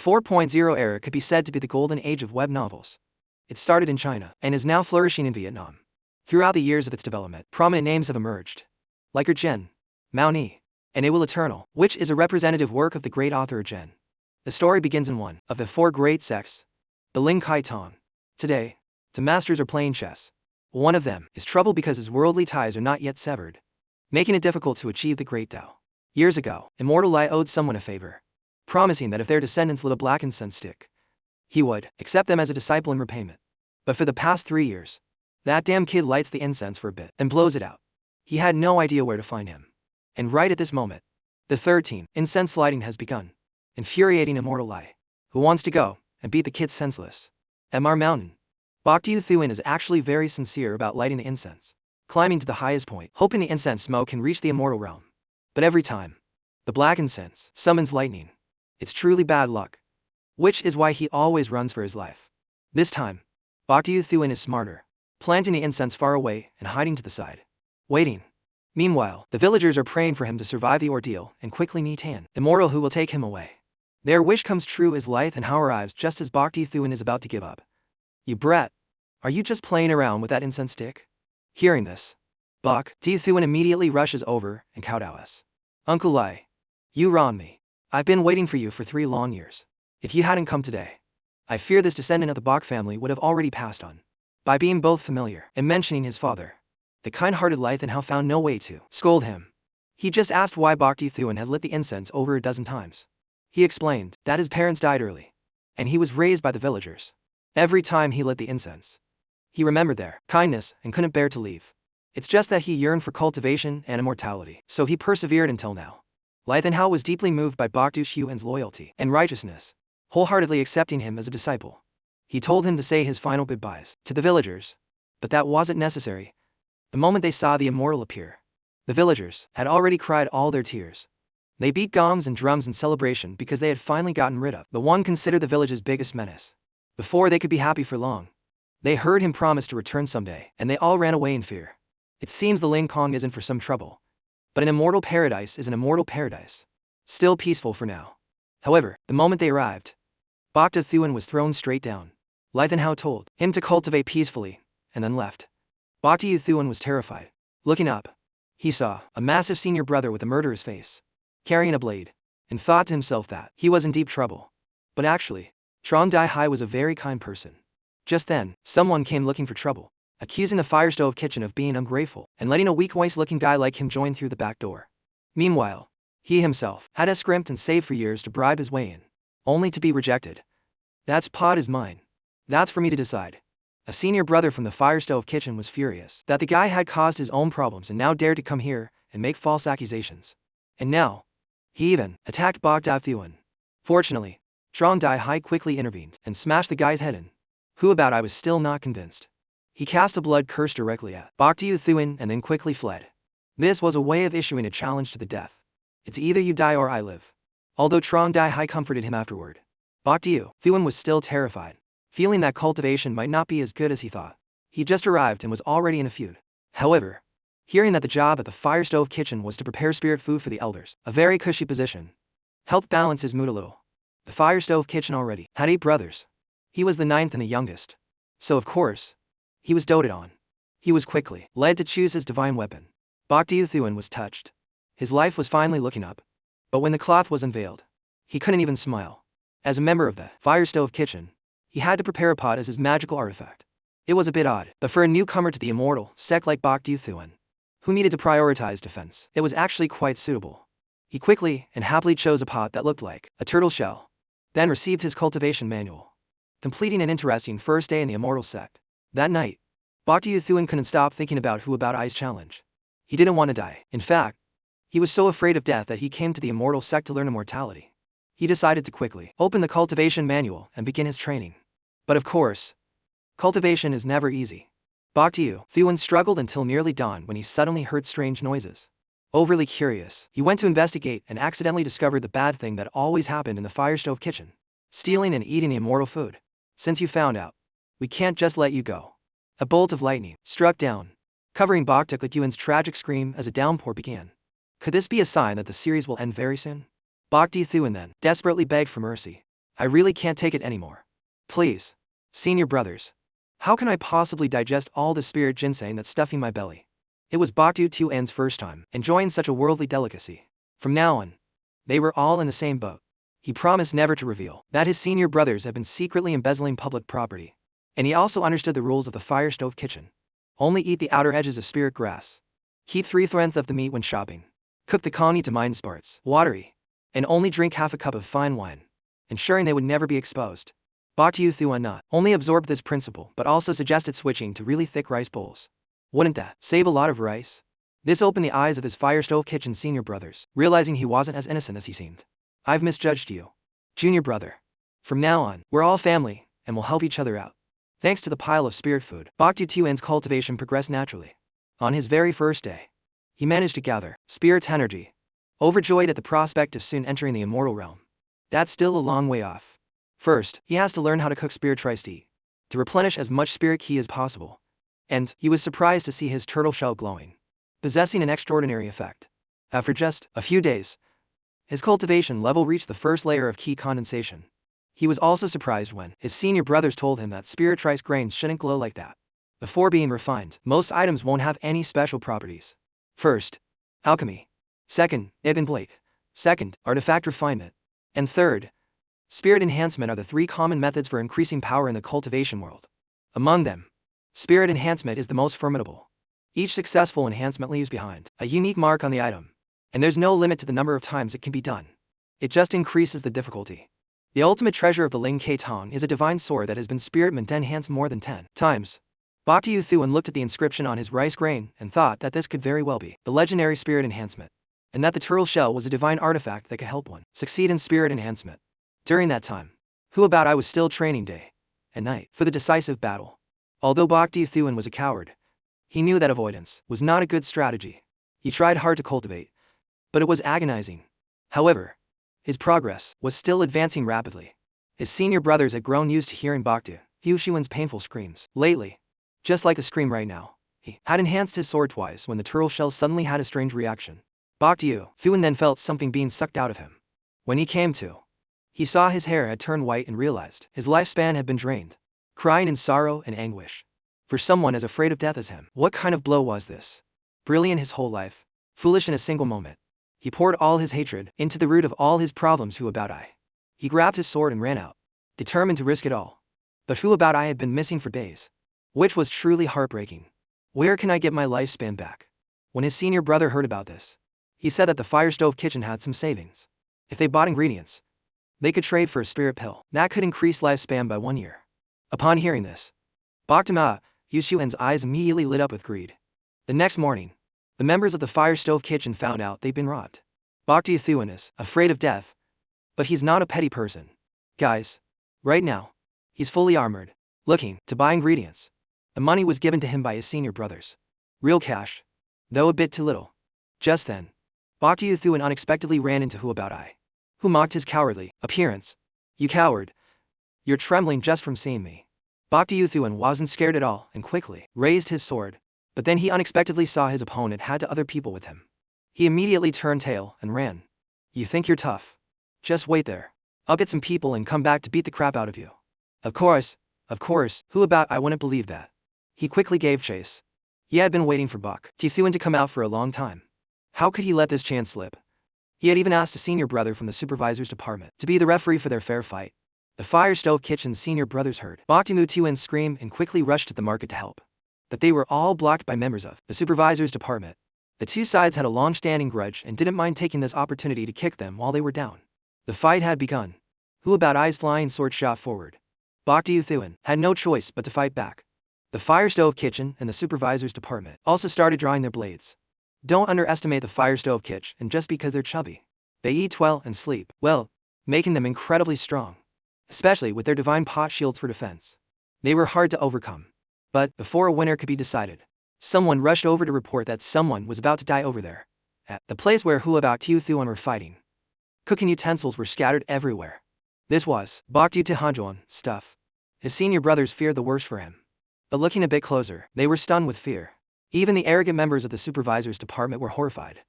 4.0 era could be said to be the golden age of web novels. It started in China and is now flourishing in Vietnam. Throughout the years of its development, prominent names have emerged, like Zhen, Mao Ni, and It Will Eternal, which is a representative work of the great author Zhen. The story begins in one of the four great sects, the Ling Kai Tong. Today, the masters are playing chess. One of them is troubled because his worldly ties are not yet severed, making it difficult to achieve the great Tao. Years ago, Immortal Lai owed someone a favor, promising that if their descendants lit a black incense stick, he would accept them as a disciple in repayment. But for the past 3 years, that damn kid lights the incense for a bit, then blows it out. He had no idea where to find him. And right at this moment, the 13th incense lighting has begun, infuriating Immortal Lai, who wants to go and beat the kid senseless. At Mar Mountain, Bhakti Thuin is actually very sincere about lighting the incense, climbing to the highest point, hoping the incense smoke can reach the immortal realm. But every time, the black incense summons lightning. It's truly bad luck, which is why he always runs for his life. This time, Bhakti Thuin is smarter, planting the incense far away and hiding to the side, waiting. Meanwhile, the villagers are praying for him to survive the ordeal and quickly meet an immortal who will take him away. Their wish comes true as Lyth and Hao arrives just as Bhakti Thuin is about to give up. "You brat, are you just playing around with that incense stick?" Hearing this, Bhakti Thuin immediately rushes over and kowtows. "Uncle Lai, you wronged me. I've been waiting for you for 3 long years. If you hadn't come today, I fear this descendant of the Bok family would have already passed on." By being both familiar and mentioning his father, the kind-hearted Lyth and Hao found no way to scold him. He just asked why Bhakti Thuin had lit the incense over a dozen times. He explained that his parents died early, and he was raised by the villagers. Every time he lit the incense, he remembered their kindness and couldn't bear to leave. It's just that he yearned for cultivation and immortality, so he persevered until now. Lyth and Hao was deeply moved by Bhakti Thuin's loyalty and righteousness, wholeheartedly accepting him as a disciple. He told him to say his final goodbyes to the villagers, but that wasn't necessary. The moment they saw the immortal appear, the villagers had already cried all their tears. They beat gongs and drums in celebration because they had finally gotten rid of the one considered the village's biggest menace. Before they could be happy for long, they heard him promise to return someday, and they all ran away in fear. It seems the Ling Kong isn't for some trouble, but an immortal paradise is an immortal paradise, still peaceful for now. However, the moment they arrived, Bhakti Thuin was thrown straight down. Lyth and Hao told him to cultivate peacefully, and then left. Bhakti Thuin was terrified. Looking up, he saw a massive senior brother with a murderous face, carrying a blade, and thought to himself that he was in deep trouble. But actually, Trong Dai Hai was a very kind person. Just then, someone came looking for trouble, accusing the fire stove kitchen of being ungrateful and letting a weak-voiced-looking guy like him join through the back door. Meanwhile, he himself had scrimped and saved for years to bribe his way in, only to be rejected. "That pot is mine. That's for me to decide." A senior brother from the fire stove kitchen was furious that the guy had caused his own problems and now dared to come here and make false accusations. And now, he even attacked Bhakti Thuin. Fortunately, Trong Dai Hai quickly intervened and smashed the guy's head in. Who about I was still not convinced. He cast a blood curse directly at Bhakti Thuin and then quickly fled. This was a way of issuing a challenge to the death. It's either you die or I live. Although Trong Dai Hai comforted him afterward, Bhakti Thuin was still terrified, feeling that cultivation might not be as good as he thought. He just arrived and was already in a feud. However, hearing that the job at the fire stove kitchen was to prepare spirit food for the elders, a very cushy position, helped balance his mood a little. The fire stove kitchen already had 8 brothers. He was the 9th and the youngest, so of course, he was doted on. He was quickly led to choose his divine weapon. Bhakti Thuin was touched. His life was finally looking up. But when the cloth was unveiled, he couldn't even smile. As a member of the fire stove kitchen, he had to prepare a pot as his magical artifact. It was a bit odd, but for a newcomer to the immortal sect like Bhakti Thuin, who needed to prioritize defense, it was actually quite suitable. He quickly and happily chose a pot that looked like a turtle shell, then received his cultivation manual, completing an interesting first day in the immortal sect. That night, Bhakti Thuin couldn't stop thinking about Who About I's challenge. He didn't want to die. In fact, he was so afraid of death that he came to the immortal sect to learn immortality. He decided to quickly open the cultivation manual and begin his training. But of course, cultivation is never easy. Bhakti Thuin struggled until nearly dawn when he suddenly heard strange noises. Overly curious, he went to investigate and accidentally discovered the bad thing that always happened in the fire stove kitchen: stealing and eating the immortal food. "Since you found out, we can't just let you go." A bolt of lightning struck down, covering Bhakti Thuin's tragic scream as a downpour began. Could this be a sign that the series will end very soon? Bhakti Thuin then desperately begged for mercy. I really can't take it anymore. Please. Senior brothers. How can I possibly digest all the spirit ginseng that's stuffing my belly? It was Baekdu Tuan's first time enjoying such a worldly delicacy. From now on, they were all in the same boat. He promised never to reveal that his senior brothers had been secretly embezzling public property. And he also understood the rules of the fire stove kitchen. Only eat the outer edges of spirit grass. Keep 3/4 of the meat when shopping. Cook the kani to mince parts, watery. And only drink half a cup of fine wine, ensuring they would never be exposed. Baekdu Thuan not only absorbed this principle but also suggested switching to really thick rice bowls. Wouldn't that save a lot of rice? This opened the eyes of his fire stove kitchen senior brothers, realizing he wasn't as innocent as he seemed. I've misjudged you, junior brother. From now on, we're all family, and we'll help each other out. Thanks to the pile of spirit food, Baekdu Tuan's cultivation progressed naturally. On his very first day, he managed to gather spirit's energy, overjoyed at the prospect of soon entering the immortal realm. That's still a long way off. First, he has to learn how to cook spirit rice tea, to replenish as much spirit ki as possible. And he was surprised to see his turtle shell glowing, possessing an extraordinary effect. After just a few days, his cultivation level reached the first layer of ki condensation. He was also surprised when his senior brothers told him that spirit rice grains shouldn't glow like that. Before being refined, most items won't have any special properties. First, alchemy. Second, ibn blake. Second, artifact refinement. And third, spirit enhancement are the three common methods for increasing power in the cultivation world. Among them, spirit enhancement is the most formidable. Each successful enhancement leaves behind a unique mark on the item, and there's no limit to the number of times it can be done. It just increases the difficulty. The ultimate treasure of the Ling Ke Tong is a divine sword that has been spirit enhanced more than 10 times. Baekdu Thuan looked at the inscription on his rice grain and thought that this could very well be the legendary spirit enhancement, and that the turtle shell was a divine artifact that could help one succeed in spirit enhancement. During that time, who about I was still training day and night for the decisive battle. Although Baekdu Thuan was a coward, he knew that avoidance was not a good strategy. He tried hard to cultivate, but it was agonizing. However, his progress was still advancing rapidly. His senior brothers had grown used to hearing Baekdu Thuan's painful screams. Lately, just like the scream right now, he had enhanced his sword twice when the turtle shell suddenly had a strange reaction. Baekdu Thuan then felt something being sucked out of him. When he came to, he saw his hair had turned white and realized his lifespan had been drained. Crying in sorrow and anguish. For someone as afraid of death as him, what kind of blow was this? Brilliant his whole life, foolish in a single moment. He poured all his hatred into the root of all his problems. Who about I? He grabbed his sword and ran out, determined to risk it all. But who about I had been missing for days, which was truly heartbreaking. Where can I get my lifespan back? When his senior brother heard about this, he said that the fire stove kitchen had some savings. If they bought ingredients, they could trade for a spirit pill that could increase lifespan by 1 year. Upon hearing this, Baekdu Thuan's eyes immediately lit up with greed. The next morning, the members of the fire stove kitchen found out they'd been robbed. Baekdu Thuan is afraid of death, but he's not a petty person. Guys, right now, he's fully armored, looking to buy ingredients. The money was given to him by his senior brothers. Real cash, though a bit too little. Just then, Baekdu Thuan unexpectedly ran into Who About I, who mocked his cowardly appearance. You coward! You're trembling just from seeing me. Baekdu Thuan wasn't scared at all and quickly raised his sword. But then he unexpectedly saw his opponent had other people with him. He immediately turned tail and ran. You think you're tough? Just wait there. I'll get some people and come back to beat the crap out of you. Of course, Who About I wouldn't believe that. He quickly gave chase. He had been waiting for Baekdu Thuan to come out for a long time. How could he let this chance slip? He had even asked a senior brother from the supervisor's department to be the referee for their fair fight. The fire stove kitchen's senior brothers heard Baekdu Thuan scream and quickly rushed to the market to help. But they were all blocked by members of the supervisor's department. The two sides had a long-standing grudge and didn't mind taking this opportunity to kick them while they were down. The fight had begun. Who About I's flying sword shot forward. Baekdu Thuan had no choice but to fight back. The fire stove kitchen and the supervisor's department also started drawing their blades. Don't underestimate the fire stove kitchen just because they're chubby. They eat well and sleep well, making them incredibly strong, especially with their divine pot shields for defense. They were hard to overcome. But before a winner could be decided, someone rushed over to report that someone was about to die over there, at the place where Who About Thuan were fighting. Cooking utensils were scattered everywhere. This was Baekdu Thuan's stuff. His senior brothers feared the worst for him. But looking a bit closer, they were stunned with fear. Even the arrogant members of the supervisor's department were horrified.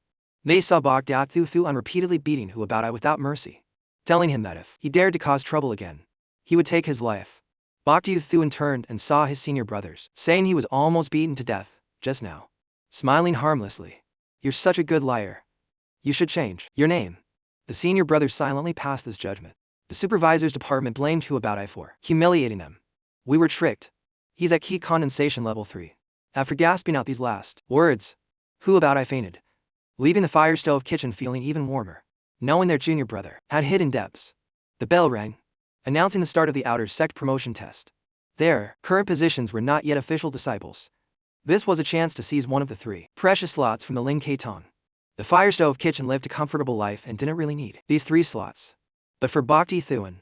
They saw Baekdu Thuan repeatedly beating Who About I without mercy. telling him that if he dared to cause trouble again, he would take his life. Bok Thuan turned and saw his senior brothers, saying he was almost beaten to death just now. Smiling harmlessly. You're such a good liar. You should change your name. The senior brothers silently passed this judgment. The supervisor's department blamed Hu about I for humiliating them. We were tricked. He's at key condensation level 3. After gasping out these last words, Hu about I fainted, leaving the fire stove kitchen feeling even warmer, knowing their junior brother had hidden depths. The bell rang, announcing the start of the outer sect promotion test. Their current positions were not yet official disciples. This was a chance to seize one of the 3 precious slots from the Ling K Tong. The fire stove kitchen lived a comfortable life and didn't really need these 3 slots. But for Bok Thuan,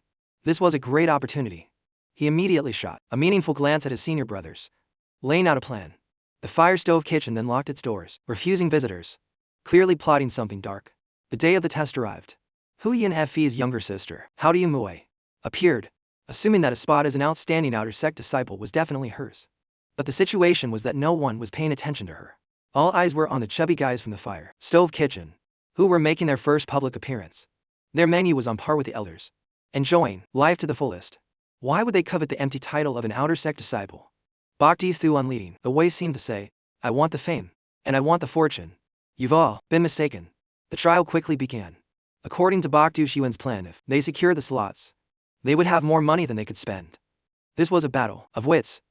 this was a great opportunity. He immediately shot a meaningful glance at his senior brothers, laying out a plan. The fire stove kitchen then locked its doors, refusing visitors, clearly plotting something dark. The day of the test arrived. Hu Yin Fe's younger sister, Hao Mui, appeared, assuming that a spot as an outstanding outer sect disciple was definitely hers. But the situation was that no one was paying attention to her. All eyes were on the chubby guys from the fire stove kitchen, who were making their first public appearance. Their menu was on par with the elders, enjoying life to the fullest. Why would they covet the empty title of an outer sect disciple? Bok Thuan leading the way seemed to say, I want the fame, and I want the fortune. You've all been mistaken. The trial quickly began. According to Bok Xuan's plan, if they secured the slots, they would have more money than they could spend. This was a battle of wits.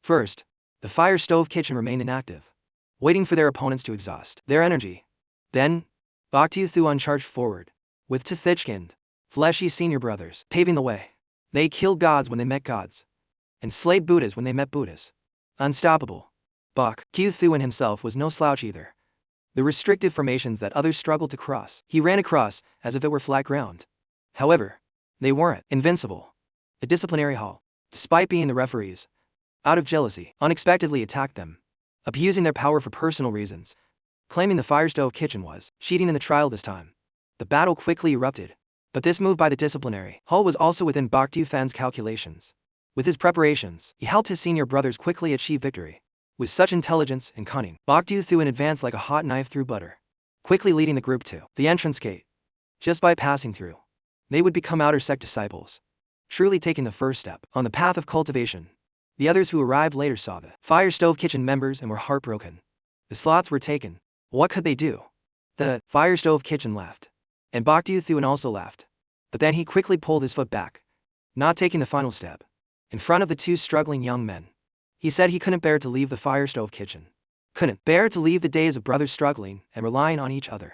First, the fire stove kitchen remained inactive, waiting for their opponents to exhaust their energy. Then, Bok Thuan charged forward, with two thick-skinned, fleshy senior brothers paving the way. They killed gods when they met gods, and slayed Buddhas when they met Buddhas. Unstoppable. Bok Thuan himself was no slouch either. The restrictive formations that others struggled to cross, he ran across as if it were flat ground. However, they weren't invincible. The disciplinary hall, despite being the referees, out of jealousy, unexpectedly attacked them, abusing their power for personal reasons, claiming the fire stove kitchen was cheating in the trial this time. The battle quickly erupted, but this move by the disciplinary hall was also within Bok Thuan's calculations. With his preparations, he helped his senior brothers quickly achieve victory. With such intelligence and cunning, Bok Thuan advanced like a hot knife through butter, quickly leading the group to the entrance gate. Just by passing through, they would become outer sect disciples, truly taking the first step on the path of cultivation. The others who arrived later saw the fire stove kitchen members and were heartbroken. The slots were taken. What could they do? The fire stove kitchen laughed, and Bok Thuan also laughed. But then he quickly pulled his foot back, not taking the final step. In front of the 2 struggling young men, he said he couldn't bear to leave the fire stove kitchen. Couldn't bear to leave the days of brothers struggling and relying on each other.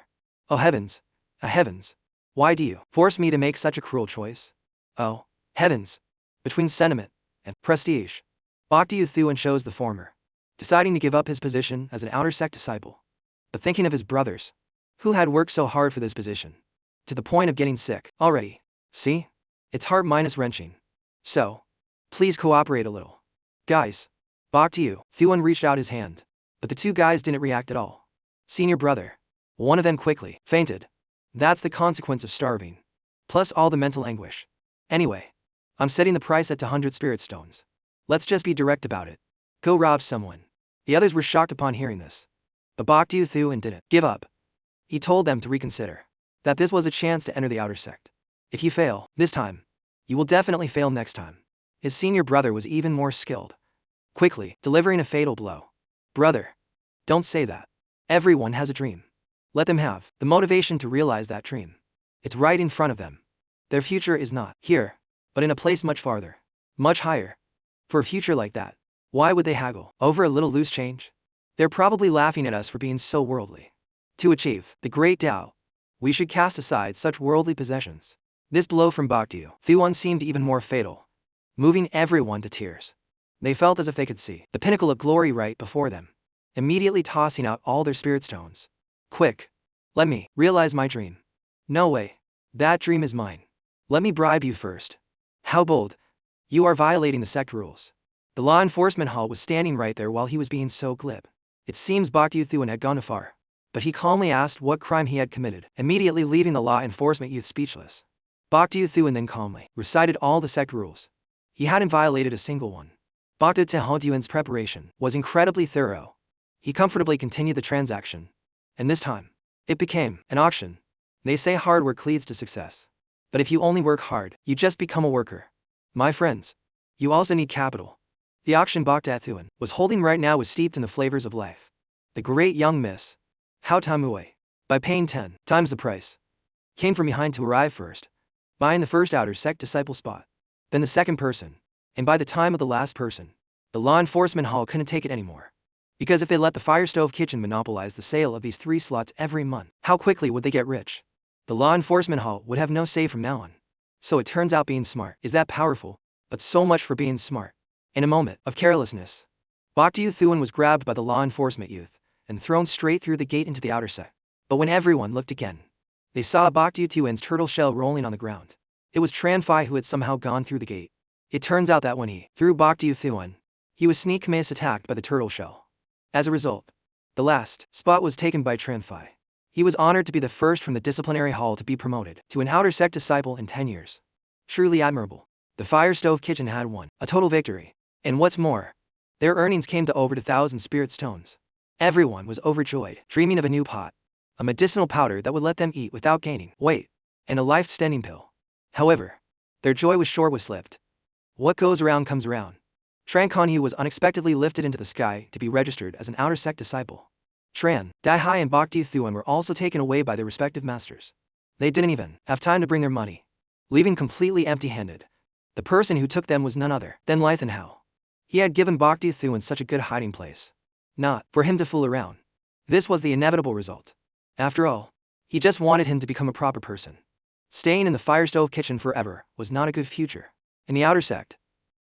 Oh heavens! Heavens! Why do you force me to make such a cruel choice? Oh, heavens! Between sentiment and prestige, Bok Thuan chose the former, deciding to give up his position as an outer sect disciple. But thinking of his brothers, who had worked so hard for this position, to the point of getting sick already. See? It's heart-wrenching. So, please cooperate a little. Guys. Bok Thuan reached out his hand, but the 2 guys didn't react at all. Senior brother. One of them quickly fainted. That's the consequence of starving. Plus all the mental anguish. Anyway, I'm setting the price at 200 spirit stones. Let's just be direct about it. Go rob someone. The others were shocked upon hearing this. But Bok Thuan didn't give up. He told them to reconsider, that this was a chance to enter the outer sect. If you fail this time, you will definitely fail next time. His senior brother was even more skilled, quickly delivering a fatal blow. Brother, don't say that. Everyone has a dream. Let them have the motivation to realize that dream. It's right in front of them. Their future is not here, but in a place much farther, much higher. For a future like that, why would they haggle over a little loose change? They're probably laughing at us for being so worldly. To achieve the great Tao, we should cast aside such worldly possessions. This blow from Bok Thuan seemed even more fatal, moving everyone to tears. They felt as if they could see the pinnacle of glory right before them, immediately tossing out all their spirit stones. Quick! Let me realize my dream. No way. That dream is mine. Let me bribe you first. How bold! You are violating the sect rules. The law enforcement hall was standing right there while he was being so glib. It seems Bok Thuan had gone too far, but he calmly asked what crime he had committed, immediately leaving the law enforcement youth speechless. Bok Thuan then calmly recited all the sect rules. He hadn't violated a single one. Bok Thuan's preparation was incredibly thorough. He comfortably continued the transaction, and this time, it became an auction. They say hard work leads to success. But if you only work hard, you just become a worker. My friends, you also need capital. The auction Bokta Thuan was holding right now was steeped in the flavors of life. The great young miss, Hao Tamue, by paying 10 times the price, came from behind to arrive first, buying the first outer sect disciple spot, then the second person, and by the time of the last person, the law enforcement hall couldn't take it anymore. Because if they let the Fire Stove Kitchen monopolize the sale of these 3 slots every month, how quickly would they get rich? The law enforcement hall would have no say from now on. So it turns out being smart is that powerful, but so much for being smart. In a moment of carelessness, Bokta Thuan was grabbed by the law enforcement youth and thrown straight through the gate into the outer sect. But when everyone looked again, they saw Bokta Thuan's turtle shell rolling on the ground. It was Tran Phi who had somehow gone through the gate. It turns out that when he threw Bokta Thuan, he was sneak misattacked by the turtle shell. As a result, the last spot was taken by Tran Phi. He was honored to be the first from the disciplinary hall to be promoted to an outer sect disciple in 10 years. Truly admirable. The Fire Stove Kitchen had won a total victory. And what's more, their earnings came to over 2,000 spirit stones. Everyone was overjoyed, dreaming of a new pot, a medicinal powder that would let them eat without gaining weight, and a life-extending pill. However, their joy was short-lived. What goes around comes around. Tran Conhu was unexpectedly lifted into the sky to be registered as an outer sect disciple. Tran, Dai Hai and Bokta Thuan were also taken away by their respective masters. They didn't even have time to bring their money, leaving completely empty-handed. The person who took them was none other than Lythan Hao. He had given Bokta Thuan such a good hiding place, not for him to fool around. This was the inevitable result. After all, he just wanted him to become a proper person. Staying in the Fire Stove Kitchen forever was not a good future. In the outer sect,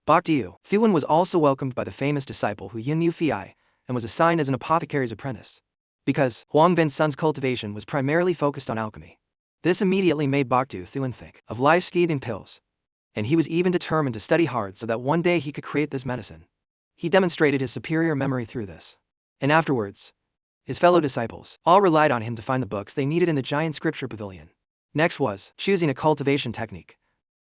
Bokta Thuan was also welcomed by the famous disciple Hu Yin Yu Fi and was assigned as an apothecary's apprentice. Because Huang Bin's son's cultivation was primarily focused on alchemy, this immediately made Bokta Thuan think of life-skeeting pills. And he was even determined to study hard so that one day he could create this medicine. He demonstrated his superior memory through this. And afterwards, his fellow disciples all relied on him to find the books they needed in the giant scripture pavilion. Next was choosing a cultivation technique.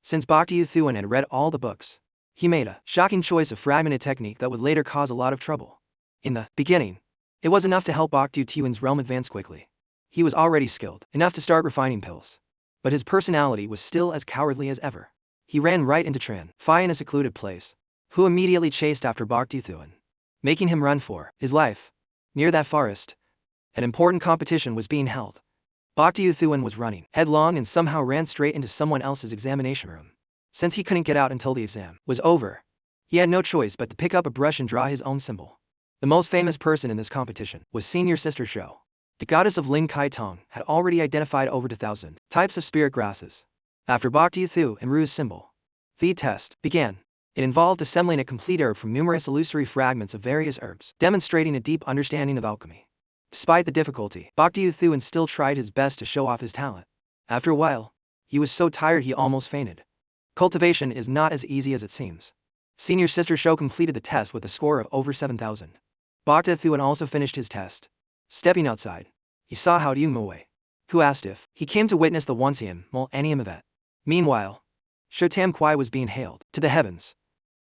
Since Bokta Thuan had read all the books, he made a shocking choice of fragmented technique that would later cause a lot of trouble. In the beginning, it was enough to help Bokta Thuan's realm advance quickly. He was already skilled enough to start refining pills. But his personality was still as cowardly as ever. He ran right into Tran Phi in a secluded place, who immediately chased after Bokta Thuan, making him run for his life. Near that forest, an important competition was being held. Bokta Thuan was running headlong and somehow ran straight into someone else's examination room. Since he couldn't get out until the exam was over, he had no choice but to pick up a brush and draw his own symbol. The most famous person in this competition was Senior Sister Shou. The goddess of Ling Kai Tong had already identified over 2,000 types of spirit grasses. After Bokta Thuan and Ru's symbol, the test began. It involved assembling a complete herb from numerous illusory fragments of various herbs, demonstrating a deep understanding of alchemy. Despite the difficulty, Bokta Thuan still tried his best to show off his talent. After a while, he was so tired he almost fainted. Cultivation is not as easy as it seems. Senior Sister Shou completed the test with a score of over 7,000. Bokta Thuan also finished his test. Stepping outside, he saw Hao Yumue, who asked if he came to witness the Onesium Millennium event. Meanwhile, Shou Tam Kwai was being hailed to the heavens.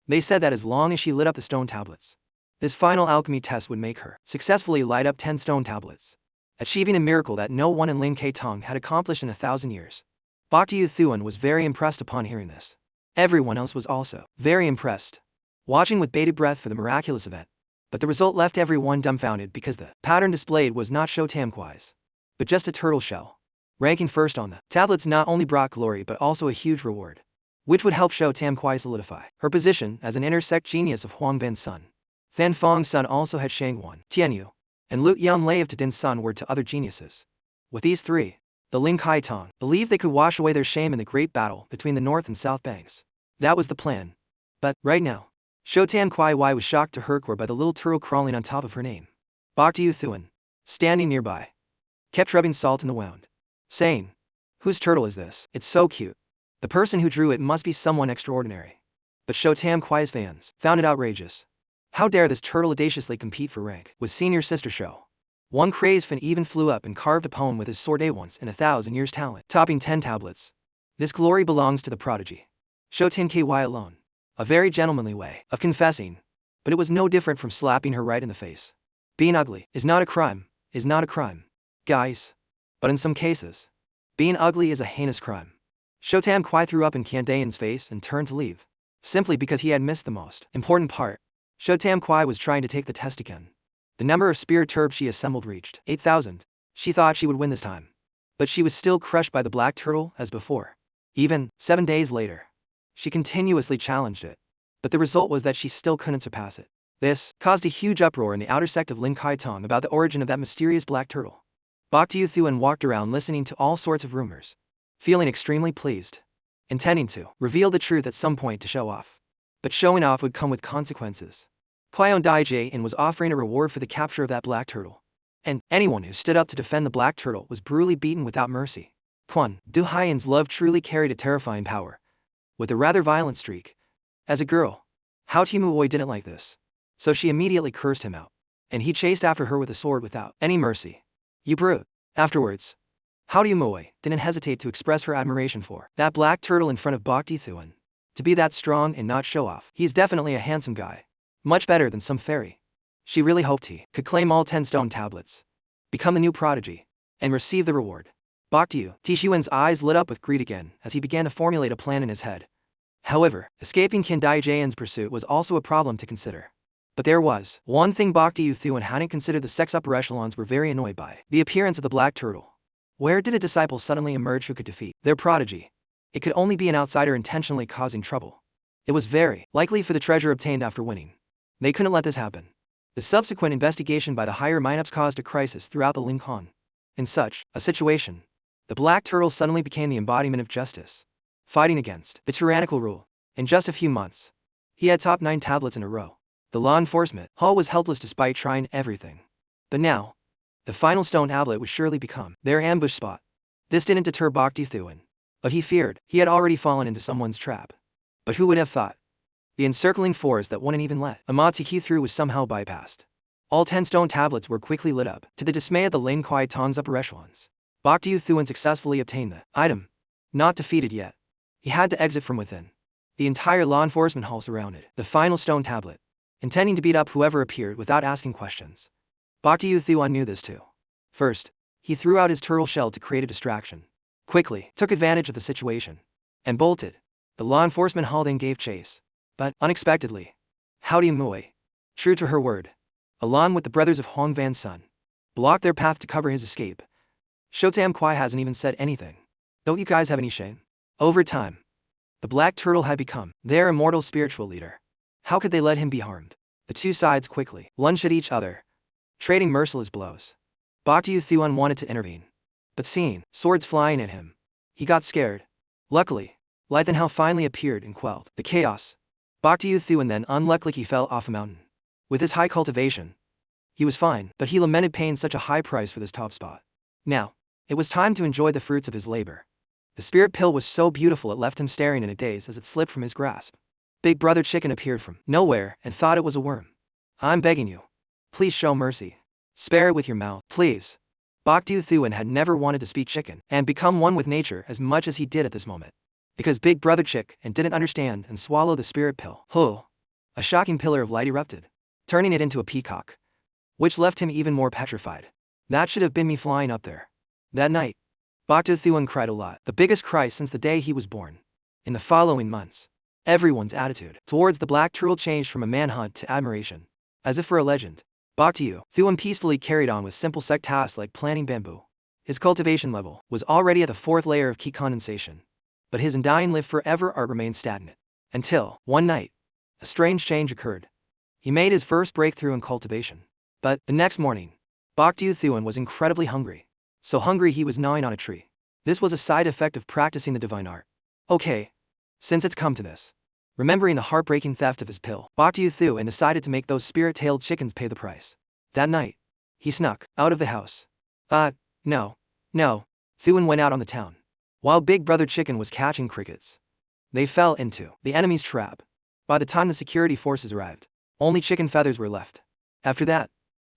They said that as long as she lit up the stone tablets, this final alchemy test would make her successfully light up 10 stone tablets, achieving a miracle that no one in Ling Kai Tong had accomplished in 1,000 years. Bokta Thuan was very impressed upon hearing this. Everyone else was also very impressed, watching with bated breath for the miraculous event. But the result left everyone dumbfounded because the pattern displayed was not Shou Tam Kwai's, but just a turtle shell. Ranking first on the tablets not only brought glory but also a huge reward, which would help Shou Tam Kwai solidify her position as an intersect genius of Huang Bin's son. Fan Fong's son also had Shang Wan, Tianyu, and Lu Yanlei of Tadin's son were to other geniuses. With these three, the Ling Kai Tong believed they could wash away their shame in the great battle between the north and south banks. That was the plan. But, right now, Shou Tam Kwai was shocked to her core by the little turtle crawling on top of her name. Bokta Thuan, standing nearby, kept rubbing salt in the wound, saying, "Whose turtle is this? It's so cute. The person who drew it must be someone extraordinary." But Shou Tam Kwai's fans found it outrageous. How dare this turtle audaciously compete for rank with Senior Sister Shou? One crazed fan even flew up and carved a poem with his sword a once in 1,000 years talent, topping 10 tablets. This glory belongs to the prodigy Shou Tam Kwai alone. A very gentlemanly way of confessing, but it was no different from slapping her right in the face. Being ugly is not a crime, guys. But in some cases, being ugly is a heinous crime. Shotam Kwai threw up in Kandayan's face and turned to leave. Simply because he had missed the most important part. Shotam Kwai was trying to take the test again. The number of spirit turbs she assembled reached 8,000. She thought she would win this time. But she was still crushed by the black turtle as before. Even 7 days later. She continuously challenged it. But the result was that she still couldn't surpass it. This caused a huge uproar in the outer sect of Lin Kai Tong about the origin of that mysterious black turtle. Boktu Thuan walked around listening to all sorts of rumors. Feeling extremely pleased. Intending to reveal the truth at some point to show off. But showing off would come with consequences. Kwaion Dai-jae was offering a reward for the capture of that black turtle. And anyone who stood up to defend the black turtle was brutally beaten without mercy. Quan Du Haiyan's love truly carried a terrifying power. With a rather violent streak. As a girl, Hao Timuoi didn't like this. So she immediately cursed him out. And he chased after her with a sword without any mercy. You brute. Afterwards, Hao Timuoi didn't hesitate to express her admiration for that black turtle in front of Bokti Thuan. To be that strong and not show off. He's definitely a handsome guy. Much better than some fairy. She really hoped he could claim all 10 stone tablets. Become the new prodigy. And receive the reward. Boktu Tishuan's eyes lit up with greed again as he began to formulate a plan in his head. However, escaping Kindai Jayan's pursuit was also a problem to consider. But there was one thing Boktu Thuan hadn't considered. The sex upper echelons were very annoyed by the appearance of the black turtle. Where did a disciple suddenly emerge who could defeat their prodigy? It could only be an outsider intentionally causing trouble. It was very likely for the treasure obtained after winning. They couldn't let this happen. The subsequent investigation by the higher Mineups caused a crisis throughout the Lincoln. In such a situation, the black turtle suddenly became the embodiment of justice. Fighting against the tyrannical rule. In just a few months, he had topped 9 tablets in a row. The law enforcement hall was helpless despite trying everything. But now, the final stone tablet would surely become their ambush spot. This didn't deter Bokti Thuan. But he feared he had already fallen into someone's trap. But who would have thought? The encircling forest that wouldn't even let Amatiki through was somehow bypassed. All 10 stone tablets were quickly lit up, to the dismay of the Lin Kuai Tong's upper echelons. Boktu Thuan successfully obtained the item. Not defeated yet. He had to exit from within. The entire law enforcement hall surrounded the final stone tablet, intending to beat up whoever appeared without asking questions. Boktu Thuan knew this too. First, he threw out his turtle shell to create a distraction. Quickly took advantage of the situation. And bolted. The law enforcement hall then gave chase. But, unexpectedly, Hao Timuoi, true to her word, along with the brothers of Hong Van's son, blocked their path to cover his escape. Shotam Kwai hasn't even said anything. Don't you guys have any shame? Over time, the black turtle had become their immortal spiritual leader. How could they let him be harmed? The two sides quickly lunged at each other, trading merciless blows. Boktu Thuan wanted to intervene. But seeing swords flying at him, he got scared. Luckily, Lithan Hao finally appeared and quelled the chaos. Boktu Thuan then unluckily fell off a mountain. With his high cultivation, he was fine, but he lamented paying such a high price for this top spot. Now, it was time to enjoy the fruits of his labor. The spirit pill was so beautiful it left him staring in a daze as it slipped from his grasp. Big Brother Chicken appeared from nowhere and thought it was a worm. I'm begging you. Please show mercy. Spare it with your mouth, please. Boktu Thuan had never wanted to speak chicken and become one with nature as much as he did at this moment. Because Big Brother Chick and didn't understand and swallow the spirit pill. A shocking pillar of light erupted, turning it into a peacock, which left him even more petrified. That should have been me flying up there. That night, Boktu Thuan cried a lot, the biggest cry since the day he was born. In the following months, everyone's attitude towards the black turtle changed from a manhunt to admiration. As if for a legend, Boktu Thuan peacefully carried on with simple sect tasks like planting bamboo. His cultivation level was already at the 4th layer of key condensation. But his undying live forever art remained stagnant. Until, one night, a strange change occurred. He made his first breakthrough in cultivation. But, the next morning, Boktu Thuan was incredibly hungry. So hungry he was gnawing on a tree. This was a side effect of practicing the divine art. Okay. Since it's come to this. Remembering the heartbreaking theft of his pill, Boktu Thuan decided to make those spirit-tailed chickens pay the price. That night, he snuck out of the house. No. Thuan went out on the town. While Big Brother Chicken was catching crickets, they fell into the enemy's trap. By the time the security forces arrived, only chicken feathers were left. After that,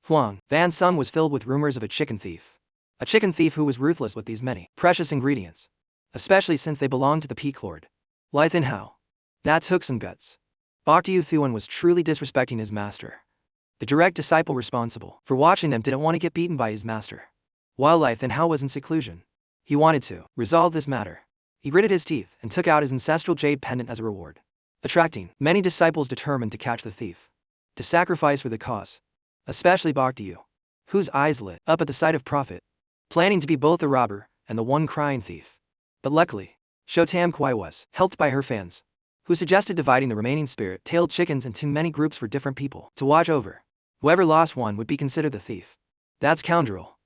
Huang Van's son was filled with rumors of a chicken thief. A chicken thief who was ruthless with these many precious ingredients, especially since they belonged to the Peak Lord. Lithan Hao. That took some guts. Boktu Thuan was truly disrespecting his master. The direct disciple responsible for watching them didn't want to get beaten by his master. While Lithan Hao was in seclusion, he wanted to resolve this matter. He gritted his teeth and took out his ancestral jade pendant as a reward, attracting many disciples determined to catch the thief, to sacrifice for the cause, especially Bhakti, whose eyes lit up at the sight of profit, planning to be both the robber and the one crying thief. But luckily, Shotam Kwai was helped by her fans, who suggested dividing the remaining spirit-tailed chickens into many groups for different people to watch over. Whoever lost one would be considered the thief. That scoundrel.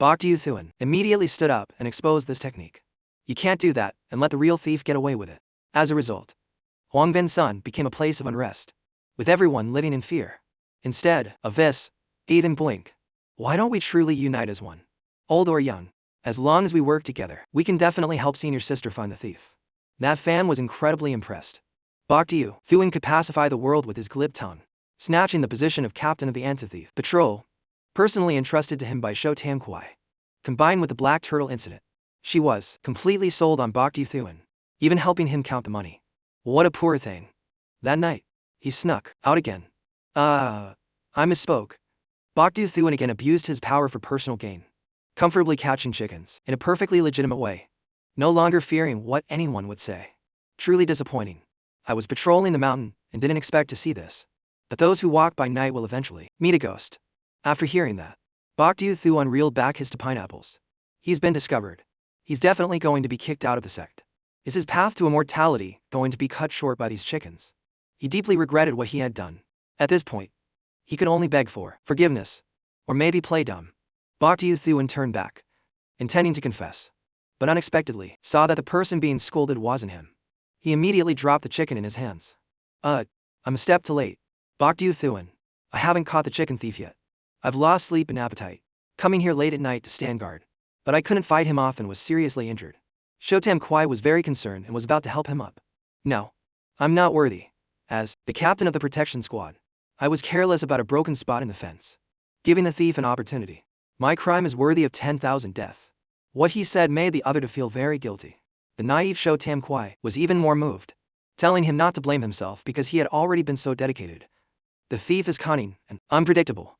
Bhakti Thuan immediately stood up and exposed this technique. You can't do that and let the real thief get away with it. As a result, Huang Bin's son became a place of unrest, with everyone living in fear. Instead of this, Ethan Blink, why don't we truly unite as one? Old or young, as long as we work together, we can definitely help senior sister find the thief. That fan was incredibly impressed. Bhakti Thuan could pacify the world with his glib tongue, snatching the position of captain of the anti-thief patrol, personally entrusted to him by Shotam Kwai. Combined with the Black Turtle incident, she was completely sold on Bhakti Thuan, even helping him count the money. What a poor thing. That night, he snuck out again. I misspoke. Bhakti Thuan again abused his power for personal gain, comfortably catching chickens in a perfectly legitimate way, no longer fearing what anyone would say. Truly disappointing. I was patrolling the mountain and didn't expect to see this. But those who walk by night will eventually meet a ghost. After hearing that, Bhakti Thuan reeled back his pineapples. He's been discovered. He's definitely going to be kicked out of the sect. Is his path to immortality going to be cut short by these chickens? He deeply regretted what he had done. At this point, he could only beg for forgiveness, or maybe play dumb. Bhakti Thuan turned back, intending to confess, but unexpectedly saw that the person being scolded wasn't him. He immediately dropped the chicken in his hands. I'm a step too late. Bhakti Thuan, I haven't caught the chicken thief yet. I've lost sleep and appetite, coming here late at night to stand guard. But I couldn't fight him off and was seriously injured. Shotam Kwai was very concerned and was about to help him up. No, I'm not worthy. As the captain of the protection squad, I was careless about a broken spot in the fence, giving the thief an opportunity. My crime is worthy of 10,000 death. What he said made the other to feel very guilty. The naive Shotam Kwai was even more moved, telling him not to blame himself because he had already been so dedicated. The thief is cunning and unpredictable.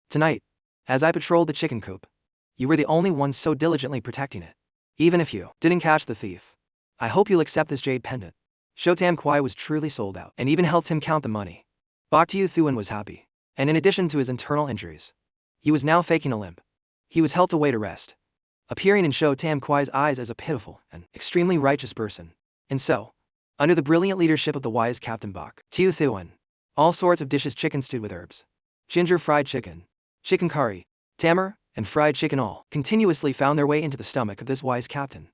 Tonight, as I patrolled the chicken coop, you were the only one so diligently protecting it. Even if you didn't catch the thief, I hope you'll accept this jade pendant. Shotam Kwai was truly sold out and even helped him count the money. Bhakti Thuan was happy, and in addition to his internal injuries, he was now faking a limp. He was helped away to rest, appearing in Shotam Kwai's eyes as a pitiful and extremely righteous person. And so, under the brilliant leadership of the wise Captain Bhakti Thuan, all sorts of dishes chicken stewed with herbs, ginger fried chicken, chicken curry, tamar, and fried chicken all continuously found their way into the stomach of this wise captain.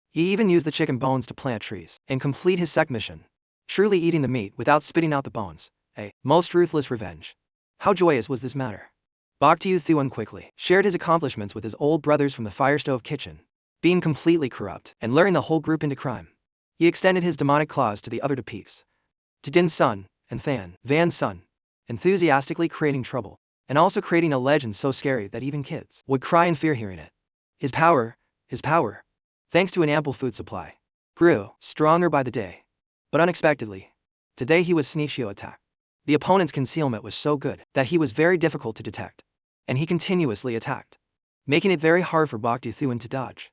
He even used the chicken bones to plant trees and complete his sect mission, truly eating the meat without spitting out the bones, a most ruthless revenge. How joyous was this matter? Bhakti Thuan quickly shared his accomplishments with his old brothers from the Firestove kitchen, being completely corrupt and luring the whole group into crime. He extended his demonic claws to the other two peaks, to Din's son and Van's son, enthusiastically creating trouble, and also creating a legend so scary that even kids would cry in fear hearing it. His power, thanks to an ample food supply, grew stronger by the day. But unexpectedly, today he was sneakio attacked. The opponent's concealment was so good that he was very difficult to detect, and he continuously attacked, making it very hard for Bhakti Thuan to dodge.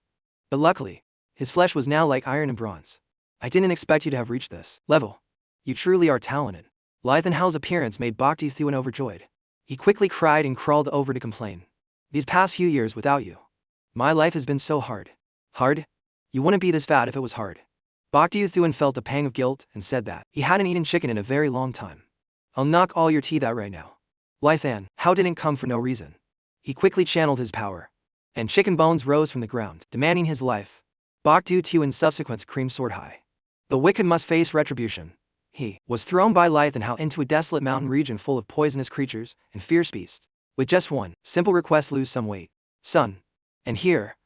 But luckily, his flesh was now like iron and bronze. I didn't expect you to have reached this level. You truly are talented. Lithan Hao's appearance made Bhakti Thuan overjoyed. He quickly cried and crawled over to complain. These past few years without you, my life has been so hard. Hard? You wouldn't be this fat if it was hard. Bhakti Thuan felt a pang of guilt and said that he hadn't eaten chicken in a very long time. I'll knock all your teeth out right now. Lithan Hao didn't come for no reason. He quickly channeled his power, and chicken bones rose from the ground, demanding his life. Bhakti Thuan's subsequent scream soared high. The wicked must face retribution. He was thrown by Lithan Hao into a desolate mountain region full of poisonous creatures and fierce beasts, with just one simple request: lose some weight. Son. And here,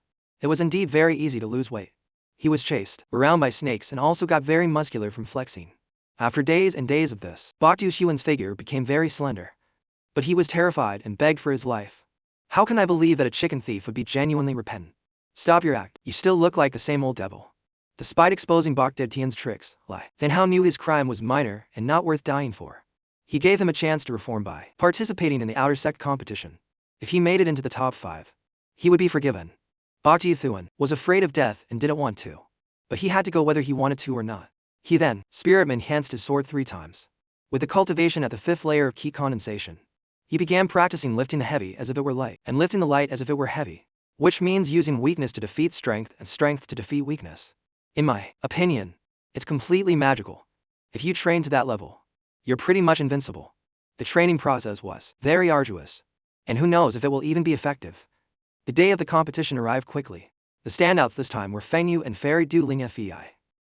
it was indeed very easy to lose weight. He was chased around by snakes and also got very muscular from flexing. After days and days of this, Bhakti Thuan's figure became very slender. But he was terrified and begged for his life. How can I believe that a chicken thief would be genuinely repentant? Stop your act, you still look like the same old devil. Despite exposing Bhakti Thuan's tricks, Lithan Hao knew his crime was minor and not worth dying for. He gave him a chance to reform by participating in the outer sect competition. If he made it into the top 5, he would be forgiven. Bhakti Thuan was afraid of death and didn't want to. but he had to go whether he wanted to or not. He then, spirit enhanced his sword 3 times. With the cultivation at the 5th layer of ki condensation, he began practicing lifting the heavy as if it were light, and lifting the light as if it were heavy, which means using weakness to defeat strength and strength to defeat weakness. In my opinion, it's completely magical. If you train to that level, you're pretty much invincible. The training process was very arduous, and who knows if it will even be effective. The day of the competition arrived quickly. The standouts this time were Feng Yu and Fairy Du Ling Fei,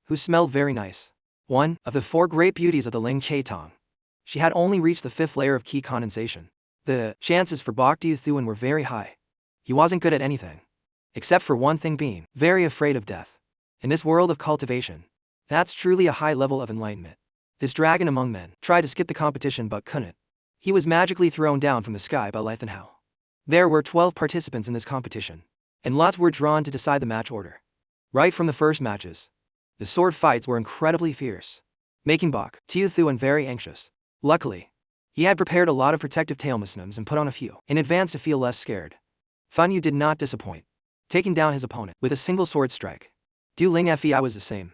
who smelled very nice. One of the 4 great beauties of the Ling Che Tong. She had only reached the 5th layer of ki condensation. The chances for Bok Du Thuan were very high. He wasn't good at anything, except for one thing, being very afraid of death. In this world of cultivation, that's truly a high level of enlightenment. This dragon among men tried to skip the competition but couldn't. He was magically thrown down from the sky by Lithan Hao. There were 12 participants in this competition, and lots were drawn to decide the match order. Right from the first matches, the sword fights were incredibly fierce, making Bok Du Thuan very anxious. Luckily, he had prepared a lot of protective talismans and put on a few in advance to feel less scared. Feng Yu did not disappoint, taking down his opponent with a single sword strike. Du Ling Fei was the same,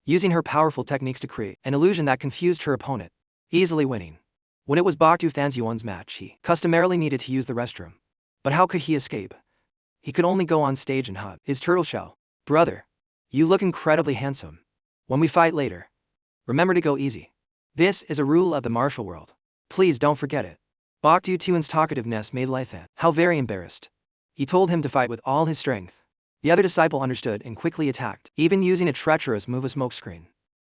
using her powerful techniques to create an illusion that confused her opponent, easily winning. When it was Bok Du Thuan's match, he customarily needed to use the restroom. But how could he escape? He could only go on stage and hug his turtle shell. Brother, you look incredibly handsome. When we fight later, remember to go easy. This is a rule of the martial world. Please don't forget it. Bok Du Thuan's talkativeness made Lithan Hao very embarrassed. He told him to fight with all his strength. The other disciple understood and quickly attacked, even using a treacherous move, a smokescreen,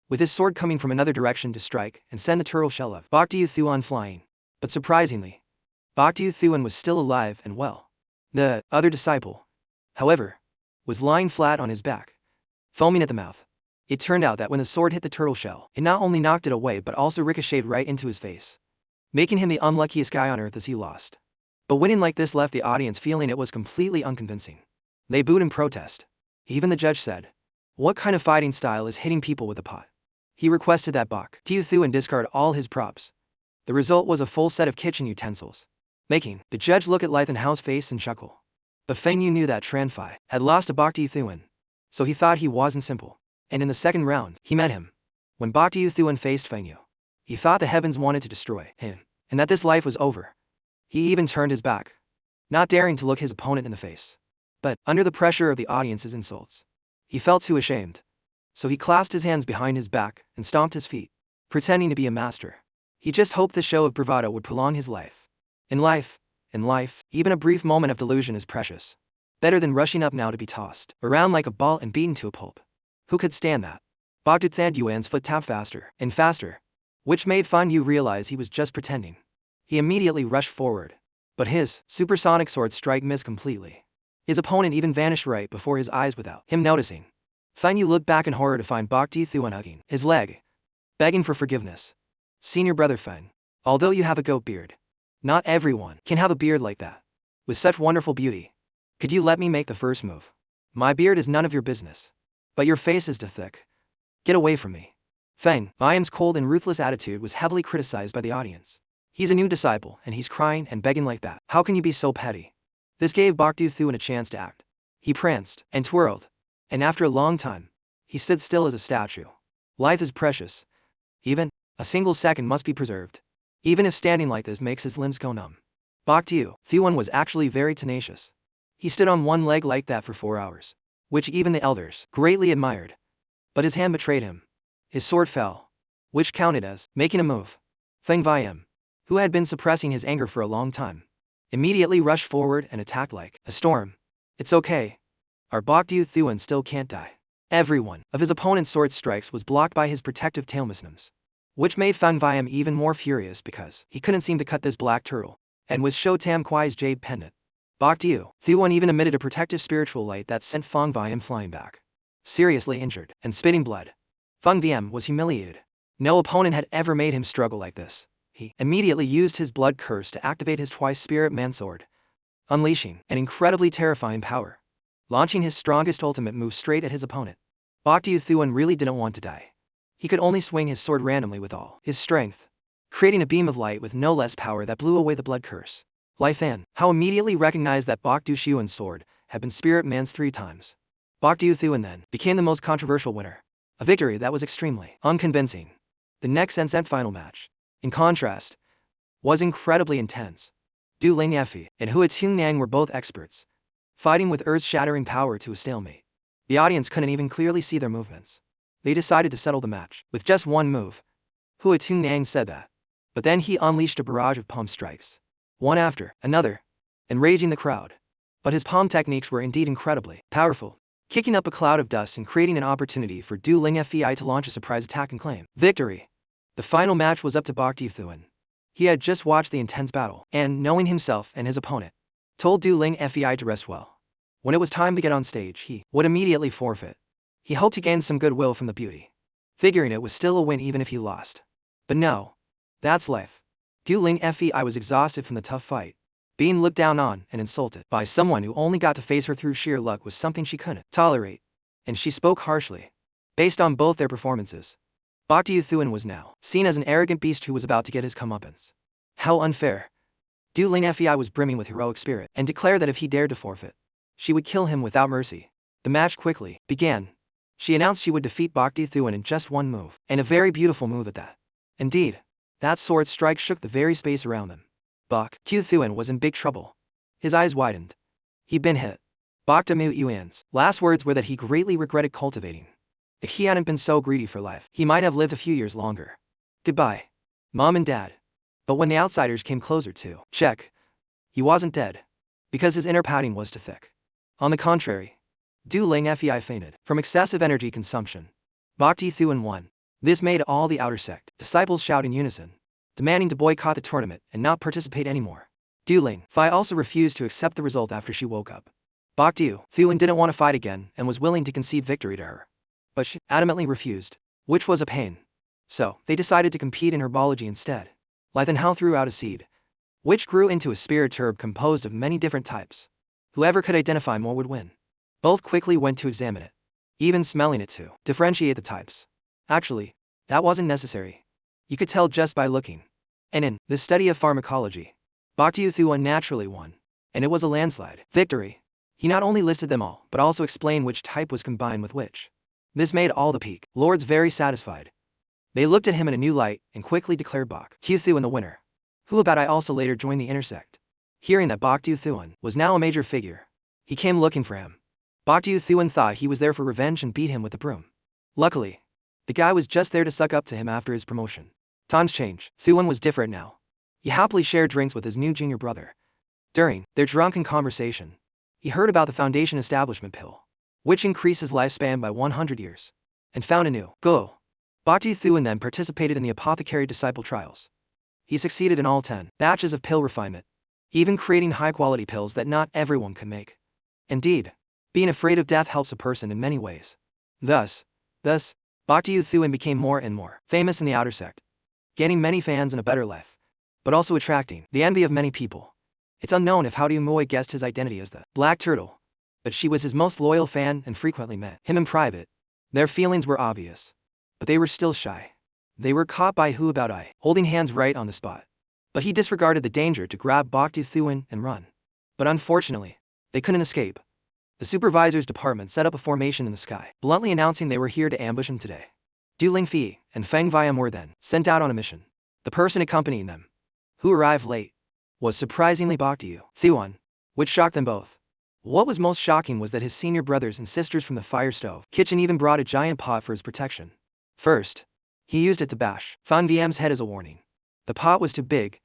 with his sword coming from another direction to strike and send the turtle shell of Bok Du Thuan flying. But surprisingly, Bok Du Thuan was still alive and well. The other disciple, however, was lying flat on his back, foaming at the mouth. It turned out that when the sword hit the turtle shell, it not only knocked it away but also ricocheted right into his face, making him the unluckiest guy on earth as he lost. But winning like this left the audience feeling it was completely unconvincing. They booed in protest. Even the judge said, "What kind of fighting style is hitting people with a pot?" He requested that Bok Du Thuan discard all his props. The result was a full set of kitchen utensils, making the judge look at Lithan Hao's face and chuckle. But Feng Yu knew that Tran Fai had lost to Bok Du Thuan, so he thought he wasn't simple. And in the second round, he met him. When Bok Du Thuan faced Feng Yu, he thought the heavens wanted to destroy him, and that this life was over. He even turned his back, not daring to look his opponent in the face. But, under the pressure of the audience's insults, he felt too ashamed. So he clasped his hands behind his back and stomped his feet, pretending to be a master. He just hoped the show of bravado would prolong his life. In life, even a brief moment of delusion is precious. Better than rushing up now to be tossed around like a ball and beaten to a pulp. Who could stand that? Bok Du Thuan's foot tapped faster and faster, which made Feng Yu realize he was just pretending. He immediately rushed forward, but his supersonic sword strike missed completely. His opponent even vanished right before his eyes without him noticing. Feng Yu looked back in horror to find Bok Du Thuan hugging his leg, begging for forgiveness. "Senior brother Feng, although you have a goat beard, not everyone can have a beard like that. With such wonderful beauty, could you let me make the first move? My beard is none of your business, but your face is too thick. Get away from me." Feng Yam's cold and ruthless attitude was heavily criticized by the audience. He's a new disciple, and he's crying and begging like that. How can you be so petty? This gave Bok Du Thuan a chance to act. He pranced and twirled, and after a long time, he stood still as a statue. Life is precious. Even a single second must be preserved, even if standing like this makes his limbs go numb. Bok Du Thuan was actually very tenacious. He stood on one leg like that for 4 hours, which even the elders greatly admired. But his hand betrayed him. His sword fell, which counted as making a move. Feng Yam, who had been suppressing his anger for a long time, immediately rushed forward and attacked like a storm. "It's okay. Our Bok Du Thuan still can't die." Every one of his opponent's sword strikes was blocked by his protective talismans, which made Feng Yam even more furious because he couldn't seem to cut this black turtle. And with Shou Tam Kuai's jade pendant, Bok Du Thuan even emitted a protective spiritual light that sent Feng Yam flying back, seriously injured and spitting blood. Feng Yam was humiliated. No opponent had ever made him struggle like this. He immediately used his blood curse to activate his twice spirit man sword, unleashing an incredibly terrifying power, launching his strongest ultimate move straight at his opponent. Bok Du Thuan really didn't want to die. He could only swing his sword randomly with all his strength, creating a beam of light with no less power that blew away the blood curse. Lithan Hao immediately recognized that Bok Du Thuan's sword had been spirit man's 3 times. Bok Thuan then became the most controversial winner. A victory that was extremely unconvincing. The next and final match, in contrast, was incredibly intense. Du Lingfei and Hua Tungnang were both experts, fighting with earth-shattering power to a stalemate. The audience couldn't even clearly see their movements. They decided to settle the match with just one move. Hua Tungnang said that. But then he unleashed a barrage of palm strikes, one after another, enraging the crowd. But his palm techniques were indeed incredibly powerful, kicking up a cloud of dust and creating an opportunity for Du Lingfei to launch a surprise attack and claim victory. The final match was up to Bok Thuan. He had just watched the intense battle, and, knowing himself and his opponent, told Du Lingfei to rest well. When it was time to get on stage, he would immediately forfeit. He hoped to gain some goodwill from the beauty, figuring it was still a win even if he lost. But no. That's life. Du Lingfei was exhausted from the tough fight. Being looked down on and insulted by someone who only got to face her through sheer luck was something she couldn't tolerate, and she spoke harshly. Based on both their performances, Bok Thuan was now seen as an arrogant beast who was about to get his comeuppance. How unfair. Du Lingfei was brimming with heroic spirit and declared that if he dared to forfeit, she would kill him without mercy. The match quickly began. She announced she would defeat Bok Thuan in just one move, and a very beautiful move at that. Indeed, that sword strike shook the very space around them. Bok Thuan was in big trouble. His eyes widened. He'd been hit. Bok Thuan's last words were that he greatly regretted cultivating. If he hadn't been so greedy for life, he might have lived a few years longer. Goodbye, Mom and Dad. But when the outsiders came closer to check, he wasn't dead, because his inner padding was too thick. On the contrary, Du Lingfei fainted from excessive energy consumption. Bok Thuan won. This made all the outer sect disciples shout in unison, demanding to boycott the tournament and not participate anymore. Du Lingfei also refused to accept the result after she woke up. Bok Thuan didn't want to fight again and was willing to concede victory to her. But she adamantly refused, which was a pain. So, they decided to compete in herbology instead. Lithan Hao threw out a seed, which grew into a spirit herb composed of many different types. Whoever could identify more would win. Both quickly went to examine it, even smelling it to differentiate the types. Actually, that wasn't necessary. You could tell just by looking. And in the study of pharmacology, Bok Thuan naturally won, and it was a landslide victory. He not only listed them all, but also explained which type was combined with which. This made all the peak lords very satisfied. They looked at him in a new light and quickly declared Bok Thuan the winner. Who about I also later joined the intersect. Hearing that Bok Thuan was now a major figure, he came looking for him. Bok Thuan thought he was there for revenge and beat him with the broom. Luckily, the guy was just there to suck up to him after his promotion. Times change. Thuan was different now. He happily shared drinks with his new junior brother. During their drunken conversation, he heard about the Foundation Establishment pill, which increases lifespan by 100 years, and found a new goal. Bok Thuan then participated in the apothecary disciple trials. He succeeded in all 10 batches of pill refinement, even creating high-quality pills that not everyone can make. Indeed, being afraid of death helps a person in many ways. Thus, Bok Thuan became more and more famous in the outer sect, gaining many fans and a better life, but also attracting the envy of many people. It's unknown if Hao Mui guessed his identity as the Black Turtle, but she was his most loyal fan and frequently met him in private. Their feelings were obvious, but they were still shy. They were caught by Hu About I, holding hands right on the spot. But he disregarded the danger to grab Bok Thuan and run. But unfortunately, they couldn't escape. The supervisor's department set up a formation in the sky, bluntly announcing they were here to ambush him today. Du Lingfei and Feng Viam were then sent out on a mission. The person accompanying them, who arrived late, was surprisingly Bok Thuan, which shocked them both. What was most shocking was that his senior brothers and sisters from the fire stove kitchen even brought a giant pot for his protection. First, he used it to bash Feng Viam's head as a warning. The pot was too big,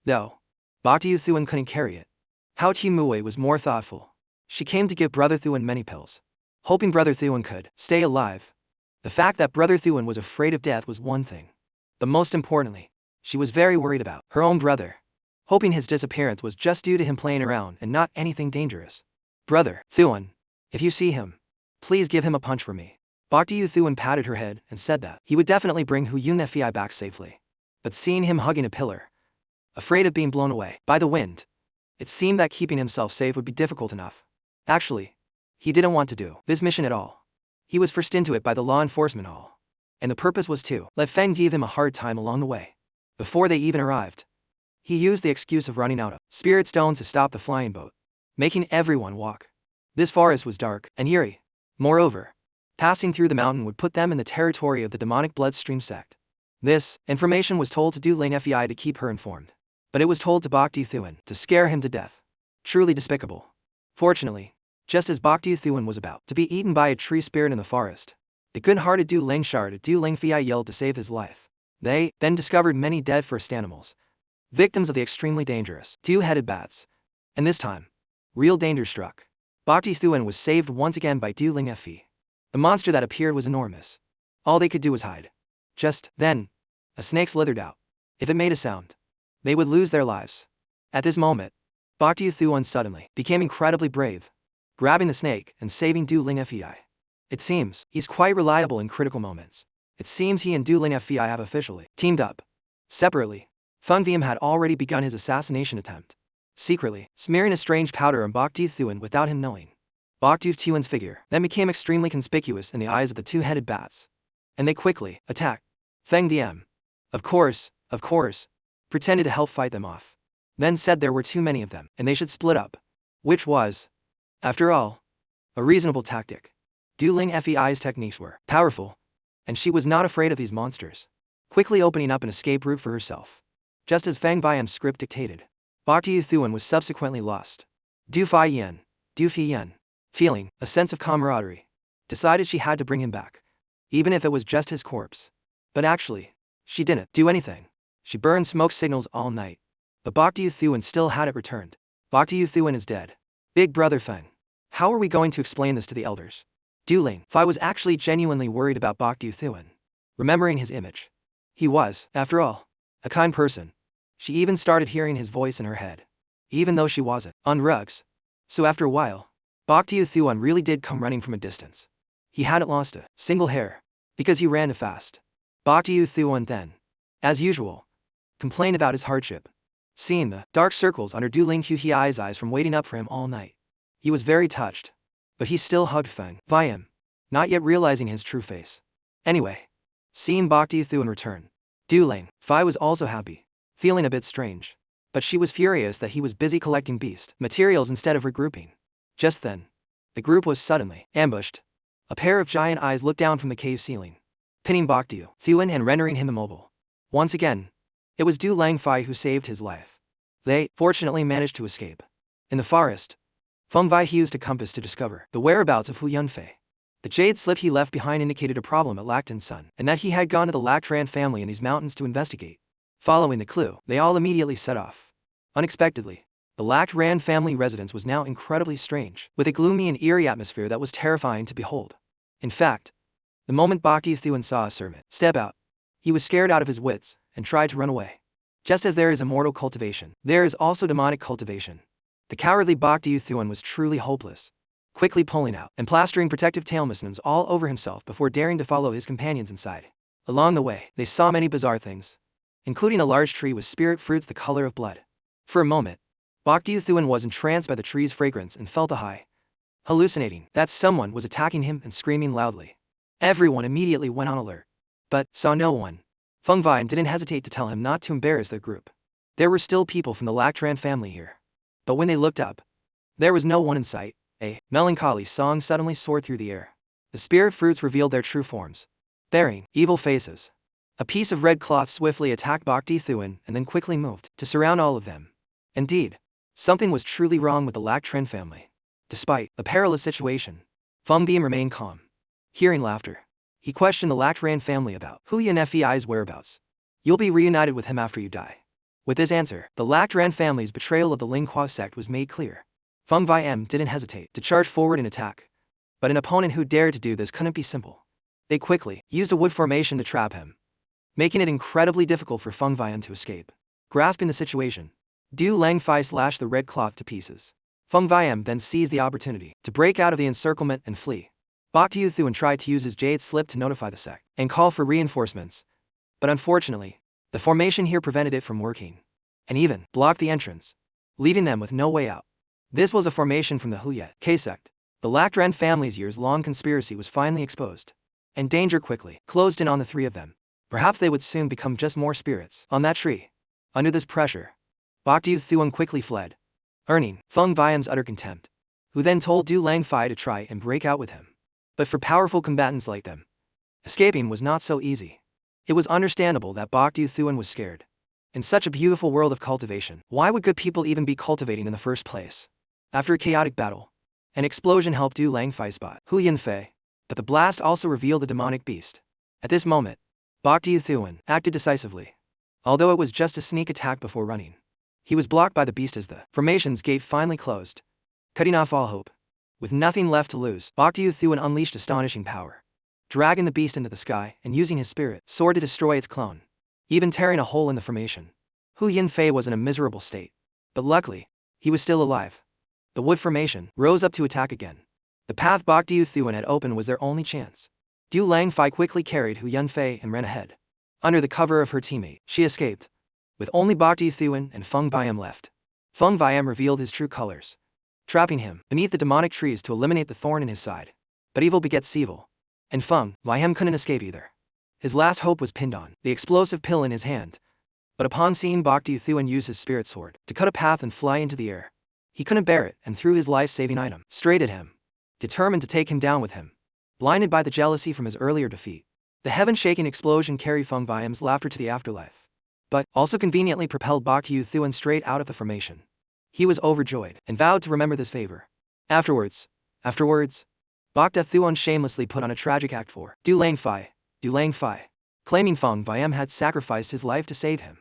though. Bok Thuan couldn't carry it. Hao Mui was more thoughtful. She came to give Brother Thuan many pills, hoping Brother Thuan could stay alive. The fact that Brother Thuan was afraid of death was one thing. But most importantly, she was very worried about her own brother, hoping his disappearance was just due to him playing around and not anything dangerous. Brother Thuan, if you see him, please give him a punch for me. Bok Thuan patted her head and said that he would definitely bring Hu Yunfei back safely. But seeing him hugging a pillar, afraid of being blown away by the wind, it seemed that keeping himself safe would be difficult enough. Actually, he didn't want to do this mission at all. He was forced into it by the law enforcement all, and the purpose was to let Feng give him a hard time along the way. Before they even arrived, he used the excuse of running out of spirit stones to stop the flying boat, making everyone walk. This forest was dark and eerie, Moreover, passing through the mountain would put them in the territory of the demonic bloodstream sect. This information was told to Du Ling Fei to keep her informed. But it was told to Bok Thuan to scare him to death. Truly despicable. Fortunately, just as Bok Thuan was about to be eaten by a tree spirit in the forest, the good-hearted Du Ling Shard Du Ling Fei yelled to save his life. They then discovered many dead first animals, victims of the extremely dangerous two-headed bats. And this time, real danger struck. Bok Thuan was saved once again by Du Ling Fei. The monster that appeared was enormous. All they could do was hide. Just then, a snake slithered out. If it made a sound, they would lose their lives. At this moment, Bok Thuan suddenly became incredibly brave, grabbing the snake and saving Du Ling Fei. It seems he's quite reliable in critical moments. It seems he and Du Ling Fei have officially teamed up. Separately, Feng Viam had already begun his assassination attempt, secretly smearing a strange powder on Bok Thuan without him knowing. Bok Thuan's figure then became extremely conspicuous in the eyes of the two-headed bats, and they quickly attacked Feng Viam. Of course, pretended to help fight them off. Then said there were too many of them and they should split up, which was, after all, a reasonable tactic. Du Ling Fei's techniques were powerful, and she was not afraid of these monsters, quickly opening up an escape route for herself. Just as Feng Viam's script dictated, Bok Thuan was subsequently lost. Du Fei Yan, feeling a sense of camaraderie, decided she had to bring him back, even if it was just his corpse. But actually, she didn't do anything. She burned smoke signals all night. But Bok Thuan still hadn't returned. Bok Thuan is dead. Big brother Feng. How are we going to explain this to the elders? Du Ling Fei was actually genuinely worried about Bok Thuan, remembering his image. He was, after all, a kind person. She even started hearing his voice in her head, even though she wasn't on rugs. So after a while, Bok Thuan really did come running from a distance. He hadn't lost a single hair, because he ran too fast. Bok Thuan then, as usual, complained about his hardship, seeing the dark circles under Du Ling Fei's eyes from waiting up for him all night. He was very touched, but he still hugged Feng Viam, not yet realizing his true face. Anyway, seeing Bok Thuan return, Du Ling Fei was also happy, feeling a bit strange, but she was furious that he was busy collecting beast materials instead of regrouping. Just then, the group was suddenly ambushed. A pair of giant eyes looked down from the cave ceiling, pinning Bok Thuan and rendering him immobile. Once again, it was Du Ling Fei who saved his life. They, fortunately, managed to escape. In the forest, Feng Viam used a compass to discover the whereabouts of Hu Yunfei. The jade slip he left behind indicated a problem at Lacton's son, and that he had gone to the Lactran family in these mountains to investigate. Following the clue, they all immediately set off. Unexpectedly, the Lactran family residence was now incredibly strange, with a gloomy and eerie atmosphere that was terrifying to behold. In fact, the moment Bok Thuan saw a servant step out, he was scared out of his wits and tried to run away. Just as there is immortal cultivation, there is also demonic cultivation. The cowardly Bok Thuan was truly hopeless, quickly pulling out and plastering protective talismans all over himself before daring to follow his companions inside. Along the way, they saw many bizarre things, including a large tree with spirit fruits the color of blood. For a moment, Bok Thuan was entranced by the tree's fragrance and felt a high, hallucinating that someone was attacking him and screaming loudly. Everyone immediately went on alert, but saw no one. Feng Viam didn't hesitate to tell him not to embarrass their group. There were still people from the Lactran family here. But when they looked up, there was no one in sight. A melancholy song suddenly soared through the air. The spirit fruits revealed their true forms, bearing evil faces. A piece of red cloth swiftly attacked Bok Thuan and then quickly moved to surround all of them. Indeed, something was truly wrong with the Lactran family. Despite the perilous situation, Feng Viam remained calm. Hearing laughter, he questioned the Lactran family about Hu Yunfei's whereabouts. You'll be reunited with him after you die. With this answer, the Lactran family's betrayal of the Linghua sect was made clear. Feng Viam didn't hesitate to charge forward and attack. But an opponent who dared to do this couldn't be simple. They quickly used a wood formation to trap him, making it incredibly difficult for Feng Viam to escape. Grasping the situation, Du Ling Fei slashed the red cloth to pieces. Feng Viam then seized the opportunity to break out of the encirclement and flee. Bok Thuan tried to use his jade slip to notify the sect and call for reinforcements, but unfortunately, the formation here prevented it from working, and even blocked the entrance, leaving them with no way out. This was a formation from the Hu Yunfei sect. The Lactran family's years-long conspiracy was finally exposed, and danger quickly closed in on the three of them. Perhaps they would soon become just more spirits on that tree. Under this pressure, Bok Thuan quickly fled, earning Feng Viam's utter contempt, who then told Du Ling Fei to try and break out with him. But for powerful combatants like them, escaping was not so easy. It was understandable that Bok Thuan was scared. In such a beautiful world of cultivation, why would good people even be cultivating in the first place? After a chaotic battle, an explosion helped Du Langfei spot Hu Yinfei, but the blast also revealed the demonic beast. At this moment, Bok Thuan acted decisively. Although it was just a sneak attack before running, he was blocked by the beast as the formation's gate finally closed, cutting off all hope. With nothing left to lose, Bok Thuan unleashed astonishing power, dragging the beast into the sky and using his spirit sword to destroy its clone, even tearing a hole in the formation. Hu Yinfei was in a miserable state, but luckily, he was still alive. The wood formation rose up to attack again. The path Bok Thuan had opened was their only chance. Du Langfei quickly carried Hu Yinfei and ran ahead. Under the cover of her teammate, she escaped, with only Bok Thuan and Feng Viam left. Feng Viam revealed his true colors, trapping him beneath the demonic trees to eliminate the thorn in his side. But evil begets evil, and Feng Viam couldn't escape either. His last hope was pinned on the explosive pill in his hand. But upon seeing Bok Thuan use his spirit sword to cut a path and fly into the air, he couldn't bear it and threw his life-saving item straight at him, determined to take him down with him. Blinded by the jealousy from his earlier defeat, the heaven-shaking explosion carried Feng Viam's laughter to the afterlife, but also conveniently propelled Bok Thuan straight out of the formation. He was overjoyed and vowed to remember this favor. Afterwards, Bok Thuan shamelessly put on a tragic act for Du Langfei, claiming Feng Viam had sacrificed his life to save him.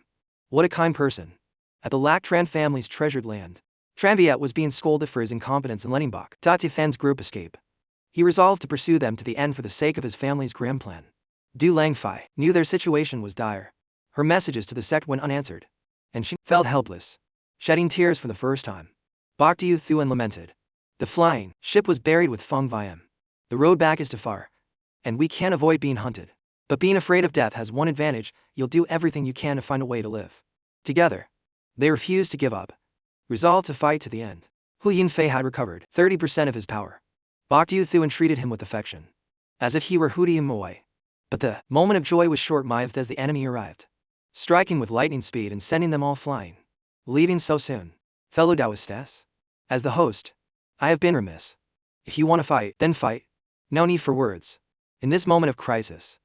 What a kind person. At the Lac Tran family's treasured land, Tran Viet was being scolded for his incompetence in letting Bok Thuan's group escape. He resolved to pursue them to the end for the sake of his family's grand plan. Du Langfei knew their situation was dire. Her messages to the sect went unanswered, and she felt helpless, shedding tears for the first time. Bok Thuan lamented. The flying ship was buried with Feng Viam. The road back is too far, and we can't avoid being hunted. But being afraid of death has one advantage: you'll do everything you can to find a way to live. Together, they refused to give up, resolved to fight to the end. Hu Yinfei had recovered 30% of his power. Bok Thuan treated him with affection, as if he were Hu Moy. But the moment of joy was short-lived as the enemy arrived, striking with lightning speed and sending them all flying. Leaving so soon. Fellow Taoists, as the host, I have been remiss. If you want to fight, then fight. No need for words. In this moment of crisis,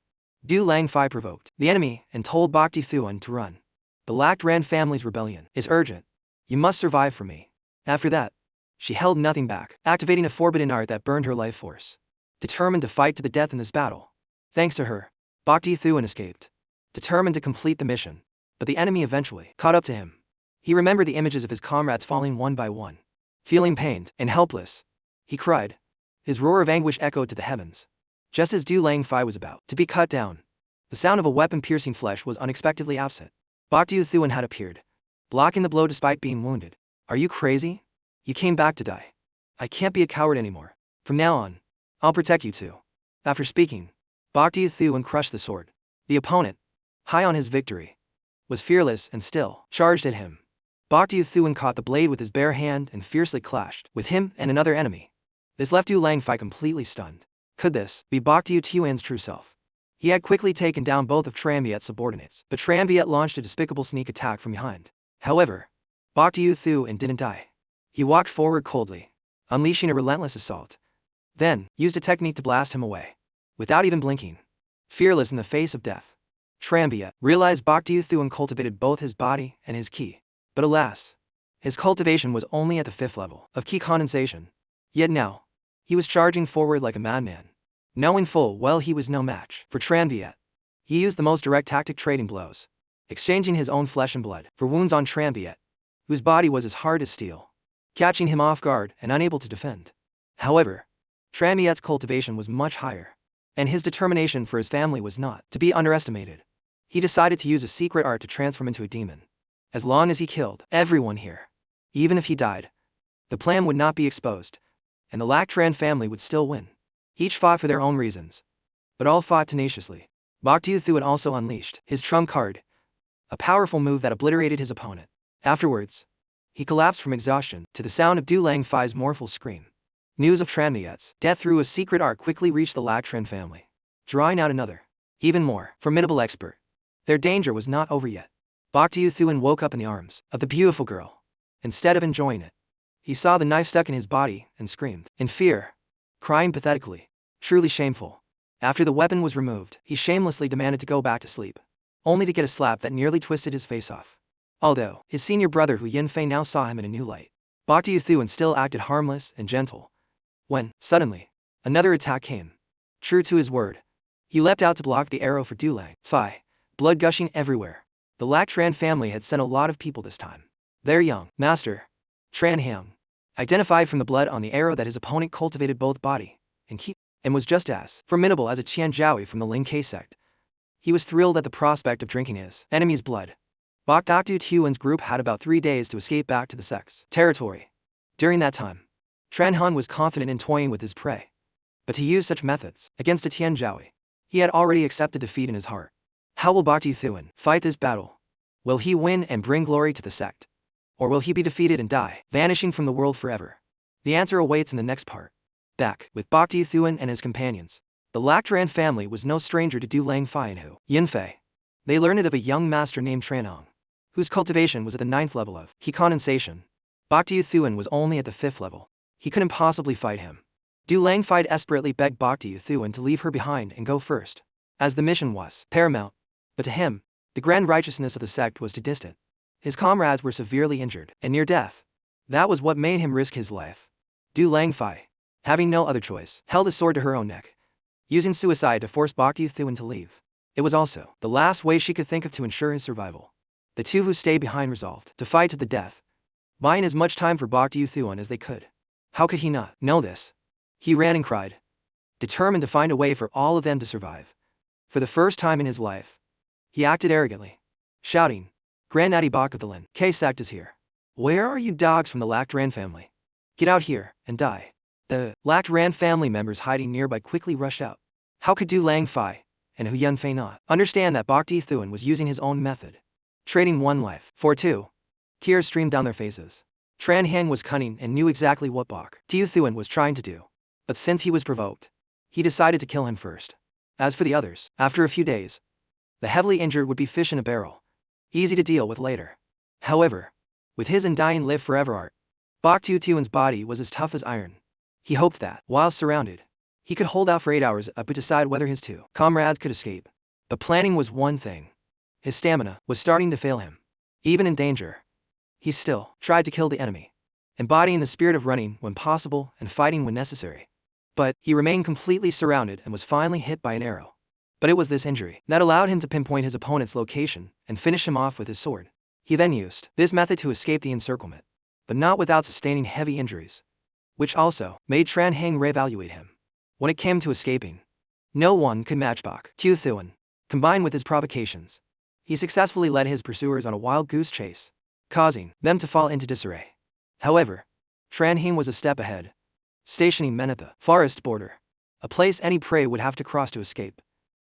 Du Langfei provoked the enemy and told Bok Thuan to run. The Lac Tran family's rebellion is urgent. You must survive for me. After that, she held nothing back, activating a forbidden art that burned her life force. Determined to fight to the death in this battle. Thanks to her, Bok Thuan escaped, determined to complete the mission. But the enemy eventually caught up to him. He remembered the images of his comrades falling one by one. Feeling pained and helpless, he cried. His roar of anguish echoed to the heavens. Just as Du Langfei was about to be cut down, the sound of a weapon piercing flesh was unexpectedly absent. Bok Thuan had appeared, blocking the blow despite being wounded. Are you crazy? You came back to die. I can't be a coward anymore. From now on, I'll protect you too. After speaking, Bok Thuan crushed the sword. The opponent, high on his victory, was fearless and still charged at him. Bok Thuan caught the blade with his bare hand and fiercely clashed with him and another enemy. This left Du Langfei completely stunned. Could this be Bok Thuan's true self? He had quickly taken down both of Tran Viet's subordinates, but Tran Viet launched a despicable sneak attack from behind. However, Bok Thuan didn't die. He walked forward coldly, unleashing a relentless assault, then used a technique to blast him away. Without even blinking, fearless in the face of death, Tran Viet realized Bok Thuan cultivated both his body and his ki. But alas, his cultivation was only at the 5th level of ki condensation. Yet now, he was charging forward like a madman. Knowing full well he was no match for Tran Viet, he used the most direct tactic, trading blows, exchanging his own flesh and blood for wounds on Tran Viet, whose body was as hard as steel, catching him off guard and unable to defend. However, Tran Viet's cultivation was much higher, and his determination for his family was not to be underestimated. He decided to use a secret art to transform into a demon. As long as he killed everyone here, even if he died, the plan would not be exposed, and the Lac Tran family would still win. Each fought for their own reasons, but all fought tenaciously. Bok Thuan also unleashed his trump card, a powerful move that obliterated his opponent. Afterwards, he collapsed from exhaustion to the sound of Du Langfei's mournful scream. News of Tran Viet's death through a secret art quickly reached the Lac Tran family, drawing out another, even more formidable expert. Their danger was not over yet. Bok Thuan woke up in the arms of the beautiful girl. Instead of enjoying it, he saw the knife stuck in his body and screamed in fear, crying pathetically. Truly shameful. After the weapon was removed, he shamelessly demanded to go back to sleep, only to get a slap that nearly twisted his face off. Although his senior brother Hu Yinfei now saw him in a new light, Bok Thuan still acted harmless and gentle. When, suddenly, another attack came. True to his word, he leapt out to block the arrow for Du Lang Fai, blood gushing everywhere. The Lac Tran family had sent a lot of people this time. Their young master, Tran Hang, identified from the blood on the arrow that his opponent cultivated both body and ki, and was just as formidable as a Qian Jiaoyi from the Ling Ke sect. He was thrilled at the prospect of drinking his enemy's blood. Bok Thuan's group had about 3 days to escape back to the sect's territory. During that time, Tran Han was confident in toying with his prey. But to use such methods against a Tian Jiaoyi, he had already accepted defeat in his heart. How will Bok Thuan fight this battle? Will he win and bring glory to the sect? Or will he be defeated and die, vanishing from the world forever? The answer awaits in the next part. Back with Bok Thuan and his companions, the Lac Tran family was no stranger to Du Lang Fai and Hu Yinfei. They learned of a young master named Tran Hang, whose cultivation was at the 9th level of Qi condensation. Bok Thuan was only at the 5th level. He couldn't possibly fight him. Du Lang Fai desperately begged Bok Thuan to leave her behind and go first, as the mission was paramount. But to him, the grand righteousness of the sect was too distant. His comrades were severely injured and near death. That was what made him risk his life. Du Lang Fai, having no other choice, held a sword to her own neck, using suicide to force Bok Thuan to leave. It was also the last way she could think of to ensure his survival. The two who stayed behind resolved to fight to the death, buying as much time for Bok Thuan as they could. How could he not know this? He ran and cried, determined to find a way for all of them to survive. For the first time in his life, he acted arrogantly, shouting, "Granddaddy Bok of the Lin Ke sect is here. Where are you dogs from the Lac Tran family? Get out here and die." The Lac Tran family members hiding nearby quickly rushed out. How could Du Lang Fai and Hu Yinfei not understand that Bok Thuan was using his own method, trading one life for two? Tears streamed down their faces. Tran Hang was cunning and knew exactly what Bok Thuan was trying to do. But since he was provoked, he decided to kill him first. As for the others, after a few days, the heavily injured would be fish in a barrel, easy to deal with later. However, with his undying live forever art, Bok Thuan's body was as tough as iron. He hoped that, while surrounded, he could hold out for 8 hours to decide whether his two comrades could escape. But planning was one thing. His stamina was starting to fail him. Even in danger, he still tried to kill the enemy, embodying the spirit of running when possible and fighting when necessary. But he remained completely surrounded and was finally hit by an arrow. But it was this injury that allowed him to pinpoint his opponent's location and finish him off with his sword. He then used this method to escape the encirclement, but not without sustaining heavy injuries, which also made Tran Hang reevaluate him. When it came to escaping, no one could match Bok Thuan. Combined with his provocations, he successfully led his pursuers on a wild goose chase, causing them to fall into disarray. However, Tran Hang was a step ahead, stationing men at the forest border, a place any prey would have to cross to escape,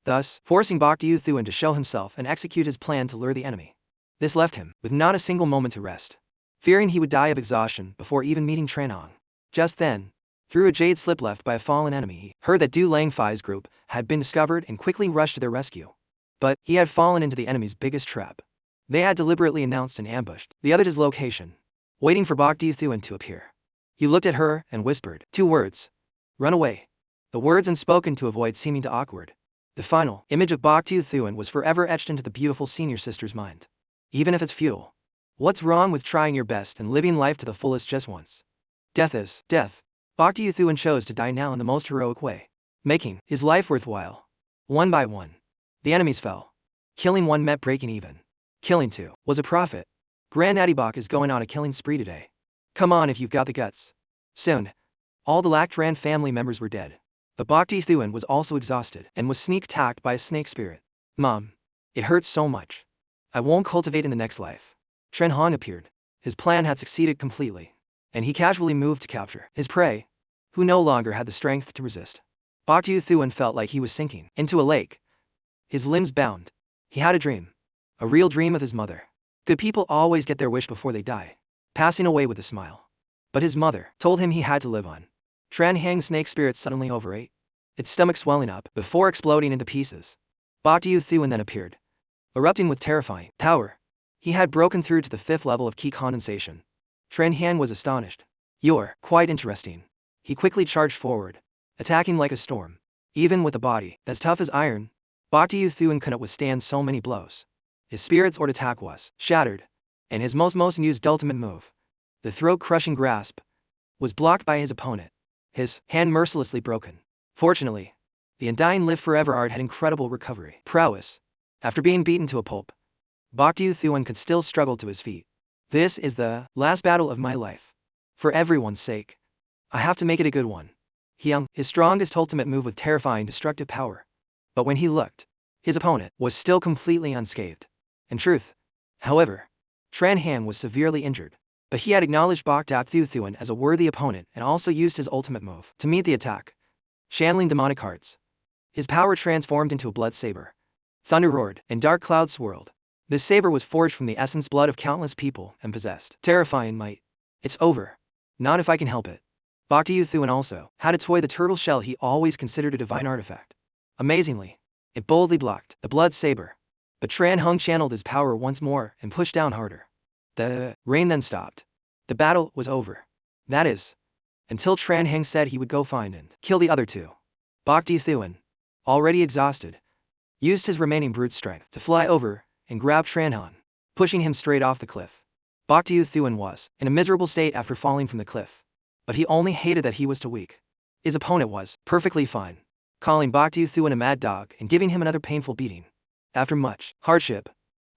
thus forcing Bok Thuan to show himself and execute his plan to lure the enemy. This left him with not a single moment to rest, fearing he would die of exhaustion before even meeting Tran Hang. Just then, through a jade slip left by a fallen enemy, he heard that Du Lang Fai's group had been discovered and quickly rushed to their rescue. But he had fallen into the enemy's biggest trap. They had deliberately announced and ambushed the other's location, waiting for Bok Thuan to appear. He looked at her and whispered 2 words. "Run away." The words unspoken to avoid seeming too awkward. The final image of Bok Thuan was forever etched into the beautiful senior sister's mind. Even if it's futile, what's wrong with trying your best and living life to the fullest just once? Death is death. Bok Thuan chose to die now in the most heroic way, making his life worthwhile. One by one, the enemies fell. Killing one meant breaking even. Killing two was a profit. Granddaddy Bok is going on a killing spree today. Come on if you've got the guts. Soon, all the Lac Tran family members were dead. But Bok Thuan was also exhausted and was sneak-attacked by a snake spirit. "Mom, it hurts so much. I won't cultivate in the next life." Tran Hang appeared. His plan had succeeded completely, and he casually moved to capture his prey, who no longer had the strength to resist. Bok Thuan felt like he was sinking into a lake, his limbs bound. He had a dream. A real dream of his mother. Good people always get their wish before they die, passing away with a smile. But his mother told him he had to live on. Tran Hang's snake spirit suddenly overate, its stomach swelling up before exploding into pieces. Bok Thuan then appeared, erupting with terrifying power. He had broken through to the 5th level of Qi condensation. Tran Hang was astonished. "You're quite interesting." He quickly charged forward, attacking like a storm. Even with a body as tough as iron, Bak Thuan couldn't withstand so many blows. His spirit's sword attack was shattered, and his most used ultimate move, the throat-crushing grasp, was blocked by his opponent, his hand mercilessly broken. Fortunately, the Undying Live Forever art had incredible recovery prowess. After being beaten to a pulp, Bak Thuan could still struggle to his feet. This is the last battle of my life. For everyone's sake, I have to make it a good one. He hung his strongest ultimate move with terrifying destructive power. But when he looked, his opponent was still completely unscathed. In truth, however, Tran Han was severely injured. But he had acknowledged Bak Thuan as a worthy opponent and also used his ultimate move to meet the attack. Channeling demonic hearts, his power transformed into a blood saber. Thunder roared, and dark clouds swirled. This saber was forged from the essence blood of countless people and possessed terrifying might. It's over. Not if I can help it. Bak Thuan also had a toy, the turtle shell he always considered a divine artifact. Amazingly, it boldly blocked the blood saber. But Tran Han channeled his power once more and pushed down harder. The rain then stopped. The battle was over. That is, until Tran Han said he would go find and kill the other two. Bak Thuan, already exhausted, used his remaining brute strength to fly over and grab Tran Han, pushing him straight off the cliff. Bak Thuan was in a miserable state after falling from the cliff. But he only hated that he was too weak. His opponent was perfectly fine, calling Bak Thuan a mad dog and giving him another painful beating. After much hardship,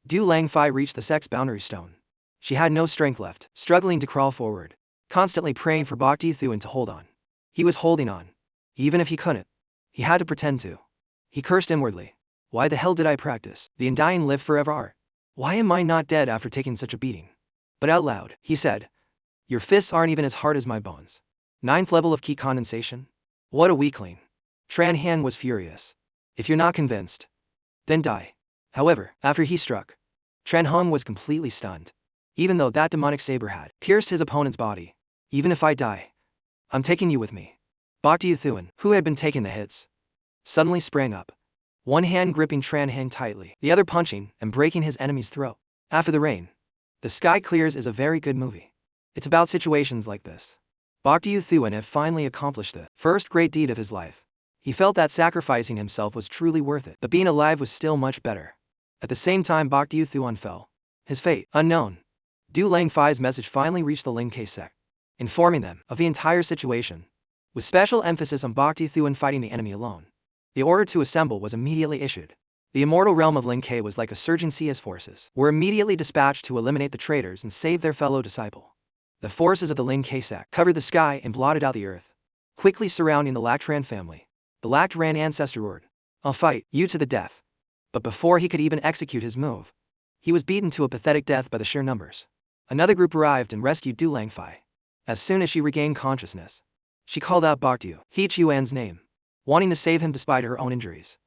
Du Langfei reached the sex boundary stone. She had no strength left, struggling to crawl forward, constantly praying for Bak Thuan to hold on. He was holding on. Even if he couldn't, he had to pretend to. He cursed inwardly. Why the hell did I practice the Undying Live Forever art? Why am I not dead after taking such a beating? But out loud, he said, your fists aren't even as hard as my bones. 9th level of ki condensation? What a weakling. Tran Han was furious. If you're not convinced, then die. However, after he struck, Tran Han was completely stunned. Even though that demonic saber had pierced his opponent's body. Even if I die, I'm taking you with me. Bak Thuan, who had been taking the hits, suddenly sprang up. One hand gripping Tran Han tightly, the other punching and breaking his enemy's throat. After the rain, the sky clears is a very good movie. It's about situations like this. Bak Thuan had finally accomplished the first great deed of his life. He felt that sacrificing himself was truly worth it, but being alive was still much better. At the same time Bak Thuan fell, his fate unknown. Du Langfei's message finally reached the Lin K sect, informing them of the entire situation, with special emphasis on Bak Thuan fighting the enemy alone. The order to assemble was immediately issued. The immortal realm of Lin K was like a surging sea as forces were immediately dispatched to eliminate the traitors and save their fellow disciple. The forces of the Lin K sect covered the sky and blotted out the earth, quickly surrounding the Lactran family. The Lactran ancestor roared, I'll fight you to the death. But before he could even execute his move, he was beaten to a pathetic death by the sheer numbers. Another group arrived and rescued Du Langfei. As soon as she regained consciousness, she called out Bak Thuan's name, wanting to save him despite her own injuries.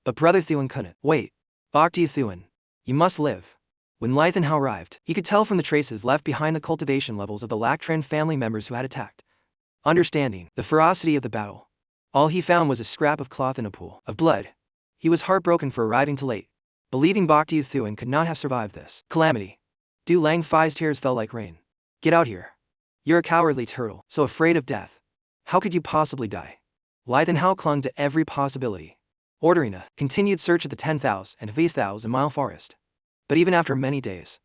But Brother Thuan couldn't. Wait, Bak Thuan, you must live. When Lythan Hao arrived, he could tell from the traces left behind the cultivation levels of the Lactran family members who had attacked. Understanding the ferocity of the battle, all he found was a scrap of cloth in a pool of blood. He was heartbroken for arriving too late, believing Bak Thuan could not have survived this calamity. Du Langfei's tears fell like rain. Get out here. You're a cowardly turtle, so afraid of death. How could you possibly die? Lythan Hao clung to every possibility, ordering a continued search of the 10,000 and 20,000-mile forest. But even after many days,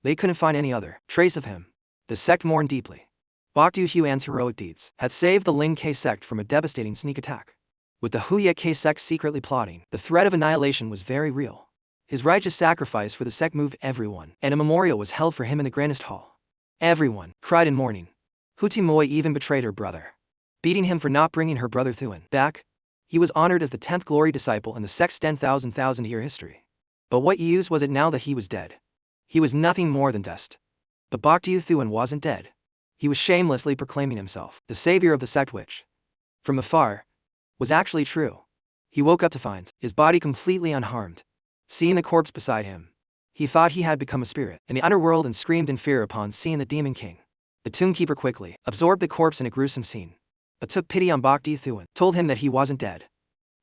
they couldn't find any other trace of him. The sect mourned deeply. Bak Thuan's heroic deeds had saved the Lin K sect from a devastating sneak attack. With the Huye K sect secretly plotting, the threat of annihilation was very real. His righteous sacrifice for the sect moved everyone, and a memorial was held for him in the grandest hall. Everyone cried in mourning. Huti Moi even betrayed her brother, beating him for not bringing her brother Thuan back. He was honored as the 10th glory disciple in the sect's 10,000-year history. But what use was it now that he was dead? He was nothing more than dust. But Bak Thuan wasn't dead. He was shamelessly proclaiming himself the savior of the sect, which, from afar, was actually true. He woke up to find his body completely unharmed. Seeing the corpse beside him, he thought he had become a spirit in the underworld and screamed in fear upon seeing the Demon King. The Tombkeeper quickly absorbed the corpse in a gruesome scene, but took pity on Bak Thuan, told him that he wasn't dead.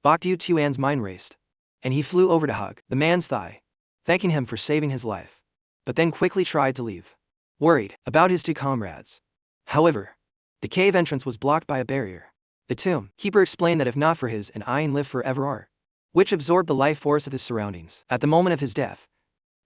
Bak Thuan's mind raced, and he flew over to hug the man's thigh, thanking him for saving his life, but then quickly tried to leave, worried about his two comrades. However, the cave entrance was blocked by a barrier. The tomb keeper explained that if not for his and iron live forever art, which absorbed the life force of his surroundings, at the moment of his death,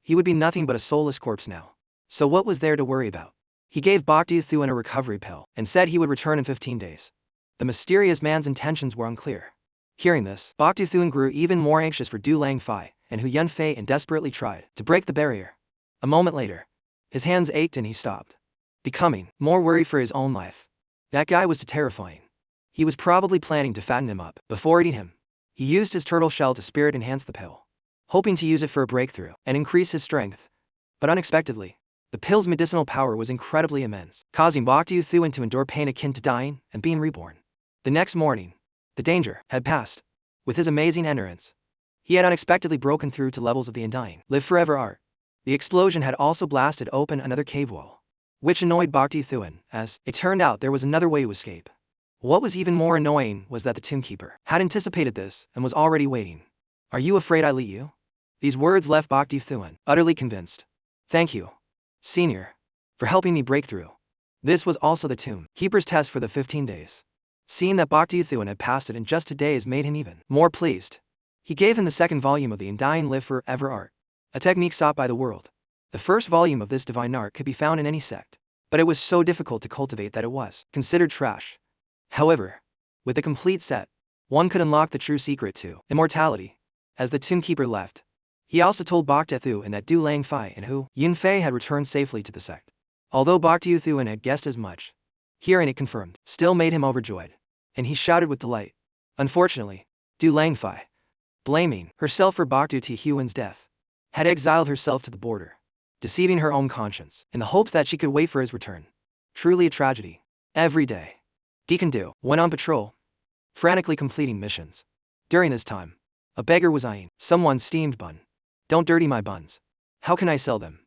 he would be nothing but a soulless corpse now. So what was there to worry about? He gave Baekdu Thuan a recovery pill and said he would return in 15 days. The mysterious man's intentions were unclear. Hearing this, Baekdu Thuan grew even more anxious for Du Langfei and Hu Yunfei and desperately tried to break the barrier. A moment later, his hands ached and he stopped, becoming more worried for his own life. That guy was too terrifying. He was probably planning to fatten him up before eating him. He used his turtle shell to spirit enhance the pill, hoping to use it for a breakthrough and increase his strength. But unexpectedly, the pill's medicinal power was incredibly immense, causing Baekdu Thuan to endure pain akin to dying and being reborn. The next morning, the danger had passed. With his amazing endurance, he had unexpectedly broken through to levels of the undying, live forever art. The explosion had also blasted open another cave wall, which annoyed Baekdu Thuan, as it turned out there was another way to escape. What was even more annoying was that the tomb keeper had anticipated this and was already waiting. Are you afraid I let you? These words left Baekdu Thuan utterly convinced. Thank you, Senior, for helping me break through. This was also the tomb keeper's test for the 15 days. Seeing that Baekdu Thuan had passed it in just 2 days made him even more pleased. He gave him the second volume of the Undying Live Forever art, a technique sought by the world. The first volume of this divine art could be found in any sect, but it was so difficult to cultivate that it was considered trash. However, with the complete set, one could unlock the true secret to immortality. As the tomb keeper left, he also told Baekdu Thuan that Du Langfei and Hu Yunfei had returned safely to the sect. Although Baekdu Thuan had guessed as much, hearing it confirmed still made him overjoyed, and he shouted with delight. Unfortunately, Du Langfei, blaming herself for Baekdu Thuan's death, had exiled herself to the border, deceiving her own conscience in the hopes that she could wait for his return. Truly a tragedy. Every day, Deacon Du went on patrol, frantically completing missions. During this time, a beggar was eyeing someone's steamed bun. Don't dirty my buns. How can I sell them?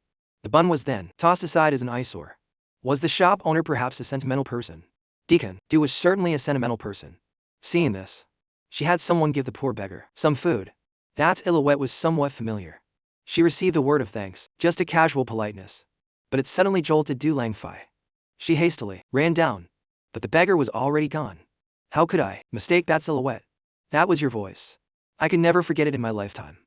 The bun was then tossed aside as an eyesore. Was the shop owner perhaps a sentimental person? Deacon Du was certainly a sentimental person. Seeing this, she had someone give the poor beggar some food. That silhouette was somewhat familiar. She received a word of thanks, just a casual politeness. But it suddenly jolted Du Langfei. She hastily ran down, but the beggar was already gone. How could I mistake that silhouette? That was your voice. I could never forget it in my lifetime.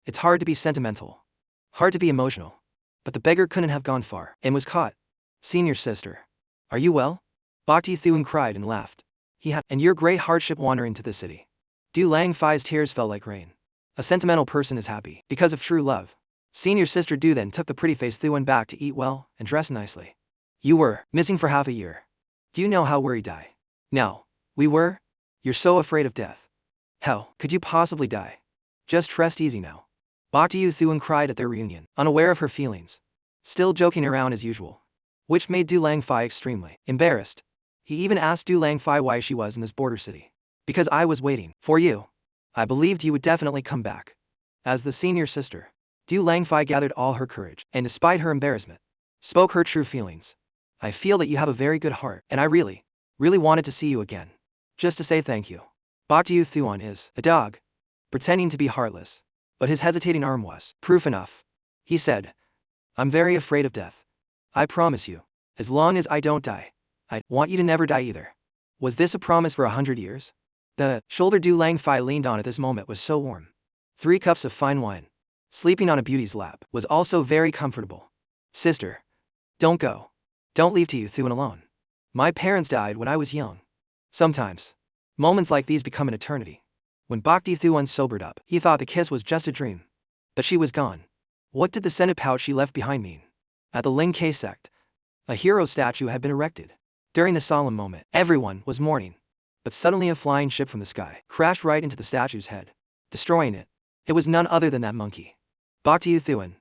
It's hard to be sentimental, hard to be emotional. But the beggar couldn't have gone far and was caught. Senior sister, are you well? Baekdu Thuan cried and laughed. And your great hardship wandering to the city. Du Langfei's tears fell like rain. A sentimental person is happy because of true love. Senior sister Du then took the pretty face Thuan back to eat well and dress nicely. You were missing for half a year. Do you know how worried I? No, we were? You're so afraid of death. How could you possibly die? Just rest easy now. Baekdu Thuan cried at their reunion, unaware of her feelings, still joking around as usual, which made Du Langfei extremely embarrassed. He even asked Du Langfei why she was in this border city. Because I was waiting for you. I believed you would definitely come back. As the senior sister, Du Langfei gathered all her courage, and despite her embarrassment, spoke her true feelings. I feel that you have a very good heart, and I really wanted to see you again. Just to say thank you. Baekdu Thuan is a dog, pretending to be heartless. But his hesitating arm was proof enough. He said, I'm very afraid of death. I promise you, as long as I don't die, I want you to never die either. Was this a promise for 100 years? The shoulder Du Langfei leaned on at this moment was so warm. 3 cups of fine wine, sleeping on a beauty's lap, was also very comfortable. Sister, don't go. Don't leave Tu Thuan alone. My parents died when I was young. Sometimes, moments like these become an eternity. When Baekdu Thuan sobered up, he thought the kiss was just a dream. But she was gone. What did the scented pouch she left behind mean? At the Ling K sect, a hero statue had been erected. During the solemn moment, everyone was mourning. But suddenly a flying ship from the sky crashed right into the statue's head, destroying it. It was none other than that monkey. Baekdu Thuan.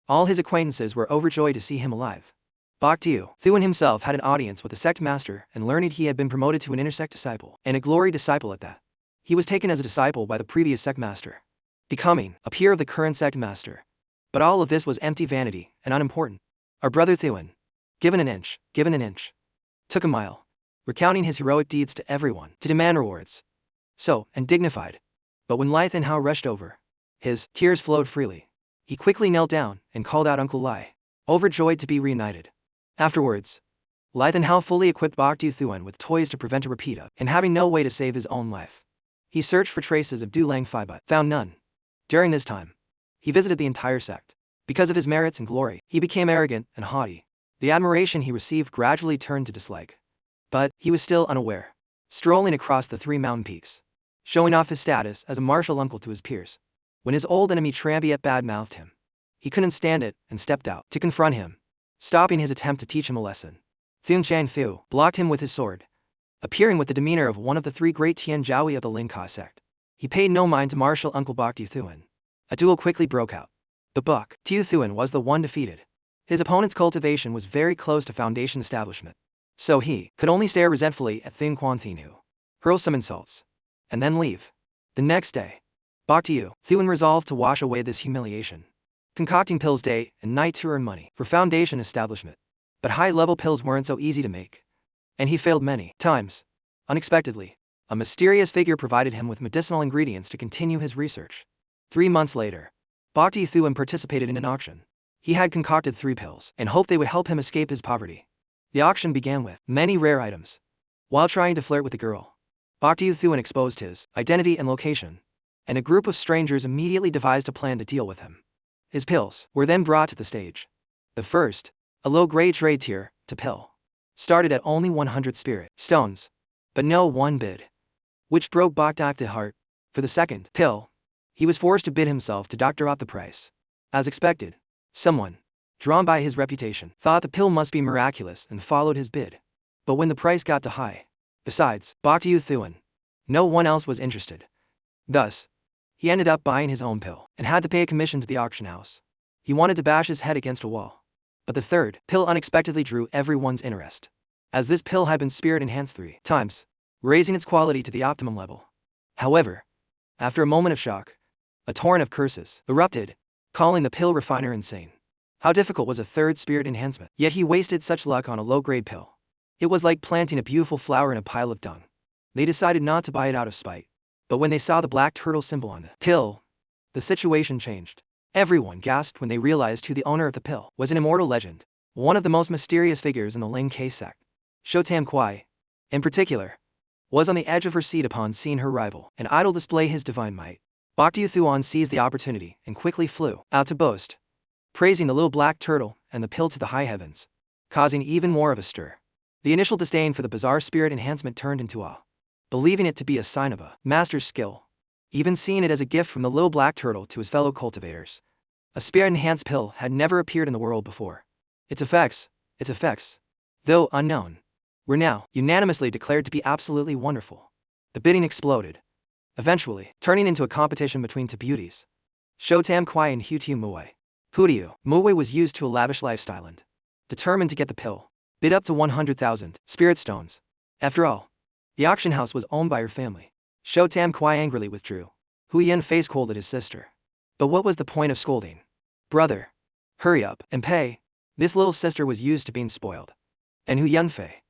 All his acquaintances were overjoyed to see him alive. Baekdu Thuan himself had an audience with the sect master and learned he had been promoted to an intersect disciple, and a glory disciple at that. He was taken as a disciple by the previous sect master, becoming a peer of the current sect master. But all of this was empty vanity and unimportant. Our brother Thuan, given an inch, took a mile, recounting his heroic deeds to everyone to demand rewards. So, and dignified. But when Lai Thanhao rushed over, his tears flowed freely. He quickly knelt down and called out Uncle Lai, overjoyed to be reunited. Afterwards, Lithe and Hao fully equipped Bok Du-thuan with toys to prevent a repeat of, and having no way to save his own life. He searched for traces of Du Lang Fai but found none. During this time, he visited the entire sect. Because of his merits and glory, he became arrogant and haughty. The admiration he received gradually turned to dislike. But he was still unaware, strolling across the 3 mountain peaks, showing off his status as a martial uncle to his peers. When his old enemy Trambiet bad-mouthed him, he couldn't stand it and stepped out to confront him, stopping his attempt to teach him a lesson. Thung Chang Thiu blocked him with his sword, appearing with the demeanor of one of the 3 great Tian Jiaoyi of the Lingka sect. He paid no mind to martial uncle Bok Du-thuan. A duel quickly broke out. But Bok Du-thuan was the one defeated. His opponent's cultivation was very close to foundation establishment, so he could only stare resentfully at Thing Quan Thinu, hurl some insults, and then leave. The next day, Bok Du-thuan resolved to wash away this humiliation, concocting pills day and night to earn money for foundation establishment. But high-level pills weren't so easy to make, and he failed many times. Unexpectedly, a mysterious figure provided him with medicinal ingredients to continue his research. 3 months later, Bok Du-thuan participated in an auction. He had concocted 3 pills and hoped they would help him escape his poverty. The auction began with many rare items. While trying to flirt with the girl, Bok Du-thuan exposed his identity and location, and a group of strangers immediately devised a plan to deal with him. His pills were then brought to the stage. The first, a low-grade trade tier, to pill, started at only 100 spirit stones, but no one bid, which broke Bok Du-thuan's heart. For the second pill, he was forced to bid himself to doctor up the price. As expected, someone, drawn by his reputation, thought the pill must be miraculous and followed his bid. But when the price got too high, besides Bok Du-thuan, no one else was interested. Thus, he ended up buying his own pill and had to pay a commission to the auction house. He wanted to bash his head against a wall. But the third pill unexpectedly drew everyone's interest, as this pill had been spirit enhanced 3 times, raising its quality to the optimum level. However, after a moment of shock, a torrent of curses erupted, calling the pill refiner insane. How difficult was a third spirit enhancement, yet he wasted such luck on a low-grade pill. It was like planting a beautiful flower in a pile of dung. They decided not to buy it out of spite. But when they saw the black turtle symbol on the pill, the situation changed. Everyone gasped when they realized who the owner of the pill was. An immortal legend, one of the most mysterious figures in the Ling K sect. Shotam Kwai, in particular, was on the edge of her seat upon seeing her rival, an idol, display his divine might. Bok Du-thuan seized the opportunity and quickly flew out to boast, praising the little black turtle and the pill to the high heavens, causing even more of a stir. The initial disdain for the bizarre spirit enhancement turned into awe, believing it to be a sign of a master's skill, even seeing it as a gift from the little black turtle to his fellow cultivators. A spirit-enhanced pill had never appeared in the world before. Its effects, though unknown, were now unanimously declared to be absolutely wonderful. The bidding exploded, eventually turning into a competition between 2 beauties, Shotam Kwai and Hu Tiu Muwei. Hu Tiu Muwei was used to a lavish lifestyle and, determined to get the pill, bid up to 100,000 spirit stones. After all, the auction house was owned by her family. Shotam Kwai angrily withdrew. Hu Yin face cold at his sister. But what was the point of scolding? Brother, hurry up and pay. This little sister was used to being spoiled, and Hu Yunfei,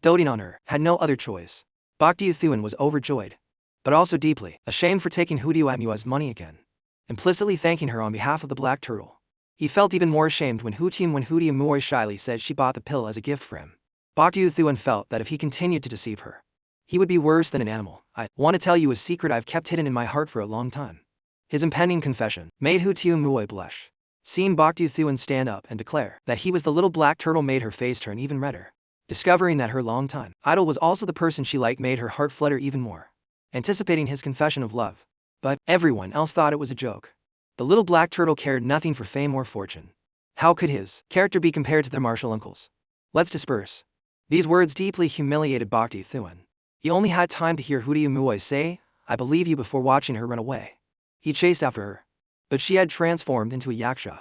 doting on her, had no other choice. Bok Du-thuan was overjoyed, but also deeply ashamed for taking Hu Mui's money again, implicitly thanking her on behalf of the black turtle. He felt even more ashamed when Hu Mui shyly said she bought the pill as a gift for him. Bok Du-thuan felt that if he continued to deceive her, he would be worse than an animal. I want to tell you a secret I've kept hidden in my heart for a long time. His impending confession made Hu Mui blush. Seeing Bok Du-thuan stand up and declare that he was the little black turtle made her face turn even redder. Discovering that her longtime idol was also the person she liked made her heart flutter even more, anticipating his confession of love. But everyone else thought it was a joke. The little black turtle cared nothing for fame or fortune. How could his character be compared to their martial uncles? Let's disperse. These words deeply humiliated Bok Du-thuan. He only had time to hear Hu Mui say, "I believe you," before watching her run away. He chased after her, but she had transformed into a yaksha,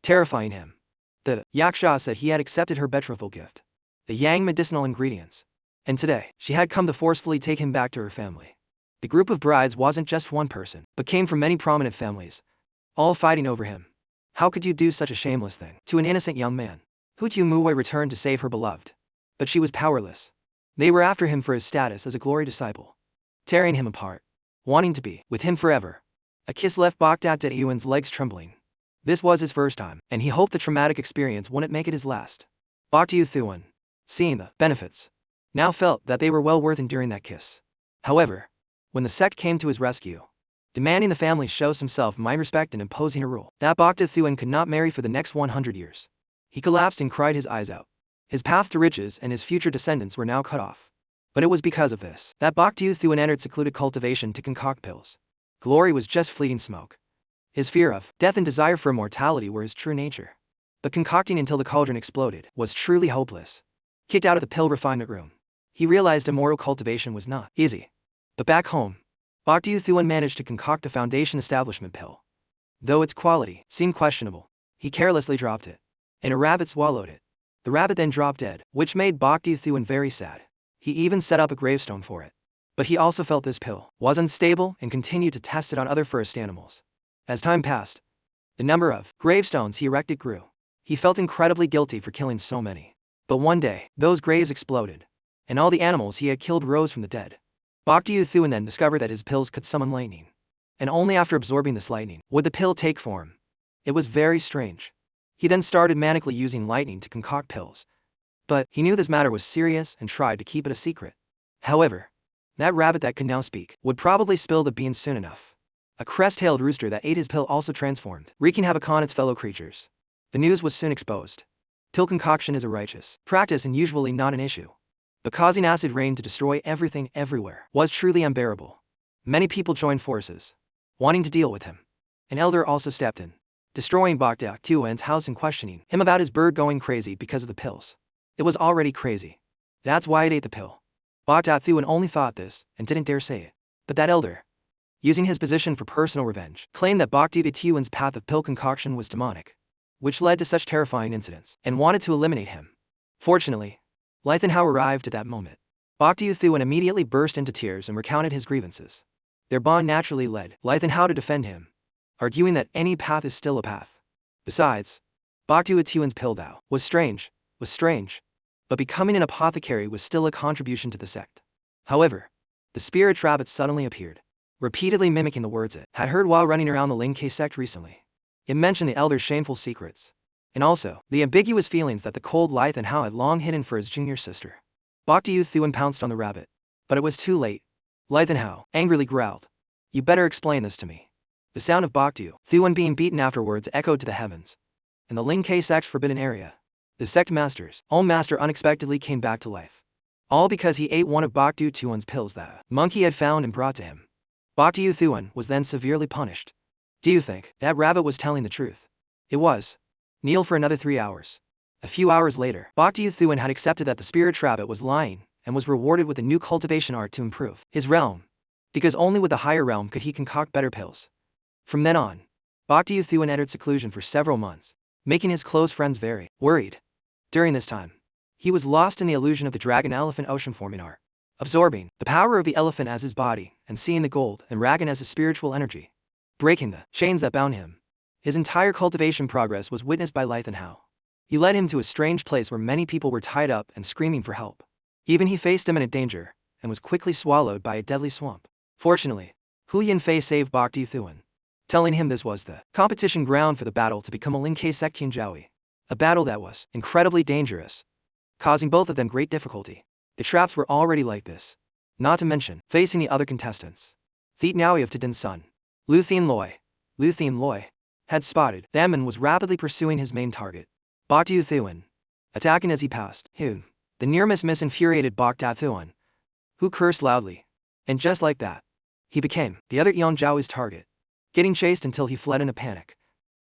terrifying him. The yaksha said he had accepted her betrothal gift, the yang medicinal ingredients, and today she had come to forcefully take him back to her family. The group of brides wasn't just one person, but came from many prominent families, all fighting over him. How could you do such a shameless thing to an innocent young man? Hu Mui returned to save her beloved, but she was powerless. They were after him for his status as a glory disciple, tearing him apart, wanting to be with him forever. A kiss left Bok Du-thuan's legs trembling. This was his first time, and he hoped the traumatic experience wouldn't make it his last. Bok Du-thuan, seeing the benefits, now felt that they were well worth enduring that kiss. However, when the sect came to his rescue, demanding the family show some self-mind respect and imposing a rule that Bokta Thuan could not marry for the next 100 years, he collapsed and cried his eyes out. His path to riches and his future descendants were now cut off. But it was because of this that Bokta Thuan entered secluded cultivation to concoct pills. Glory was just fleeting smoke. His fear of death and desire for immortality were his true nature. But concocting until the cauldron exploded was truly hopeless. Kicked out of the pill refinement room, he realized immoral cultivation was not easy. But back home, Bokta Thuan managed to concoct a foundation establishment pill. Though its quality seemed questionable, he carelessly dropped it, and a rabbit swallowed it. The rabbit then dropped dead, which made Bokta Thuan very sad. He even set up a gravestone for it. But he also felt this pill was unstable and continued to test it on other first animals. As time passed, the number of gravestones he erected grew. He felt incredibly guilty for killing so many. But one day, those graves exploded, and all the animals he had killed rose from the dead. Bokta Thuan then discovered that his pills could summon lightning. And only after absorbing this lightning would the pill take form. It was very strange. He then started manically using lightning to concoct pills. But he knew this matter was serious and tried to keep it a secret. However, that rabbit that could now speak would probably spill the beans soon enough. A crest-tailed rooster that ate his pill also transformed, wreaking havoc on its fellow creatures. The news was soon exposed. Pill concoction is a righteous practice and usually not an issue. But causing acid rain to destroy everything everywhere was truly unbearable. Many people joined forces, wanting to deal with him. An elder also stepped in, destroying Bokta Thuan's house and questioning him about his bird going crazy because of the pills. It was already crazy. That's why it ate the pill. Bokta Thuan only thought this and didn't dare say it. But that elder, using his position for personal revenge, claimed that Bokta Thuan's path of pill concoction was demonic, which led to such terrifying incidents, and wanted to eliminate him. Fortunately, Lythanhao arrived at that moment. Bokta Thuan immediately burst into tears and recounted his grievances. Their bond naturally led Lythanhao to defend him, arguing that any path is still a path. Besides, Bokta Thuan's pill thou was strange, but becoming an apothecary was still a contribution to the sect. However, the spirit rabbit suddenly appeared, repeatedly mimicking the words it had heard while running around the Ling K sect recently. It mentioned the elder's shameful secrets, and also the ambiguous feelings that the cold Lythanhao had long hidden for his junior sister. Bokta Thuan pounced on the rabbit, but it was too late. Lythanhao angrily growled, "You better explain this to me." The sound of Bokta Thuan being beaten afterwards echoed to the heavens. In the Ling K sect's forbidden area, the sect master's own master unexpectedly came back to life. All because he ate one of Bokta Thuan's pills that a monkey had found and brought to him. Bokta Thuan was then severely punished. Do you think that rabbit was telling the truth? It was. Kneel for another 3 hours. A few hours later, Bokta Thuan had accepted that the spirit rabbit was lying and was rewarded with a new cultivation art to improve his realm, because only with the higher realm could he concoct better pills. From then on, Bokta Thuan entered seclusion for several months, making his close friends very worried. During this time, he was lost in the illusion of the dragon-elephant ocean forming art, absorbing the power of the elephant as his body and seeing the gold and dragon as his spiritual energy, breaking the chains that bound him. His entire cultivation progress was witnessed by Lythanhao. He led him to a strange place where many people were tied up and screaming for help. Even he faced imminent danger, and was quickly swallowed by a deadly swamp. Fortunately, Hu Yanfei saved Bokta Thuan, telling him this was the competition ground for the battle to become a Ling K sect Jiaohui. A battle that was incredibly dangerous, causing both of them great difficulty. The traps were already like this, not to mention facing the other contestants. Thiet Niaoui of Tadin's son, Lu Thien Loi, had spotted them and was rapidly pursuing his main target, Bokta Thuan, attacking as he passed him. The near miss infuriated Bokta Thuan, who cursed loudly, and just like that, he became the other Yan Zhao's target, getting chased until he fled in a panic.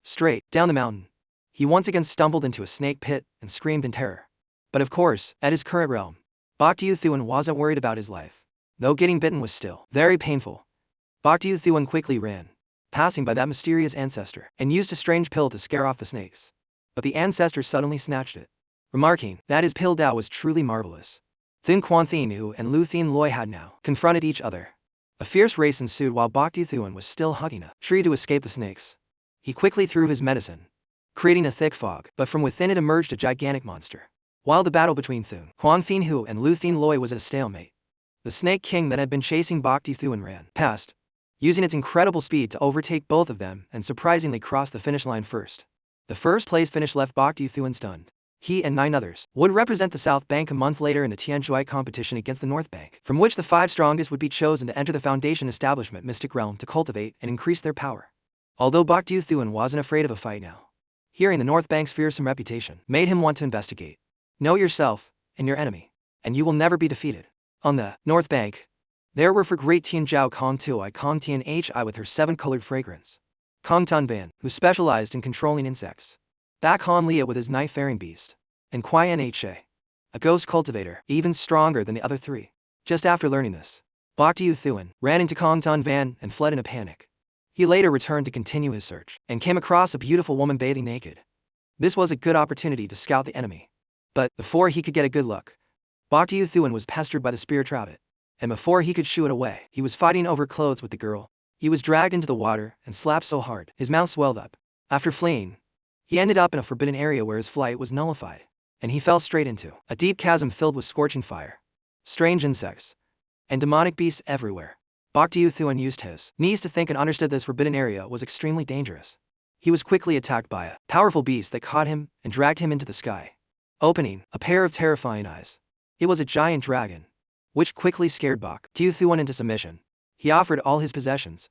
Straight down the mountain, he once again stumbled into a snake pit and screamed in terror. But of course, at his current realm, Bokta Thuan wasn't worried about his life, though getting bitten was still very painful. Bokta Thuan quickly ran, passing by that mysterious ancestor, and used a strange pill to scare off the snakes. But the ancestor suddenly snatched it, remarking that his pill Dao was truly marvelous. Thin Quan Thien Hu and Lu Thien Loi had now confronted each other. A fierce race ensued while Bokta Thuan was still hugging a tree to escape the snakes. He quickly threw his medicine, creating a thick fog, but from within it emerged a gigantic monster. While the battle between Quan Thien Hu and Lu Thien Loi was at a stalemate, the Snake King that had been chasing Bokta Thuan ran past, using its incredible speed to overtake both of them and surprisingly cross the finish line first. The first place finish left Bokta Thuan stunned. He and 9 others would represent the South Bank a month later in the Tianzhuai competition against the North Bank, from which the 5 strongest would be chosen to enter the Foundation establishment Mystic Realm to cultivate and increase their power. Although Bok Thuan wasn't afraid of a fight now, hearing the North Bank's fearsome reputation made him want to investigate. Know yourself and your enemy, and you will never be defeated. On the North Bank, there were for great Tianzhao Kong Tuai Kong Tianhi with her 7-colored fragrance. Kong Tan Van, who specialized in controlling insects. Bak Han Lia with his knife-faring beast. And Qian He, a ghost cultivator, even stronger than the other 3. Just after learning this, Bok Thuan ran into Kong Tan Van and fled in a panic. He later returned to continue his search, and came across a beautiful woman bathing naked. This was a good opportunity to scout the enemy. But, before he could get a good look, Bok Thuan was pestered by the spirit rabbit. And before he could shoo it away, he was fighting over clothes with the girl. He was dragged into the water and slapped so hard, his mouth swelled up. After fleeing, he ended up in a forbidden area where his flight was nullified. And he fell straight into a deep chasm filled with scorching fire, strange insects, and demonic beasts everywhere. Bok Thuan used his knees to think and understood this forbidden area was extremely dangerous. He was quickly attacked by a powerful beast that caught him and dragged him into the sky, opening a pair of terrifying eyes. It was a giant dragon, which quickly scared Bok Thuan into submission. He offered all his possessions,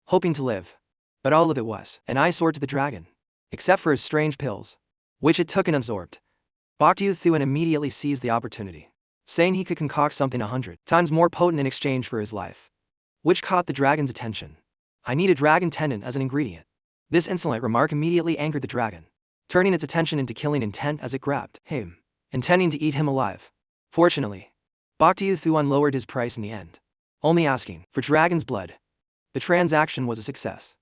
hoping to live, but all of it was an eyesore to the dragon, except for his strange pills, which it took and absorbed. Bok Thuan immediately seized the opportunity, saying he could concoct something 100 times more potent in exchange for his life, which caught the dragon's attention. I need a dragon tendon as an ingredient. This insolent remark immediately angered the dragon, turning its attention into killing intent as it grabbed him, intending to eat him alive. Fortunately, Bok Thuan lowered his price in the end, only asking for dragon's blood. The transaction was a success.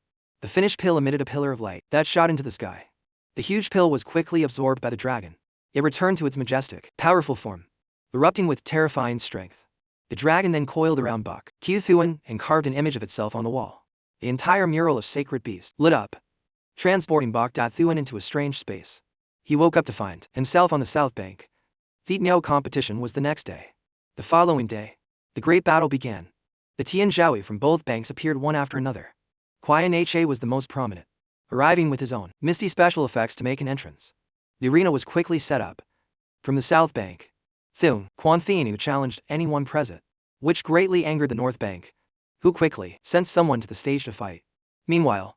The finished pill emitted a pillar of light that shot into the sky. The huge pill was quickly absorbed by the dragon. It returned to its majestic, powerful form, erupting with terrifying strength. The dragon then coiled around Bok Thuan and carved an image of itself on the wall. The entire mural of sacred beasts lit up, transporting Bok Thuan into a strange space. He woke up to find himself on the South Bank. The Niao competition was the next day. The following day, the great battle began. The Tianzhaoi from both banks appeared one after another. Qian He was the most prominent, arriving with his own misty special effects to make an entrance. The arena was quickly set up. From the South Bank, Quan Thien challenged anyone present, which greatly angered the North Bank, who quickly sent someone to the stage to fight. Meanwhile,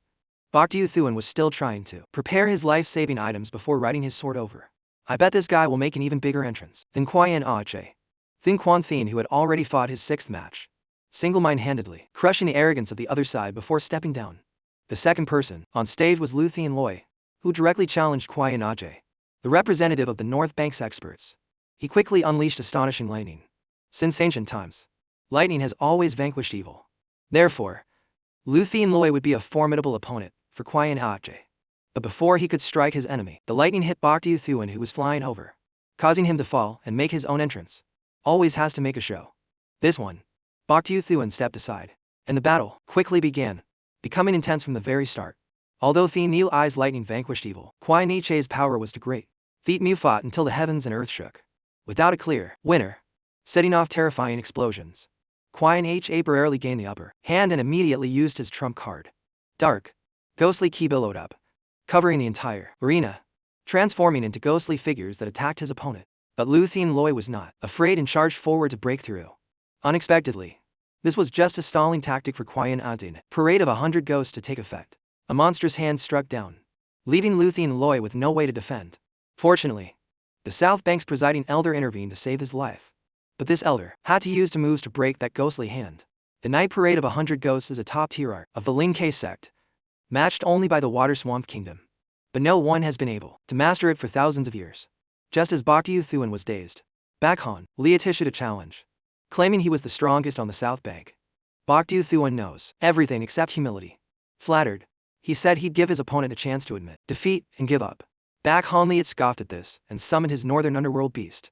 Bok Thuan was still trying to prepare his life-saving items before riding his sword over. I bet this guy will make an even bigger entrance than Qian He. Quan Thien, who had already fought his 6th match, single-mindedly crushing the arrogance of the other side before stepping down. The second person on stage was Lu Thian, who directly challenged Qian He, the representative of the North Bank's experts. He quickly unleashed astonishing lightning. Since ancient times, lightning has always vanquished evil. Therefore, Lu Thian would be a formidable opponent for Qian He. But before he could strike his enemy, the lightning hit Bok Thuan, who was flying over, causing him to fall and make his own entrance. Always has to make a show. This one, Bok Thuan stepped aside, and the battle quickly began, becoming intense from the very start. Although Thian I's lightning vanquished evil, Qian He's power was too great. Thian fought until the heavens and earth shook, without a clear winner, setting off terrifying explosions. Qian He temporarily gained the upper hand and immediately used his trump card. Dark, ghostly ki billowed up, covering the entire arena, transforming into ghostly figures that attacked his opponent. But Lu Thian was not afraid and charged forward to break through. Unexpectedly, this was just a stalling tactic for Qian He's parade of 100 ghosts to take effect. A monstrous hand struck down, leaving Lu Thian with no way to defend. Fortunately, the South Bank's presiding elder intervened to save his life. But this elder had to use two moves to break that ghostly hand. The night parade of 100 ghosts is a top-tier art of the Ling Ke sect, matched only by the Water Swamp Kingdom. But no one has been able to master it for thousands of years. Just as Bok Thuan was dazed, Bak Han Lia issued a challenge, claiming he was the strongest on the South Bank. Bok Thuan knows everything except humility. Flattered, he said he'd give his opponent a chance to admit defeat and give up. Bak Han Lia scoffed at this and summoned his northern underworld beast,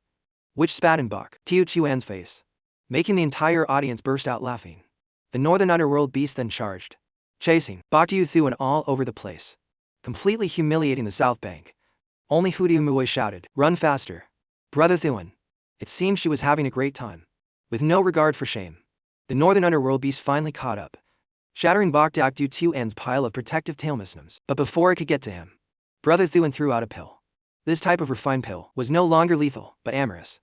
which spat in Bok Thuan's face, making the entire audience burst out laughing. The northern underworld beast then charged, chasing Bok Thuan all over the place, completely humiliating the South Bank. Only Hu Muay shouted, "Run faster, Brother Thuan." It seemed she was having a great time, with no regard for shame. The northern underworld beast finally caught up, shattering Bok Thuan's pile of protective tail mushrooms. But before it could get to him, Brother Thuan threw out a pill, This type of refined pill was no longer lethal, but amorous,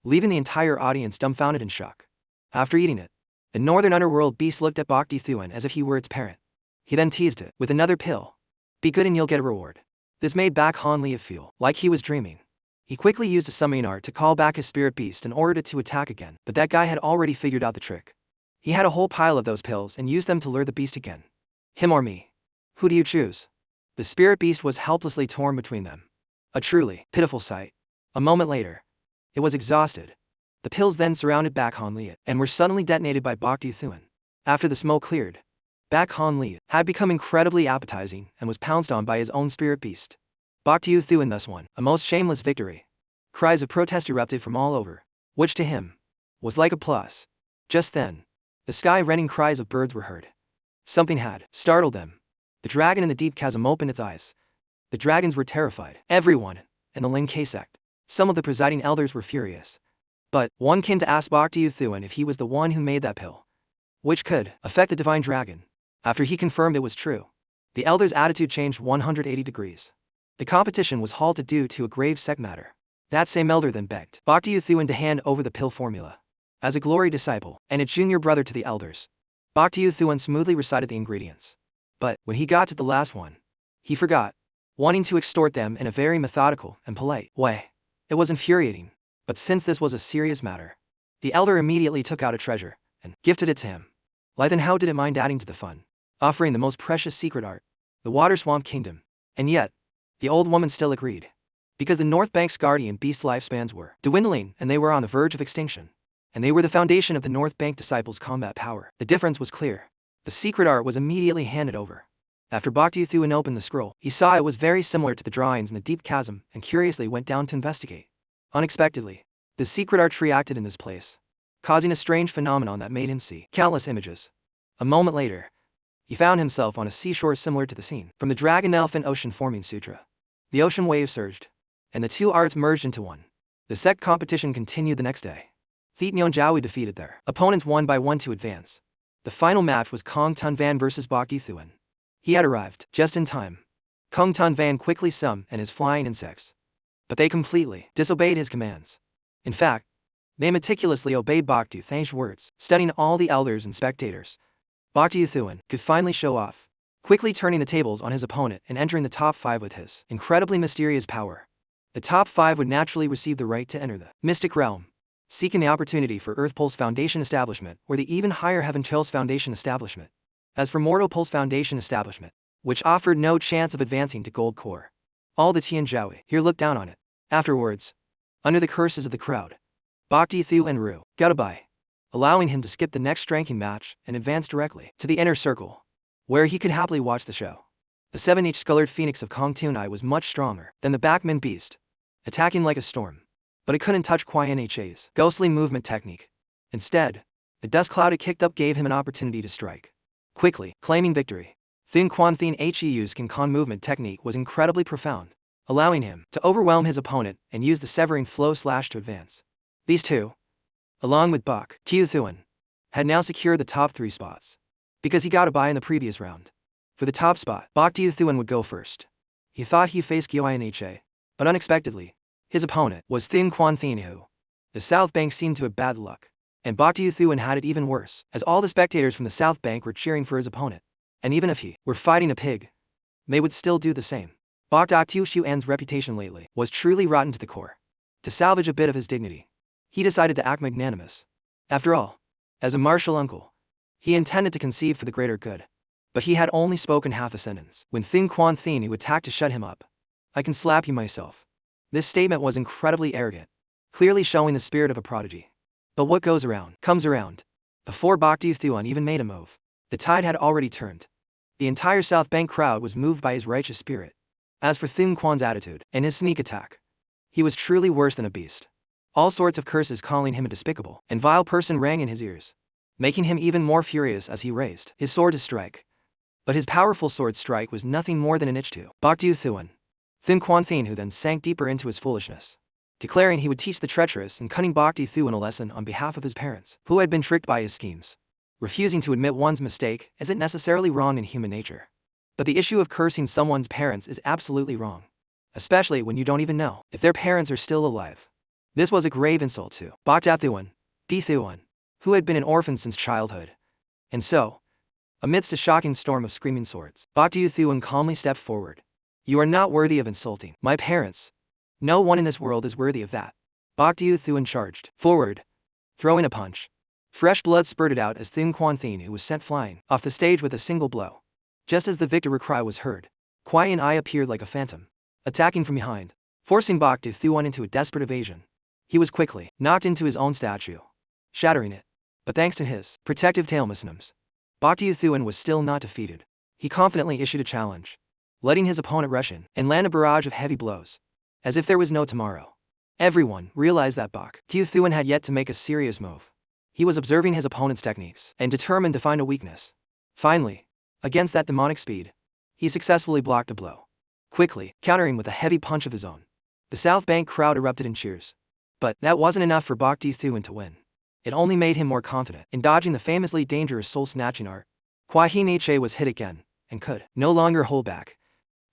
leaving the entire audience dumbfounded in shock. After eating it, the northern underworld beast looked at Bok Thuan as if he were its parent. He then teased it with another pill. Be good and you'll get a reward. This made Bak Han Lia feel like he was dreaming. He quickly used a summoning art to call back his spirit beast and ordered it to attack again, but that guy had already figured out the trick. He had a whole pile of those pills and used them to lure the beast again. Him or me? Who do you choose? The spirit beast was helplessly torn between them. A truly pitiful sight. A moment later, it was exhausted. The pills then surrounded Bak Han Lia and were suddenly detonated by Bok Thuan. After the smoke cleared, Bak Han Lia had become incredibly appetizing and was pounced on by his own spirit beast. Bok Thuan thus won a most shameless victory. Cries of protest erupted from all over, which to him was like applause. Just then, the sky-rending cries of birds were heard. Something had startled them. The dragon in the deep chasm opened its eyes. The dragons were terrified. Everyone in the Lin K sect, some of the presiding elders were furious. But one came to ask Bok Thuan if he was the one who made that pill, which could affect the divine dragon. After he confirmed it was true, the elder's attitude changed 180 degrees. The competition was halted due to a grave sect matter. That same elder then begged Bok Thuan to hand over the pill formula. As a glory disciple and a junior brother to the elders, Bok Thuan smoothly recited the ingredients. But when he got to the last one, he forgot, wanting to extort them in a very methodical and polite way. It was infuriating, but since this was a serious matter, the elder immediately took out a treasure and gifted it to him. Lythan how did it mind adding to the fun, offering the most precious secret art, the Water Swamp Kingdom, and yet, the old woman still agreed. Because the North Bank's guardian beast lifespans were dwindling and they were on the verge of extinction. And they were the foundation of the North Bank disciples' combat power. The difference was clear. The secret art was immediately handed over. After Bok Thuan opened the scroll, he saw it was very similar to the drawings in the deep chasm and curiously went down to investigate. Unexpectedly, the secret art tree acted in this place, causing a strange phenomenon that made him see countless images. A moment later, he found himself on a seashore similar to the scene from the Dragon Elephant Ocean Forming Sutra. The ocean wave surged, and the two arts merged into one. The sect competition continued the next day. Thiet Nyon Jowie defeated their opponents one by one to advance. The final match was Kong Tun Van versus Bok Thuan. He had arrived just in time. Kong Tun Van quickly summoned and his flying insects, but they completely disobeyed his commands. In fact, they meticulously obeyed Bok Thuan's words, studying all the elders and spectators. Bok Thuan could finally show off, quickly turning the tables on his opponent and entering the top 5 with his incredibly mysterious power. The top 5 would naturally receive the right to enter the mystic realm, seeking the opportunity for Earth Pulse Foundation establishment or the even higher Heaven Trails Foundation establishment. As for Mortal Pulse Foundation establishment, which offered no chance of advancing to Gold Core, all the Tian Jowie here looked down on it. Afterwards, under the curses of the crowd, Bok Thuan Ru got a bye, allowing him to skip the next ranking match and advance directly to the inner circle, where he could happily watch the show. The 7H Colored Phoenix of Kong Tunai was much stronger than the Backman Beast, attacking like a storm, but it couldn't touch Kwai Nha's ghostly movement technique. Instead, the dust cloud it kicked up gave him an opportunity to strike. Quickly, claiming victory, Thin Quan Thin He's King Kong movement technique was incredibly profound, allowing him to overwhelm his opponent and use the Severing Flow Slash to advance. These two, along with Bok Thuan, had now secured the top 3 spots, because he got a bye in the previous round. For the top spot, Bok Thuan would go first. He thought he faced Kwai Nha, but unexpectedly, his opponent was Thin Quan Thin who. The South Bank seemed to have bad luck, and Bok Thuan had it even worse, as all the spectators from the South Bank were cheering for his opponent. And even if he were fighting a pig, they would still do the same. Bok Thuan's reputation lately was truly rotten to the core. To salvage a bit of his dignity, he decided to act magnanimous. After all, as a martial uncle, he intended to conceive for the greater good. But he had only spoken half a sentence when Thin Quan Thin who attacked to shut him up. I can slap you myself. This statement was incredibly arrogant, clearly showing the spirit of a prodigy. But what goes around comes around. Before Bok Thuan even made a move, the tide had already turned. The entire South Bank crowd was moved by his righteous spirit. As for Thin Quan's attitude and his sneak attack, he was truly worse than a beast. All sorts of curses calling him a despicable and vile person rang in his ears, making him even more furious as he raised his sword to strike. But his powerful sword strike was nothing more than an itch to Bok Thuan. Thin Quan Thin who then sank deeper into his foolishness, declaring he would teach the treacherous and cunning Bok Thuan a lesson on behalf of his parents, who had been tricked by his schemes. Refusing to admit one's mistake isn't necessarily wrong in human nature. But the issue of cursing someone's parents is absolutely wrong, especially when you don't even know if their parents are still alive. This was a grave insult to Bok Thuan, who had been an orphan since childhood. And so, amidst a shocking storm of screaming swords, Bok Thuan calmly stepped forward. You are not worthy of insulting my parents. No one in this world is worthy of that. Bok Thuan charged forward, throwing a punch. Fresh blood spurted out as Thing Quan Thien, who was sent flying off the stage with a single blow. Just as the victory cry was heard, Quian Ai appeared like a phantom, attacking from behind, forcing Bok Thuan into a desperate evasion. He was quickly knocked into his own statue, shattering it. But thanks to his protective tail mechanisms, Bok Thuan was still not defeated. He confidently issued a challenge, letting his opponent rush in and land a barrage of heavy blows, as if there was no tomorrow. Everyone realized that Bok Thuan had yet to make a serious move. He was observing his opponent's techniques and determined to find a weakness. Finally, against that demonic speed, he successfully blocked a blow, quickly countering with a heavy punch of his own. The South Bank crowd erupted in cheers. But that wasn't enough for Bok Thuan to win. It only made him more confident in dodging the famously dangerous soul-snatching art. Quian Ai was hit again, and could no longer hold back.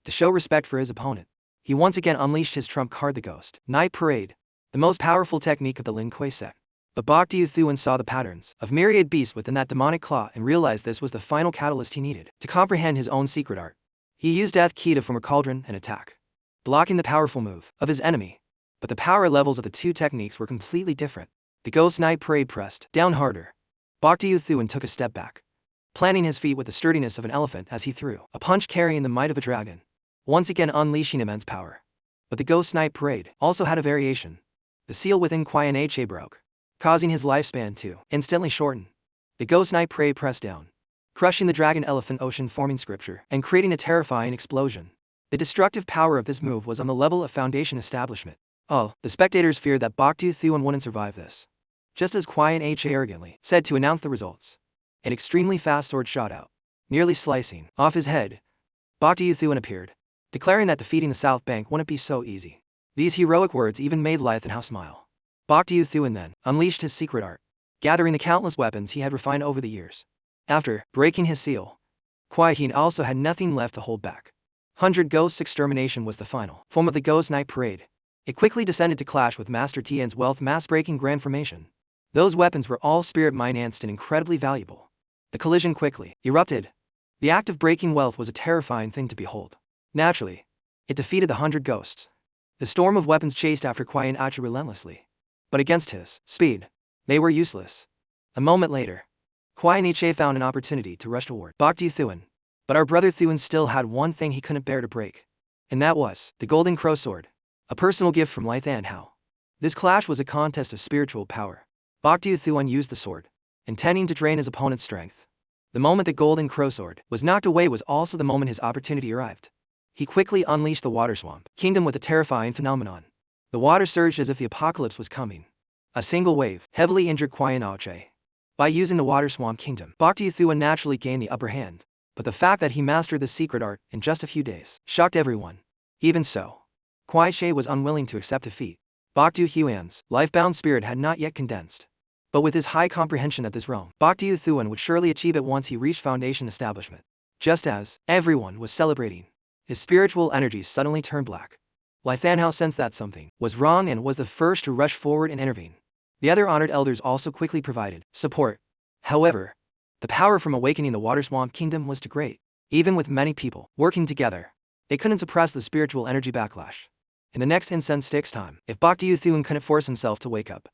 To show respect for his opponent, he once again unleashed his trump card, the Ghost Night Parade, the most powerful technique of the Lin Kuei sect. But Bok Thuan saw the patterns of myriad beasts within that demonic claw and realized this was the final catalyst he needed to comprehend his own secret art. He used Death Key to form a cauldron and attack, blocking the powerful move of his enemy. But the power levels of the two techniques were completely different. The Ghost Night Parade pressed down harder. Bok Thuan took a step back, planting his feet with the sturdiness of an elephant as he threw a punch carrying the might of a dragon, once again unleashing immense power. But the Ghost Night Parade also had a variation. The seal within Quian Ai broke, causing his lifespan to instantly shorten. The Ghost Night Parade pressed down, crushing the dragon elephant ocean, forming scripture and creating a terrifying explosion. The destructive power of this move was on the level of foundation establishment. Oh, the spectators feared that Bok Thuan wouldn't survive this. Just as Quian Ai arrogantly said to announce the results, an extremely fast sword shot out, nearly slicing off his head. Bok Thuan appeared, declaring that defeating the South Bank wouldn't be so easy. These heroic words even made Liathan smile. Bok Thuan then unleashed his secret art, gathering the countless weapons he had refined over the years. After breaking his seal, Quian also had nothing left to hold back. 100 Ghosts Extermination was the final form of the Ghost Night Parade. It quickly descended to clash with Master Tian's wealth mass-breaking grand formation. Those weapons were all spirit-enhanced and incredibly valuable. The collision quickly erupted. The act of breaking wealth was a terrifying thing to behold. Naturally, it defeated the 100 ghosts. The storm of weapons chased after Quian Ai relentlessly. But against his speed, they were useless. A moment later, Quian Ai found an opportunity to rush toward Bok Thuan. But our brother Thuan still had one thing he couldn't bear to break. And that was the Golden Crow Sword, a personal gift from Liathan. This clash was a contest of spiritual power. Bok Thuan used the sword, intending to drain his opponent's strength. The moment the Golden Crow Sword was knocked away was also the moment his opportunity arrived. He quickly unleashed the Water Swamp Kingdom with a terrifying phenomenon. The water surged as if the apocalypse was coming. A single wave heavily injured Quian Ai. By using the Water Swamp Kingdom, Bok Thuan naturally gained the upper hand. But the fact that he mastered the secret art in just a few days shocked everyone. Even so, Quian Ai was unwilling to accept defeat. Bok Thuan's life-bound spirit had not yet condensed. But with his high comprehension of this realm, Bok Thuan would surely achieve it once he reached foundation establishment. Just as everyone was celebrating, his spiritual energies suddenly turned black. Liathan sensed that something was wrong and was the first to rush forward and intervene. The other honored elders also quickly provided support. However, the power from awakening the Water Swamp Kingdom was too great. Even with many people working together, they couldn't suppress the spiritual energy backlash. In the next incensed time, if Bok Thuan couldn't force himself to wake up,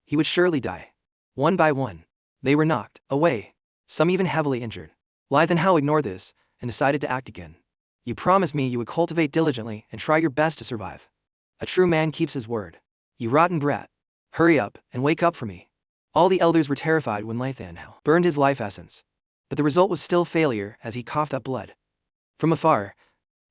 he would surely die. One by one, they were knocked away, some even heavily injured. Liathan ignored this and decided to act again. You promised me you would cultivate diligently and try your best to survive. A true man keeps his word. You rotten brat. Hurry up and wake up for me. All the elders were terrified when Liathan burned his life essence. But the result was still failure as he coughed up blood. From afar,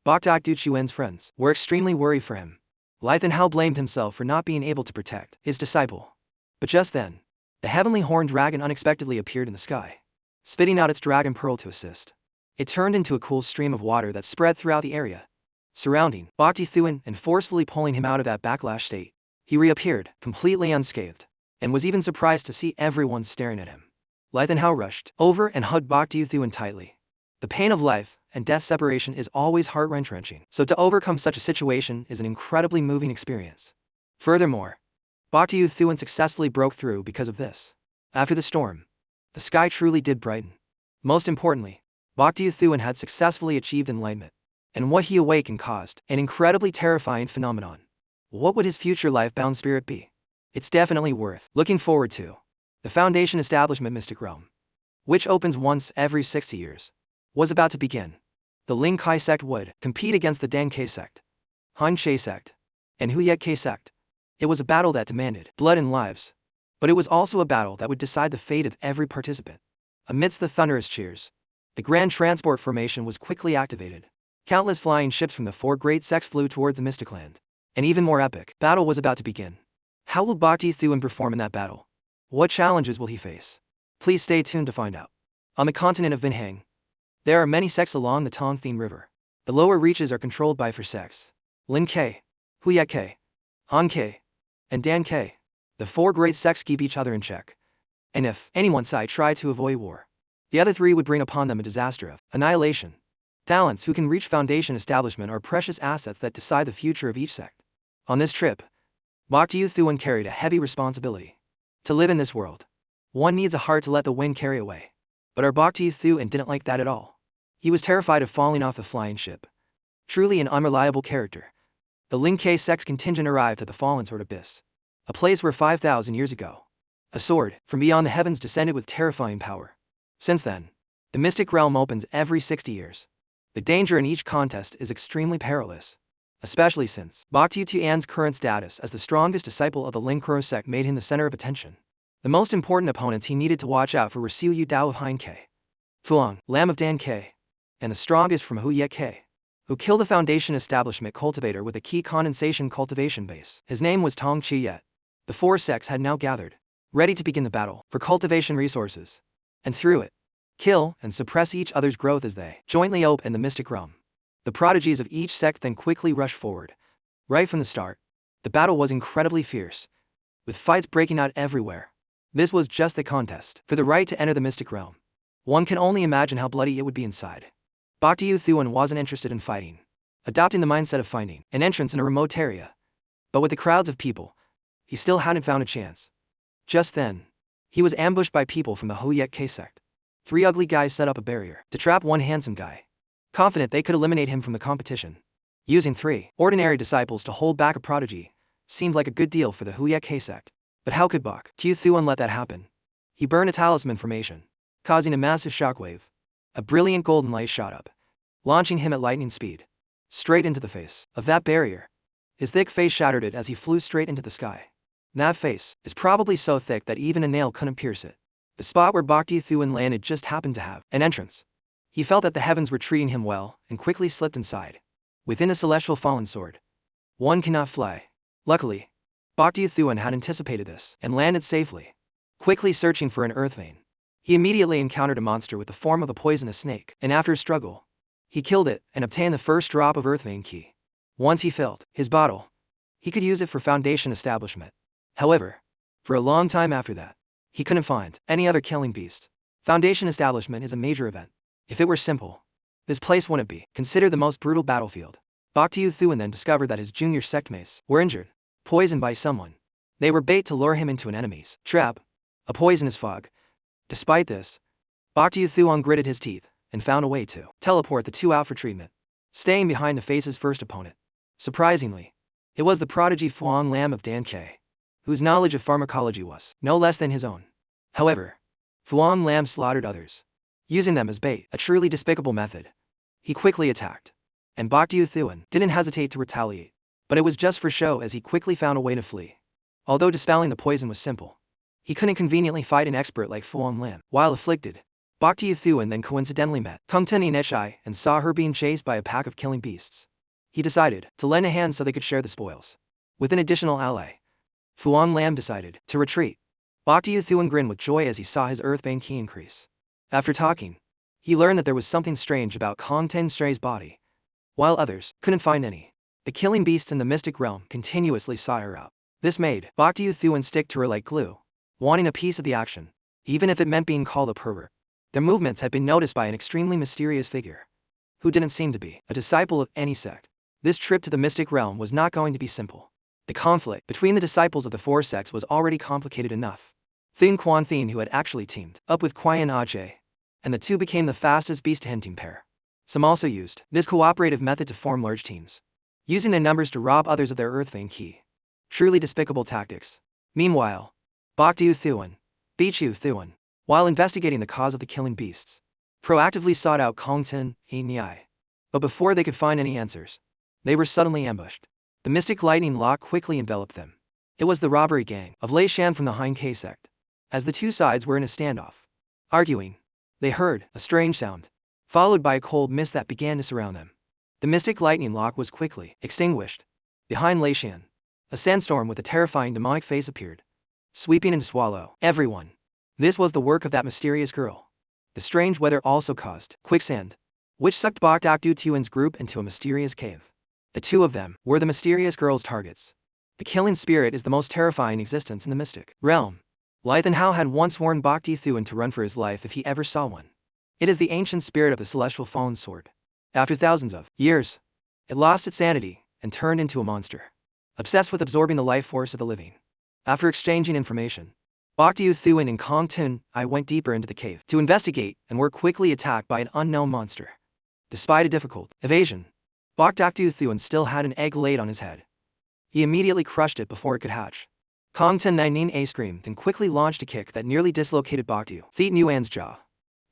Bok Thuan's friends were extremely worried for him. Liathan blamed himself for not being able to protect his disciple. But just then, the heavenly horned dragon unexpectedly appeared in the sky, spitting out its dragon pearl to assist. It turned into a cool stream of water that spread throughout the area, surrounding Bok Thuan and forcefully pulling him out of that backlash state. He reappeared, completely unscathed, and was even surprised to see everyone staring at him. Liathan rushed over and hugged Bok Thuan tightly. The pain of life and death separation is always heart-wrenching. So to overcome such a situation is an incredibly moving experience. Furthermore, Bok Tae-Thuan successfully broke through because of this. After the storm, the sky truly did brighten. Most importantly, Bok Tae-Thuan had successfully achieved enlightenment, and what he awakened caused an incredibly terrifying phenomenon. What would his future life-bound spirit be? It's definitely worth looking forward to. The Foundation Establishment Mystic Realm, which opens once every 60 years, was about to begin. The Ling Kai sect would compete against the Dan K sect, Han Che sect, and Hu Yet K sect. It was a battle that demanded blood and lives, but it was also a battle that would decide the fate of every participant. Amidst the thunderous cheers, the Grand Transport Formation was quickly activated. Countless flying ships from the four great sects flew towards the Mystic Land. An even more epic battle was about to begin. How will Bok Tae-Thuan perform in that battle? What challenges will he face? Please stay tuned to find out. On the continent of Vinhang, there are many sects along the Tongthien River. The lower reaches are controlled by four sects: Lin K, Hu Yet K, Han K, and Dan K. The four great sects keep each other in check, and if any one side tried to avoid war, the other three would bring upon them a disaster of annihilation. Talents who can reach Foundation establishment are precious assets that decide the future of each sect. On this trip, Bok Tae-Thuan carried a heavy responsibility. To live in this world, one needs a heart to let the wind carry away. But our Bok Tae-Thuan didn't like that at all. He was terrified of falling off the flying ship. Truly an unreliable character. The Ling K sect's contingent arrived at the Fallen Sword Abyss, a place where 5,000 years ago, a sword from beyond the heavens descended with terrifying power. Since then, the Mystic Realm opens every 60 years. The danger in each contest is extremely perilous, especially since Bok Tae-Thuan's current status as the strongest disciple of the Ling Kuro sect made him the center of attention. The most important opponents he needed to watch out for were Siu Yu Dao of Hein K, Fuang Lam of Dan K, and the strongest from Hu Yet K, who killed the Foundation Establishment cultivator with a key condensation cultivation base. His name was Tong Chi Yet. The four sects had now gathered, ready to begin the battle for cultivation resources, and through it, kill and suppress each other's growth as they jointly open the Mystic Realm. The prodigies of each sect then quickly rushed forward. Right from the start, the battle was incredibly fierce, with fights breaking out everywhere. This was just the contest for the right to enter the Mystic Realm. One can only imagine how bloody it would be inside. Bok Tae-Thuan wasn't interested in fighting, adopting the mindset of finding an entrance in a remote area. But with the crowds of people, he still hadn't found a chance. Just then, he was ambushed by people from the Hu Yet K sect. Three ugly guys set up a barrier to trap one handsome guy, confident they could eliminate him from the competition. Using three ordinary disciples to hold back a prodigy seemed like a good deal for the Hu Yet K sect. But how could Bok Tae-Thuan let that happen? He burned a talisman formation, causing a massive shockwave. A brilliant golden light shot up, launching him at lightning speed, straight into the face of that barrier. His thick face shattered it as he flew straight into the sky. That face is probably so thick that even a nail couldn't pierce it. The spot where Bok Tae-Thuan landed just happened to have an entrance. He felt that the heavens were treating him well and quickly slipped inside. Within a celestial fallen sword, one cannot fly. Luckily, Bok Tae-Thuan had anticipated this and landed safely. Quickly searching for an earth vein, he immediately encountered a monster with the form of a poisonous snake, and after a struggle, he killed it and obtained the first drop of earth vein key. Once he filled his bottle, he could use it for Foundation establishment. However, for a long time after that, he couldn't find any other killing beast. Foundation establishment is a major event. If it were simple, this place wouldn't be considered the most brutal battlefield. Bok Tae-Thuan then discovered that his junior sectmates were injured, poisoned by someone. They were bait to lure him into an enemy's trap, a poisonous fog. Despite this, Bok Tae-Thuan gritted his teeth and found a way to teleport the two out for treatment, staying behind to face his first opponent. Surprisingly, it was the prodigy Fuang Lam of Dan K, whose knowledge of pharmacology was no less than his own. However, Fuang Lam slaughtered others, using them as bait, a truly despicable method. He quickly attacked, and Bok Tae-Thuan didn't hesitate to retaliate. But it was just for show, as he quickly found a way to flee. Although dispelling the poison was simple, he couldn't conveniently fight an expert like Fuang Lam. While afflicted, Bok Tae-Thuan then coincidentally met Kung Teni Nechai and saw her being chased by a pack of killing beasts. He decided to lend a hand so they could share the spoils. With an additional ally, Fuang Lam decided to retreat. Bok Tae-Thuan grinned with joy as he saw his earth vein key increase. After talking, he learned that there was something strange about Kong Ten Shray's body, while others couldn't find any. The killing beasts in the Mystic Realm continuously sought her out. This made Bok Tae-Thuan stick to her like glue, wanting a piece of the action, even if it meant being called a pervert. Their movements had been noticed by an extremely mysterious figure. who didn't seem to be a disciple of any sect. This trip to the mystic realm was not going to be simple. The conflict between the disciples of the four sects was already complicated enough. Thien Quan Thien, who had actually teamed up with Qian Ajie, and the two became the fastest beast hunting pair. Some also used this cooperative method to form large teams, using their numbers to rob others of their earthling key. Truly despicable tactics. Meanwhile, Bokdu Thuan, Bichu Thuan, while investigating the cause of the killing beasts, proactively sought out Kongtin and Niai. But before they could find any answers, they were suddenly ambushed. The mystic lightning lock quickly enveloped them. It was the robbery gang of Lei Shan from the Hein K sect. As the two sides were in a standoff, arguing, they heard a strange sound, followed by a cold mist that began to surround them. The mystic lightning lock was quickly extinguished. Behind Lei Shan, a sandstorm with a terrifying demonic face appeared, sweeping and to swallow everyone. This was the work of that mysterious girl. The strange weather also caused quicksand, which sucked Bokdu Tuan's group into a mysterious cave. The two of them were the mysterious girl's targets. The killing spirit is the most terrifying existence in the mystic realm. Lythan Hao had once warned Bokdu Thuan to run for his life if he ever saw one. It is the ancient spirit of the celestial fallen sword. After thousands of years, it lost its sanity and turned into a monster, obsessed with absorbing the life force of the living. After exchanging information, Bokdu Thuan and Kongtin I went deeper into the cave to investigate and were quickly attacked by an unknown monster. Despite a difficult evasion, Bokdu Thuan still had an egg laid on his head. He immediately crushed it before it could hatch. Kongtin Nainin screamed and quickly launched a kick that nearly dislocated Bokdu Thuan's jaw.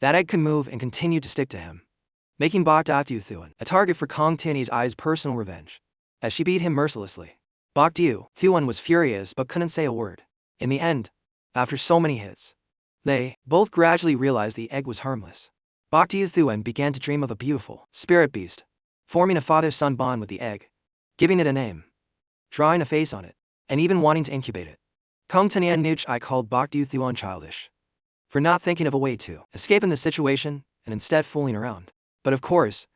That egg could move and continued to stick to him, making Bokdu Thuan a target for Kongtin I's personal revenge. As she beat him mercilessly, Bokdu Thuan was furious but couldn't say a word. In the end, after so many hits, they both gradually realized the egg was harmless. Bokdu Thuan began to dream of a beautiful spirit beast, forming a father-son bond with the egg, giving it a name, drawing a face on it, and even wanting to incubate it. Kongtin I called Bokdu Thuan childish for not thinking of a way to escape in the situation and instead fooling around. But of course,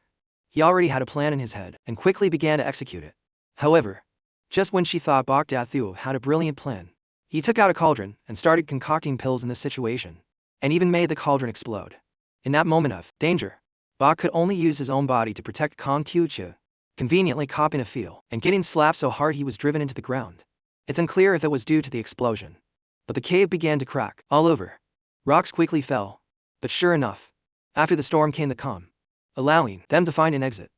he already had a plan in his head and quickly began to execute it. However, just when she thought Bokdu Thuan had a brilliant plan, he took out a cauldron and started concocting pills in this situation, and even made the cauldron explode. In that moment of danger, Bok could only use his own body to protect Kong Tiu, conveniently copying a feel and getting slapped so hard he was driven into the ground. It's unclear if it was due to the explosion, but the cave began to crack all over. Rocks quickly fell, but sure enough, after the storm came the calm, allowing them to find an exit.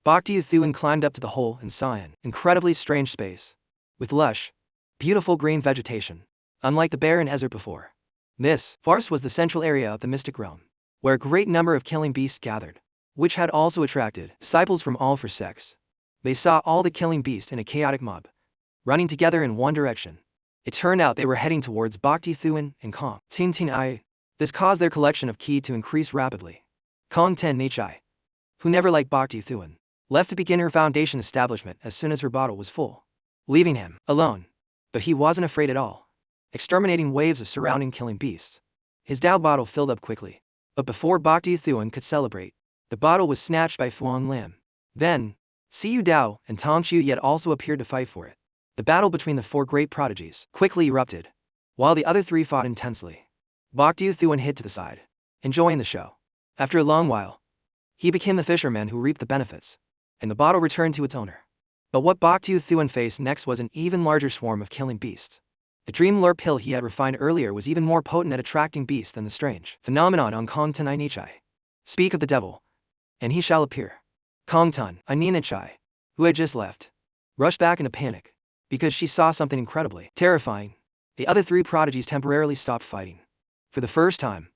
Bokdu Thuan climbed up to the hole and saw an incredibly strange space, with lush, beautiful green vegetation, unlike the barren desert before. This farce was the central area of the mystic realm, where a great number of killing beasts gathered, which had also attracted disciples from all four sects. They saw all the killing beasts in a chaotic mob, running together in one direction. It turned out they were heading towards Bokdu Thuan and Kongtin I. This caused their collection of ki to increase rapidly. Kongtin Nichai, who never liked Bokdu Thuan, left to begin her foundation establishment as soon as her bottle was full, leaving him alone. But he wasn't afraid at all, exterminating waves of surrounding killing beasts. His Dao bottle filled up quickly, but before Bokdu Thuan could celebrate, the bottle was snatched by Fuan Lim. Then, Siyu Dao and Tong Chu Yet also appeared to fight for it. The battle between the four great prodigies quickly erupted, while the other three fought intensely. Bokdu Thuan hid to the side, enjoying the show. After a long while, he became the fisherman who reaped the benefits, and the bottle returned to its owner. But what Bokdu Thuan faced next was an even larger swarm of killing beasts. The dream lure pill he had refined earlier was even more potent at attracting beasts than the strange phenomenon on Kongtin I Nichai. Speak of the devil, and he shall appear. Kongtin I Nichai, who had just left, rushed back in a panic, because she saw something incredibly terrifying. The other three prodigies temporarily stopped fighting. For the first time,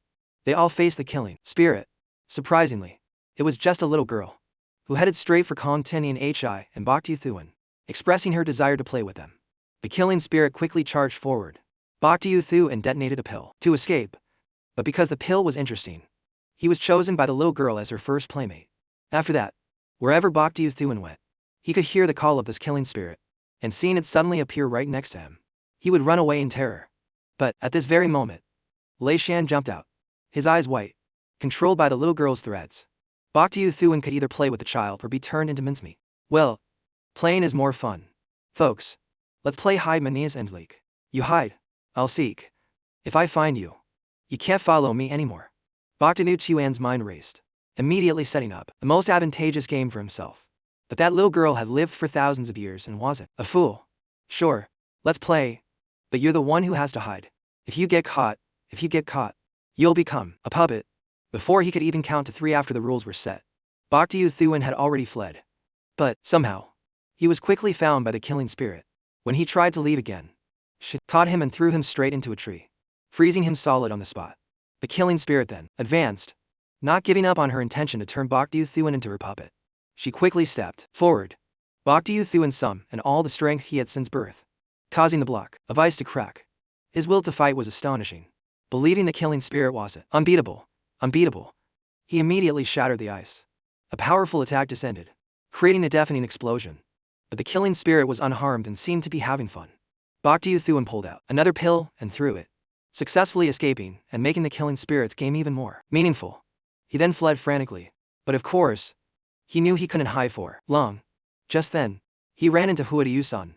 they all faced the killing spirit. Surprisingly, it was just a little girl, who headed straight for Kongtin Hi and Bokdu Thuan, expressing her desire to play with them. The killing spirit quickly charged forward. Bokdu Thuan detonated a pill to escape, but because the pill was interesting, he was chosen by the little girl as her first playmate. After that, wherever Bokdu Thuan went, he could hear the call of this killing spirit, and seeing it suddenly appear right next to him, he would run away in terror. But at this very moment, Lei Shan jumped out, his eyes white, controlled by the little girl's threads. Bokdu Thuan could either play with the child or be turned into mincemeat. Well, playing is more fun. Folks, let's play hide manis and leak. You hide, I'll seek. If I find you, you can't follow me anymore. Bokdu Thuan's mind raced, immediately setting up the most advantageous game for himself. But that little girl had lived for thousands of years and wasn't a fool. Sure, let's play, but you're the one who has to hide. If you get caught, you'll become a puppet. Before he could even count to 3 after the rules were set, Bok Thuin had already fled. But, somehow, he was quickly found by the killing spirit. When he tried to leave again, she caught him and threw him straight into a tree, freezing him solid on the spot. The killing spirit then advanced, not giving up on her intention to turn Bok Thuin into her puppet. She quickly stepped forward, Bok Thuin's sum and all the strength he had since birth, causing the block of ice to crack. His will to fight was astonishing. Believing the killing spirit was unbeatable, he immediately shattered the ice. A powerful attack descended, creating a deafening explosion. But the killing spirit was unharmed and seemed to be having fun. Bok Thuin pulled out another pill and threw it, successfully escaping and making the killing spirit's game even more meaningful. He then fled frantically, but of course, he knew he couldn't hide for long. Just then, he ran into Hua Yu-sun,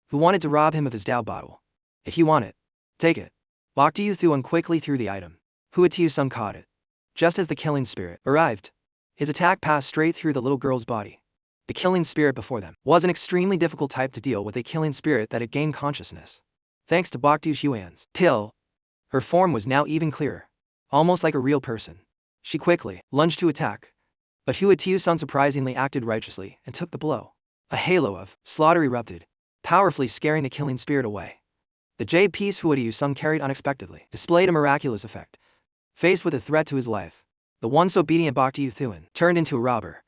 who wanted to rob him of his Dao bottle. If you want it, take it. Bok Thuin quickly threw the item. Hua Yu-sun caught it. Just as the killing spirit arrived, his attack passed straight through the little girl's body. The killing spirit before them was an extremely difficult type to deal with, a killing spirit that had gained consciousness. Thanks to Bok Thuin's pill, her form was now even clearer, almost like a real person. She quickly lunged to attack, but Hua Yu-sun surprisingly acted righteously and took the blow. A halo of slaughter erupted, powerfully scaring the killing spirit away. The jade piece Hua Yu-sun carried unexpectedly displayed a miraculous effect. Faced with a threat to his life, the once obedient Bok Thuin turned into a robber.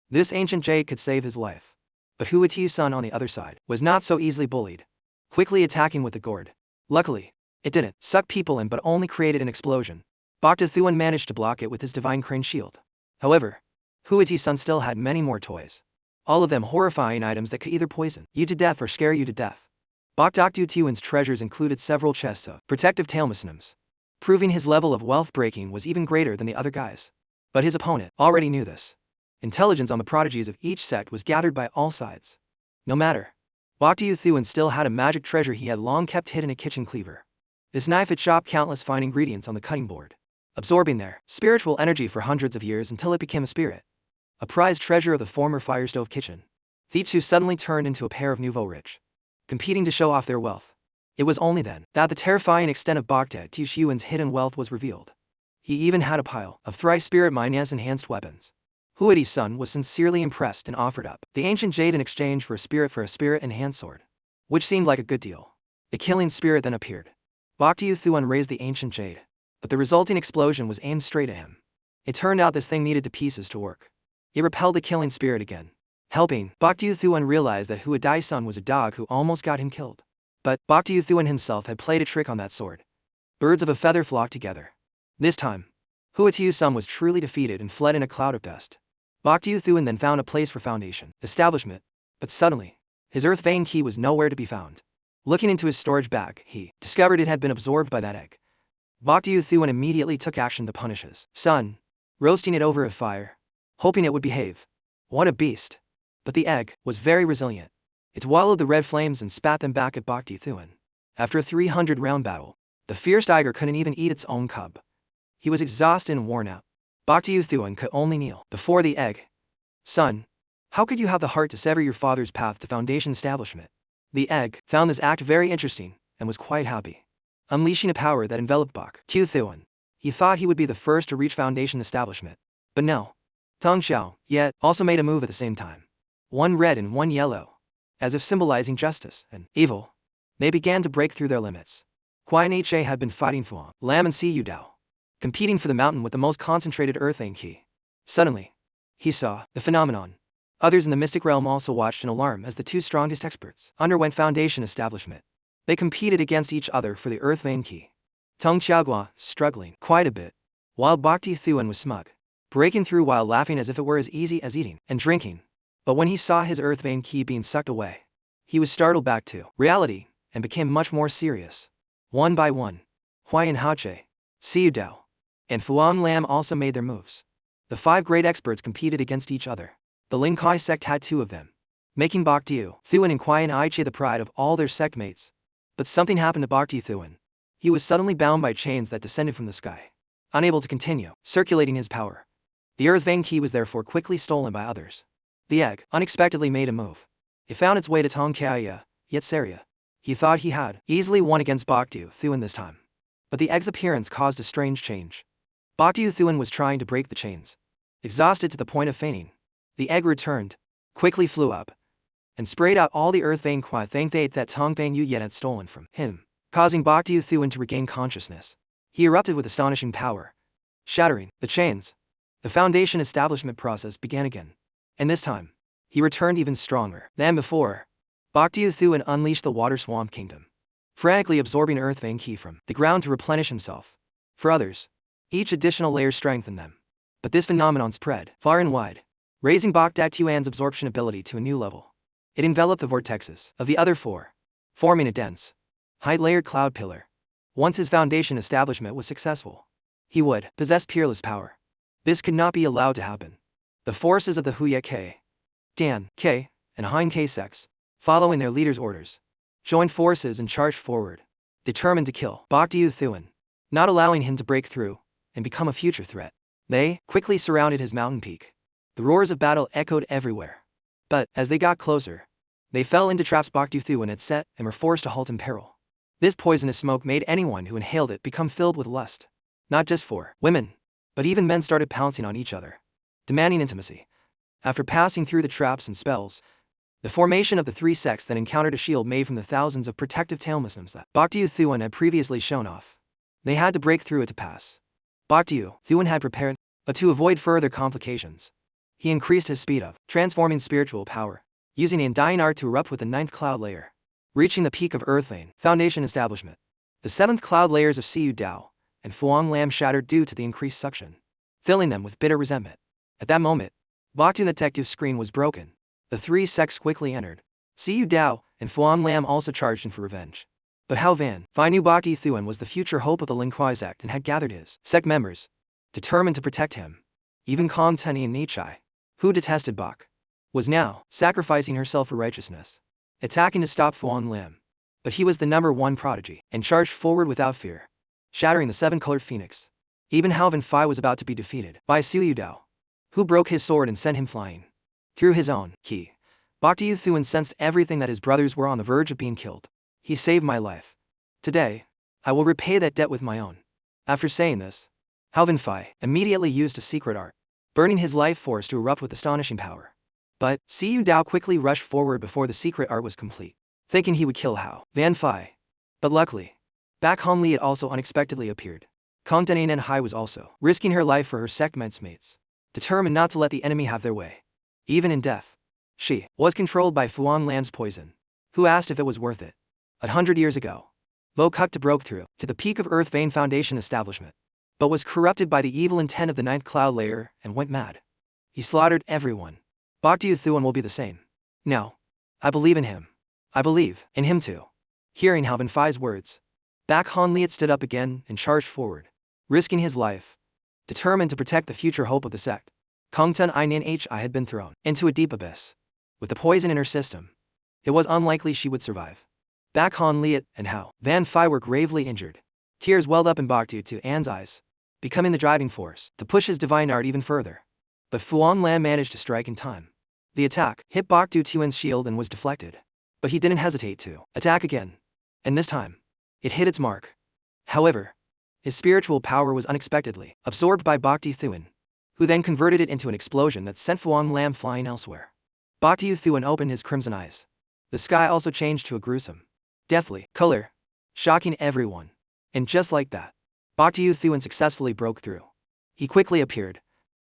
This ancient jade could save his life. But Hua Yu-sun on the other side was not so easily bullied, quickly attacking with the gourd. Luckily, it didn't suck people in but only created an explosion. Bok Thuin managed to block it with his divine crane shield. However, Hua Yu-sun still had many more toys. All of them horrifying items that could either poison you to death or scare you to death. Bok Thuin's treasures included several chests of protective talismans, proving his level of wealth breaking was even greater than the other guys. But his opponent already knew this. Intelligence on the prodigies of each sect was gathered by all sides. No matter, Bok Thuin still had a magic treasure he had long kept hidden, a kitchen cleaver. This knife had chopped countless fine ingredients on the cutting board, absorbing their spiritual energy for hundreds of years until it became a spirit. A prized treasure of the former fire stove kitchen. The two suddenly turned into a pair of nouveau rich, competing to show off their wealth. It was only then that the terrifying extent of Bok Thuin's hidden wealth was revealed. He even had a pile of thrice spirit mine's enhanced weapons. Hua Yu-sun was sincerely impressed and offered up the ancient jade in exchange for a spirit enhanced sword, which seemed like a good deal. The killing spirit then appeared. Bok Thuin raised the ancient jade, but the resulting explosion was aimed straight at him. It turned out this thing needed to pieces to work. It repelled the killing spirit again, helping Bok Thuin realize that Hua Yu-sun was a dog who almost got him killed. But Bok Thuin himself had played a trick on that sword. Birds of a feather flocked together. This time, Hua Yu-sun was truly defeated and fled in a cloud of dust. Bok Thuin then found a place for foundation establishment, but suddenly, his earth vein key was nowhere to be found. Looking into his storage bag, he discovered it had been absorbed by that egg. Bok Thuin immediately took action to punish his son, roasting it over a fire, hoping it would behave. What a beast! But the egg was very resilient. It swallowed the red flames and spat them back at Bok Thuin. After a 300-round battle, the fierce tiger couldn't even eat its own cub. He was exhausted and worn out. Bok Thuin could only kneel before the egg. Son, how could you have the heart to sever your father's path to foundation establishment? The egg found this act very interesting and was quite happy, unleashing a power that enveloped Bok Thuin. He thought he would be the first to reach foundation establishment. But no. Tong Xiao, yet, also made a move at the same time. One red and one yellow, as if symbolizing justice and evil. They began to break through their limits. Kuai He had been fighting Fuang, Lam and Siyu Dao, competing for the mountain with the most concentrated earth vein key. Suddenly, he saw the phenomenon. Others in the mystic realm also watched in alarm as the two strongest experts underwent foundation establishment. They competed against each other for the earth vein key. Tong Xiaogua, struggling quite a bit, while Bok Thuin was smug, breaking through while laughing as if it were as easy as eating and drinking. But when he saw his earth vein key being sucked away, he was startled back to reality and became much more serious. One by one, Huayan Haoche, Siyu Dao, and Fuang Lam also made their moves. The 5 great experts competed against each other. The Ling Kai sect had 2 of them, making Bok Thuin and Kuai He the pride of all their sect mates. But something happened to Bok Thuin. He was suddenly bound by chains that descended from the sky, unable to continue circulating his power. The Earth Vein key was therefore quickly stolen by others. The egg unexpectedly made a move. It found its way to Tongkaya, yet Saria. He thought he had easily won against Bokdu Thuan this time. But the egg's appearance caused a strange change. Bokdu Thuan was trying to break the chains. Exhausted to the point of fainting, the egg returned, quickly flew up, and sprayed out all the Earth Vein Kwa Thang Thate that Tong Fang Yu Yen had stolen from him, causing Bokdu Thuan to regain consciousness. He erupted with astonishing power, shattering the chains. The foundation establishment process began again. And this time, he returned even stronger than before. Bokdu Thuan unleashed the Water Swamp Kingdom, frantically absorbing Earth Vein Ki from the ground to replenish himself. For others, each additional layer strengthened them. But this phenomenon spread far and wide, raising Bokdak Tuan's absorption ability to a new level. It enveloped the vortexes of the other four, forming a dense, height-layered cloud pillar. Once his foundation establishment was successful, he would possess peerless power. This could not be allowed to happen. The forces of the Huye K, Dan K, and Hein K sects, following their leader's orders, joined forces and charged forward, determined to kill Bokdu Thuan, not allowing him to break through and become a future threat. They quickly surrounded his mountain peak. The roars of battle echoed everywhere. But, as they got closer, they fell into traps Bokdu Thuan had set and were forced to halt in peril. This poisonous smoke made anyone who inhaled it become filled with lust. Not just for women, but even men started pouncing on each other, demanding intimacy. After passing through the traps and spells, the formation of the three sects that encountered a shield made from the thousands of protective tail Muslims that Bokdu Thuan had previously shown off. They had to break through it to pass. Bokdu Thuan had prepared, but to avoid further complications, he increased his speed of transforming spiritual power, using the undying art to erupt with the 9th cloud layer, reaching the peak of Earth Vein Foundation establishment. The 7th cloud layers of Siyu Dao and Fuang Lam shattered due to the increased suction, filling them with bitter resentment. At that moment, Bokdu Detective's screen was broken. The three sects quickly entered. Siyu Dao and Fuang Lam also charged in for revenge. But Hao Van Phi knew Bokdu Thuan was the future hope of the Lin Kuai sect and had gathered his sect members, determined to protect him. Even Kong Teni and Nichai, who detested Bok, was now sacrificing herself for righteousness, attacking to stop Fuang Lam. But he was the #1 prodigy and charged forward without fear, shattering the 7-colored phoenix. Even Hao Van Phi was about to be defeated by Siyu Dao, who broke his sword and sent him flying. Through his own ki, Bokdu Thuan sensed everything that his brothers were on the verge of being killed. He saved my life. Today, I will repay that debt with my own. After saying this, Hao Van Phi immediately used a secret art, burning his life force to erupt with astonishing power. But Siyu Dao quickly rushed forward before the secret art was complete, thinking he would kill Hao Van Phi. But luckily, Bak Han Li also unexpectedly appeared. Kong Nen Hai was also risking her life for her sect mates, determined not to let the enemy have their way. Even in death, she was controlled by Fuang Lam's poison, who asked if it was worth it. 100 years ago, Lo Kukta broke through to the peak of Earth Vein Foundation establishment, but was corrupted by the evil intent of the 9th cloud layer and went mad. He slaughtered everyone. Bokdu Thuan will be the same. Now, I believe in him. I believe in him too. Hearing Hao Van Phi's words, Bak Han Liet stood up again and charged forward, risking his life, determined to protect the future hope of the sect. Kongtun Ainin Hi had been thrown into a deep abyss. With the poison in her system, it was unlikely she would survive. Bak Han Liet and Hao Van Phi were gravely injured. Tears welled up in Bokdu Thuan's eyes, becoming the driving force to push his divine art even further. But Fuang Lam managed to strike in time. The attack hit Bokdu Thuan's shield and was deflected, but he didn't hesitate to attack again. And this time, it hit its mark. However, his spiritual power was unexpectedly absorbed by Bokdu Thuan, who then converted it into an explosion that sent Fuang Lam flying elsewhere. Bokdu Thuan opened his crimson eyes. The sky also changed to a gruesome, deathly color, shocking everyone. And just like that, Bokdu Thuan successfully broke through. He quickly appeared,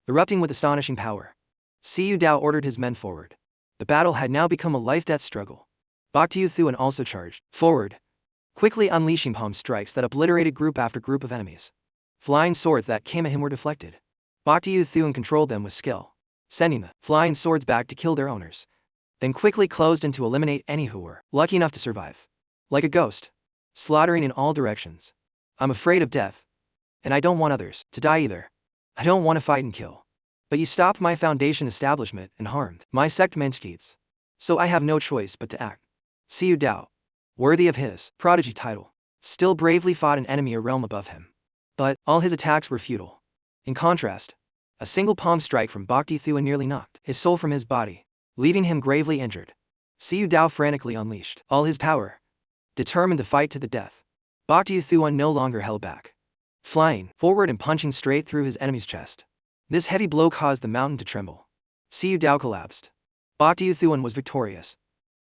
erupting with astonishing power. Siyu Dao ordered his men forward. The battle had now become a life-death struggle. Bokdu Thuan also charged forward, quickly unleashing palm strikes that obliterated group after group of enemies. Flying swords that came at him were deflected. Bokdu Thuan controlled them with skill, sending the flying swords back to kill their owners, then quickly closed in to eliminate any who were lucky enough to survive. Like a ghost, slaughtering in all directions. I'm afraid of death, and I don't want others to die either. I don't want to fight and kill. But you stopped my foundation establishment and harmed my sect mentees, so I have no choice but to act. Siyu Dao, worthy of his prodigy title, still bravely fought an enemy a realm above him. But all his attacks were futile. In contrast, A single palm strike from Bhakti Thuan nearly knocked his soul from his body, leaving him gravely injured. Siu Dao frantically unleashed all his power, determined to fight to the death. Bhakti Thuan no longer held back, flying forward and punching straight through his enemy's chest. This heavy blow caused the mountain to tremble. Siu Dao collapsed. Bhakti Thuan was victorious,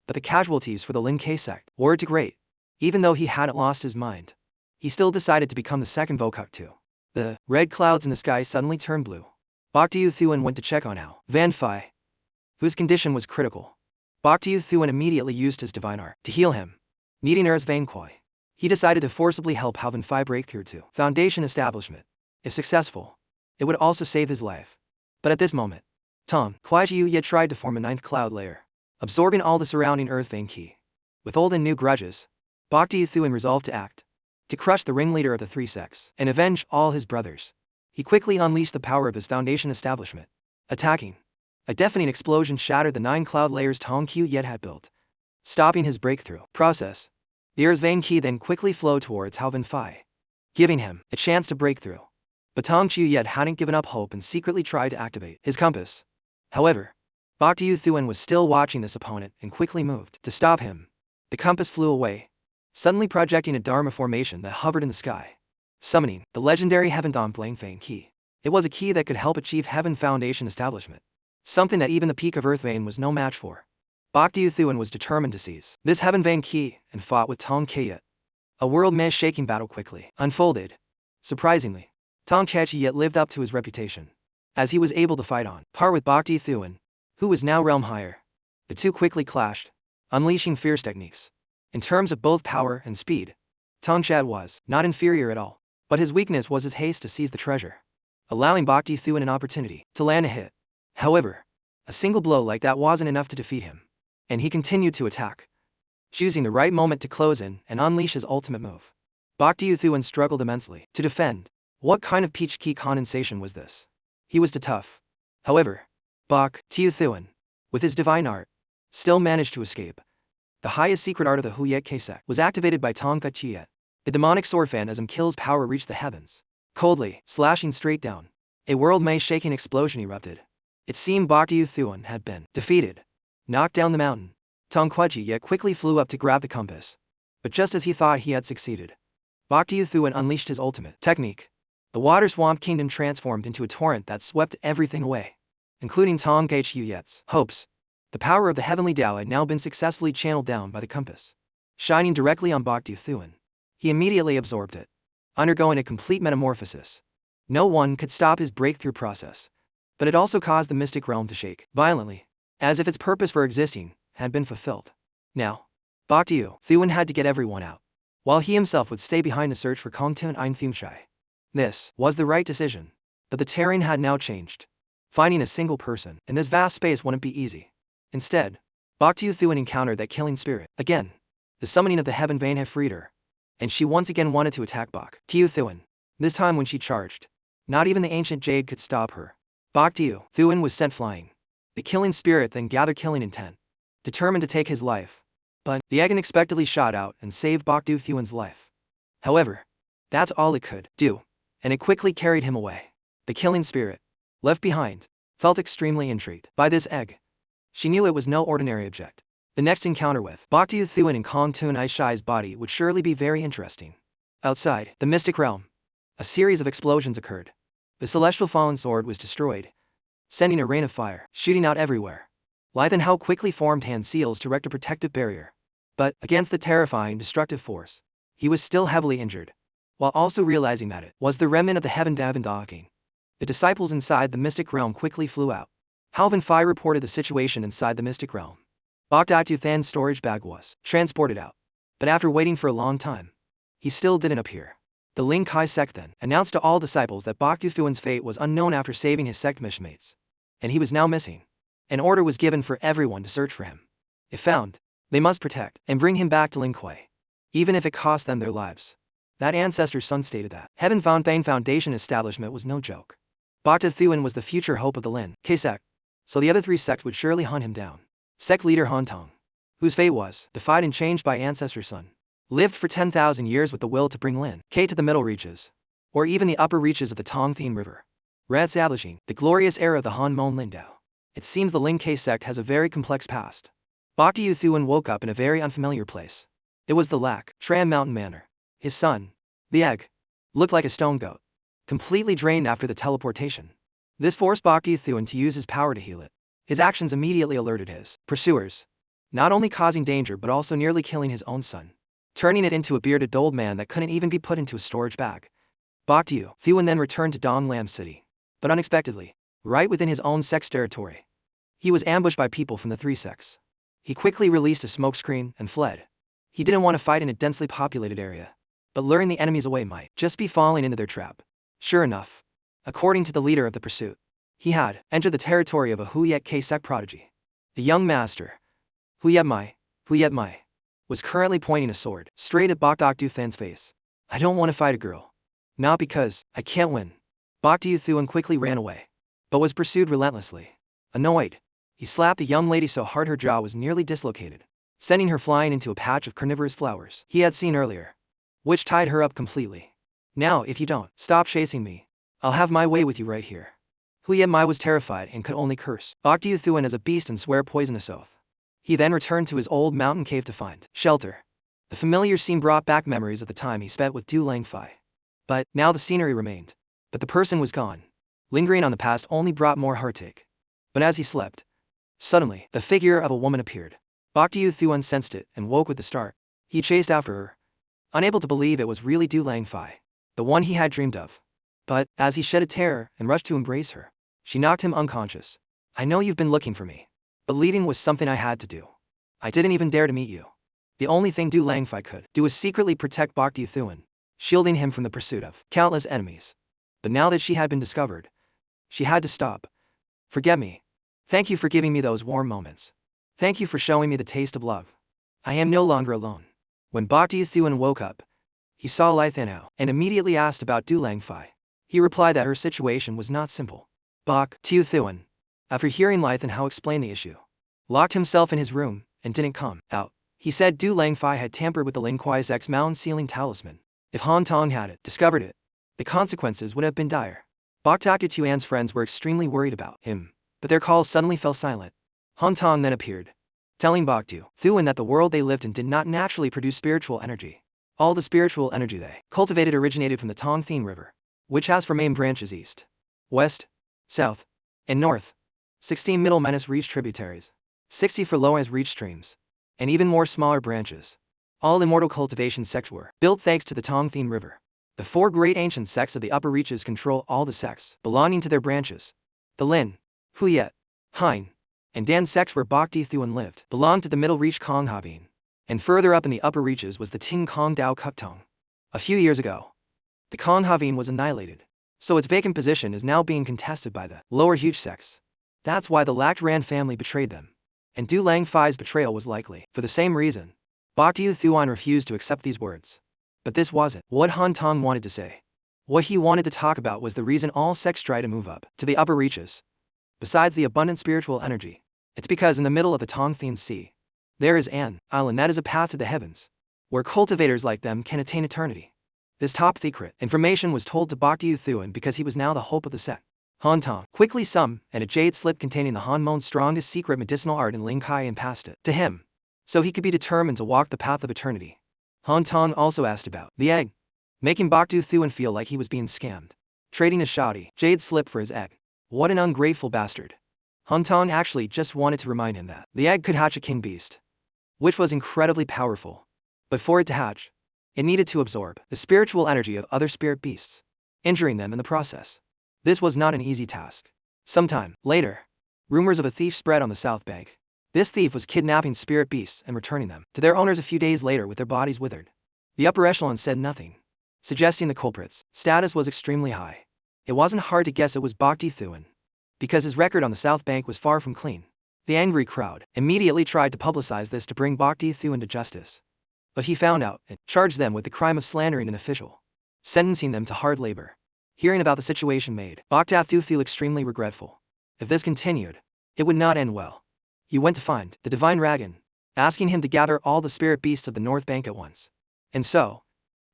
but the casualties for the Lin Ke sect were too great. Even though he hadn't lost his mind, he still decided to become the second Vokuk too. The red clouds in the sky suddenly turned blue. Bhakti Thuan went to check on Ao Van Phi, whose condition was critical. Bhakti Thuan immediately used his divine art to heal him. Needing Er's Van Koi, he decided to forcibly help Ao Van Phi break through to Foundation establishment. If successful, it would also save his life. But at this moment, Tong Kuai yet tried to form a ninth cloud layer, absorbing all the surrounding earth vein ki. With old and new grudges, Bhakti Thuan resolved to act, to crush the ringleader of the three sects and avenge all his brothers. He quickly unleashed the power of his foundation establishment, attacking. A deafening explosion shattered the 9 cloud layers Tong Q yet had built, stopping his breakthrough process. The Earth's vein ki then quickly flowed towards Ao Van Phi, giving him a chance to break through. But Tong Qiu yet hadn't given up hope and secretly tried to activate his compass. However, Bhakti Thuan was still watching this opponent and quickly moved to stop him. The compass flew away, suddenly projecting a Dharma formation that hovered in the sky, summoning the legendary Heaven Dom Blang Fang key. It was a key that could help achieve Heaven Foundation establishment, something that even the peak of Earth Vein was no match for. Bhakti Thuan was determined to seize this Heaven Vein key and fought with Tong Keyet. A world-shaking battle quickly unfolded. Surprisingly, Tong Keyet lived up to his reputation, as he was able to fight on par with Bhakti Thuan, who was now realm higher. The two quickly clashed, unleashing fierce techniques. In terms of both power and speed, Tong Chad was not inferior at all, but his weakness was his haste to seize the treasure, allowing Bhakti Thuan an opportunity to land a hit. However, a single blow like that wasn't enough to defeat him, and he continued to attack, choosing the right moment to close in and unleash his ultimate move. Bhakti Thuan struggled immensely to defend. What kind of peach key condensation was this? He was too tough. However, Bhakti Thuan, with his divine art, still managed to escape. The highest secret art of the Huyet K sect was activated by Tong Kachiyet. The demonic sword phantasm kill's power reached the heavens, coldly slashing straight down. A world-shaking explosion erupted. It seemed Bhakti Thuan had been defeated, knocked down the mountain. Tong Kachiyet quickly flew up to grab the compass, but just as he thought he had succeeded, Bhakti Thuan unleashed his ultimate technique. The water swamp kingdom transformed into a torrent that swept everything away, including Tong Kachiyet's hopes. The power of the heavenly Tao had now been successfully channeled down by the compass, shining directly on Bhakti Thuan. He immediately absorbed it, undergoing a complete metamorphosis. No one could stop his breakthrough process, but it also caused the mystic realm to shake violently, as if its purpose for existing had been fulfilled. Now, Bhakti Thuan had to get everyone out, while he himself would stay behind to search for Kongtun Ein Thungchai. This was the right decision, but the terrain had now changed. Finding a single person in this vast space wouldn't be easy. Instead, Bhakti Thuan encountered that killing spirit again. The summoning of the Heaven Vein had freed her, and she once again wanted to attack Bhakti Thuan. This time when she charged, not even the ancient jade could stop her. Bhakti Thuan was sent flying. The killing spirit then gathered killing intent, determined to take his life. But the egg unexpectedly shot out and saved Bhakti Thuan's life. However, that's all it could do, and it quickly carried him away. The killing spirit, left behind, felt extremely intrigued by this egg. She knew it was no ordinary object. The next encounter with Bhakti Thuan and Kongtun Aishai's body would surely be very interesting. Outside the mystic realm, a series of explosions occurred. The celestial fallen sword was destroyed, sending a rain of fire shooting out everywhere. Lythan Hao quickly formed hand seals to erect a protective barrier. But, against the terrifying destructive force, he was still heavily injured, while also realizing that it was the remnant of the Heaven Davendaking. The disciples inside the mystic realm quickly flew out. Ao Van Phi reported the situation inside the mystic realm. Bhakti Thuan's storage bag was transported out, but after waiting for a long time, he still didn't appear. The Ling Kai sect then announced to all disciples that Bhakti Thuan's fate was unknown after saving his sect mishmates, and he was now missing. An order was given for everyone to search for him. If found, they must protect and bring him back to Lin Kuei, even if it cost them their lives. That ancestor's son stated that Heaven Foundation establishment was no joke. Bhakti Thuan was the future hope of the Lin K sect, so the other 3 sects would surely hunt him down. Sect leader Han Tong, whose fate was defied and changed by ancestor's son, lived for 10,000 years with the will to bring Lin K to the middle reaches, or even the upper reaches of the Tongthien River. Re-establishing the glorious era of the Han Mon Lindao. It seems the Ling K sect has a very complex past. Boktu Yu Thuan woke up in a very unfamiliar place. It was the Lac Tran Mountain Manor. His son, the egg, looked like a stone goat, completely drained after the teleportation. This forced Boktu Yu Thuan to use his power to heal it. His actions immediately alerted his pursuers, not only causing danger but also nearly killing his own son, turning it into a bearded old man that couldn't even be put into a storage bag. Boktu Yu Thuan then returned to Dong Lam City. But unexpectedly, right within his own sect's territory, he was ambushed by people from the three sects. He quickly released a smokescreen and fled. He didn't want to fight in a densely populated area, but luring the enemies away might just be falling into their trap. Sure enough, according to the leader of the pursuit, he had entered the territory of a Huyet K sect prodigy. The young master, Huyet Mai, was currently pointing a sword straight at Boktu Yu Thuan's face. I don't want to fight a girl. Not because I can't win. Boktu Yu Thuan quickly ran away, but was pursued relentlessly. Annoyed, he slapped the young lady so hard her jaw was nearly dislocated, sending her flying into a patch of carnivorous flowers he had seen earlier, which tied her up completely. Now if you don't stop chasing me, I'll have my way with you right here. Huyet Mai was terrified and could only curse Boktu Yu Thuan as a beast and swear poisonous oath. He then returned to his old mountain cave to find shelter. The familiar scene brought back memories of the time he spent with Du Langfei. But now the scenery remained, but the person was gone. Lingering on the past only brought more heartache. But as he slept, suddenly the figure of a woman appeared. Boktu Yu Thuan sensed it and woke with the start. He chased after her, unable to believe it was really Du Langfei, the one he had dreamed of. But as he shed a tear and rushed to embrace her, she knocked him unconscious. I know you've been looking for me, but leading was something I had to do. I didn't even dare to meet you. The only thing Du Langfei could do was secretly protect Boktu Yu Thuan, shielding him from the pursuit of countless enemies. But now that she had been discovered, she had to stop. Forget me. Thank you for giving me those warm moments. Thank you for showing me the taste of love. I am no longer alone. When Boktu Yu Thuan woke up, he saw Lai Thanao and immediately asked about Du Langfei. He replied that her situation was not simple. Boktu Yu Thuan, after hearing Lai Thanao explain the issue, locked himself in his room and didn't come out. He said Du Langfei had tampered with the Ling Kuai's X mountain sealing talisman. If Han Tong had discovered it, the consequences would have been dire. Boktu Tuan's friends were extremely worried about him, but their calls suddenly fell silent. Han Tong then appeared, telling Boktu Thuan that the world they lived in did not naturally produce spiritual energy. All the spiritual energy they cultivated originated from the Tongthien River, which has 4 main branches: east, west, south, and north, 16 middle-reach tributaries, 60 for low-reach streams, and even more smaller branches. All immortal cultivation sects were built thanks to the Tongthien River. The 4 great ancient sects of the upper reaches control all the sects belonging to their branches. The Lin, Huyet, Hein, and Dan sects where Boktu Thuan lived belonged to the middle reach Kong Havin, and further up in the upper reaches was the Ting Kong Dao Kuktong. A few years ago, the Kong Havin was annihilated, so its vacant position is now being contested by the lower huge sects. That's why the Lac Ran family betrayed them, and Du Langfei's betrayal was likely for the same reason. Boktu Yu Thuan refused to accept these words. But this wasn't what Han Tong wanted to say. What he wanted to talk about was the reason all sects try to move up to the upper reaches. Besides the abundant spiritual energy, it's because in the middle of the Tongthien Sea, there is an island that is a path to the heavens, where cultivators like them can attain eternity. This top secret information was told to Boktu Yu Thuan because he was now the hope of the sect. Han Tong quickly summoned and a jade slip containing the Han Mon's strongest secret medicinal art in Ling Kai and passed it to him, so he could be determined to walk the path of eternity. Han Tong also asked about the egg, making Boktu Thuan feel like he was being scammed, trading a shoddy jade slip for his egg. What an ungrateful bastard. Han Tong actually just wanted to remind him that the egg could hatch a king beast, which was incredibly powerful. But for it to hatch, it needed to absorb the spiritual energy of other spirit beasts, injuring them in the process. This was not an easy task. Sometime later, rumors of a thief spread on the south bank. This thief was kidnapping spirit beasts and returning them to their owners a few days later with their bodies withered. The upper echelon said nothing, suggesting the culprit's status was extremely high. It wasn't hard to guess it was Boktu Thuan, because his record on the south bank was far from clean. The angry crowd immediately tried to publicize this to bring Boktu Thuan to justice. But he found out and charged them with the crime of slandering an official, sentencing them to hard labor. Hearing about the situation made Boktu Thuan feel extremely regretful. If this continued, it would not end well. He went to find the divine dragon, asking him to gather all the spirit beasts of the north bank at once. And so,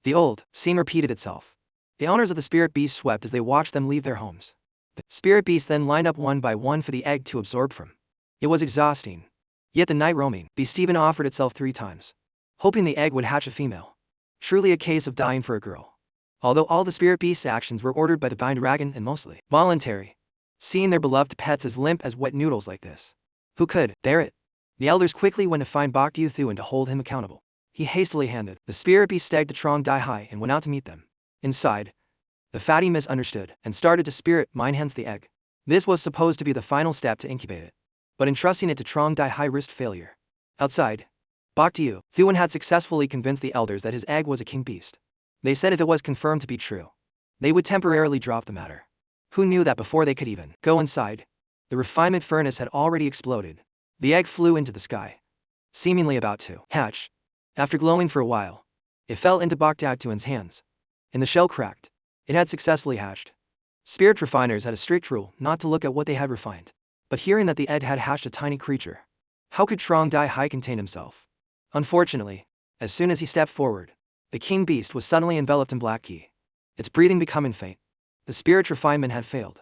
the old scene repeated itself. The owners of the spirit beasts wept as they watched them leave their homes. The spirit beasts then lined up one by one for the egg to absorb from. It was exhausting. Yet the night roaming beast even offered itself 3 times, hoping the egg would hatch a female. Truly a case of dying for a girl. Although all the spirit beasts' actions were ordered by the divine dragon and mostly voluntary, seeing their beloved pets as limp as wet noodles like this, who could bear it? The elders quickly went to find Boktu Thuan to hold him accountable. He hastily handed the spirit beast egg to Trong Dai Hai and went out to meet them. Inside, the fatty misunderstood and started to spirit mind hence the egg. This was supposed to be the final step to incubate it, but entrusting it to Trong Dai Hai risked failure. Outside, Boktu Thuan had successfully convinced the elders that his egg was a king beast. They said if it was confirmed to be true, they would temporarily drop the matter. Who knew that before they could even go inside, the refinement furnace had already exploded. The egg flew into the sky, seemingly about to hatch. After glowing for a while, it fell into Boktu Thuan's hands, and the shell cracked. It had successfully hatched. Spirit refiners had a strict rule not to look at what they had refined, but hearing that the egg had hatched a tiny creature, how could Trong Dai Hai contain himself? Unfortunately, as soon as he stepped forward, the king beast was suddenly enveloped in black qi, its breathing becoming faint. The spirit refinement had failed.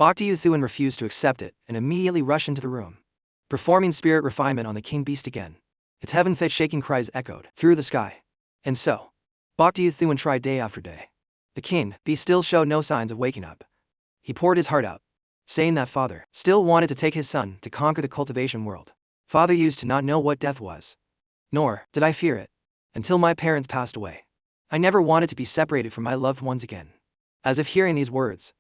Boktu Thuan refused to accept it and immediately rushed into the room, performing spirit refinement on the king beast again. Its heaven-fit shaking cries echoed through the sky. And so, Boktu Thuan tried day after day. The king beast still showed no signs of waking up. He poured his heart out, saying that father still wanted to take his son to conquer the cultivation world. Father used to not know what death was, nor did I fear it, until my parents passed away. I never wanted to be separated from my loved ones again. As if hearing these words,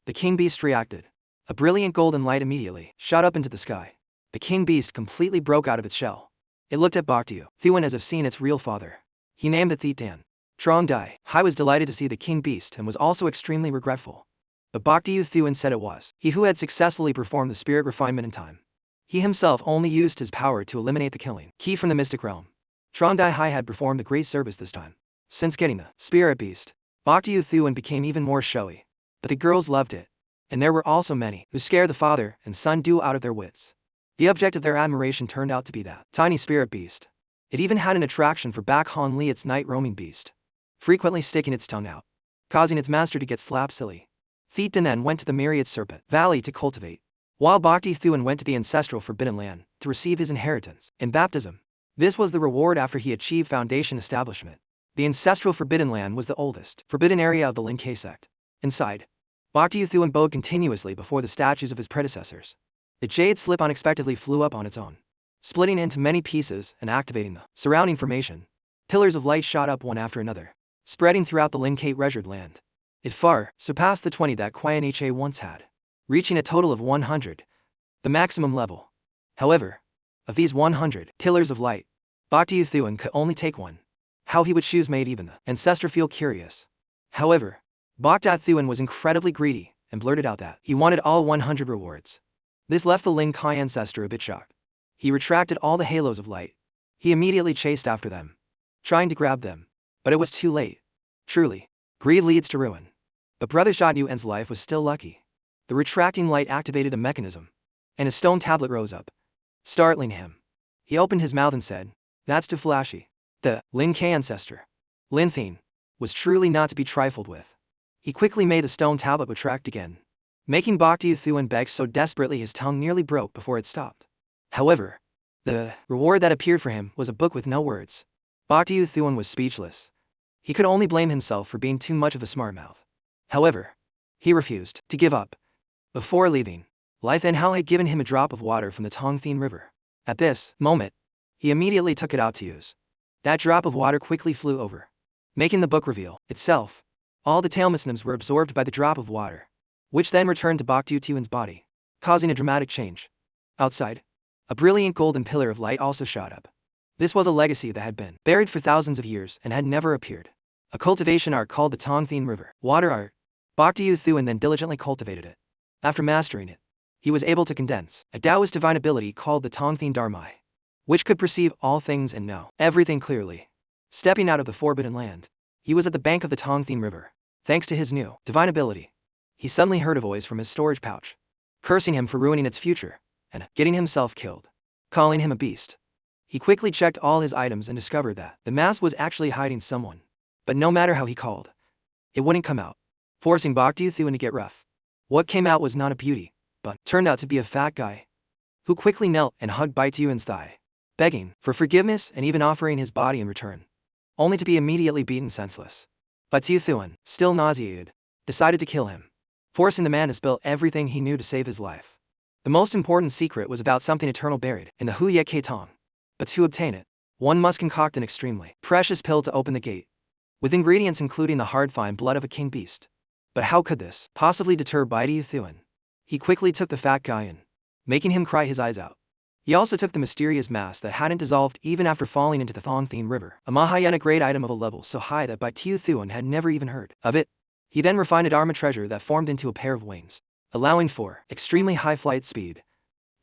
the king beast reacted. A brilliant golden light immediately shot up into the sky. The king beast completely broke out of its shell. It looked at Boktu Thuan as if seeing its real father. He named it Thiet Dan. Trong Dai Hai was delighted to see the king beast and was also extremely regretful. But Boktu Thuan said it was he who had successfully performed the spirit refinement in time. He himself only used his power to eliminate the killing key from the mystic realm. Trong Dai Hai had performed a great service this time. Since getting the spirit beast, Boktu Thuan became even more showy. But the girls loved it, and there were also many who scared the father and son due out of their wits. The object of their admiration turned out to be that tiny spirit beast. It even had an attraction for Bak Han Li, its night-roaming beast, frequently sticking its tongue out, causing its master to get slapped silly. Thiet Dan then went to the Myriad Serpent Valley to cultivate, while Boktu Thuan went to the ancestral Forbidden Land to receive his inheritance in baptism. This was the reward after he achieved foundation establishment. The ancestral Forbidden Land was the oldest forbidden area of the Lin Ke sect. Inside, Boktu Thuan bowed continuously before the statues of his predecessors. The jade slip unexpectedly flew up on its own, splitting into many pieces and activating the surrounding formation. Pillars of light shot up one after another, spreading throughout the Lin Ke resured land. It far surpassed the 20 that Qian Ha once had, reaching a total of 100, the maximum level. However, of these 100 pillars of light, Boktu Thuan could only take one. How he would choose made even the ancestor feel curious. However, Boktu Thuan was incredibly greedy and blurted out that he wanted all 100 rewards. This left the Lin Kai ancestor a bit shocked. He retracted all the halos of light. He immediately chased after them, trying to grab them, but it was too late. Truly, greed leads to ruin. But Brother Sha Yuan's life was still lucky. The retracting light activated a mechanism, and a stone tablet rose up, startling him. He opened his mouth and said, "That's too flashy." The Lin Ke ancestor, Lin Thien, was truly not to be trifled with. He quickly made the stone tablet retract again, making Boktu Thuan beg so desperately his tongue nearly broke before it stopped. However, the reward that appeared for him was a book with no words. Boktu Thuan was speechless. He could only blame himself for being too much of a smart mouth. However, he refused to give up. Before leaving, Lai Than Hao had given him a drop of water from the Tong Thien River. At this moment, he immediately took it out to use. That drop of water quickly flew over, making the book reveal itself. All the tailmysnims were absorbed by the drop of water, which then returned to Boktu Thuan's body, causing a dramatic change. Outside, a brilliant golden pillar of light also shot up. This was a legacy that had been buried for thousands of years and had never appeared. A cultivation art called the Tong Thien River Water Art. Boktu Thuan then diligently cultivated it. After mastering it, he was able to condense a Taoist divine ability called the Tong Thien Dharmai, which could perceive all things and know everything clearly. Stepping out of the Forbidden Land, he was at the bank of the Tong Thien River. Thanks to his new divine ability, he suddenly heard a voice from his storage pouch, cursing him for ruining its future and getting himself killed, calling him a beast. He quickly checked all his items and discovered that the mask was actually hiding someone. But no matter how he called, it wouldn't come out, forcing Boktu Thuan to get rough. What came out was not a beauty, but turned out to be a fat guy, who quickly knelt and hugged Bai Tian's thigh, begging for forgiveness and even offering his body in return, only to be immediately beaten senseless. But Tian, still nauseated, decided to kill him, forcing the man to spill everything he knew to save his life. The most important secret was about something eternal buried in the Hu Ye Ke Tong. But to obtain it, one must concoct an extremely precious pill to open the gate, with ingredients including the hard fine blood of a king beast. But how could this possibly deter Bai Tian? He quickly took the fat guy in, making him cry his eyes out. He also took the mysterious mass that hadn't dissolved even after falling into the Thong River, a Mahayana grade item of a level so high that Bai Tian had never even heard of it. He then refined a Dharma treasure that formed into a pair of wings, allowing for extremely high flight speed.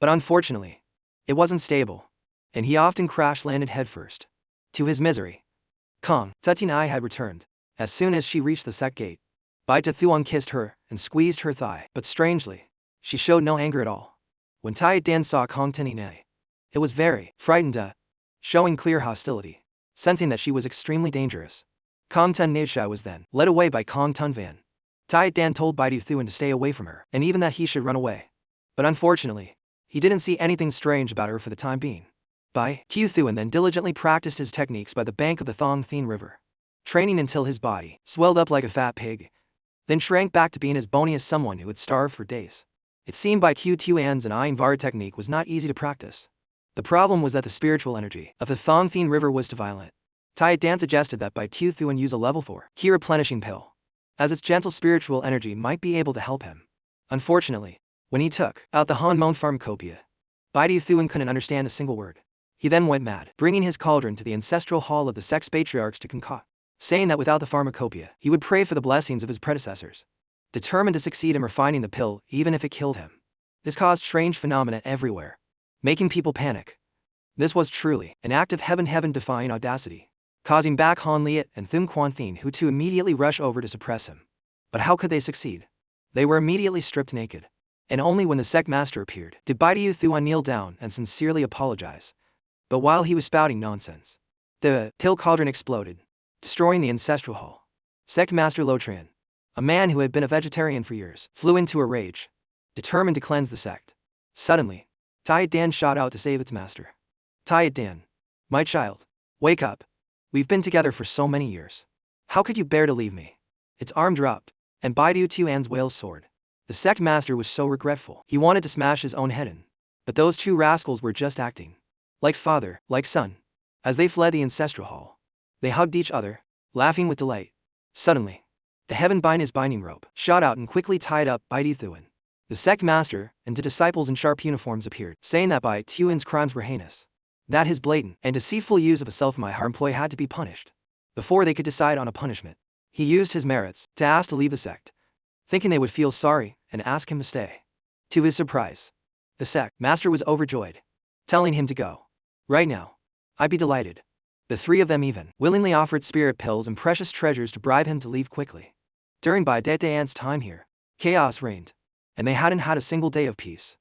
But unfortunately, it wasn't stable, and he often crash-landed headfirst. To his misery, Kong Tutinai had returned. As soon as she reached the sect gate, Bai Tian kissed her and squeezed her thigh, but strangely, she showed no anger at all. When Tai Dan saw Kong Tutinai, it was very frightened, showing clear hostility, sensing that she was extremely dangerous. Kong Tun Naisha was then led away by Kong Tun Van. Tai Dan told Bai Tian to stay away from her, and even that he should run away. But unfortunately, he didn't see anything strange about her for the time being. Bai Tian then diligently practiced his techniques by the bank of the Thong River, training until his body swelled up like a fat pig, then shrank back to being as bony as someone who had starved for days. It seemed Bai Tian's and Ayin Var technique was not easy to practice. The problem was that the spiritual energy of the Thong River was too violent. Tai Dan suggested that Bai Tian use a level 4 key replenishing pill, as its gentle spiritual energy might be able to help him. Unfortunately, when he took out the Hanmon pharmacopoeia, Bai Tian couldn't understand a single word. He then went mad, bringing his cauldron to the ancestral hall of the sex patriarchs to concoct, saying that without the pharmacopoeia, he would pray for the blessings of his predecessors, determined to succeed in refining the pill even if it killed him. This caused strange phenomena everywhere, making people panic. This was truly an act of heaven-defying audacity, causing Bak Han Liet and Thum Quan Thien Hu to immediately rush over to suppress him. But how could they succeed? They were immediately stripped naked, and only when the sect master appeared did Bai Tian kneel down and sincerely apologize. But while he was spouting nonsense, the pill cauldron exploded, destroying the ancestral hall. Sect master Lo Tran, a man who had been a vegetarian for years, flew into a rage, determined to cleanse the sect. Suddenly, Tai Dan shot out to save its master. Tai Dan, my child, wake up. We've been together for so many years. How could you bear to leave me? Its arm dropped, and Bai Tian's whale's sword. The sect master was so regretful, he wanted to smash his own head in. But those two rascals were just acting like father, like son. As they fled the ancestral hall, they hugged each other, laughing with delight. Suddenly, the heaven binding rope shot out and quickly tied up Bai Tian. The sect master and two disciples in sharp uniforms appeared, saying that Bai Tian's crimes were heinous, that his blatant and deceitful use of a self-made employee had to be punished. Before they could decide on a punishment, he used his merits to ask to leave the sect, thinking they would feel sorry and ask him to stay. To his surprise, the sect master was overjoyed, telling him to go right now. I'd be delighted. The three of them even willingly offered spirit pills and precious treasures to bribe him to leave quickly. During Bai Tian's time here, chaos reigned, and they hadn't had a single day of peace.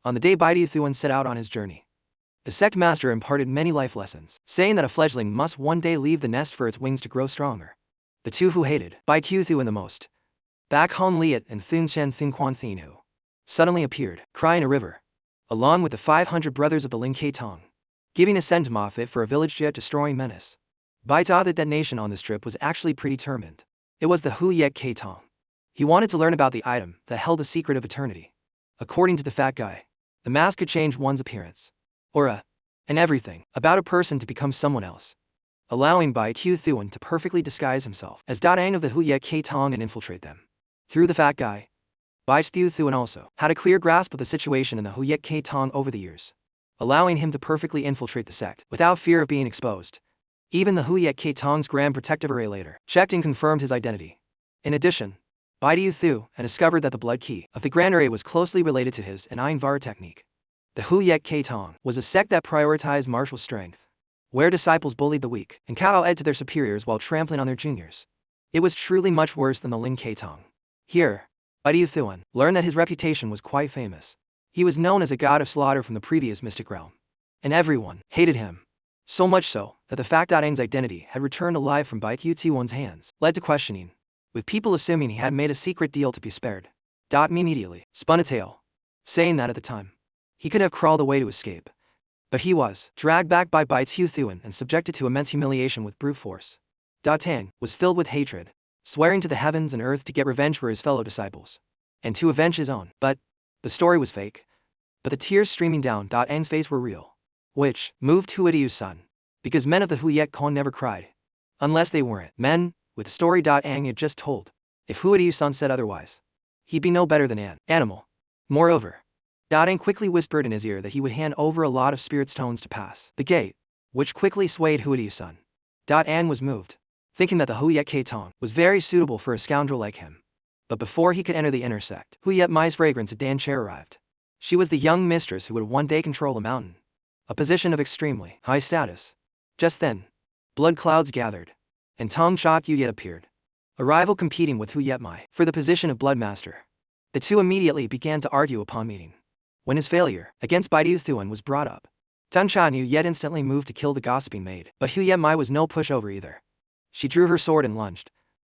On the day Bai Tian set out on his journey, the sect master imparted many life lessons, saying that a fledgling must one day leave the nest for its wings to grow stronger. The two who hated Bai Tian the most, Bak Han Liet and Thum Quan Thien Hu, suddenly appeared, crying a river, along with the 500 brothers of the Ling Ke Tong, giving a send-off for a village jet-destroying menace. Bai Ta the detonation on this trip was actually predetermined. It was the Hu Ye Ke Tong. He wanted to learn about the item that held the secret of eternity. According to the fat guy, the mask could change one's appearance, aura, and everything about a person to become someone else, allowing Bai Tian to perfectly disguise himself as Dadang of the Hu Ye Ke Tong and infiltrate them. Through the fat guy, Bai Tian also had a clear grasp of the situation in the Hu Ye Ke Tong over the years, allowing him to perfectly infiltrate the sect without fear of being exposed. Even the Hu Ye Ke Tong's Grand Protective Array later checked and confirmed his identity. In addition, Bai Tian had discovered that the blood key of the Grand Array was closely related to his and Ayin Var technique. The Hu Ye Ke Tong was a sect that prioritized martial strength, where disciples bullied the weak and kowed to their superiors while trampling on their juniors. It was truly much worse than the Ling Ke Tong. Here, Bai Tian learned that his reputation was quite famous. He was known as a god of slaughter from the previous mystic realm, and everyone hated him. So much so that the fact that Aang's identity had returned alive from Bai Tian's hands led to questioning, with people assuming he had made a secret deal to be spared. Immediately spun a tail, saying that at the time, he could have crawled away to escape. But he was dragged back by Bai's Hu Thuan and subjected to immense humiliation with brute force. Tang was filled with hatred, swearing to the heavens and earth to get revenge for his fellow disciples, and to avenge his own. But the story was fake. But the tears streaming down Ang's face were real, which moved Huidiu's son, because men of the Huyet Kong never cried, unless they weren't men with the story Ang had just told. If Huidiu's son said otherwise, he'd be no better than an animal. Moreover, Ang quickly whispered in his ear that he would hand over a lot of spirit stones to pass the gate, which quickly swayed Huidiu's son. Ang was moved, thinking that the Huyet K Tong was very suitable for a scoundrel like him. But before he could enter the inner sect, Huyet Mai's fragrance at Dan Chair arrived. She was the young mistress who would one day control a mountain, a position of extremely high status. Just then, blood clouds gathered, and Tong Cha Huyet appeared, a rival competing with Huyet Mai for the position of Bloodmaster. The two immediately began to argue upon meeting. When his failure against Baidu Thuan was brought up, Tong Cha Huyet instantly moved to kill the gossiping maid, but Huyet Mai was no pushover either. She drew her sword and lunged,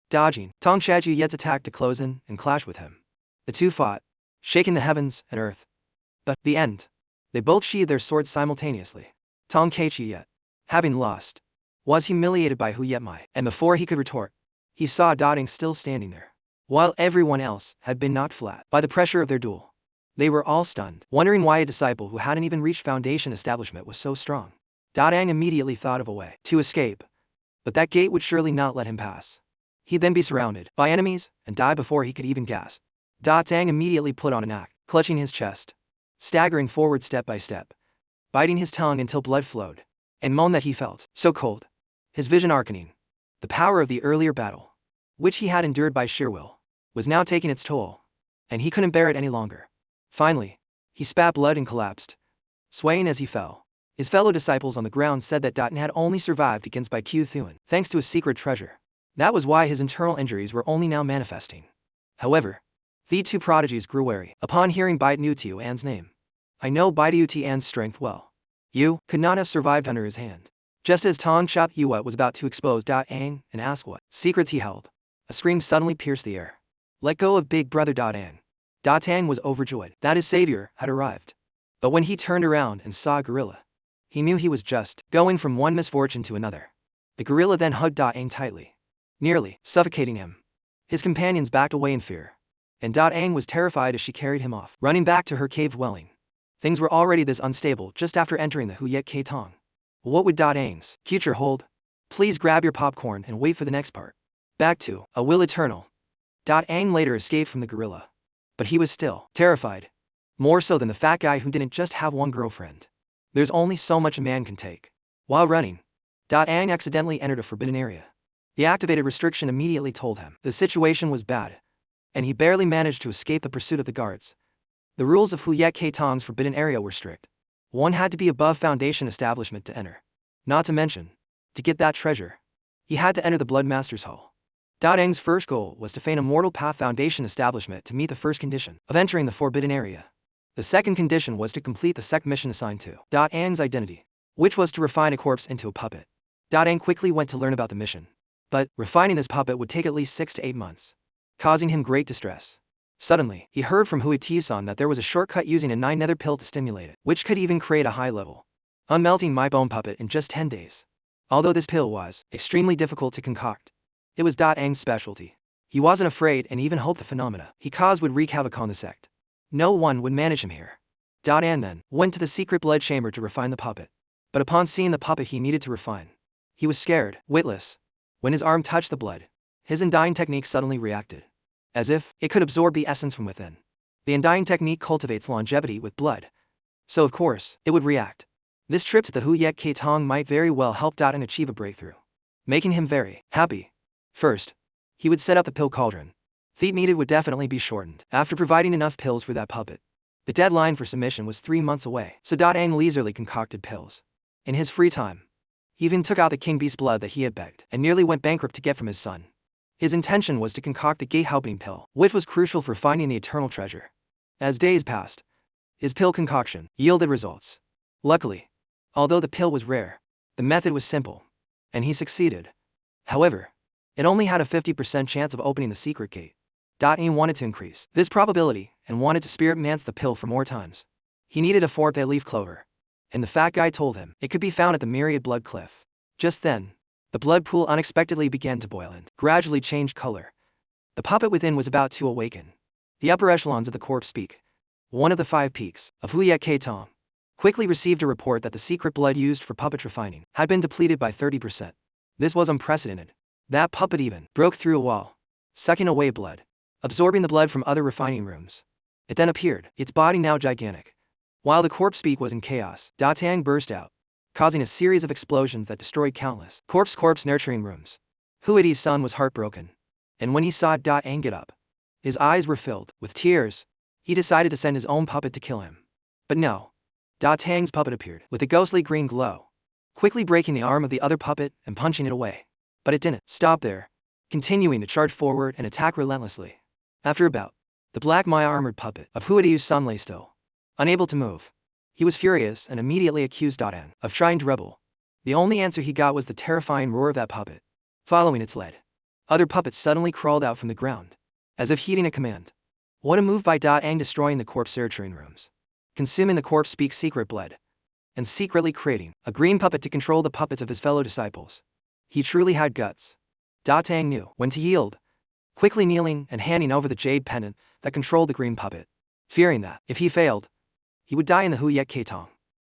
dodging Tong Cha Huyet's attack to close in and clash with him. The two fought, shaking the heavens and earth. But the end. They both sheathed their swords simultaneously. Tong Ka Huyet, having lost, was humiliated by Huyet Mai, and before he could retort, he saw Ang still standing there, while everyone else had been knocked flat by the pressure of their duel. They were all stunned, wondering why a disciple who hadn't even reached foundation establishment was so strong. Ang immediately thought of a way to escape, but that gate would surely not let him pass. He'd then be surrounded by enemies and die before he could even gasp. Ang immediately put on an act, clutching his chest, staggering forward step by step, biting his tongue until blood flowed, and moaned that he felt so cold, his vision arcaning. The power of the earlier battle, which he had endured by sheer will, was now taking its toll, and he couldn't bear it any longer. Finally, he spat blood and collapsed, swaying as he fell. His fellow disciples on the ground said that Datan had only survived against Bai Q Thuan thanks to a secret treasure. That was why his internal injuries were only now manifesting. However, the two prodigies grew wary upon hearing Bai Tiu An's name. I know Bai Tiu An's strength well. You could not have survived under his hand. Just as Tong Cha Huyet was about to expose Ang and ask what secrets he held, a scream suddenly pierced the air. Let go of big brother Ang. Ang was overjoyed that his savior had arrived. But when he turned around and saw a gorilla, he knew he was just going from one misfortune to another. The gorilla then hugged Ang tightly, nearly suffocating him. His companions backed away in fear, and Ang was terrified as she carried him off, running back to her cave dwelling. Things were already this unstable just after entering the Huyet K Tong. What would Ang's future hold? Please grab your popcorn and wait for the next part. Back to A Will Eternal. Ang later escaped from the gorilla, but he was still terrified, more so than the fat guy who didn't just have one girlfriend. There's only so much a man can take. While running, Ang accidentally entered a forbidden area. The activated restriction immediately told him the situation was bad, and he barely managed to escape the pursuit of the guards. The rules of Huyet K Tong's forbidden area were strict. One had to be above foundation establishment to enter. Not to mention, to get that treasure, he had to enter the Bloodmaster's Hall. Ang's first goal was to feign a mortal path foundation establishment to meet the first condition of entering the forbidden area. The second condition was to complete the sect mission assigned to Ang's identity, which was to refine a corpse into a puppet. Ang quickly went to learn about the mission, but refining this puppet would take at least 6 to 8 months, causing him great distress. Suddenly, he heard from Hui Tiusan that there was a shortcut using a 9 nether pill to stimulate it, which could even create a high-level, unmelting my bone puppet in just 10 days. Although this pill was extremely difficult to concoct, it was Ang's specialty. He wasn't afraid and even hoped the phenomena he caused would wreak havoc on the sect. No one would manage him here. Ang then went to the secret blood chamber to refine the puppet. But upon seeing the puppet he needed to refine, he was scared, witless. When his arm touched the blood, his undying technique suddenly reacted, as if it could absorb the essence from within. The undying technique cultivates longevity with blood, so of course, it would react. This trip to the Huyet K Tong might very well help Ang achieve a breakthrough, making him very happy. First, he would set up the pill cauldron. The needed would definitely be shortened after providing enough pills for that puppet. The deadline for submission was 3 months away, so Ang leisurely concocted pills. In his free time, he even took out the king beast's blood that he had begged and nearly went bankrupt to get from his son. His intention was to concoct the gate-opening pill, which was crucial for finding the eternal treasure. As days passed, his pill concoction yielded results. Luckily, although the pill was rare, the method was simple, and he succeeded. However, it only had a 50% chance of opening the secret gate. Ang wanted to increase this probability and wanted to spirit mance the pill for more times. He needed a 4-leaf clover. And the fat guy told him it could be found at the Myriad Blood Cliff. Just then, the blood pool unexpectedly began to boil and gradually changed color. The puppet within was about to awaken. The upper echelons of the corpse peak, one of the 5 peaks of Awakens, quickly received a report that the secret blood used for puppet refining had been depleted by 30%. This was unprecedented. That puppet even broke through a wall, sucking away blood, absorbing the blood from other refining rooms. It then appeared, its body now gigantic. While the corpse peak was in chaos, Ang burst out, causing a series of explosions that destroyed countless corpse nurturing rooms. Huidi's son was heartbroken. And when he saw Ang get up, his eyes were filled with tears. He decided to send his own puppet to kill him. But no. Ang's puppet appeared with a ghostly green glow, quickly breaking the arm of the other puppet and punching it away. But it didn't stop there, continuing to charge forward and attack relentlessly. After a bout, the black Maya-armored puppet of Huidi's son lay still, unable to move. He was furious and immediately accused Ang of trying to rebel. The only answer he got was the terrifying roar of that puppet. Following its lead, other puppets suddenly crawled out from the ground, as if heeding a command. What a move by Ang, destroying the corpse nurturing rooms, consuming the corpse speak's secret blood, and secretly creating a green puppet to control the puppets of his fellow disciples. He truly had guts. Ang knew when to yield, quickly kneeling and handing over the jade pendant that controlled the green puppet, fearing that, if he failed, he would die in the Awakens.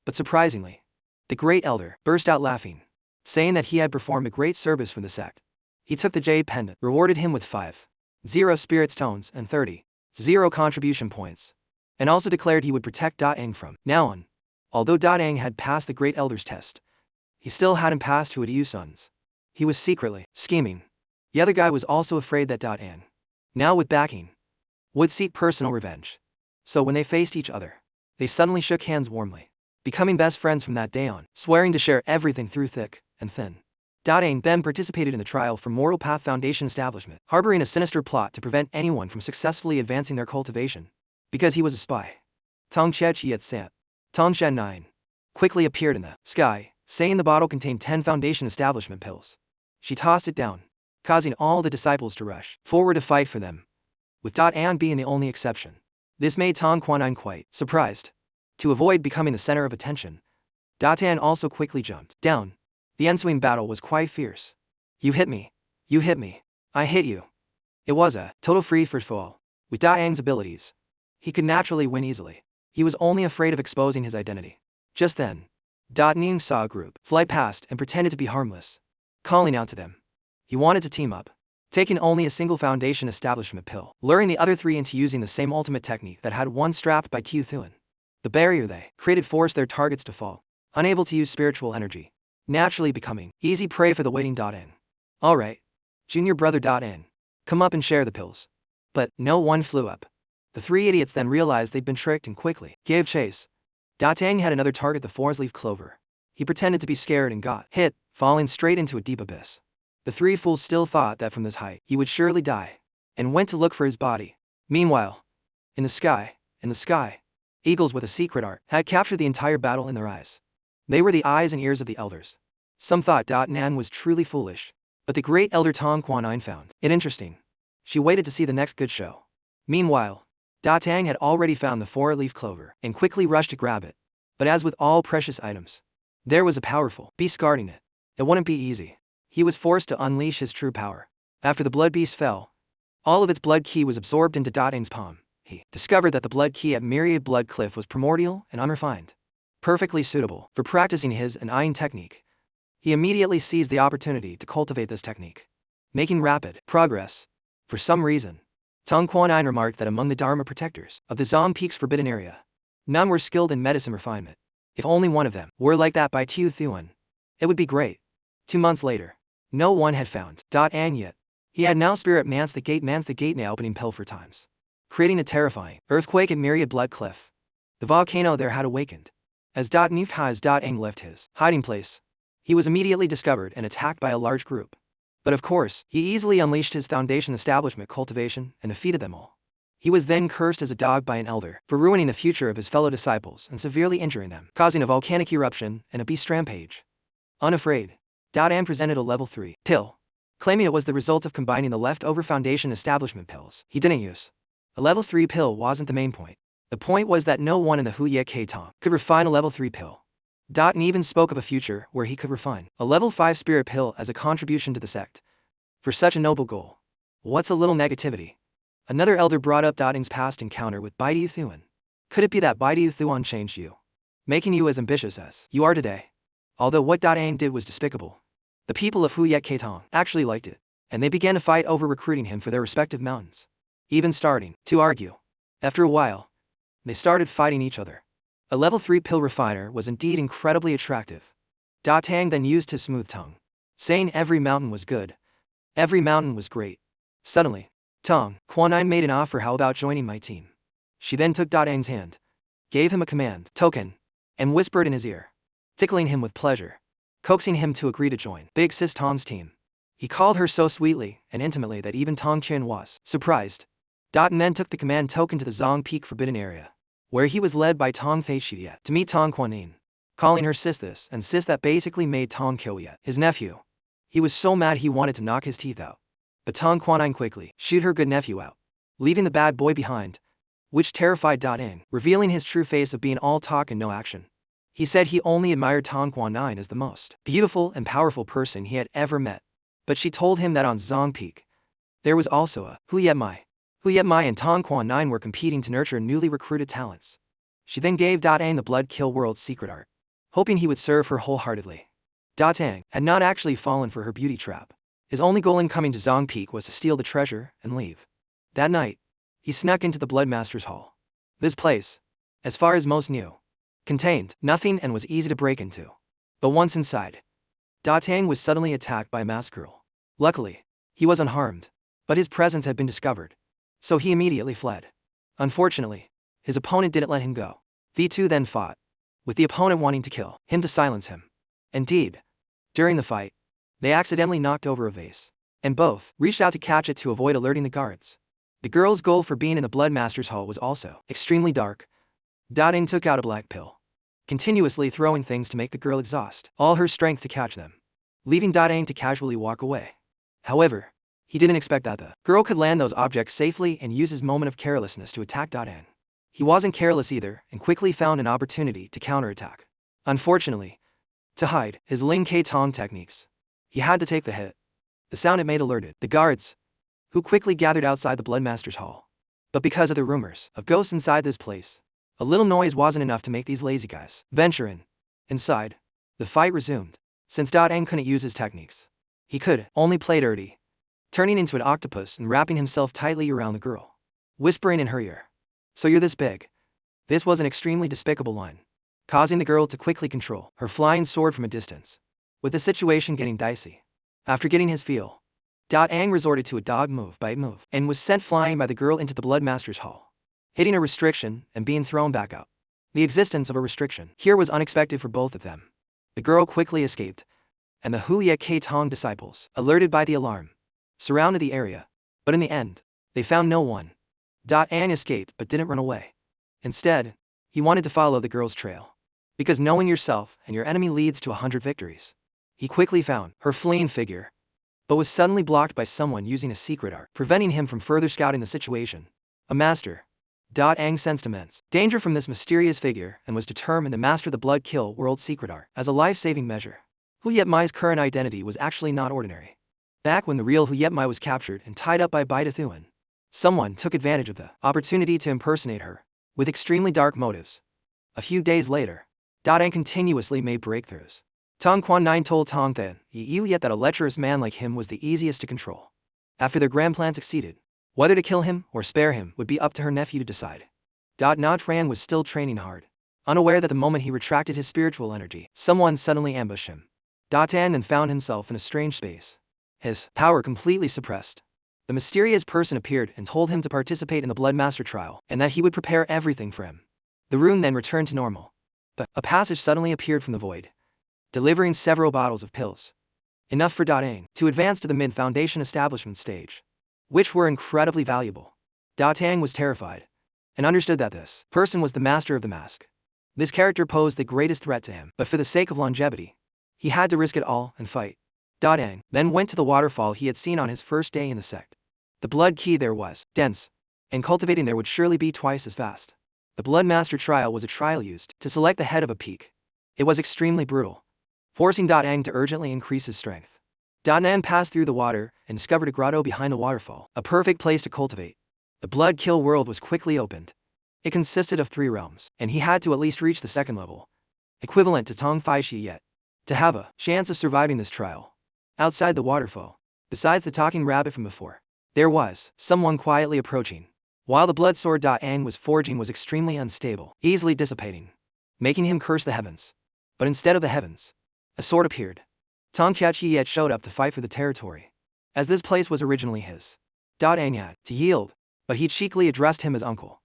But surprisingly, the great elder burst out laughing, saying that he had performed a great service for the sect. He took the jade pendant, rewarded him with 5,000 spirit stones and 30,000 contribution points, and also declared he would protect Ang from now on. Although Ang had passed the great elder's test, he still hadn't passed Huidi's sons. He was secretly scheming. The other guy was also afraid that Ang, now with backing, would seek personal revenge. So when they faced each other, they suddenly shook hands warmly, becoming best friends from that day on, swearing to share everything through thick and thin. Ang then participated in the trial for Moral Path Foundation establishment, harboring a sinister plot to prevent anyone from successfully advancing their cultivation, because he was a spy. Tong Chechi Yet Sant, Tong Shen 9, quickly appeared in the sky, saying the bottle contained 10 foundation establishment pills. She tossed it down, causing all the disciples to rush forward to fight for them, with Ang being the only exception. This made Tong Quan quite surprised. To avoid becoming the center of attention, Ang also quickly jumped down. The ensuing battle was quite fierce. You hit me, I hit you. It was a total free-for-all. With Ang's abilities, he could naturally win easily. He was only afraid of exposing his identity. Just then, Ning saw a group fly past and pretended to be harmless, calling out to them. He wanted to team up, taking only a single foundation establishment pill, luring the other 3 into using the same ultimate technique that had one strapped by Q Thuan. The barrier they created forced their targets to fall, unable to use spiritual energy, naturally becoming easy prey for the waiting Ang. Alright, junior brother Ang, come up and share the pills. But no one flew up. The 3 idiots then realized they'd been tricked and quickly gave chase. Ang had another target, the 4-leaf clover. He pretended to be scared and got hit, falling straight into a deep abyss. The 3 fools still thought that from this height he would surely die, and went to look for his body. Meanwhile, in the sky, eagles with a secret art had captured the entire battle in their eyes. They were the eyes and ears of the elders. Some thought Nan was truly foolish, but the great elder Tong Quan found it interesting. She waited to see the next good show. Meanwhile, Ang had already found the 4-leaf clover and quickly rushed to grab it. But as with all precious items, there was a powerful beast guarding it. It wouldn't be easy. He was forced to unleash his true power. After the blood beast fell, all of its blood ki was absorbed into Ang's palm. He discovered that the blood ki at Myriad Blood Cliff was primordial and unrefined, perfectly suitable for practicing his and Ayin technique. He immediately seized the opportunity to cultivate this technique, making rapid progress. For some reason, Tong Quan remarked that among the Dharma protectors of the Zom Peak's forbidden area, none were skilled in medicine refinement. If only one of them were like that by Tiu Thuan, it would be great. 2 months later, no one had found Ang yet. He had now spirit mans the gate now opening pill for times, creating a terrifying earthquake at Myriad Blood Cliff. The volcano there had awakened. As Ang left his hiding place, he was immediately discovered and attacked by a large group. But of course, he easily unleashed his foundation establishment cultivation and defeated them all. He was then cursed as a dog by an elder for ruining the future of his fellow disciples and severely injuring them, causing a volcanic eruption and a beast rampage. Unafraid, Ang presented a level 3 pill, claiming it was the result of combining the leftover Foundation establishment pills he didn't use. A level 3 pill wasn't the main point. The point was that no one in the Huye K Tong could refine a level 3 pill. And even spoke of a future where he could refine a level 5 spirit pill as a contribution to the sect. For such a noble goal, what's a little negativity? Another elder brought up Ing's past encounter with Baidu Thuan. Could it be that Baidu Thuan changed you, making you as ambitious as you are today? Although what Ing did was despicable, the people of Huye K Tong actually liked it, and they began to fight over recruiting him for their respective mountains, even starting to argue. After a while, they started fighting each other. A level 3 pill refiner was indeed incredibly attractive. Tang then used his smooth tongue, saying every mountain was good. Every mountain was great. Suddenly, Tong Quan made an offer. How about joining my team? She then took Ing's hand, gave him a command token, and whispered in his ear, tickling him with pleasure, coaxing him to agree to join Big Sis Tong's team. He called her so sweetly and intimately that even Tong Qin was surprised. And then took the command token to the Zong Peak Forbidden Area, where he was led by Tong Fei Xie to meet Tong Quanin, calling her sis this and sis that basically made Tong Qiuye his nephew. He was so mad he wanted to knock his teeth out. But Tong Quanin quickly shooed her good nephew out, leaving the bad boy behind, which terrified Ing, revealing his true face of being all talk and no action. He said he only admired Tong Quanin as the most beautiful and powerful person he had ever met. But she told him that on Zong Peak, there was also a Huye Mai. Huye Mai and Tong Quanin were competing to nurture newly recruited talents. She then gave Ing the Blood Kill World's secret art, hoping he would serve her wholeheartedly. Ing had not actually fallen for her beauty trap. His only goal in coming to Zong Peak was to steal the treasure and leave. That night, he snuck into the Bloodmaster's Hall. This place, as far as most knew, contained nothing and was easy to break into. But once inside, Ing was suddenly attacked by a masked girl. Luckily, he was unharmed, but his presence had been discovered, so he immediately fled. Unfortunately, his opponent didn't let him go. The two then fought, with the opponent wanting to kill him to silence him. Indeed, during the fight, they accidentally knocked over a vase, and both reached out to catch it to avoid alerting the guards. The girl's goal for being in the Bloodmaster's Hall was also extremely dark. Ing took out a black pill, continuously throwing things to make the girl exhaust all her strength to catch them, leaving Ing to casually walk away. However, he didn't expect that the girl could land those objects safely and use his moment of carelessness to attack Ing. He wasn't careless either and quickly found an opportunity to counterattack. Unfortunately, to hide his Ling K Tong techniques, he had to take the hit. The sound it made alerted the guards, who quickly gathered outside the Bloodmaster's Hall. But because of the rumors of ghosts inside this place, a little noise wasn't enough to make these lazy guys venture in. Inside, the fight resumed. Since Ing couldn't use his techniques, he could only play dirty, turning into an octopus and wrapping himself tightly around the girl, whispering in her ear, "So you're this big." This was an extremely despicable line, causing the girl to quickly control her flying sword from a distance. With the situation getting dicey, after getting his feel, Ing resorted to a dog bite move, and was sent flying by the girl into the Bloodmaster's Hall, hitting a restriction and being thrown back out. The existence of a restriction here was unexpected for both of them. The girl quickly escaped, and the Huye K Tong disciples, alerted by the alarm, surrounded the area, but in the end, they found no one. Ing escaped but didn't run away. Instead, he wanted to follow the girl's trail, because knowing yourself and your enemy leads to 100 victories. He quickly found her fleeing figure, but was suddenly blocked by someone using a secret art, preventing him from further scouting the situation. A master. Ing sensed immense danger from this mysterious figure and was determined to master the Blood Kill World secret art as a life-saving measure. Huye Mai's current identity was actually not ordinary. Back when the real Huye Mai was captured and tied up by Baidu Thuan, someone took advantage of the opportunity to impersonate her, with extremely dark motives. A few days later, Ing continuously made breakthroughs. Tong Quanin told Tong Then Yet that a lecherous man like him was the easiest to control. After their grand plan succeeded, whether to kill him or spare him would be up to her nephew to decide. Na Tran was still training hard, unaware that the moment he retracted his spiritual energy, someone suddenly ambushed him. Tan then found himself in a strange space, his power completely suppressed. The mysterious person appeared and told him to participate in the Bloodmaster trial and that he would prepare everything for him. The room then returned to normal, but a passage suddenly appeared from the void, delivering several bottles of pills, enough for Ing to advance to the mid-foundation establishment stage, which were incredibly valuable. Ing was terrified, and understood that this person was the master of the mask. This character posed the greatest threat to him, but for the sake of longevity, he had to risk it all and fight. Ang then went to the waterfall he had seen on his first day in the sect. The blood key there was dense, and cultivating there would surely be twice as fast. The Blood Master trial was a trial used to select the head of a peak. It was extremely brutal, forcing Ang to urgently increase his strength. Ang passed through the water and discovered a grotto behind the waterfall, a perfect place to cultivate. The blood kill world was quickly opened. It consisted of 3 realms, and he had to at least reach the 2nd level, equivalent to Tong Fai Shi yet, to have a chance of surviving this trial. Outside the waterfall, besides the talking rabbit from before, there was someone quietly approaching. While the blood sword Ang was forging was extremely unstable, easily dissipating, making him curse the heavens. But instead of the heavens, a sword appeared. Tong Yet showed up to fight for the territory, as this place was originally his. Ang had to yield, but he cheekily addressed him as uncle,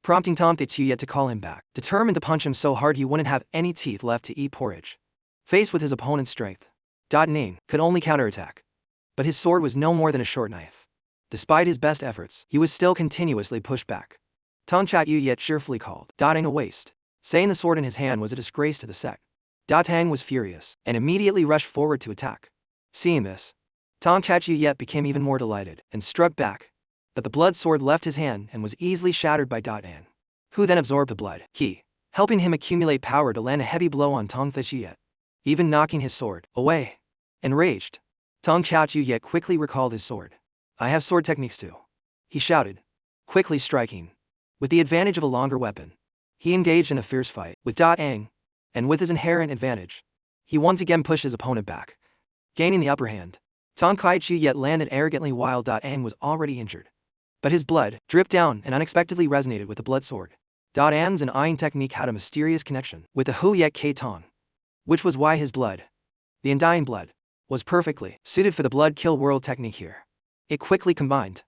prompting Tong Yet to call him back, determined to punch him so hard he wouldn't have any teeth left to eat porridge. Faced with his opponent's strength, Ang could only counterattack, but his sword was no more than a short knife. Despite his best efforts, he was still continuously pushed back. Tong Yet cheerfully called Ang a waste, saying the sword in his hand was a disgrace to the sect. Ang was furious, and immediately rushed forward to attack. Seeing this, Tong Yet became even more delighted, and struck back. But the blood sword left his hand and was easily shattered by Ang, who then absorbed the blood key, helping him accumulate power to land a heavy blow on Tong Yet, even knocking his sword away. Enraged, Tong Yet quickly recalled his sword. "I have sword techniques too," he shouted, quickly striking. With the advantage of a longer weapon, he engaged in a fierce fight with Ang, and with his inherent advantage, he once again pushed his opponent back, gaining the upper hand. Tong Yet landed arrogantly while Ang was already injured. But his blood dripped down and unexpectedly resonated with the blood sword. Ang's and Ayin technique had a mysterious connection with the Hu Yet K Tong, which was why his blood, the undying blood, was perfectly suited for the blood kill world technique here. It quickly combined,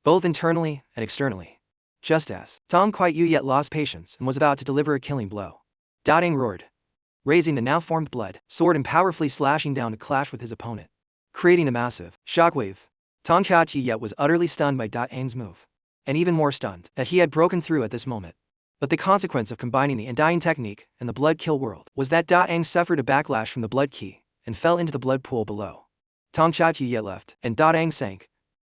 both internally and externally. Just as Tong Yet lost patience and was about to deliver a killing blow, Ang roared, raising the now formed blood sword and powerfully slashing down to clash with his opponent, creating a massive shockwave. Tong Yet was utterly stunned by Ang's move, and even more stunned that he had broken through at this moment. But the consequence of combining the undying technique and the blood kill world was that Ang suffered a backlash from the blood key and fell into the blood pool below. Tong Yet left, and Ang sank,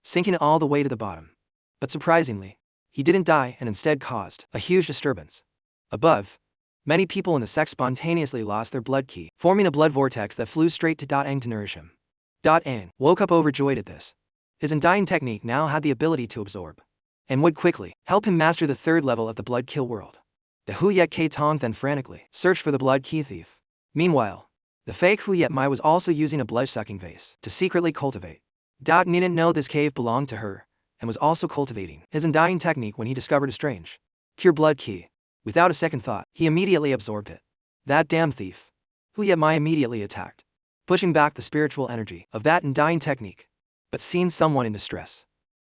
sinking all the way to the bottom. But surprisingly, he didn't die and instead caused a huge disturbance. Above, many people in the sect spontaneously lost their blood key, forming a blood vortex that flew straight to Ang to nourish him. Ang woke up overjoyed at this. His undying technique now had the ability to absorb, and would quickly help him master the 3rd level of the blood kill world. The Hu Yet K Tong then frantically searched for the blood key thief. Meanwhile, the fake Hu Yet Mai was also using a blood-sucking vase to secretly cultivate. Didn't know this cave belonged to her, and was also cultivating his undying technique when he discovered a strange, pure blood key. Without a second thought, he immediately absorbed it. That damn thief. Hu Yet Mai immediately attacked, pushing back the spiritual energy of that undying technique. But seeing someone in distress,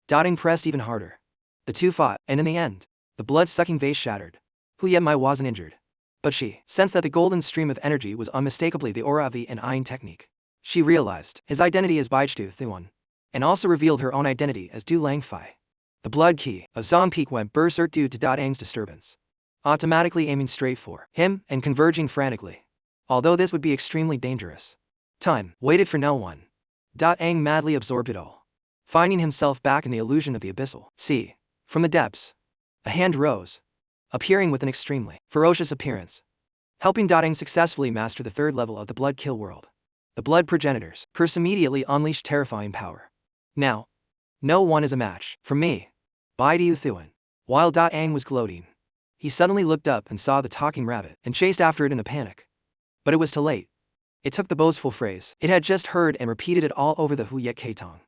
Ang pressed even harder. The two fought, and in the end, the blood-sucking vase shattered. Hu Yet Mai wasn't injured, but she sensed that the golden stream of energy was unmistakably the aura of the Ayin technique. She realized his identity as Baichu Thuan, and also revealed her own identity as Du Lang Fai. The blood key of Zong Peak went berserk due to Ang's disturbance, automatically aiming straight for him and converging frantically. Although this would be extremely dangerous, time waited for no one. Ang madly absorbed it all, finding himself back in the illusion of the abyssal sea. From the depths, a hand rose, appearing with an extremely ferocious appearance, helping Ang successfully master the 3rd level of the blood kill world. The blood progenitor's curse immediately unleashed terrifying power. "Now, no one is a match for me, Baidu Thuan." While Ang was gloating, he suddenly looked up and saw the talking rabbit and chased after it in a panic. But it was too late. It took the boastful phrase it had just heard and repeated it all over the Hu Yet K Tong,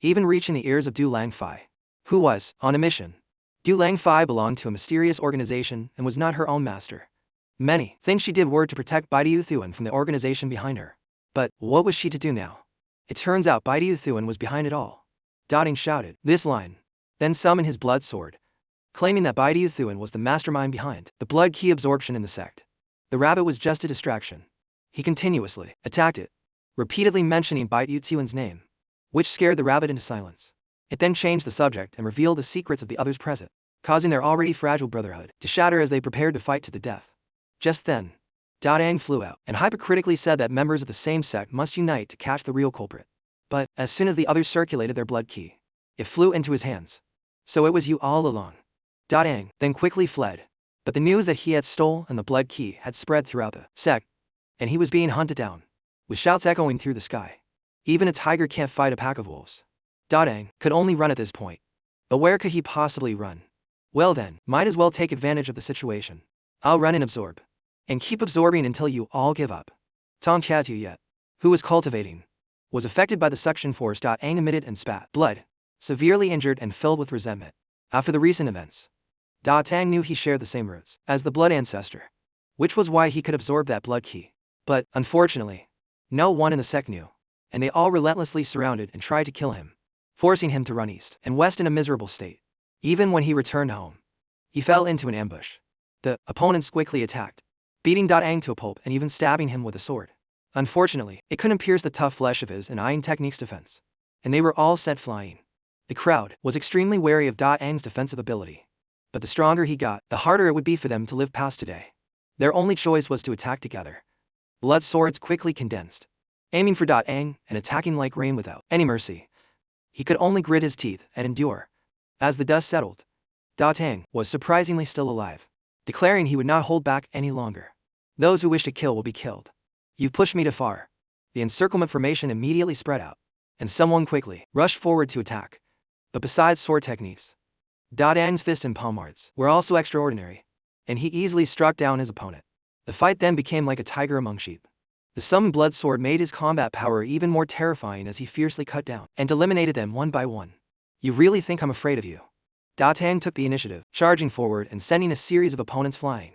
even reaching the ears of Du Lang Fai, who was on a mission. Du Lang Fai belonged to a mysterious organization and was not her own master. Many things she did were to protect Baidu Thuan from the organization behind her. But what was she to do now? It turns out Baidu Thuan was behind it all. Ang shouted this line, then summoned his blood sword, claiming that Baidu Thuan was the mastermind behind the blood key absorption in the sect. The rabbit was just a distraction. He continuously attacked it, repeatedly mentioning Baidu Thuan's name, which scared the rabbit into silence. It then changed the subject and revealed the secrets of the others present, causing their already fragile brotherhood to shatter as they prepared to fight to the death. Just then, Ang flew out and hypocritically said that members of the same sect must unite to catch the real culprit. But, as soon as the others circulated their blood key, it flew into his hands. So it was you all along. Ang then quickly fled. But the news that he had stolen the blood key had spread throughout the sect, and he was being hunted down, with shouts echoing through the sky. Even a tiger can't fight a pack of wolves. Ang could only run at this point. But where could he possibly run? Well then, might as well take advantage of the situation. I'll run and absorb. And keep absorbing until you all give up. Tong Chatuyet, who was cultivating, was affected by the suction force. Ang emitted and spat blood, severely injured and filled with resentment. After the recent events, Tang knew he shared the same roots as the blood ancestor, which was why he could absorb that blood key. But, unfortunately, no one in the sect knew, and they all relentlessly surrounded and tried to kill him, forcing him to run east and west in a miserable state. Even when he returned home, he fell into an ambush. The opponents quickly attacked, beating Ang to a pulp and even stabbing him with a sword. Unfortunately, it couldn't pierce the tough flesh of his and iron technique's defense, and they were all sent flying. The crowd was extremely wary of Ang's defensive ability, but the stronger he got, the harder it would be for them to live past today. Their only choice was to attack together. Blood swords quickly condensed, aiming for Ang and attacking like rain without any mercy. He could only grit his teeth and endure. As the dust settled, Ang was surprisingly still alive, declaring he would not hold back any longer. Those who wish to kill will be killed. You've pushed me too far. The encirclement formation immediately spread out, and someone quickly rushed forward to attack. But besides sword techniques, Ang's fist and palm arts were also extraordinary, and he easily struck down his opponent. The fight then became like a tiger among sheep. The summoned blood sword made his combat power even more terrifying as he fiercely cut down and eliminated them one by one. You really think I'm afraid of you? Ang took the initiative, charging forward and sending a series of opponents flying,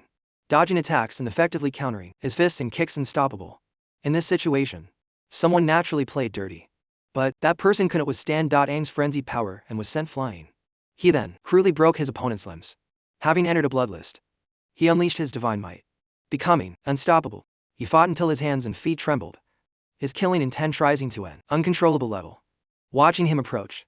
dodging attacks and effectively countering his fists and kicks unstoppable. In this situation, someone naturally played dirty. But that person couldn't withstand Ang's frenzied power and was sent flying. He then cruelly broke his opponent's limbs. Having entered a bloodlust, he unleashed his divine might, becoming unstoppable. He fought until his hands and feet trembled, his killing intent rising to an uncontrollable level. Watching him approach,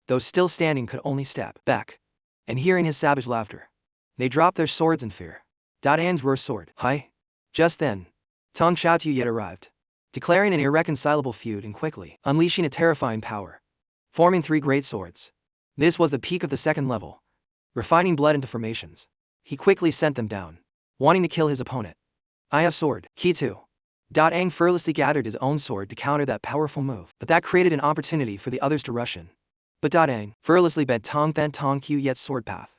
those still standing could only step back, and hearing his savage laughter, they dropped their swords in fear. Ang's worst sword, hi! Just then, Tong Chatuyet arrived, declaring an irreconcilable feud and quickly unleashing a terrifying power, forming 3 great swords. This was the peak of the second level. Refining blood into formations, he quickly sent them down, wanting to kill his opponent. I have sword, key too. Ang fearlessly gathered his own sword to counter that powerful move, but that created an opportunity for the others to rush in. But Ang fearlessly bent Tong Chatuyet's sword path,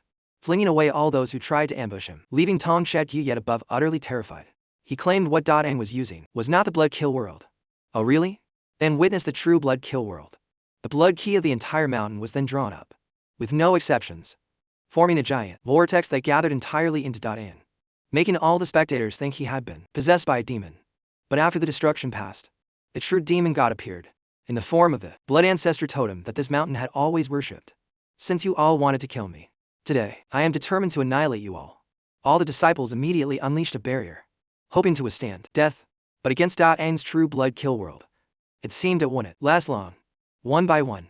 flinging away all those who tried to ambush him, leaving Tong Chatuyet above utterly terrified. He claimed what Ang was using was not the blood kill world. Oh really? Then witness the true blood kill world. The blood key of the entire mountain was then drawn up, with no exceptions, forming a giant vortex that gathered entirely into Ang, making all the spectators think he had been possessed by a demon. But after the destruction passed, the true demon god appeared, in the form of the blood ancestor totem that this mountain had always worshipped. Since you all wanted to kill me, today, I am determined to annihilate you all. All the disciples immediately unleashed a barrier, hoping to withstand death, but against Ang's true blood kill world, it seemed it wouldn't last long. One by one,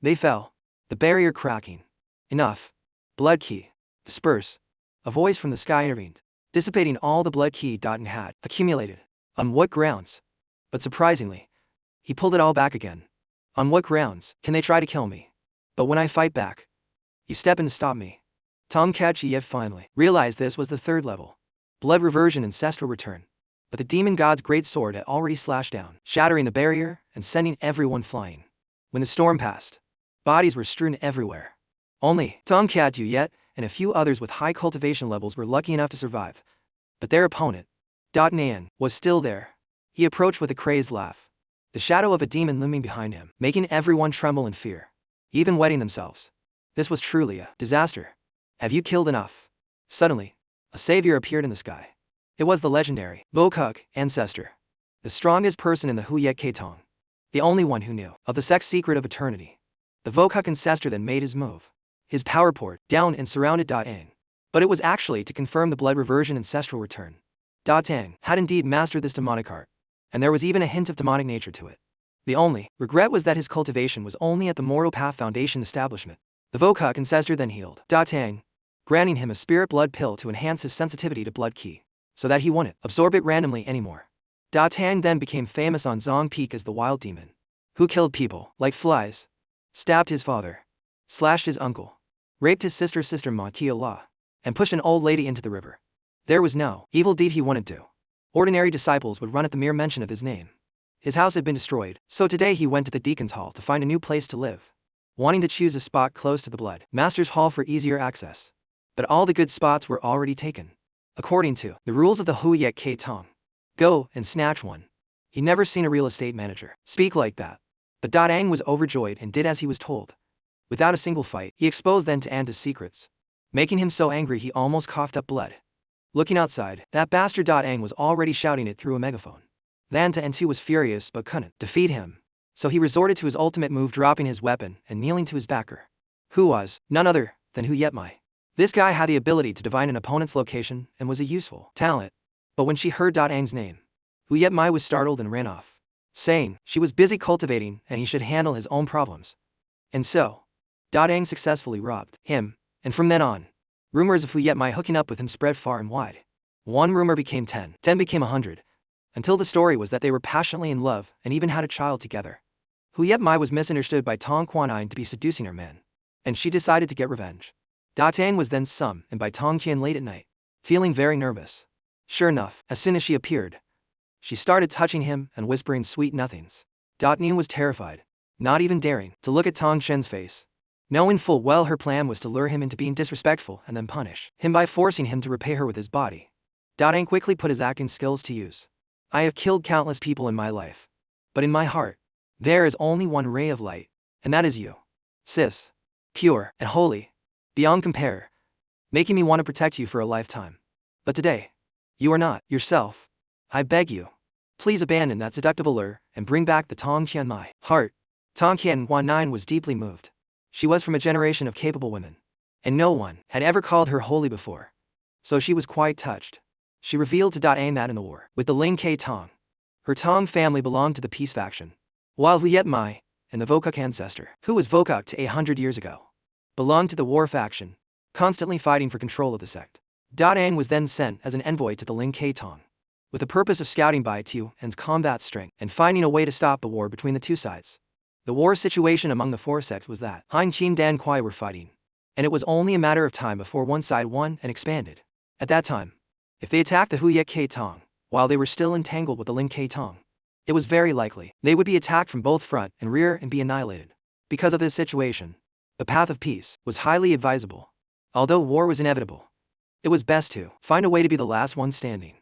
they fell, the barrier cracking. Enough. Blood key. Disperse. A voice from the sky intervened, dissipating all the blood key Ang had accumulated. On what grounds? But surprisingly, he pulled it all back again. On what grounds can they try to kill me? But when I fight back, you step in to stop me. Tong Chatuyet finally realized this was the 3rd level. Blood reversion ancestral return. But the demon god's great sword had already slashed down, shattering the barrier and sending everyone flying. When the storm passed, bodies were strewn everywhere. Only Tong Chatuyet and a few others with high cultivation levels were lucky enough to survive. But their opponent, Nan, was still there. He approached with a crazed laugh, the shadow of a demon looming behind him, making everyone tremble in fear, even wetting themselves. This was truly a disaster. Have you killed enough? Suddenly, a savior appeared in the sky. It was the legendary Vokuk ancestor, the strongest person in the Huyet Ketong, the only one who knew of the sect's secret of eternity. The Vokuk ancestor then made his move. His power poured down and surrounded Ang. But it was actually to confirm the blood reversion ancestral return. Ang had indeed mastered this demonic art, and there was even a hint of demonic nature to it. The only regret was that his cultivation was only at the Mortal Path Foundation establishment. The Vokuk ancestor then healed Ang, granting him a spirit blood pill to enhance his sensitivity to blood ki. so that he wouldn't absorb it randomly anymore. Da Tang then became famous on Zong Peak as the wild demon, who killed people like flies, stabbed his father, slashed his uncle, raped his sister Ma Tia La, and pushed an old lady into the river. There was no evil deed he wouldn't do. Ordinary disciples would run at the mere mention of his name. His house had been destroyed, so today he went to the deacon's hall to find a new place to live, wanting to choose a spot close to the blood master's hall for easier access. But all the good spots were already taken. According to the rules of the Huyet K Tong, go and snatch one. He'd never seen a real estate manager speak like that. But Da Ang was overjoyed and did as he was told. Without a single fight, he exposed then to Anta's secrets, making him so angry he almost coughed up blood. Looking outside, that bastard Da Ang was already shouting it through a megaphone. Anta N2 was furious but couldn't defeat him, so he resorted to his ultimate move, dropping his weapon and kneeling to his backer, who was none other than Hu Yetmai. This guy had the ability to divine an opponent's location and was a useful talent. But when she heard Da Ang's name, Hu Yetmai was startled and ran off, saying she was busy cultivating and he should handle his own problems. And so, Da Ang successfully robbed him, and from then on, rumors of Hu Yetmai hooking up with him spread far and wide. One rumor became 10 became 100, until the story was that they were passionately in love and even had a child together. Hu Yetmai was misunderstood by Tong Kuan-Yin to be seducing her man, and she decided to get revenge. Da Tang was then summoned by Tong Qian late at night, feeling very nervous. Sure enough, as soon as she appeared, she started touching him and whispering sweet nothings. Da Nian was terrified, not even daring to look at Tong Qian's face, knowing full well her plan was to lure him into being disrespectful and then punish him by forcing him to repay her with his body. Da Tang quickly put his acting skills to use. I have killed countless people in my life, but in my heart, there is only one ray of light, and that is you. Sis, pure and holy, beyond compare, making me want to protect you for a lifetime. But today, you are not yourself. I beg you, please abandon that seductive allure and bring back the Tong Qian my heart. Tong Qian Wan was deeply moved. She was from a generation of capable women, and no one had ever called her holy before. So she was quite touched. She revealed to Da Ang that in the war with the Ling K Tong, her Tong family belonged to the peace faction, while Hu Yetmai and the Vokuk ancestor, who was Vokuk to 100 years ago, belonged to the war faction, constantly fighting for control of the sect. Da Ang was then sent as an envoy to the Ling K Tong, with the purpose of scouting Bai Tu An's combat strength and finding a way to stop the war between the two sides. The war situation among the four sects was that Hein Qin Dan Kuai were fighting, and it was only a matter of time before one side won and expanded. At that time, if they attacked the Huyet K Tong, while they were still entangled with the Ling K Tong, it was very likely they would be attacked from both front and rear and be annihilated. Because of this situation, the path of peace was highly advisable. Although war was inevitable, it was best to find a way to be the last one standing.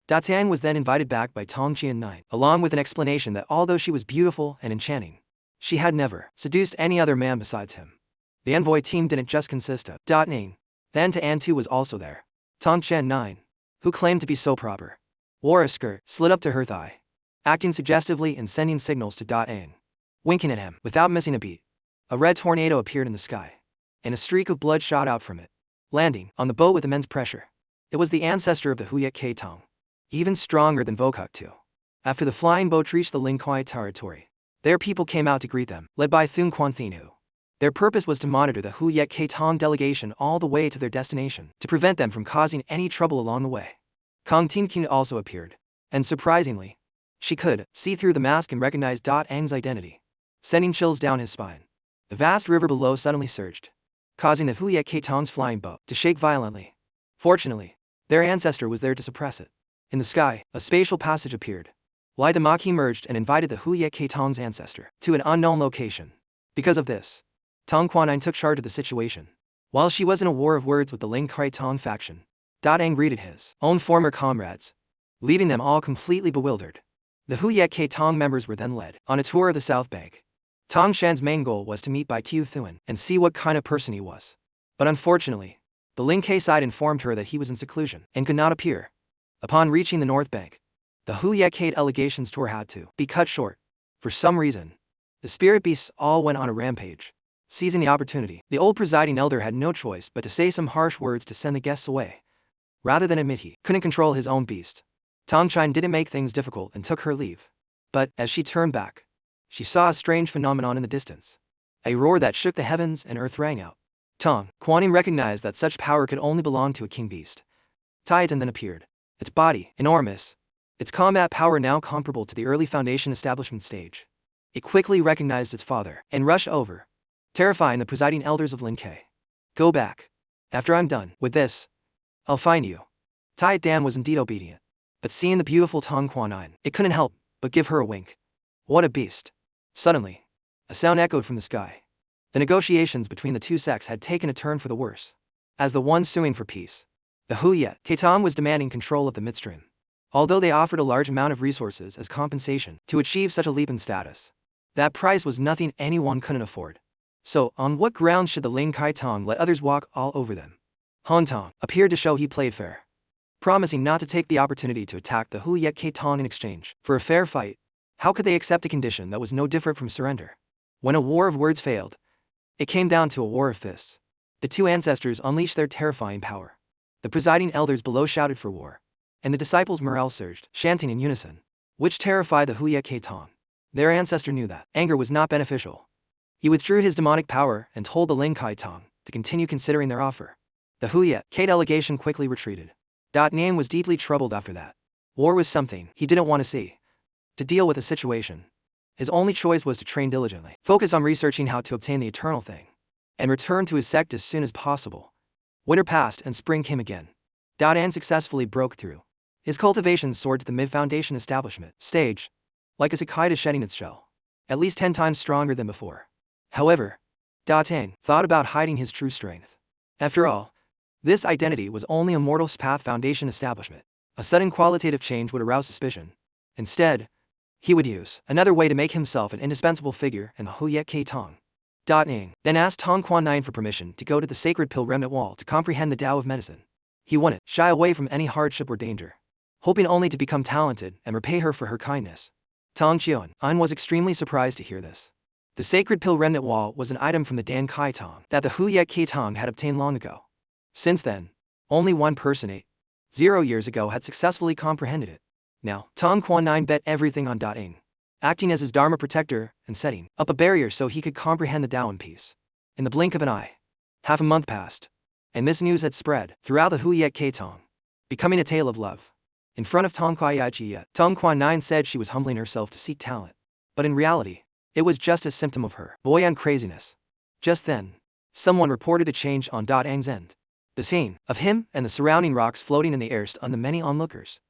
Da Tang was then invited back by Tong Qian 9, along with an explanation that although she was beautiful and enchanting, she had never seduced any other man besides him. The envoy team didn't just consist of Da Ning, then to An Tu was also there. Tong Qian 9, who claimed to be so proper, wore a skirt slid up to her thigh, acting suggestively and sending signals to Da Ang, winking at him without missing a beat. A red tornado appeared in the sky, and a streak of blood shot out from it, landing on the boat with immense pressure. It was the ancestor of the Huyet K Tong, even stronger than Vokuk too. After the flying boat reached the Ling Kuai territory, their people came out to greet them, led by Thun Quan Thinu. Their purpose was to monitor the Huyet K Tong delegation all the way to their destination, to prevent them from causing any trouble along the way. Kong Tinkin also appeared, and surprisingly, she could see through the mask and recognize Da Ang's identity, sending chills down his spine. The vast river below suddenly surged, causing the Huyet K Tong's flying boat to shake violently. Fortunately, their ancestor was there to suppress it. In the sky, a spatial passage appeared. Lai Damaki merged and invited the Huyet K Tong's ancestor to an unknown location. Because of this, Tong Kuan-Yin took charge of the situation. While she was in a war of words with the Ling Kai Tong faction, Da Ang greeted his own former comrades, leaving them all completely bewildered. The Huyet K Tong members were then led on a tour of the South Bank. Tong Shan's main goal was to meet Bai Tu Thuan and see what kind of person he was. But unfortunately, the Ling K side informed her that he was in seclusion and could not appear. Upon reaching the North Bank, the Huyet K delegation's tour had to be cut short. For some reason, the spirit beasts all went on a rampage. Seizing the opportunity, the old presiding elder had no choice but to say some harsh words to send the guests away, rather than admit he couldn't control his own beast. Tong Qian didn't make things difficult and took her leave. But, as she turned back, she saw a strange phenomenon in the distance. A roar that shook the heavens and earth rang out. Tong Kuan-Yin recognized that such power could only belong to a king beast. Titan then appeared. Its body, enormous. Its combat power now comparable to the early Foundation establishment stage. It quickly recognized its father and rushed over, terrifying the presiding elders of Lin Ke. Go back. After I'm done with this, I'll find you. Tai Dan was indeed obedient. But seeing the beautiful Tong Kuan-Yin, it couldn't help but give her a wink. What a beast. Suddenly, a sound echoed from the sky. The negotiations between the two sects had taken a turn for the worse. As the one suing for peace, the Huyet Keitong was demanding control of the midstream. Although they offered a large amount of resources as compensation to achieve such a leap in status, that price was nothing anyone couldn't afford. So, on what grounds should the Ling Kai Tong let others walk all over them? Han Tong appeared to show he played fair, promising not to take the opportunity to attack the Huyet Keitong in exchange for a fair fight. How could they accept a condition that was no different from surrender? When a war of words failed, it came down to a war of fists. The two ancestors unleashed their terrifying power. The presiding elders below shouted for war, and the disciples' morale surged, chanting in unison, which terrified the Huyet Keitong. Their ancestor knew that anger was not beneficial. He withdrew his demonic power and told the Ling Kai Tong to continue considering their offer. The Huyet K delegation quickly retreated. Nian was deeply troubled after that. War was something he didn't want to see. To deal with the situation, his only choice was to train diligently, focus on researching how to obtain the eternal thing, and return to his sect as soon as possible. Winter passed and spring came again. An successfully broke through. His cultivations soared to the mid-foundation establishment stage, like a cicada shedding its shell, at least 10 times stronger than before. However, Tang thought about hiding his true strength. After all, this identity was only a mortal's path foundation establishment. A sudden qualitative change would arouse suspicion. Instead, he would use another way to make himself an indispensable figure in the Huyet Keitong. Ning then asked Tong Kuan-Yin for permission to go to the sacred pill remnant wall to comprehend the Tao of medicine. He wouldn't shy away from any hardship or danger, hoping only to become talented and repay her for her kindness. Tong Qian was extremely surprised to hear this. The sacred pill remnant wall was an item from the Dan Kai Tong that the Huyet Keitong had obtained long ago. Since then, only one person 8,0 years ago had successfully comprehended it. Now, Tong Kuan-Yin bet everything on Ing, acting as his Dharma protector and setting up a barrier so he could comprehend the Tao in peace. In the blink of an eye, half a month passed, and this news had spread throughout the Huyet Keitong, becoming a tale of love. In front of Tong Kuan-Yin, Tong Kuan-Yin said she was humbling herself to seek talent, but in reality, it was just a symptom of her boyan craziness. Just then, someone reported a change on Ing's end. The scene of him and the surrounding rocks floating in the air stunned the many onlookers.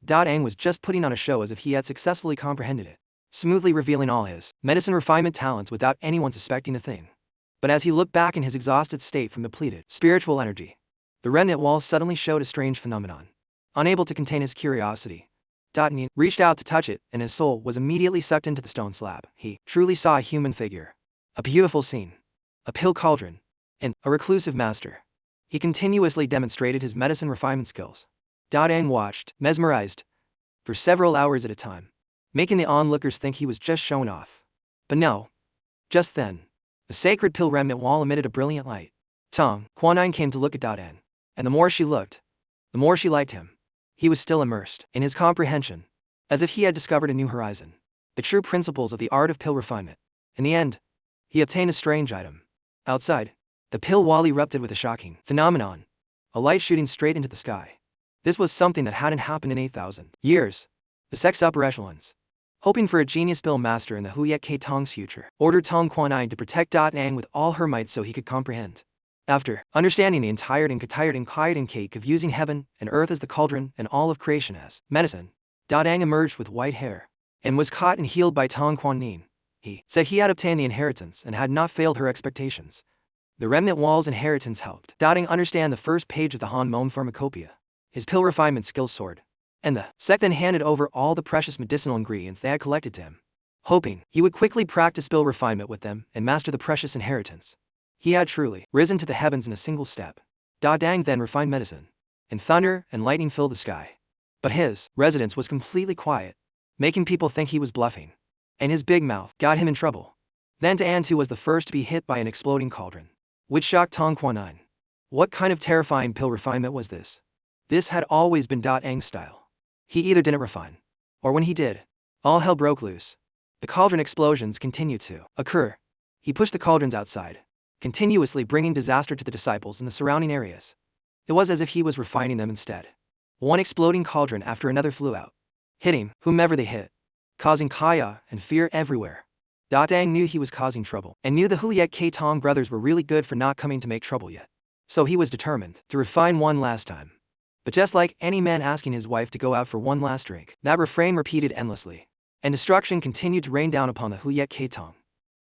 Ing was just putting on a show as if he had successfully comprehended it, smoothly revealing all his medicine refinement talents without anyone suspecting a thing. But as he looked back in his exhausted state from depleted spiritual energy, the remnant wall suddenly showed a strange phenomenon. Unable to contain his curiosity, Ning reached out to touch it, and his soul was immediately sucked into the stone slab. He truly saw a human figure, a beautiful scene, a pill cauldron, and a reclusive master. He continuously demonstrated his medicine refinement skills. Ing watched, mesmerized, for several hours at a time, making the onlookers think he was just showing off. But no. Just then, the sacred pill remnant wall emitted a brilliant light. Tong Kuan-Yin came to look at Ing, and the more she looked, the more she liked him. He was still immersed in his comprehension, as if he had discovered a new horizon, the true principles of the art of pill refinement. In the end, he obtained a strange item. Outside, the pill wall erupted with a shocking phenomenon, a light shooting straight into the sky. This was something that hadn't happened in 8,000 years. The sect's upper echelons, hoping for a genius pill master in the Huyet Keitong's future, ordered Tong Kuan-Yin to protect Ing with all her might so he could comprehend. After understanding the entire and cake of using heaven and earth as the cauldron and all of creation as medicine, Ing emerged with white hair and was caught and healed by Tong Kuan-Yin. He said he had obtained the inheritance and had not failed her expectations. The remnant wall's inheritance helped Ing understand the first page of the Han Mom Pharmacopoeia. His pill refinement skills soared, and the sect then handed over all the precious medicinal ingredients they had collected to him, hoping he would quickly practice pill refinement with them and master the precious inheritance. He had truly risen to the heavens in a single step. Ing then refined medicine, and thunder and lightning filled the sky. But his residence was completely quiet, making people think he was bluffing, and his big mouth got him in trouble. Then An was the first to be hit by an exploding cauldron, which shocked Tong Kuan-Yin. What kind of terrifying pill refinement was this? This had always been Ing's style. He either didn't refine, or when he did, all hell broke loose. The cauldron explosions continued to occur. He pushed the cauldrons outside, continuously bringing disaster to the disciples in the surrounding areas. It was as if he was refining them instead. One exploding cauldron after another flew out, hitting whomever they hit, causing chaos and fear everywhere. Da Dang knew he was causing trouble, and knew the Huliet K Tong brothers were really good for not coming to make trouble yet. So he was determined to refine one last time. But just like any man asking his wife to go out for one last drink, that refrain repeated endlessly, and destruction continued to rain down upon the Huliet K Tong.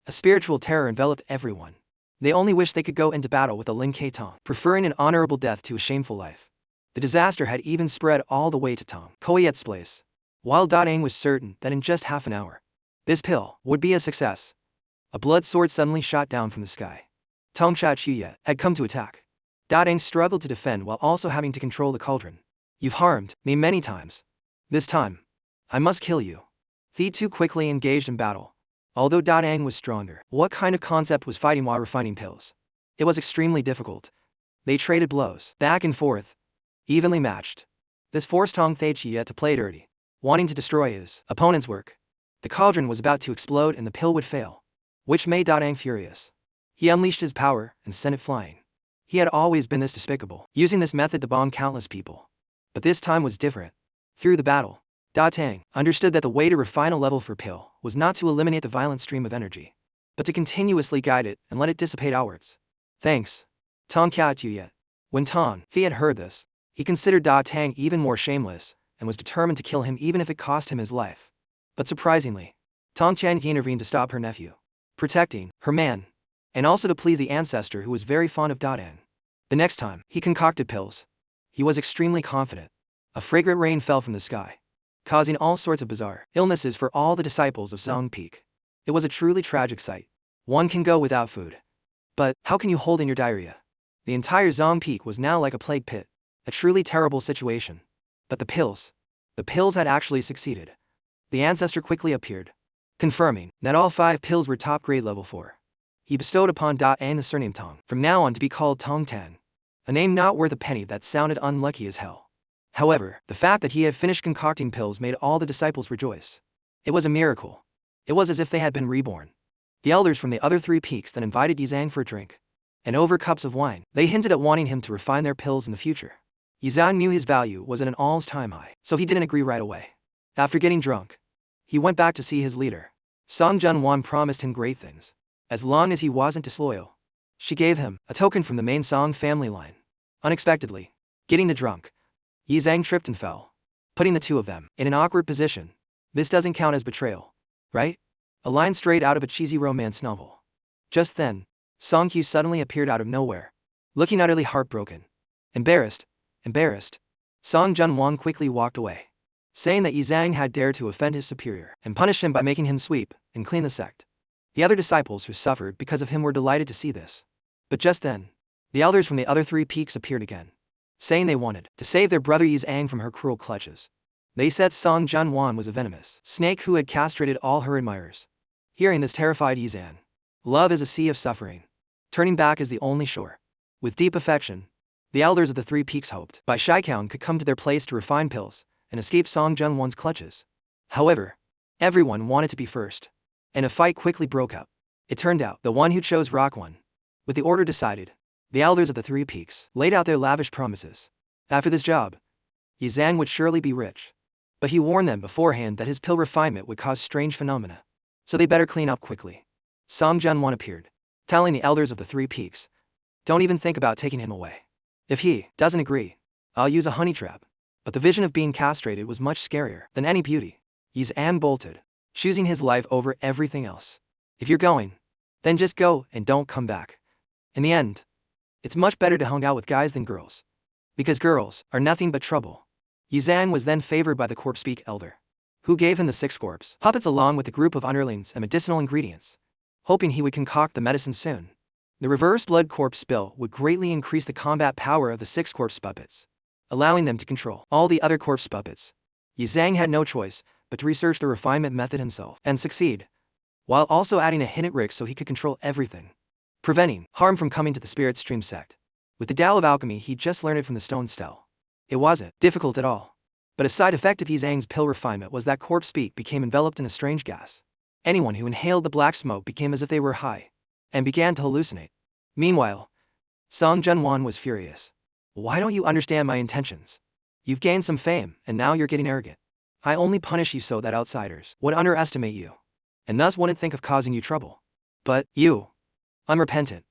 A spiritual terror enveloped everyone. They only wished they could go into battle with the Ling K Tong, preferring an honorable death to a shameful life. The disaster had even spread all the way to Tong Koyet's place, while Da Dang was certain that in just half an hour, this pill would be a success. A blood sword suddenly shot down from the sky. Tong Sha Chuyet had come to attack. Da Dang struggled to defend while also having to control the cauldron. You've harmed me many times. This time, I must kill you. The two quickly engaged in battle. Although Da Dang was stronger, what kind of concept was fighting while refining pills? It was extremely difficult. They traded blows, back and forth, evenly matched. This forced Tong Thay Chiyet to play dirty, wanting to destroy his opponent's work. The cauldron was about to explode and the pill would fail, which made Da Dang furious. He unleashed his power and sent it flying. He had always been this despicable, using this method to bomb countless people. But this time was different. Through the battle, Da Tang understood that the way to refine a level for pill was not to eliminate the violent stream of energy, but to continuously guide it and let it dissipate outwards. Thanks, Tong Kya Chuyet. When Tong Thay had heard this, he considered Da Tang even more shameless and was determined to kill him even if it cost him his life. But surprisingly, Tong Chan intervened to stop her nephew, protecting her man, and also to please the ancestor who was very fond of Da Dang. The next time he concocted pills, he was extremely confident. A fragrant rain fell from the sky, causing all sorts of bizarre illnesses for all the disciples of Zong Peak. It was a truly tragic sight. One can go without food, but how can you hold in your diarrhea? The entire Zong Peak was now like a plague pit, a truly terrible situation. But the pills had actually succeeded. The ancestor quickly appeared, confirming that all 5 pills were top grade level 4. He bestowed upon Da Ang the surname Tong, from now on to be called Tong Tan, a name not worth a penny that sounded unlucky as hell. However, the fact that he had finished concocting pills made all the disciples rejoice. It was a miracle. It was as if they had been reborn. The elders from the other 3 peaks then invited Yizang for a drink, and over cups of wine, they hinted at wanting him to refine their pills in the future. Yizang knew his value was at an all-time high, so he didn't agree right away. After getting drunk, he went back to see his leader. Song Junwan promised him great things, as long as he wasn't disloyal. She gave him a token from the main Song family line. Unexpectedly, getting the drunk, Yizang tripped and fell, putting the two of them in an awkward position. This doesn't count as betrayal, right? A line straight out of a cheesy romance novel. Just then, Song Q suddenly appeared out of nowhere, looking utterly heartbroken. Embarrassed, Song Junwan quickly walked away, saying that Yizang had dared to offend his superior and punish him by making him sweep and clean the sect. The other disciples who suffered because of him were delighted to see this. But just then, the elders from the other 3 peaks appeared again, saying they wanted to save their brother Yizang from her cruel clutches. They said Song Junwan was a venomous snake who had castrated all her admirers. Hearing this terrified Yizang. Love is a sea of suffering. Turning back is the only shore. With deep affection, the elders of the 3 peaks hoped Bai Shaikiang could come to their place to refine pills and escape Song Junwan's clutches. However, everyone wanted to be first, and a fight quickly broke up. It turned out the one who chose Rock won. With the order decided, the elders of the 3 peaks laid out their lavish promises. After this job, Yizang would surely be rich. But he warned them beforehand that his pill refinement would cause strange phenomena, so they better clean up quickly. Song Junwan appeared, telling the elders of the 3 peaks, "Don't even think about taking him away. If he doesn't agree, I'll use a honey trap." But the vision of being castrated was much scarier than any beauty. Yizang bolted, choosing his life over everything else. If you're going, then just go and don't come back. In the end, it's much better to hang out with guys than girls, because girls are nothing but trouble. Yizang was then favored by the corpse peak elder, who gave him the 6 corpse puppets along with a group of underlings and medicinal ingredients, hoping he would concoct the medicine soon. The reverse blood corpse spill would greatly increase the combat power of the 6 corpse puppets, allowing them to control all the other corpse puppets. Yizang had no choice but to research the refinement method himself and succeed, while also adding a hidden trick so he could control everything, preventing harm from coming to the spirit stream sect. With the Tao of Alchemy, he just learned it from the stone stele. It wasn't difficult at all. But a side effect of Yizang's pill refinement was that corpse speak became enveloped in a strange gas. Anyone who inhaled the black smoke became as if they were high, and began to hallucinate. Meanwhile, Song Junwan was furious. "Why don't you understand my intentions?" You've gained some fame, and now you're getting arrogant. I only punish you so that outsiders would underestimate you, and thus wouldn't think of causing you trouble. But you, unrepentant,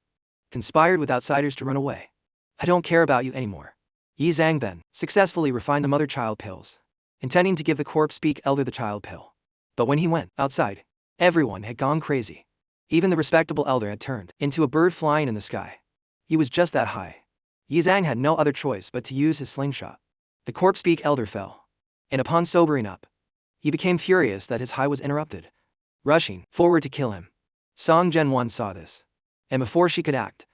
conspired with outsiders to run away. I don't care about you anymore. Yi Zhang then successfully refined the mother-child pills, intending to give the corpse-speak elder the child pill. But when he went outside, everyone had gone crazy. Even the respectable elder had turned into a bird flying in the sky. He was just that high. Yi Zhang had no other choice but to use his slingshot. The corpse-speak elder fell, and upon sobering up, he became furious that his high was interrupted. Rushing forward to kill him, Song Zhenwan saw this, and before she could act,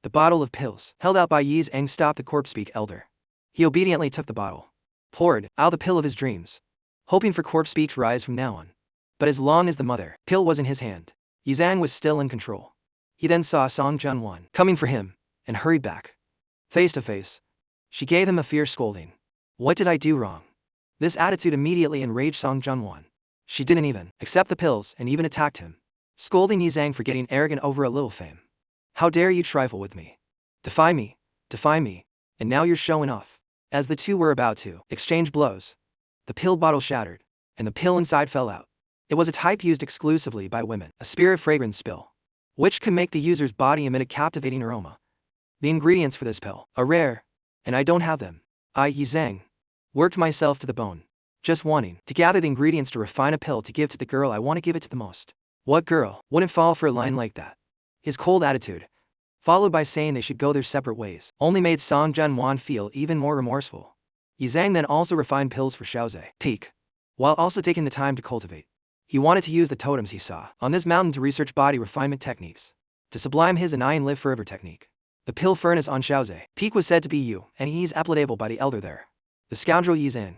the bottle of pills held out by Yi Zhang stopped the corpse-speak elder. He obediently took the bottle, poured out the pill of his dreams, hoping for corpse-speak's rise from now on. But as long as the mother pill was in his hand, Yi Zhang was still in control. He then saw Song Zhenwan coming for him, and hurried back. Face to face, she gave him a fierce scolding. What did I do wrong? This attitude immediately enraged Song Zhenwan. She didn't even accept the pills and even attacked him, scolding Yi Zhang for getting arrogant over a little fame. How dare you trifle with me? Defy me, and now you're showing off. As the two were about to exchange blows, the pill bottle shattered, and the pill inside fell out. It was a type used exclusively by women, a spirit fragrance spill, which can make the user's body emit a captivating aroma. The ingredients for this pill are rare, and I don't have them. I, Yi Zhang, worked myself to the bone, just wanting to gather the ingredients to refine a pill to give to the girl I want to give it to the most. What girl wouldn't fall for a line like that? His cold attitude, followed by saying they should go their separate ways, only made Song Zhenwan feel even more remorseful. Yi Zhang then also refined pills for Xiaozhe Peak, while also taking the time to cultivate. He wanted to use the totems he saw on this mountain to research body refinement techniques, to sublime his and I and live forever technique. The pill furnace on Xiaozhe Peak was said to be Yu and Yi's applicable by the elder there. The scoundrel Yi Zhang,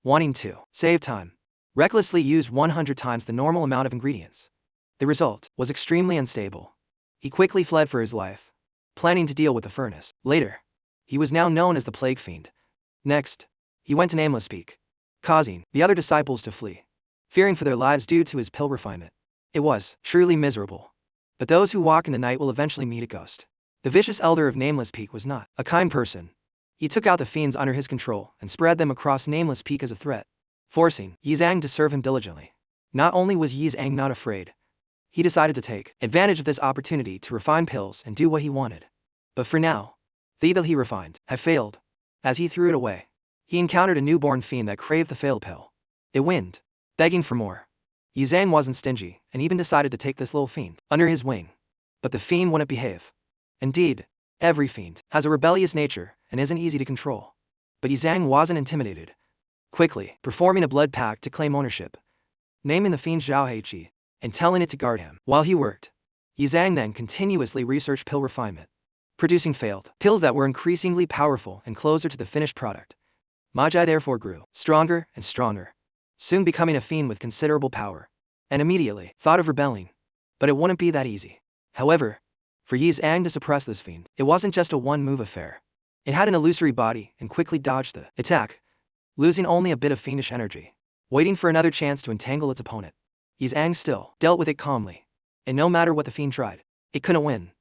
wanting to save time, recklessly used 100 times the normal amount of ingredients. The result was extremely unstable. He quickly fled for his life, planning to deal with the furnace later. He was now known as the Plague Fiend. Next, he went to Nameless Peak, causing the other disciples to flee, fearing for their lives due to his pill refinement. It was truly miserable. But those who walk in the night will eventually meet a ghost. The vicious elder of Nameless Peak was not a kind person. He took out the fiends under his control and spread them across Nameless Peak as a threat, forcing Yi Zhang to serve him diligently. Not only was Yi Zhang not afraid, he decided to take advantage of this opportunity to refine pills and do what he wanted. But for now, the evil he refined had failed. As he threw it away, he encountered a newborn fiend that craved the failed pill. It whined, begging for more. Yi Zhang wasn't stingy and even decided to take this little fiend under his wing. But the fiend wouldn't behave. Indeed, every fiend has a rebellious nature and isn't easy to control. But Yi Zhang wasn't intimidated, quickly performing a blood pact to claim ownership, naming the fiend Zhao Heiqi, and telling it to guard him while he worked. Yi Zhang then continuously researched pill refinement, producing failed pills that were increasingly powerful and closer to the finished product. Magi therefore grew stronger and stronger, soon becoming a fiend with considerable power, and immediately thought of rebelling. But it wouldn't be that easy. However, for Yi Zhang to suppress this fiend, it wasn't just a one-move affair. It had an illusory body and quickly dodged the attack, losing only a bit of fiendish energy, waiting for another chance to entangle its opponent. Yi Zhang still dealt with it calmly, and no matter what the fiend tried, it couldn't win.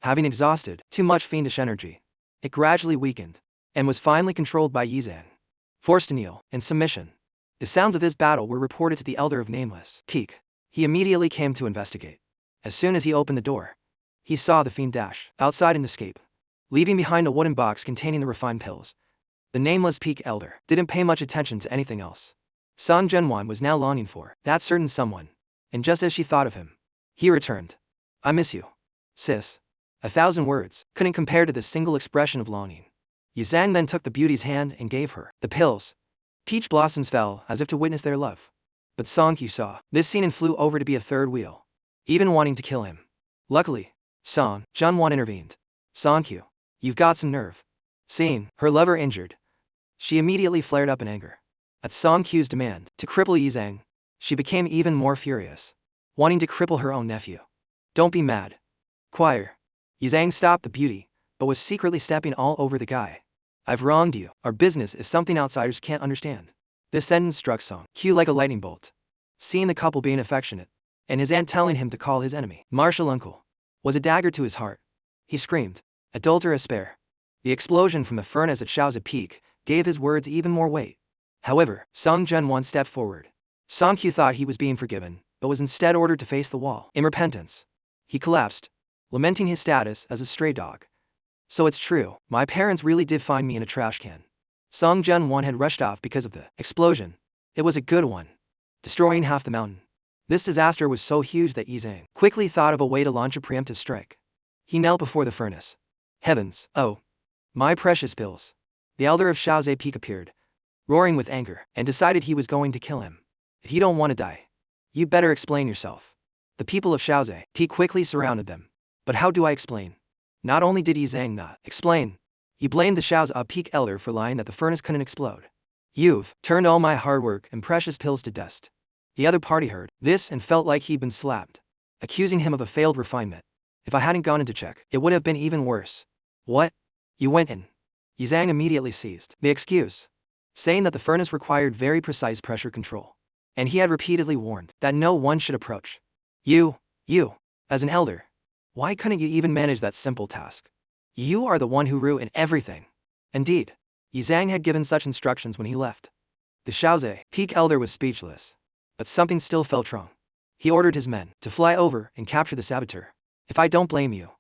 Having exhausted too much fiendish energy, it gradually weakened, and was finally controlled by Yi Zhang, forced to kneel in submission. The sounds of this battle were reported to the elder of Nameless Peak. He immediately came to investigate. As soon as he opened the door, he saw the fiend dash outside and escape, leaving behind a wooden box containing the refined pills. The Nameless Peak elder didn't pay much attention to anything else. Song Zhenwan was now longing for that certain someone, and just as she thought of him, he returned. I miss you, sis. 1,000 words couldn't compare to this single expression of longing. Yi Zhang then took the beauty's hand and gave her the pills. Peach blossoms fell as if to witness their love. But Song Q saw this scene and flew over to be a third wheel, even wanting to kill him. Luckily, Song Zhenwan intervened. Song Q, you've got some nerve. Seeing her lover injured, she immediately flared up in anger. At Song Q's demand to cripple Yi Zhang, she became even more furious, wanting to cripple her own nephew. Don't be mad. Choir. Yi Zhang stopped the beauty, but was secretly stepping all over the guy. I've wronged you. Our business is something outsiders can't understand. This sentence struck Song Q like a lightning bolt. Seeing the couple being affectionate, and his aunt telling him to call his enemy martial uncle, was a dagger to his heart. He screamed, adulterous spare. The explosion from the furnace at Xiaozhe Peak gave his words even more weight. However, Song Jian stepped forward. Song Qiu thought he was being forgiven, but was instead ordered to face the wall. In repentance, he collapsed, lamenting his status as a stray dog. So it's true, my parents really did find me in a trash can. Song Jian had rushed off because of the explosion. It was a good one, destroying half the mountain. This disaster was so huge that Yi Zhang quickly thought of a way to launch a preemptive strike. He knelt before the furnace. Heavens, oh, my precious pills. The elder of Shaoze Peak appeared, roaring with anger, and decided he was going to kill him. If you don't want to die, you better explain yourself. The people of Shaoze Peak quickly surrounded them. But how do I explain? Not only did Yi Zhang not explain, he blamed the Shaoze Peak elder for lying that the furnace couldn't explode. You've turned all my hard work and precious pills to dust. The other party heard this and felt like he'd been slapped, accusing him of a failed refinement. If I hadn't gone in to check, it would have been even worse. What? You went in? Yi Zhang immediately seized the excuse, saying that the furnace required very precise pressure control, and he had repeatedly warned that no one should approach. You, as an elder, why couldn't you even manage that simple task? You are the one who ruined everything. Indeed, Yi Zhang had given such instructions when he left. The Shaoze Peak elder was speechless, but something still felt wrong. He ordered his men to fly over and capture the saboteur. If I don't blame you,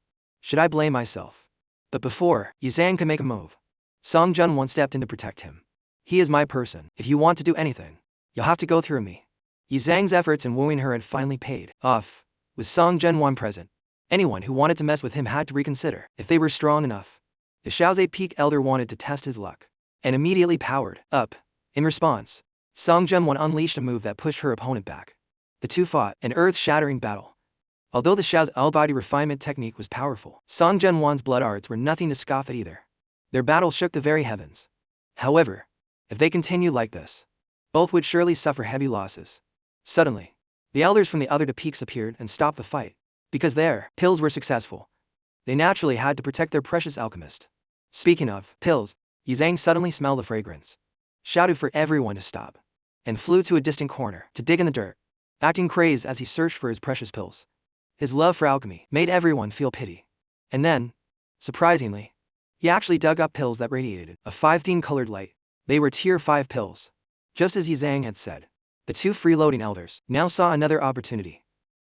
should I blame myself? But before Yi Zhang could make a move, Song Jian stepped in to protect him. He is my person. If you want to do anything, you'll have to go through me. Yi Zhang's efforts in wooing her had finally paid off. With Song Jian present, anyone who wanted to mess with him had to reconsider if they were strong enough. The Shaoze Peak elder wanted to test his luck, and immediately powered up. In response, Song Jian unleashed a move that pushed her opponent back. The two fought an earth-shattering battle. Although the Shao's all-body refinement technique was powerful, Song Jian's blood arts were nothing to scoff at either. Their battle shook the very heavens. However, if they continued like this, both would surely suffer heavy losses. Suddenly, the elders from the other two peaks appeared and stopped the fight. Because their pills were successful, they naturally had to protect their precious alchemist. Speaking of pills, Yi Zhang suddenly smelled the fragrance, shouted for everyone to stop, and flew to a distant corner to dig in the dirt, acting crazed as he searched for his precious pills. His love for alchemy made everyone feel pity. And then, surprisingly, he actually dug up pills that radiated a 5-theme-colored light. They were Tier 5 pills. Just as Yi Zhang had said, the two freeloading elders now saw another opportunity,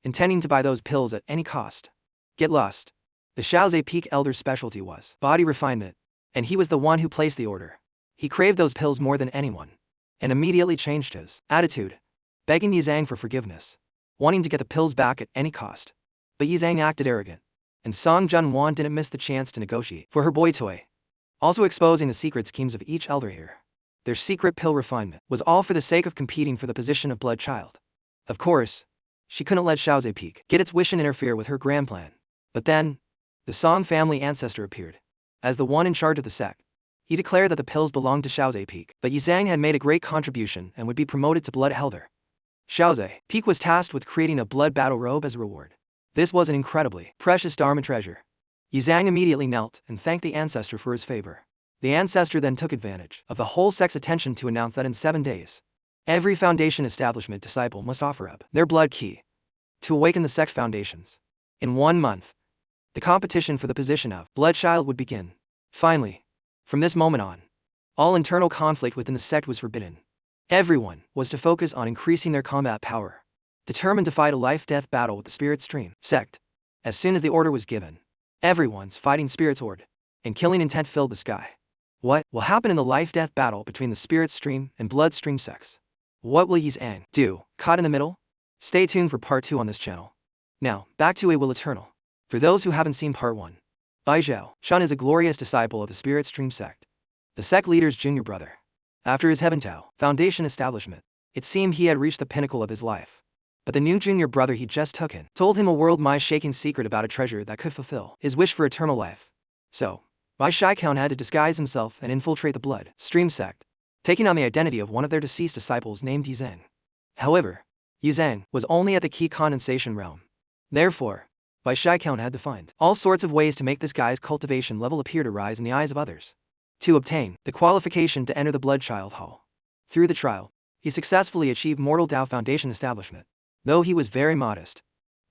intending to buy those pills at any cost. Get lost. The Shaoze Peak elder's specialty was body refinement, and he was the one who placed the order. He craved those pills more than anyone, and immediately changed his attitude, begging Yi Zhang for forgiveness, wanting to get the pills back at any cost. But Yi Zhang acted arrogant, and Song Jian didn't miss the chance to negotiate for her boy toy, also exposing the secret schemes of each elder here. Their secret pill refinement was all for the sake of competing for the position of blood child. Of course, she couldn't let Shaoze Peak get its wish and interfere with her grand plan. But then, the Song family ancestor appeared. As the one in charge of the sect, he declared that the pills belonged to Shaoze Peak, but Yi Zhang had made a great contribution and would be promoted to blood elder. Shaoze Peak was tasked with creating a blood battle robe as a reward. This was an incredibly precious Dharma treasure. Yi Zhang immediately knelt and thanked the ancestor for his favor. The ancestor then took advantage of the whole sect's attention to announce that in 7 days, every foundation establishment disciple must offer up their blood key to awaken the sect foundations. In 1 month, the competition for the position of blood child would begin. Finally, from this moment on, all internal conflict within the sect was forbidden. Everyone was to focus on increasing their combat power, determined to fight a life-death battle with the Spirit Stream sect. As soon as the order was given, everyone's fighting spirits horde and killing intent filled the sky. What will happen in the life-death battle between the Spirit Stream and Blood Stream sects? What will Yi Zhang do, caught in the middle? Stay tuned for part 2 on this channel. Now, back to A Will Eternal. For those who haven't seen part 1, Bai Zhao Shan is a glorious disciple of the Spirit Stream sect, the sect leader's junior brother. After his Heaven Tao foundation establishment, it seemed he had reached the pinnacle of his life. But the new junior brother he just took in told him a world-shaking secret about a treasure that could fulfill his wish for eternal life. So, Bai Shaikan had to disguise himself and infiltrate the Blood Stream sect, taking on the identity of one of their deceased disciples named Yi Zhang. However, Yi Zhang was only at the key condensation realm. Therefore, Bai Shaikan had to find all sorts of ways to make this guy's cultivation level appear to rise in the eyes of others, to obtain the qualification to enter the Bloodchild Hall. Through the trial, he successfully achieved Mortal Dao Foundation establishment. Though he was very modest,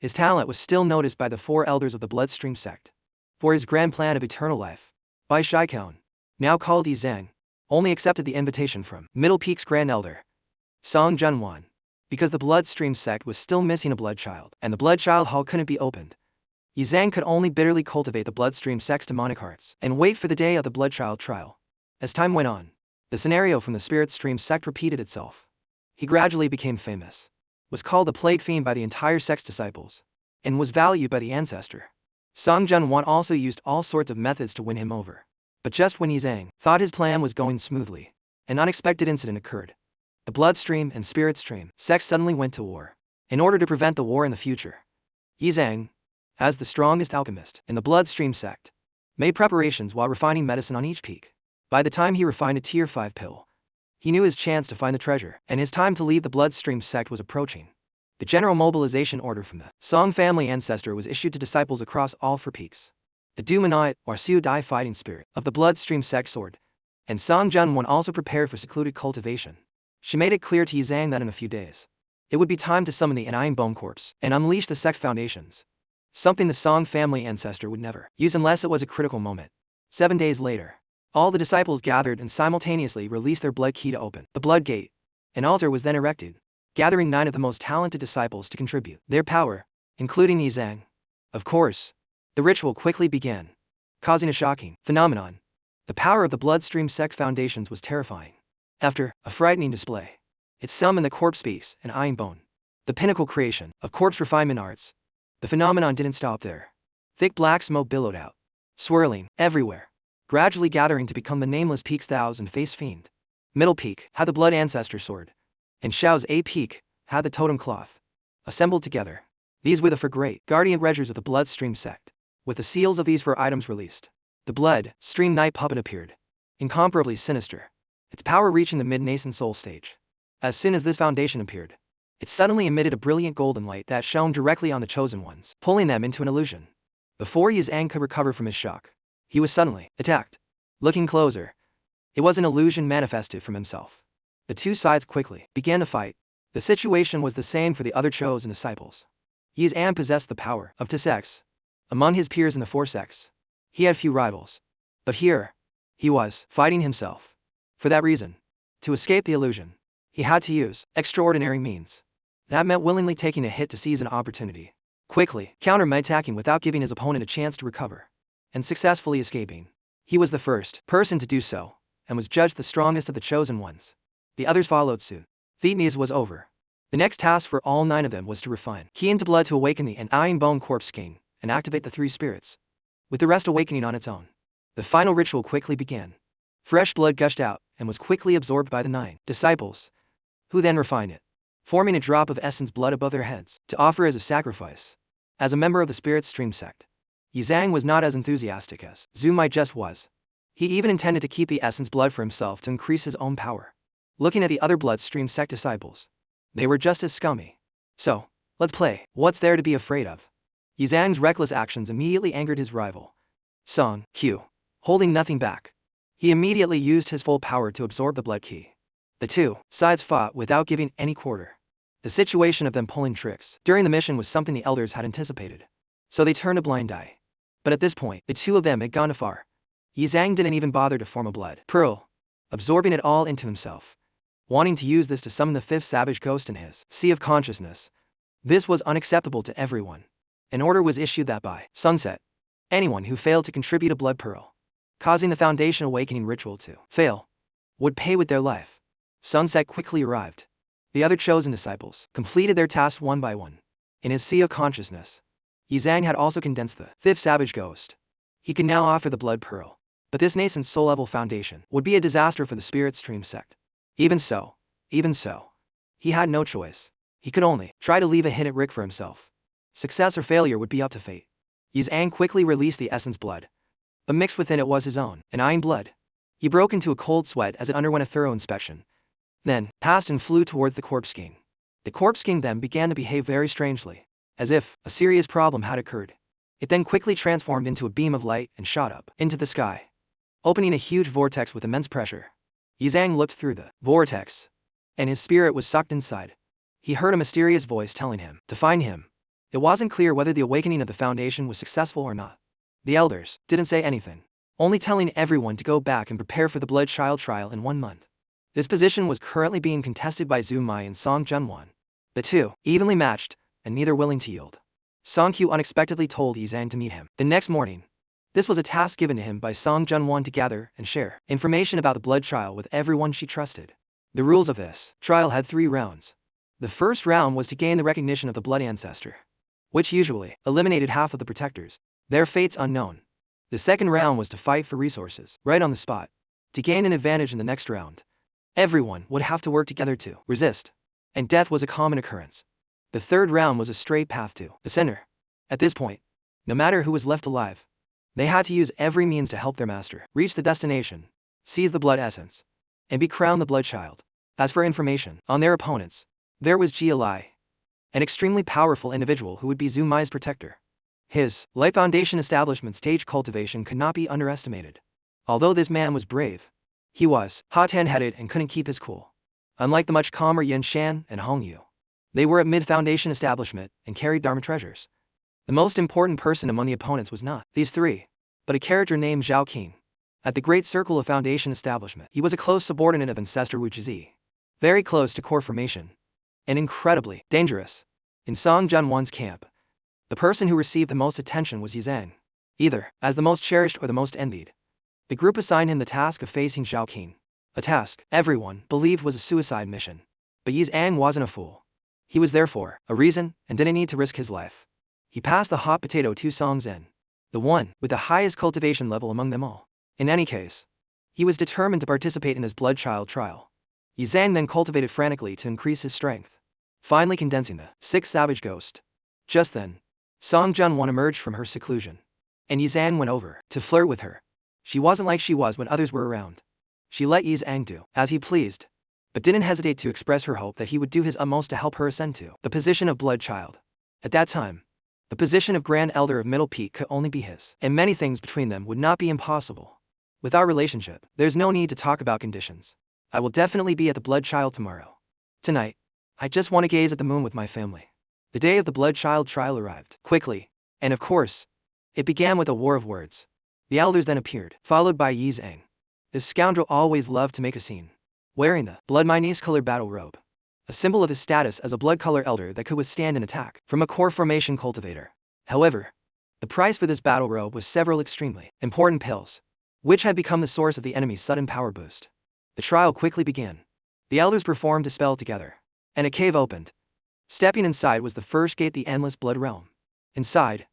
his talent was still noticed by the 4 elders of the Bloodstream sect. For his grand plan of eternal life, Bai Shaikan, now called Yi Zhang, only accepted the invitation from Middle Peak's Grand Elder, Song Junwan. Because the bloodstream sect was still missing a blood child, and the blood child hall couldn't be opened, Yi Zhang could only bitterly cultivate the bloodstream sect's demonic hearts and wait for the day of the blood child trial. As time went on, the scenario from the spirit stream sect repeated itself. He gradually became famous, was called the plague fiend by the entire sect's disciples, and was valued by the ancestor. Song Junwan also used all sorts of methods to win him over. But just when Yi Zhang thought his plan was going smoothly, an unexpected incident occurred. The bloodstream and spirit stream sects suddenly went to war. In order to prevent the war in the future, Yi Zhang, as the strongest alchemist in the bloodstream sect, made preparations while refining medicine on each peak. By the time he refined a tier 5 pill, he knew his chance to find the treasure, and his time to leave the bloodstream sect was approaching. The general mobilization order from the Song family ancestor was issued to disciples across all 4 peaks. The Dumanite, or Su Dai fighting spirit, of the bloodstream sect soared, and Song Junwan also prepared for secluded cultivation. She made it clear to Yi Zhang that in a few days, it would be time to summon the Iron Bone Corpse and unleash the sect foundations. Something the Song family ancestor would never use unless it was a critical moment. 7 days later, all the disciples gathered and simultaneously released their blood key to open the blood gate. An altar was then erected, gathering 9 of the most talented disciples to contribute their power, including Yi Zhang. Of course, the ritual quickly began, causing a shocking phenomenon. The power of the bloodstream sect foundations was terrifying. After a frightening display, it summoned the corpse piece and Iron Bone, the pinnacle creation of corpse refinement arts. The phenomenon didn't stop there. Thick black smoke billowed out, swirling everywhere, gradually gathering to become the nameless Peak's Thousand Face Fiend. Middle Peak had the blood ancestor sword, and Shao's A Peak had the totem cloth. Assembled together, these were the 4 great guardian treasures of the bloodstream sect. With the seals of these 4 items released, the bloodstream night puppet appeared, incomparably sinister, its power reaching the mid-nascent soul stage. As soon as this foundation appeared, it suddenly emitted a brilliant golden light that shone directly on the chosen ones, pulling them into an illusion. Before Yi Zhang could recover from his shock, he was suddenly attacked. Looking closer, it was an illusion manifested from himself. The 2 sides quickly began to fight. The situation was the same for the other chosen disciples. Yi Zhang possessed the power of 2 sects. Among his peers in the 4 sects, he had few rivals. But here, he was fighting himself. For that reason, to escape the illusion, he had to use extraordinary means. That meant willingly taking a hit to seize an opportunity, quickly counter-attacking without giving his opponent a chance to recover, and successfully escaping. He was the first person to do so, and was judged the strongest of the chosen ones. The others followed suit. Themis was over. The next task for all 9 of them was to refine key into blood to awaken the Iron Bone Corpse King and activate the 3 spirits, with the rest awakening on its own. The final ritual quickly began. Fresh blood gushed out and was quickly absorbed by the 9 disciples, who then refined it, forming a drop of essence blood above their heads to offer as a sacrifice. As a member of the spirit stream sect, Yi Zhang was not as enthusiastic as Zhu Mai just was. He even intended to keep the essence blood for himself to increase his own power. Looking at the other bloodstream sect disciples, they were just as scummy. So, let's play. What's there to be afraid of? Yi Zhang's reckless actions immediately angered his rival, Song Q. Holding nothing back, he immediately used his full power to absorb the blood key. The 2 sides fought without giving any quarter. The situation of them pulling tricks during the mission was something the elders had anticipated, so they turned a blind eye. But at this point, the 2 of them had gone too far. Yi Zhang didn't even bother to form a blood pearl, absorbing it all into himself, wanting to use this to summon the 5th savage ghost in his sea of consciousness. This was unacceptable to everyone. An order was issued that by sunset, anyone who failed to contribute a blood pearl, causing the foundation awakening ritual to fail, would pay with their life. Sunset quickly arrived. The other chosen disciples completed their tasks one by one. In his sea of consciousness, Yi Zhang had also condensed the 5th savage ghost. He could now offer the blood pearl, but this nascent soul-level foundation would be a disaster for the spirit stream sect. Even so, he had no choice. He could only try to leave a hint at Rick for himself. Success or failure would be up to fate. Yi Zhang quickly released the essence blood, but mixed within it was his own, an iron blood. He broke into a cold sweat as it underwent a thorough inspection, then passed and flew towards the corpse king. The corpse king then began to behave very strangely, as if a serious problem had occurred. It then quickly transformed into a beam of light and shot up into the sky, opening a huge vortex with immense pressure. Yi Zhang looked through the vortex, and his spirit was sucked inside. He heard a mysterious voice telling him to find him. It wasn't clear whether the awakening of the foundation was successful or not. The elders didn't say anything. only telling everyone to go back and prepare for the blood child trial in 1 month. This position was currently being contested by Zhu Mai and Song Junwan. The two, evenly matched, and neither willing to yield. Song Q unexpectedly told Yi Zhang to meet him the next morning. This was a task given to him by Song Junwan to gather and share information about the blood trial with everyone she trusted. The rules of this trial had 3 rounds. The first round was to gain the recognition of the blood ancestor, which usually eliminated half of the protectors, their fates unknown. The second round was to fight for resources, right on the spot, to gain an advantage in the next round. Everyone would have to work together to resist, and death was a common occurrence. The third round was a straight path to the center. At this point, no matter who was left alive, they had to use every means to help their master reach the destination, seize the blood essence, and be crowned the blood child. As for information on their opponents, there was Jia Lai, an extremely powerful individual who would be Zhu Mai's protector. His Light Foundation establishment stage cultivation could not be underestimated. Although this man was brave, he was hot-headed and couldn't keep his cool. Unlike the much calmer Yin Shan and Hong Yu, they were at mid-foundation establishment and carried Dharma treasures. The most important person among the opponents was not these 3, but a character named Zhao Qin. At the Great Circle of Foundation establishment, he was a close subordinate of Ancestor Wu Zhi, very close to core formation, and incredibly dangerous. In Song Junwan's camp, the person who received the most attention was Yi Zhang, either as the most cherished or the most envied. The group assigned him the task of facing Zhao Qin, a task everyone believed was a suicide mission. But Yi Zhang wasn't a fool. He was there for a reason and didn't need to risk his life. He passed the hot potato to Song Zhen, the one with the highest cultivation level among them all. In any case, he was determined to participate in this blood child trial. Yi Zhang then cultivated frantically to increase his strength, finally condensing the 6th savage ghost. Just then, Song Junwan emerged from her seclusion, and Yi Zhang went over to flirt with her. She wasn't like she was when others were around. She let Yi Zhang do as he pleased, but didn't hesitate to express her hope that he would do his utmost to help her ascend to the position of blood child. At that time, the position of Grand Elder of Middle Peak could only be his, and many things between them would not be impossible. With our relationship, there's no need to talk about conditions. I will definitely be at the blood child tomorrow. Tonight, I just want to gaze at the moon with my family. The day of the blood child trial arrived quickly, and of course, it began with a war of words. The elders then appeared, followed by Yi Zhang. This scoundrel always loved to make a scene, wearing the blood minus-colored battle robe, a symbol of his status as a blood-color elder that could withstand an attack from a core formation cultivator. However, the price for this battle robe was several extremely important pills, which had become the source of the enemy's sudden power boost. The trial quickly began. The elders performed a spell together, and a cave opened. Stepping inside was the first gate, the endless blood realm. Inside,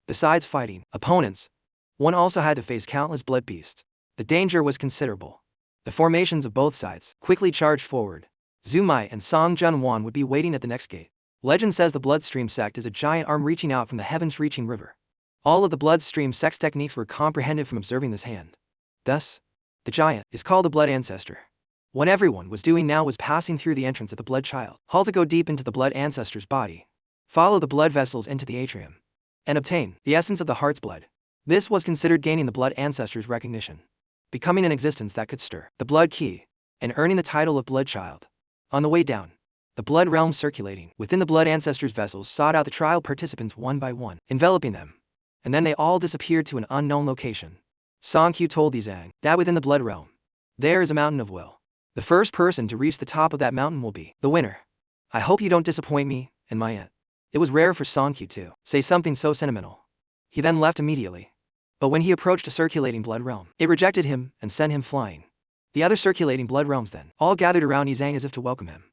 besides fighting opponents, one also had to face countless blood beasts. The danger was considerable. The formations of both sides quickly charged forward. Zhu Mai and Song Junwan would be waiting at the next gate. Legend says the Bloodstream sect is a giant arm reaching out from the heavens-reaching river. All of the Bloodstream sect's techniques were comprehended from observing this hand. Thus, the giant is called the Blood Ancestor. What everyone was doing now was passing through the entrance of the Blood Child Hall to go deep into the Blood Ancestor's body, follow the blood vessels into the atrium, and obtain the essence of the heart's blood. This was considered gaining the Blood Ancestor's recognition, becoming an existence that could stir the blood key, and earning the title of Blood Child. On the way down, the blood realm circulating within the Blood Ancestor's vessels sought out the trial participants one by one, enveloping them, and then they all disappeared to an unknown location. Song Q told Yi Zhang that within the blood realm, there is a mountain of will. The first person to reach the top of that mountain will be the winner. I hope you don't disappoint me and my aunt. It was rare for Song Q to say something so sentimental. He then left immediately. But when he approached a circulating blood realm, it rejected him and sent him flying. The other circulating blood realms then all gathered around Yi Zhang as if to welcome him.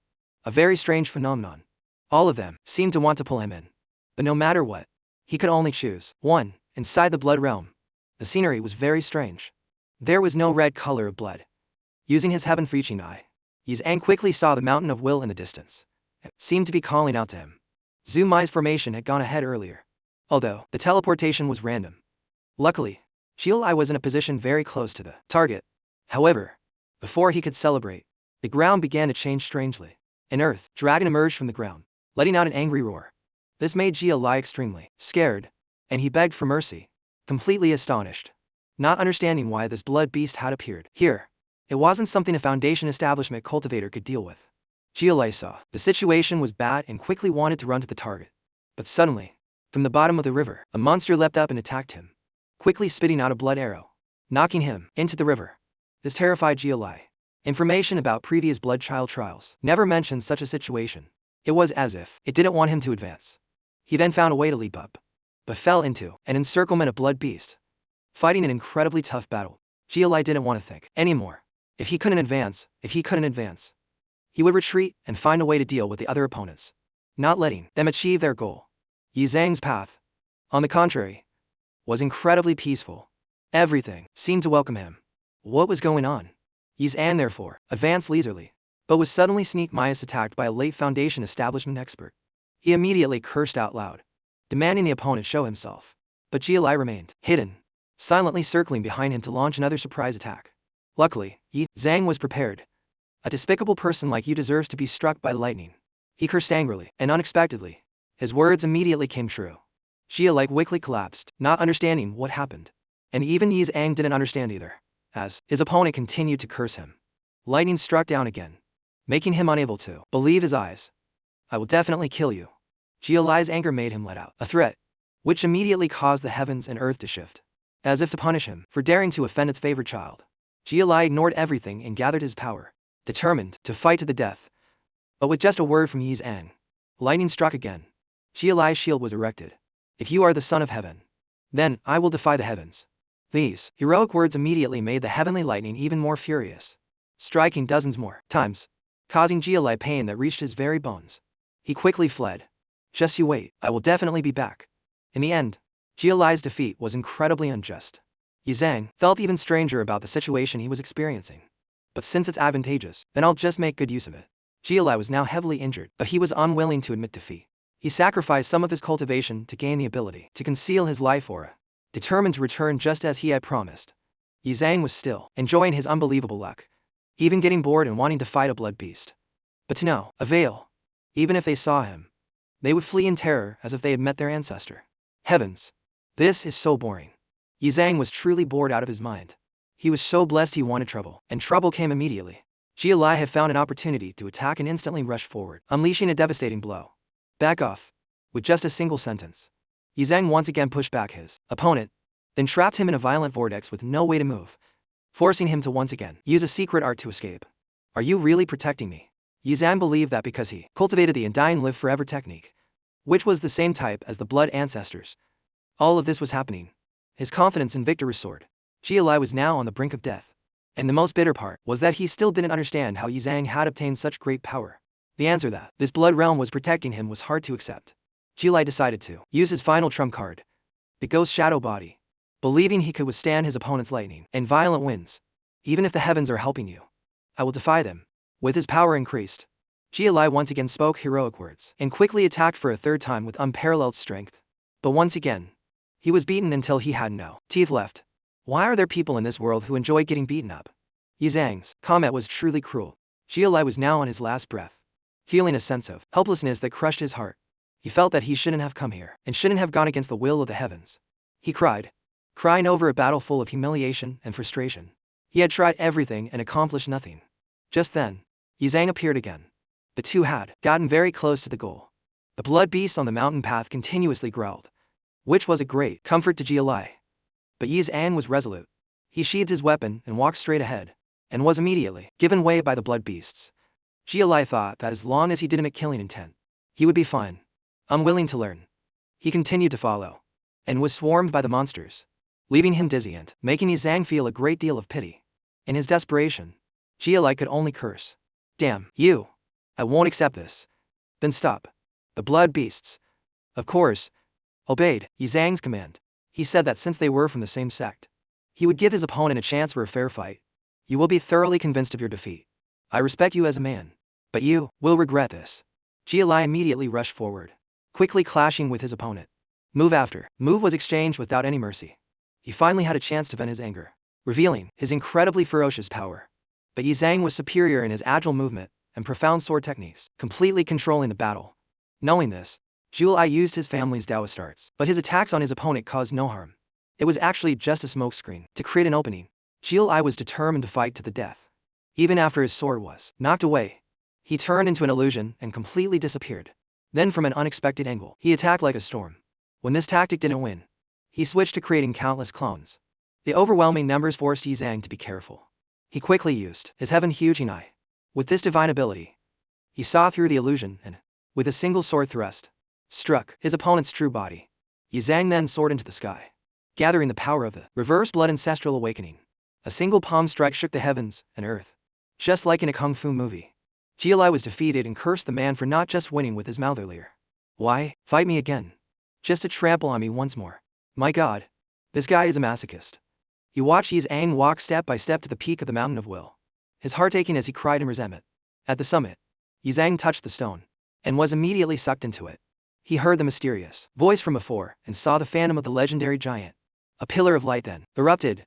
A very strange phenomenon. All of them seemed to want to pull him in. But no matter what, he could only choose one. Inside the blood realm, the scenery was very strange. There was no red color of blood. Using his heaven-reaching eye, Yi Zhang quickly saw the mountain of will in the distance. It seemed to be calling out to him. Zhu Mai's formation had gone ahead earlier, although the teleportation was random. Luckily, Xiao Ai was in a position very close to the target. However, before he could celebrate, the ground began to change strangely. An earth dragon emerged from the ground, letting out an angry roar. This made Xiao Ai extremely scared, and he begged for mercy, completely astonished, not understanding why this blood beast had appeared here. It wasn't something a foundation establishment cultivator could deal with. Xiao Ai saw the situation was bad and quickly wanted to run to the target. But suddenly, from the bottom of the river, a monster leapt up and attacked him, quickly spitting out a blood arrow. knocking him into the river. This terrified Jialai. Information about previous blood child trials never mentioned such a situation. It was as if it didn't want him to advance. He then found a way to leap up, but fell into an encirclement of blood beasts. Fighting an incredibly tough battle, Jialai didn't want to think anymore. If he couldn't advance, he would retreat and find a way to deal with the other opponents, not letting them achieve their goal. Yi Zhang's path, on the contrary, was incredibly peaceful. Everything seemed to welcome him. What was going on? Yi Zhang therefore advanced leisurely, but was suddenly attacked by a late Foundation establishment expert. He immediately cursed out loud, demanding the opponent show himself. But Jialai remained hidden, silently circling behind him to launch another surprise attack. Luckily, Yi Zhang was prepared. A despicable person like you deserves to be struck by lightning. He cursed angrily, and unexpectedly, his words immediately came true. Jialai quickly collapsed, not understanding what happened. And even Yi Zhang didn't understand either, as his opponent continued to curse him. Lightning struck down again, making him unable to believe his eyes. I will definitely kill you. Jialai's anger made him let out a threat, which immediately caused the heavens and earth to shift, as if to punish him for daring to offend its favorite child. Jialai ignored everything and gathered his power, determined to fight to the death. But with just a word from Yi Zhang, lightning struck again. Jialai's shield was erected. If you are the son of heaven, then I will defy the heavens. These heroic words immediately made the heavenly lightning even more furious, striking dozens more times, causing Jialai pain that reached his very bones. He quickly fled. Just you wait, I will definitely be back. In the end, Jialai's defeat was incredibly unjust. Yi Zhang felt even stranger about the situation he was experiencing. But since it's advantageous, then I'll just make good use of it. Jialai was now heavily injured, but he was unwilling to admit defeat. He sacrificed some of his cultivation to gain the ability to conceal his life aura, determined to return just as he had promised. Yi Zhang was still enjoying his unbelievable luck, even getting bored and wanting to fight a blood beast. But to no avail. Even if they saw him, they would flee in terror as if they had met their ancestor. Heavens! This is so boring. Yi Zhang was truly bored out of his mind. He was so blessed he wanted trouble, and trouble came immediately. Jialai had found an opportunity to attack and instantly rushed forward, unleashing a devastating blow. Back off. With just a single sentence, Yi Zhang once again pushed back his opponent, then trapped him in a violent vortex with no way to move, forcing him to once again use a secret art to escape. Are you really protecting me? Yi Zhang believed that because he cultivated the Undying Live Forever technique, which was the same type as the blood ancestors, all of this was happening. His confidence in victory soared. Jialai was now on the brink of death. And the most bitter part was that he still didn't understand how Yi Zhang had obtained such great power. The answer that this blood realm was protecting him was hard to accept. Jialai decided to use his final trump card, the Ghost Shadow Body, believing he could withstand his opponent's lightning and violent winds. Even if the heavens are helping you, I will defy them. With his power increased, Jialai once again spoke heroic words and quickly attacked for a third time with unparalleled strength. But once again, he was beaten until he had no teeth left. Why are there people in this world who enjoy getting beaten up? Yi Zhang's comment was truly cruel. Jialai was now on his last breath, feeling a sense of helplessness that crushed his heart. He felt that he shouldn't have come here and shouldn't have gone against the will of the heavens. He cried, crying over a battle full of humiliation and frustration. He had tried everything and accomplished nothing. Just then, Yi Zhang appeared again. The two had gotten very close to the goal. The blood beast on the mountain path continuously growled, which was a great comfort to Jialai. But Yi Zhang was resolute. He sheathed his weapon and walked straight ahead, and was immediately given way by the blood beasts. Jialai thought that as long as he didn't make killing intent, he would be fine. Unwilling to learn, he continued to follow, and was swarmed by the monsters, leaving him dizzy and making Yi Zhang feel a great deal of pity. In his desperation, Jialai could only curse. Damn you! I won't accept this. Then stop. The blood beasts, of course, obeyed Yi Zhang's command. He said that since they were from the same sect, he would give his opponent a chance for a fair fight. You will be thoroughly convinced of your defeat. I respect you as a man, but you will regret this. Jialai immediately rushed forward, quickly clashing with his opponent. Move after move was exchanged without any mercy. He finally had a chance to vent his anger, revealing his incredibly ferocious power. But Yi Zhang was superior in his agile movement and profound sword techniques, completely controlling the battle. Knowing this, Jialai used his family's Taoist arts, but his attacks on his opponent caused no harm. It was actually just a smokescreen to create an opening. Jialai was determined to fight to the death. Even after his sword was knocked away, he turned into an illusion and completely disappeared. Then from an unexpected angle, he attacked like a storm. When this tactic didn't win, he switched to creating countless clones. The overwhelming numbers forced Yi Zhang to be careful. He quickly used his heaven-huge eye. With this divine ability, he saw through the illusion and, with a single sword thrust, struck his opponent's true body. Yi Zhang then soared into the sky, gathering the power of the reverse blood ancestral awakening. A single palm strike shook the heavens and earth, just like in a kung fu movie. Jialai was defeated and cursed the man for not just winning with his mouth earlier. Why fight me again? Just to trample on me once more. My God, this guy is a masochist. He watched Yi Zhang walk step by step to the peak of the mountain of will, his heart aching as he cried in resentment. At the summit, Yi Zhang touched the stone and was immediately sucked into it. He heard the mysterious voice from before and saw the phantom of the legendary giant. A pillar of light then erupted,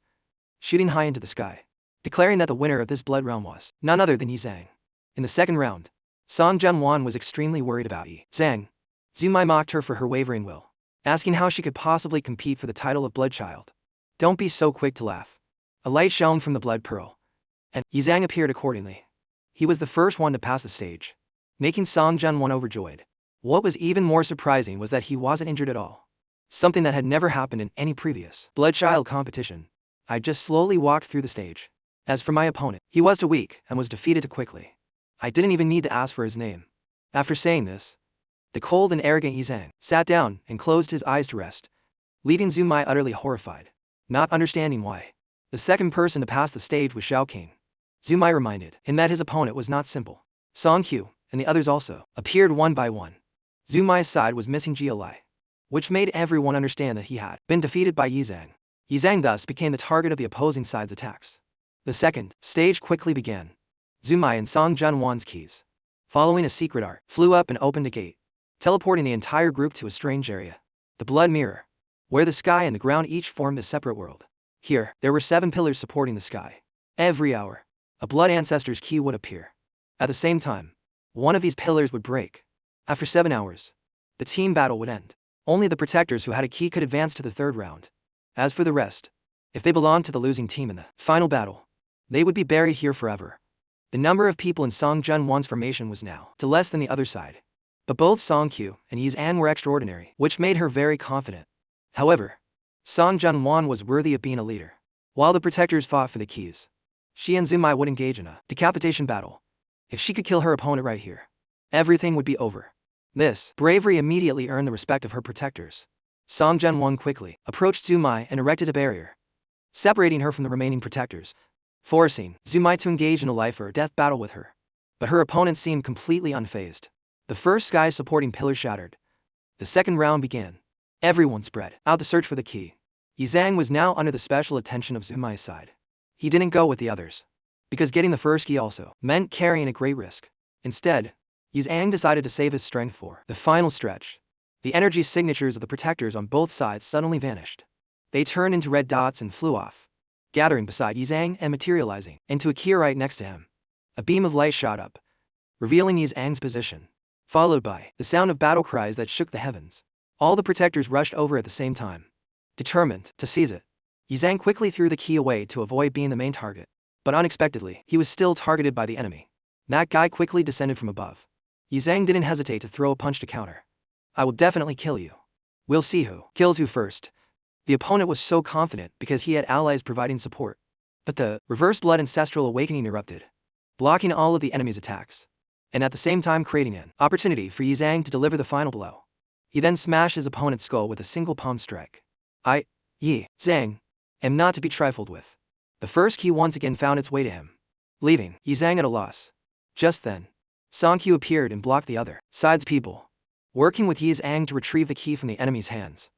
shooting high into the sky, declaring that the winner of this blood realm was none other than Yi Zhang. In the second round, Song Junwan was extremely worried about Yi Zhang. Zumai mocked her for her wavering will, asking how she could possibly compete for the title of Blood Child. Don't be so quick to laugh. A light shone from the blood pearl, and Yi Zhang appeared accordingly. He was the first one to pass the stage, making Song Junwan overjoyed. What was even more surprising was that he wasn't injured at all, something that had never happened in any previous Blood Child competition. I just slowly walked through the stage. As for my opponent, he was too weak and was defeated too quickly. I didn't even need to ask for his name. After saying this, the cold and arrogant Yi Zhang sat down and closed his eyes to rest, leaving Zumai utterly horrified, not understanding why. The second person to pass the stage was Xiao King. Zumai reminded him that his opponent was not simple. Song Qiu and the others also appeared one by one. Zumai's side was missing Jialai, which made everyone understand that he had been defeated by Yi Zhang. Yi Zhang thus became the target of the opposing side's attacks. The second stage quickly began. Zumai and Song Junwan's keys, following a secret art, flew up and opened a gate, teleporting the entire group to a strange area, the Blood Mirror, where the sky and the ground each formed a separate world. Here, there were 7 pillars supporting the sky. Every hour, a Blood Ancestor's key would appear. At the same time, one of these pillars would break. After 7 hours, the team battle would end. Only the protectors who had a key could advance to the third round. As for the rest, if they belonged to the losing team in the final battle, they would be buried here forever. The number of people in Song Junwan's formation was now to less than the other side. But both Song Qiu and Yi Zhang were extraordinary, which made her very confident. However, Song Junwan was worthy of being a leader. While the protectors fought for the keys, she and Zumai would engage in a decapitation battle. If she could kill her opponent right here, everything would be over. This bravery immediately earned the respect of her protectors. Song Junwan quickly approached Zumai and erected a barrier, separating her from the remaining protectors, forcing Zumai to engage in a life or death battle with her. But her opponent seemed completely unfazed. The first sky supporting pillar shattered. The second round began. Everyone spread out to search for the key. Yi Zhang was now under the special attention of Zumai's side. He didn't go with the others, because getting the first key also meant carrying a great risk. Instead, Yi Zhang decided to save his strength for the final stretch. The energy signatures of the protectors on both sides suddenly vanished. They turned into red dots and flew off, gathering beside Yi Zhang and materializing into a key right next to him. A beam of light shot up, revealing Yi Zhang's position, followed by the sound of battle cries that shook the heavens. All the protectors rushed over at the same time, determined to seize it. Yi Zhang quickly threw the key away to avoid being the main target, but unexpectedly, he was still targeted by the enemy. That guy quickly descended from above. Yi Zhang didn't hesitate to throw a punch to counter. I will definitely kill you. We'll see who kills who first. The opponent was so confident because he had allies providing support. But the reverse blood ancestral awakening erupted, blocking all of the enemy's attacks, and at the same time creating an opportunity for Yi Zhang to deliver the final blow. He then smashed his opponent's skull with a single palm strike. I, Yi Zhang, am not to be trifled with. The first key once again found its way to him, leaving Yi Zhang at a loss. Just then, Song Qiu appeared and blocked the other side's people, working with Yi Zhang to retrieve the key from the enemy's hands.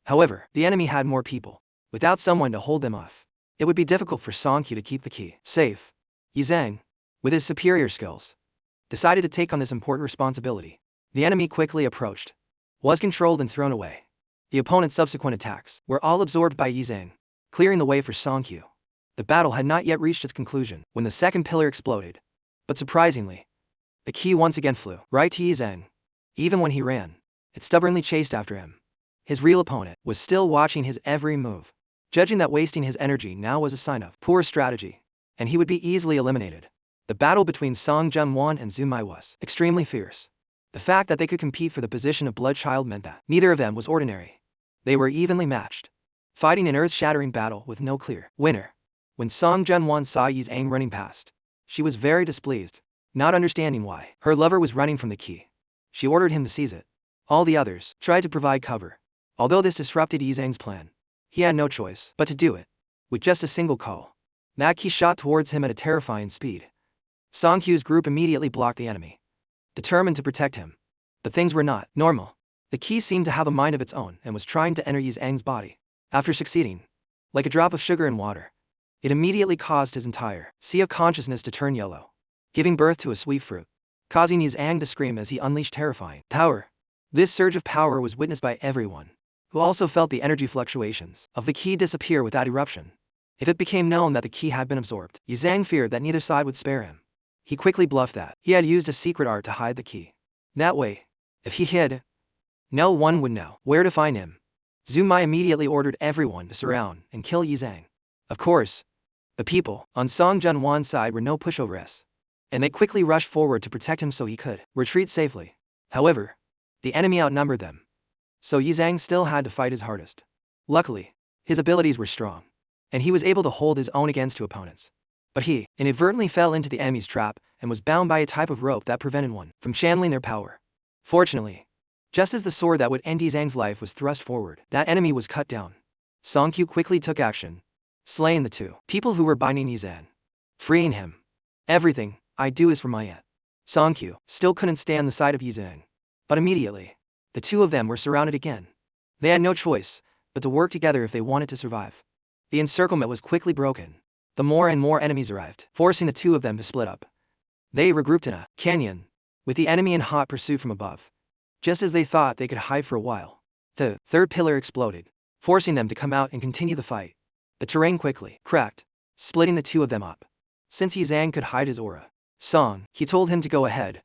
However, the enemy had more people. Without someone to hold them off, it would be difficult for Song Qiu to keep the key safe. Yi Zhang, with his superior skills, decided to take on this important responsibility. The enemy quickly approached, was controlled and thrown away. The opponent's subsequent attacks were all absorbed by Yi Zhang, clearing the way for Song Qiu. The battle had not yet reached its conclusion when the second pillar exploded. But surprisingly, the key once again flew right to Yi Zhang. Even when he ran, it stubbornly chased after him. His real opponent was still watching his every move, judging that wasting his energy now was a sign of poor strategy, and he would be easily eliminated. The battle between Song Junwan and Zumai was extremely fierce. The fact that they could compete for the position of Blood Child meant that neither of them was ordinary. They were evenly matched. fighting an earth-shattering battle with no clear winner. When Song Junwan saw Yi Zhang running past, she was very displeased, not understanding why her lover was running from the key. She ordered him to seize it. All the others tried to provide cover. Although this disrupted Yi Zhang's plan, he had no choice but to do it. With just a single call, that key shot towards him at a terrifying speed. Song Q's group immediately blocked the enemy, determined to protect him. But things were not normal. The key seemed to have a mind of its own and was trying to enter Yi Zhang's body. After succeeding, like a drop of sugar in water, it immediately caused his entire sea of consciousness to turn yellow, giving birth to a sweet fruit, causing Yi Zhang to scream as he unleashed terrifying power. This surge of power was witnessed by everyone, who also felt the energy fluctuations of the key disappear without eruption. If it became known that the key had been absorbed, Yi Zhang feared that neither side would spare him. He quickly bluffed that he had used a secret art to hide the key. That way, if he hid, no one would know where to find him. Zhu Mai immediately ordered everyone to surround and kill Yi Zhang. Of course, the people on Song Junwan's side were no pushovers, and they quickly rushed forward to protect him so he could retreat safely. However, the enemy outnumbered them, so Yi Zhang still had to fight his hardest. Luckily, his abilities were strong, and he was able to hold his own against two opponents. But he inadvertently fell into the enemy's trap and was bound by a type of rope that prevented one from channeling their power. Fortunately, just as the sword that would end Yi Zhang's life was thrust forward, that enemy was cut down. Song Q quickly took action, slaying the two people who were binding Yi Zhang, freeing him. Everything I do is for my aunt. Song Q still couldn't stand the sight of Yi Zhang, but immediately, the two of them were surrounded again. They had no choice but to work together if they wanted to survive. The encirclement was quickly broken. The more and more enemies arrived, forcing the two of them to split up. They regrouped in a canyon, with the enemy in hot pursuit from above. Just as they thought they could hide for a while, the third pillar exploded, forcing them to come out and continue the fight. The terrain quickly cracked, splitting the two of them up. Since Yi Zhang could hide his aura, he told him to go ahead.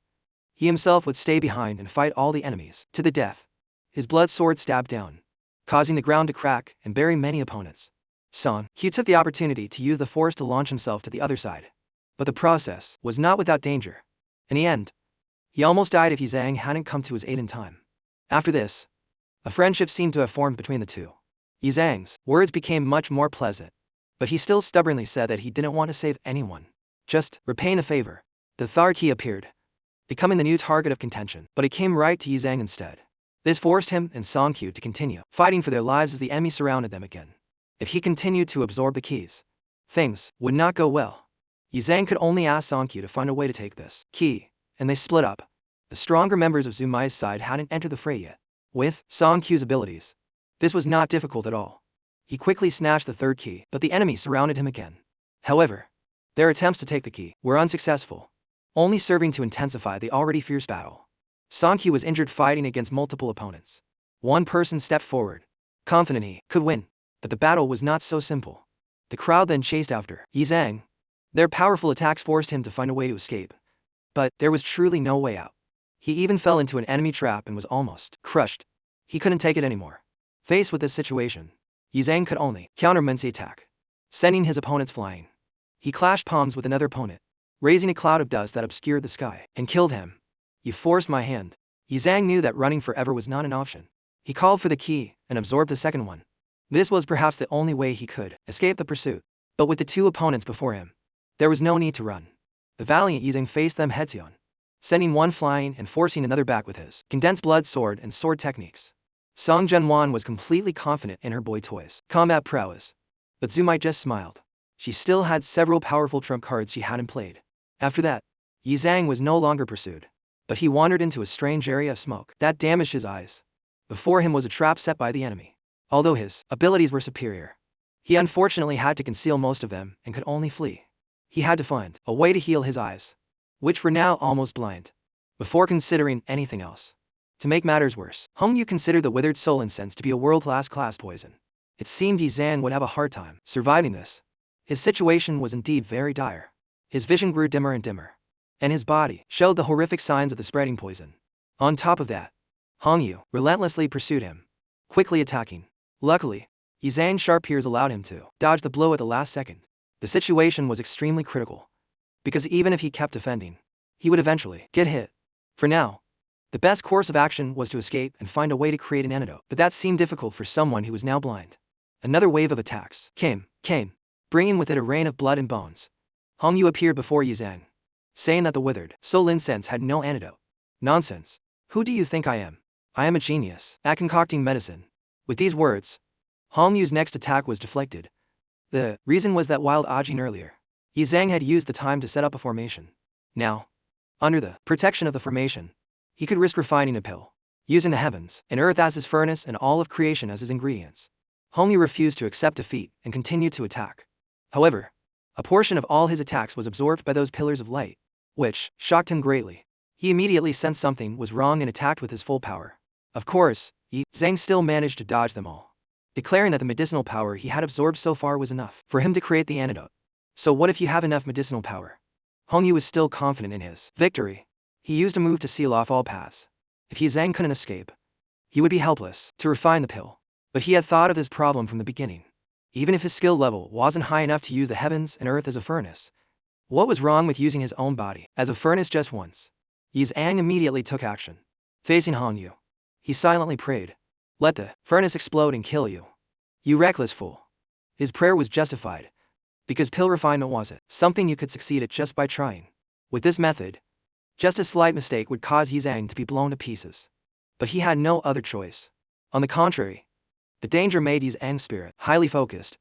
He himself would stay behind and fight all the enemies to the death. His blood sword stabbed down, causing the ground to crack and bury many opponents. He took the opportunity to use the force to launch himself to the other side. But the process was not without danger. In the end, he almost died if Yi Zhang hadn't come to his aid in time. After this, a friendship seemed to have formed between the two. Yi Zhang's words became much more pleasant, but he still stubbornly said that he didn't want to save anyone, just repaying a favor. The third key appeared, becoming the new target of contention, but it came right to Yi Zhang instead. This forced him and Song Q to continue fighting for their lives as the enemy surrounded them again. If he continued to absorb the keys, things would not go well. Yi Zhang could only ask Song Q to find a way to take this key, and they split up. The stronger members of Zhu Mai's side hadn't entered the fray yet. With Song Q's abilities, this was not difficult at all. He quickly snatched the third key, but the enemy surrounded him again. However, their attempts to take the key were unsuccessful, only serving to intensify the already fierce battle. Song Q was injured fighting against multiple opponents. One person stepped forward, confident he could win, but the battle was not so simple. The crowd then chased after Yi Zhang. Their powerful attacks forced him to find a way to escape, but there was truly no way out. He even fell into an enemy trap and was almost crushed. He couldn't take it anymore. Faced with this situation, Yi Zhang could only counter the attack, sending his opponents flying. He clashed palms with another opponent, raising a cloud of dust that obscured the sky, and killed him. "You forced my hand." Yi Zhang knew that running forever was not an option. He called for the key and absorbed the second one. This was perhaps the only way he could escape the pursuit. But with the two opponents before him, there was no need to run. The valiant Yi Zhang faced them head-on, sending one flying and forcing another back with his condensed blood sword and sword techniques. Song Junwan was completely confident in her boy toy's combat prowess, but Zhu Mai just smiled. She still had several powerful trump cards she hadn't played. After that, Yi Zhang was no longer pursued, but he wandered into a strange area of smoke that damaged his eyes. Before him was a trap set by the enemy. Although his abilities were superior, he unfortunately had to conceal most of them and could only flee. He had to find a way to heal his eyes, which were now almost blind, before considering anything else. To make matters worse, Hong Yu considered the withered soul incense to be a world-class poison. It seemed Yi Zhang would have a hard time surviving this. His situation was indeed very dire. His vision grew dimmer and dimmer, and his body showed the horrific signs of the spreading poison. On top of that, Hong Yu relentlessly pursued him, quickly attacking. Luckily, Yi Zhang's sharp ears allowed him to dodge the blow at the last second. The situation was extremely critical, because even if he kept defending, he would eventually get hit. For now, the best course of action was to escape and find a way to create an antidote, but that seemed difficult for someone who was now blind. Another wave of attacks came, bringing with it a rain of blood and bones. Hong Yu appeared before Yi Zhang, saying that the withered soul incense had no antidote. Nonsense. Who do you think I am? I am a genius at concocting medicine. With these words, Hong Yu's next attack was deflected. The reason was that while dodging earlier, Yi Zhang had used the time to set up a formation. Now, under the protection of the formation, he could risk refining a pill, using the heavens and earth as his furnace and all of creation as his ingredients. Hong Yu refused to accept defeat and continued to attack. However, a portion of all his attacks was absorbed by those pillars of light, which shocked him greatly. He immediately sensed something was wrong and attacked with his full power. Of course, Yi Zhang still managed to dodge them all, declaring that the medicinal power he had absorbed so far was enough for him to create the antidote. So what if you have enough medicinal power? Hong Yu was still confident in his victory. He used a move to seal off all paths. If Yi Zhang couldn't escape, he would be helpless to refine the pill. But he had thought of this problem from the beginning. Even if his skill level wasn't high enough to use the heavens and earth as a furnace, what was wrong with using his own body as a furnace just once? Yi Zhang immediately took action. Facing Hong Yu, he silently prayed, "Let the furnace explode and kill you, you reckless fool." His prayer was justified, because pill refinement wasn't something you could succeed at just by trying. With this method, just a slight mistake would cause Yi Zhang to be blown to pieces. But he had no other choice. On the contrary, the danger made Yi Zhang's spirit highly focused.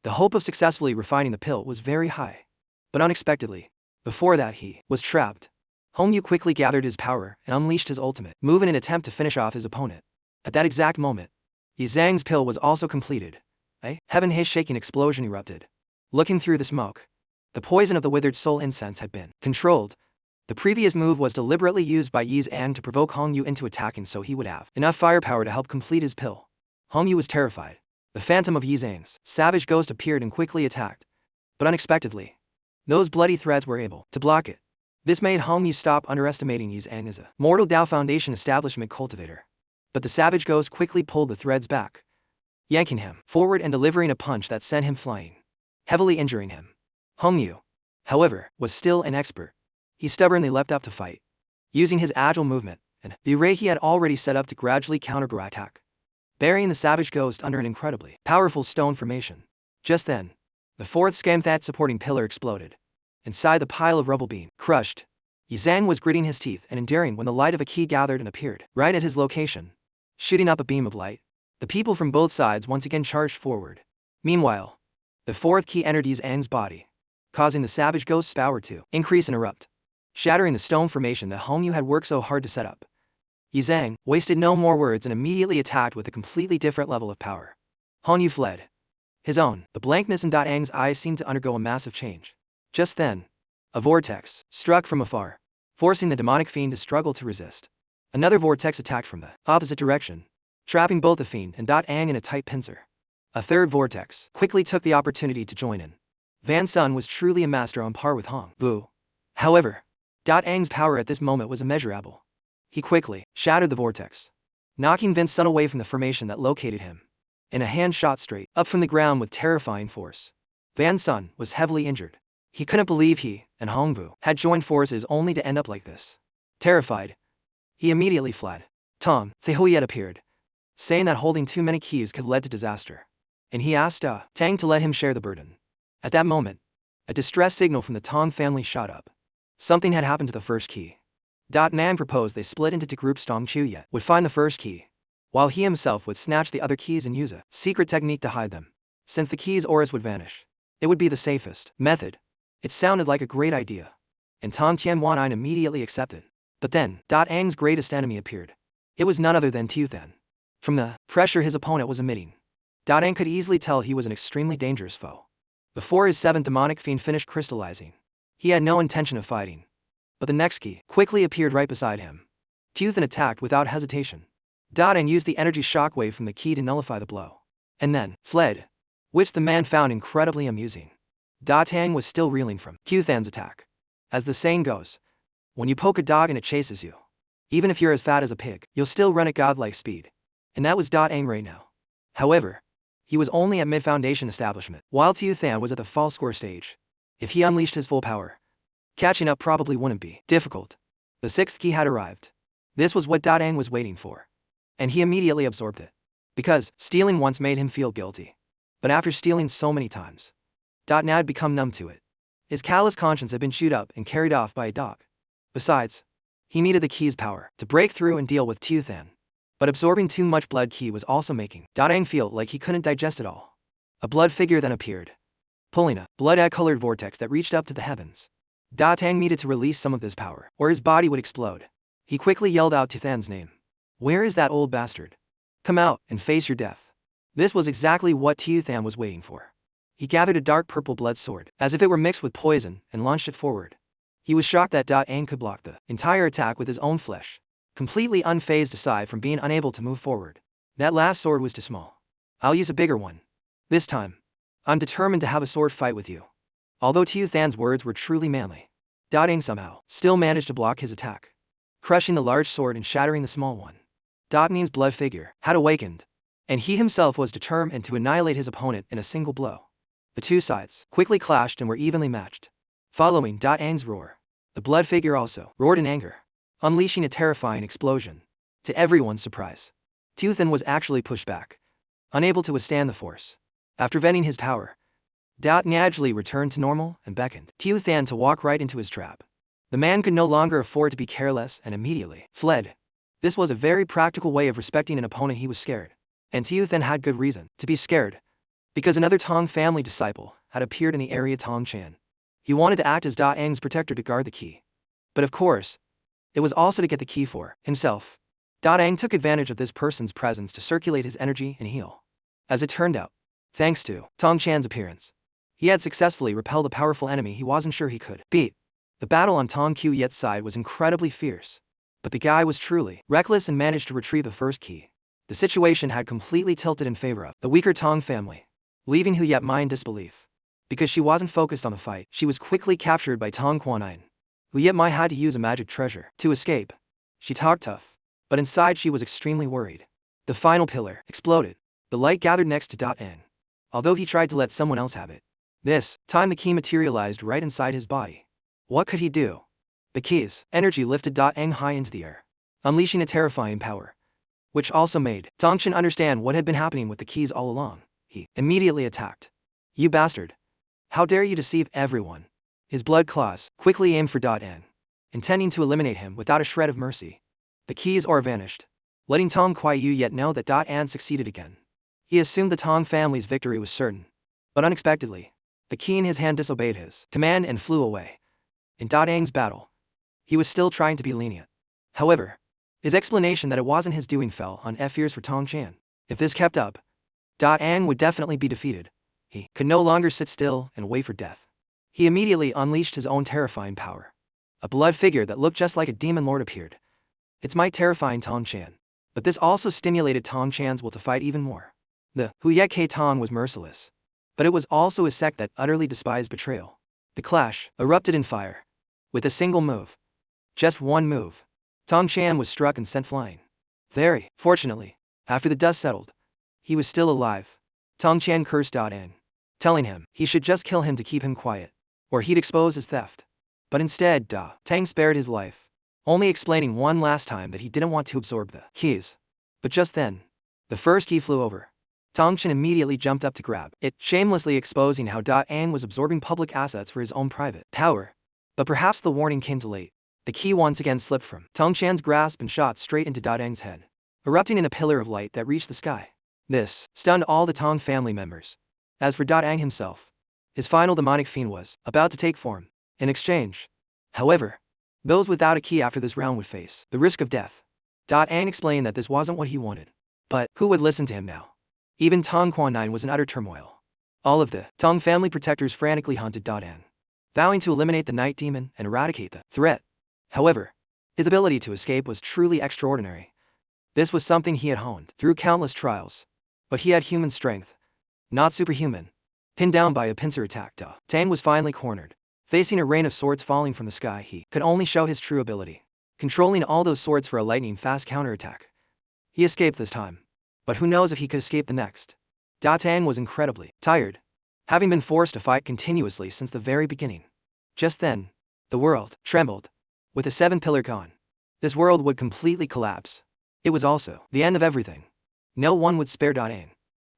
The hope of successfully refining the pill was very high. But unexpectedly, before that he was trapped. Hong Yu quickly gathered his power and unleashed his ultimate move in an attempt to finish off his opponent. At that exact moment, Yi Zhang's pill was also completed. A heaven-shaking explosion erupted. Looking through the smoke, the poison of the withered soul incense had been controlled. The previous move was deliberately used by Yi Zhang to provoke Hong Yu into attacking so he would have enough firepower to help complete his pill. Hong Yu was terrified. The phantom of Yi Zhang's savage ghost appeared and quickly attacked. But unexpectedly, those bloody threads were able to block it. This made Hong Yu stop underestimating Yi Zhang as a mortal Dao Foundation establishment cultivator. But the savage ghost quickly pulled the threads back, yanking him forward and delivering a punch that sent him flying, heavily injuring him. Hong Yu, however, was still an expert. He stubbornly leapt up to fight, using his agile movement and the array he had already set up to gradually counter-attack, burying the savage ghost under an incredibly powerful stone formation. Just then, the fourth Scamthat supporting pillar exploded. Inside the pile of rubble being crushed, Yi Zhang was gritting his teeth and enduring when the light of a key gathered and appeared right at his location, shooting up a beam of light. The people from both sides once again charged forward. Meanwhile, the fourth key entered Yi Zhang's body, causing the savage ghost's power to increase and erupt, shattering the stone formation that Hong Yu had worked so hard to set up. Yi Zhang wasted no more words and immediately attacked with a completely different level of power. Hong Yu fled. The blankness in Ang's eyes seemed to undergo a massive change. Just then, a vortex struck from afar, forcing the demonic fiend to struggle to resist. Another vortex attacked from the opposite direction, trapping both the fiend and Ang in a tight pincer. A third vortex quickly took the opportunity to join in. Van Sun was truly a master on par with Hong Vu. However, Ang's power at this moment was immeasurable. He quickly shattered the vortex, knocking Van Sun away from the formation that located him. In a hand shot straight up from the ground with terrifying force, Van Sun was heavily injured. He couldn't believe he and Hong Vu had joined forces only to end up like this. Terrified, he immediately fled. Tong Thehuiet appeared, saying that holding too many keys could lead to disaster, and he asked Tang to let him share the burden. At that moment, a distress signal from the Tong family shot up. Something had happened to the first key. Nan proposed they split into two groups. Tong Chuyet would find the first key, while he himself would snatch the other keys and use a secret technique to hide them. Since the keys' auras would vanish, it would be the safest method. It sounded like a great idea, and Tong Tianwan immediately accepted. But then, Ang's greatest enemy appeared. It was none other than Tuthan. From the pressure his opponent was emitting, Ang could easily tell he was an extremely dangerous foe. Before his seventh demonic fiend finished crystallizing, he had no intention of fighting. But the next key quickly appeared right beside him. Tuthan attacked without hesitation. Ang used the energy shockwave from the key to nullify the blow, and then fled, which the man found incredibly amusing. Tang was still reeling from Tuthan's attack. As the saying goes, when you poke a dog and it chases you, even if you're as fat as a pig, you'll still run at godlike speed. And that was Ang right now. However, he was only at mid-foundation establishment, while Tuthan was at the fall score stage. If he unleashed his full power, catching up probably wouldn't be difficult. The sixth key had arrived. This was what Ang was waiting for, and he immediately absorbed it, because stealing once made him feel guilty. But after stealing so many times, Now had become numb to it. His callous conscience had been chewed up and carried off by a dog. Besides, he needed the key's power to break through and deal with Than. But absorbing too much blood key was also making Ang feel like he couldn't digest it all. A blood figure then appeared, pulling a blood-colored vortex that reached up to the heavens. Tang needed to release some of this power, or his body would explode. He quickly yelled out Than's name. "Where is that old bastard? Come out and face your death." This was exactly what Than was waiting for. He gathered a dark purple blood sword, as if it were mixed with poison, and launched it forward. He was shocked that Ang could block the entire attack with his own flesh, completely unfazed aside from being unable to move forward. "That last sword was too small. I'll use a bigger one. This time, I'm determined to have a sword fight with you." Although Than's words were truly manly, Ang somehow still managed to block his attack, crushing the large sword and shattering the small one. Ning's blood figure had awakened, and he himself was determined to annihilate his opponent in a single blow. The two sides quickly clashed and were evenly matched. Following Ang's roar, the blood figure also roared in anger, unleashing a terrifying explosion. To everyone's surprise, Than was actually pushed back, unable to withstand the force. After venting his power, naturally returned to normal and beckoned Than to walk right into his trap. The man could no longer afford to be careless and immediately fled. This was a very practical way of respecting an opponent. He was scared, and Than had good reason to be scared, because another Tang family disciple had appeared in the area, Tong Chan. He wanted to act as Ang's protector to guard the key. But of course, it was also to get the key for himself. Ang took advantage of this person's presence to circulate his energy and heal. As it turned out, thanks to Tong Chan's appearance, he had successfully repelled a powerful enemy he wasn't sure he could beat. The battle on Tong Yet's side was incredibly fierce, but the guy was truly reckless and managed to retrieve the first key. The situation had completely tilted in favor of the weaker Tong family, leaving Yet in disbelief. Because she wasn't focused on the fight, she was quickly captured by Tong Quanine. Yet had to use a magic treasure to escape. She talked tough, but inside she was extremely worried. The final pillar exploded. The light gathered next to Ang, although he tried to let someone else have it. This time the key materialized right inside his body. What could he do? The key's energy lifted Ang high into the air, unleashing a terrifying power, which also made Tongchen understand what had been happening with the keys all along. He immediately attacked. "You bastard! How dare you deceive everyone!" His blood claws quickly aimed for Ang, intending to eliminate him without a shred of mercy. The key's aura vanished, letting Tong Yet know that Ang succeeded again. He assumed the Tong family's victory was certain, but unexpectedly, the key in his hand disobeyed his command and flew away. In Ang's battle, he was still trying to be lenient. However, his explanation that it wasn't his doing fell on deaf ears for Tong Chan. If this kept up, Ang would definitely be defeated. He could no longer sit still and wait for death. He immediately unleashed his own terrifying power. A blood figure that looked just like a demon lord appeared. Its might terrifying Tong Chan, but this also stimulated Tong Chan's will to fight even more. The Huyek Tong was merciless, but it was also a sect that utterly despised betrayal. The clash erupted in fire. With a single move, just one move, Tong Chan was struck and sent flying. Very fortunately, after the dust settled, he was still alive. Tong Chan cursed Ang, telling him he should just kill him to keep him quiet, or he'd expose his theft. But instead, Tang spared his life, only explaining one last time that he didn't want to absorb the keys. But just then, the first key flew over. Tong Chen immediately jumped up to grab it, shamelessly exposing how Ang was absorbing public assets for his own private power. But perhaps the warning came too late. The key once again slipped from Tong Chan's grasp and shot straight into Ang's head, erupting in a pillar of light that reached the sky. This stunned all the Tong family members. As for Ang himself, his final demonic fiend was about to take form. In exchange, however, those without a key after this round would face the risk of death. Ang explained that this wasn't what he wanted. But who would listen to him now? Even Tong Quanine was in utter turmoil. All of the Tong family protectors frantically hunted Ang, vowing to eliminate the night demon and eradicate the threat. However, his ability to escape was truly extraordinary. This was something he had honed through countless trials. But he had human strength, not superhuman. Pinned down by a pincer attack, Tang was finally cornered. Facing a rain of swords falling from the sky, he could only show his true ability, controlling all those swords for a lightning-fast counterattack. He escaped this time, but who knows if he could escape the next. Tang was incredibly tired, having been forced to fight continuously since the very beginning. Just then, the world trembled. With the seventh pillar gone, this world would completely collapse. It was also the end of everything. No one would spare Ang.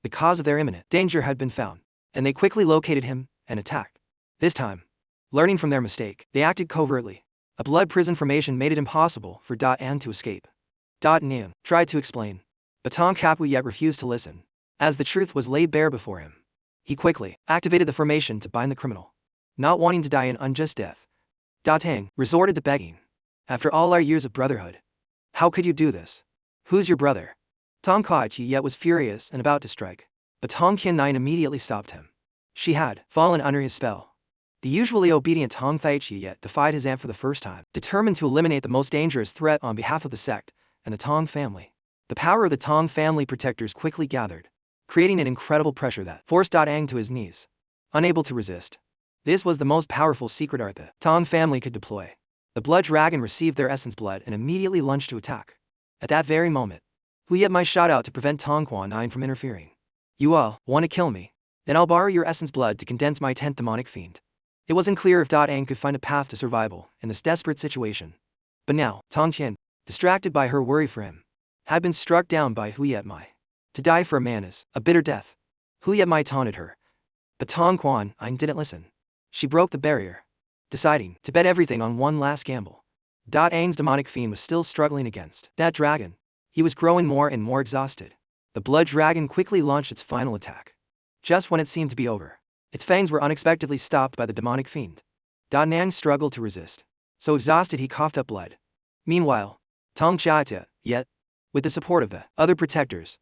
The cause of their imminent danger had been found, and they quickly located him and attacked. This time, learning from their mistake, they acted covertly. A blood prison formation made it impossible for An to escape. An tried to explain, but Tong Kapu yet refused to listen. As the truth was laid bare before him, he quickly activated the formation to bind the criminal. Not wanting to die an unjust death, Tang resorted to begging. After all our years of brotherhood, how could you do this? Who's your brother? Tong Kaichi yet was furious and about to strike, but Tong Qian immediately stopped him. She had fallen under his spell. The usually obedient Tong Kaichi yet defied his aunt for the first time, determined to eliminate the most dangerous threat on behalf of the sect and the Tong family. The power of the Tong family protectors quickly gathered, creating an incredible pressure that forced Ang to his knees. Unable to resist, this was the most powerful secret art the Tong family could deploy. The blood dragon received their essence blood and immediately lunged to attack. At that very moment, Hu Yetmai shot out to prevent Tong Kuan from interfering. You all want to kill me? Then I'll borrow your essence blood to condense my 10th demonic fiend. It wasn't clear if Ang could find a path to survival in this desperate situation. But now, Tong Qian, distracted by her worry for him, had been struck down by Hu Yetmai. To die for a man is a bitter death. Hu Yetmai taunted her. But Tong Kuan didn't listen. She broke the barrier, deciding to bet everything on one last gamble. Ang's demonic fiend was still struggling against that dragon. He was growing more and more exhausted. The blood dragon quickly launched its final attack. Just when it seemed to be over, its fangs were unexpectedly stopped by the demonic fiend. Nang struggled to resist. So exhausted he coughed up blood. Meanwhile, Tong Chia yet, with the support of the other protectors,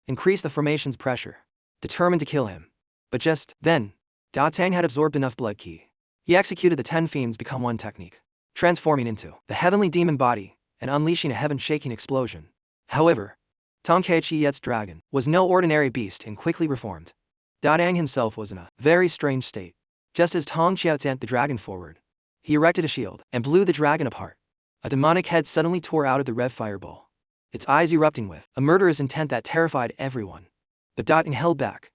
increased the formation's pressure, determined to kill him. But just then, Tang had absorbed enough blood ki. He executed the 10 fiends become one technique, transforming into the heavenly demon body and unleashing a heaven-shaking explosion. However, Tong Kaichi-yet's dragon was no ordinary beast and quickly reformed. Ang himself was in a very strange state. Just as Tong Qiao sent the dragon forward, he erected a shield and blew the dragon apart. A demonic head suddenly tore out of the red fireball, its eyes erupting with a murderous intent that terrified everyone. But Ang held back,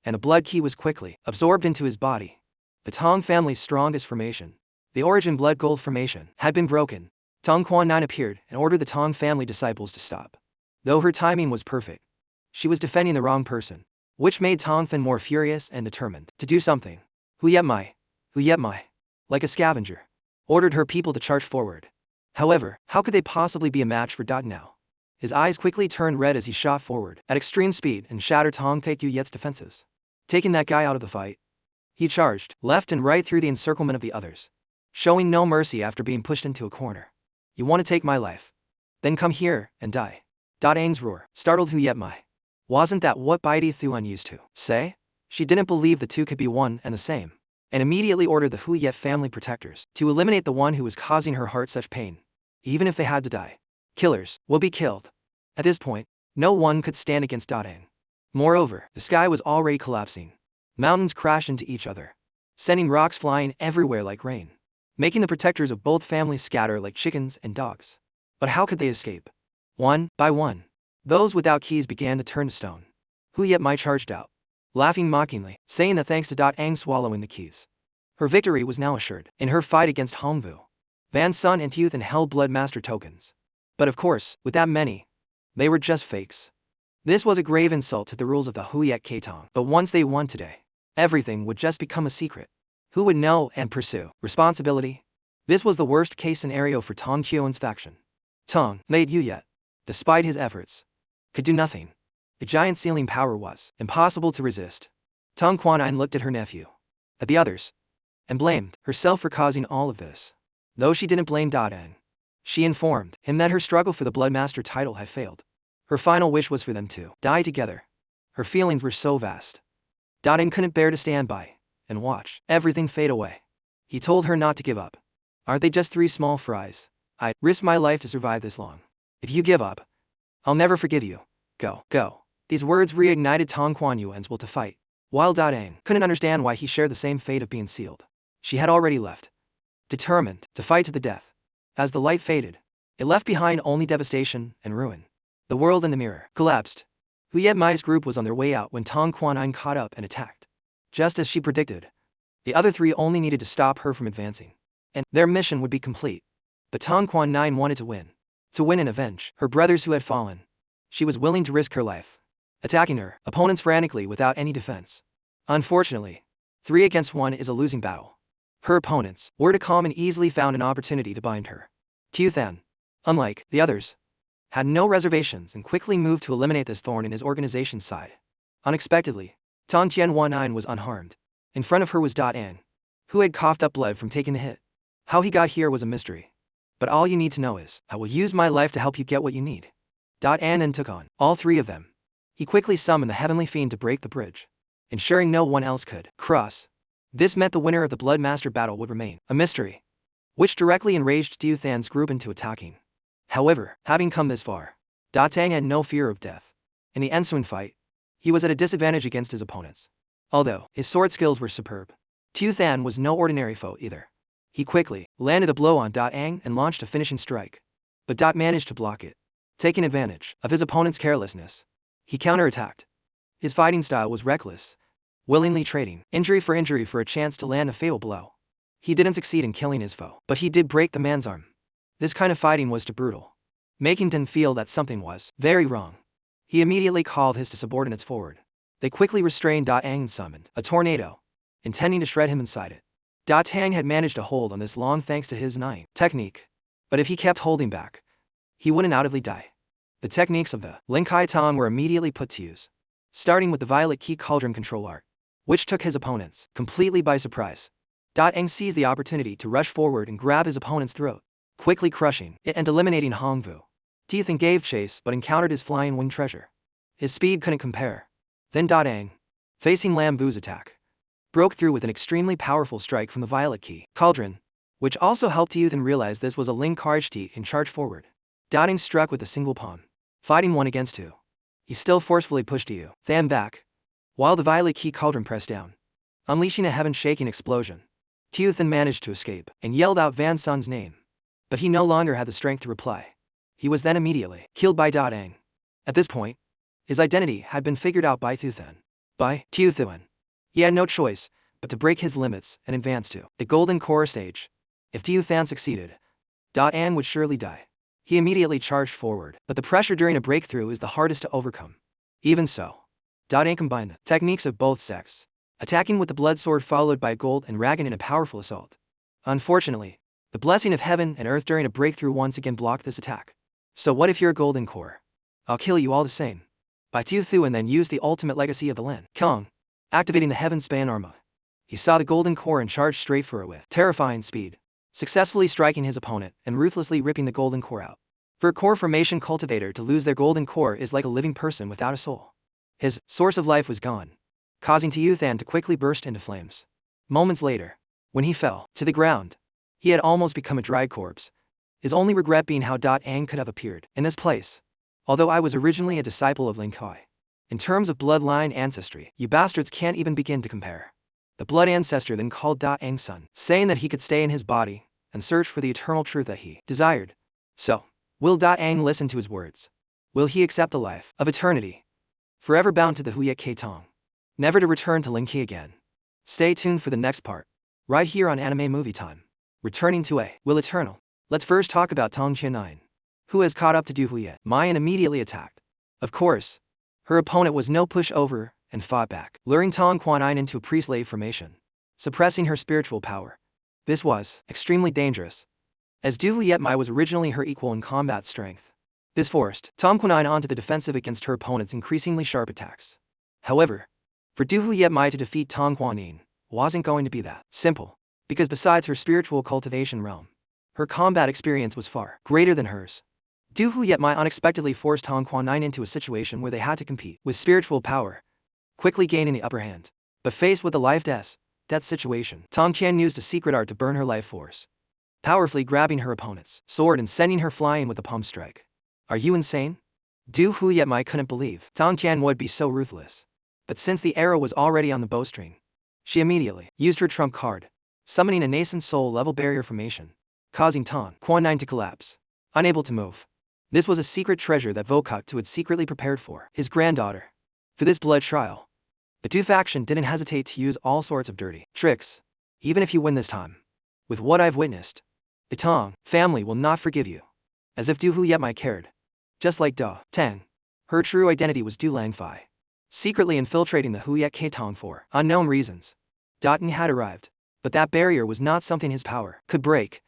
and a blood ki was quickly absorbed into his body. The Tong family's strongest formation, the origin blood gold formation, had been broken. Tong Kuan appeared and ordered the Tong family disciples to stop. Though her timing was perfect, she was defending the wrong person, which made Tong Fen more furious and determined to do something. Hu Yetmai, like a scavenger, ordered her people to charge forward. However, how could they possibly be a match for now? His eyes quickly turned red as he shot forward at extreme speed and shattered Tong Kaichi-yet's defenses. Taking that guy out of the fight, he charged left and right through the encirclement of the others, showing no mercy after being pushed into a corner. You want to take my life? Then come here and die. Ang's roar startled Hu Yetmai. Wasn't that what Baidi Thuan used to say? She didn't believe the two could be one and the same, and immediately ordered the Hu Yet family protectors to eliminate the one who was causing her heart such pain. Even if they had to die, killers will be killed. At this point, no one could stand against Ang. Moreover, the sky was already collapsing. Mountains crashed into each other, sending rocks flying everywhere like rain, making the protectors of both families scatter like chickens and dogs. But how could they escape? One by one, those without keys began to turn to stone. Hu Yetmai charged out, laughing mockingly, saying that thanks to Ang swallowing the keys, her victory was now assured in her fight against Hongvu, Van Sun and Youth and Hell Blood Master tokens. But of course, with that many, they were just fakes. This was a grave insult to the rules of the Hu Yet Keitong. But once they won today, everything would just become a secret. Who would know and pursue responsibility? This was the worst case scenario for Tong Qiuan's faction. Tong made Yu Yet, despite his efforts, could do nothing. The giant sealing power was impossible to resist. Tong Kuan looked at her nephew, at the others, and blamed herself for causing all of this. Though she didn't blame Ang, she informed him that her struggle for the Bloodmaster title had failed. Her final wish was for them to die together. Her feelings were so vast. Ang couldn't bear to stand by and watch everything fade away. He told her not to give up. Aren't they just 3 small fries? I'd risk my life to survive this long. If you give up, I'll never forgive you. Go, go. These words reignited Tong Kuan Yuan's will to fight. While Ang couldn't understand why he shared the same fate of being sealed, she had already left, determined to fight to the death. As the light faded, it left behind only devastation and ruin. The world in the mirror collapsed. Hu Yetmai's group was on their way out when Tong Kuan caught up and attacked. Just as she predicted, the other 3 only needed to stop her from advancing, and their mission would be complete. But Tong Kuan wanted to win and avenge her brothers who had fallen. She was willing to risk her life, attacking her opponents frantically witut any defense. Unfortunately, 3 against 1 is a losing battle. Her opponents were to calm and easily found an opportunity to bind her. Tiu Than, unlike the others, had no reservations and quickly moved to eliminate this thorn in his organization's side. Unexpectedly, Tong Qianhuan was unharmed. In front of her was Ang, who had coughed up blood from taking the hit. How he got here was a mystery. But all you need to know is, I will use my life to help you get what you need. Ang then took on all 3 of them. He quickly summoned the heavenly fiend to break the bridge, ensuring no one else could cross. This meant the winner of the Blood Master battle would remain a mystery, which directly enraged Tiu Than's group into attacking. However, having come this far, Tang had no fear of death. In the ensuing fight, he was at a disadvantage against his opponents. Although his sword skills were superb, Tiu Than was no ordinary foe either. He quickly landed a blow on Ang and launched a finishing strike. But managed to block it. Taking advantage of his opponent's carelessness, he counterattacked. His fighting style was reckless, willingly trading injury for a chance to land a fatal blow. He didn't succeed in killing his foe, but he did break the man's arm. This kind of fighting was too brutal, making Tan feel that something was very wrong. He immediately called his subordinates forward. They quickly restrained Ang and summoned a tornado, intending to shred him inside it. Tang had managed to hold on this long thanks to his 9 technique, but if he kept holding back, he would undoubtedly die. The techniques of the Lin Kai Tong were immediately put to use, starting with the Violet Key Cauldron control art, which took his opponents completely by surprise. Ang seized the opportunity to rush forward and grab his opponent's throat, quickly crushing it and eliminating Hongvu. Tiu Than gave chase but encountered his flying wing treasure. His speed couldn't compare. Then Ang, facing Lam Vu's attack, broke through with an extremely powerful strike from the Violet Key Cauldron, which also helped Tiu Than realize this was a Ling Karjti and charge forward. Ang struck with a single palm, fighting 1 against 2. He still forcefully pushed Tiu Than back, while the Violet Key Cauldron pressed down, unleashing a heaven-shaking explosion. Tiu Than managed to escape and yelled out Van Sun's name, but he no longer had the strength to reply. He was then immediately killed by Ang. At this point, his identity had been figured out by Tiu Than. He had no choice but to break his limits and advance to the Golden Core stage. If Tiu Than succeeded, Ang would surely die. He immediately charged forward, but the pressure during a breakthrough is the hardest to overcome. Even so, Ang combined the techniques of both sects, attacking with the blood sword followed by gold and Ragan in a powerful assault. Unfortunately, the blessing of heaven and earth during a breakthrough once again blocked this attack. So what if you're a Golden Core? I'll kill you all the same. By Tiu Thu and then used the ultimate legacy of the Lin Kong, activating the Heaven Span Arma. He saw the Golden Core and charged straight for it with terrifying speed, successfully striking his opponent and ruthlessly ripping the Golden Core out. For a core formation cultivator to lose their Golden Core is like a living person without a soul. His source of life was gone, causing Tiu Than to quickly burst into flames. Moments later, when he fell to the ground, he had almost become a dried corpse, his only regret being how Ang could have appeared in this place. Although I was originally a disciple of Lin Kai, in terms of bloodline ancestry, you bastards can't even begin to compare. The blood ancestor then called Ang's son, saying that he could stay in his body and search for the eternal truth that he desired. So, will Ang listen to his words? Will he accept a life of eternity, forever bound to the Huyet K Tong, never to return to Lin Ki again? Stay tuned for the next part, right here on Anime Movie Time. Returning to Will Eternal. Let's first talk about Tong Qianhuan, who has caught up to Du Huyet Mai and immediately attacked. Of course, her opponent was no pushover and fought back, luring Tong Qianhuan into a pre-slave formation, suppressing her spiritual power. This was extremely dangerous, as Du Huyet Mai was originally her equal in combat strength. This forced Tong Qianhuan onto the defensive against her opponent's increasingly sharp attacks. However, for Du Huyet Mai to defeat Tong Qianhuan wasn't going to be that simple, because besides her spiritual cultivation realm, her combat experience was far greater than hers. Du Huyet Mai unexpectedly forced Tong Qianhuan into a situation where they had to compete with spiritual power, quickly gaining the upper hand. But faced with a life-death situation, Tong Qian used a secret art to burn her life force, powerfully grabbing her opponent's sword and sending her flying with a palm strike. Are you insane? Du Huyet Mai couldn't believe Tong Qian would be so ruthless. But since the arrow was already on the bowstring, she immediately used her trump card, summoning a nascent soul-level barrier formation, causing Tong Qianhuan to collapse, unable to move. This was a secret treasure that Vokaktu had secretly prepared for his granddaughter. For this blood trial, the two faction didn't hesitate to use all sorts of dirty tricks. Even if you win this time, with what I've witnessed, the Tong family will not forgive you. As if Du Huyet Mai cared. Just like Da Tang, her true identity was Du Langfei. secretly infiltrating the Huyet Ketong for unknown reasons. Dotton had arrived, but that barrier was not something his power could break.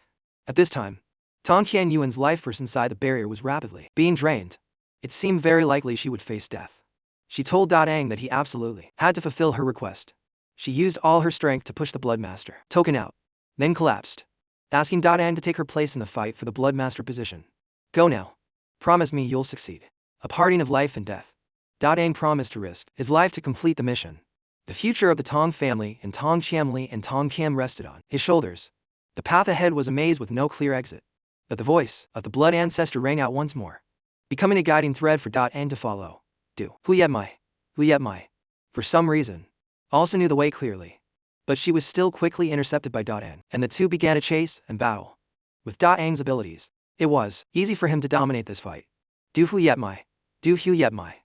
At this time, Tong Qianyuan's life force inside the barrier was rapidly being drained. It seemed very likely she would face death. She told Dotang that he absolutely had to fulfill her request. She used all her strength to push the Bloodmaster token out, then collapsed, asking Dotang to take her place in the fight for the Bloodmaster position. Go now. Promise me you'll succeed. A parting of life and death. Dotang promised to risk his life to complete the mission. The future of the Tong family and Tong Qianli and Tong Qian rested on his shoulders. The path ahead was a maze with no clear exit. But the voice of the blood ancestor rang out once more, becoming a guiding thread for Dotang to follow. Huyet Mai, for some reason, also knew the way clearly. But she was still quickly intercepted by Dotang, and the two began a chase and battle. With Dotang's abilities, it was easy for him to dominate this fight. Huyet Mai,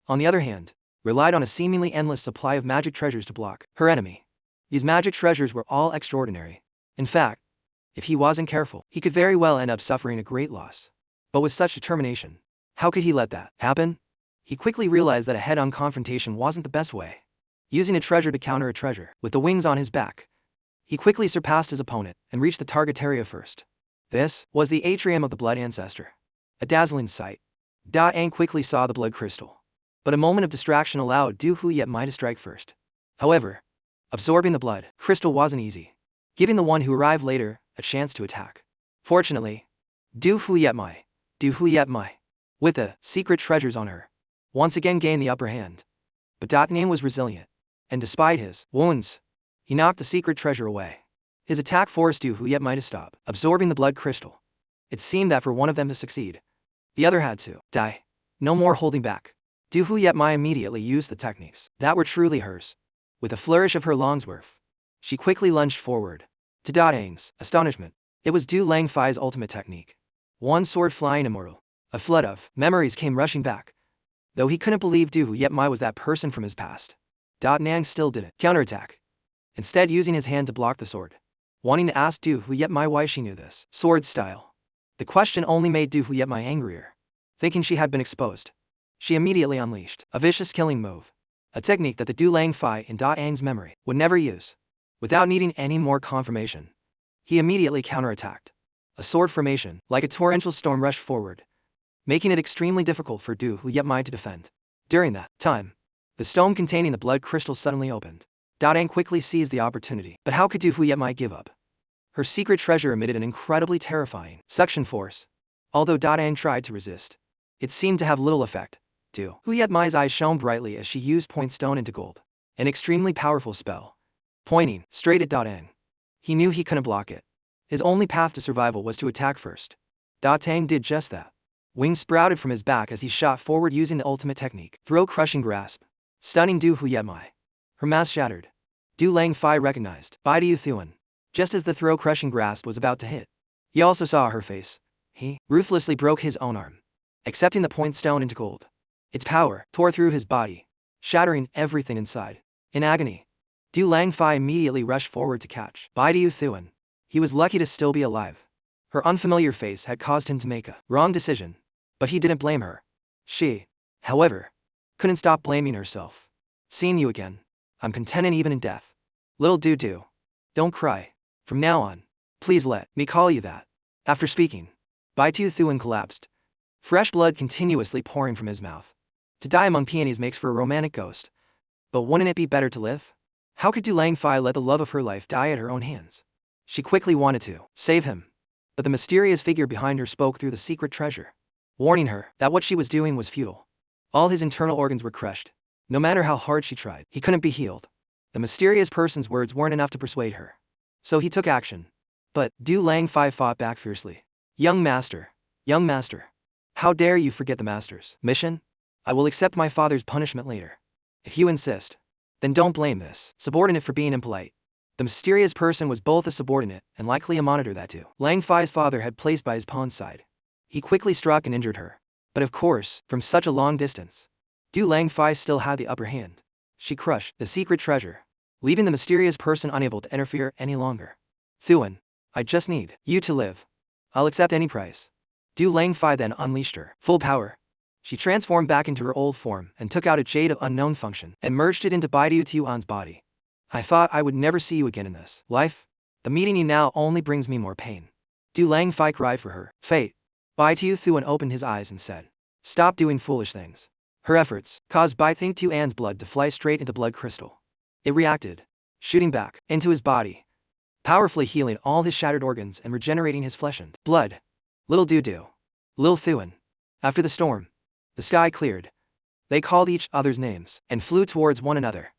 on the other hand, relied on a seemingly endless supply of magic treasures to block her enemy. These magic treasures were all extraordinary. In fact, if he wasn't careful, he could very well end up suffering a great loss. But with such determination, how could he let that happen? He quickly realized that a head-on confrontation wasn't the best way. Using a treasure to counter a treasure, with the wings on his back, he quickly surpassed his opponent and reached the target area first. This was the atrium of the blood ancestor. A dazzling sight. Dotang quickly saw the blood crystal. But a moment of distraction allowed Huyet Mai to strike first. However, absorbing the blood crystal wasn't easy, giving the one who arrived later a chance to attack. Fortunately, Huyet Mai, with the secret treasures on her, once again gained the upper hand. But Dotang was resilient, and despite his wounds, he knocked the secret treasure away. His attack forced Huyet Mai to stop absorbing the blood crystal. It seemed that for one of them to succeed, the other had to die. No more holding back. Huyet Mai immediately used the techniques that were truly hers. With a flourish of her longsword, she quickly lunged forward. To Dotang's astonishment, it was Du Langfei's ultimate technique. One sword flying immortal. A flood of memories came rushing back. Though he couldn't believe Huyet Mai was that person from his past, Dotang still didn't counterattack, instead using his hand to block the sword, wanting to ask Huyet Mai why she knew this sword style. The question only made Huyet Mai angrier. Thinking she had been exposed, she immediately unleashed a vicious killing move, a technique that the Du Langfei in Dotang's memory would never use. Without needing any more confirmation, he immediately counterattacked. A sword formation, like a torrential storm, rushed forward, making it extremely difficult for Huyet Mai to defend. During that time, the stone containing the blood crystal suddenly opened. Dotang quickly seized the opportunity, but how could Huyet Mai give up? Her secret treasure emitted an incredibly terrifying suction force. Although Dotang tried to resist, it seemed to have little effect. Huyet Mai's eyes shone brightly as she used point stone into gold, an extremely powerful spell, pointing straight at Dotang. He knew he couldn't block it. His only path to survival was to attack first. Dotang did just that. Wings sprouted from his back as he shot forward using the ultimate technique, throw-crushing grasp, stunning Huyet Mai. Her mask shattered. Du Langfei recognized Baidu Thuan, just as the throw-crushing grasp was about to hit. He also saw her face. He ruthlessly broke his own arm, accepting the point stone into gold. Its power tore through his body, shattering everything inside. In agony, Du Langfei immediately rushed forward to catch Baidu Thuan. He was lucky to still be alive. Her unfamiliar face had caused him to make a wrong decision, but he didn't blame her. She, however, couldn't stop blaming herself. Seeing you again, I'm contented even in death. Little Dudu, don't cry. From now on, please let me call you that. After speaking, Baidu Thuan collapsed, fresh blood continuously pouring from his mouth. To die among peonies makes for a romantic ghost. But wouldn't it be better to live? How could Du Langfei let the love of her life die at her own hands? She quickly wanted to save him, but the mysterious figure behind her spoke through the secret treasure, warning her that what she was doing was futile. All his internal organs were crushed. No matter how hard she tried, he couldn't be healed. The mysterious person's words weren't enough to persuade her. So he took action. But Du Langfei fought back fiercely. Young master, how dare you forget the master's mission? I will accept my father's punishment later. If you insist, then don't blame this subordinate for being impolite. The mysterious person was both a subordinate and likely a monitor that Du Langfei's father had placed by his pawn's side. He quickly struck and injured her. But of course, from such a long distance, Du Langfei still had the upper hand. She crushed the secret treasure, leaving the mysterious person unable to interfere any longer. Thuan, I just need you to live. I'll accept any price. Du Langfei then unleashed her full power. She transformed back into her old form and took out a jade of unknown function and merged it into Baidu Tuan's body. I thought I would never see you again in this life. The meeting you now only brings me more pain. Du Lang Fai cried for her fate. Baidu Thuan opened his eyes and said, stop doing foolish things. Her efforts caused Baidu Tuan's blood to fly straight into blood crystal. It reacted, shooting back into his body, powerfully healing all his shattered organs and regenerating his flesh and blood. Little Dudu. Lil Thuan. After the storm, the sky cleared. They called each other's names and flew towards one another,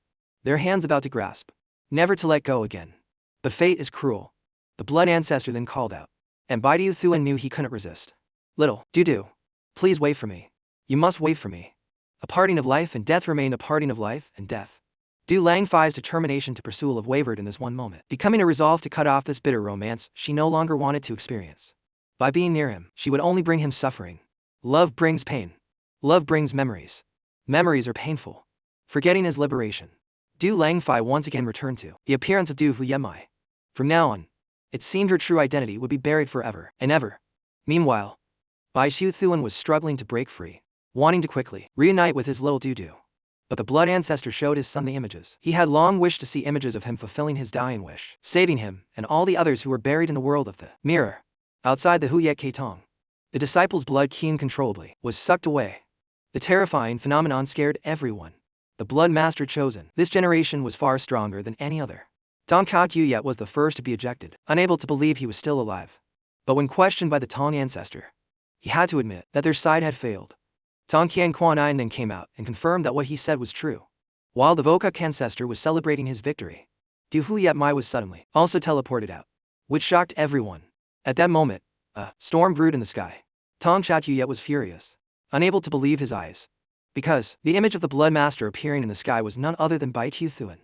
their hands about to grasp, never to let go again. But fate is cruel. The blood ancestor then called out, and Baidu Thuan knew he couldn't resist. Little Dudu, please wait for me. You must wait for me. A parting of life and death remained a parting of life and death. Du Lang Fai's determination to pursue love wavered in this one moment, becoming a resolve to cut off this bitter romance she no longer wanted to experience. By being near him, she would only bring him suffering. Love brings pain. Love brings memories. Memories are painful. Forgetting is liberation. Du Lang Fai once again returned to the appearance of Du Huyemai. From now on, it seemed her true identity would be buried forever and ever. Meanwhile, Bai Shu Thuan was struggling to break free, wanting to quickly reunite with his little Dudu. But the blood ancestor showed his son the images. He had long wished to see images of him fulfilling his dying wish, saving him and all the others who were buried in the world of the mirror. Outside the Huyet Ketong, the disciple's blood keen controllably was sucked away. The terrifying phenomenon scared everyone. The blood master chosen this generation was far stronger than any other. Tong Kao Yet was the first to be ejected, unable to believe he was still alive. But when questioned by the Tong ancestor, he had to admit that their side had failed. Tong Qian Quan then came out and confirmed that what he said was true. While the Vokuk ancestor was celebrating his victory, Du Huyet Mai was suddenly also teleported out, which shocked everyone. At that moment, a storm brewed in the sky. Tong Yet was furious, unable to believe his eyes, because the image of the blood master appearing in the sky was none other than Bai Tu Thuan.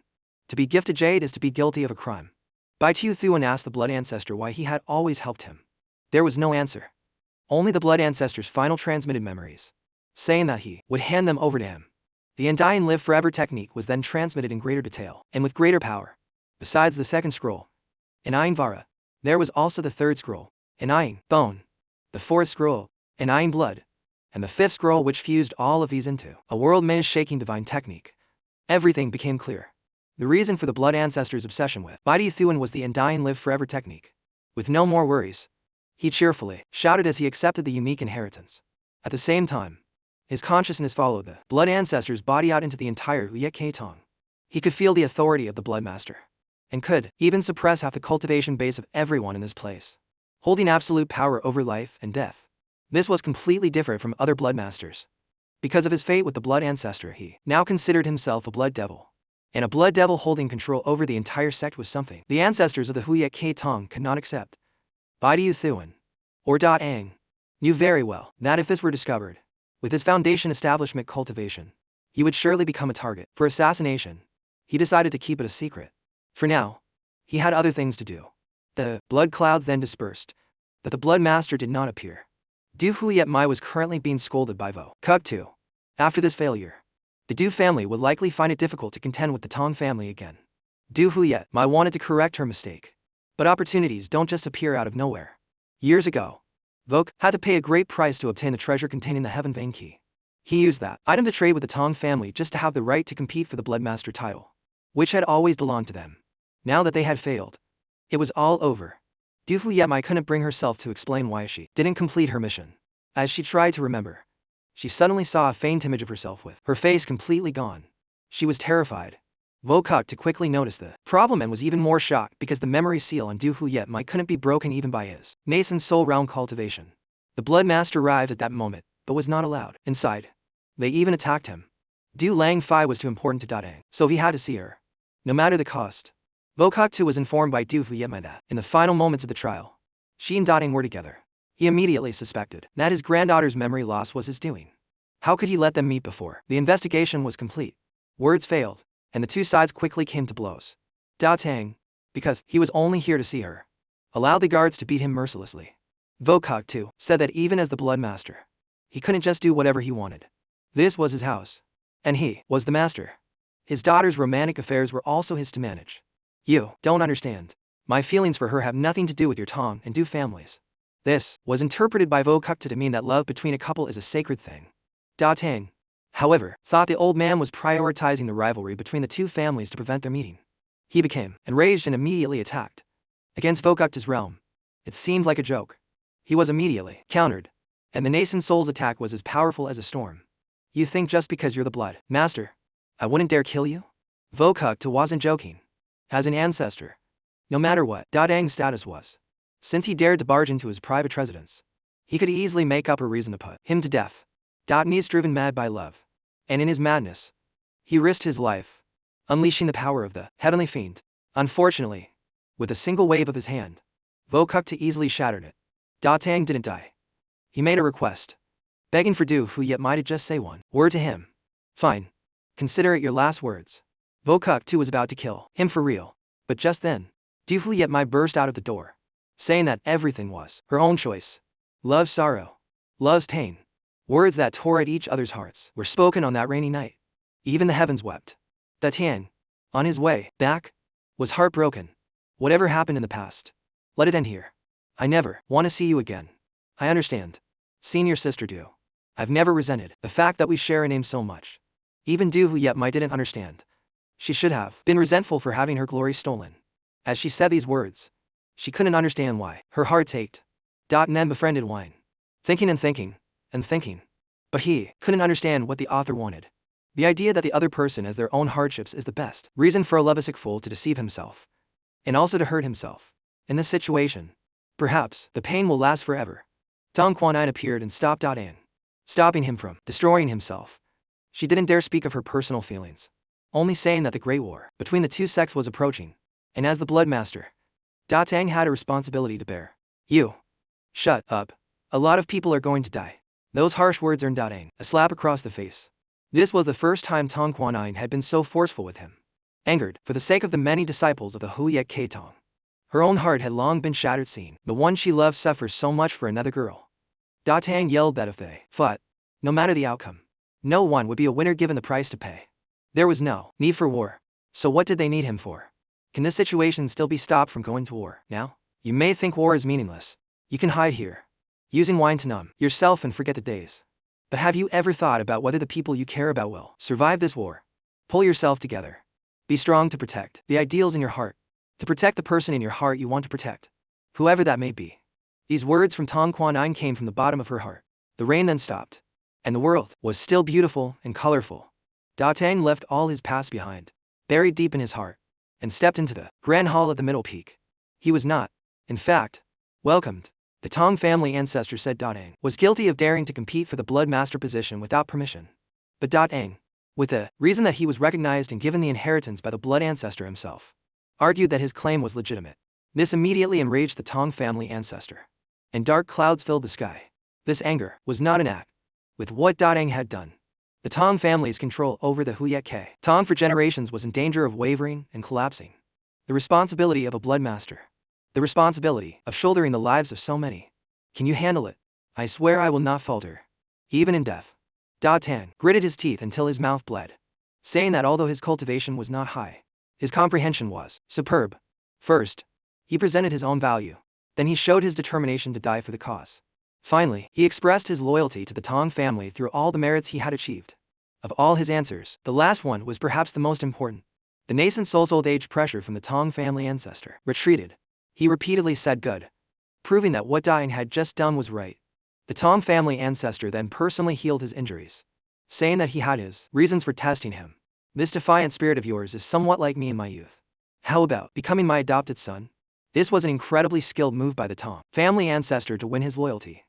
To be gifted jade is to be guilty of a crime. Bai Tu Thuan asked the blood ancestor why he had always helped him. There was no answer. Only the blood ancestor's final transmitted memories, saying that he would hand them over to him. The undying live forever technique was then transmitted in greater detail and with greater power. Besides the second scroll, Inayin Vara, there was also the third scroll, Inayin Bone, the fourth scroll, Inayin Blood, and the fifth scroll which fused all of these into a world-shaking divine technique. Everything became clear. The reason for the blood ancestor's obsession with Baidu Thuan was the undying live forever technique. With no more worries, he cheerfully shouted as he accepted the unique inheritance. At the same time, his consciousness followed the blood ancestor's body out into the entire Uyek Ketong. He could feel the authority of the blood master, and could even suppress half the cultivation base of everyone in this place, holding absolute power over life and death. This was completely different from other blood masters. Because of his fate with the blood ancestor, he now considered himself a blood devil. And a blood devil holding control over the entire sect was something the ancestors of the Huyet Ketong could not accept. Baidu Thuan, or Da Ang, knew very well that if this were discovered, with his foundation establishment cultivation, he would surely become a target for assassination. He decided to keep it a secret. For now, he had other things to do. The blood clouds then dispersed, but the blood master did not appear. Du Huyet Mai was currently being scolded by Vo Kuk Tu. After this failure, the Du family would likely find it difficult to contend with the Tong family again. Du Huyet Mai wanted to correct her mistake. But opportunities don't just appear out of nowhere. Years ago, Vok had to pay a great price to obtain the treasure containing the Heaven Vein Key. He used that item to trade with the Tong family just to have the right to compete for the Bloodmaster title, which had always belonged to them. Now that they had failed, it was all over. Du Huyet Mai couldn't bring herself to explain why she didn't complete her mission. As she tried to remember, she suddenly saw a faint image of herself with her face completely gone. She was terrified. Vo Kuk to quickly notice the problem and was even more shocked because the memory seal on Du Huyet Mai couldn't be broken even by his nascent soul realm cultivation. The blood master arrived at that moment, but was not allowed inside. They even attacked him. Du Lang Fai was too important to Dadang, so he had to see her, no matter the cost. Vo Kuk too was informed by Du Huyet Mai that, in the final moments of the trial, she and Dadang were together. He immediately suspected that his granddaughter's memory loss was his doing. How could he let them meet before the investigation was complete? Words failed, and the two sides quickly came to blows. Dao Tang, because he was only here to see her, allowed the guards to beat him mercilessly. Vo Kuk too said that even as the blood master, he couldn't just do whatever he wanted. This was his house, and he was the master. His daughter's romantic affairs were also his to manage. You don't understand. My feelings for her have nothing to do with your Tong and Du families. This was interpreted by Vo Kuk to mean that love between a couple is a sacred thing. Da Tang, however, thought the old man was prioritizing the rivalry between the two families to prevent their meeting. He became enraged and immediately attacked. Against Vokuk's realm. It seemed like a joke. He was immediately countered, and the nascent soul's attack was as powerful as a storm. You think just because you're the blood master, I wouldn't dare kill you? Vokuk wasn't joking. As an ancestor, no matter what Da Tang's status was, since he dared to barge into his private residence, he could easily make up a reason to put him to death. He's driven mad by love, and in his madness, he risked his life, unleashing the power of the heavenly fiend. Unfortunately, with a single wave of his hand, Vokuk easily shattered it. Da Tang didn't die. He made a request, begging for Du Fu yet might just say one word to him. Fine. Consider it your last words. Vokuk was about to kill him for real, but just then, Du Fu yet might burst out of the door, saying that everything was her own choice. Love's sorrow, love's pain. Words that tore at each other's hearts were spoken on that rainy night. Even the heavens wept. Da Tang, on his way back, was heartbroken. Whatever happened in the past, let it end here. I never want to see you again. I understand. Seeing your sister Du, I've never resented the fact that we share a name so much. Even Du Fu yet might didn't understand. She should have been resentful for having her glory stolen. As she said these words, she couldn't understand why her heart ached. Nen befriended wine, thinking and thinking, and thinking. But he couldn't understand what the author wanted. The idea that the other person has their own hardships is the best reason for a lovesick fool to deceive himself, and also to hurt himself. In this situation, perhaps the pain will last forever. Tong Quanine appeared and stopped An, stopping him from destroying himself. She didn't dare speak of her personal feelings, only saying that the Great War between the two sects was approaching, and as the Blood Master, Da Tang had a responsibility to bear. You. Shut up. A lot of people are going to die. Those harsh words earned Da Tang a slap across the face. This was the first time Tong Quanine had been so forceful with him. Angered, for the sake of the many disciples of the Huyet Ketong. Her own heart had long been shattered seeing the one she loved suffer so much for another girl. Da Tang yelled that if they fought, no matter the outcome, no one would be a winner given the price to pay. There was no need for war. So what did they need him for? Can this situation still be stopped from going to war now? You may think war is meaningless. You can hide here, using wine to numb yourself and forget the days. But have you ever thought about whether the people you care about will survive this war? Pull yourself together. Be strong to protect the ideals in your heart, to protect the person in your heart you want to protect, whoever that may be. These words from Tong Quanine came from the bottom of her heart. The rain then stopped, and the world was still beautiful and colorful. Da Tang left all his past behind, buried deep in his heart, and stepped into the grand hall of the middle peak. He was not, in fact, welcomed. The Tong family ancestor said Da Tang was guilty of daring to compete for the Blood Master position without permission. But Da Tang, with the reason that he was recognized and given the inheritance by the Blood Ancestor himself, argued that his claim was legitimate. This immediately enraged the Tong family ancestor, and dark clouds filled the sky. This anger was not an act with what Da Tang had done. The Tong family's control over the Huyet K Tong for generations was in danger of wavering and collapsing. The responsibility of a Blood Master. The responsibility of shouldering the lives of so many. Can you handle it? I swear I will not falter. Even in death. Da Tang gritted his teeth until his mouth bled, saying that although his cultivation was not high, his comprehension was superb. First, he presented his own value. Then he showed his determination to die for the cause. Finally, he expressed his loyalty to the Tong family through all the merits he had achieved. Of all his answers, the last one was perhaps the most important. The nascent soul's old age pressure from the Tong family ancestor retreated. He repeatedly said good, proving that what Da Tang had just done was right. The Tong family ancestor then personally healed his injuries, saying that he had his reasons for testing him. This defiant spirit of yours is somewhat like me in my youth. How about becoming my adopted son? This was an incredibly skilled move by the Tong family ancestor to win his loyalty.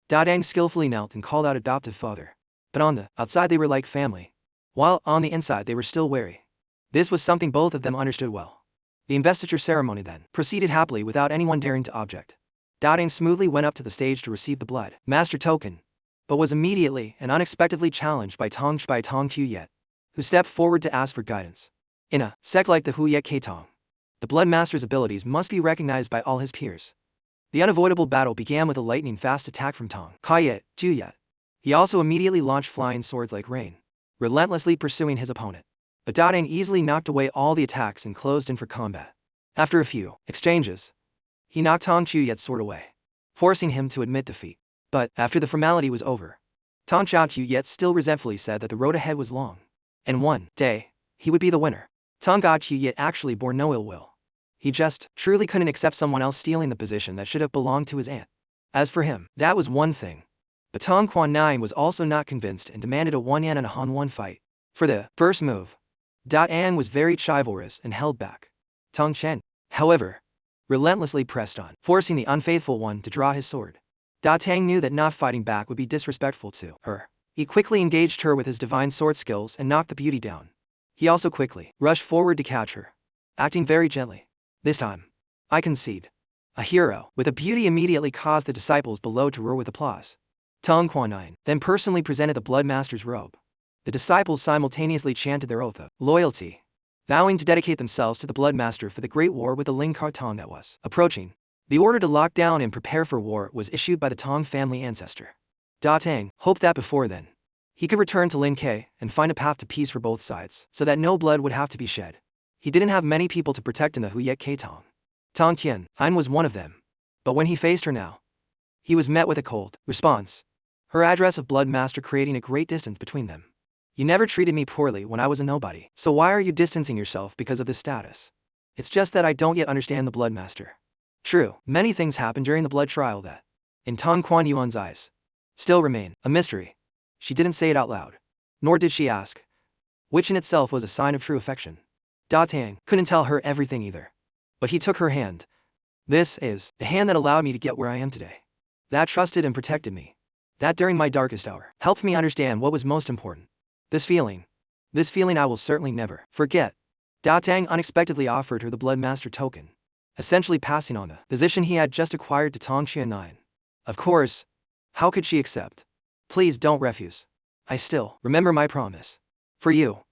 Da Tang skillfully knelt and called out adoptive father. But on the outside they were like family, while on the inside they were still wary. This was something both of them understood well. The investiture ceremony then proceeded happily without anyone daring to object. Da Tang smoothly went up to the stage to receive the Blood Master token, but was immediately and unexpectedly challenged by Tong Quyet, who stepped forward to ask for guidance. In a sect like the Huyet Ketong, the Blood Master's abilities must be recognized by all his peers. The unavoidable battle began with a lightning-fast attack from Tong Quyet. He also immediately launched flying swords like rain, relentlessly pursuing his opponent. But Da Tang easily knocked away all the attacks and closed in for combat. After a few exchanges, he knocked Tong Quyet's sword away, forcing him to admit defeat. But after the formality was over, Tong Xiaoqiu yet still resentfully said that the road ahead was long. And one day, he would be the winner. Tong Qiu yet actually bore no ill will. He just truly couldn't accept someone else stealing the position that should have belonged to his aunt. As for him, that was one thing. But Tong Quan was also not convinced and demanded a 1 Yan and a Han 1 fight. For the first move, An was very chivalrous and held back. Tong Chen, however, relentlessly pressed on, forcing the unfaithful one to draw his sword. Tang knew that not fighting back would be disrespectful to her. He quickly engaged her with his divine sword skills and knocked the beauty down. He also quickly rushed forward to catch her, acting very gently. This time, I concede. A hero with a beauty immediately caused the disciples below to roar with applause. Tong Quan then personally presented the Blood Master's robe. The disciples simultaneously chanted their oath of loyalty, vowing to dedicate themselves to the Blood Master for the great war with the Ling Tong that was approaching. The order to lock down and prepare for war was issued by the Tong family ancestor. Tang hoped that before then, he could return to Lin Ke and find a path to peace for both sides, so that no blood would have to be shed. He didn't have many people to protect in the Huyet Ke Tong. Tong Tian was one of them. But when he faced her now, he was met with a cold response. Her address of Blood Master creating a great distance between them. You never treated me poorly when I was a nobody, so why are you distancing yourself because of this status? It's just that I don't yet understand the Blood Master. True, many things happened during the blood trial that, in Tong Quan Yuan's eyes, still remain a mystery. She didn't say it out loud, nor did she ask, which in itself was a sign of true affection. Tang couldn't tell her everything either. But he took her hand. This is the hand that allowed me to get where I am today. That trusted and protected me. That during my darkest hour, helped me understand what was most important. This feeling I will certainly never forget. Tang unexpectedly offered her the Blood Master token, essentially passing on the position he had just acquired to Tong Qian. Of course, how could she accept? Please don't refuse. I still remember my promise. For you,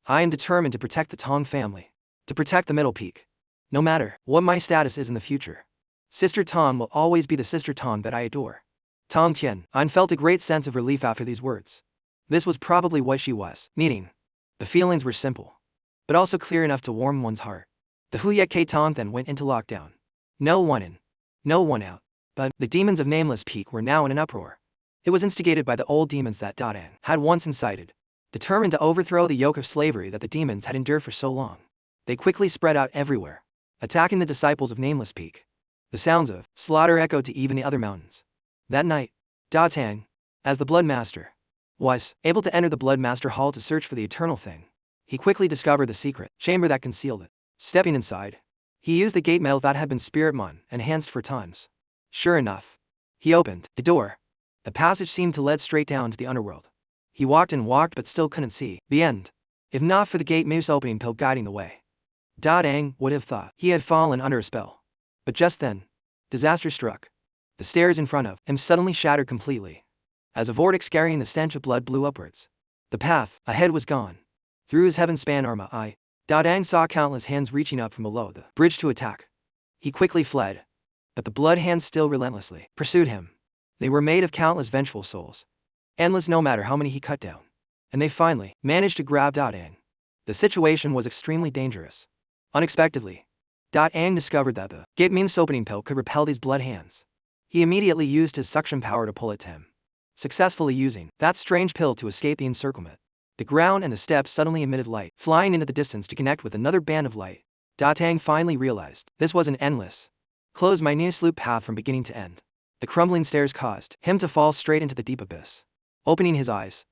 I am determined to protect the Tong family, to protect the Middle Peak. No matter what my status is in the future, Sister Tong will always be the Sister Tong that I adore. Tong Qian felt a great sense of relief after these words. This was probably what she was needing. The feelings were simple, but also clear enough to warm one's heart. The Huyet Ke Tong then went into lockdown. No one in, no one out. But the demons of Nameless Peak were now in an uproar. It was instigated by the old demons that An had once incited, determined to overthrow the yoke of slavery that the demons had endured for so long. They quickly spread out everywhere, attacking the disciples of Nameless Peak. The sounds of slaughter echoed to even the other mountains. That night, Tang, as the Blood Master, was able to enter the Blood Master Hall to search for the Eternal Thing. He quickly discovered the secret chamber that concealed it. Stepping inside, he used the gate mail that had been Spiritmon enhanced for times. Sure enough, he opened the door. The passage seemed to lead straight down to the underworld. He walked and walked but still couldn't see the end, if not for the gate moose opening pill guiding the way. Tang would have thought he had fallen under a spell. But just then, disaster struck. The stairs in front of him suddenly shattered completely, as a vortex carrying the stench of blood blew upwards. The path ahead was gone. Through his heaven-span armor Tang saw countless hands reaching up from below the bridge to attack. He quickly fled, but the blood hands still relentlessly pursued him. They were made of countless vengeful souls, endless no matter how many he cut down. And they finally managed to grab Tang. The situation was extremely dangerous. Unexpectedly, Tang discovered that the gate means opening pill could repel these blood hands. He immediately used his suction power to pull it to him, successfully using that strange pill to escape the encirclement. The ground and the steps suddenly emitted light, flying into the distance to connect with another band of light. Tang finally realized this was an endless, closed minute loop path from beginning to end. The crumbling stairs caused him to fall straight into the deep abyss. Opening his eyes,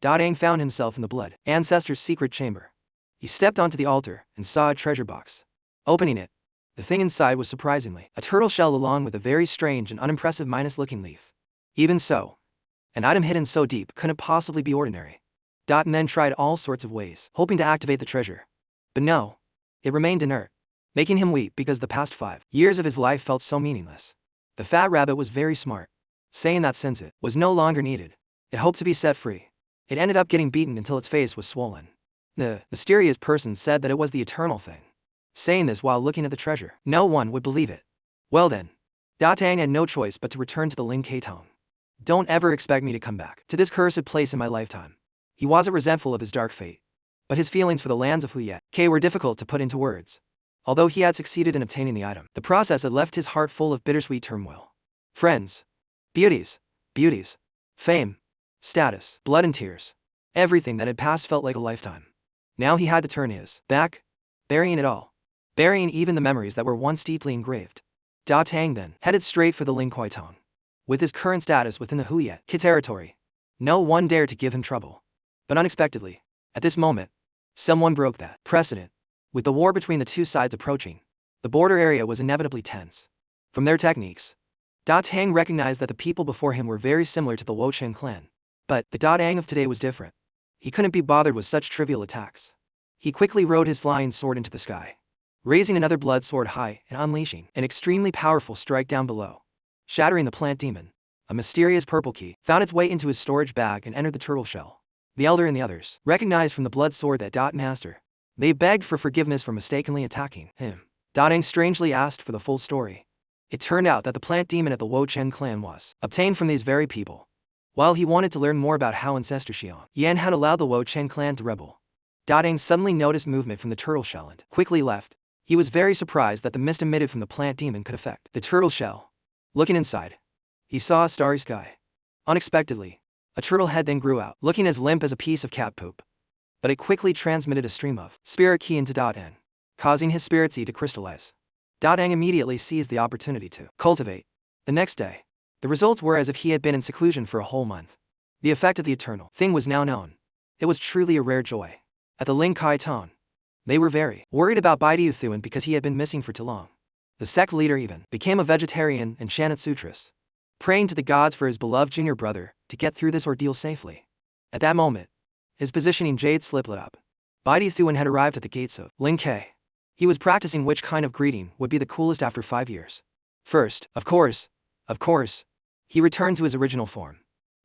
Tang found himself in the Blood Ancestor's secret chamber. He stepped onto the altar and saw a treasure box. Opening it, the thing inside was surprisingly a turtle shell along with a very strange and unimpressive minus-looking leaf. Even so, an item hidden so deep couldn't possibly be ordinary. Then tried all sorts of ways, hoping to activate the treasure. But no, it remained inert, making him weep because the past 5 years of his life felt so meaningless. The fat rabbit was very smart, saying that since it was no longer needed, it hoped to be set free. It ended up getting beaten until its face was swollen. The mysterious person said that it was the Eternal Thing, saying this while looking at the treasure. No one would believe it. Well then, Tang had no choice but to return to the Ling Ke Tong. Don't ever expect me to come back to this cursed place in my lifetime. He wasn't resentful of his dark fate, but his feelings for the lands of Huyet Ke were difficult to put into words. Although he had succeeded in obtaining the item, the process had left his heart full of bittersweet turmoil. Friends, beauties, fame, status, blood and tears. Everything that had passed felt like a lifetime. Now he had to turn his back, burying it all. Burying even the memories that were once deeply engraved. Da Tang then headed straight for the Ling Kuai Tong. With his current status within the Huye territory, no one dared to give him trouble. But unexpectedly, at this moment, someone broke that precedent. With the war between the two sides approaching, the border area was inevitably tense. From their techniques, Da Tang recognized that the people before him were very similar to the Wochen clan. But the Da Tang of today was different. He couldn't be bothered with such trivial attacks. He quickly rode his flying sword into the sky, raising another blood sword high and unleashing an extremely powerful strike down below, shattering the plant demon. A mysterious purple key found its way into his storage bag and entered the turtle shell. The elder and the others recognized from the blood sword that Dot master. They begged for forgiveness for mistakenly attacking him. Dotting strangely asked for the full story. It turned out that the plant demon at the Wochen clan was obtained from these very people. While he wanted to learn more about how Ancestor Xian Yan had allowed the Wochen clan to rebel, Dotting suddenly noticed movement from the turtle shell and quickly left. He was very surprised that the mist emitted from the plant demon could affect the turtle shell. Looking inside, he saw a starry sky. Unexpectedly, a turtle head then grew out, looking as limp as a piece of cat poop. But it quickly transmitted a stream of spirit ki into Dotang, causing his spirit seed to crystallize. Dotang immediately seized the opportunity to cultivate. The next day, the results were as if he had been in seclusion for a whole month. The effect of the eternal thing was now known. It was truly a rare joy. At the Ling Kai Tong, they were very worried about Baidiu Thuan because he had been missing for too long. The sect leader even became a vegetarian and chanted sutras, praying to the gods for his beloved junior brother to get through this ordeal safely. At that moment, his positioning jade slip lit up. Baidiu Thuan had arrived at the gates of Ling Kai. He was practicing which kind of greeting would be the coolest after 5 years. First, of course, he returned to his original form.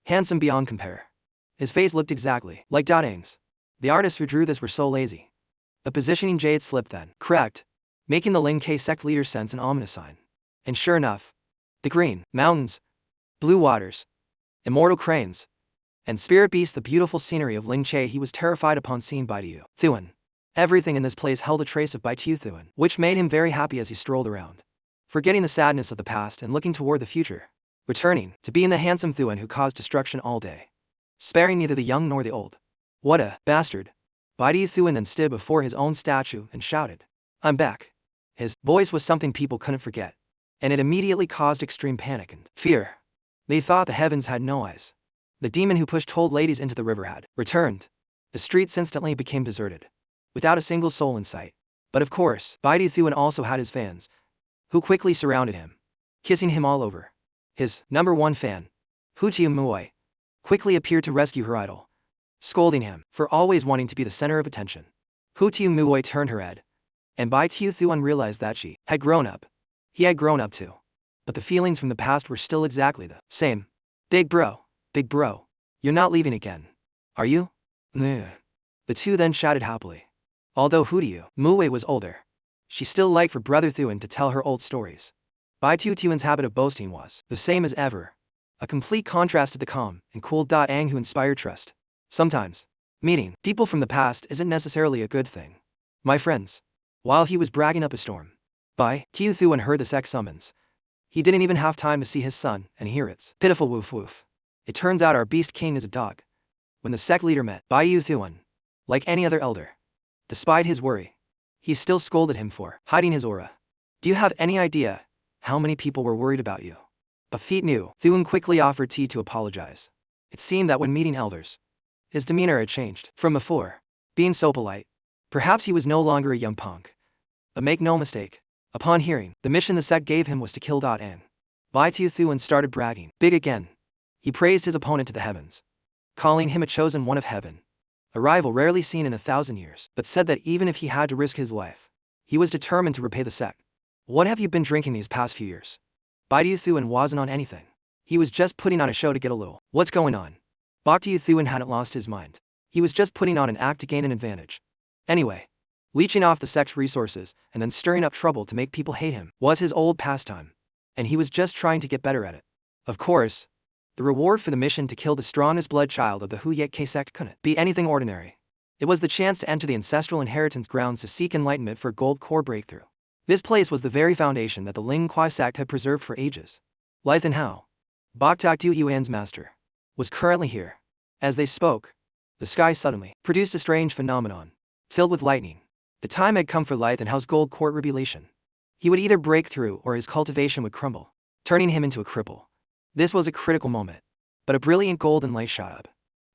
Handsome beyond compare. His face looked exactly like Dotang's. The artists who drew this were so lazy. The positioning jade slip then cracked, making the Ling Kai sect leader sense an ominous sign. And sure enough, the green mountains, blue waters, immortal cranes, and spirit beasts, the beautiful scenery of Ling Che, he was terrified upon seeing Baidiu Thuan. Everything in this place held a trace of Baidiu Thuan, which made him very happy as he strolled around, forgetting the sadness of the past and looking toward the future, returning to being the handsome Thuan who caused destruction all day, sparing neither the young nor the old. What a bastard! Baidiu Thuan then stood before his own statue and shouted, "I'm back." His voice was something people couldn't forget, and it immediately caused extreme panic and fear. They thought the heavens had no eyes. The demon who pushed old ladies into the river had returned. The streets instantly became deserted, without a single soul in sight. But of course, Baidiu Thuan also had his fans, who quickly surrounded him, kissing him all over. His #1 fan, Hu Mui, quickly appeared to rescue her idol, scolding him for always wanting to be the center of attention. Hu Mui turned her head, and Baidiu Thuan realized that she had grown up. He had grown up too. But the feelings from the past were still exactly the same. Big bro, you're not leaving again, are you? The two then shouted happily. Although Hu Mui was older, she still liked for brother Thuan to tell her old stories. Baidiu Thuan's habit of boasting was the same as ever, a complete contrast to the calm and cool Dotang who inspired trust. Sometimes, meeting people from the past isn't necessarily a good thing. My friends. While he was bragging up a storm, Baidiu Thuan heard the sect summons. He didn't even have time to see his son and hear its pitiful woof woof. It turns out our beast king is a dog. When the sect leader met Baidiu Thuan, like any other elder, despite his worry, he still scolded him for hiding his aura. Do you have any idea how many people were worried about you? Baidiu Thuan quickly offered tea to apologize. It seemed that when meeting elders, his demeanor had changed from before, being so polite. Perhaps he was no longer a young punk. But make no mistake, upon hearing the mission the sect gave him was to kill Dotang, Baidiu Thuan started bragging big again. He praised his opponent to the heavens, calling him a chosen one of heaven, a rival rarely seen in 1,000 years, but said that even if he had to risk his life, he was determined to repay the sect. What have you been drinking these past few years? Baidiu Thuan wasn't on anything. He was just putting on a show to get a little what's going on. Baidiu Thuan hadn't lost his mind. He was just putting on an act to gain an advantage. Anyway, leeching off the sect's resources and then stirring up trouble to make people hate him was his old pastime, and he was just trying to get better at it. Of course, the reward for the mission to kill the strongest blood child of the Huye sect couldn't be anything ordinary. It was the chance to enter the ancestral inheritance grounds to seek enlightenment for a gold core breakthrough. This place was the very foundation that the Ling Kuai sect had preserved for ages. Lithan Hao, Boktak Du Yuan's master, was currently here. As they spoke, the sky suddenly produced a strange phenomenon, filled with lightning. The time had come for Lythanhow's gold court revelation. He would either break through or his cultivation would crumble, turning him into a cripple. This was a critical moment, but a brilliant golden light shot up.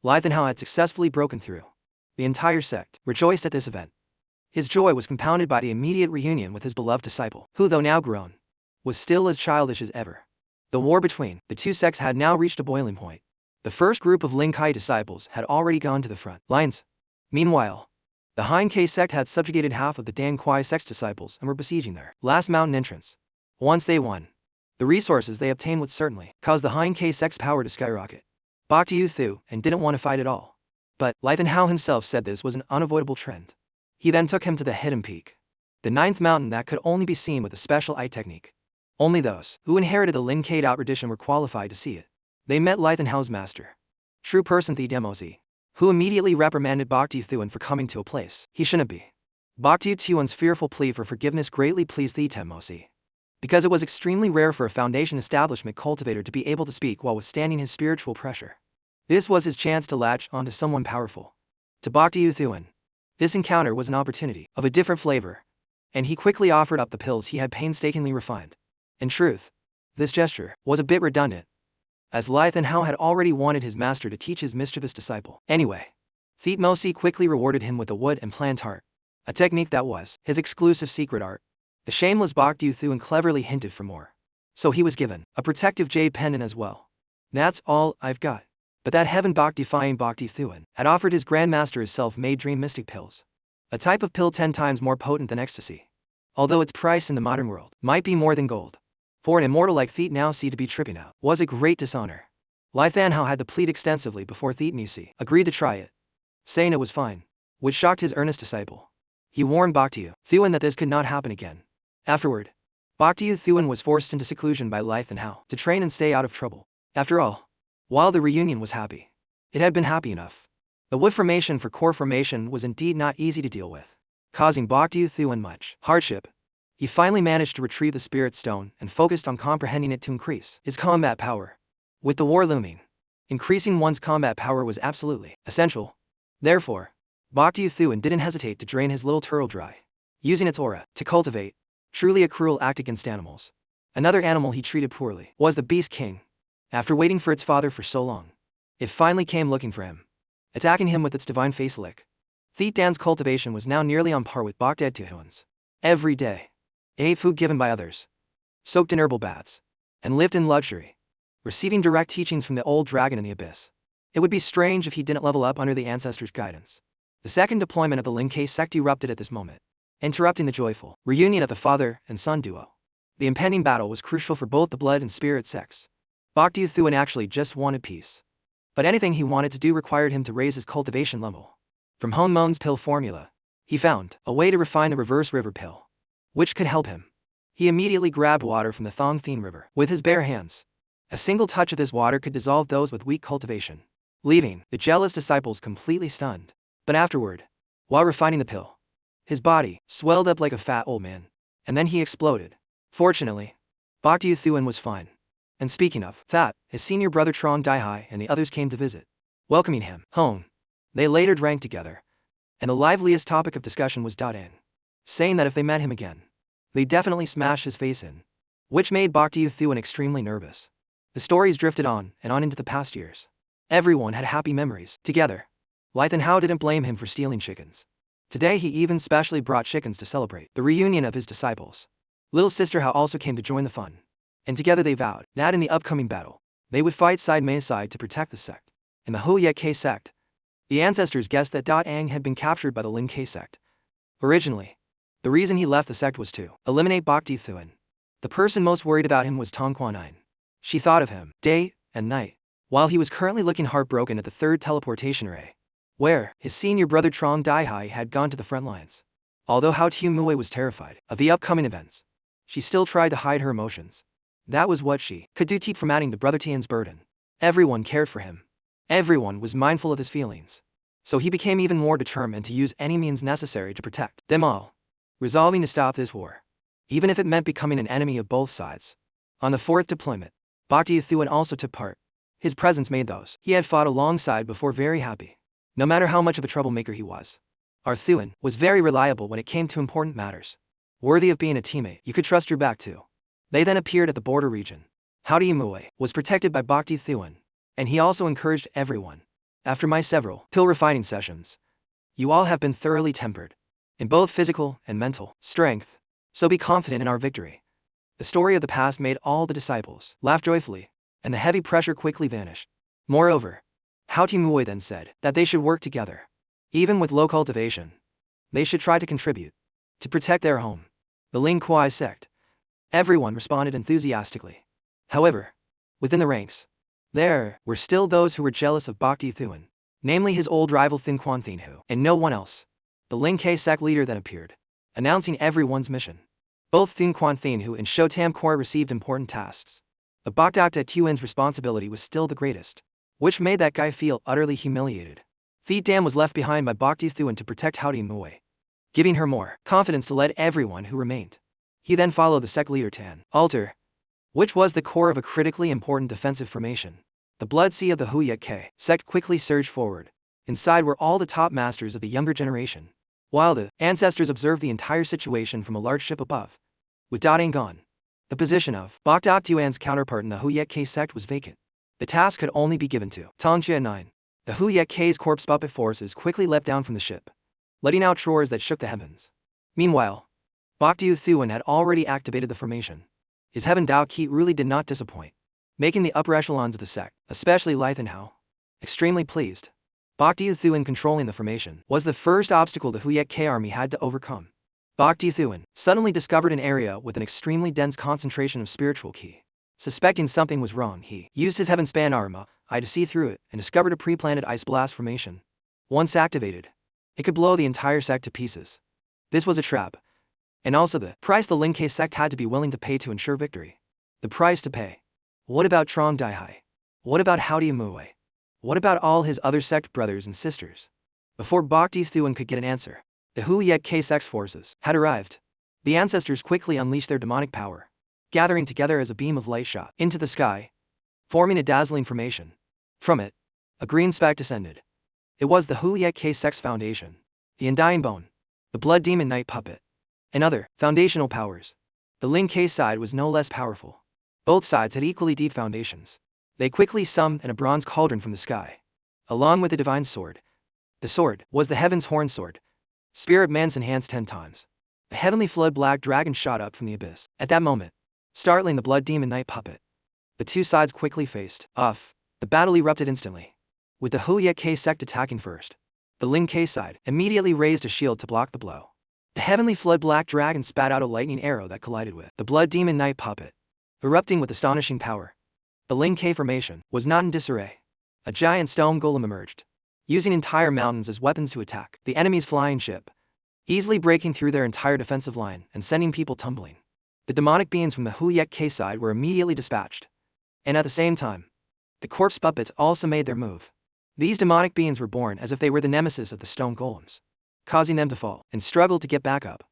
Lythanhow had successfully broken through. The entire sect rejoiced at this event. His joy was compounded by the immediate reunion with his beloved disciple, who, though now grown, was still as childish as ever. The war between the two sects had now reached a boiling point. The first group of Lin Kai disciples had already gone to the front lines. Meanwhile, the Han Kai sect had subjugated half of the Dan Kuai sect's disciples and were besieging their last mountain entrance. Once they won, the resources they obtained would certainly cause the Han Kai sect's power to skyrocket. Bhakti threw and didn't want to fight at all. But Lythanhow himself said this was an unavoidable trend. He then took him to the hidden peak, the ninth mountain that could only be seen with a special eye technique. Only those who inherited the Lin Kai tradition were qualified to see it. They met Lythanhow's master, true person the Demosi, who immediately reprimanded Bhakti Thuan for coming to a place he shouldn't be. Bhakti Thuan's fearful plea for forgiveness greatly pleased the Demosi, because it was extremely rare for a foundation establishment cultivator to be able to speak while withstanding his spiritual pressure. This was his chance to latch onto someone powerful. To Bhakti Thuan, this encounter was an opportunity of a different flavor, and he quickly offered up the pills he had painstakingly refined. In truth, this gesture was a bit redundant, as Lythanhow had already wanted his master to teach his mischievous disciple. Anyway, Thutmose quickly rewarded him with a wood and plant art, a technique that was his exclusive secret art. The shameless Bhakti Thuan cleverly hinted for more, so he was given a protective jade pendant as well. That's all I've got. But that heaven-defying Bhakti Thuan had offered his grandmaster his self-made dream mystic pills, a type of pill 10 times more potent than ecstasy, although its price in the modern world might be more than gold. For an immortal like Thutmose to be tripping out was a great dishonor. Lythanhow had to plead extensively before Thutmose agreed to try it, saying it was fine, which shocked his earnest disciple. He warned Bhakti Thuan that this could not happen again. Afterward, Bhakti Thuan was forced into seclusion by Lythanhow to train and stay out of trouble. After all, while the reunion was happy, it had been happy enough. The wood formation for core formation was indeed not easy to deal with, causing Bhakti Thuan much hardship. He finally managed to retrieve the spirit stone and focused on comprehending it to increase his combat power. With the war looming, increasing one's combat power was absolutely essential. Therefore, Bhakti Thuan didn't hesitate to drain his little turtle dry, using its aura to cultivate. Truly a cruel act against animals. Another animal he treated poorly was the Beast King. After waiting for its father for so long, it finally came looking for him, attacking him with its divine face lick. Thutdan's cultivation was now nearly on par with Bhakti Thuan's. Every day, he ate food given by others, soaked in herbal baths, and lived in luxury, receiving direct teachings from the old dragon in the abyss. It would be strange if he didn't level up under the ancestors' guidance. The second deployment of the Lin Kai sect erupted at this moment, interrupting the joyful reunion of the father and son duo. The impending battle was crucial for both the blood and spirit sects. Bhakti Thuan actually just wanted peace, but anything he wanted to do required him to raise his cultivation level. From Honmon's pill formula, he found a way to refine the reverse river pill, which could help him. He immediately grabbed water from the Thong Thien River with his bare hands. A single touch of this water could dissolve those with weak cultivation, leaving the jealous disciples completely stunned. But afterward, while refining the pill, his body swelled up like a fat old man, and then he exploded. Fortunately, Bhakti Thuan was fine. And speaking of that, his senior brother Trong Daihai and the others came to visit, welcoming him home. They later drank together, and the liveliest topic of discussion was Dang, saying that if they met him again, they'd definitely smash his face in, which made Bhakti Thuan extremely nervous. The stories drifted on and on into the past years. Everyone had happy memories together. Lythanhow didn't blame him for stealing chickens. Today he even specially brought chickens to celebrate the reunion of his disciples. Little sister Hao also came to join the fun, and together they vowed that in the upcoming battle, they would fight side by side to protect the sect. In the Huyet K sect, the ancestors guessed that Ang had been captured by the Lin Kai sect. Originally, the reason he left the sect was to eliminate Bhakti Thuan. The person most worried about him was Tong Kuan-in. She thought of him day and night, while he was currently looking heartbroken at the third teleportation array, where his senior brother Trong Daihai had gone to the front lines. Although Hao Tumue was terrified of the upcoming events, she still tried to hide her emotions. That was what she could do to keep from adding to Brother Tian's burden. Everyone cared for him. Everyone was mindful of his feelings. So he became even more determined to use any means necessary to protect them all, resolving to stop this war, even if it meant becoming an enemy of both sides. On the fourth deployment, Bhakti Thuan also took part. His presence made those he had fought alongside before very happy. No matter how much of a troublemaker he was, Arthuan was very reliable when it came to important matters. Worthy of being a teammate you could trust your back to. They then appeared at the border region. Howdy Imue was protected by Bhakti Thuan, and he also encouraged everyone. After my several pill refining sessions, you all have been thoroughly tempered, in both physical and mental strength, so be confident in our victory. The story of the past made all the disciples laugh joyfully, and the heavy pressure quickly vanished. Moreover, Howdy Imue then said that they should work together. Even with low cultivation, they should try to contribute to protect their home, the Ling Kuai sect. Everyone responded enthusiastically. However, within the ranks, there were still those who were jealous of Bhakti Thuan, namely his old rival Thin Quan Thinhu, and no one else. The Ling K sect leader then appeared, announcing everyone's mission. Both Thin Quan Thinhu and Shotam Kor received important tasks. But Bhakti Thuan's responsibility was still the greatest, which made that guy feel utterly humiliated. Thi Dam was left behind by Bhakti Thuan to protect Howdy Imue, giving her more confidence to lead everyone who remained. He then followed the sect leader Tan Altar, which was the core of a critically important defensive formation. The Blood Sea of the Huyet K sect quickly surged forward. Inside were all the top masters of the younger generation, while the ancestors observed the entire situation from a large ship above. With Dotang gone, the position of Bhakti Thuan's counterpart in the Huyet K sect was vacant. The task could only be given to Tongxia 9. The Huyet K's corpse puppet forces quickly leapt down from the ship, letting out roars that shook the heavens. Meanwhile, Bhakti Thuan had already activated the formation. His Heaven Dao Ki really did not disappoint, making the upper echelons of the sect, especially Lithenhao, extremely pleased. Bhakti Thuan controlling the formation was the first obstacle the Huyet K army had to overcome. Bhakti Thuan suddenly discovered an area with an extremely dense concentration of spiritual ki. Suspecting something was wrong, he used his Heaven Span Arma eye to see through it and discovered a pre-planted ice blast formation. Once activated, it could blow the entire sect to pieces. This was a trap, and also the price the Ling K sect had to be willing to pay to ensure victory. The price to pay. What about Trong Daihai? What about Howdy Imue? What about all his other sect brothers and sisters? Before Bhakti Thuan could get an answer, the Huyet K sect's forces had arrived. The ancestors quickly unleashed their demonic power, gathering together as a beam of light shot into the sky, forming a dazzling formation. From it, a green speck descended. It was the Huyet K sect's foundation, the Undying Bone, the Blood Demon Knight puppet, and other foundational powers. The Ling K side was no less powerful. Both sides had equally deep foundations. They quickly summoned a bronze cauldron from the sky, along with the divine sword. The sword was the Heaven's Horn Sword. Spirit Man's enhanced 10 times. A heavenly flood black dragon shot up from the abyss. At that moment, startling the Blood Demon Knight puppet, the two sides quickly faced off. The battle erupted instantly, with the Huyet K sect attacking first. The Ling K side immediately raised a shield to block the blow. The heavenly flood black dragon spat out a lightning arrow that collided with the Blood Demon Knight puppet, erupting with astonishing power. The Ling K formation was not in disarray. A giant stone golem emerged, using entire mountains as weapons to attack the enemy's flying ship, easily breaking through their entire defensive line and sending people tumbling. The demonic beings from the Huyet K side were immediately dispatched, and at the same time, the corpse puppets also made their move. These demonic beings were born as if they were the nemesis of the stone golems, causing them to fall and struggle to get back up.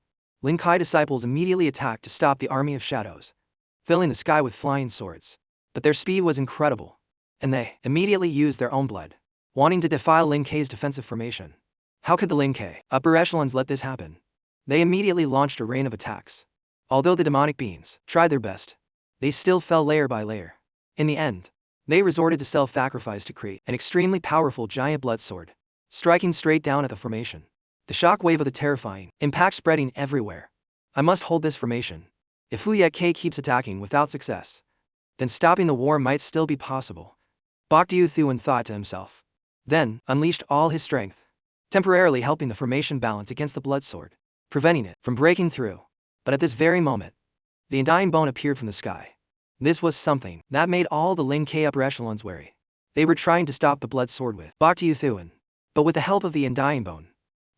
Lin Kai disciples immediately attacked to stop the army of shadows, filling the sky with flying swords. But their speed was incredible, and they immediately used their own blood, wanting to defile Ling K's defensive formation. How could the Ling K upper echelons let this happen? They immediately launched a rain of attacks. Although the demonic beings tried their best, they still fell layer by layer. In the end, they resorted to self-sacrifice to create an extremely powerful giant blood sword, striking straight down at the formation. The shockwave of the terrifying impact spreading everywhere. I must hold this formation. If Huyet K keeps attacking without success, then stopping the war might still be possible. Bhakti Thuan thought to himself. Then, unleashed all his strength, temporarily helping the formation balance against the blood sword, preventing it from breaking through. But at this very moment, the Undying Bone appeared from the sky. This was something that made all the Ling K upper echelons wary. They were trying to stop the blood sword with Bhakti Thuan, but with the help of the Undying Bone,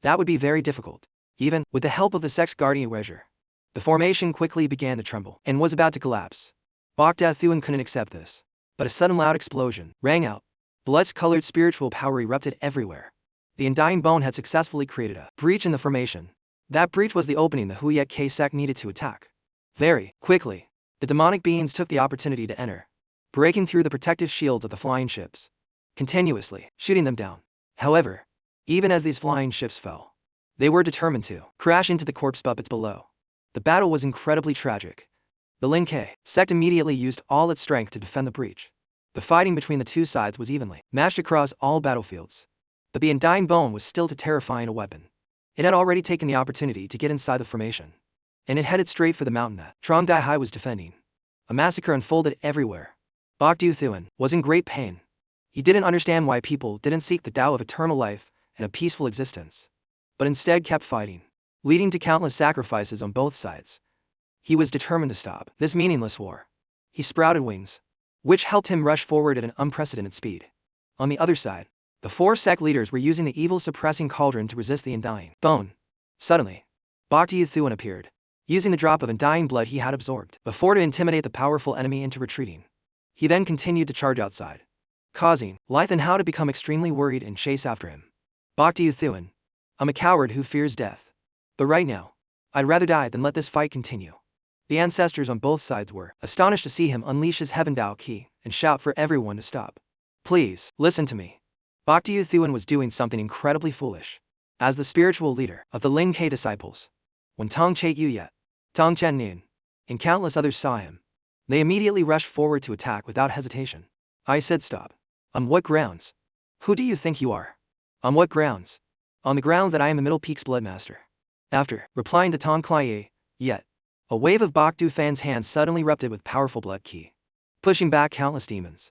that would be very difficult. Even with the help of the Sect's Guardian Treasure, the formation quickly began to tremble and was about to collapse. Bhakti Thuan couldn't accept this, but a sudden loud explosion rang out. Blood-colored spiritual power erupted everywhere. The Undying Bone had successfully created a breach in the formation. That breach was the opening the Huyet K sect needed to attack. Very quickly, the demonic beings took the opportunity to enter. breaking through the protective shields of the flying ships, continuously shooting them down. However, even as these flying ships fell, they were determined to crash into the corpse puppets below. The battle was incredibly tragic. The Lin Ke sect immediately used all its strength to defend the breach. The fighting between the two sides was evenly matched across all battlefields. But the Undying Bone was still too terrifying a weapon. It had already taken the opportunity to get inside the formation, and it headed straight for the mountain that Trong Dai Hai was defending. A massacre unfolded everywhere. Bok Du Thuan was in great pain. He didn't understand why people didn't seek the Tao of eternal life and a peaceful existence, but instead kept fighting, leading to countless sacrifices on both sides. He was determined to stop this meaningless war. He sprouted wings, which helped him rush forward at an unprecedented speed. On the other side, the four sect leaders were using the evil-suppressing cauldron to resist the Undying Bone. Suddenly, Bok Du Thuan appeared, using the drop of undying blood he had absorbed before to intimidate the powerful enemy into retreating. He then continued to charge outside, causing Lithan Hao to become extremely worried and chase after him. Bok Du Thuan, I'm a coward who fears death. But right now, I'd rather die than let this fight continue. The ancestors on both sides were astonished to see him unleash his Heaven Dao Qi and shout for everyone to stop. Please, listen to me. Bok Du Thuan was doing something incredibly foolish. As the spiritual leader of the Lin Ke disciples, when Tong Che Yu Yet, Tong Chen Nin, and countless others saw him, they immediately rushed forward to attack without hesitation. I said stop. On what grounds? Who do you think you are? On what grounds? On the grounds that I am the Middle Peak's Bloodmaster. After replying to Tong Klaye, Yet, a wave of Bok Du Fan's hands suddenly erupted with powerful blood qi, pushing back countless demons.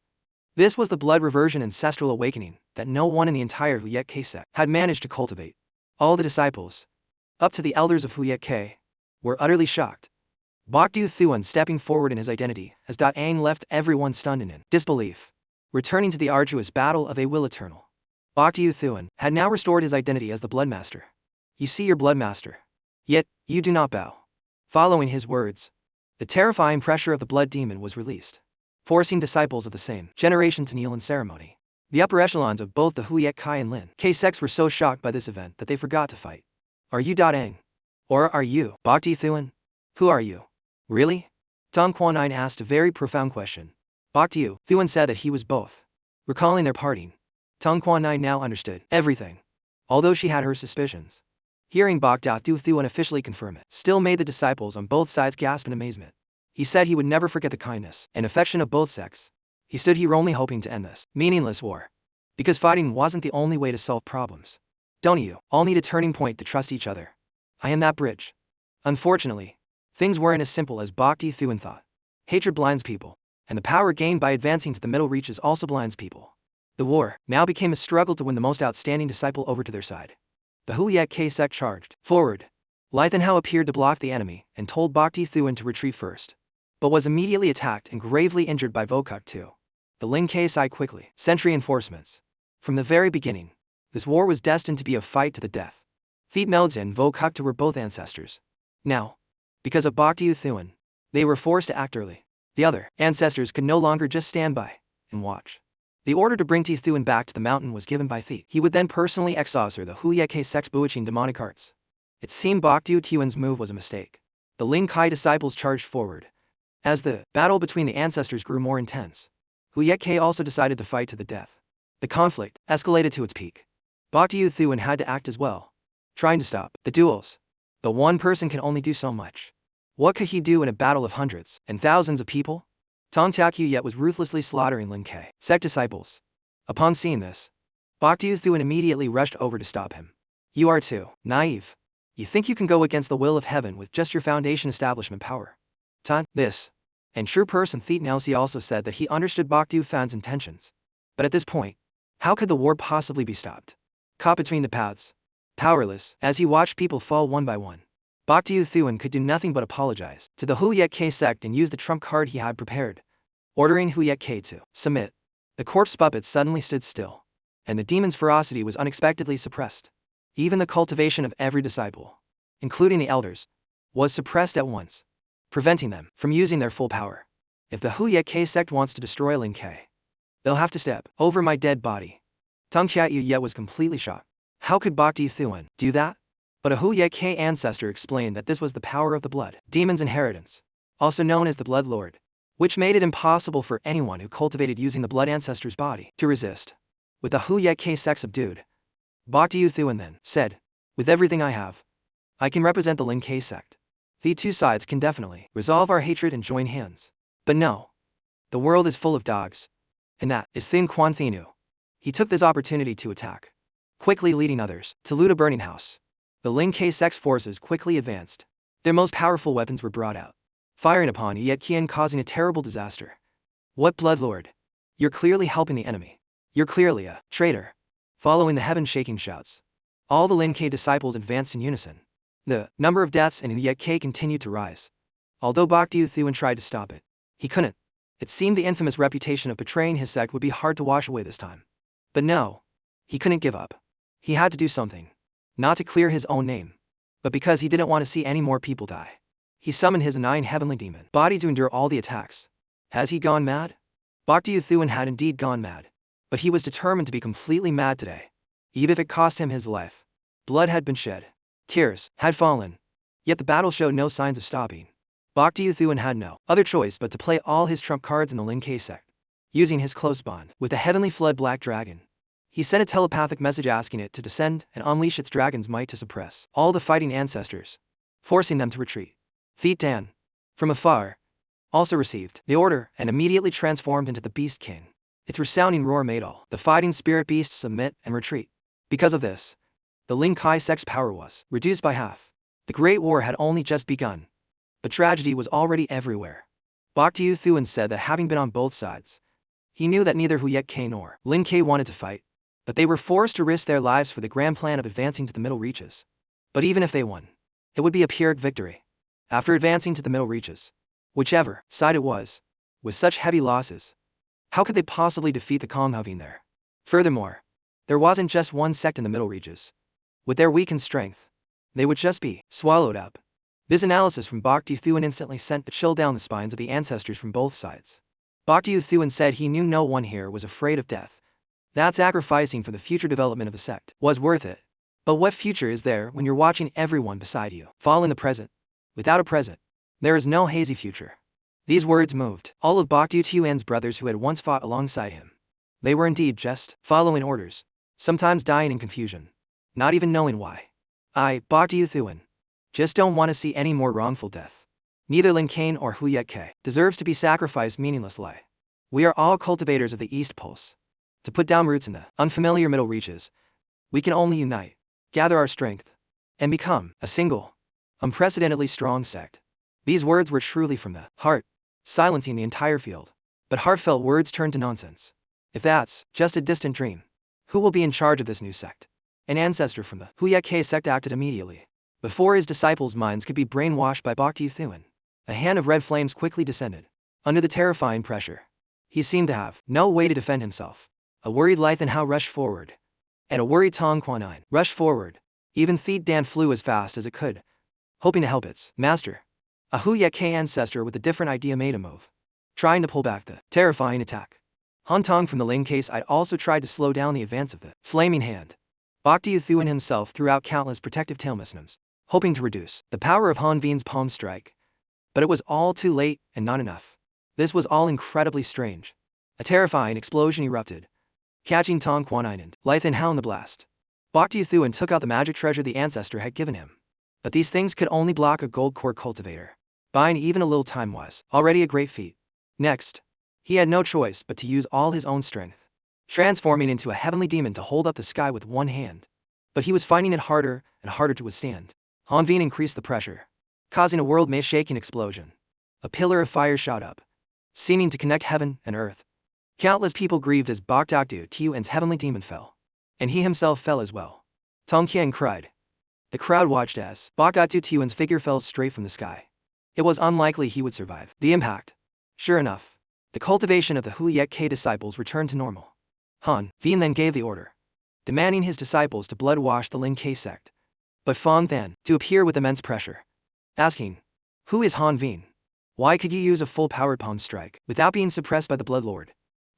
This was the blood reversion ancestral awakening that no one in the entire Huyet Ke sect had managed to cultivate. All the disciples, up to the elders of Huyet Ke, were utterly shocked. Bok Du Thuan stepping forward in his identity as Ang left everyone stunned and in disbelief. Returning to the arduous battle of a will eternal, Bok Du Thuan had now restored his identity as the Bloodmaster. You see your Bloodmaster, yet you do not bow. Following his words, the terrifying pressure of the blood demon was released, forcing disciples of the same generation to kneel in ceremony. The upper echelons of both the Huyet Kai and Lin Ke sects were so shocked by this event that they forgot to fight. Are you Ang? Or are you Bok Du Thuan? Who are you? Really? Tong Quan asked a very profound question. Bok Du Thuan said that he was both. Recalling their parting, Tong Quan now understood everything, although she had her suspicions. Hearing Bok Du Thuan officially confirm it still made the disciples on both sides gasp in amazement. He said he would never forget the kindness and affection of both sects. He stood here only hoping to end this meaningless war, because fighting wasn't the only way to solve problems. Don't you all need a turning point to trust each other? I am that bridge. Unfortunately, things weren't as simple as Bok Du Thuan thought. Hatred blinds people, and the power gained by advancing to the middle reaches also blinds people. The war now became a struggle to win the most outstanding disciple over to their side. The Huyet Ke sect charged forward. Lithan Hao appeared to block the enemy and told Bok Du Thuan to retreat first, but was immediately attacked and gravely injured by Vokuk too. The Lin Ke side quickly sent reinforcements. From the very beginning, this war was destined to be a fight to the death. Theet Melds and Vokuk were both ancestors. Now, because of Bok Du Thuan, they were forced to act early. The other ancestors could no longer just stand by and watch. The order to bring Thuan back to the mountain was given by Theet. He would then personally exorcise the Huyet Ke sect's bewitching demonic arts. It seemed Bok Du Thuan's move was a mistake. The Lin Kai disciples charged forward. As the battle between the ancestors grew more intense, Huyet Ke also decided to fight to the death. The conflict escalated to its peak. Bok Du Thuan had to act as well, trying to stop the duels. But one person can only do so much. What could he do in a battle of hundreds and thousands of people? Tong Takyu Yet was ruthlessly slaughtering Lin Ke sect disciples. Upon seeing this, Bok Du Thuan immediately rushed over to stop him. You are too naive. You think you can go against the will of heaven with just your foundation establishment power. This. And true person Theet Nelsi also said that he understood Bok Du Fan's intentions. But at this point, how could the war possibly be stopped? Caught between the paths, powerless, as he watched people fall one by one, Bok Du Thuan could do nothing but apologize to the Huyet Ke sect and use the trump card he had prepared, ordering Huyet Ke to submit. The corpse puppets suddenly stood still, and the demon's ferocity was unexpectedly suppressed. Even the cultivation of every disciple, including the elders, was suppressed at once, preventing them from using their full power. If the Huyet Ke sect wants to destroy Lin Ke, they'll have to step over my dead body. Tong Chiat Yu Yet was completely shocked. How could Bok Du Thuan do that? But a Huyet Ke ancestor explained that this was the power of the blood demon's inheritance, also known as the Blood Lord. which made it impossible for anyone who cultivated using the blood ancestor's body to resist. With the Hu Yet K sect subdued, Bhakti Yu Thuan then said, "With everything I have, I can represent the Lin K sect. The two sides can definitely resolve our hatred and join hands. But no. The world is full of dogs. And that is Thin Quan Thinu." He took this opportunity to attack, quickly leading others to loot a burning house. The Lin K sect's forces quickly advanced. Their most powerful weapons were brought out, firing upon Yet Kian, causing a terrible disaster. "What, Bloodlord? You're clearly helping the enemy. You're clearly a traitor." Following the heaven-shaking shouts, all the Lin K disciples advanced in unison. The number of deaths in Yet K continued to rise. Although Bhakti Yu Thuan tried to stop it, he couldn't. It seemed the infamous reputation of betraying his sect would be hard to wash away this time. But no, he couldn't give up. He had to do something. Not to clear his own name, but because he didn't want to see any more people die. He summoned his 9 heavenly demon body to endure all the attacks. Has he gone mad? Bhakti Yu Thuan had indeed gone mad. But he was determined to be completely mad today, even if it cost him his life. Blood had been shed. Tears had fallen. Yet the battle showed no signs of stopping. Bhakti Yu Thuan had no other choice but to play all his trump cards in the Lin K sect. Using his close bond with the heavenly flood black dragon, he sent a telepathic message asking it to descend and unleash its dragon's might to suppress all the fighting ancestors, forcing them to retreat. Theet Dan, from afar, also received the order and immediately transformed into the Beast King. Its resounding roar made all the fighting spirit beasts submit and retreat. Because of this, the Lin Kai sect's power was reduced by half. The Great War had only just begun, but tragedy was already everywhere. Bhakti Yu Thuan said that having been on both sides, he knew that neither Hu Yet K nor Lin K wanted to fight, but they were forced to risk their lives for the grand plan of advancing to the middle reaches. But even if they won, it would be a Pyrrhic victory. After advancing to the middle reaches, whichever side it was, with such heavy losses, how could they possibly defeat the Konghavin there? Furthermore, there wasn't just one sect in the middle reaches. With their weakened strength, they would just be swallowed up. This analysis from Bhakti Thuan instantly sent a chill down the spines of the ancestors from both sides. Bhakti Thuan said he knew no one here was afraid of death. That sacrificing for the future development of the sect was worth it. But what future is there when you're watching everyone beside you fall in the present? Without a present, there is no hazy future. These words moved all of Bhakti Thuan's brothers who had once fought alongside him. They were indeed just following orders, sometimes dying in confusion, not even knowing why. I, Bhakti Thuan, just don't want to see any more wrongful death. Neither Lin Kane or Hu Yet K deserves to be sacrificed meaninglessly. We are all cultivators of the East Pulse. To put down roots in the unfamiliar middle reaches, we can only unite, gather our strength, and become a single, unprecedentedly strong sect. These words were truly from the heart, silencing the entire field. But heartfelt words turned to nonsense. If that's just a distant dream, who will be in charge of this new sect? An ancestor from the Hu Yet K sect acted immediately. Before his disciples' minds could be brainwashed by Bhakti Thuan, a hand of red flames quickly descended. Under the terrifying pressure, he seemed to have no way to defend himself. A worried Lythan Hao rushed forward, and a worried Tong Quanine rushed forward. Even Theet Dan flew as fast as it could, hoping to help its master. A Hu Yet K ancestor with a different idea made a move, trying to pull back the terrifying attack. Han Tong from the Lin K side also tried to slow down the advance of the flaming hand. Bhakti Thuan himself threw out countless protective tailmisnams, hoping to reduce the power of Han Vin's palm strike. But it was all too late and not enough. This was all incredibly strange. A terrifying explosion erupted, catching Tong Quanine and Lythan Hao in the blast. Bhakti Thuan took out the magic treasure the ancestor had given him. But these things could only block a gold core cultivator. Buying even a little time was already a great feat. Next, he had no choice but to use all his own strength, transforming into a heavenly demon to hold up the sky with one hand. But he was finding it harder and harder to withstand. Han Vin increased the pressure, causing a world-shaking explosion. A pillar of fire shot up, seeming to connect heaven and earth. Countless people grieved as Bhakti Thuan's heavenly demon fell, and he himself fell as well. Tong Qian cried. The crowd watched as Bhakti Thuan's figure fell straight from the sky. It was unlikely he would survive the impact. Sure enough, the cultivation of the Hu Yet K disciples returned to normal. Han Vin then gave the order, demanding his disciples to blood-wash the Lin K sect. But Fang Than to appear with immense pressure, asking, "Who is Han Vin? Why could you use a full-powered palm strike without being suppressed by the Bloodlord?"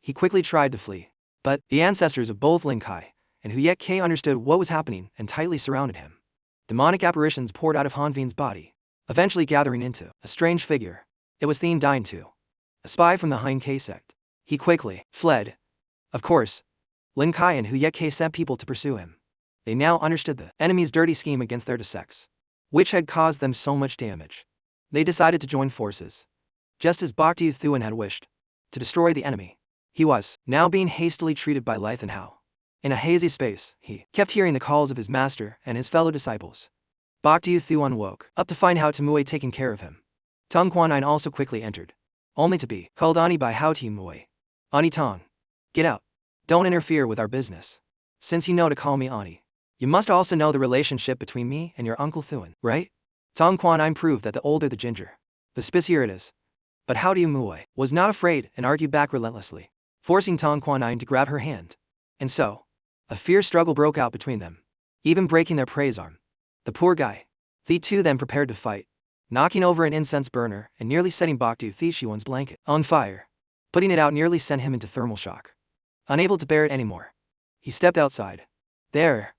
He quickly tried to flee, but the ancestors of both Lin Kai and Hu Yet K understood what was happening and tightly surrounded him. Demonic apparitions poured out of Han Vin's body, eventually gathering into a strange figure. It was Thien Dine too. a spy from the Hein K sect. He quickly fled. Of course, Lin Kai and Hu Yet sent people to pursue him. They now understood the enemy's dirty scheme against their sects, which had caused them so much damage. They decided to join forces, just as Boktu Thuan had wished, to destroy the enemy. He was now being hastily treated by Lithan Hao. In a hazy space, he kept hearing the calls of his master and his fellow disciples. Boktu Thuan woke up to find Hao Timue taking care of him. Tong Quanin also quickly entered, only to be called Ani by Hao Timue. Ani Tong, get out. Don't interfere with our business. Since you know to call me Ani, you must also know the relationship between me and your Uncle Thuan, right? Tong Quanin proved that the older the ginger, the spicier it is. But Hao Timue was not afraid and argued back relentlessly, forcing Tong Quanin to grab her hand. And so, a fierce struggle broke out between them, even breaking their prey's arm. The poor guy. The two then prepared to fight, knocking over an incense burner and nearly setting Boktu Thuan's blanket on fire. Putting it out nearly sent him into thermal shock. Unable to bear it anymore, he stepped outside. There,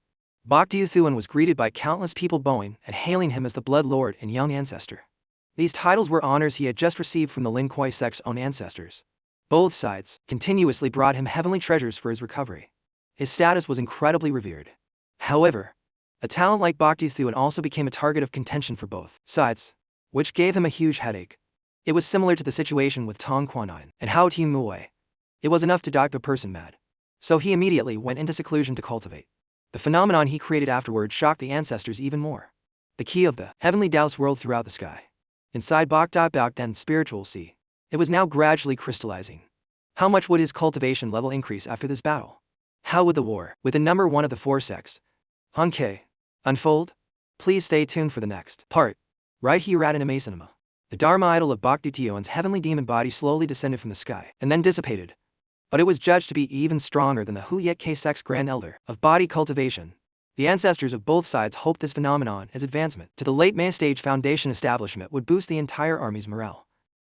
Boktu Thuan was greeted by countless people bowing and hailing him as the Blood Lord and Young Ancestor. These titles were honors he had just received from the Lin Kuei sect's own ancestors. Both sides continuously brought him heavenly treasures for his recovery. His status was incredibly revered. However, a talent like Boktu Thuan also became a target of contention for both sides, which gave him a huge headache. It was similar to the situation with Tong Quanin and Hao Timue. It was enough to drive a person mad. So he immediately went into seclusion to cultivate. The phenomenon he created afterward shocked the ancestors even more. The key of the heavenly Taoist world throughout the sky. Inside Bokden's spiritual sea, it was now gradually crystallizing. How much would his cultivation level increase after this battle? How would the war with the number one of the four sects, Hanke, unfold? Please stay tuned for the next part. Right here at Anime Cinema. The Dharma idol of Boktu Thuan's heavenly demon body slowly descended from the sky and then dissipated. But it was judged to be even stronger than the Hu Yet sect's grand elder of body cultivation. The ancestors of both sides hoped this phenomenon, as advancement to the late Maya stage foundation establishment, would boost the entire army's morale.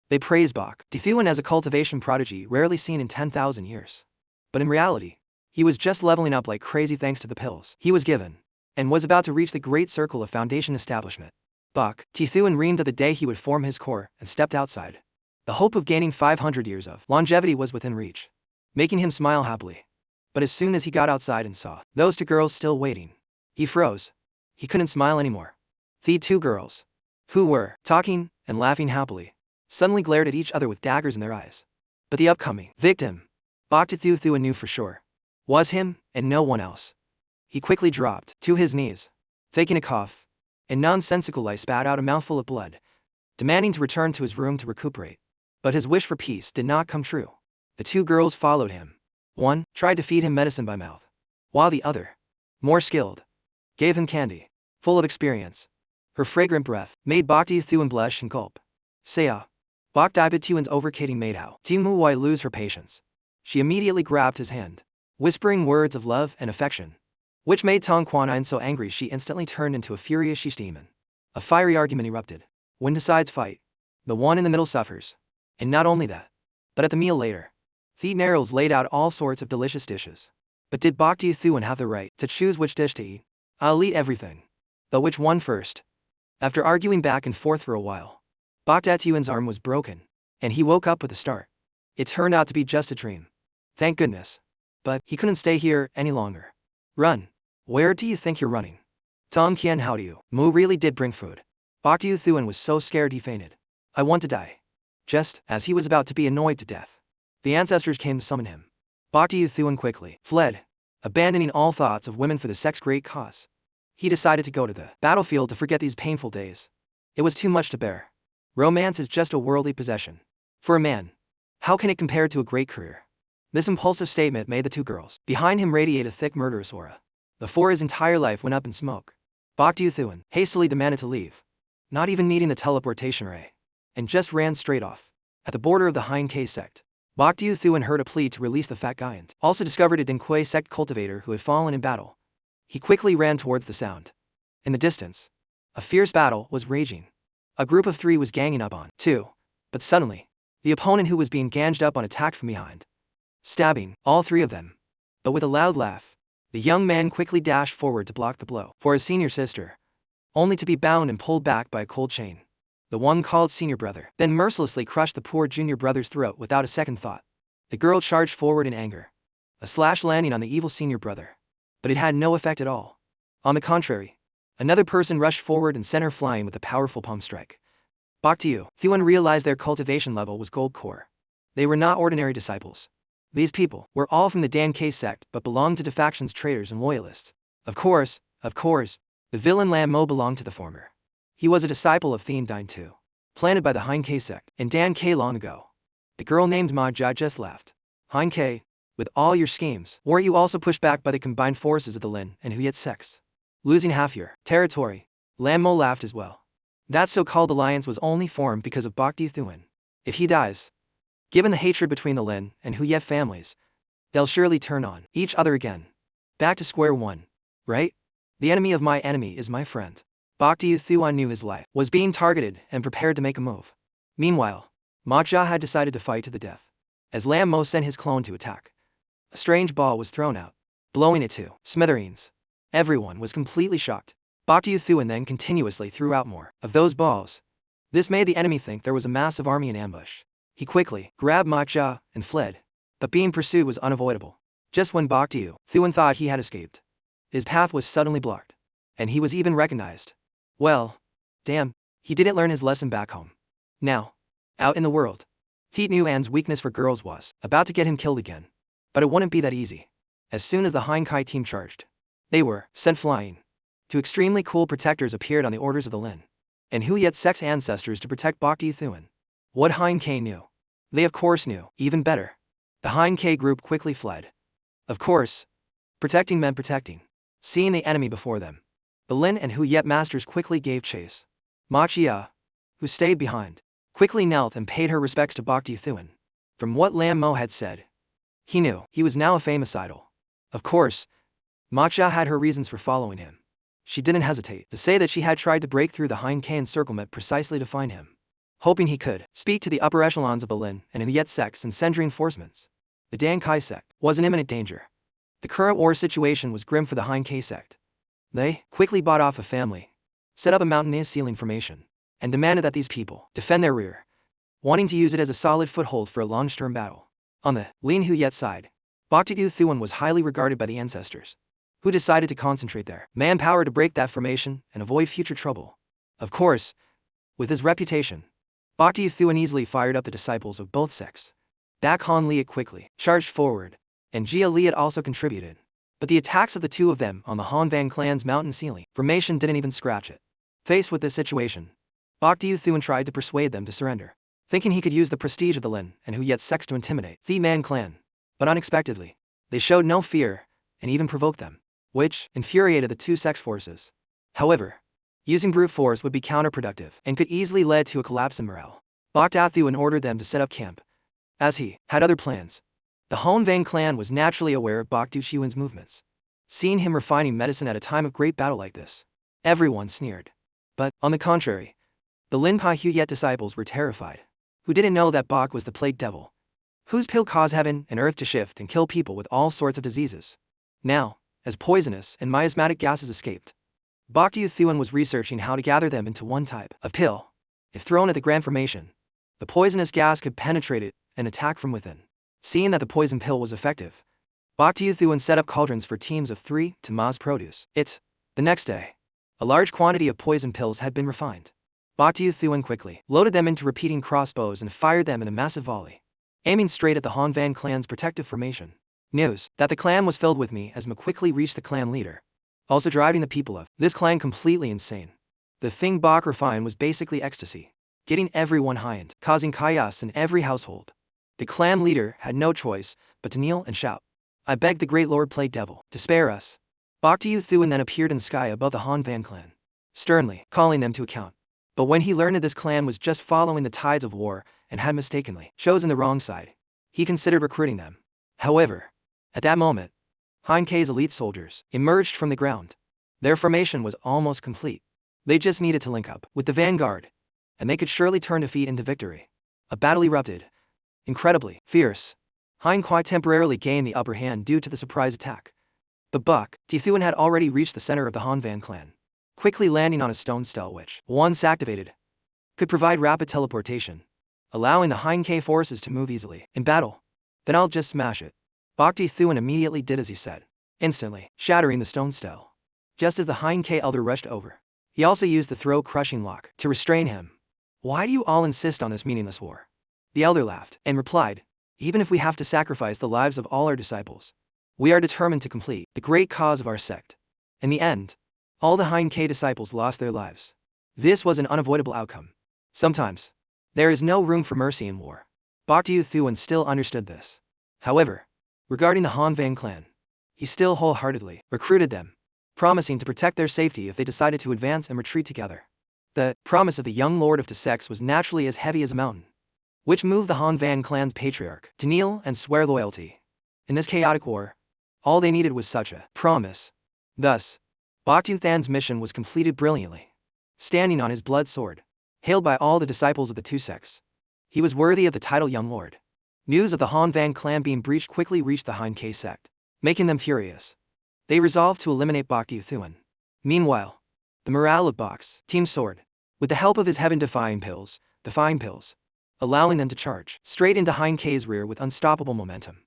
They praised Boktu Thuan as a cultivation prodigy rarely seen in 10,000 years. But in reality, he was just leveling up like crazy thanks to the pills he was given, and was about to reach the great circle of foundation establishment. Boktu Thuan dreamed of the day he would form his core and stepped outside. The hope of gaining 500 years of longevity was within reach, making him smile happily. But as soon as he got outside and saw those two girls still waiting, he froze. He couldn't smile anymore. The two girls, who were talking and laughing happily, suddenly glared at each other with daggers in their eyes. But the upcoming victim, Boktu Thuan knew for sure, was him and no one else. He quickly dropped to his knees, faking a cough, and nonsensically spat out a mouthful of blood, demanding to return to his room to recuperate. But his wish for peace did not come true. The two girls followed him. One tried to feed him medicine by mouth, while the other, more skilled, gave him candy, full of experience. Her fragrant breath made Boktu Thuan blush and gulp. Saya, Boktu Thuan's overcating made Hao Timue lose her patience. She immediately grabbed his hand, whispering words of love and affection, which made Tong Quanin so angry she instantly turned into a furious she-demon. A fiery argument erupted. When the sides fight, the one in the middle suffers. And not only that, but at the meal later, the Narrows laid out all sorts of delicious dishes. But did Boktu Thuan have the right to choose which dish to eat? I'll eat everything. But which one first? After arguing back and forth for a while, Boktu Thuan's arm was broken, and he woke up with a start. It turned out to be just a dream. Thank goodness. But he couldn't stay here any longer. Run. Where do you think you're running? Tom Kien, how do you? Mu really did bring food. Boktu Thuan was so scared he fainted. I want to die. Just as he was about to be annoyed to death, the ancestors came to summon him. Boktu Thuan quickly fled, abandoning all thoughts of women for the sect's great cause. He decided to go to the battlefield to forget these painful days. It was too much to bear. Romance is just a worldly possession. For a man, how can it compare to a great career? This impulsive statement made the two girls behind him radiate a thick murderous aura. Before his entire life went up in smoke, Boktu Thuan hastily demanded to leave, not even needing the teleportation ray, and just ran straight off. At the border of the Hein K sect, Boktu Thuan heard a plea to release the fat guy and also discovered a Din Kuei sect cultivator who had fallen in battle. He quickly ran towards the sound. In the distance, a fierce battle was raging. A group of three was ganging up on two, but suddenly, the opponent who was being ganged up on attacked from behind, stabbing all three of them. But with a loud laugh, the young man quickly dashed forward to block the blow for his senior sister, only to be bound and pulled back by a cold chain. the one called senior brother, then mercilessly crushed the poor junior brother's throat without a second thought. The girl charged forward in anger, a slash landing on the evil senior brother. But it had no effect at all. On the contrary, another person rushed forward and sent her flying with a powerful palm strike. Bok Thuan realized their cultivation level was gold core. They were not ordinary disciples. These people were all from the Dan K sect but belonged to the faction's traitors and loyalists. Of course, the villain Lam Mo belonged to the former. He was a disciple of Thien Dine too, planted by the Hein K sect in Dan K long ago. The girl named Ma Jia just laughed. Hein K, with all your schemes, weren't you also pushed back by the combined forces of the Lin and Huyet sects? Losing half your territory, Lam Mo laughed as well. That so-called alliance was only formed because of Bok Thuan. If he dies, given the hatred between the Lin and Huyet families, they'll surely turn on each other again. Back to square one, right? The enemy of my enemy is my friend. Bok Thuan knew his life was being targeted and prepared to make a move. Meanwhile, Ma Jia had decided to fight to the death. As Lam Mo sent his clone to attack, a strange ball was thrown out, blowing it to smithereens. Everyone was completely shocked. Bok Thuan then continuously threw out more of those balls. This made the enemy think there was a massive army in ambush. He quickly grabbed Ma Jia and fled, but being pursued was unavoidable. Just when Bok Thuan thought he had escaped, his path was suddenly blocked, and he was even recognized. Well, damn, he didn't learn his lesson back home. Now, out in the world, Thiet Nguyen's weakness for girls was about to get him killed again. But it wouldn't be that easy. As soon as the Hein Kai team charged, they were sent flying. Two extremely cool protectors appeared on the orders of the Lin and Huyet sect's ancestors to protect Bok Thuan. What Hein Kai knew, they of course knew even better. The Hein Kai group quickly fled. Of course, protecting meant protecting. Seeing the enemy before them, the Lin and Huyet masters quickly gave chase. Ma Jia, who stayed behind, quickly knelt and paid her respects to Bok Thuan. From what Lam Mo had said, he knew he was now a famous idol. Of course, Ma Jia had her reasons for following him. She didn't hesitate to say that she had tried to break through the Hein Kai encirclement precisely to find him, hoping he could speak to the upper echelons of the Lin and Huyet sects and send reinforcements. The Dan Kai sect was in imminent danger. The current war situation was grim for the Hein Kai sect. They quickly bought off a family, set up a mountainous ceiling formation, and demanded that these people defend their rear, wanting to use it as a solid foothold for a long-term battle. On the Lin Huyet side, Bok Thuan was highly regarded by the ancestors, who decided to concentrate their manpower to break that formation and avoid future trouble. Of course, with his reputation, Bok Thuan easily fired up the disciples of both sects. Dak Han Liat quickly charged forward, and Jia Liat also contributed. But the attacks of the two of them on the Han Van clan's mountain ceiling formation didn't even scratch it. Faced with this situation, Bok Thuan tried to persuade them to surrender, thinking he could use the prestige of the Lin and Huyet sects to intimidate the Man clan. But unexpectedly, they showed no fear and even provoked them, which infuriated the two sex forces. However, using brute force would be counterproductive and could easily lead to a collapse in morale. Bok Thuan ordered them to set up camp, as he had other plans. The Han Van clan was naturally aware of Bok Thuan's movements. Seeing him refining medicine at a time of great battle like this, everyone sneered. But, on the contrary, the Lin Pai Huyet disciples were terrified, who didn't know that Bok was the plague devil, whose pill caused heaven and earth to shift and kill people with all sorts of diseases. Now, as poisonous and miasmatic gases escaped, Bok Thuan was researching how to gather them into one type of pill. If thrown at the Grand Formation, the poisonous gas could penetrate it and attack from within. Seeing that the poison pill was effective, Bok Thuan set up cauldrons for teams of 3 to mass produce it. The next day, a large quantity of poison pills had been refined. Bok Thuan quickly loaded them into repeating crossbows and fired them in a massive volley, aiming straight at the Han Van clan's protective formation. News that the clan was filled with miasma quickly reached the clan leader, also driving the people of this clan completely insane. The thing Bok refined was basically ecstasy, getting everyone high and causing chaos in every household. The clan leader had no choice but to kneel and shout, "I beg the great Lord Plague Devil to spare us." Bok Thuan then appeared in the sky above the Han Van clan, sternly calling them to account. But when he learned that this clan was just following the tides of war and had mistakenly chosen the wrong side, he considered recruiting them. However, at that moment, Hein Kai's elite soldiers emerged from the ground. Their formation was almost complete. They just needed to link up with the vanguard, and they could surely turn defeat into victory. A battle erupted. Incredibly fierce, Hein Kai temporarily gained the upper hand due to the surprise attack. But Bok Thuan had already reached the center of the Han Van clan, quickly landing on a stone stele which, once activated, could provide rapid teleportation, allowing the Hein K forces to move easily. In battle, then I'll just smash it. Bokti Thuan immediately did as he said, instantly shattering the stone stele. Just as the Hein K elder rushed over, he also used the throw-crushing lock to restrain him. Why do you all insist on this meaningless war? The elder laughed and replied, even if we have to sacrifice the lives of all our disciples, we are determined to complete the great cause of our sect. In the end, all the Hein K disciples lost their lives. This was an unavoidable outcome. Sometimes, there is no room for mercy in war. Bokti Thuan still understood this. However, regarding the Han Van clan, he still wholeheartedly recruited them, promising to protect their safety if they decided to advance and retreat together. The promise of the young lord of the sects was naturally as heavy as a mountain, which moved the Han Van clan's patriarch to kneel and swear loyalty. In this chaotic war, all they needed was such a promise. Thus, Bokti Thuan's mission was completed brilliantly. Standing on his blood sword, hailed by all the disciples of the two sects, he was worthy of the title Young Lord. News of the Han Van clan being breached quickly reached the Hein K sect, making them furious. They resolved to eliminate Bokti Thuan. Meanwhile, the morale of Bok's team soared, with the help of his heaven-defying pills, allowing them to charge straight into Hein K's rear with unstoppable momentum.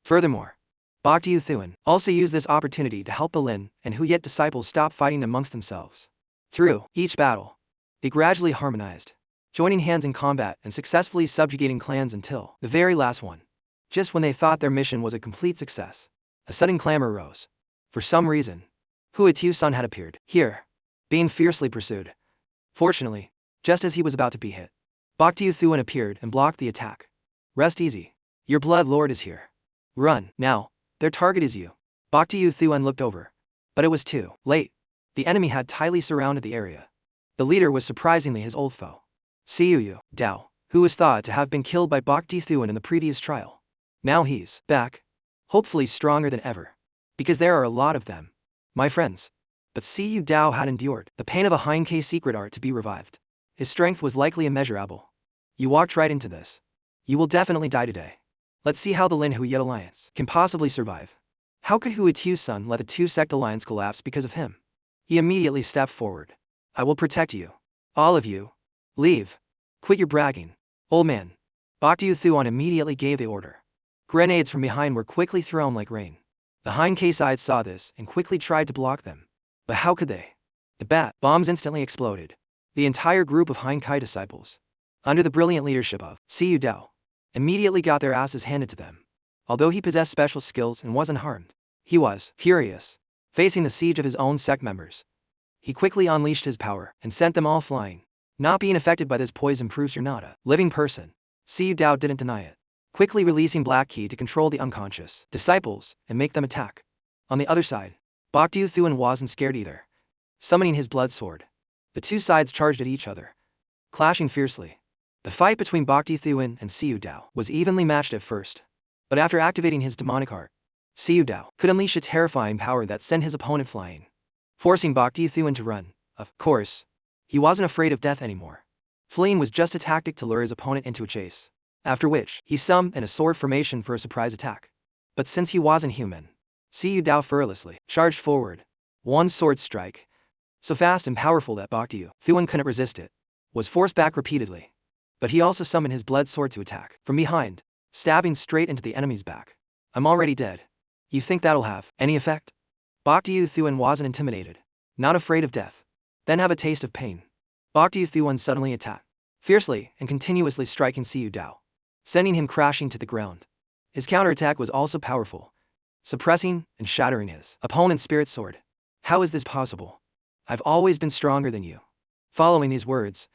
Furthermore, Bokti Thuan also used this opportunity to help the Lin and Hu Yet disciples stop fighting amongst themselves. Through each battle, they gradually harmonized, joining hands in combat and successfully subjugating clans until the very last one. Just when they thought their mission was a complete success, a sudden clamor rose. For some reason, Hu Atu's son had appeared here, being fiercely pursued. Fortunately, just as he was about to be hit, Bokti Thuan appeared and blocked the attack. Rest easy. Your blood lord is here. Run, now. Their target is you. Bokti Thuan looked over, but it was too late. The enemy had tightly surrounded the area. The leader was surprisingly his old foe, Siyu Dao, who was thought to have been killed by Bokti Thuan in the previous trial. Now he's back, hopefully stronger than ever, because there are a lot of them, my friends. But Siyu Dao had endured the pain of a Hein K secret art to be revived. His strength was likely immeasurable. You walked right into this. You will definitely die today. Let's see how the Lin Hu Yet alliance can possibly survive. How could Hu Atu's son let the two-sect alliance collapse because of him? He immediately stepped forward. I will protect you. All of you. Leave. Quit your bragging. Old man. Bokti Thuan immediately gave the order. Grenades from behind were quickly thrown like rain. The Hein K side saw this and quickly tried to block them. But how could they? The bat bombs instantly exploded. The entire group of Hein Kai disciples, under the brilliant leadership of Siyu Dao, immediately got their asses handed to them. Although he possessed special skills and wasn't harmed, he was furious, facing the siege of his own sect members. He quickly unleashed his power and sent them all flying. Not being affected by this poison proves you're not a living person. Siyu Dao didn't deny it, quickly releasing Black Key to control the unconscious disciples and make them attack. On the other side, Bokti Thuan wasn't scared either. Summoning his blood sword, the two sides charged at each other, clashing fiercely. The fight between Bokti Thuan and Siyu Dao was evenly matched at first, but after activating his demonic heart, Siyu Dao could unleash a terrifying power that sent his opponent flying, forcing Bokti Thuan to run. Of course, he wasn't afraid of death anymore. Fleeing was just a tactic to lure his opponent into a chase, after which he summoned in a sword formation for a surprise attack. But since he wasn't human, Siyu Dao fearlessly charged forward. One sword strike, so fast and powerful that Bokti Thuan couldn't resist it, was forced back repeatedly. But he also summoned his blood sword to attack from behind, stabbing straight into the enemy's back. I'm already dead. You think that'll have any effect? Bokti Thuan wasn't intimidated, not afraid of death. Then have a taste of pain. Bokti Thuan suddenly attacked, fiercely and continuously striking Siyu Dao, sending him crashing to the ground. His counterattack was also powerful, suppressing and shattering his opponent's spirit sword. How is this possible? I've always been stronger than you. Following these words,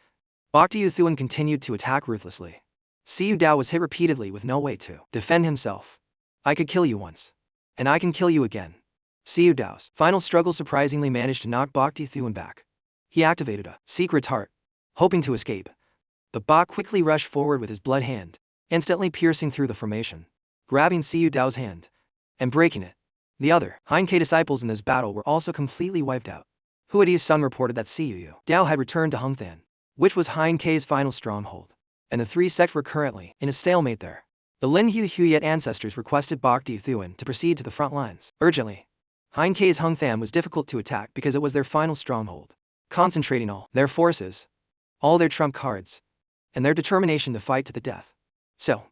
Bokti Thuan continued to attack ruthlessly. Siyu Dao was hit repeatedly with no way to defend himself. I could kill you once, and I can kill you again. Siyu Dao's final struggle surprisingly managed to knock Bokti Thuan back. He activated a secret heart, hoping to escape. But Bok quickly rushed forward with his blood hand, instantly piercing through the formation, grabbing Siyu Dao's hand and breaking it. The other Hein K disciples in this battle were also completely wiped out. Hu Atu's son reported that Siyu Dao had returned to Hengthan, which was Hein K's final stronghold, and the three sects were currently in a stalemate there. The Lin Hu Yet ancestors requested Bokti Thuan to proceed to the front lines urgently. Hein K's Hengthan was difficult to attack because it was their final stronghold. Concentrating all their forces, all their trump cards, and their determination to fight to the death. So,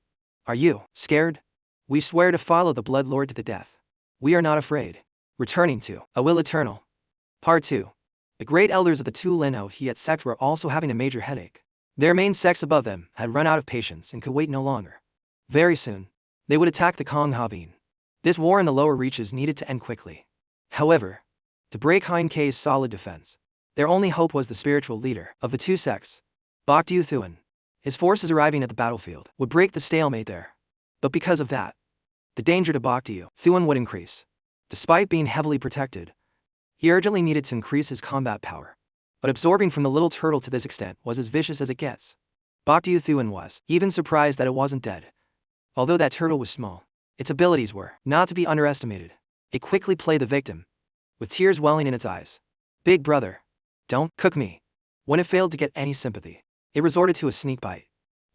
are you scared? We swear to follow the Blood Lord to the death. We are not afraid. Returning to A Will Eternal. Part 2. The great elders of the Tu Lin Hiet sect were also having a major headache. Their main sects above them had run out of patience and could wait no longer. Very soon, they would attack the Kong Havin. This war in the lower reaches needed to end quickly. However, to break Hein K's solid defense, their only hope was the spiritual leader of the two sects, Bokdu Thuan. His forces arriving at the battlefield would break the stalemate there. But because of that, the danger to Bokdu Thuan would increase. Despite being heavily protected, he urgently needed to increase his combat power. But absorbing from the little turtle to this extent was as vicious as it gets. Bokdu Thuan was even surprised that it wasn't dead. Although that turtle was small, its abilities were not to be underestimated. It quickly played the victim, with tears welling in its eyes. Big brother, don't cook me. When it failed to get any sympathy, it resorted to a sneak bite.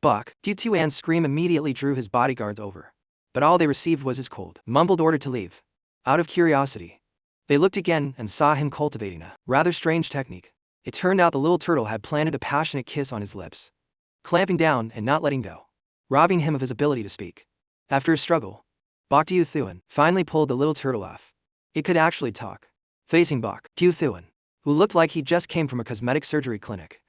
Bokdu Thuan's scream immediately drew his bodyguards over, but all they received was his cold, mumbled order to leave. Out of curiosity, they looked again and saw him cultivating a rather strange technique. It turned out the little turtle had planted a passionate kiss on his lips, clamping down and not letting go, robbing him of his ability to speak. After a struggle, Bokdu Thuan finally pulled the little turtle off. It could actually talk. Facing Bokdu Thuan, who looked like he just came from a cosmetic surgery clinic,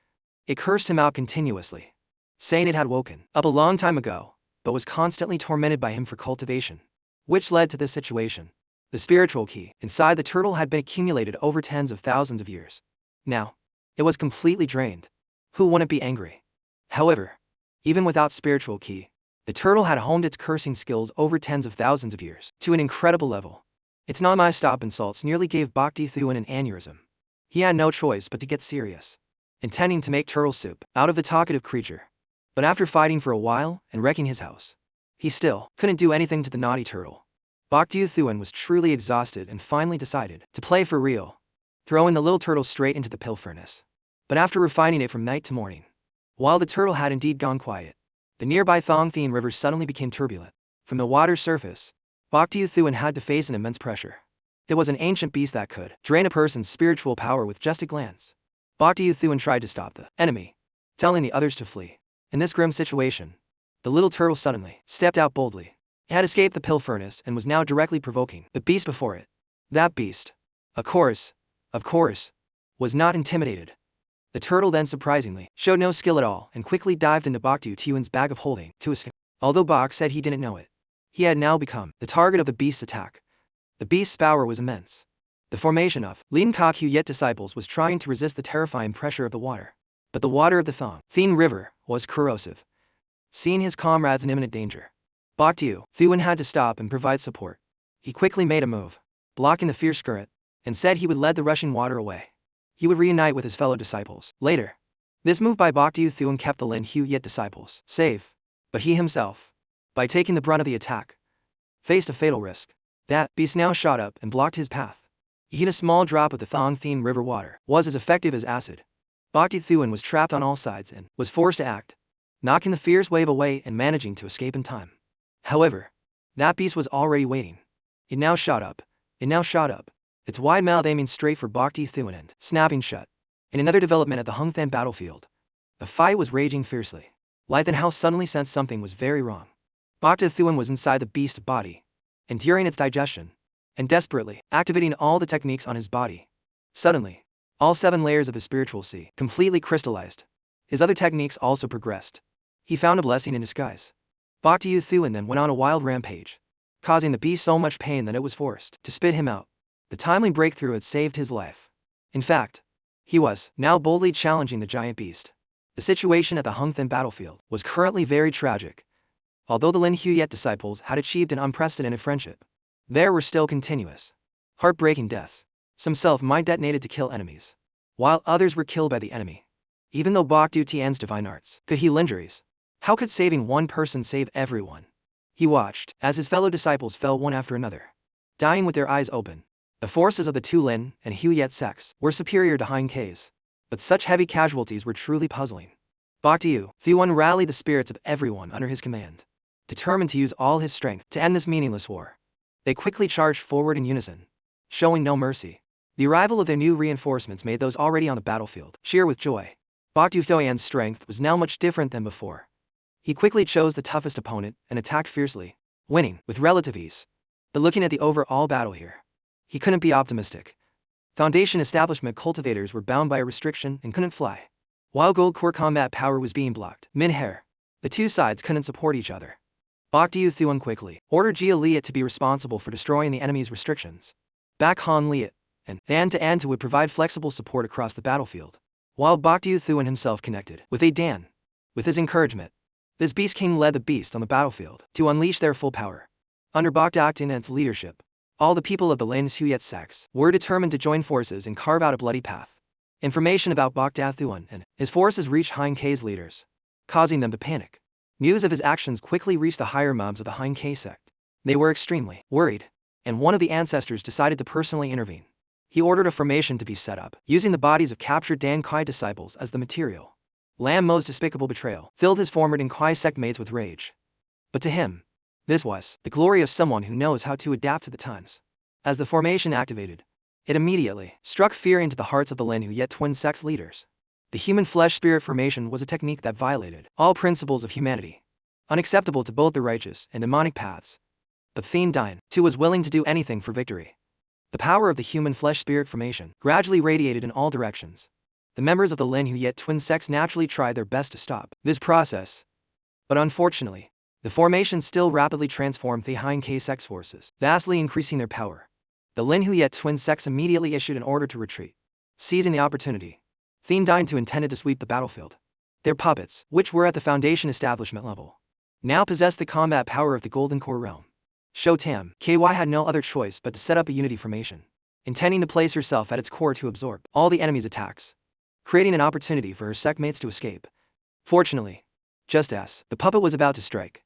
it cursed him out continuously, saying it had woken up a long time ago, but was constantly tormented by him for cultivation, which led to this situation. The spiritual key inside the turtle had been accumulated over tens of thousands of years. Now, it was completely drained. Who wouldn't be angry? However, even without spiritual key, the turtle had honed its cursing skills over tens of thousands of years to an incredible level. Its non-stop insults nearly gave Bokdu Thuan an aneurysm. He had no choice but to get serious, intending to make turtle soup out of the talkative creature. But after fighting for a while and wrecking his house, he still couldn't do anything to the naughty turtle. Bokdu Thuan was truly exhausted and finally decided to play for real, throwing the little turtle straight into the pill furnace. But after refining it from night to morning, while the turtle had indeed gone quiet, the nearby Thong Thien River suddenly became turbulent. From the water's surface, Bokdu Thuan had to face an immense pressure. It was an ancient beast that could drain a person's spiritual power with just a glance. Bokdu Thuan tried to stop the enemy, telling the others to flee. In this grim situation, the little turtle suddenly stepped out boldly. It had escaped the pill furnace and was now directly provoking the beast before it. That beast, of course, was not intimidated. The turtle then surprisingly showed no skill at all and quickly dived into Bokdu Thuan's bag of holding to escape. Although Bok said he didn't know it, he had now become the target of the beast's attack. The beast's power was immense. The formation of Lin Kok Huyet disciples was trying to resist the terrifying pressure of the water. But the water of the Thong Thien River was corrosive. Seeing his comrades in imminent danger, Bokdu Thuan had to stop and provide support. He quickly made a move, blocking the fierce current, and said he would lead the rushing water away. He would reunite with his fellow disciples later. This move by Bokdu Thuan kept the Lin Huyet disciples safe, but he himself, by taking the brunt of the attack, faced a fatal risk. That beast now shot up and blocked his path. Even a small drop of the Thong Thien River water was as effective as acid. Bokdu Thuan was trapped on all sides and was forced to act, knocking the fierce wave away and managing to escape in time. However, that beast was already waiting. It now shot up, its wide mouth aiming straight for Bokdu Thuan and snapping shut. In another development at the Hung Than battlefield, the fight was raging fiercely. Lai Than Hao suddenly sensed something was very wrong. Bokdu Thuan was inside the beast's body, enduring its digestion, and desperately activating all the techniques on his body. Suddenly, all 7 layers of his spiritual sea completely crystallized. His other techniques also progressed. He found a blessing in disguise. Bokdu Thuan then went on a wild rampage, causing the beast so much pain that it was forced to spit him out. The timely breakthrough had saved his life. In fact, he was now boldly challenging the giant beast. The situation at the Hung Than battlefield was currently very tragic. Although the Lin Huyet disciples had achieved an unprecedented friendship, there were still continuous, heartbreaking deaths. Some self-mind detonated to kill enemies, while others were killed by the enemy. Even though Bokdu Tian's divine arts could heal injuries, how could saving one person save everyone? He watched as his fellow disciples fell one after another, dying with their eyes open. The forces of the Tu Lin and Huyet sects were superior to Hein K's, but such heavy casualties were truly puzzling. Bokdu Thuan rallied the spirits of everyone under his command, determined to use all his strength to end this meaningless war. They quickly charged forward in unison, showing no mercy. The arrival of their new reinforcements made those already on the battlefield cheer with joy. Bok Du-thuan's strength was now much different than before. He quickly chose the toughest opponent and attacked fiercely, winning with relative ease. But looking at the overall battle here, he couldn't be optimistic. Foundation establishment cultivators were bound by a restriction and couldn't fly, while Gold Core combat power was being blocked. Min-hair. The two sides couldn't support each other. Bok Du-thuan quickly ordered Jia Liat to be responsible for destroying the enemy's restrictions. Back Han Liat and Dan would provide flexible support across the battlefield, while Bok Du-thuan himself connected with Dan. With his encouragement, this Beast King led the beast on the battlefield to unleash their full power. Under Bok Du-thuan's leadership, all the people of the Lin Huyet sects were determined to join forces and carve out a bloody path. Information about Bok Du-thuan and his forces reached Hein K's leaders, causing them to panic. News of his actions quickly reached the higher mobs of the Hein K sect. They were extremely worried, and one of the ancestors decided to personally intervene. He ordered a formation to be set up, using the bodies of captured Dan Kai disciples as the material. Lam Mo's despicable betrayal filled his former Dan Kai sect mates with rage. But to him, this was the glory of someone who knows how to adapt to the times. As the formation activated, it immediately struck fear into the hearts of the Lin Huyet twin sect leaders. The human flesh-spirit formation was a technique that violated all principles of humanity, unacceptable to both the righteous and demonic paths. But Thien Dine, too, was willing to do anything for victory. The power of the human flesh-spirit formation gradually radiated in all directions. The members of the Lin Huyet twin sects naturally tried their best to stop this process. But unfortunately, the formation still rapidly transformed the Hein K sect's forces, vastly increasing their power. The Lin Huyet twin sects immediately issued an order to retreat. Seizing the opportunity, Thien Dine intended to sweep the battlefield. Their puppets, which were at the Foundation establishment level, now possessed the combat power of the Golden Core realm. Shou Tam KY had no other choice but to set up a unity formation, intending to place herself at its core to absorb all the enemy's attacks, creating an opportunity for her sectmates to escape. Fortunately, just as the puppet was about to strike,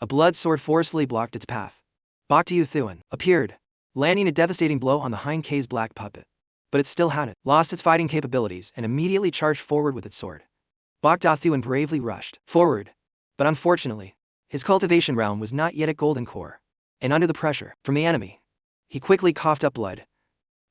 a blood sword forcefully blocked its path. Bok Du-thuan appeared, landing a devastating blow on the Hein K's black puppet. But it still hadn't lost its fighting capabilities and immediately charged forward with its sword. Bok Du-thuan bravely rushed forward, but unfortunately, his cultivation realm was not yet at Golden Core, and under the pressure from the enemy, he quickly coughed up blood.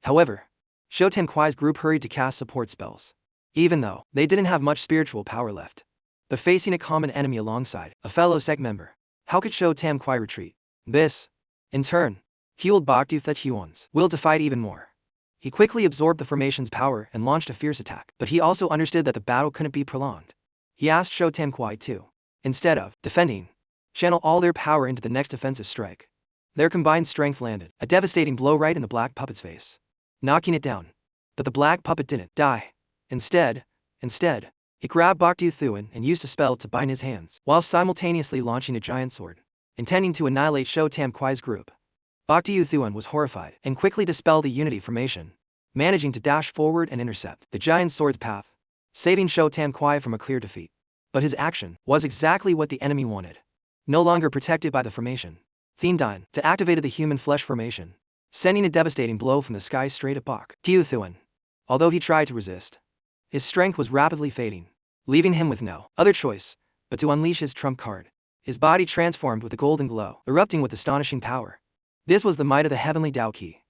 However, Shou Tam Kuai's group hurried to cast support spells, even though they didn't have much spiritual power left. But facing a common enemy alongside a fellow sect member, how could Shou Tam Kuai retreat? This, in turn, fueled Bok Du-thuan's will to fight even more. He quickly absorbed the formation's power and launched a fierce attack, but he also understood that the battle couldn't be prolonged. He asked Shou Tam Kuai to, instead of defending, channel all their power into the next offensive strike. Their combined strength landed a devastating blow right in the black puppet's face, knocking it down. But the black puppet didn't die. Instead, it grabbed Bok Du-thuan and used a spell to bind his hands, while simultaneously launching a giant sword, intending to annihilate Shou Tam Kuai's group. Bok Du-thuan was horrified and quickly dispelled the unity formation, managing to dash forward and intercept the giant sword's path, saving Shou Tam Kuai from a clear defeat. But his action was exactly what the enemy wanted. No longer protected by the formation, Thien Dine activated the human flesh formation, sending a devastating blow from the sky straight at Bok Du-thuan. Although he tried to resist, his strength was rapidly fading, leaving him with no other choice but to unleash his trump card. His body transformed with a golden glow, erupting with astonishing power. This was the might of the heavenly Dao Qi,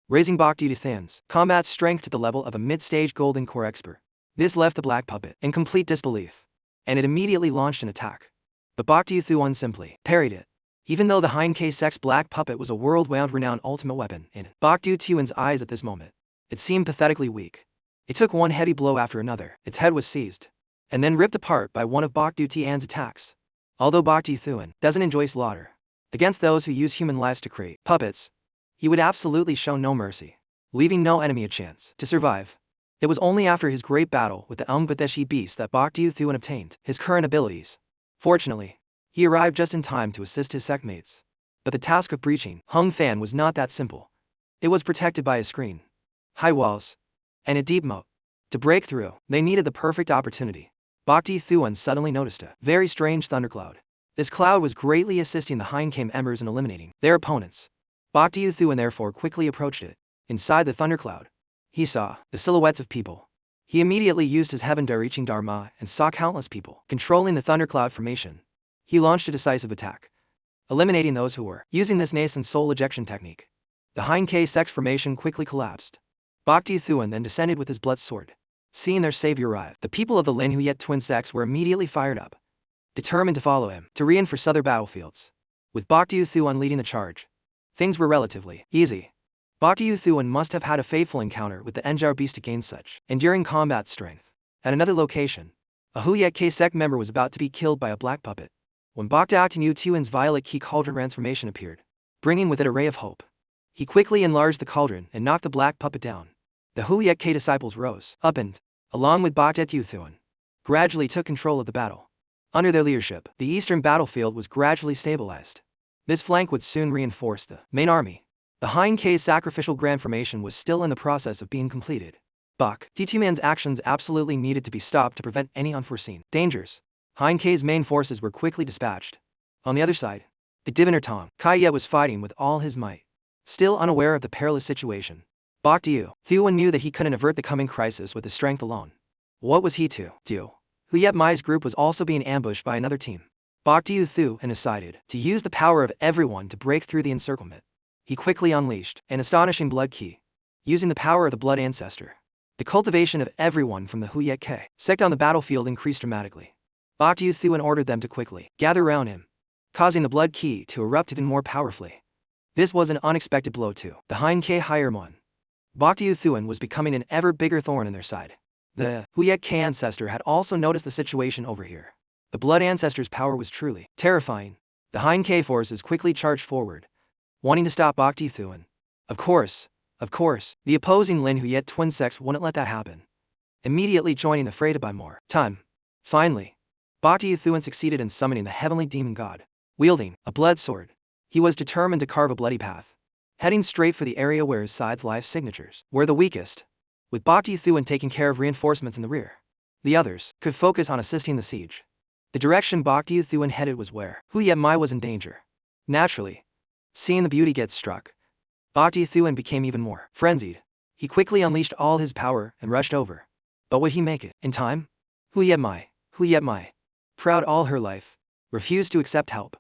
raising Bok Du-thuan's combat strength to the level of a mid-stage Golden Core expert. This left the black puppet in complete disbelief, and it immediately launched an attack. But Bok Du-thuan simply parried it. Even though the Hein K sect's black puppet was a world-renowned ultimate weapon in Bok Du-thuan's eyes at this moment, it seemed pathetically weak. It took one heady blow after another, its head was seized, and then ripped apart by one of Bok Du-thuan's attacks. Although Bok Du-thuan doesn't enjoy slaughter against those who use human lives to create puppets, he would absolutely show no mercy, leaving no enemy a chance to survive. It was only after his great battle with the Badeshi beast that Bok Du-thuan obtained his current abilities. Fortunately, he arrived just in time to assist his sectmates. But the task of breaching Hung Fan was not that simple. It was protected by a screen, high walls, and a deep moat. To break through, they needed the perfect opportunity. Bok Du-thuan suddenly noticed a very strange thundercloud. This cloud was greatly assisting the Hein K members in eliminating their opponents. Bok Du-thuan therefore quickly approached it. Inside the thundercloud, he saw the silhouettes of people. He immediately used his heaven-reaching Dharma and saw countless people controlling the thundercloud formation. He launched a decisive attack, eliminating those who were using this nascent soul ejection technique. The Hein K sect's formation quickly collapsed. Bok Du-thuan then descended with his blood sword, Seeing their savior arrive, the people of the Lin Huyet twin sects were immediately fired up, determined to follow him, to reinforce other battlefields. With Baekdu Thuan leading the charge, things were relatively easy. Baekdu Thuan must have had a fateful encounter with the Enjar beast to gain such enduring combat strength. At another location, a Huyet K sect member was about to be killed by a black puppet, when Baekdu Thuan's violet key cauldron transformation appeared, bringing with it a ray of hope. He quickly enlarged the cauldron and knocked the black puppet down. The Huyet K disciples rose up and, along with Baekdu Thuan, gradually took control of the battle. Under their leadership, the eastern battlefield was gradually stabilized. This flank would soon reinforce the main army. The Hein K's sacrificial grand formation was still in the process of being completed. Baekdu Thuan's actions absolutely needed to be stopped to prevent any unforeseen dangers. Hein K's main forces were quickly dispatched. On the other side, the diviner Tong Kaiye was fighting with all his might. Still unaware of the perilous situation, Baekdu Thuan knew that he couldn't avert the coming crisis with his strength alone. What was he to do? Huyet Mai's group was also being ambushed by another team. Baekdu Thuan decided to use the power of everyone to break through the encirclement. He quickly unleashed an astonishing blood key, using the power of the blood ancestor. The cultivation of everyone from the Huyet K sect on the battlefield increased dramatically. Baekdu Thuan ordered them to quickly gather around him, causing the blood key to erupt even more powerfully. This was an unexpected blow to the Hein K higher one. Baekdu Thuan was becoming an ever bigger thorn in their side. The Huyet K ancestor had also noticed the situation over here. The blood ancestor's power was truly terrifying. The Hein K forces quickly charged forward, wanting to stop Baekdu Thuan. Of course, the opposing Lin Huyet twin sects wouldn't let that happen, immediately joining the fray to buy more time. Finally, Baekdu Thuan succeeded in summoning the heavenly demon god. Wielding a blood sword, he was determined to carve a bloody path, heading straight for the area where his side's life signatures were the weakest. With Baekdu Thuan taking care of reinforcements in the rear, the others could focus on assisting the siege. The direction Baekdu Thuan headed was where Huyet Mai was in danger. Naturally, seeing the beauty get struck, Baekdu Thuan became even more frenzied. He quickly unleashed all his power and rushed over. But would he make it in time? Huyet Mai, proud all her life, refused to accept help.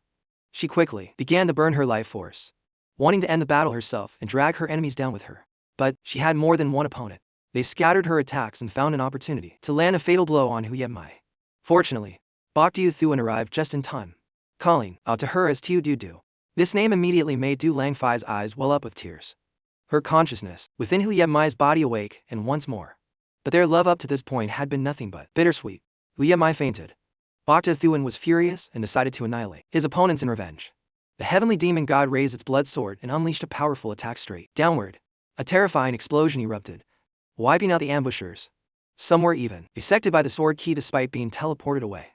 She quickly began to burn her life force, wanting to end the battle herself and drag her enemies down with her. But she had more than one opponent. They scattered her attacks and found an opportunity to land a fatal blow on Huyet Mai. Fortunately, Baekdu Thuan arrived just in time, calling out to her as Tiu Du Du. This name immediately made Du Langfei's eyes well up with tears. Her consciousness within Huyet Mai's body awake and once more. But their love up to this point had been nothing but bittersweet. Huyet Mai fainted. Baekdu Thuan was furious and decided to annihilate his opponents in revenge. The heavenly demon god raised its blood sword and unleashed a powerful attack straight downward. A terrifying explosion erupted, wiping out the ambushers. Some were even dissected by the sword key despite being teleported away.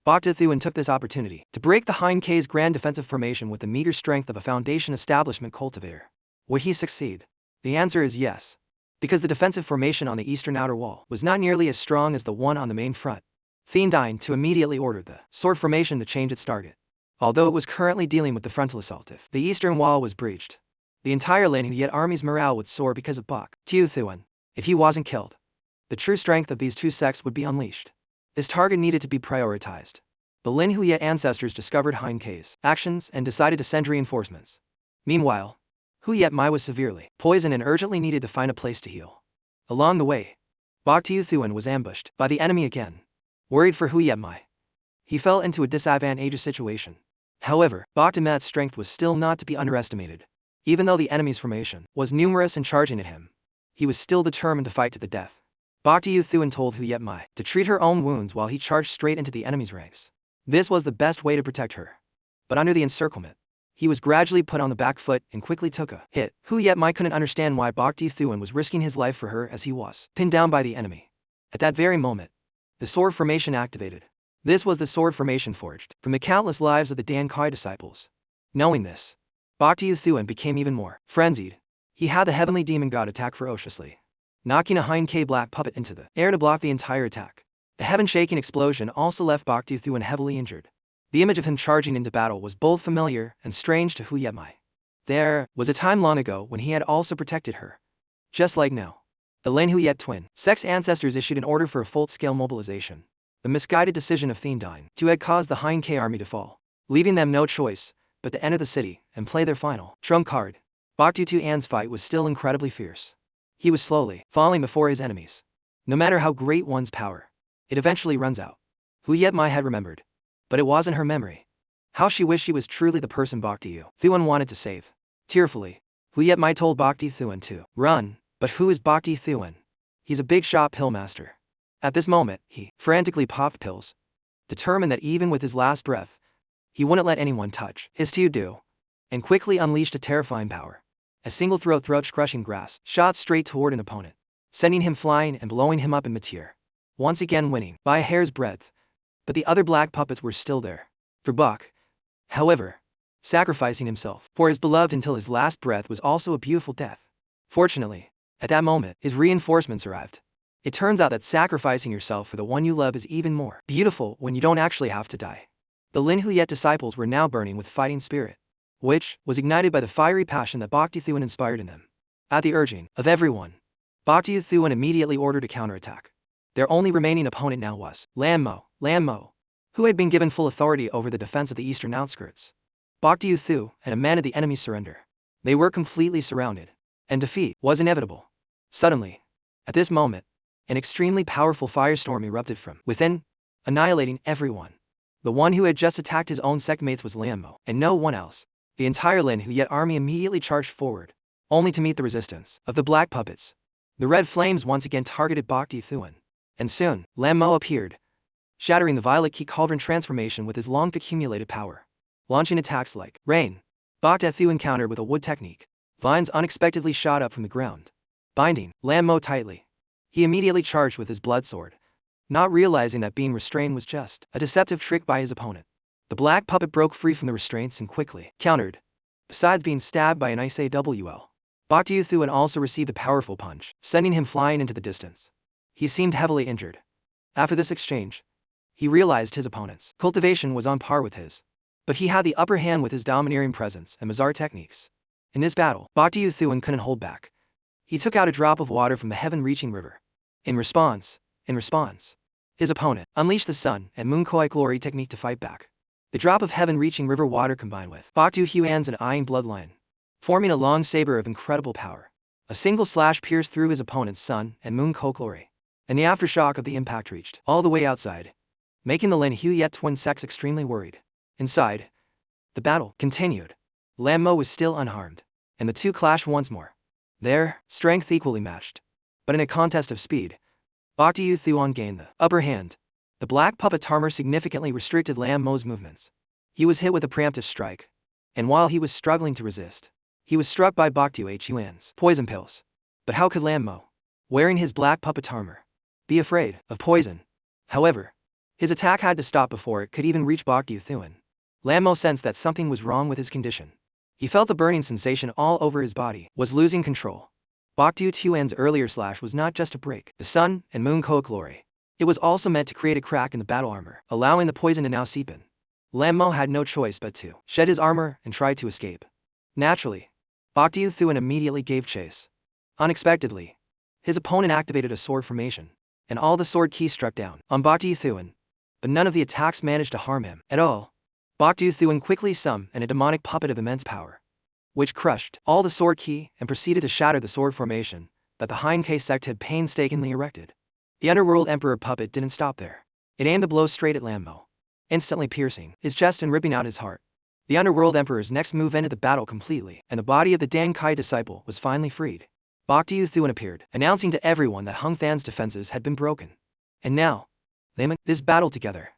Baekdu Thuan took this opportunity to break the Hein K's grand defensive formation with the meager strength of a foundation establishment cultivator. Would he succeed? The answer is yes, because the defensive formation on the eastern outer wall was not nearly as strong as the one on the main front. Thiendine to immediately ordered the sword formation to change its target. Although it was currently dealing with the frontal assault if the eastern wall was breached, the entire Lin Huyet army's morale would soar because of Baekdu Thuan. If he wasn't killed, the true strength of these two sects would be unleashed. This target needed to be prioritized. The Lin Huyet ancestors discovered Hein K's actions and decided to send reinforcements. Meanwhile, Huyet Mai was severely poisoned and urgently needed to find a place to heal. Along the way, Baekdu Thuan was ambushed by the enemy again. Worried for Huyet Mai, he fell into a disadvantageous situation. However, Baekdu Mai's strength was still not to be underestimated. Even though the enemy's formation was numerous and charging at him, he was still determined to fight to the death. Baekdu Thuan told Huyet Mai to treat her own wounds while he charged straight into the enemy's ranks. This was the best way to protect her. But under the encirclement, he was gradually put on the back foot and quickly took a hit. Huyet Mai couldn't understand why Baekdu Thuan was risking his life for her as he was pinned down by the enemy. At that very moment, the sword formation activated. This was the sword formation forged from the countless lives of the Dan Kai disciples. Knowing this, Baekdu Thuan became even more frenzied. He had the heavenly demon god attack ferociously, knocking a Hein K black puppet into the air to block the entire attack. The heaven-shaking explosion also left Baekdu Thuan heavily injured. The image of him charging into battle was both familiar and strange to Huyet Mai. There was a time long ago when he had also protected her. Just like now, the Lin Huyet twin sect's ancestors issued an order for a full-scale mobilization. The misguided decision of Thiendine had caused the Hein K army to fall, leaving them no choice but to enter the city and play their final trump card. Baekdu Thuan's fight was still incredibly fierce. He was slowly falling before his enemies. No matter how great one's power, it eventually runs out. Hu Yetmai had remembered. But it wasn't her memory. How she wished she was truly the person Bokti Thuan wanted to save. Tearfully, Hu Yetmai told Bokti Thuan to run, but who is Bokti Thuan? He's a big shot pill master. At this moment, he frantically popped pills, determined that even with his last breath, he wouldn't let anyone touch his do, and quickly unleashed a terrifying power. A single throat-crushing grasp shot straight toward an opponent, sending him flying and blowing him up in mid-air. Once again winning by a hair's breadth. But the other black puppets were still there. For Bok, however, sacrificing himself for his beloved until his last breath was also a beautiful death. Fortunately, at that moment, his reinforcements arrived. It turns out that sacrificing yourself for the one you love is even more beautiful when you don't actually have to die. The Lin Huyet disciples were now burning with fighting spirit, which was ignited by the fiery passion that Bokti Thuan inspired in them. At the urging of everyone, Bokti Thuan immediately ordered a counterattack. Their only remaining opponent now was Lan Mo, who had been given full authority over the defense of the eastern outskirts. Bokti Thu had demanded the enemy's surrender. They were completely surrounded, and defeat was inevitable. Suddenly, at this moment, an extremely powerful firestorm erupted from within, annihilating everyone. The one who had just attacked his own sectmates was Lan Mo, and no one else. The entire Lin Huyet army immediately charged forward, only to meet the resistance of the black puppets. The red flames once again targeted Bokti Thuan, and soon, Lan Mo appeared, shattering the violet key cauldron transformation with his long accumulated power. Launching attacks like rain, Bokti Thuan countered with a wood technique. Vines unexpectedly shot up from the ground, binding Lan Mo tightly. He immediately charged with his blood sword, not realizing that being restrained was just a deceptive trick by his opponent. The black puppet broke free from the restraints and quickly countered. Besides being stabbed by an ice AWL, Bokti Thuan also received a powerful punch, sending him flying into the distance. He seemed heavily injured. After this exchange, he realized his opponent's cultivation was on par with his, but he had the upper hand with his domineering presence and bizarre techniques. In this battle, Bokti Thuan couldn't hold back. He took out a drop of water from the heaven-reaching river. In response, his opponent unleashed the sun and moon koi glory technique to fight back. The drop of heaven-reaching river water combined with Bokti Thuan's and iron bloodline, forming a long saber of incredible power. A single slash pierced through his opponent's sun and moon koi glory, and the aftershock of the impact reached all the way outside, making the Lin Huyet twin sects extremely worried. Inside, the battle continued. Lan Mo was still unharmed, and the two clashed once more. Their strength equally matched. But in a contest of speed, Bokti Thuan gained the upper hand. The black puppet Tarmer significantly restricted Lan Mo's movements. He was hit with a preemptive strike, and while he was struggling to resist, he was struck by Bokti Thuan's poison pills. But how could Lan Mo, wearing his black puppet armor, be afraid of poison? However, his attack had to stop before it could even reach Bokti Thuan. Lan Mo sensed that something was wrong with his condition. He felt a burning sensation all over his body, was losing control. Bokti Thuan's earlier slash was not just to break the sun and moon koi glory. It was also meant to create a crack in the battle armor, allowing the poison to now seep in. Lan Mo had no choice but to shed his armor and try to escape. Naturally, Bokti Thuan immediately gave chase. Unexpectedly, his opponent activated a sword formation, and all the sword keys struck down on Bokti Thuan, but none of the attacks managed to harm him at all. Bokti Thuan quickly summoned a demonic puppet of immense power, which crushed all the sword key and proceeded to shatter the sword formation that the Hein-K sect had painstakingly erected. The Underworld Emperor puppet didn't stop there. It aimed a blow straight at Lan Mo, instantly piercing his chest and ripping out his heart. The Underworld Emperor's next move ended the battle completely, and the body of the Dan Kai disciple was finally freed. Bokti Thuan appeared, announcing to everyone that Hung Than's defenses had been broken. And now, they met this battle together.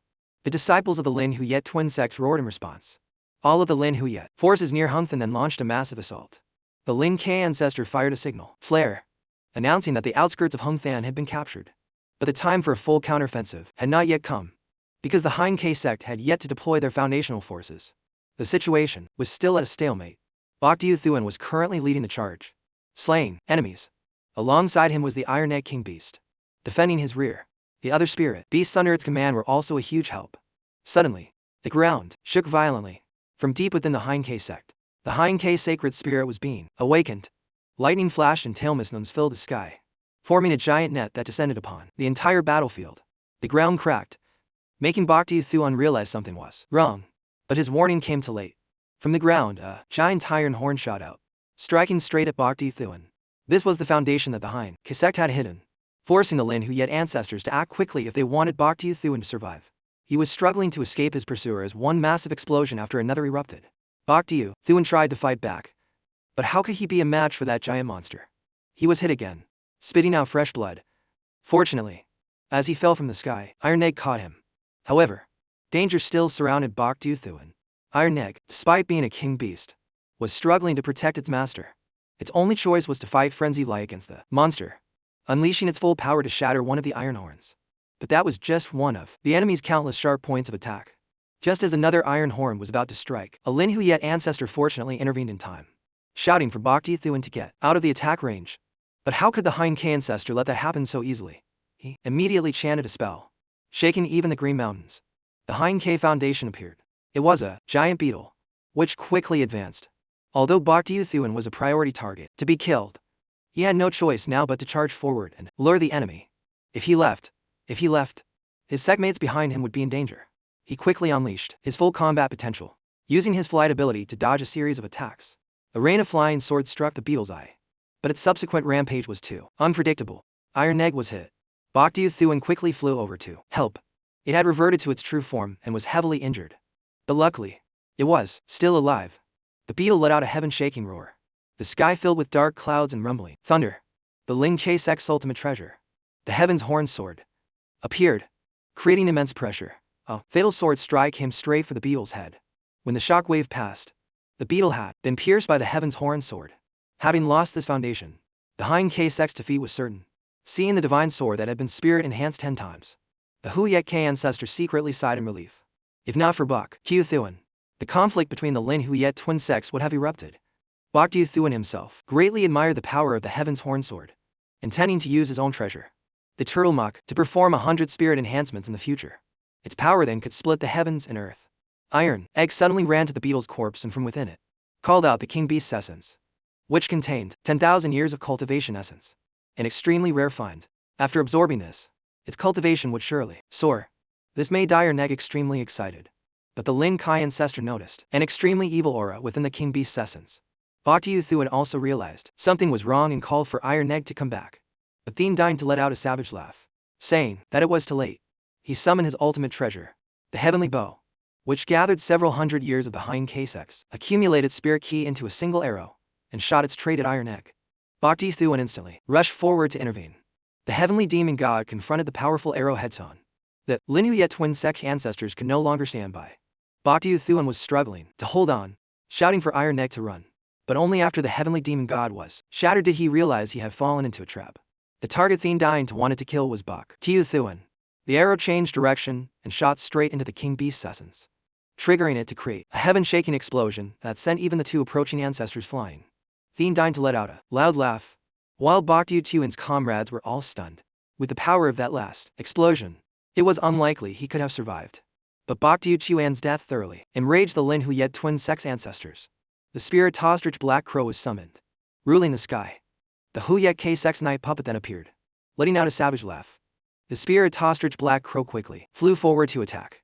The disciples of the Lin Huyet twin sects roared in response. All of the Lin Huyet forces near Hung Than then launched a massive assault. The Lin K ancestor fired a signal flare, announcing that the outskirts of Hung Than had been captured. But the time for a full counteroffensive had not yet come, because the Hein-K sect had yet to deploy their foundational forces. The situation was still at a stalemate. Bokti Thuan was currently leading the charge, slaying enemies. Alongside him was the Iron Egg King Beast, defending his rear. The other spirit beasts under its command were also a huge help. Suddenly, the ground shook violently. From deep within the Hein-K sect, the Hein-K sacred spirit was being awakened. Lightning flashed and tail mists filled the sky, forming a giant net that descended upon the entire battlefield. The ground cracked, making Bokti Thuan realize something was wrong. But his warning came too late. From the ground, a giant iron horn shot out, striking straight at Bokti Thuan. This was the foundation that the Hein-K sect had hidden. forcing the Lin Hu Yet ancestors to act quickly if they wanted Bok Thuan to survive. He was struggling to escape his pursuer as one massive explosion after another erupted. Bok Thuan tried to fight back, but how could he be a match for that giant monster? He was hit again, spitting out fresh blood. Fortunately, as he fell from the sky, Iron Egg caught him. However, danger still surrounded Bok Thuan. Iron Egg, despite being a king beast, was struggling to protect its master. Its only choice was to fight frenzy-like against the monster, unleashing its full power to shatter one of the iron horns. But that was just one of the enemy's countless sharp points of attack. Just as another iron horn was about to strike, a Lin Hu Yet ancestor fortunately intervened in time, shouting for Bok Thuan to get out of the attack range. But how could the Hein K ancestor let that happen so easily? He immediately chanted a spell, shaking even the Green Mountains. The Hein K Foundation appeared. It was a giant beetle, which quickly advanced. Although Bok Thuan was a priority target to be killed, he had no choice now but to charge forward and lure the enemy. If he left, his secmates behind him would be in danger. He quickly unleashed his full combat potential, using his flight ability to dodge a series of attacks. A rain of flying swords struck the beetle's eye, but its subsequent rampage was too unpredictable. Iron Egg was hit. Bok Thuan quickly flew over to help. It had reverted to its true form and was heavily injured. But luckily, it was still alive. The beetle let out a heaven-shaking roar. The sky filled with dark clouds and rumbling thunder. The Ling K-Sec's ultimate treasure, the Heaven's Horn Sword, appeared, creating immense pressure. A fatal sword strike came straight for the beetle's head. When the shockwave passed, the beetle had been pierced by the Heaven's Horn Sword. Having lost this foundation, the Hein K-Sec's defeat was certain. Seeing the divine sword that had been spirit-enhanced 10 times, the Hu Yet K ancestor secretly sighed in relief. If not for Bok Thuan, the conflict between the Lin Hu Yet twin sects would have erupted. Bok Thuan himself greatly admired the power of the Heaven's Horn Sword, intending to use his own treasure, the Turtle Muck, to perform 100 spirit enhancements in the future. Its power then could split the heavens and earth. Iron Egg suddenly ran to the beetle's corpse and from within it called out the King Beast's essence, which contained 10,000 years of cultivation essence, an extremely rare find. After absorbing this, its cultivation would surely soar. This made Iron Egg extremely excited. But the Lin Kai ancestor noticed an extremely evil aura within the King Beast's essence. Bok Thuan also realized something was wrong and called for Iron Egg to come back. But Thien deigned to let out a savage laugh, saying that it was too late. He summoned his ultimate treasure, the Heavenly Bow, which gathered several hundred years of the Hein K-Secs, accumulated spirit ki into a single arrow, and shot it straight at Iron Egg. Bok Thuan instantly rushed forward to intervene. The heavenly demon god confronted the powerful arrowhead tone. The Lin Hu Yet twin sect ancestors could no longer stand by. Bok Thuan was struggling to hold on, shouting for Iron Egg to run. But only after the heavenly demon god was shattered did he realize he had fallen into a trap. The target Thien deigned wanted to kill was Bok Thuan. The arrow changed direction and shot straight into the King Beast's essence, triggering it to create a heaven-shaking explosion that sent even the two approaching ancestors flying. Thien deigned to let out a loud laugh, while Bok Thuan's comrades were all stunned. With the power of that last explosion, it was unlikely he could have survived. But Bok Thuan's death thoroughly enraged the Lin Hu Yet twin sex ancestors. The spirit ostrich Black Crow was summoned, ruling the sky. The Hu Yet K-Sex night puppet then appeared, letting out a savage laugh. The spirit ostrich Black Crow quickly flew forward to attack.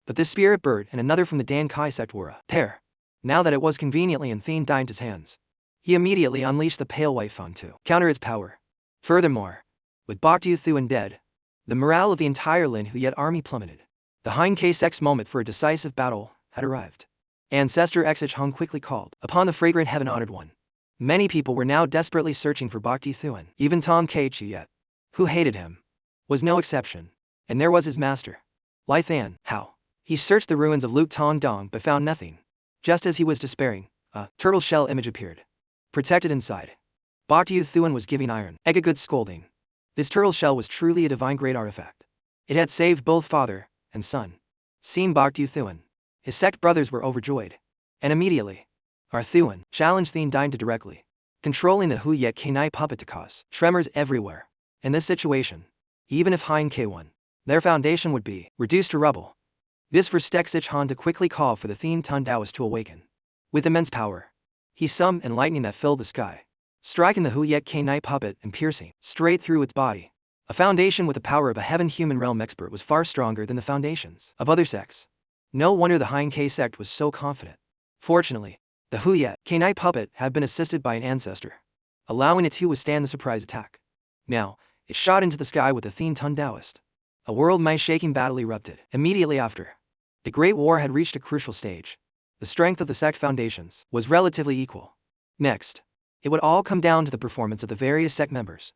But this spirit bird and another from the Dan Kai sect were a pair. Now that it was conveniently in Thien deigned's hands, he immediately unleashed the pale white phone to counter its power. Furthermore, with Bok Thuan dead, the morale of the entire Lin Hu Yet army plummeted. The Hein K-Sex moment for a decisive battle had arrived. Ancestor Xich Hung quickly called upon the fragrant heaven-honored one. Many people were now desperately searching for Bok Thuan. Even Tom K. Chi Yet, who hated him, was no exception. And there was his master, Lai Than. How? He searched the ruins of Luke Tong Dong but found nothing. Just as he was despairing, a turtle shell image appeared, protected inside. Bok Thuan was giving Iron Egg a good scolding. This turtle shell was truly a divine great artifact. It had saved both father and son. Seeing Bok Thuan, his sect brothers were overjoyed. And immediately, Thuan challenged Thien deigned to directly controlling the Hu Yet K night puppet to cause tremors everywhere. In this situation, even if Hein K won, their foundation would be reduced to rubble. This forced Xich Han to quickly call for the Thien Tun Taoist to awaken. With immense power, he summoned and lightning that filled the sky, striking the Hu Yet K night puppet and piercing straight through its body. A foundation with the power of a heaven-human realm expert was far stronger than the foundations of other sects. No wonder the Hein K sect was so confident. Fortunately, the Hu Yet K night puppet had been assisted by an ancestor, allowing it to withstand the surprise attack. Now, It shot into the sky with the Thien Tun Taoist. A world-shaking battle erupted. Immediately after, the Great War had reached a crucial stage. The strength of the sect foundations was relatively equal. Next, it would all come down to the performance of the various sect members.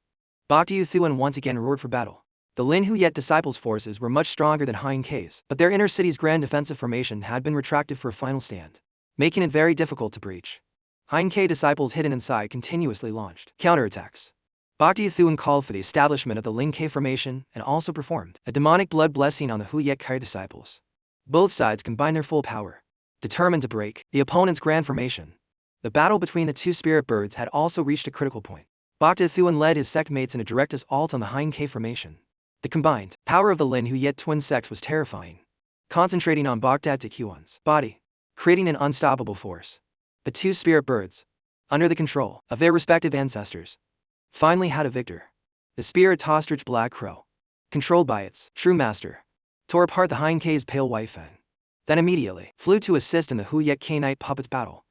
Boktu Thuan once again roared for battle. The Lin Huyet disciples' forces were much stronger than Hein K's, but their inner city's grand defensive formation had been retracted for a final stand, making it very difficult to breach. Hein K disciples hidden inside continuously launched counterattacks. Boktu Thuan called for the establishment of the Lin K formation and also performed a demonic blood blessing on the Huyet Kai disciples. Both sides combined their full power, determined to break the opponent's grand formation. The battle between the two spirit birds had also reached a critical point. Boktu Thuan led his sect mates in a direct assault on the Hein K formation. The combined power of the Lin Huyet twin sects was terrifying, concentrating on Boktu Thuan's body, creating an unstoppable force. The two spirit birds, under the control of their respective ancestors, finally had a victor. The spirit ostrich Black Crow, controlled by its true master, tore apart the Hein K's pale white fang, then immediately flew to assist in the Huyet K Knight puppets battle.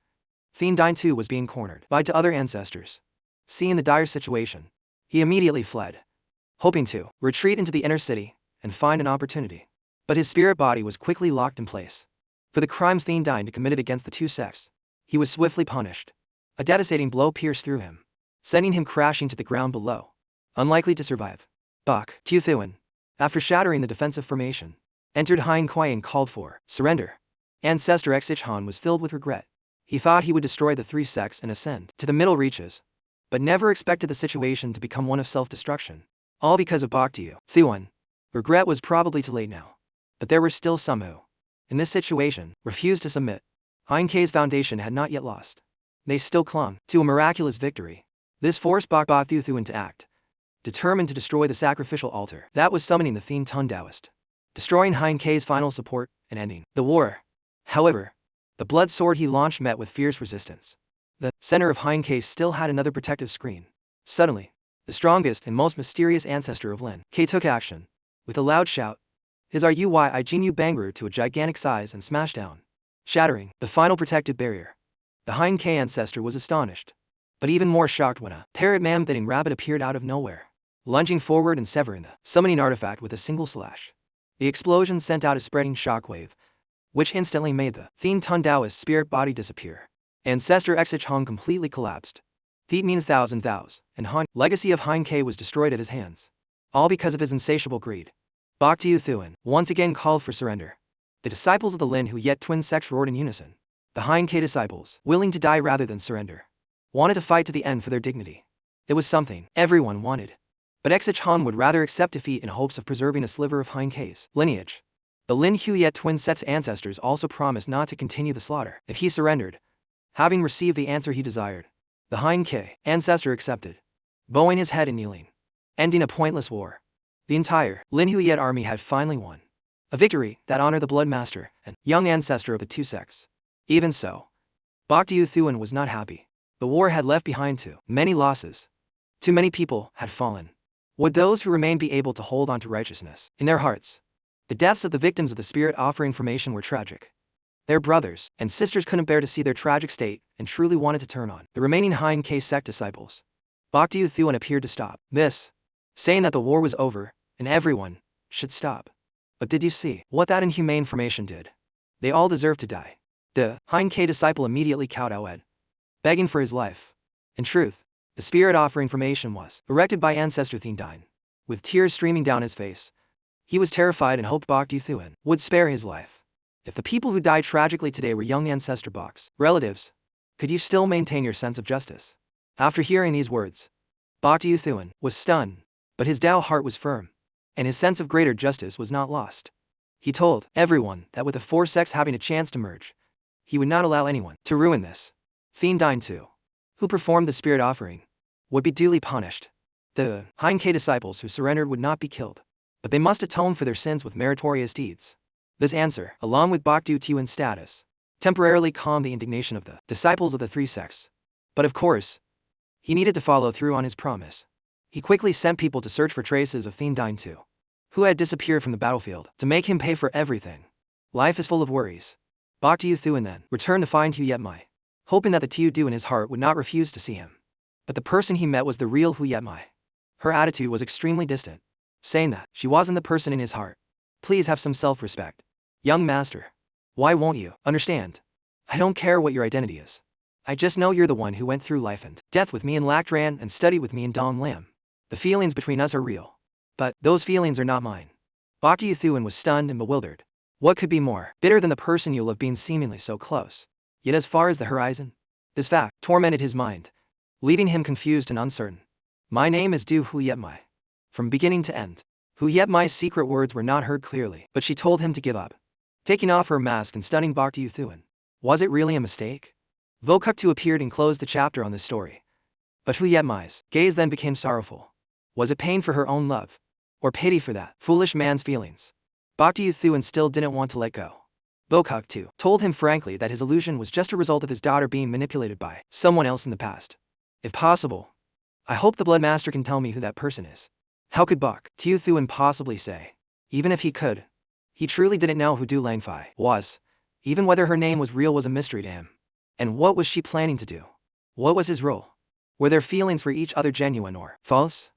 Thien Dine too was being cornered by two other ancestors. Seeing the dire situation, he immediately fled, hoping to retreat into the inner city and find an opportunity. But his spirit body was quickly locked in place. For the crimes Thien Dine had committed against the two sects, he was swiftly punished. A devastating blow pierced through him, sending him crashing to the ground below, unlikely to survive. Boktu Thuan, after shattering the defensive formation, entered Hein Kuai and called for surrender. Ancestor Xich Han was filled with regret. He thought he would destroy the three sects and ascend to the middle reaches, but never expected the situation to become one of self-destruction. All because of Boktu Thuan. Regret was probably too late now. But there were still some who, in this situation, refused to submit. Hein K's foundation had not yet lost. They still clung to a miraculous victory. This forced Boktu Thuan to act, determined to destroy the sacrificial altar that was summoning the Thien Tun Taoist, destroying Hein K's final support and ending the war. However, the blood sword he launched met with fierce resistance. The center of Hein K still had another protective screen. Suddenly, the strongest and most mysterious ancestor of Lin K took action. With a loud shout, his Rui Jinu Bangru to a gigantic size and smashed down, shattering the final protective barrier. The Hein K ancestor was astonished, but even more shocked when a parrot man-biting rabbit appeared out of nowhere, lunging forward and severing the summoning artifact with a single slash. The explosion sent out a spreading shockwave, which instantly made the Thien Tun Taoist spirit body disappear. Ancestor Xich Han completely collapsed. Thiet means thousand thous, and Han, legacy of Hein K was destroyed at his hands. All because of his insatiable greed. Boktu Thuan once again called for surrender. The disciples of the Lin Huyet twin sects roared in unison. The Hein K disciples, willing to die rather than surrender, wanted to fight to the end for their dignity. It was something everyone wanted. But Xich Han would rather accept defeat in hopes of preserving a sliver of Hein K's lineage. The Lin Huyet twin sect's ancestors also promised not to continue the slaughter if he surrendered. Having received the answer he desired, the Hein K ancestor accepted, bowing his head and kneeling, ending a pointless war. The entire Lin Huyet army had finally won. A victory that honored the blood master and young ancestor of the two sects. Even so, Boktu Thuan was not happy. The war had left behind too many losses. Too many people had fallen. Would those who remained be able to hold on to righteousness in their hearts? The deaths of the victims of the spirit offering formation were tragic. Their brothers and sisters couldn't bear to see their tragic state and truly wanted to turn on the remaining Hein K sect disciples. Boktu Thuan appeared to stop this, saying that the war was over and everyone should stop. But did you see what that inhumane formation did? They all deserve to die. The Hein K disciple immediately kowtowed, begging for his life. In truth, the spirit offering formation was erected by ancestor Thien Dine. With tears streaming down his face, he was terrified and hoped Boktu Thuan would spare his life. If the people who died tragically today were young ancestor Bok's relatives, could you still maintain your sense of justice? After hearing these words, Boktu Thuan was stunned, but his Tao heart was firm, and his sense of greater justice was not lost. He told everyone that with the four sects having a chance to merge, he would not allow anyone to ruin this. Thien Dine too, who performed the spirit offering, would be duly punished. The Hein K disciples who surrendered would not be killed, but they must atone for their sins with meritorious deeds. This answer, along with Boktu Thuan's status, temporarily calmed the indignation of the disciples of the three sects. But of course, he needed to follow through on his promise. He quickly sent people to search for traces of Thien Dine too, who had disappeared from the battlefield, to make him pay for everything. Life is full of worries. Boktu Thuan then returned to find Huyet Mai, hoping that the Tiu Du in his heart would not refuse to see him. But the person he met was the real Huyet Mai. Her attitude was extremely distant, saying that she wasn't the person in his heart. Please have some self-respect. Young master. Why won't you understand? I don't care what your identity is. I just know you're the one who went through life and death with me in Lactran and studied with me in Dong Lam. The feelings between us are real. But those feelings are not mine. Bokta Yuthuan was stunned and bewildered. What could be more bitter than the person you love being seemingly so close, yet as far as the horizon? This fact tormented his mind, leaving him confused and uncertain. My name is Du Hu Yetmai. From beginning to end, Hu Yetmai's secret words were not heard clearly, but she told him to give up. Taking off her mask and stunning Bokta Yuthuan. Was it really a mistake? Vokuktu appeared and closed the chapter on this story. But Hu Yetmai's gaze then became sorrowful. Was it pain for her own love? Or pity for that foolish man's feelings? Bokta Yuthuan still didn't want to let go. Vokuktu told him frankly that his illusion was just a result of his daughter being manipulated by someone else in the past. If possible, I hope the Blood Master can tell me who that person is. How could Bokta Yuthuan possibly say? Even if he could, he truly didn't know who Du Langfei was. Even whether her name was real was a mystery to him. And what was she planning to do? What was his role? Were their feelings for each other genuine or false?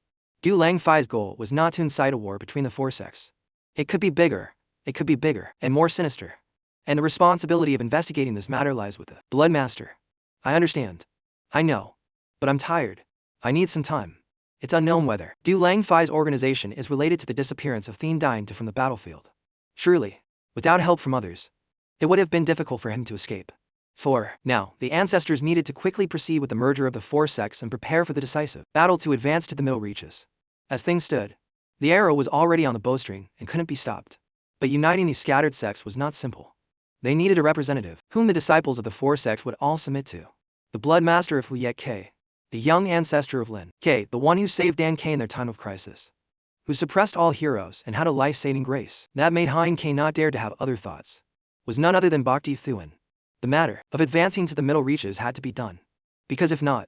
Du Langfei's goal was not to incite a war between the four sects. It could be bigger, and more sinister. And the responsibility of investigating this matter lies with the Blood Master. I understand. I know. But I'm tired. I need some time. It's unknown whether Du Langfei's organization is related to the disappearance of Thien Dine from the battlefield. Surely, without help from others, it would have been difficult for him to escape. For now, the ancestors needed to quickly proceed with the merger of the four sects and prepare for the decisive battle to advance to the middle reaches. As things stood, the arrow was already on the bowstring and couldn't be stopped. But uniting these scattered sects was not simple. They needed a representative, whom the disciples of the four sects would all submit to. The Blood Master of Huyet K, the young ancestor of Lin K, the one who saved Dan K in their time of crisis, who suppressed all heroes and had a life-saving grace that made Hein K not dare to have other thoughts, was none other than Bokta Yuthuan. The matter of advancing to the middle reaches had to be done. Because if not,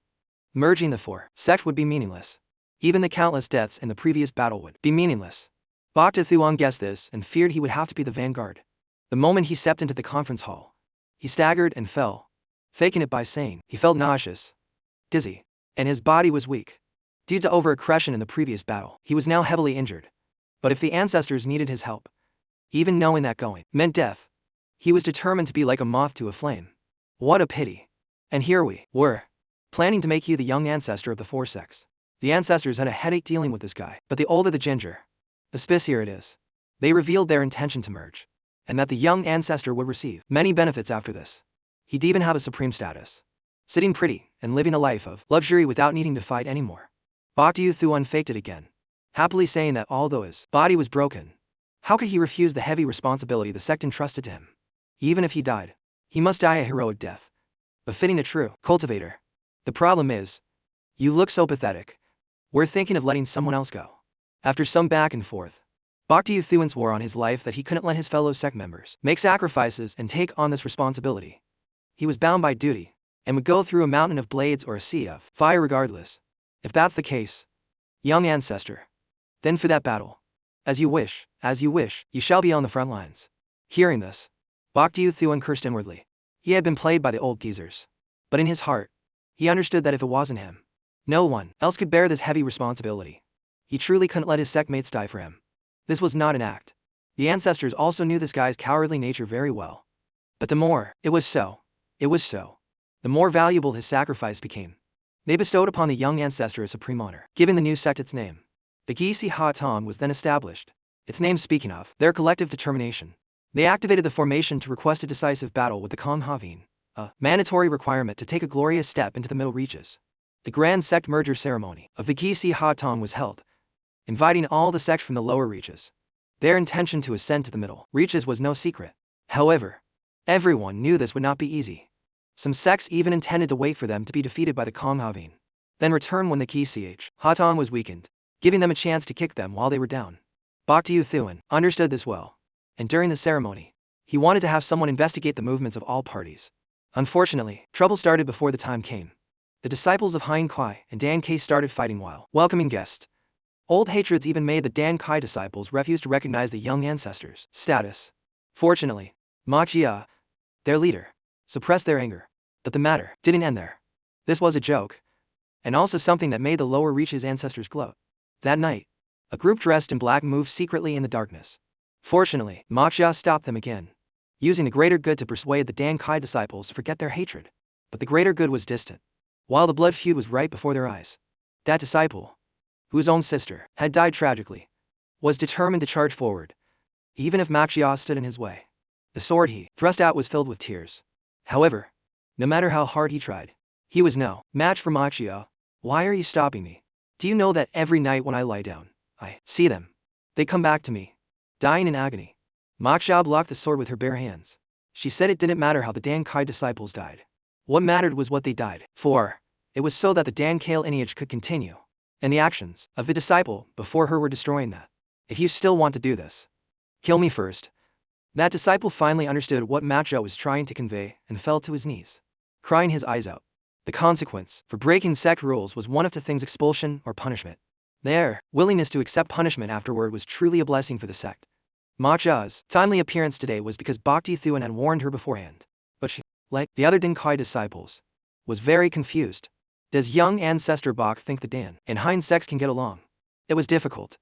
merging the four sects would be meaningless. Even the countless deaths in the previous battle would be meaningless. Bokta Yuthuan guessed this and feared he would have to be the vanguard. The moment he stepped into the conference hall, he staggered and fell, faking it by saying he felt nauseous, dizzy, and his body was weak. Due to over-aggression in the previous battle, he was now heavily injured. But if the ancestors needed his help, even knowing that going meant death, he was determined to be like a moth to a flame. What a pity. And here we were, planning to make you the young ancestor of the four sects. The ancestors had a headache dealing with this guy, but the older the ginger, the spicier it is. They revealed their intention to merge, and that the young ancestor would receive many benefits after this. He'd even have a supreme status, sitting pretty and living a life of luxury without needing to fight anymore. Bokta Yuthuan faked it again, happily saying that although his body was broken, how could he refuse the heavy responsibility the sect entrusted to him? Even if he died, he must die a heroic death, befitting a true cultivator. The problem is, you look so pathetic. We're thinking of letting someone else go. After some back and forth, Bokta Yuthuan swore on his life that he couldn't let his fellow sect members make sacrifices and take on this responsibility. He was bound by duty, and would go through a mountain of blades or a sea of fire regardless. If that's the case, young ancestor, then for that battle. As you wish, you shall be on the front lines. Hearing this, Bokta Yuthuan cursed inwardly. He had been played by the old geezers. But in his heart, he understood that if it wasn't him, no one else could bear this heavy responsibility. He truly couldn't let his sectmates die for him. This was not an act. The ancestors also knew this guy's cowardly nature very well. But the more it was so, the more valuable his sacrifice became. They bestowed upon the young ancestor a supreme honor, giving the new sect its name. The Gisi Ha Tan was then established, its name speaking of their collective determination. They activated the formation to request a decisive battle with the Kong Havin, a mandatory requirement to take a glorious step into the middle reaches. The grand sect merger ceremony of the Gisi Ha Tan was held, inviting all the sects from the lower reaches. Their intention to ascend to the middle reaches was no secret. However, everyone knew this would not be easy. Some sects even intended to wait for them to be defeated by the Kong Havin, then return when the Gisi Ha Tan was weakened, giving them a chance to kick them while they were down. Bokta Yuthuan understood this well, and during the ceremony, he wanted to have someone investigate the movements of all parties. Unfortunately, trouble started before the time came. The disciples of Hein Kai and Dan Kai started fighting while welcoming guests. Old hatreds even made the Dan Kai disciples refuse to recognize the young ancestors' status. Fortunately, Ma Jia, their leader, suppressed their anger. But the matter didn't end there. This was a joke, and also something that made the lower reaches ancestors gloat. That night, a group dressed in black moved secretly in the darkness. Fortunately, Ma Xia stopped them again, using the greater good to persuade the Dan Kai disciples to forget their hatred. But the greater good was distant, while the blood feud was right before their eyes. That disciple, whose own sister had died tragically, was determined to charge forward, even if Ma Xia stood in his way. The sword he thrust out was filled with tears. However, no matter how hard he tried, he was no match for Ma Xia. Why are you stopping me? Do you know that every night when I lie down, I see them? They come back to me, dying in agony. Ma Xia blocked the sword with her bare hands. She said it didn't matter how the Dan Kai disciples died. What mattered was what they died for. It was so that the Dan Kai lineage could continue, and the actions of the disciple before her were destroying that. If you still want to do this, kill me first. That disciple finally understood what Ma Xia was trying to convey and fell to his knees, crying his eyes out. The consequence for breaking sect rules was one of two things: expulsion or punishment. Their willingness to accept punishment afterward was truly a blessing for the sect. Ma Xia's timely appearance today was because Bhakti Thuan had warned her beforehand. But she, like the other Dan Kai disciples, was very confused. Does young ancestor Bach think the Dan and Hein sects can get along? It was difficult,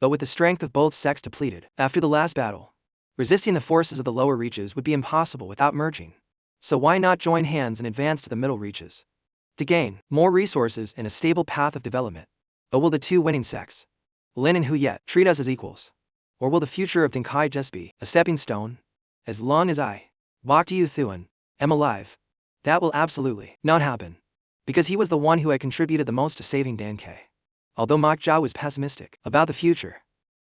but with the strength of both sects depleted after the last battle, resisting the forces of the lower reaches would be impossible without merging. So why not join hands and advance to the middle reaches to gain more resources and a stable path of development? But will the two winning sects, Lin and Hu Yet, treat us as equals? Or will the future of Dan Kai just be a stepping stone? As long as I, Bhakti Thuan, am alive, that will absolutely not happen, because he was the one who had contributed the most to saving Dan Kai. Although Ma Xia was pessimistic about the future,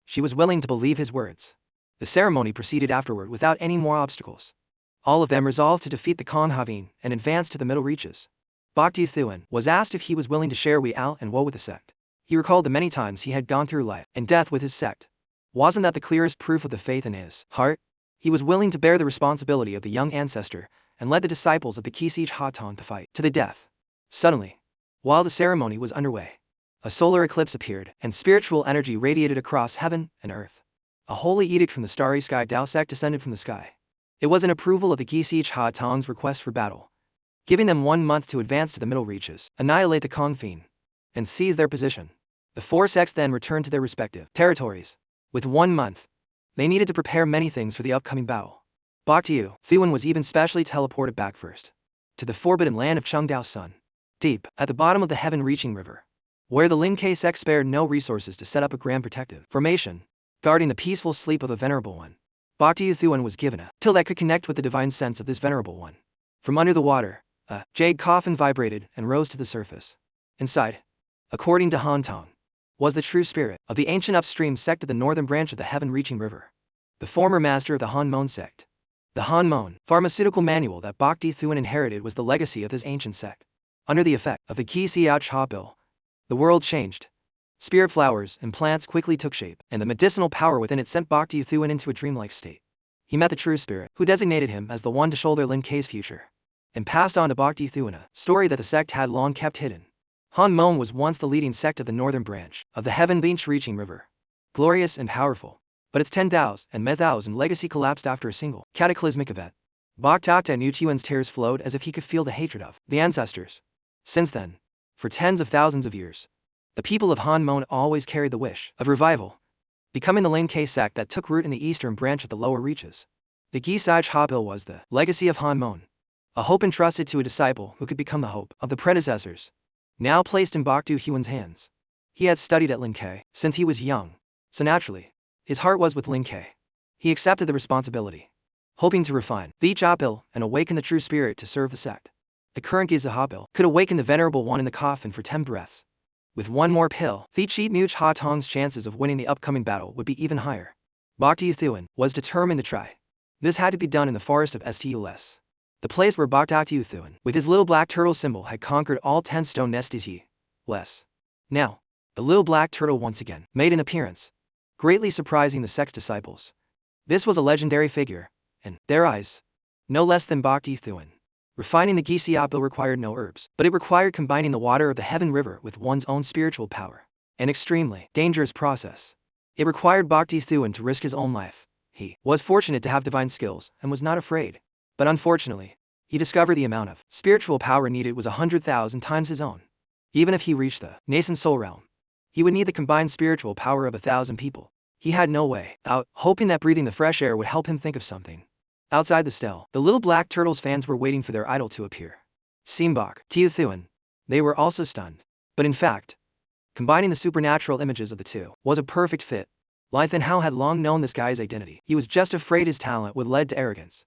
she was willing to believe his words. The ceremony proceeded afterward without any more obstacles. All of them resolved to defeat the Konghavin and advance to the middle reaches. Bhakti Thuan was asked if he was willing to share Wei Al and Woe with the sect. He recalled the many times he had gone through life and death with his sect. Wasn't that the clearest proof of the faith in his heart? He was willing to bear the responsibility of the young ancestor and led the disciples of the Kisich Hatan to fight to the death. Suddenly, while the ceremony was underway, a solar eclipse appeared and spiritual energy radiated across heaven and earth. A holy edict from the starry sky Dao sect descended from the sky. It was an approval of the Kisich Hatan's request for battle, giving them 1 month to advance to the middle reaches, annihilate the Kongfin, and seize their position. The four sects then returned to their respective territories. With 1 month, they needed to prepare many things for the upcoming battle. Bhakti Thuan was even specially teleported back first to the forbidden land of Chengdao's Sun, deep at the bottom of the heaven-reaching river, where the Lin Kai sect spared no resources to set up a grand protective formation, guarding the peaceful sleep of a venerable one. Bhakti Thuan was given a pill that could connect with the divine sense of this venerable one. From under the water, a jade coffin vibrated and rose to the surface. Inside, according to Han Tong, was the true spirit of the ancient upstream sect of the northern branch of the heaven-reaching river, the former master of the Han Mon sect. The Han Mon pharmaceutical manual that Bhakti Thuan inherited was the legacy of this ancient sect. Under the effect of the Ki Siach Ha pill, the world changed. Spirit flowers and plants quickly took shape, and the medicinal power within it sent Bhakti Thuan into a dreamlike state. He met the true spirit, who designated him as the one to shoulder Lin Kai's future, and passed on to Bhakti Thuan a story that the sect had long kept hidden. Han Mon was once the leading sect of the northern branch of the heaven-reaching river, glorious and powerful, but its 10,000 and 10,000 legacy collapsed after a single cataclysmic event. Bhakti Thuan's tears flowed as if he could feel the hatred of the ancestors. Since then, for tens of thousands of years, the people of Han Mon always carried the wish of revival, becoming the Lin Kai sect that took root in the eastern branch of the lower reaches. The Gisaj Hapil was the legacy of Han Mon, a hope entrusted to a disciple who could become the hope of the predecessors, now placed in Bhakti Thuan's hands. He had studied at Lin Kai since he was young, so naturally, his heart was with Lin Kai. He accepted the responsibility, hoping to refine the Hapil and awaken the true spirit to serve the sect. The current Giza Hapil could awaken the venerable one in the coffin for 10 breaths. With one more pill, the Cheat Much Ha Tong's chances of winning the upcoming battle would be even higher. Bhakti Thuan was determined to try. This had to be done in the forest of Stules, the place where Bhakti Thuan, with his little black turtle symbol, had conquered all 10 stone Stules. Now, the little black turtle once again made an appearance, greatly surprising the sect's disciples. This was a legendary figure, in their eyes, no less than Bhakti Thuan. Refining the Gisiapil required no herbs, but it required combining the water of the heaven river with one's own spiritual power. An extremely dangerous process. It required Bhakti Thuan to risk his own life. He was fortunate to have divine skills and was not afraid. But unfortunately, he discovered the amount of spiritual power needed was 100,000 times his own. Even if he reached the nascent soul realm, He would need the combined spiritual power of 1,000 people. He had no way out, hoping that breathing the fresh air would help him think of something. Outside the stele, the little black turtle's fans were waiting for their idol to appear. Simbok, Tiu Thuan. They were also stunned. But in fact, combining the supernatural images of the two was a perfect fit. Lai Hao had long known this guy's identity. He was just afraid his talent would lead to arrogance,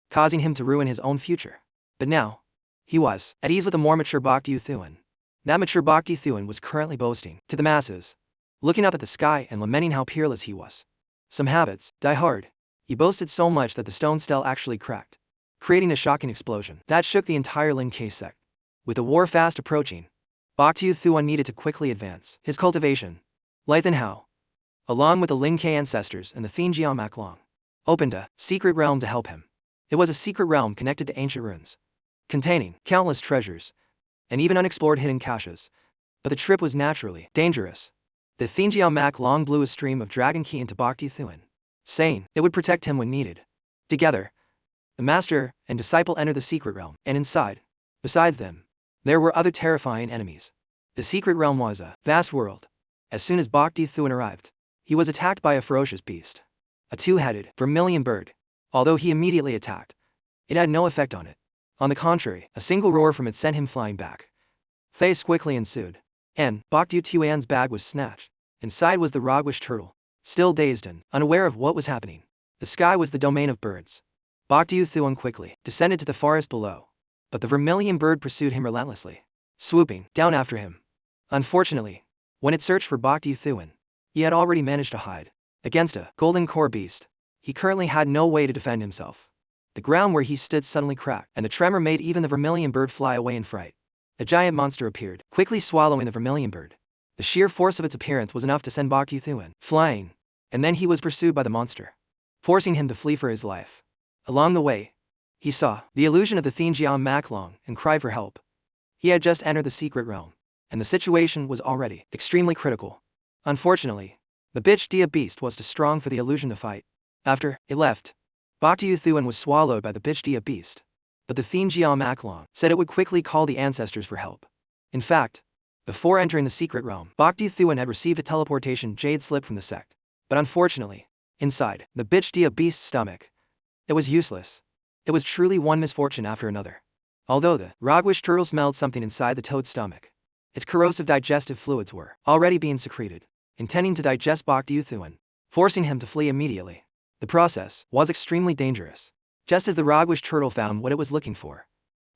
causing him to ruin his own future. But now, he was at ease with a more mature Bhakti Thuan. That mature Bhakti Thuan was currently boasting to the masses, looking up at the sky and lamenting how peerless he was. Some habits die hard. He boasted so much that the stone stele actually cracked, creating a shocking explosion that shook the entire Lin K sect. With the war fast approaching, Bhakti Thuan needed to quickly advance his cultivation. Lai Hao, along with the Lin K ancestors and the Thinjiao Maklong, opened a secret realm to help him. It was a secret realm connected to ancient ruins, containing countless treasures and even unexplored hidden caches. But the trip was naturally dangerous. The Thinjiao Maklong blew a stream of dragon ki into Bhakti Thuan, saying it would protect him when needed. Together, the master and disciple entered the secret realm, and inside, besides them, there were other terrifying enemies. The secret realm was a vast world. As soon as Bhakti Thuan arrived, he was attacked by a ferocious beast, a two-headed vermilion bird. Although he immediately attacked, it had no effect on it. On the contrary, a single roar from it sent him flying back. Face quickly ensued, and Bhakti Thuan's bag was snatched. Inside was the Rogwish turtle, still dazed and unaware of what was happening. The sky was the domain of birds. Bhakti Thuan quickly descended to the forest below, but the vermilion bird pursued him relentlessly, swooping down after him. Unfortunately, when it searched for Bhakti Thuan, he had already managed to hide against a golden core beast. He currently had no way to defend himself. The ground where he stood suddenly cracked, and the tremor made even the vermilion bird fly away in fright. A giant monster appeared, quickly swallowing the vermilion bird. The sheer force of its appearance was enough to send Bhakti Thuan flying, and then he was pursued by the monster, forcing him to flee for his life. Along the way, he saw the illusion of the Thinjiao Maklong and cried for help. He had just entered the secret realm, and the situation was already extremely critical. Unfortunately, the bitch Dia beast was too strong for the illusion to fight. After it left, Bhakti Thuan was swallowed by the bitch Dia beast. But the Thinjiao Maklong said it would quickly call the ancestors for help. In fact, before entering the secret realm, Bhakti Thuan had received a teleportation jade slip from the sect. But unfortunately, inside the bitch Dia beast's stomach, it was useless. It was truly one misfortune after another. Although the Rogwish turtle smelled something inside the toad's stomach, its corrosive digestive fluids were already being secreted, intending to digest Bhakti Thuan, forcing him to flee immediately. The process was extremely dangerous. Just as the Rogwish turtle found what it was looking for,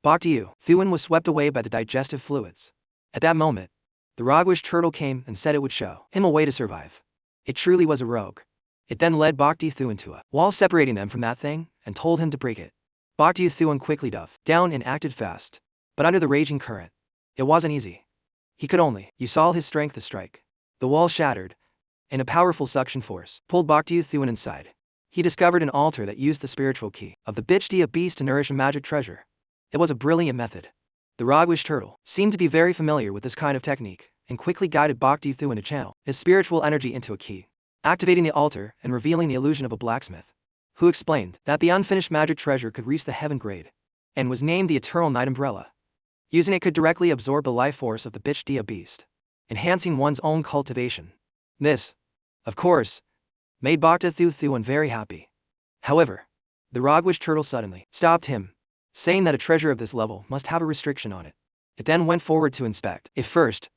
Bhakti Thuan was swept away by the digestive fluids. At that moment, the Rogwish turtle came and said it would show him a way to survive. It truly was a rogue. It then led Bhakti Thuan to a wall separating them from that thing and told him to break it. Bhakti Thuan quickly dove down and acted fast. But under the raging current, it wasn't easy. He could only use all his strength to strike. The wall shattered, and a powerful suction force pulled Bhakti Thuan inside. He discovered an altar that used the spiritual key of the bitch Dia beast to nourish a magic treasure. It was a brilliant method. The Rogwish turtle seemed to be very familiar with this kind of technique, and quickly guided Bhakti Thuan to channel his spiritual energy into a key, activating the altar and revealing the illusion of a blacksmith, who explained that the unfinished magic treasure could reach the heaven grade, and was named the Eternal Night Umbrella. Using it could directly absorb the life force of the bitch Dia beast, enhancing one's own cultivation. This, of course, made Bhakti Thuan very happy. However, the Rogwish turtle suddenly stopped him, saying that a treasure of this level must have a restriction on it. It then went forward to inspect it first,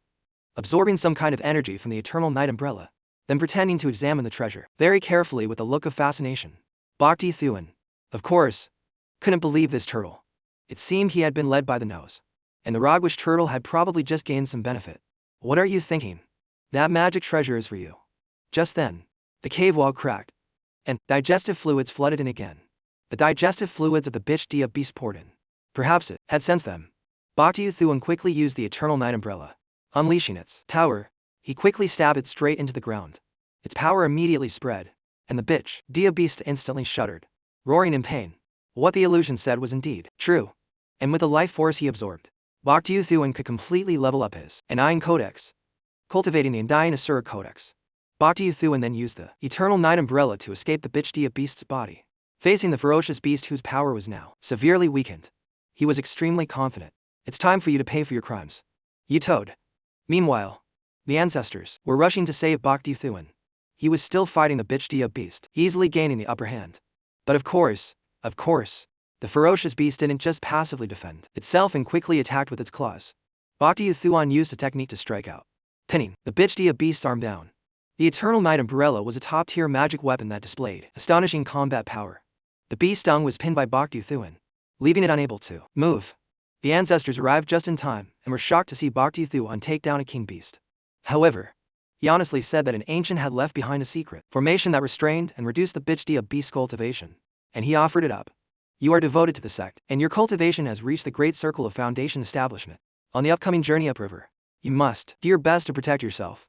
absorbing some kind of energy from the Eternal Night Umbrella, then pretending to examine the treasure very carefully with a look of fascination. Bhakti Thuan, of course, couldn't believe this turtle. It seemed he had been led by the nose, and the Rogwish turtle had probably just gained some benefit. What are you thinking? That magic treasure is for you. Just then, the cave wall cracked, and digestive fluids flooded in again. The digestive fluids of the bitch Dia beast poured in. Perhaps it had sensed them. Bhakti Thuan quickly used the Eternal Night Umbrella. Unleashing its power, he quickly stabbed it straight into the ground. Its power immediately spread, and the bitch Dia beast instantly shuddered, roaring in pain. What the illusion said was indeed true, and with the life force he absorbed, Bhakti Thuan could completely level up his Undying Codex, cultivating the Undying Asura Codex. Bhakti Thuan then used the Eternal Night Umbrella to escape the bitch Dia beast's body. Facing the ferocious beast whose power was now severely weakened, he was extremely confident. It's time for you to pay for your crimes, you toad. Meanwhile, The ancestors were rushing to save Baekdu Thuan. He was still fighting the Bichdia beast, easily gaining the upper hand. But of course, the ferocious beast didn't just passively defend itself and quickly attacked with its claws. Baekdu Thuan used a technique to strike out, pinning the Bichdia beast's arm down. The Eternal Night Umbrella was a top-tier magic weapon that displayed astonishing combat power. The beast stung was pinned by Baekdu Thuan, leaving it unable to move. The ancestors arrived just in time and were shocked to see Baekdu Thuan take down a king beast. However, he honestly said that an ancient had left behind a secret formation that restrained and reduced the Bichdia beast's cultivation, and he offered it up. You are devoted to the sect, and your cultivation has reached the great circle of foundation establishment. On the upcoming journey upriver, you must do your best to protect yourself.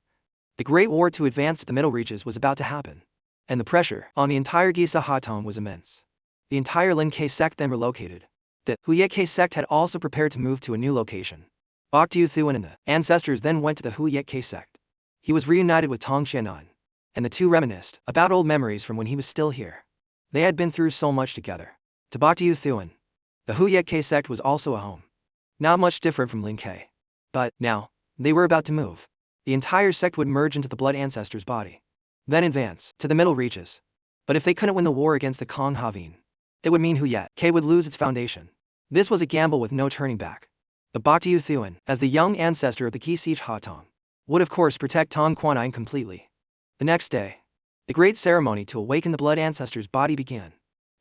The Great War to advance to the Middle Reaches was about to happen, and the pressure on the entire Gisa Haton was immense. The entire Lin K sect then relocated. The Huyet K sect had also prepared to move to a new location. Baekdu Thuan and the ancestors then went to the Huyet K sect. He was reunited with Tong Xianan, and the two reminisced about old memories from when he was still here. They had been through so much together. To Baekdu Thuan, the Huyet K sect was also a home. Not much different from Lin K. But now, they were about to move. The entire sect would merge into the blood ancestor's body, then advance to the Middle Reaches. But if they couldn't win the war against the Kong Havin, it would mean Huyet K would lose its foundation. This was a gamble with no turning back. But Baekdu Thuan, as the young ancestor of the Ki Siege Hatong, would of course protect Tong Quanine completely. The next day, the great ceremony to awaken the blood ancestor's body began.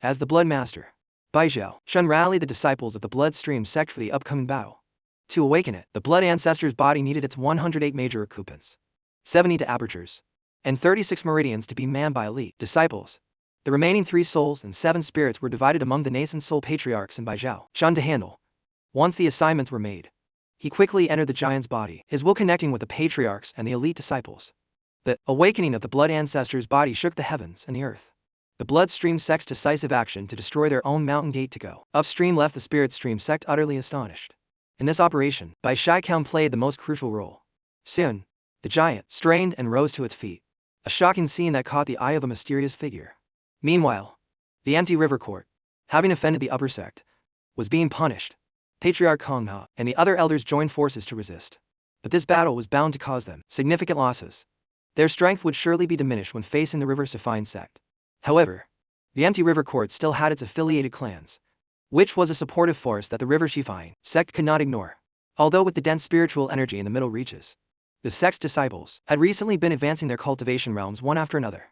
As the blood master, Bai Zhao Shun rallied the disciples of the bloodstream sect for the upcoming battle. To awaken it, the blood ancestor's body needed its 108 major occupants, 70 to apertures, and 36 meridians to be manned by elite disciples. The remaining 3 souls and 7 spirits were divided among the nascent soul patriarchs and Bai Zhao Shun to handle. Once the assignments were made, he quickly entered the giant's body, his will connecting with the patriarchs and the elite disciples. The awakening of the blood ancestor's body shook the heavens and the earth. The bloodstream sect's decisive action to destroy their own mountain gate to go upstream left the spirit stream sect utterly astonished. In this operation, Bai Shaikan played the most crucial role. Soon, the giant strained and rose to its feet, a shocking scene that caught the eye of a mysterious figure. Meanwhile, the empty river court, having offended the upper sect, was being punished. Patriarch Kong Ha and the other elders joined forces to resist. But this battle was bound to cause them significant losses. Their strength would surely be diminished when facing the river's defiant sect. However, the empty river court still had its affiliated clans, which was a supportive force that the river Shifine sect could not ignore. Although with the dense spiritual energy in the Middle Reaches, the sect's disciples had recently been advancing their cultivation realms one after another.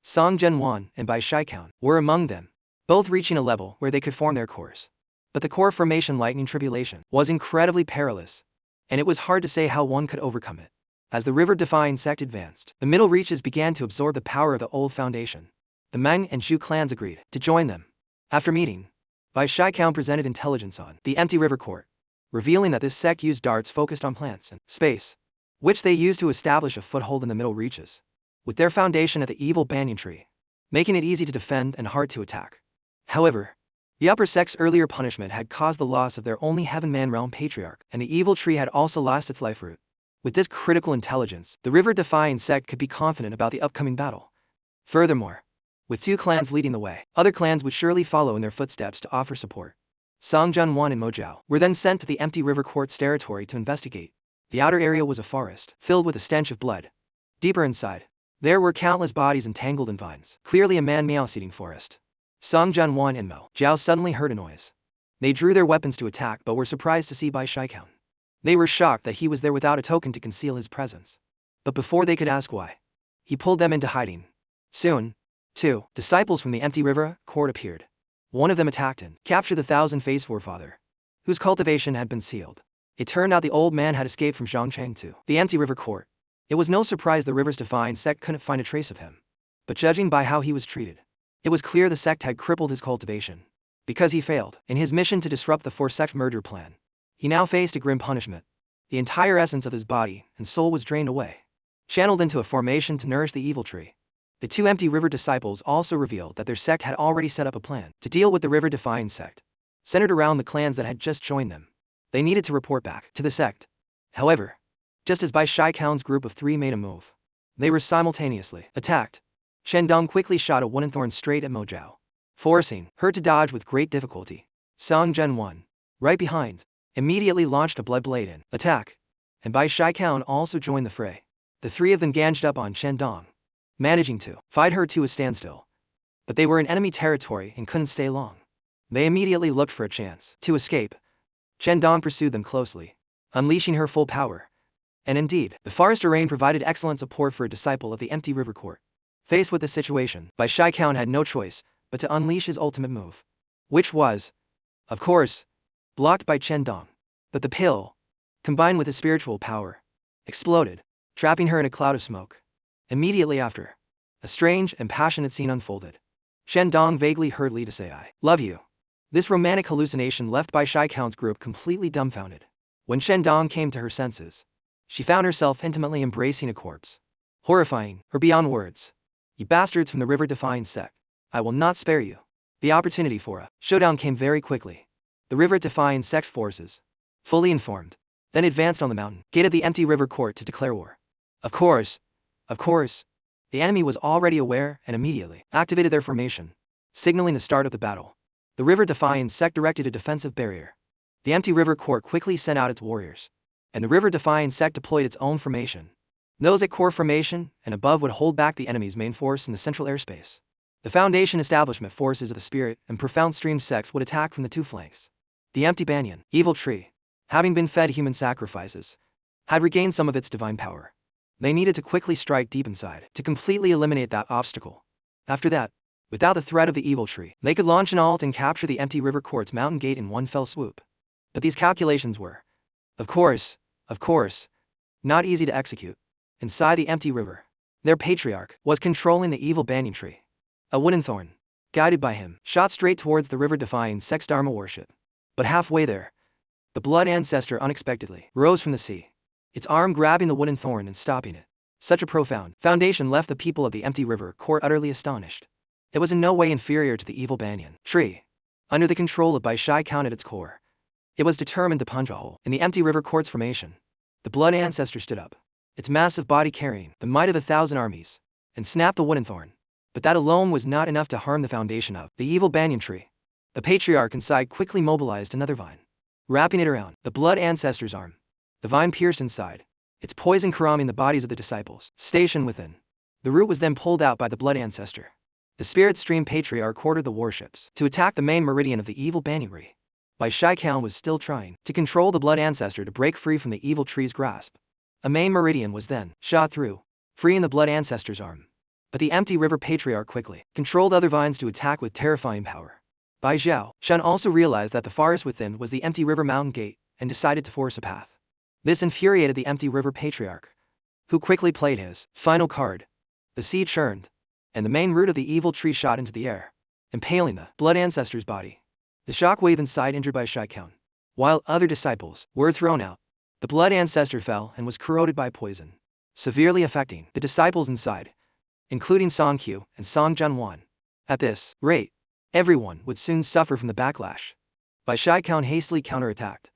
Song Zhenwan and Bai Shaikan were among them, both reaching a level where they could form their cores. But the core formation lightning tribulation was incredibly perilous, and it was hard to say how one could overcome it. As the river-defying sect advanced, the Middle Reaches began to absorb the power of the old foundation. The Meng and Zhu clans agreed to join them. After meeting, Bai Shaikan presented intelligence on the empty river court, revealing that this sect used darts focused on plants and space, which they used to establish a foothold in the Middle Reaches, with their foundation at the evil banyan tree, making it easy to defend and hard to attack. However, the upper sect's earlier punishment had caused the loss of their only Heaven-Man realm patriarch, and the evil tree had also lost its life root. With this critical intelligence, the river-defying sect could be confident about the upcoming battle. Furthermore, with 2 clans leading the way, other clans would surely follow in their footsteps to offer support. Song Zhenwan and Mo Zhao were then sent to the empty river court's territory to investigate. The outer area was a forest, filled with a stench of blood. Deeper inside, there were countless bodies entangled in vines, clearly a man-mouse-eating forest. Song Zhenwan and Mo Zhao suddenly heard a noise. They drew their weapons to attack but were surprised to see Bai Shaikan. They were shocked that he was there without a token to conceal his presence. But before they could ask why, he pulled them into hiding. Soon, 2 disciples from the empty river court appeared. One of them attacked and captured the thousand-faced forefather, whose cultivation had been sealed. It turned out the old man had escaped from Zhongcheng to the empty river court. It was no surprise the river's defiant sect couldn't find a trace of him. But judging by how he was treated, it was clear the sect had crippled his cultivation. Because he failed in his mission to disrupt the 4-sect merger plan, he now faced a grim punishment. The entire essence of his body and soul was drained away, channeled into a formation to nourish the evil tree. The 2 empty river disciples also revealed that their sect had already set up a plan to deal with the river-defying sect, centered around the clans that had just joined them. They needed to report back to the sect. However, just as Bai Shaikan's group of 3 made a move, they were simultaneously attacked. Shen Dong quickly shot a wooden thorn straight at Mo Zhao, forcing her to dodge with great difficulty. Song Zhenwan, right behind, immediately launched a blood blade in attack, and Bai Shaikan also joined the fray. The three of them ganged up on Chen Dong, managing to fight her to a standstill. But they were in enemy territory and couldn't stay long. They immediately looked for a chance to escape. Chen Dong pursued them closely, unleashing her full power. And indeed, the forester rain provided excellent support for a disciple of the empty river court. Faced with the situation, Bai Shaikan had no choice but to unleash his ultimate move, which was, of course, blocked by Chen Dong. But the pill, combined with his spiritual power, exploded, trapping her in a cloud of smoke. Immediately after, a strange and passionate scene unfolded. Chen Dong vaguely heard Li to say, "I love you." This romantic hallucination left Bai Shaikan's group completely dumbfounded. When Chen Dong came to her senses, she found herself intimately embracing a corpse. Horrifying her beyond words. "You bastards from the river-defying sect. I will not spare you." The opportunity for a showdown came very quickly. The river-defying sect forces, fully informed, then advanced on the mountain gate of the empty river court to declare war. Of course, the enemy was already aware and immediately activated their formation, signaling the start of the battle. The river-defying sect directed a defensive barrier. The empty river court quickly sent out its warriors, and the river-defying sect deployed its own formation. Those at core formation and above would hold back the enemy's main force in the central airspace. The Foundation establishment forces of the Spirit and Profound Stream sects would attack from the two flanks. The empty banyan, evil tree, having been fed human sacrifices, had regained some of its divine power. They needed to quickly strike deep inside to completely eliminate that obstacle. After that, without the threat of the evil tree, they could launch an alt and capture the empty river court's mountain gate in one fell swoop. But these calculations were, of course, not easy to execute. Inside the empty river, their patriarch was controlling the evil banyan tree. A wooden thorn, guided by him, shot straight towards the river-defying sect's Dharma worship. But halfway there, the blood ancestor unexpectedly rose from the sea, its arm grabbing the wooden thorn and stopping it. Such a profound foundation left the people of the empty river court utterly astonished. It was in no way inferior to the evil banyan tree. Under the control of Bai Shaikan at its core, it was determined to punch a hole in the empty river court's formation. The blood ancestor stood up, its massive body carrying the might of 1,000 armies, and snapped the wooden thorn. But that alone was not enough to harm the foundation of the evil banyan tree. The patriarch inside quickly mobilized another vine, wrapping it around the blood ancestor's arm. The vine pierced inside, its poison corrupting the bodies of the disciples stationed within. The root was then pulled out by the blood ancestor. The spirit stream patriarch ordered the warships to attack the main meridian of the evil banyan tree. Bai Shaikan was still trying to control the blood ancestor to break free from the evil tree's grasp. A main meridian was then shot through, freeing the blood ancestor's arm. But the empty river patriarch quickly controlled other vines to attack with terrifying power. Bai Zhao Shen also realized that the forest within was the empty river mountain gate and decided to force a path. This infuriated the empty river patriarch, who quickly played his final card. The sea churned, and the main root of the evil tree shot into the air, impaling the blood ancestor's body. The shockwave inside injured Bai Shaikan. While other disciples were thrown out, the blood ancestor fell and was corroded by poison, severely affecting the disciples inside, including Song Qiu and Song Junwan. At this rate, everyone would soon suffer from the backlash. Bai Shaikan hastily counterattacked,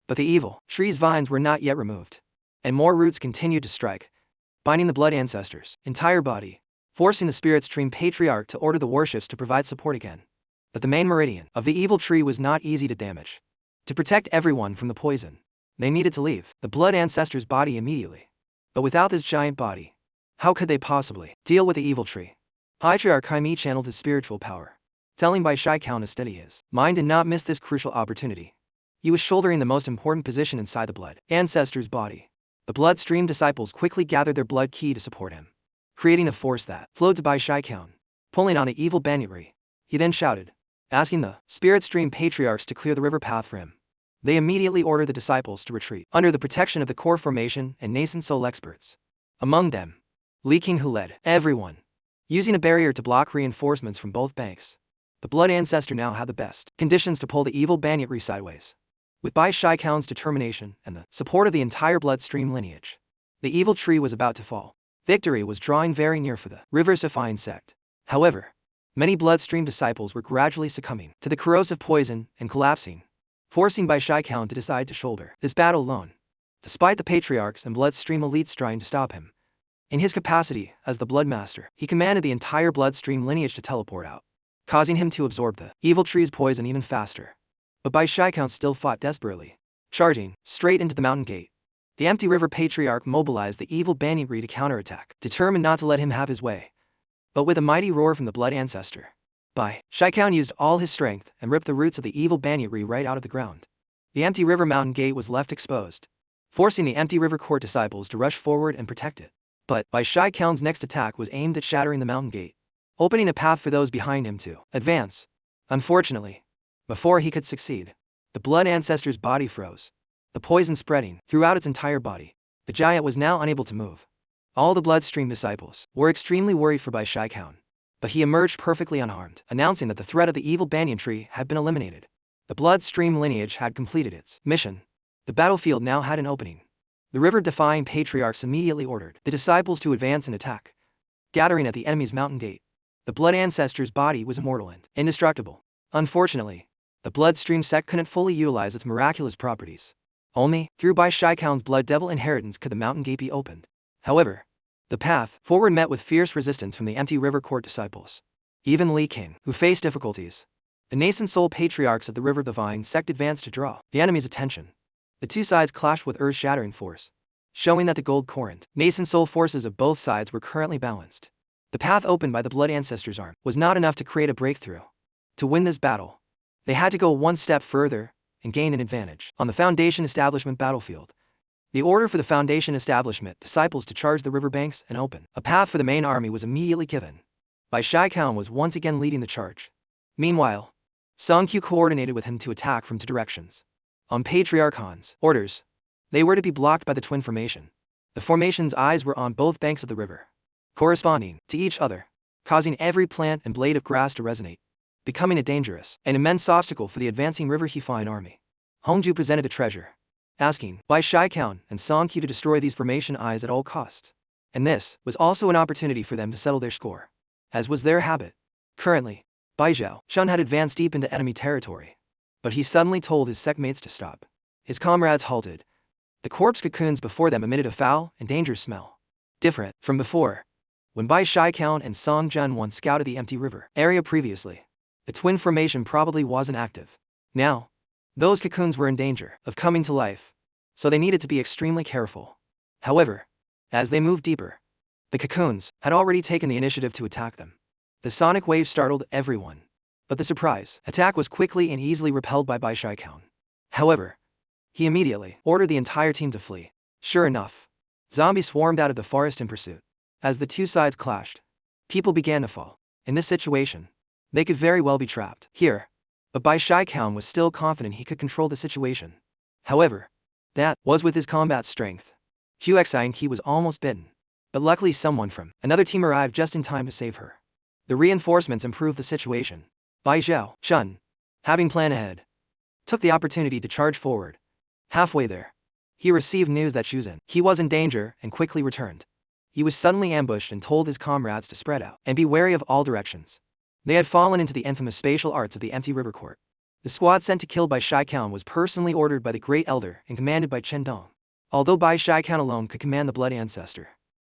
but the evil tree's vines were not yet removed, and more roots continued to strike, binding the blood ancestor's entire body, forcing the spirit stream patriarch to order the warships to provide support again. But the main meridian of the evil tree was not easy to damage. To protect everyone from the poison, they needed to leave the blood ancestor's body immediately. But without this giant body, how could they possibly deal with the evil tree? Patriarch Haimi channeled his spiritual power, telling Bai Shaikan to steady his mind and not miss this crucial opportunity. He was shouldering the most important position inside the blood ancestor's body. The bloodstream disciples quickly gathered their blood ki to support him, creating a force that flowed to Bai Shaikan, pulling on the evil banyan tree. He then shouted, asking the spirit stream patriarchs to clear the river path for him. They immediately ordered the disciples to retreat under the protection of the core formation and nascent soul experts. Among them, Li King, who led everyone, using a barrier to block reinforcements from both banks. The blood ancestor now had the best conditions to pull the evil banyan tree sideways. With Bai Shaikan's determination and the support of the entire bloodstream lineage, the evil tree was about to fall. Victory was drawing very near for the river's defying sect. However, many bloodstream disciples were gradually succumbing to the corrosive poison and collapsing, forcing Bai Shaikan to decide to shoulder this battle alone. Despite the patriarchs and bloodstream elites trying to stop him, in his capacity as the blood master, he commanded the entire bloodstream lineage to teleport out, causing him to absorb the evil tree's poison even faster. But Bai Shaikan still fought desperately, charging straight into the mountain gate. The Empty River Patriarch mobilized the evil Banyan Tree to counterattack, determined not to let him have his way. But with a mighty roar from the Blood Ancestor, Bai Shaikan used all his strength and ripped the roots of the evil Banyan Tree right out of the ground. The Empty River Mountain Gate was left exposed, forcing the Empty River Court disciples to rush forward and protect it. But Bai Shaikan's next attack was aimed at shattering the mountain gate, opening a path for those behind him to advance. Unfortunately, before he could succeed, the Blood Ancestor's body froze, the poison spreading throughout its entire body. The giant was now unable to move. All the Bloodstream disciples were extremely worried for Bai Shaikan, but he emerged perfectly unharmed, announcing that the threat of the evil Banyan Tree had been eliminated. The Bloodstream lineage had completed its mission. The battlefield now had an opening. The river-defying patriarchs immediately ordered the disciples to advance and attack, gathering at the enemy's mountain gate. The Blood Ancestor's body was immortal and indestructible. Unfortunately, the Bloodstream sect couldn't fully utilize its miraculous properties. Only through Bai Shaikan's Blood Devil inheritance could the mountain gate be opened. However, the path forward met with fierce resistance from the Empty River Court disciples. Even Li King, who faced difficulties. The nascent soul patriarchs of the River Divine sect advanced to draw the enemy's attention. The two sides clashed with earth-shattering force, showing that the gold current, nascent soul forces of both sides were currently balanced. The path opened by the Blood Ancestor's arm was not enough to create a breakthrough. To win this battle, they had to go one step further and gain an advantage. On the Foundation Establishment battlefield, the order for the Foundation Establishment disciples to charge the riverbanks and open a path for the main army was immediately given. Bai Shaikan was once again leading the charge. Meanwhile, Song Q coordinated with him to attack from two directions. On Patriarch Han's orders, they were to be blocked by the twin formation. The formation's eyes were on both banks of the river, corresponding to each other, causing every plant and blade of grass to resonate, becoming a dangerous and immense obstacle for the advancing River Hifine army. Hongju presented a treasure, asking Bai Shaikan and Song Q to destroy these formation eyes at all costs. And this was also an opportunity for them to settle their score, as was their habit. Currently, Bai Zhao Shun had advanced deep into enemy territory, but he suddenly told his sectmates to stop. His comrades halted. The corpse cocoons before them emitted a foul and dangerous smell, different from before, when Bai Shaikan and Song Jun once scouted the Empty River area previously. The twin formation probably wasn't active. Now, those cocoons were in danger of coming to life, so they needed to be extremely careful. However, as they moved deeper, the cocoons had already taken the initiative to attack them. The sonic wave startled everyone, but the surprise attack was quickly and easily repelled by Bai Shaikan. However, he immediately ordered the entire team to flee. Sure enough, zombies swarmed out of the forest in pursuit. As the two sides clashed, people began to fall. In this situation, they could very well be trapped here. But Bai Shaikan was still confident he could control the situation. However, that was with his combat strength. He was almost bitten, but luckily someone from another team arrived just in time to save her. The reinforcements improved the situation. Bai Zhao Shun, having planned ahead, took the opportunity to charge forward. Halfway there, he received news that Shuzhen he was in danger and quickly returned. He was suddenly ambushed and told his comrades to spread out and be wary of all directions. They had fallen into the infamous spatial arts of the Empty River Court. The squad sent to kill Bai Shaikan was personally ordered by the Great Elder and commanded by Chen Dong. Although Bai Shaikan alone could command the Blood Ancestor,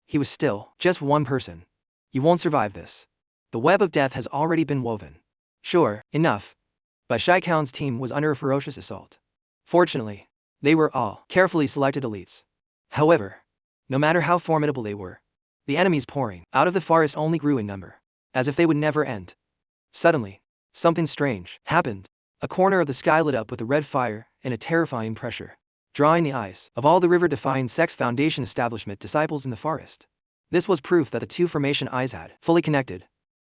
he was still just one person. You won't survive this. The web of death has already been woven. Sure enough, Bai Shaikan's team was under a ferocious assault. Fortunately, they were all carefully selected elites. However, no matter how formidable they were, the enemies pouring out of the forest only grew in number, as if they would never end. Suddenly, something strange happened. A corner of the sky lit up with a red fire and a terrifying pressure, drawing the eyes of all the River-Defying Sect's Foundation Establishment disciples in the forest. This was proof that the two formation eyes had fully connected,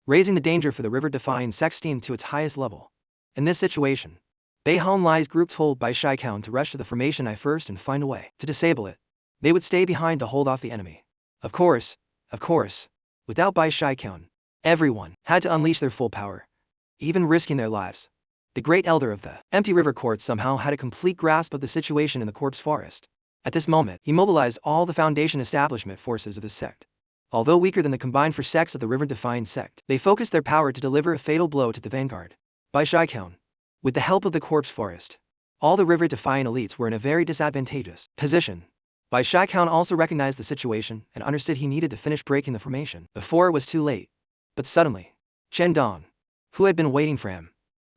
raising the danger for the River-Defying Sect's team to its highest level. In this situation, Bai Honlai's group told Bai Shaikan to rush to the formation eye first and find a way to disable it. They would stay behind to hold off the enemy. Of course, without Bai Shaikan, everyone had to unleash their full power, even risking their lives. The Great Elder of the Empty River Court somehow had a complete grasp of the situation in the corpse forest. At this moment, he mobilized all the Foundation Establishment forces of the sect. Although weaker than the combined force sects of the River-Defying Sect, they focused their power to deliver a fatal blow to the vanguard. Bai Shaikan, with the help of the corpse forest, all the River-Defying elites were in a very disadvantageous position. Bai Shaikan also recognized the situation and understood he needed to finish breaking the formation before it was too late. But suddenly, Chen Dong, who had been waiting for him,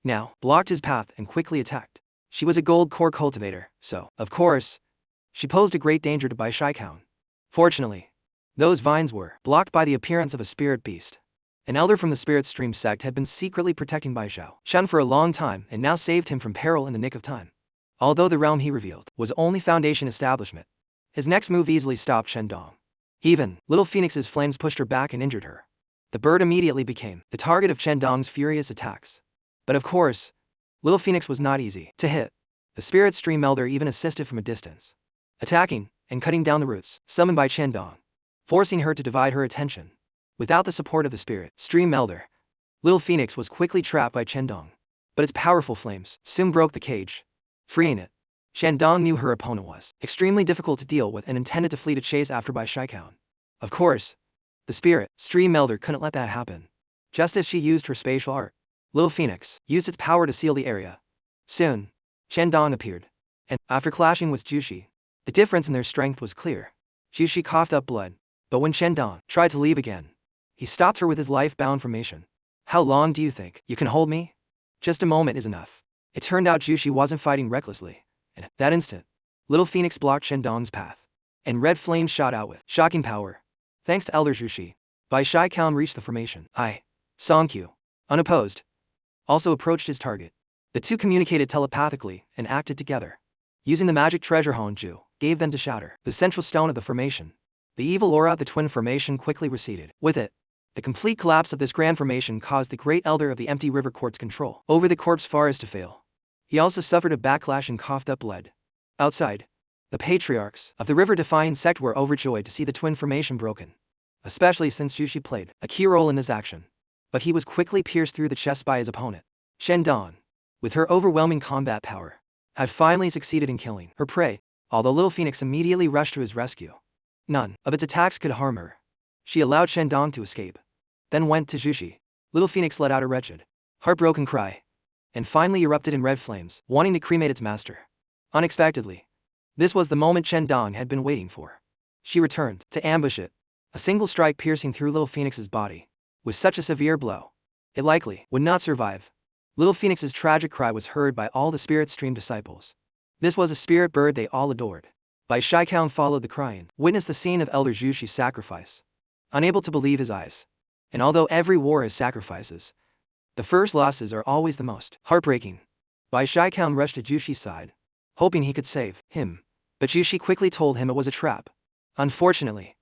now blocked his path and quickly attacked. She was a gold core cultivator, so, of course, she posed a great danger to Bai Shaikan. Fortunately, those vines were blocked by the appearance of a spirit beast. An elder from the Spirit Stream sect had been secretly protecting Bai Shaikan for a long time and now saved him from peril in the nick of time. Although the realm he revealed was only Foundation establishment, his next move easily stopped Chen Dong. Even Little Phoenix's flames pushed her back and injured her. The bird immediately became the target of Chen Dong's furious attacks. But of course, Little Phoenix was not easy to hit. The Spirit Stream Elder even assisted from a distance, attacking and cutting down the roots summoned by Chen Dong, forcing her to divide her attention. Without the support of the Spirit Stream Elder, Little Phoenix was quickly trapped by Chen Dong. But its powerful flames soon broke the cage, freeing it. Chen Dong knew her opponent was extremely difficult to deal with and intended to flee to chase after Bai Shaikan. Of course, the Spirit Stream Elder couldn't let that happen. Just as she used her spatial art, Little Phoenix used its power to seal the area. Soon, Chen Dong appeared, and after clashing with Jushi, the difference in their strength was clear. Jushi coughed up blood, but when Chen Dong tried to leave again, he stopped her with his life-bound formation. How long do you think you can hold me? Just a moment is enough. It turned out Jushi wasn't fighting recklessly, and at that instant, Little Phoenix blocked Chen Dong's path, and red flames shot out with shocking power. Thanks to Elder Jushi, Bai Shaikan reached the formation. Songkyu, unopposed, also approached his target. The two communicated telepathically and acted together. Using the magic treasure Honju, gave them to shatter the central stone of the formation. The evil aura of the twin formation quickly receded. With it, the complete collapse of this grand formation caused the great elder of the empty river court's control over the corpse forest to fail. He also suffered a backlash and coughed up blood. Outside, the patriarchs of the river defying sect were overjoyed to see the twin formation broken, especially since Jushi played a key role in this action. But he was quickly pierced through the chest by his opponent. Chen Dong, with her overwhelming combat power, had finally succeeded in killing her prey, although Little Phoenix immediately rushed to his rescue. None of its attacks could harm her. She allowed Chen Dong to escape, then went to Jushi. Little Phoenix let out a wretched, heartbroken cry, and finally erupted in red flames, wanting to cremate its master. Unexpectedly, this was the moment Chen Dong had been waiting for. She returned to ambush it, a single strike piercing through Little Phoenix's body. With such a severe blow, it likely would not survive. Little Phoenix's tragic cry was heard by all the Spirit Stream disciples. This was a spirit bird they all adored. Bai Shaikan followed the crying, witnessed the scene of Elder Jushi's sacrifice, unable to believe his eyes. And although every war has sacrifices, the first losses are always the most heartbreaking. Bai Shaikan rushed to Jushi's side, hoping he could save him. But Jushi quickly told him it was a trap. Unfortunately,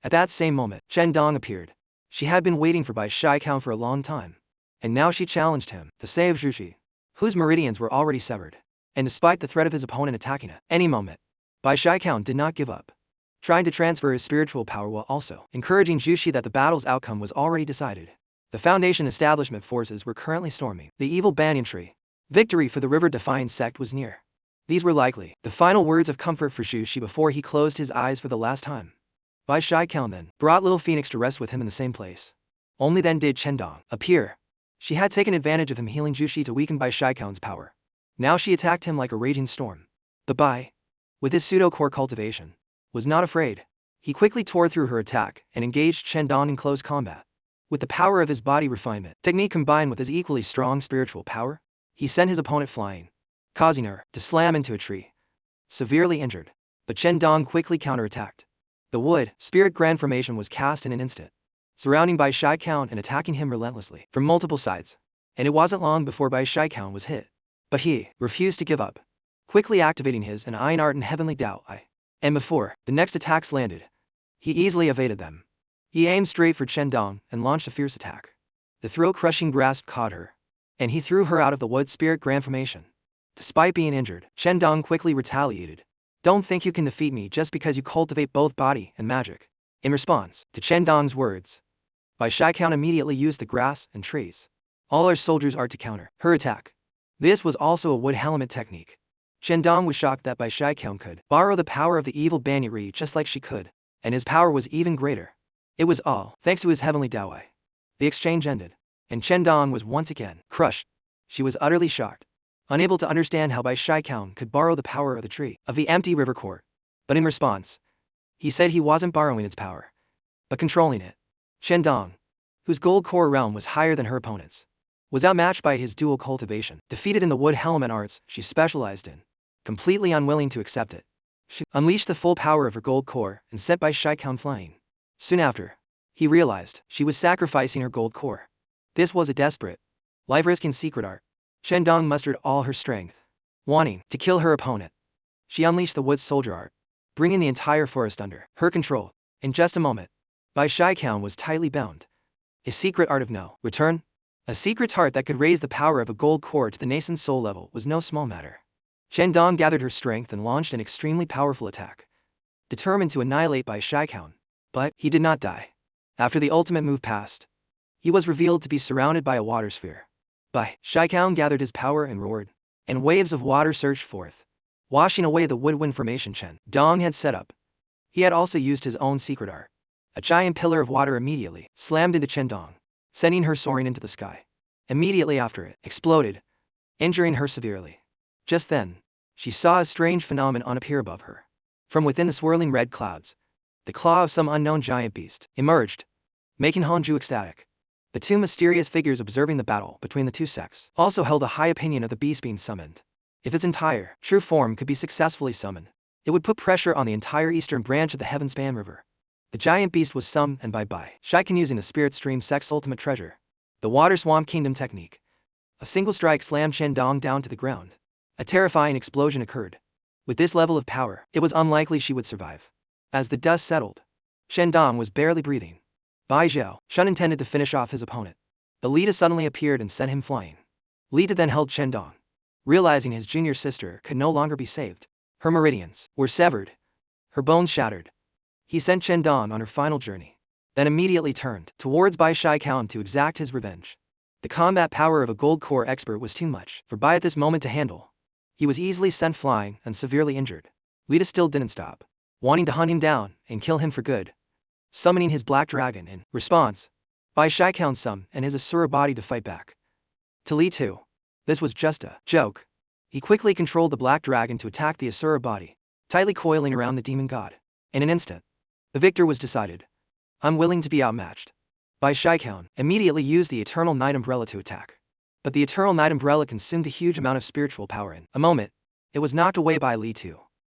at that same moment, Chen Dong appeared. She had been waiting for Bai Shaikan for a long time, and now she challenged him to save Jushi, whose meridians were already severed. And despite the threat of his opponent attacking at any moment, Bai Shaikan did not give up, trying to transfer his spiritual power while also encouraging Jushi that the battle's outcome was already decided. The Foundation establishment forces were currently storming the evil banyan tree. Victory for the River Defiance sect was near. These were likely the final words of comfort for Jushi before he closed his eyes for the last time. Bai Shaikan then brought Little Phoenix to rest with him in the same place. Only then did Chen Dong appear. She had taken advantage of him healing Jushi to weaken Bai Shaikan's power. Now she attacked him like a raging storm. But Bai, with his pseudo-core cultivation, was not afraid. He quickly tore through her attack and engaged Chen Dong in close combat. With the power of his body refinement technique combined with his equally strong spiritual power, he sent his opponent flying, causing her to slam into a tree, severely injured. But Chen Dong quickly counterattacked. The wood spirit grand formation was cast in an instant, surrounding Bai Shaikan and attacking him relentlessly from multiple sides. And it wasn't long before Bai Shaikan was hit. But he refused to give up, quickly activating his an Iron Art and Heavenly Dao. And before the next attacks landed, he easily evaded them. He aimed straight for Chen Dong and launched a fierce attack. The throat-crushing grasp caught her, and he threw her out of the wood spirit grand formation. Despite being injured, Chen Dong quickly retaliated. Don't think you can defeat me just because you cultivate both body and magic. In response to Chen Dong's words, Bai Shaikan immediately used the grass and trees, all our soldiers' art to counter her attack. This was also a wood helmet technique. Chen Dong was shocked that Bai Shaikan could borrow the power of the evil banyan tree just like she could, and his power was even greater. It was all thanks to his heavenly Dao. The exchange ended, and Chen Dong was once again crushed. She was utterly shocked, unable to understand how Bai Shaikan could borrow the power of the tree of the empty river court. But in response, he said he wasn't borrowing its power, but controlling it. Chen Dong, whose gold core realm was higher than her opponent's, was outmatched by his dual cultivation, defeated in the wood helmet arts she specialized in, completely unwilling to accept it. She unleashed the full power of her gold core and sent Bai Shaikan flying. Soon after, he realized she was sacrificing her gold core. This was a desperate, life-risking secret art. Chen Dong mustered all her strength, wanting to kill her opponent. She unleashed the wood soldier art, bringing the entire forest under her control. In just a moment, Bai Shaikan was tightly bound. A secret art of no return? A secret art that could raise the power of a gold core to the nascent soul level was no small matter. Chen Dong gathered her strength and launched an extremely powerful attack, determined to annihilate Bai Shaikan. But he did not die. After the ultimate move passed, he was revealed to be surrounded by a water sphere. Bai Shaikan gathered his power and roared, and waves of water surged forth, washing away the woodwind formation Chen Dong had set up. He had also used his own secret art. A giant pillar of water immediately slammed into Chen Dong, sending her soaring into the sky. Immediately after it exploded, injuring her severely. Just then, she saw a strange phenomenon appear above her. From within the swirling red clouds, the claw of some unknown giant beast emerged, making Hanju ecstatic. The two mysterious figures observing the battle between the two sects also held a high opinion of the beast being summoned. If its entire, true form could be successfully summoned, it would put pressure on the entire eastern branch of the Heavenspan River. The giant beast was summoned and by Bai Shaikan using the Spirit Stream sect's ultimate treasure, the Water Swamp Kingdom technique. A single strike slammed Chen Dong down to the ground. A terrifying explosion occurred. With this level of power, it was unlikely she would survive. As the dust settled, Chen Dong was barely breathing. Bai Zhao Shun intended to finish off his opponent. But Lita suddenly appeared and sent him flying. Lita then held Chen Dong. Realizing his junior sister could no longer be saved, her meridians were severed, her bones shattered. He sent Chen Dong on her final journey, then immediately turned towards Bai Shaikan to exact his revenge. The combat power of a gold core expert was too much for Bai at this moment to handle. He was easily sent flying and severely injured. Lita still didn't stop, wanting to hunt him down and kill him for good. Summoning his black dragon in response, Bai Shaikan summoned and his Asura body to fight back. To Li Tu, this was just a joke. He quickly controlled the black dragon to attack the Asura body, tightly coiling around the demon god. In an instant, the victor was decided. Unwilling to be outmatched, Bai Shaikan immediately used the Eternal Night Umbrella to attack. But the Eternal Night Umbrella consumed a huge amount of spiritual power in a moment. It was knocked away by Li Tu.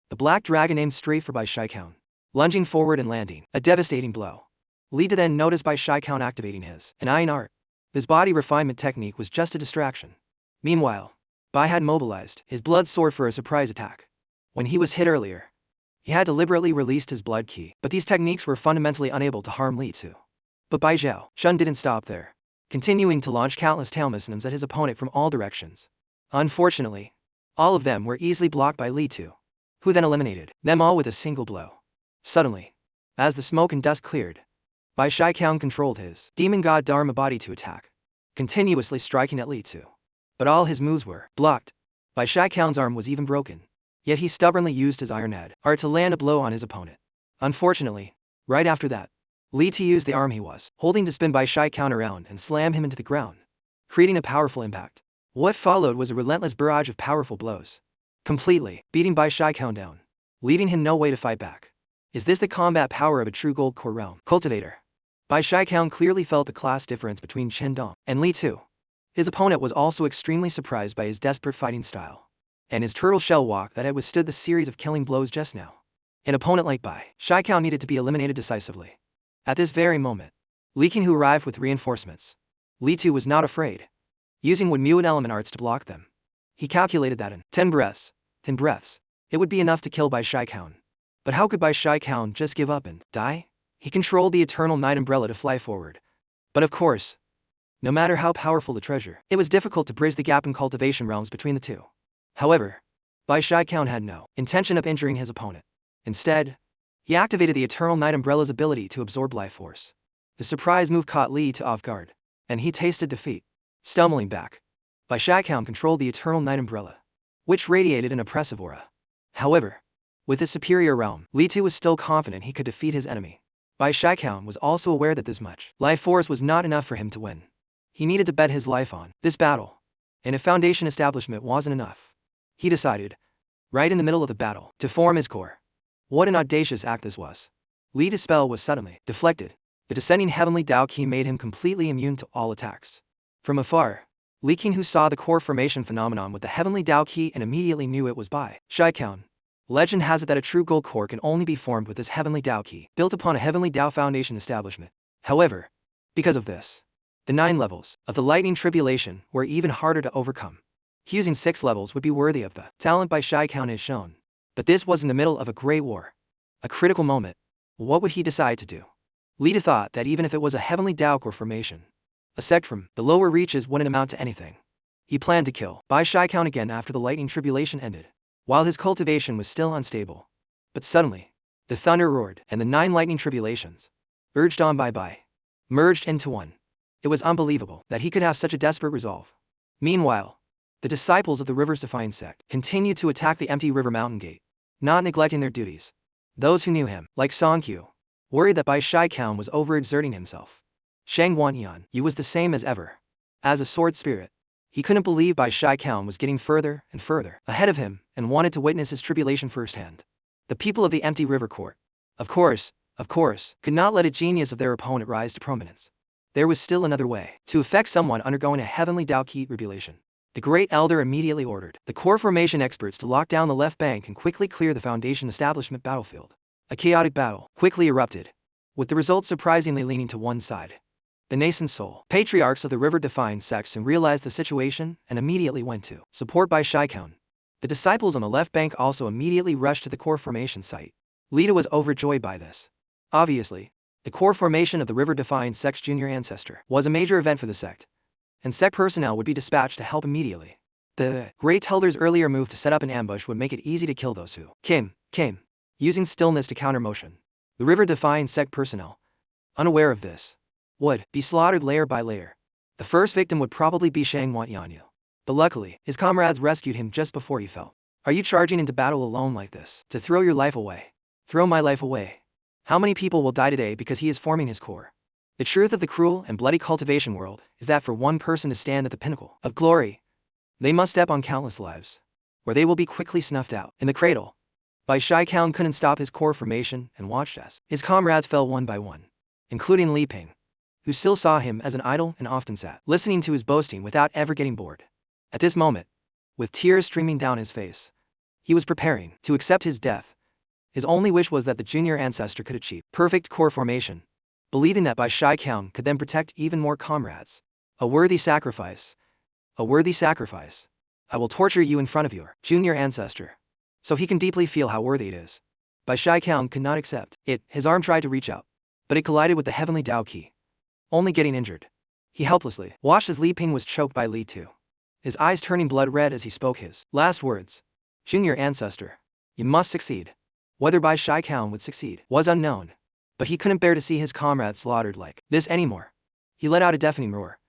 The black dragon aimed straight for Bai Shaikan, lunging forward and landing a devastating blow. Li Tu then noticed Bai Shaikan activating his Iron art. His body refinement technique was just a distraction. Meanwhile, Bai had mobilized his blood sword for a surprise attack. When he was hit earlier, he had deliberately released his blood key, but these techniques were fundamentally unable to harm Li Tu. But Bai Zhao Shun didn't stop there, continuing to launch countless tail missiles at his opponent from all directions. Unfortunately, all of them were easily blocked by Li Tu, who then eliminated them all with a single blow. Suddenly, as the smoke and dust cleared, Bai Shaikan controlled his demon god Dharma body to attack, continuously striking at Li Tu. But all his moves were blocked. Bai Shaikan's arm was even broken, yet he stubbornly used his iron art to land a blow on his opponent. Unfortunately, right after that, Li Tu used the arm he was holding to spin Bai Shaikan around and slam him into the ground, creating a powerful impact. What followed was a relentless barrage of powerful blows, completely beating Bai Shaikan down, leaving him no way to fight back. Is this the combat power of a true gold core realm cultivator? Bai Shaikan clearly felt the class difference between Chen Dong and Li Tu. His opponent was also extremely surprised by his desperate fighting style, and his turtle shell walk that had withstood the series of killing blows just now. An opponent like Bai Shaikan needed to be eliminated decisively. At this very moment, Li Qing, who arrived with reinforcements, Li Tu was not afraid, using wood muid element arts to block them. He calculated that in 10 breaths, it would be enough to kill Bai Shaikan. But how could Bai Shaikan just give up and die? He controlled the Eternal Night Umbrella to fly forward. But of course, no matter how powerful the treasure, it was difficult to bridge the gap in cultivation realms between the two. However, Bai Shaikan had no intention of injuring his opponent. Instead, he activated the Eternal Night Umbrella's ability to absorb life force. The surprise move caught Li Tu off guard, and he tasted defeat. Stumbling back, Bai Shaikan controlled the Eternal Night Umbrella, which radiated an oppressive aura. However, with his superior realm, Li Tu was still confident he could defeat his enemy. Bai Shaikan was also aware that this much life force was not enough for him to win. He needed to bet his life on this battle, and a foundation establishment wasn't enough. He decided, right in the middle of the battle, to form his core. What an audacious act this was. Li Tu's spell was suddenly deflected. The descending heavenly Dao Qi made him completely immune to all attacks. From afar, Li Qing, who saw the core formation phenomenon with the heavenly Dao Qi and immediately knew it was Bai Shaikan, Legend has it that a true gold core can only be formed with this heavenly Tao key, built upon a heavenly Tao foundation establishment. However, because of this, the 9 levels of the lightning tribulation were even harder to overcome. Using 6 levels would be worthy of the talent by Shai Count as shown. But this was in the middle of a great war. A critical moment. What would he decide to do? Lita thought that even if it was a heavenly Tao core formation, a sect from the lower reaches wouldn't amount to anything. He planned to kill Bai Shai Count again after the lightning tribulation ended, while his cultivation was still unstable. But suddenly, the thunder roared, and the 9 lightning tribulations, urged on by Bai, merged into one. It was unbelievable that he could have such a desperate resolve. Meanwhile, the disciples of the River's Defiance sect continued to attack the empty river mountain gate, not neglecting their duties. Those who knew him, like Songqiu, worried that Bai Shai Count was overexerting himself. Shang Wanyan, he was the same as ever. As a sword spirit, he couldn't believe Bai Shai Count was getting further and further ahead of him and wanted to witness his tribulation firsthand. The people of the empty river court, of course, could not let a genius of their opponent rise to prominence. There was still another way to affect someone undergoing a heavenly Tao key tribulation. The great elder immediately ordered the core formation experts to lock down the left bank and quickly clear the foundation establishment battlefield. A chaotic battle quickly erupted, with the result surprisingly leaning to one side. The nascent soul patriarchs of the River Defiance section realized the situation and immediately went to support Bai Shai Count. The disciples on the left bank also immediately rushed to the core formation site. Lita was overjoyed by this. Obviously, the core formation of the River Defiance sect's junior ancestor was a major event for the sect, and sect personnel would be dispatched to help immediately. The Great Elder's earlier move to set up an ambush would make it easy to kill those who came, using stillness to counter motion. The River Defiance sect personnel, unaware of this, would be slaughtered layer by layer. The first victim would probably be Shang Wanyanyu. But luckily, his comrades rescued him just before he fell. Are you charging into battle alone like this, to throw your life away? Throw my life away. How many people will die today because he is forming his core? The truth of the cruel and bloody cultivation world is that for one person to stand at the pinnacle of glory, they must step on countless lives, or they will be quickly snuffed out. In the cradle, Bai Shai Count couldn't stop his core formation and watched as his comrades fell one by one, including Li Ping, who still saw him as an idol and often sat listening to his boasting without ever getting bored. At this moment, with tears streaming down his face, he was preparing to accept his death. His only wish was that the junior ancestor could achieve perfect core formation, believing that Bai Shai Count could then protect even more comrades. A worthy sacrifice. A worthy sacrifice. I will torture you in front of your junior ancestor, so he can deeply feel how worthy it is. Bai Shai Count could not accept it. His arm tried to reach out, but it collided with the heavenly Tao key, only getting injured. He helplessly watched as Li Ping was choked by Li Tu, his eyes turning blood red as he spoke his last words. Junior ancestor, you must succeed. Whether Bai Shai Count would succeed was unknown, but he couldn't bear to see his comrades slaughtered like this anymore. He let out a deafening roar,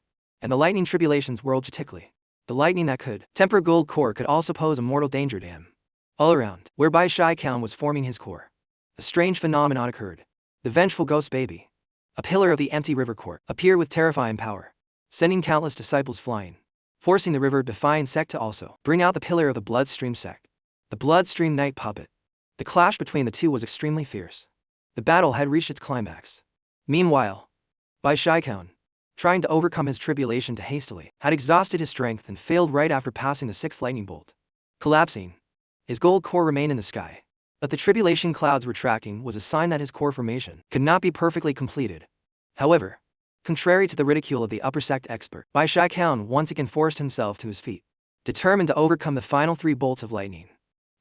and the lightning tribulations whirled getically. The lightning that could temper gold core could also pose a mortal danger to him. All around, where Bai Shai Count was forming his core, a strange phenomenon occurred. The vengeful ghost baby, a pillar of the empty river court, appeared with terrifying power, sending countless disciples flying, forcing the River Defiance sect to also bring out the pillar of the Bloodstream sect, the Bloodstream Knight puppet. The clash between the two was extremely fierce. The battle had reached its climax. Meanwhile, Bai Shai Count, trying to overcome his tribulation too hastily, had exhausted his strength and failed right after passing the 6th lightning bolt. Collapsing, his gold core remained in the sky, but the tribulation clouds retracting was a sign that his core formation could not be perfectly completed. However, contrary to the ridicule of the upper sect expert, Bai Shai Count once again forced himself to his feet, determined to overcome the final 3 bolts of lightning.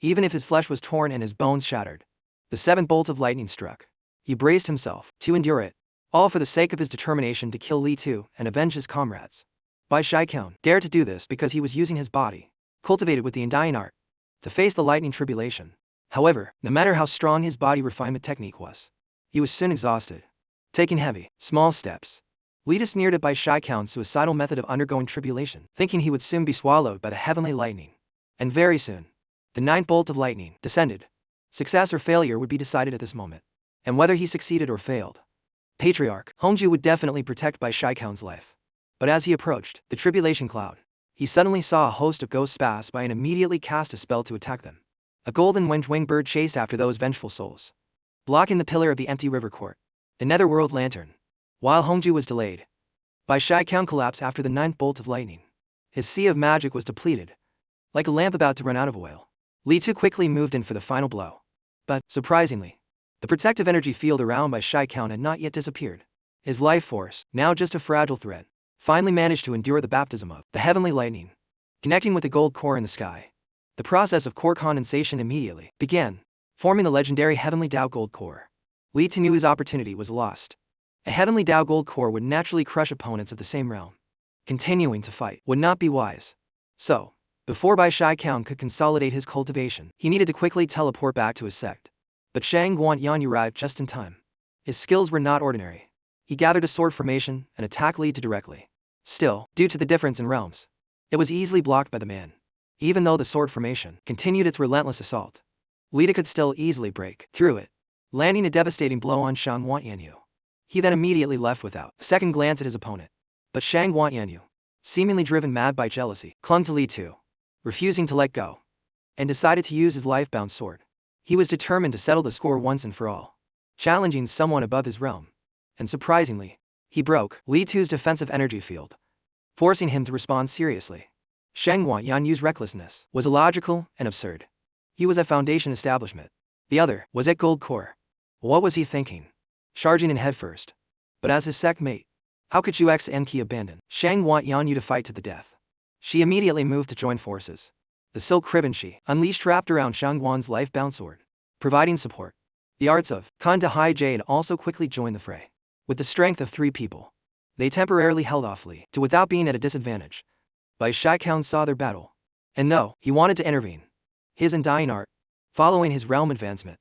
Even if his flesh was torn and his bones shattered, the 7th bolt of lightning struck. He braced himself to endure it, all for the sake of his determination to kill Li Tu and avenge his comrades. Bai Shai Count dared to do this because he was using his body, cultivated with the undying art, to face the lightning tribulation. However, no matter how strong his body refinement technique was, he was soon exhausted. Taking heavy, small steps, Lita sneered at Bai Shai Count's suicidal method of undergoing tribulation, thinking he would soon be swallowed by the heavenly lightning. And very soon, the 9th bolt of lightning descended. Success or failure would be decided at this moment, and whether he succeeded or failed, Patriarch Hongju would definitely protect Bai Shai Count's life. But as he approached the tribulation cloud, he suddenly saw a host of ghosts pass by and immediately cast a spell to attack them. A golden winged bird chased after those vengeful souls, blocking the pillar of the empty river court, the netherworld lantern. While Hongju was delayed, Bai Shai Count collapsed after the 9th bolt of lightning. His sea of magic was depleted, like a lamp about to run out of oil. Li Tu quickly moved in for the final blow. But, surprisingly, the protective energy field around Bai Shai Count had not yet disappeared. His life force, now just a fragile thread, finally managed to endure the baptism of the heavenly lightning, connecting with the gold core in the sky. The process of core condensation immediately began, forming the legendary heavenly Tao gold core. Li Tu knew his opportunity was lost. A heavenly Tao gold core would naturally crush opponents of the same realm. Continuing to fight would not be wise. So, before Bai Shai Count could consolidate his cultivation, he needed to quickly teleport back to his sect. But Shang Guanyan arrived just in time. His skills were not ordinary. He gathered a sword formation and attacked Li Tu directly. Still, due to the difference in realms, it was easily blocked by the man. Even though the sword formation continued its relentless assault, Li Tu could still easily break through it, landing a devastating blow on Shang Guanyanyu. He then immediately left without a second glance at his opponent. But Shang Guanyanyu, seemingly driven mad by jealousy, clung to Li Tu, refusing to let go, and decided to use his life-bound sword. He was determined to settle the score once and for all, challenging someone above his realm. And surprisingly, he broke Li Tu's defensive energy field, forcing him to respond seriously. Shang Guanyanyu's recklessness was illogical and absurd. He was at Foundation Establishment. The other was at Gold Core. What was he thinking? Charging in headfirst. But as his sect mate, how could Zhu Xenqi abandon Shang Guanyanyu to fight to the death? She immediately moved to join forces. The silk ribbon she unleashed wrapped around Shang Guan's life-bound sword, providing support. The arts of Kan Dahai Jade also quickly joined the fray. With the strength of 3 people, they temporarily held off Li Tu without being at a disadvantage. Bai Shai Count saw their battle, and though he wanted to intervene, his undying art, following his realm advancement,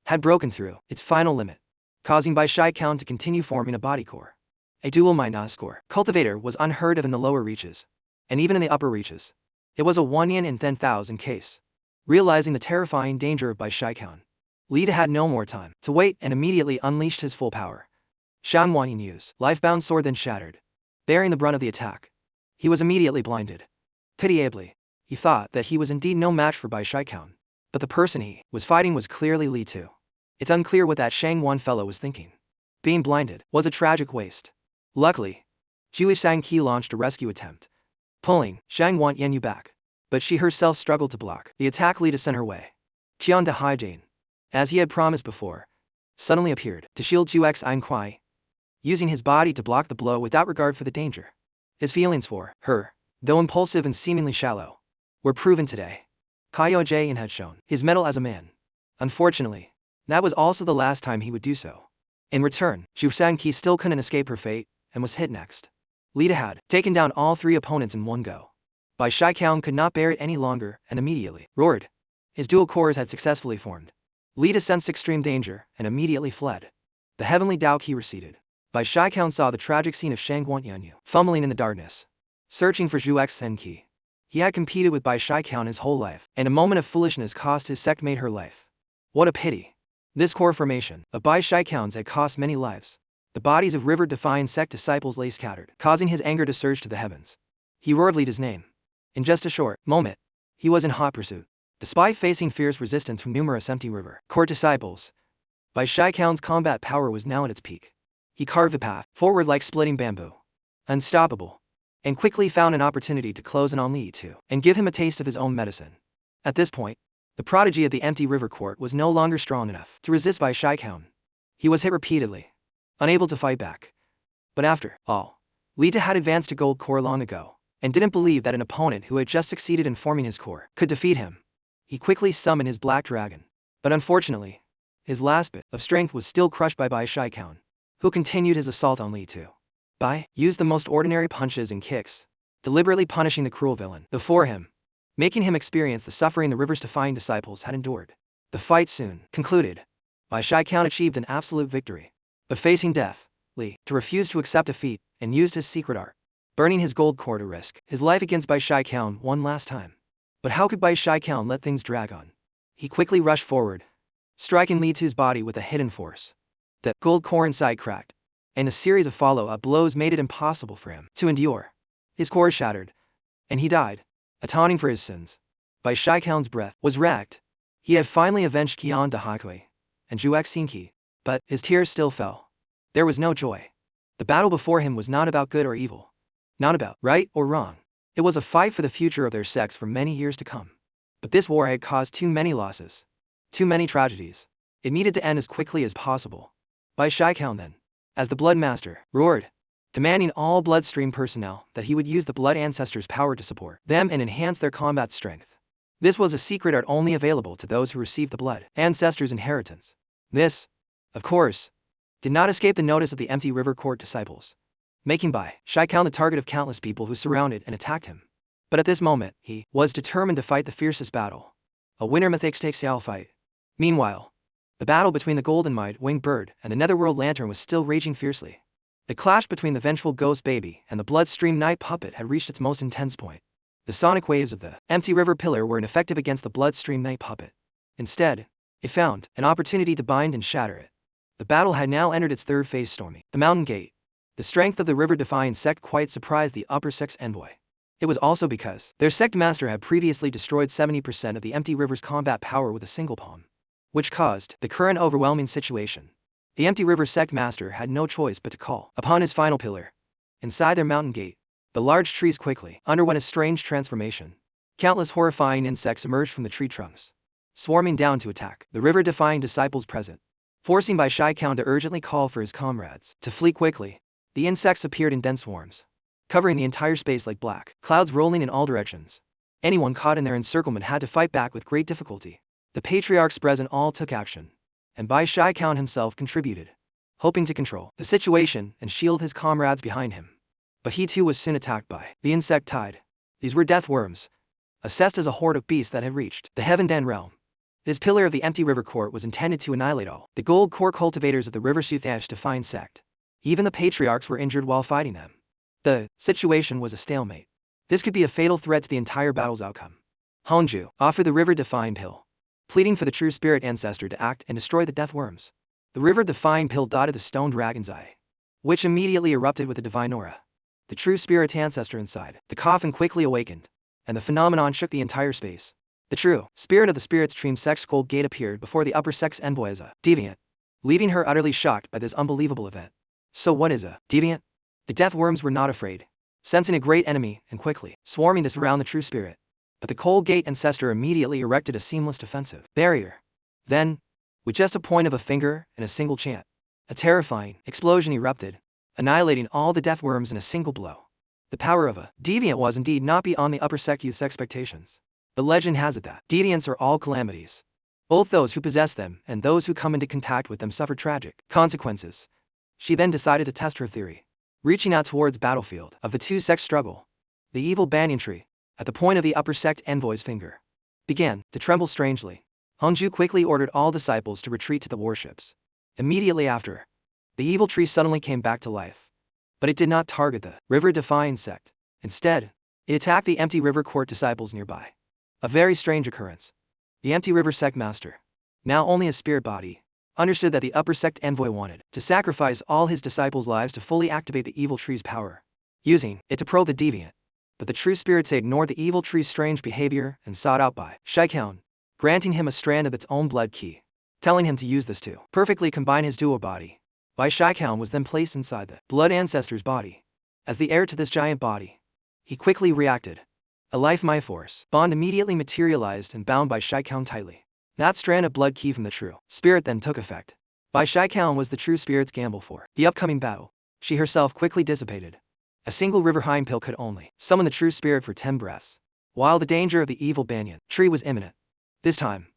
had broken through its final limit, causing Bai Shai Count to continue forming a body core. A dual minus core cultivator was unheard of in the lower reaches, and even in the upper reaches. It was a 1 in 10,000 case. Realizing the terrifying danger of Bai Shai Count, Li Tu had no more time to wait and immediately unleashed his full power. Shang Guanyanyu's life-bound sword then shattered, bearing the brunt of the attack. He was immediately blinded. Pitiably, he thought that he was indeed no match for Bai Shai Count, but the person he was fighting was clearly Li Tu. It's unclear what that Shang Guan fellow was thinking. Being blinded was a tragic waste. Luckily, Zhu Shangqi launched a rescue attempt, pulling Shang Guanyanyu back, but she herself struggled to block the attack Li Tu sent her way. Qian Dahai Jane, as he had promised before, suddenly appeared to shield Zhu Xenqi, using his body to block the blow without regard for the danger. His feelings for her, though impulsive and seemingly shallow, were proven today. Kaio Jain had shown his mettle as a man. Unfortunately, that was also the last time he would do so. In return, Zhu Shangqi still couldn't escape her fate, and was hit next. Li Tu had taken down all 3 opponents in one go. Bai Shai Count could not bear it any longer and immediately roared. His dual cores had successfully formed. Li Tu sensed extreme danger and immediately fled. The heavenly Tao Qi receded. Bai Shai Count saw the tragic scene of Shang Guanyanyu fumbling in the darkness, searching for Zhu Xenqi. He had competed with Bai Shai Count his whole life, and a moment of foolishness cost his sect mate her life. What a pity. This core formation of Bai Shai Count's had cost many lives. The bodies of river-defying sect disciples lay scattered, causing his anger to surge to the heavens. He roared Li Tu's name. In just a short moment, he was in hot pursuit. Despite facing fierce resistance from numerous empty river court disciples, Bai Shai Count's combat power was now at its peak. He carved a path forward like splitting bamboo, unstoppable, and quickly found an opportunity to close in on Li Tu and give him a taste of his own medicine. At this point, the prodigy of the empty river court was no longer strong enough to resist Bai Shai Count. He was hit repeatedly, unable to fight back. But after all, Li Tu had advanced to Gold Core long ago, and didn't believe that an opponent who had just succeeded in forming his core could defeat him. He quickly summoned his black dragon, but unfortunately, his last bit of strength was still crushed by Bai Shai Count, who continued his assault on Li Tu. Bai used the most ordinary punches and kicks, deliberately punishing the cruel villain before him, making him experience the suffering the river's defying disciples had endured. The fight soon concluded. Bai Shai Count achieved an absolute victory. But facing death, Li Tu refused to accept defeat and used his secret art, burning his gold core to risk his life against Bai Shai Count one last time. But how could Bai Shai Count let things drag on? He quickly rushed forward, striking Li Tu's body with a hidden force. The gold core inside cracked, and a series of follow-up blows made it impossible for him to endure. His core shattered, and he died, atoning for his sins. Bai Shai Count's breath was racked. He had finally avenged Qian Dahakui and Zhu Xenqi, but his tears still fell. There was no joy. The battle before him was not about good or evil, not about right or wrong. It was a fight for the future of their sects for many years to come. But this war had caused too many losses. Too many tragedies. It needed to end as quickly as possible. Bai Shikan then, as the Blood Master, roared, commanding all Bloodstream personnel that he would use the Blood Ancestors' power to support them and enhance their combat strength. This was a secret art only available to those who received the Blood Ancestors' inheritance. This, of course, did not escape the notice of the Empty River Court disciples, making Bai Shikan the target of countless people who surrounded and attacked him. But at this moment, he was determined to fight the fiercest battle. A winner mythics takes Xiao fight. Meanwhile, the battle between the Golden Might Winged Bird and the Netherworld Lantern was still raging fiercely. The clash between the vengeful Ghost Baby and the Bloodstream Night Puppet had reached its most intense point. The sonic waves of the Empty River Pillar were ineffective against the Bloodstream Night Puppet. Instead, it found an opportunity to bind and shatter it. The battle had now entered its third phase, storming the Mountain Gate. The strength of the river-defying sect quite surprised the upper sect's envoy. It was also because their sect master had previously destroyed 70% of the Empty River's combat power with a single palm, which caused the current overwhelming situation. The Empty River sect master had no choice but to call upon his final pillar. Inside their mountain gate, the large trees quickly underwent a strange transformation. Countless horrifying insects emerged from the tree trunks, swarming down to attack the river-defying disciples present. Forcing Bai Shikan to urgently call for his comrades to flee quickly, the insects appeared in dense swarms, covering the entire space like black clouds rolling in all directions. Anyone caught in their encirclement had to fight back with great difficulty. The patriarchs present all took action, and Bai Shikan himself contributed, hoping to control the situation and shield his comrades behind him. But he too was soon attacked by the insect tide. These were death worms, assessed as a horde of beasts that had reached the Heaven Den realm. This pillar of the Empty River Court was intended to annihilate all the gold core cultivators of the River Suthash defiant sect. Even the patriarchs were injured while fighting them. The situation was a stalemate. This could be a fatal threat to the entire battle's outcome. Honju offered the river-defying pill, pleading for the true spirit ancestor to act and destroy the death worms. The river-defying pill dotted the stone dragon's eye, which immediately erupted with a divine aura. The true spirit ancestor inside the coffin quickly awakened, and the phenomenon shook the entire space. The true spirit of the spirit's Stream Sect's Gold Gate appeared before the upper sect's envoy as a deviant, leaving her utterly shocked by this unbelievable event. So what is a deviant? The death worms were not afraid, sensing a great enemy and quickly swarming to surround the true spirit. But the Cold Gate ancestor immediately erected a seamless defensive barrier. Then, with just a point of a finger and a single chant, a terrifying explosion erupted, annihilating all the death worms in a single blow. The power of a deviant was indeed not beyond the upper sect youth's expectations. The legend has it that deviants are all calamities. Both those who possess them and those who come into contact with them suffer tragic consequences. She then decided to test her theory. Reaching out towards battlefield of the two sects struggle, the evil banyan tree, at the point of the upper sect envoy's finger, began to tremble strangely. Honju quickly ordered all disciples to retreat to the warships. Immediately after, the evil tree suddenly came back to life. But it did not target the river-defying sect. Instead, it attacked the Empty River Court disciples nearby. A very strange occurrence. The Empty River sect master, now only a spirit body, understood that the upper sect envoy wanted to sacrifice all his disciples' lives to fully activate the evil tree's power, using it to probe the deviant. But the true spirits ignored the evil tree's strange behavior and sought out Bai Shikan, granting him a strand of its own blood key, telling him to use this to perfectly combine his dual body. Bai Shikan was then placed inside the blood ancestor's body. As the heir to this giant body, he quickly reacted. A life-my force bond immediately materialized and bound Bai Shikan tightly. That strand of blood key from the true spirit then took effect. Bai Shikan was the true spirit's gamble for the upcoming battle. She herself quickly dissipated. A single river-hind pill could only summon the true spirit for 10 breaths, while the danger of the evil banyan tree was imminent. This time,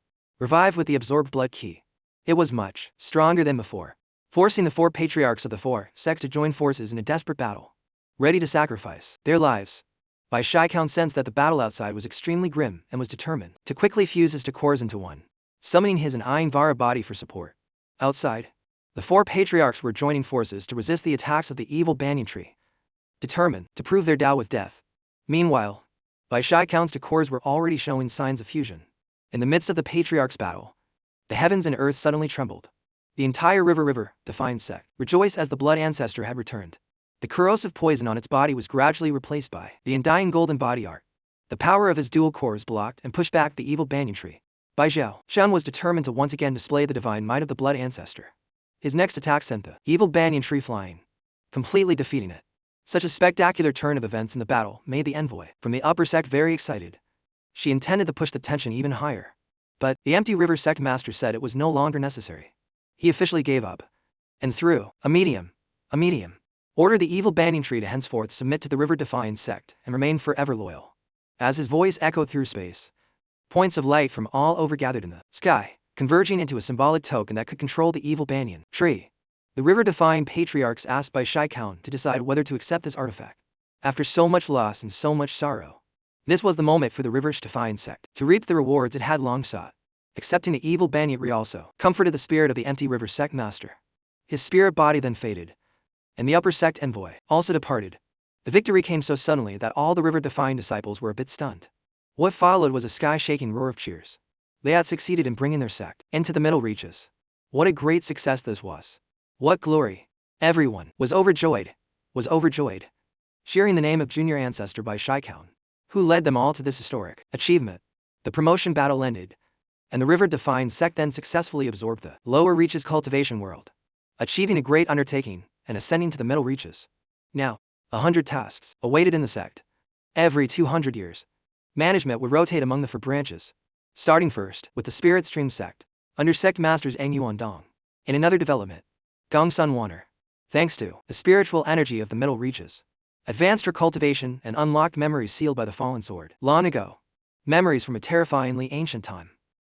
revived with the absorbed blood key, it was much stronger than before, forcing the 4 patriarchs of the 4 sects to join forces in a desperate battle, ready to sacrifice their lives. Bai Shikan sensed that the battle outside was extremely grim and was determined to quickly fuse his 2 cores into one, summoning his and Ayin Vara body for support. Outside, the 4 patriarchs were joining forces to resist the attacks of the evil banyan tree, determined to prove their Tao with death. Meanwhile, Bai Shikan's 2 cores were already showing signs of fusion. In the midst of the patriarchs' battle, the heavens and earth suddenly trembled. The entire river-defying sect rejoiced as the blood ancestor had returned. The corrosive poison on its body was gradually replaced by the undying golden body art. The power of his dual cores blocked and pushed back the evil banyan tree. Bai Zhao Shan was determined to once again display the divine might of the blood ancestor. His next attack sent the evil banyan tree flying, completely defeating it. Such a spectacular turn of events in the battle made the envoy from the upper sect very excited. She intended to push the tension even higher. But the empty river sect master said it was no longer necessary. He officially gave up. And through a medium, ordered the evil banyan tree to henceforth submit to the river-defying sect and remain forever loyal. As his voice echoed through space, points of light from all over gathered in the sky, converging into a symbolic token that could control the evil banyan tree. The river-defying patriarchs asked by Shai Khan to decide whether to accept this artifact. After so much loss and so much sorrow, this was the moment for the river-defying sect to reap the rewards it had long sought. Accepting the evil banyan tree also comforted the spirit of the empty river sect master. His spirit body then faded, and the upper sect envoy also departed. The victory came so suddenly that all the river-defying disciples were a bit stunned. What followed was a sky-shaking roar of cheers. They had succeeded in bringing their sect into the middle reaches. What a great success this was. What glory. Everyone was overjoyed, cheering the name of junior ancestor by Shai Khan, who led them all to this historic achievement. The promotion battle ended, and the river-defying sect then successfully absorbed the lower reaches cultivation world, achieving a great undertaking and ascending to the middle reaches. Now, 100 tasks awaited in the sect. Every 200 years, management would rotate among the four branches, starting first with the Spirit Stream sect, under sect masters Ang Yuan Dong. In another development, Gong Sun Wanner, thanks to the spiritual energy of the middle reaches, advanced her cultivation and unlocked memories sealed by the fallen sword. Long ago, memories from a terrifyingly ancient time.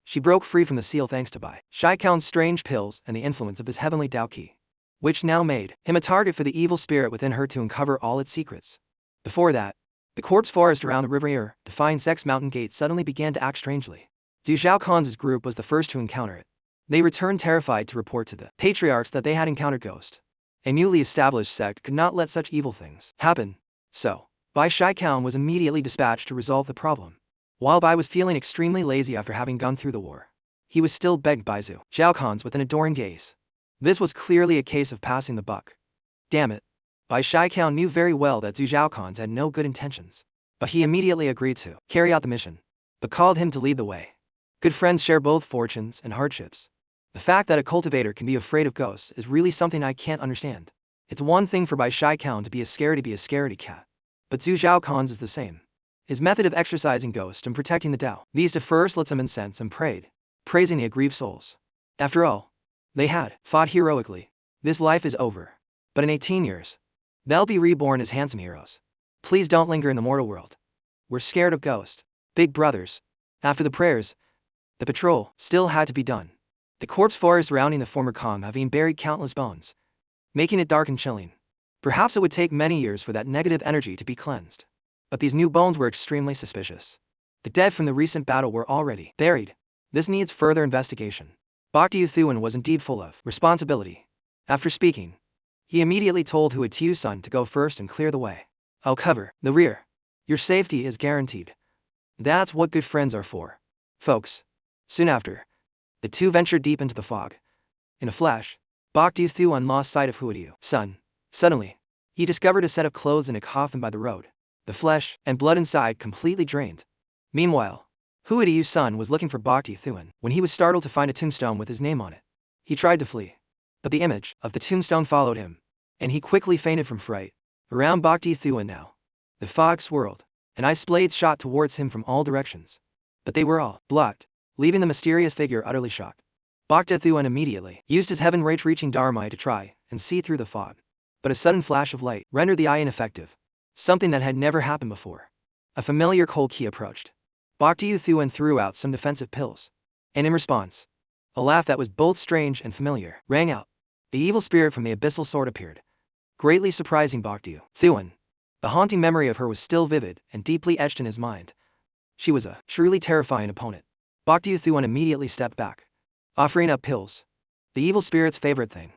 She broke free from the seal thanks to Bai Shai Khan's strange pills and the influence of his heavenly Dao Qi, which now made him a target for the evil spirit within her to uncover all its secrets. Before that, the corpse forest around the river defying sect's mountain gate suddenly began to act strangely. Du Zhao Khan's group was the first to encounter it. They returned terrified to report to the patriarchs that they had encountered ghost. A newly established sect could not let such evil things happen. So, Bai Shai Khan was immediately dispatched to resolve the problem. While Bai was feeling extremely lazy after having gone through the war, he was still begged by Zhu Zhao Khan's with an adoring gaze. This was clearly a case of passing the buck. Damn it. Bai Shai Khan knew very well that Zhu Zhao Khan's had no good intentions. But he immediately agreed to carry out the mission, but called him to lead the way. Good friends share both fortunes and hardships. The fact that a cultivator can be afraid of ghosts is really something I can't understand. It's one thing for Bai Shai Khan to be a scaredy cat. But Zhu Zhao Khan's is the same. His method of exorcising ghosts and protecting the Tao. These to first lit some incense and prayed, praising the aggrieved souls. After all, they had fought heroically. This life is over. But in 18 years, they'll be reborn as handsome heroes. Please don't linger in the mortal world. We're scared of ghosts. Big brothers. After the prayers, the patrol still had to be done. The corpse forest surrounding the former Kong having buried countless bones, making it dark and chilling. Perhaps it would take many years for that negative energy to be cleansed. But these new bones were extremely suspicious. The dead from the recent battle were already buried. This needs further investigation. Bhakti Thuan was indeed full of responsibility. After speaking, he immediately told Hua Tiu's son to go first and clear the way. I'll cover the rear. Your safety is guaranteed. That's what good friends are for. Folks. Soon after, the two ventured deep into the fog. In a flash, Bhakti Thuan lost sight of Hua Tiu's son. Suddenly, he discovered a set of clothes in a coffin by the road, the flesh and blood inside completely drained. Meanwhile, Hua Tiu's son was looking for Bhakti Thuan when he was startled to find a tombstone with his name on it. He tried to flee, but the image of the tombstone followed him, and he quickly fainted from fright. Around Bhakti Thuan now, the fog swirled, and ice blades shot towards him from all directions. But they were all blocked, leaving the mysterious figure utterly shocked. Bhakti Thuan immediately used his heaven-reaching Dharma to try and see through the fog. But a sudden flash of light rendered the eye ineffective, something that had never happened before. A familiar cold key approached. Bhakti Thuan threw out some defensive pills, and in response, a laugh that was both strange and familiar rang out. The evil spirit from the abyssal sword appeared, greatly surprising Bhakti Thuan. The haunting memory of her was still vivid and deeply etched in his mind. She was a truly terrifying opponent. Bhakti Thuan immediately stepped back, offering up pills, the evil spirit's favorite thing.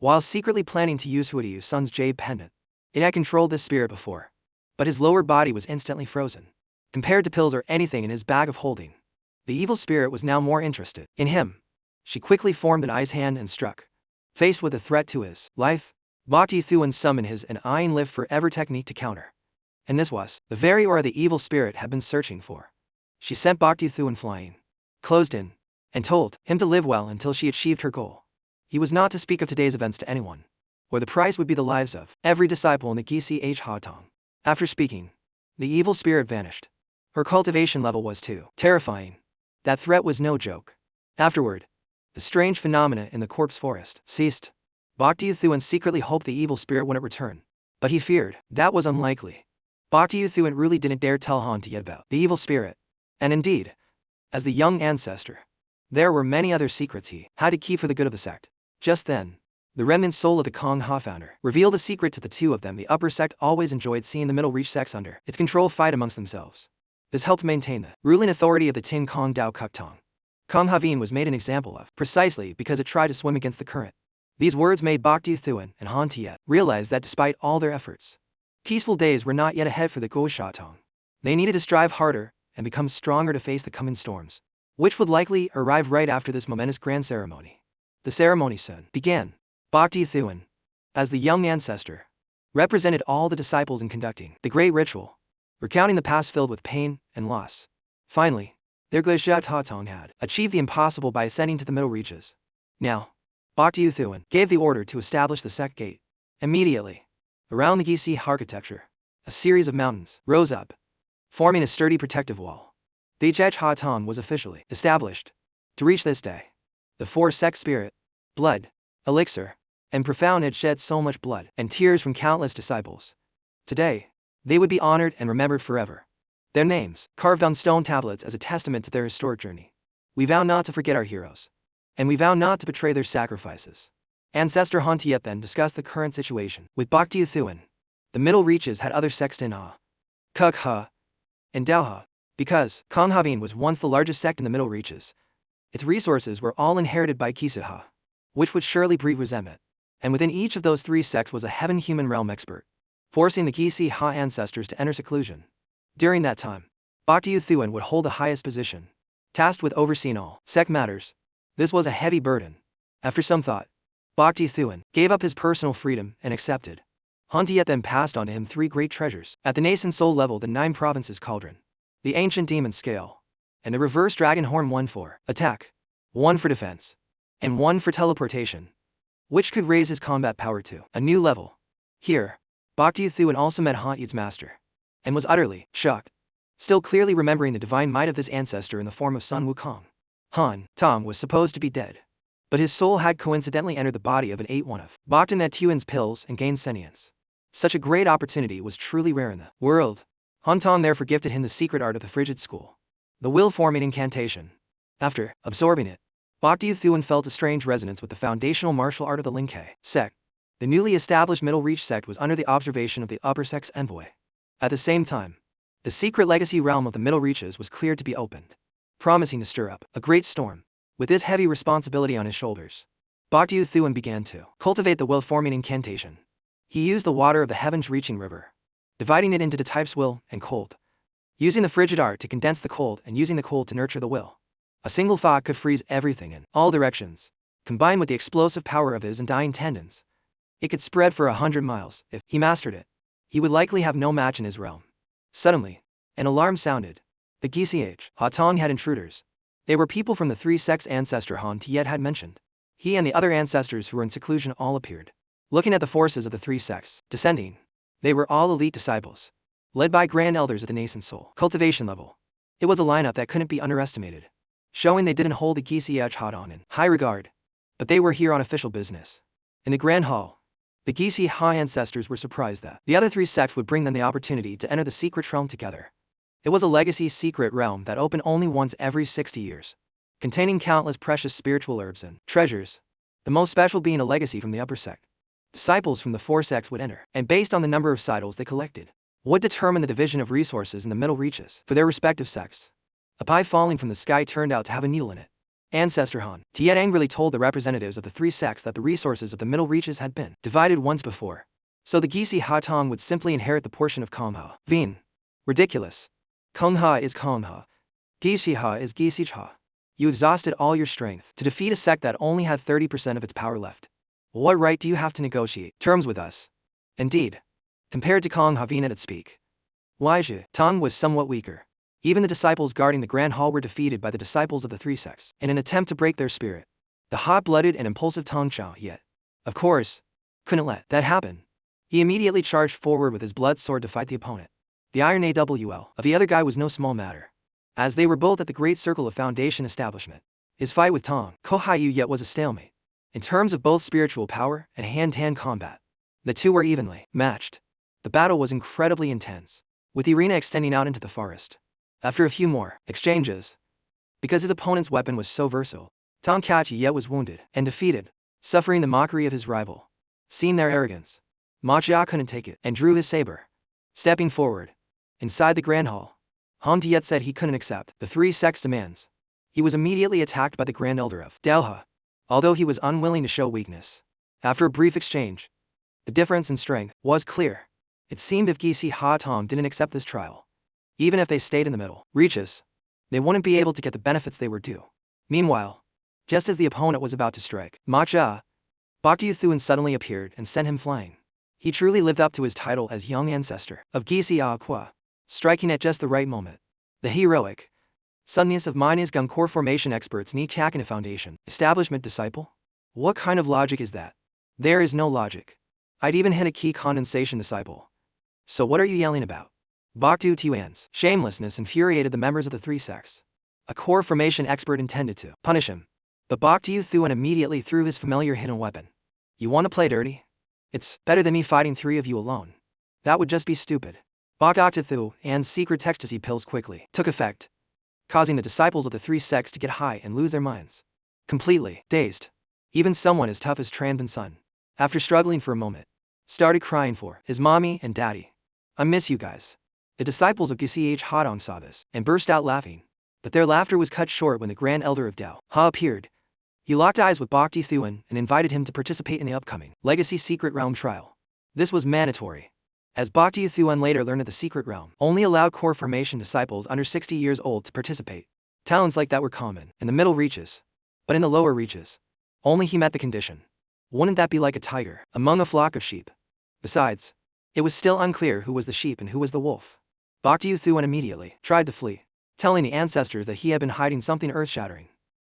While secretly planning to use Hua Tiu's son's jade pendant, it had controlled this spirit before, but his lower body was instantly frozen. Compared to pills or anything in his bag of holding, the evil spirit was now more interested in him. She quickly formed an ice hand and struck. Faced with a threat to his life, Bhakti Thuan summoned his an iron live forever technique to counter. And this was the very aura the evil spirit had been searching for. She sent Bhakti Thuan flying, closed in, and told him to live well until she achieved her goal. He was not to speak of today's events to anyone, or the price would be the lives of every disciple in the Gisi H. Hatong. After speaking, the evil spirit vanished. Her cultivation level was too terrifying. That threat was no joke. Afterward, the strange phenomena in the corpse forest ceased. Boktu Thuan secretly hoped the evil spirit wouldn't return, but he feared that was unlikely. Boktu Thuan really didn't dare tell Han yet about the evil spirit. And indeed, as the young ancestor, there were many other secrets he had to keep for the good of the sect. Just then, the remnant soul of the Kong Ha founder revealed a secret to the two of them. The upper sect always enjoyed seeing the middle reach sects under its control fight amongst themselves. This helped maintain the ruling authority of the Tin Kong Dao Kuk Tong. Kong Havin was made an example of precisely because it tried to swim against the current. These words made Boktu Thuan and Han Tiet realize that despite all their efforts, peaceful days were not yet ahead for the Go Sha Tong. They needed to strive harder and become stronger to face the coming storms, which would likely arrive right after this momentous grand ceremony. The ceremony soon began. Boktu Thuan, as the young ancestor, represented all the disciples in conducting the great ritual, recounting the past filled with pain and loss. Finally, their Glisha Ta Tong had achieved the impossible by ascending to the middle reaches. Now, Boktu Thuan gave the order to establish the sect gate. Immediately, around the Gisi architecture, a series of mountains rose up, forming a sturdy protective wall. The Jej Ha Tong was officially established. To reach this day, the four sect spirit, blood, elixir, and profound had shed so much blood and tears from countless disciples. Today, they would be honored and remembered forever. Their names, carved on stone tablets as a testament to their historic journey. We vow not to forget our heroes, and we vow not to betray their sacrifices. Ancestor Han Tiet then discussed the current situation with Boktu Thuan. The middle reaches had other sects in Ha, Kuk Ha, and Dao Ha. Because Kong Havin was once the largest sect in the middle reaches, its resources were all inherited by Kisa Ha, which would surely breed resentment. And within each of those three sects was a heaven-human realm expert, forcing the Kisi Ha ancestors to enter seclusion. During that time, Boktu Thuan would hold the highest position, tasked with overseeing all sect matters. This was a heavy burden. After some thought, Boktu Thuan gave up his personal freedom and accepted. Han Tiet then passed on to him three great treasures. At the nascent soul level, the 9 provinces cauldron, the ancient demon scale, and the reverse dragon horn, 1 for attack, 1 for defense, and 1 for teleportation, which could raise his combat power to a new level. Here, Boktu Thuan also met Han Tiet's master, and was utterly shocked, still clearly remembering the divine might of this ancestor in the form of Sun Wukong. Han Tom was supposed to be dead, but his soul had coincidentally entered the body of an 8-1 of Boktu Thuan's pills and gained sentience. Such a great opportunity was truly rare in the world. Han Tong therefore gifted him the secret art of the Frigid School, the will-forming incantation. After absorbing it, Boktu Thuan felt a strange resonance with the foundational martial art of the Linke sect. The newly established Middle Reach sect was under the observation of the upper sect's envoy. At the same time, the secret legacy realm of the Middle Reaches was cleared to be opened, promising to stir up a great storm. With this heavy responsibility on his shoulders, Boktu Thuan began to cultivate the will-forming incantation. He used the water of the heavens-reaching river, dividing it into the types will and cold, using the frigid art to condense the cold and using the cold to nurture the will. A single thought could freeze everything in all directions. Combined with the explosive power of his undying tendons, it could spread for 100 miles. If he mastered it, he would likely have no match in his realm. Suddenly, an alarm sounded. The Gisi Ha Tong had intruders. They were people from the 3 sects ancestor Han Tiet had mentioned. He and the other ancestors who were in seclusion all appeared, looking at the forces of the 3 sects descending. They were all elite disciples, led by grand elders at the nascent soul cultivation level. It was a lineup that couldn't be underestimated, showing they didn't hold the Gisi Ha Tong in high regard, but they were here on official business. In the grand hall, the Gisi Ha ancestors were surprised that the other 3 sects would bring them the opportunity to enter the secret realm together. It was a legacy secret realm that opened only once every 60 years, containing countless precious spiritual herbs and treasures, the most special being a legacy from the upper sect. Disciples from the 4 sects would enter, and based on the number of sidles they collected, would determine the division of resources in the middle reaches for their respective sects. A pie falling from the sky turned out to have a needle in it. Ancestor Han Tiet angrily told the representatives of the 3 sects that the resources of the middle reaches had been divided once before, so the Gisi Ha Tong would simply inherit the portion of Kong Ha Vin. Ridiculous. Kong Ha is Kong Ha. Gisi Ha is Gisi Ha. You exhausted all your strength to defeat a sect that only had 30% of its power left. What right do you have to negotiate terms with us? Indeed, compared to Kong Ha Vin at its peak, Waizhi Tong was somewhat weaker. Even the disciples guarding the Grand Hall were defeated by the disciples of the 3 sects in an attempt to break their spirit. The hot-blooded and impulsive Tong Chao yet, of course, couldn't let that happen. He immediately charged forward with his blood sword to fight the opponent. The iron AWL of the other guy was no small matter, as they were both at the Great Circle of Foundation establishment. His fight with Tong Kohayu yet was a stalemate. In terms of both spiritual power and hand-to-hand combat, the two were evenly matched. The battle was incredibly intense, with the arena extending out into the forest. After a few more exchanges, because his opponent's weapon was so versatile, Tong Kachi yet was wounded and defeated, suffering the mockery of his rival. Seeing their arrogance, Ma Jia couldn't take it and drew his saber. Stepping forward, inside the Grand Hall, Han Tiet said he couldn't accept the three sects' demands. He was immediately attacked by the Grand Elder of Delha, although he was unwilling to show weakness. After a brief exchange, the difference in strength was clear. It seemed if Gisi Ha Tong didn't accept this trial, even if they stayed in the middle reaches, they wouldn't be able to get the benefits they were due. Meanwhile, just as the opponent was about to strike, Ma Jia, Boktu Thuan suddenly appeared and sent him flying. He truly lived up to his title as young ancestor of Gisi Kwa, striking at just the right moment. The heroic suddenness of mine is gun core formation experts need Kakana Foundation establishment disciple? What kind of logic is that? There is no logic. I'd even hit a key condensation disciple. So what are you yelling about? Boktu Tuan's shamelessness infuriated the members of the three sects. A core formation expert intended to punish him, but Boktu Thuan immediately threw his familiar hidden weapon. You want to play dirty? It's better than me fighting three of you alone. That would just be stupid. Boktu Thuan's secret ecstasy pills quickly took effect, causing the disciples of the three sects to get high and lose their minds. Completely dazed, even someone as tough as Tran Bin Sun, after struggling for a moment, started crying for his mommy and daddy. I miss you guys. The disciples of Gisi Hadong saw this and burst out laughing, but their laughter was cut short when the Grand Elder of Dao Ha appeared. He locked eyes with Boktu Thuan and invited him to participate in the upcoming Legacy Secret Realm trial. This was mandatory, as Boktu Thuan later learned that the Secret Realm only allowed core formation disciples under 60 years old to participate. Talents like that were common in the middle reaches, but in the lower reaches, only he met the condition. Wouldn't that be like a tiger among a flock of sheep? Besides, it was still unclear who was the sheep and who was the wolf. Boktu Thuan immediately tried to flee, telling the ancestors that he had been hiding something earth-shattering.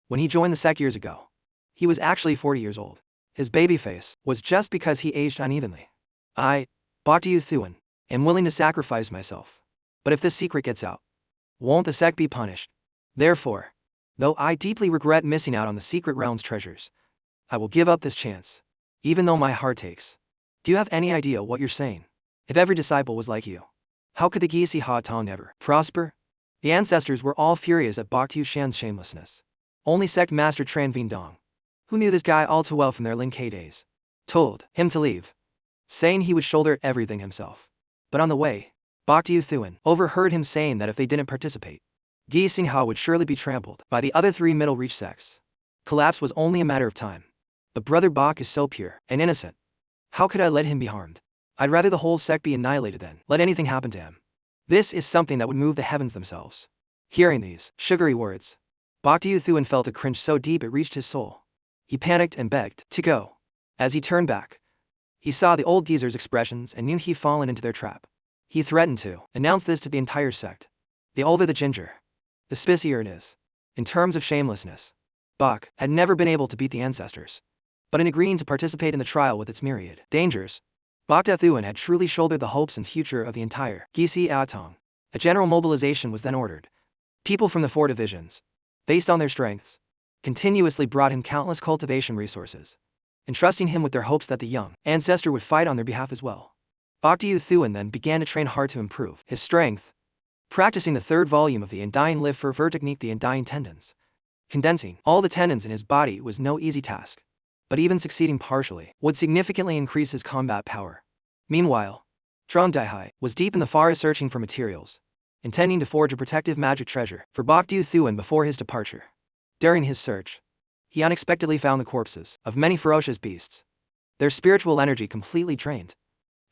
When he joined the sect years ago, he was actually 40 years old. His baby face was just because he aged unevenly. I, Boktu Thuan, am willing to sacrifice myself. But if this secret gets out, won't the sect be punished? Therefore, though I deeply regret missing out on the Secret Realm's treasures, I will give up this chance, even though my heart aches. Do you have any idea what you're saying? If every disciple was like you, how could the Gisi Ha Tong ever prosper? The ancestors were all furious at Boktu Shan's shamelessness. Only sect master Tran Vien Dong, who knew this guy all too well from their Lin K days, told him to leave, saying he would shoulder everything himself. But on the way, Boktu Thuan overheard him saying that if they didn't participate, Gisi Ha would surely be trampled by the other three middle reach sects. Collapse was only a matter of time. But brother Bok is so pure and innocent. How could I let him be harmed? I'd rather the whole sect be annihilated than let anything happen to him. This is something that would move the heavens themselves. Hearing these sugary words, Boktu Thuan felt a cringe so deep it reached his soul. He panicked and begged to go. As he turned back, he saw the old geezer's expressions and knew he'd fallen into their trap. He threatened to announce this to the entire sect. The older the ginger, the spicier it is. In terms of shamelessness, Bok had never been able to beat the ancestors. But in agreeing to participate in the trial with its myriad dangers, Boktu Thuan had truly shouldered the hopes and future of the entire Gisi Atong. A general mobilization was then ordered. People from the four divisions, based on their strengths, continuously brought him countless cultivation resources, entrusting him with their hopes that the young ancestor would fight on their behalf as well. Boktu Thuan then began to train hard to improve his strength, practicing the third volume of the Undying Live for technique, the Undying Tendons. Condensing all the tendons in his body was no easy task, but even succeeding partially would significantly increase his combat power. Meanwhile, Trong Daihai was deep in the forest searching for materials, intending to forge a protective magic treasure for Boktu Thuan before his departure. During his search, he unexpectedly found the corpses of many ferocious beasts, their spiritual energy completely drained.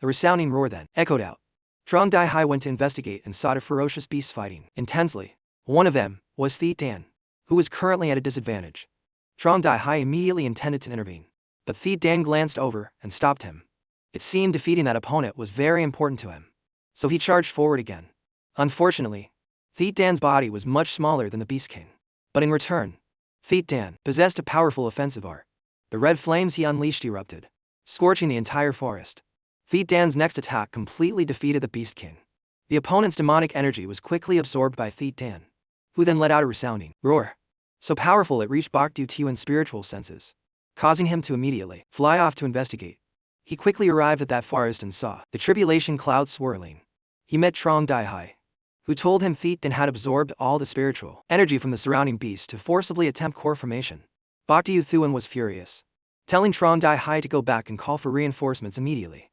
A resounding roar then echoed out. Trong Daihai went to investigate and saw the ferocious beasts fighting intensely. One of them was Thi Dan, who was currently at a disadvantage. Trong Daihai immediately intended to intervene, but Thi Dan glanced over and stopped him. It seemed defeating that opponent was very important to him, so he charged forward again. Unfortunately, Thi Dan's body was much smaller than the Beast King, but in return, Thi Dan possessed a powerful offensive art. The red flames he unleashed erupted, scorching the entire forest. Thi Dan's next attack completely defeated the Beast King. The opponent's demonic energy was quickly absorbed by Thiet Dan, who then let out a resounding roar, so powerful it reached Bok Do-Tuan's spiritual senses, causing him to immediately fly off to investigate. He quickly arrived at that forest and saw the tribulation cloud swirling. He met Trong Dai-Hai, who told him Thiet Dan had absorbed all the spiritual energy from the surrounding beasts to forcibly attempt core formation. Bok Do-Tuan was furious, telling Trong Dai-Hai to go back and call for reinforcements immediately,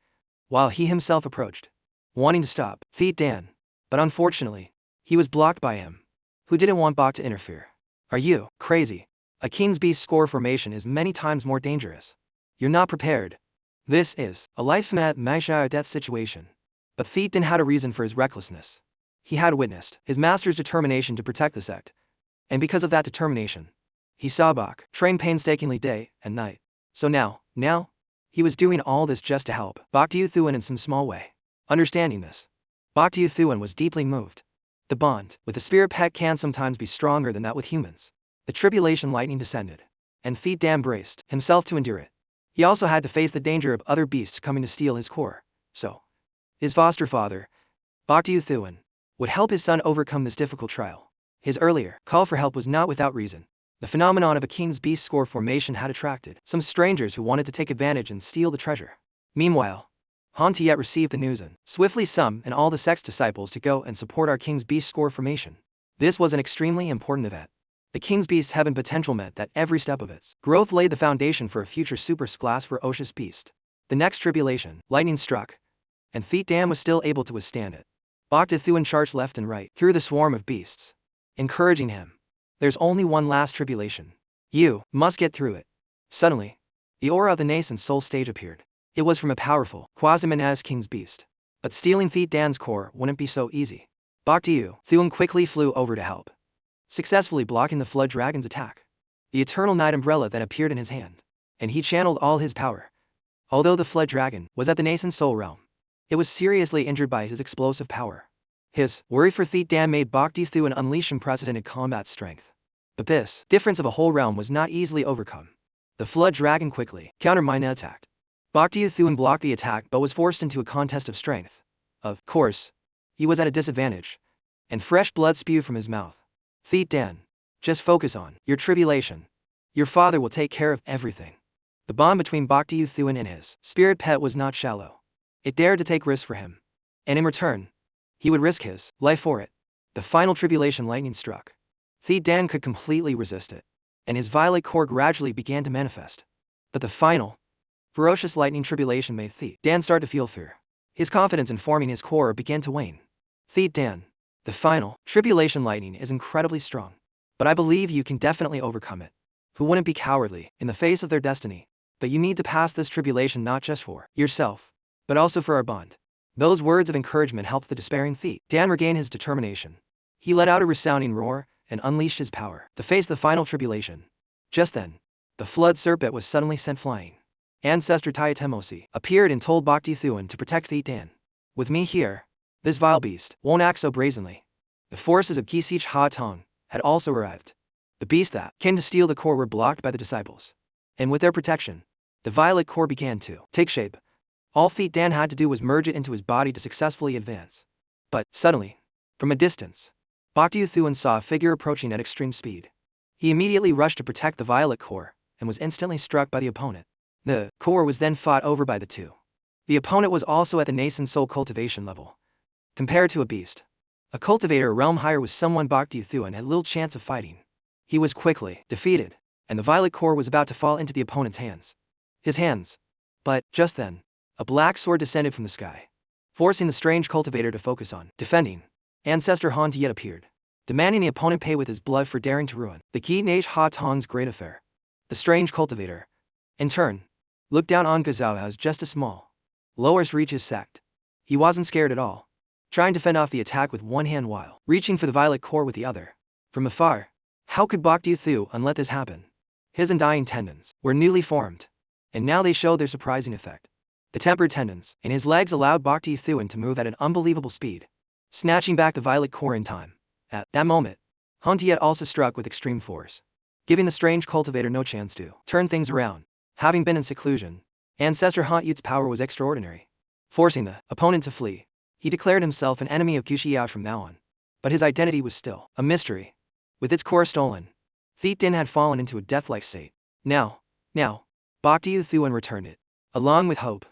while he himself approached, wanting to stop Thiet Dan, but unfortunately, he was blocked by him, who didn't want Bok to interfere. Are you crazy? A king's beast score formation is many times more dangerous. You're not prepared. This is a life-or-death situation. But Thiet Dan had a reason for his recklessness. He had witnessed his master's determination to protect the sect, and because of that determination, he saw Bok train painstakingly day and night. So now, he was doing all this just to help Bok Do-Tuan in some small way. Understanding this, Bok Do-Tuan was deeply moved. The bond with the spirit pet can sometimes be stronger than that with humans. The tribulation lightning descended, and Thiet Dan braced himself to endure it. He also had to face the danger of other beasts coming to steal his core, so his foster father, Bok Do-Tuan, would help his son overcome this difficult trial. His earlier call for help was not without reason. The phenomenon of a king's beast score formation had attracted some strangers who wanted to take advantage and steal the treasure. Meanwhile, Han Tiet received the news and swiftly summoned and all the sect's disciples to go and support our king's beast score formation. This was an extremely important event. The king's beast's heaven potential meant that every step of its growth laid the foundation for a future super-class ferocious beast. The next tribulation, lightning struck, and Thiet Dan was still able to withstand it. Bok Do-Tuan charged left and right through the swarm of beasts, encouraging him. There's only one last tribulation. You must get through it. Suddenly, the aura of the nascent soul stage appeared. It was from a powerful Quasi-Manaz king's beast. But stealing Thiet Dan's core wouldn't be so easy. Bok Do-Tuan quickly flew over to help, successfully blocking the flood dragon's attack. The eternal night umbrella then appeared in his hand, and he channeled all his power. Although the flood dragon was at the nascent soul realm, it was seriously injured by his explosive power. His worry for Thiet Dan made Bok Do-Tuan unleash unprecedented combat strength. But this difference of a whole realm was not easily overcome. The flood dragon quickly counter-mina attacked. Bok Do-Tuan blocked the attack but was forced into a contest of strength. Of course, he was at a disadvantage, and fresh blood spewed from his mouth. Thiet Dan, just focus on your tribulation. Your father will take care of everything. The bond between Bok Do-Tuan and his spirit pet was not shallow. It dared to take risks for him, and in return, he would risk his life for it. The final tribulation lightning struck. Thiet Dan could completely resist it, and his violet core gradually began to manifest. But the final, ferocious lightning tribulation made Thiet Dan start to feel fear. His confidence in forming his core began to wane. Thiet Dan, the final tribulation lightning is incredibly strong, but I believe you can definitely overcome it. Who wouldn't be cowardly in the face of their destiny? But you need to pass this tribulation not just for yourself, but also for our bond. Those words of encouragement helped the despairing Thiet Dan regain his determination. He let out a resounding roar and unleashed his power to face the final tribulation. Just then, the flood serpent was suddenly sent flying. Ancestor Taiatemosi appeared and told Bok Do-Tuan to protect Thiet Dan. With me here, this vile beast won't act so brazenly. The forces of Kisich Ha Tong had also arrived. The beasts that came to steal the core were blocked by the disciples, and with their protection, the violet core began to take shape. All Thiet Dan had to do was merge it into his body to successfully advance. But, suddenly, from a distance, Bok Do-Tuan saw a figure approaching at extreme speed. He immediately rushed to protect the violet core, and was instantly struck by the opponent. The core was then fought over by the two. The opponent was also at the nascent soul cultivation level. Compared to a beast, a cultivator a realm higher was someone Bok Do-Tuan had little chance of fighting. He was quickly defeated, and the violet core was about to fall into the opponent's hands. His hands. But, just then, a black sword descended from the sky, forcing the strange cultivator to focus on defending. Ancestor Han Tiet appeared, demanding the opponent pay with his blood for daring to ruin the Kisich Ha Tong's great affair. The strange cultivator, in turn, looked down on Gazao as just a small, lowest reach his sect. He wasn't scared at all, trying to fend off the attack with one hand while reaching for the violet core with the other. From afar, how could Bok Do-Tuan let this happen? His undying tendons were newly formed, and now they showed their surprising effect. The tempered tendons in his legs allowed Bok Do-Tuan to move at an unbelievable speed, snatching back the violet core in time. At that moment, Han Tiet also struck with extreme force, giving the strange cultivator no chance to turn things around. Having been in seclusion, Ancestor Han Tiet's power was extraordinary, forcing the opponent to flee. He declared himself an enemy of Guxiao from now on. But his identity was still a mystery. With its core stolen, Thiet Din had fallen into a death-like state. Now, Boktu Thuan returned it. Along with hope,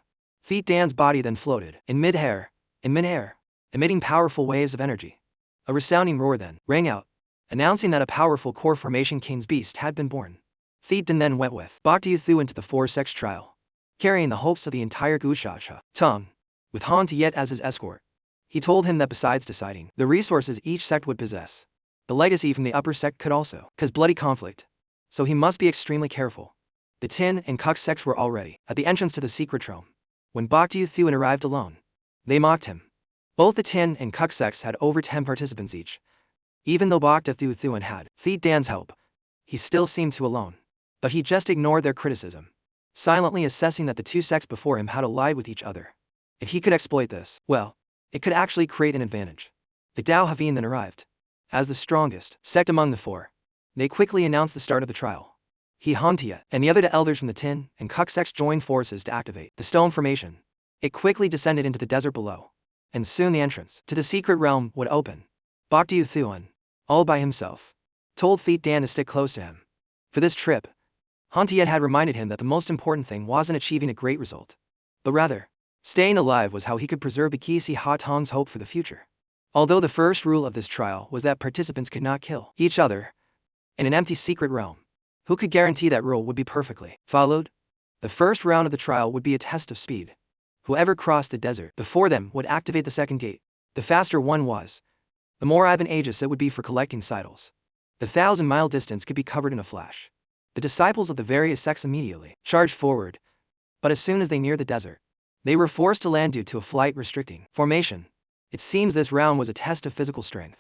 Thiet Din's body then floated in midair, emitting powerful waves of energy. A resounding roar then rang out, announcing that a powerful core formation king's beast had been born. Thiet Din then went with Boktu Thuan to the four-sex trial, carrying the hopes of the entire Guxiao tongue, with Han Tiet as his escort. He told him that besides deciding the resources each sect would possess, the legacy from the upper sect could also cause bloody conflict, so he must be extremely careful. The Tin and Kuk sects were already at the entrance to the secret realm. When Boktu Thuan arrived alone, they mocked him. Both the Tin and Kuk sects had over 10 participants each. Even though Boktu Thuan had Thiet Din's help, he still seemed too alone. But he just ignored their criticism, silently assessing that the two sects before him had allied with each other. If he could exploit this, well, it could actually create an advantage. The Dao Havin then arrived. As the strongest sect among the four, they quickly announced the start of the trial. He, Han Tiet, and the other elders from the Tin and Kuk sects joined forces to activate the stone formation. It quickly descended into the desert below, and soon the entrance to the secret realm would open. Boktu Thuan, all by himself, told Thiet Din to stick close to him. For this trip, Han Tiet had reminded him that the most important thing wasn't achieving a great result, but rather, staying alive was how he could preserve Bikisi Ha Tong's hope for the future. Although the first rule of this trial was that participants could not kill each other in an empty secret realm, who could guarantee that rule would be perfectly followed? The first round of the trial would be a test of speed. Whoever crossed the desert before them would activate the second gate. The faster one was, the more advantageous it would be for collecting titles. The 1,000-mile distance could be covered in a flash. The disciples of the various sects immediately charged forward, but as soon as they neared the desert, they were forced to land due to a flight-restricting formation. It seems this round was a test of physical strength.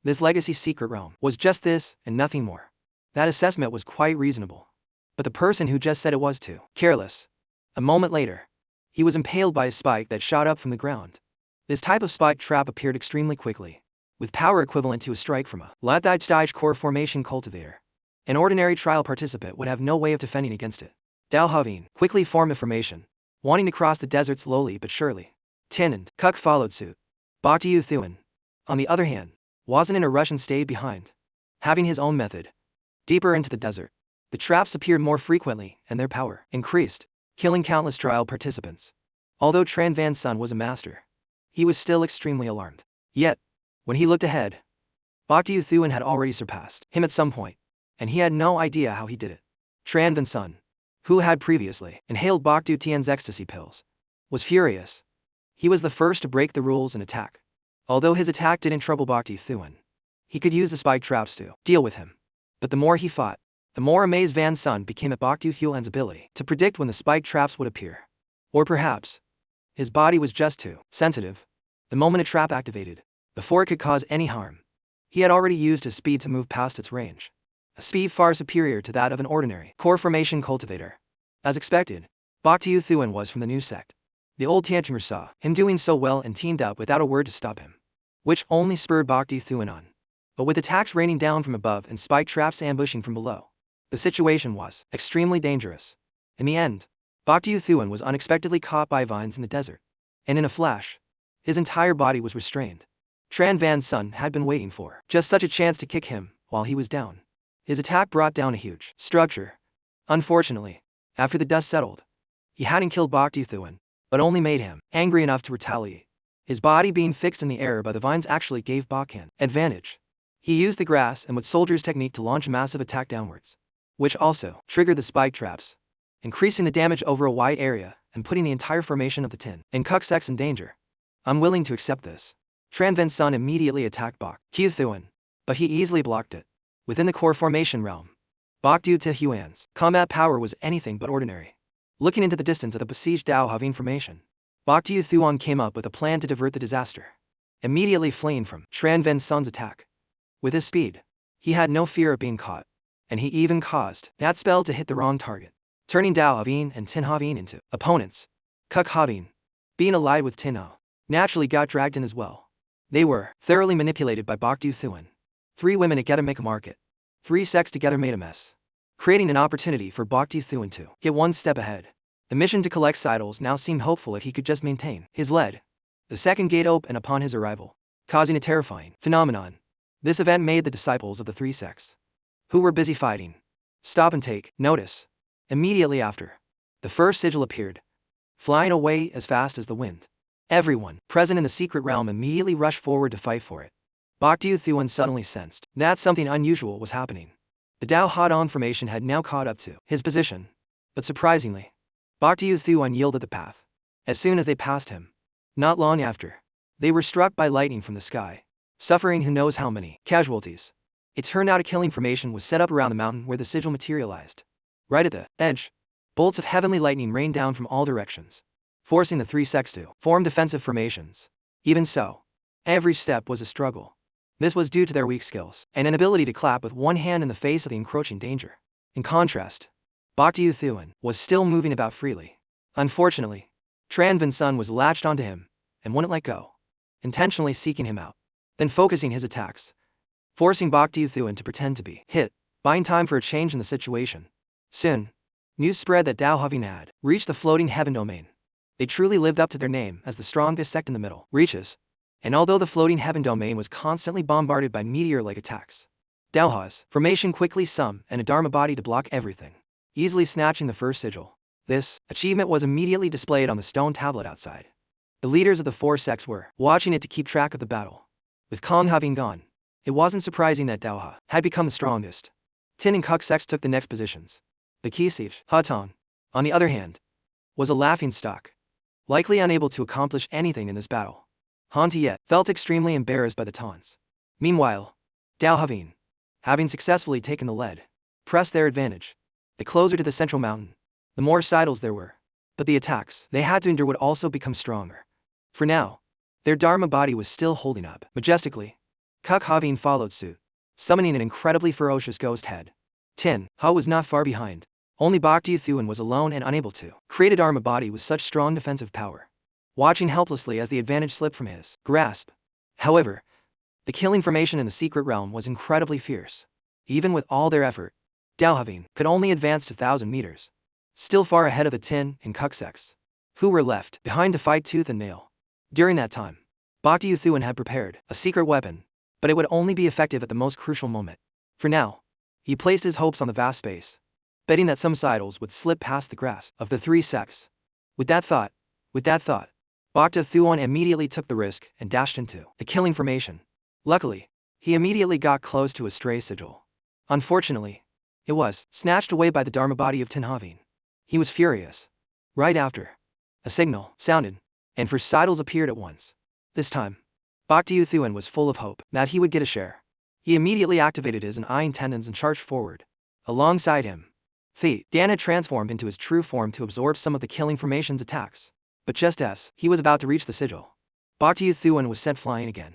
This legacy secret realm was just this and nothing more. That assessment was quite reasonable. But the person who just said it was too careless. A moment later, he was impaled by a spike that shot up from the ground. This type of spike trap appeared extremely quickly, with power equivalent to a strike from a Lathaich core formation cultivator. An ordinary trial participant would have no way of defending against it. Dao Havin quickly formed a formation, wanting to cross the desert slowly but surely. Tin and Kuk followed suit. Boktu Thuan, on the other hand, wasn't in a rush and stayed behind, having his own method. Deeper into the desert, the traps appeared more frequently and their power increased, killing countless trial participants. Although Tran Van Sun was a master, he was still extremely alarmed. Yet, when he looked ahead, Boktu Thuan had already surpassed him at some point, and he had no idea how he did it. Tran Van Sun, who had previously inhaled Boktu Tian's ecstasy pills, was furious. He was the first to break the rules and attack. Although his attack didn't trouble Boktu Thuan, he could use the spike traps to deal with him. But the more he fought, the more amazed Van Sun became at Boktu Thuan's ability to predict when the spike traps would appear. Or perhaps, his body was just too sensitive. The moment a trap activated, before it could cause any harm, he had already used his speed to move past its range. A speed far superior to that of an ordinary core formation cultivator. As expected, Boktu Thuan was from the new sect. The old Tianchmer saw him doing so well and teamed up without a word to stop him, which only spurred Boktu Thuan on. But with attacks raining down from above and spike traps ambushing from below, the situation was extremely dangerous. In the end, Boktu Thuan was unexpectedly caught by vines in the desert, and in a flash, his entire body was restrained. Tran Van Sun had been waiting for just such a chance to kick him while he was down. His attack brought down a huge structure. Unfortunately, after the dust settled, he hadn't killed Boktu Thuan, but only made him angry enough to retaliate. His body being fixed in the air by the vines actually gave Bokhan advantage. He used the grass and with soldier's technique to launch a massive attack downwards, which also triggered the spike traps, increasing the damage over a wide area and putting the entire formation of the Tin and Kuk sects in danger. Unwilling to accept this, Tran Van Sun immediately attacked Boktu Thuan, but he easily blocked it. Within the core formation realm, Boktu Thuan's combat power was anything but ordinary. Looking into the distance of the besieged Dao Havin formation, Boktu Thuan came up with a plan to divert the disaster, immediately fleeing from Tran Van Sun's attack. With his speed, he had no fear of being caught, and he even caused that spell to hit the wrong target, turning Dao Havin and Tin Havin into opponents. Kuk Havin, being allied with Tin Ho, naturally got dragged in as well. They were thoroughly manipulated by Boktu Thuan. 3 women together make a market. 3 sects together made a mess, creating an opportunity for Boktu Thuan to get one step ahead. The mission to collect titles now seemed hopeful if he could just maintain his lead. The second gate opened upon his arrival, causing a terrifying phenomenon. This event made the disciples of the three sects, who were busy fighting, stop and take notice. Immediately after, the first sigil appeared, flying away as fast as the wind. Everyone present in the secret realm immediately rushed forward to fight for it. Boktu Thuan suddenly sensed that something unusual was happening. The Dao Hadong formation had now caught up to his position, but surprisingly, Boktu Thuan yielded the path. As soon as they passed him, not long after, they were struck by lightning from the sky, suffering who knows how many casualties. It turned out a killing formation was set up around the mountain where the sigil materialized. Right at the edge, bolts of heavenly lightning rained down from all directions, forcing the three sects to form defensive formations. Even so, every step was a struggle. This was due to their weak skills and inability to clap with one hand in the face of the encroaching danger. In contrast, Boktu Thuan was still moving about freely. Unfortunately, Tran Vin Sun was latched onto him and wouldn't let go, intentionally seeking him out, then focusing his attacks, forcing Boktu Thuan to pretend to be hit, buying time for a change in the situation. Soon, news spread that Dao Havin had reached the floating heaven domain. They truly lived up to their name as the strongest sect in the middle reaches, and although the floating heaven domain was constantly bombarded by meteor-like attacks, Daoha's formation quickly summoned a Dharma body to block everything, easily snatching the first sigil. This achievement was immediately displayed on the stone tablet outside. The leaders of the four sects were watching it to keep track of the battle. With Kong having gone, it wasn't surprising that Daoha had become the strongest. Tin and Kuk sects took the next positions. The Kisich, Hatong, on the other hand, was a laughingstock, likely unable to accomplish anything in this battle. Han Tiet felt extremely embarrassed by the taunts. Meanwhile, Dao Havin, having successfully taken the lead, pressed their advantage. The closer to the central mountain, the more sidel's there were, but the attacks they had to endure would also become stronger. For now, their Dharma body was still holding up majestically. Kuk Havin followed suit, summoning an incredibly ferocious ghost head. Tin Ha was not far behind. Only Boktu Thuan was alone and unable to create a Dharma body with such strong defensive power, watching helplessly as the advantage slipped from his grasp. However, the killing formation in the secret realm was incredibly fierce. Even with all their effort, Dao Havin could only advance to 1,000 meters, still far ahead of the Tin and Kuk sects, who were left behind to fight tooth and nail. During that time, Boktu Thuan had prepared a secret weapon, but it would only be effective at the most crucial moment. For now, he placed his hopes on the vast space, betting that some sidel's would slip past the grasp of the three sects. With that thought, Boktu Thuan immediately took the risk and dashed into the killing formation. Luckily, he immediately got close to a stray sigil. Unfortunately, it was snatched away by the Dharma body of Tin Havin. He was furious. Right after, a signal sounded, and four sidel's appeared at once. This time, Boktu Thuan was full of hope that he would get a share. He immediately activated his Iron tendons and charged forward. Alongside him, Thi Dan had transformed into his true form to absorb some of the killing formation's attacks. But just as he was about to reach the sigil, Boktu Thuan was sent flying again.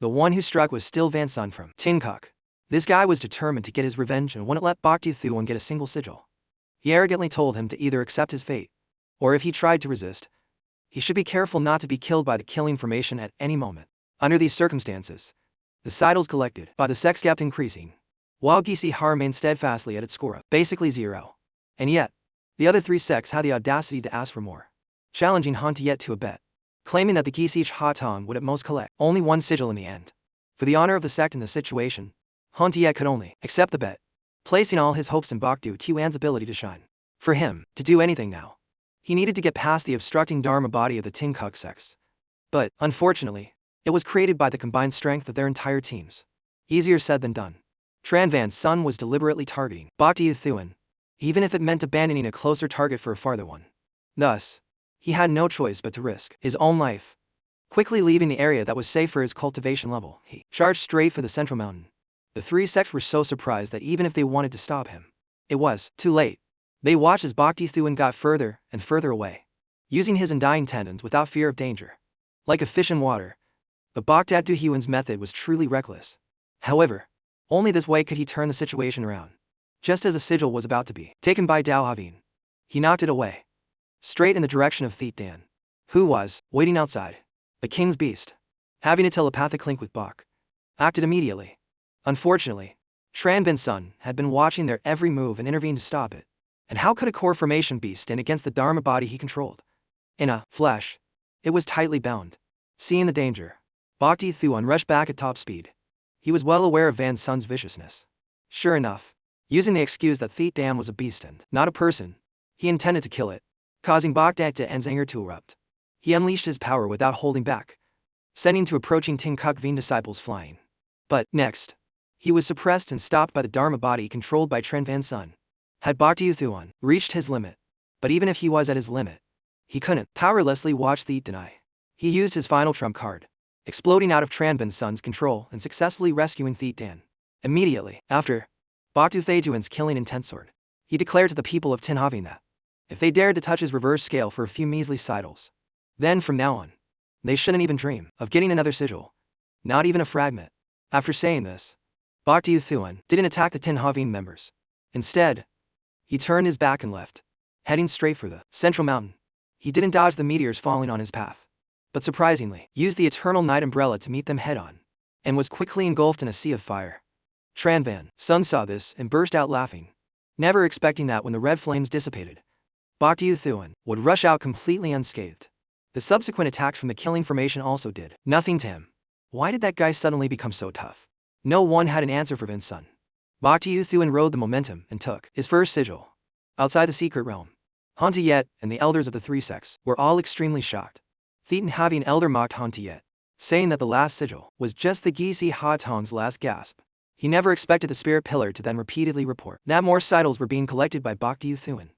The one who struck was still Van Sun from Tin Kuk. This guy was determined to get his revenge and wouldn't let Boktu Thuan get a single sigil. He arrogantly told him to either accept his fate, or if he tried to resist, he should be careful not to be killed by the killing formation at any moment. Under these circumstances, the sidel's collected by the sects kept increasing, while Gisi Ha remained steadfastly at its score of basically 0. And yet, the other three sects had the audacity to ask for more, challenging Han Tiet to a bet, claiming that the Kisich Hatong would at most collect only one sigil in the end. For the honor of the sect in the situation, Han Tiet could only accept the bet, placing all his hopes in Boktu Thuan's ability to shine. For him to do anything now, he needed to get past the obstructing Dharma body of the Tin Kuk sects. But, unfortunately, it was created by the combined strength of their entire teams. Easier said than done. Tran Vin Sun was deliberately targeting Boktu Thuan, even if it meant abandoning a closer target for a farther one. Thus, he had no choice but to risk his own life. Quickly leaving the area that was safe for his cultivation level, he charged straight for the central mountain. The three sects were so surprised that even if they wanted to stop him, it was too late. They watched as Boktu Thuan got further and further away, using his undying tendons without fear of danger. Like a fish in water, but Boktu Thuan's method was truly reckless. However, only this way could he turn the situation around. Just as a sigil was about to be taken by Dao Havin, he knocked it away, straight in the direction of Thiet Dan, who was waiting outside. The king's beast, having a telepathic link with Bok, acted immediately. Unfortunately, Tran Vin Sun had been watching their every move and intervened to stop it. And how could a core formation beast stand against the Dharma body he controlled? In a flash, it was tightly bound. Seeing the danger, Bok Thuan rushed back at top speed. He was well aware of Van Sun's viciousness. Sure enough, using the excuse that Thiet Dam was a beast and not a person, he intended to kill it, causing Bok Thuan's anger to erupt. He unleashed his power without holding back, sending two approaching Tin Kuk Vien disciples flying. But, next, he was suppressed and stopped by the Dharma body controlled by Tren Van Sun. Had Bok Thuan reached his limit, but even if he was at his limit, he couldn't powerlessly watch Thiet deny. He used his final trump card, exploding out of Tran Van Sun's control and successfully rescuing Thiet Dan. Immediately after Bok Thuan's killing in Tensword, he declared to the people of Tin Havin that, if they dared to touch his reverse scale for a few measly sidles, then from now on, they shouldn't even dream of getting another sigil, not even a fragment. After saying this, Bok Thuan didn't attack the Tin Havin members. Instead, he turned his back and left, heading straight for the central mountain. He didn't dodge the meteors falling on his path, but surprisingly, used the eternal night umbrella to meet them head-on, and was quickly engulfed in a sea of fire. Tran Van Sun saw this and burst out laughing, never expecting that when the red flames dissipated, Bok Thuan would rush out completely unscathed. The subsequent attacks from the killing formation also did nothing to him. Why did that guy suddenly become so tough? No one had an answer for Van Sun. Bok Thuan rode the momentum and took his first sigil. Outside the secret realm, Han Tiet and the elders of the three sects were all extremely shocked. Thetan Havin elder mocked Han Tiet, saying that the last sigil was just the Gisi Ha Tong's last gasp. He never expected the spirit pillar to then repeatedly report that more sigils were being collected by Bok Thuan.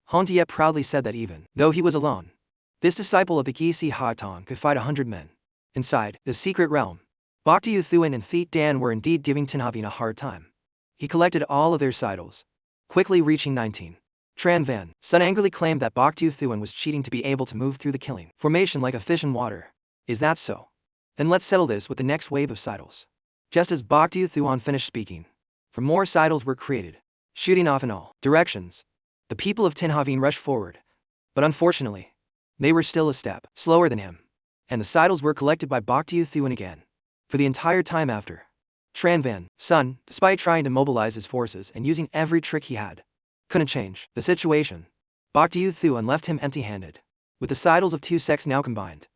Han Tiet proudly said that even though he was alone, this disciple of the Gisi Ha Tong could fight 100 men. Inside the secret realm, Bok Thuan and Thiet Dan were indeed giving Tin Havin a hard time. He collected all of their sigils, quickly reaching 19. Tran Van Sun angrily claimed that Bok Thuan was cheating to be able to move through the killing formation like a fish in water. Is that so? Then let's settle this with the next wave of sigils. Just as Bok Thuan finished speaking, for more sigils were created, shooting off in all directions. The people of Tin Havin rushed forward, but unfortunately, they were still a step slower than him, and the sigils were collected by Bok Thuan again. For the entire time after, Tran Van Sun, despite trying to mobilize his forces and using every trick he had, couldn't change the situation. Bok Thuan left him empty-handed. With the sigils of two sects now combined,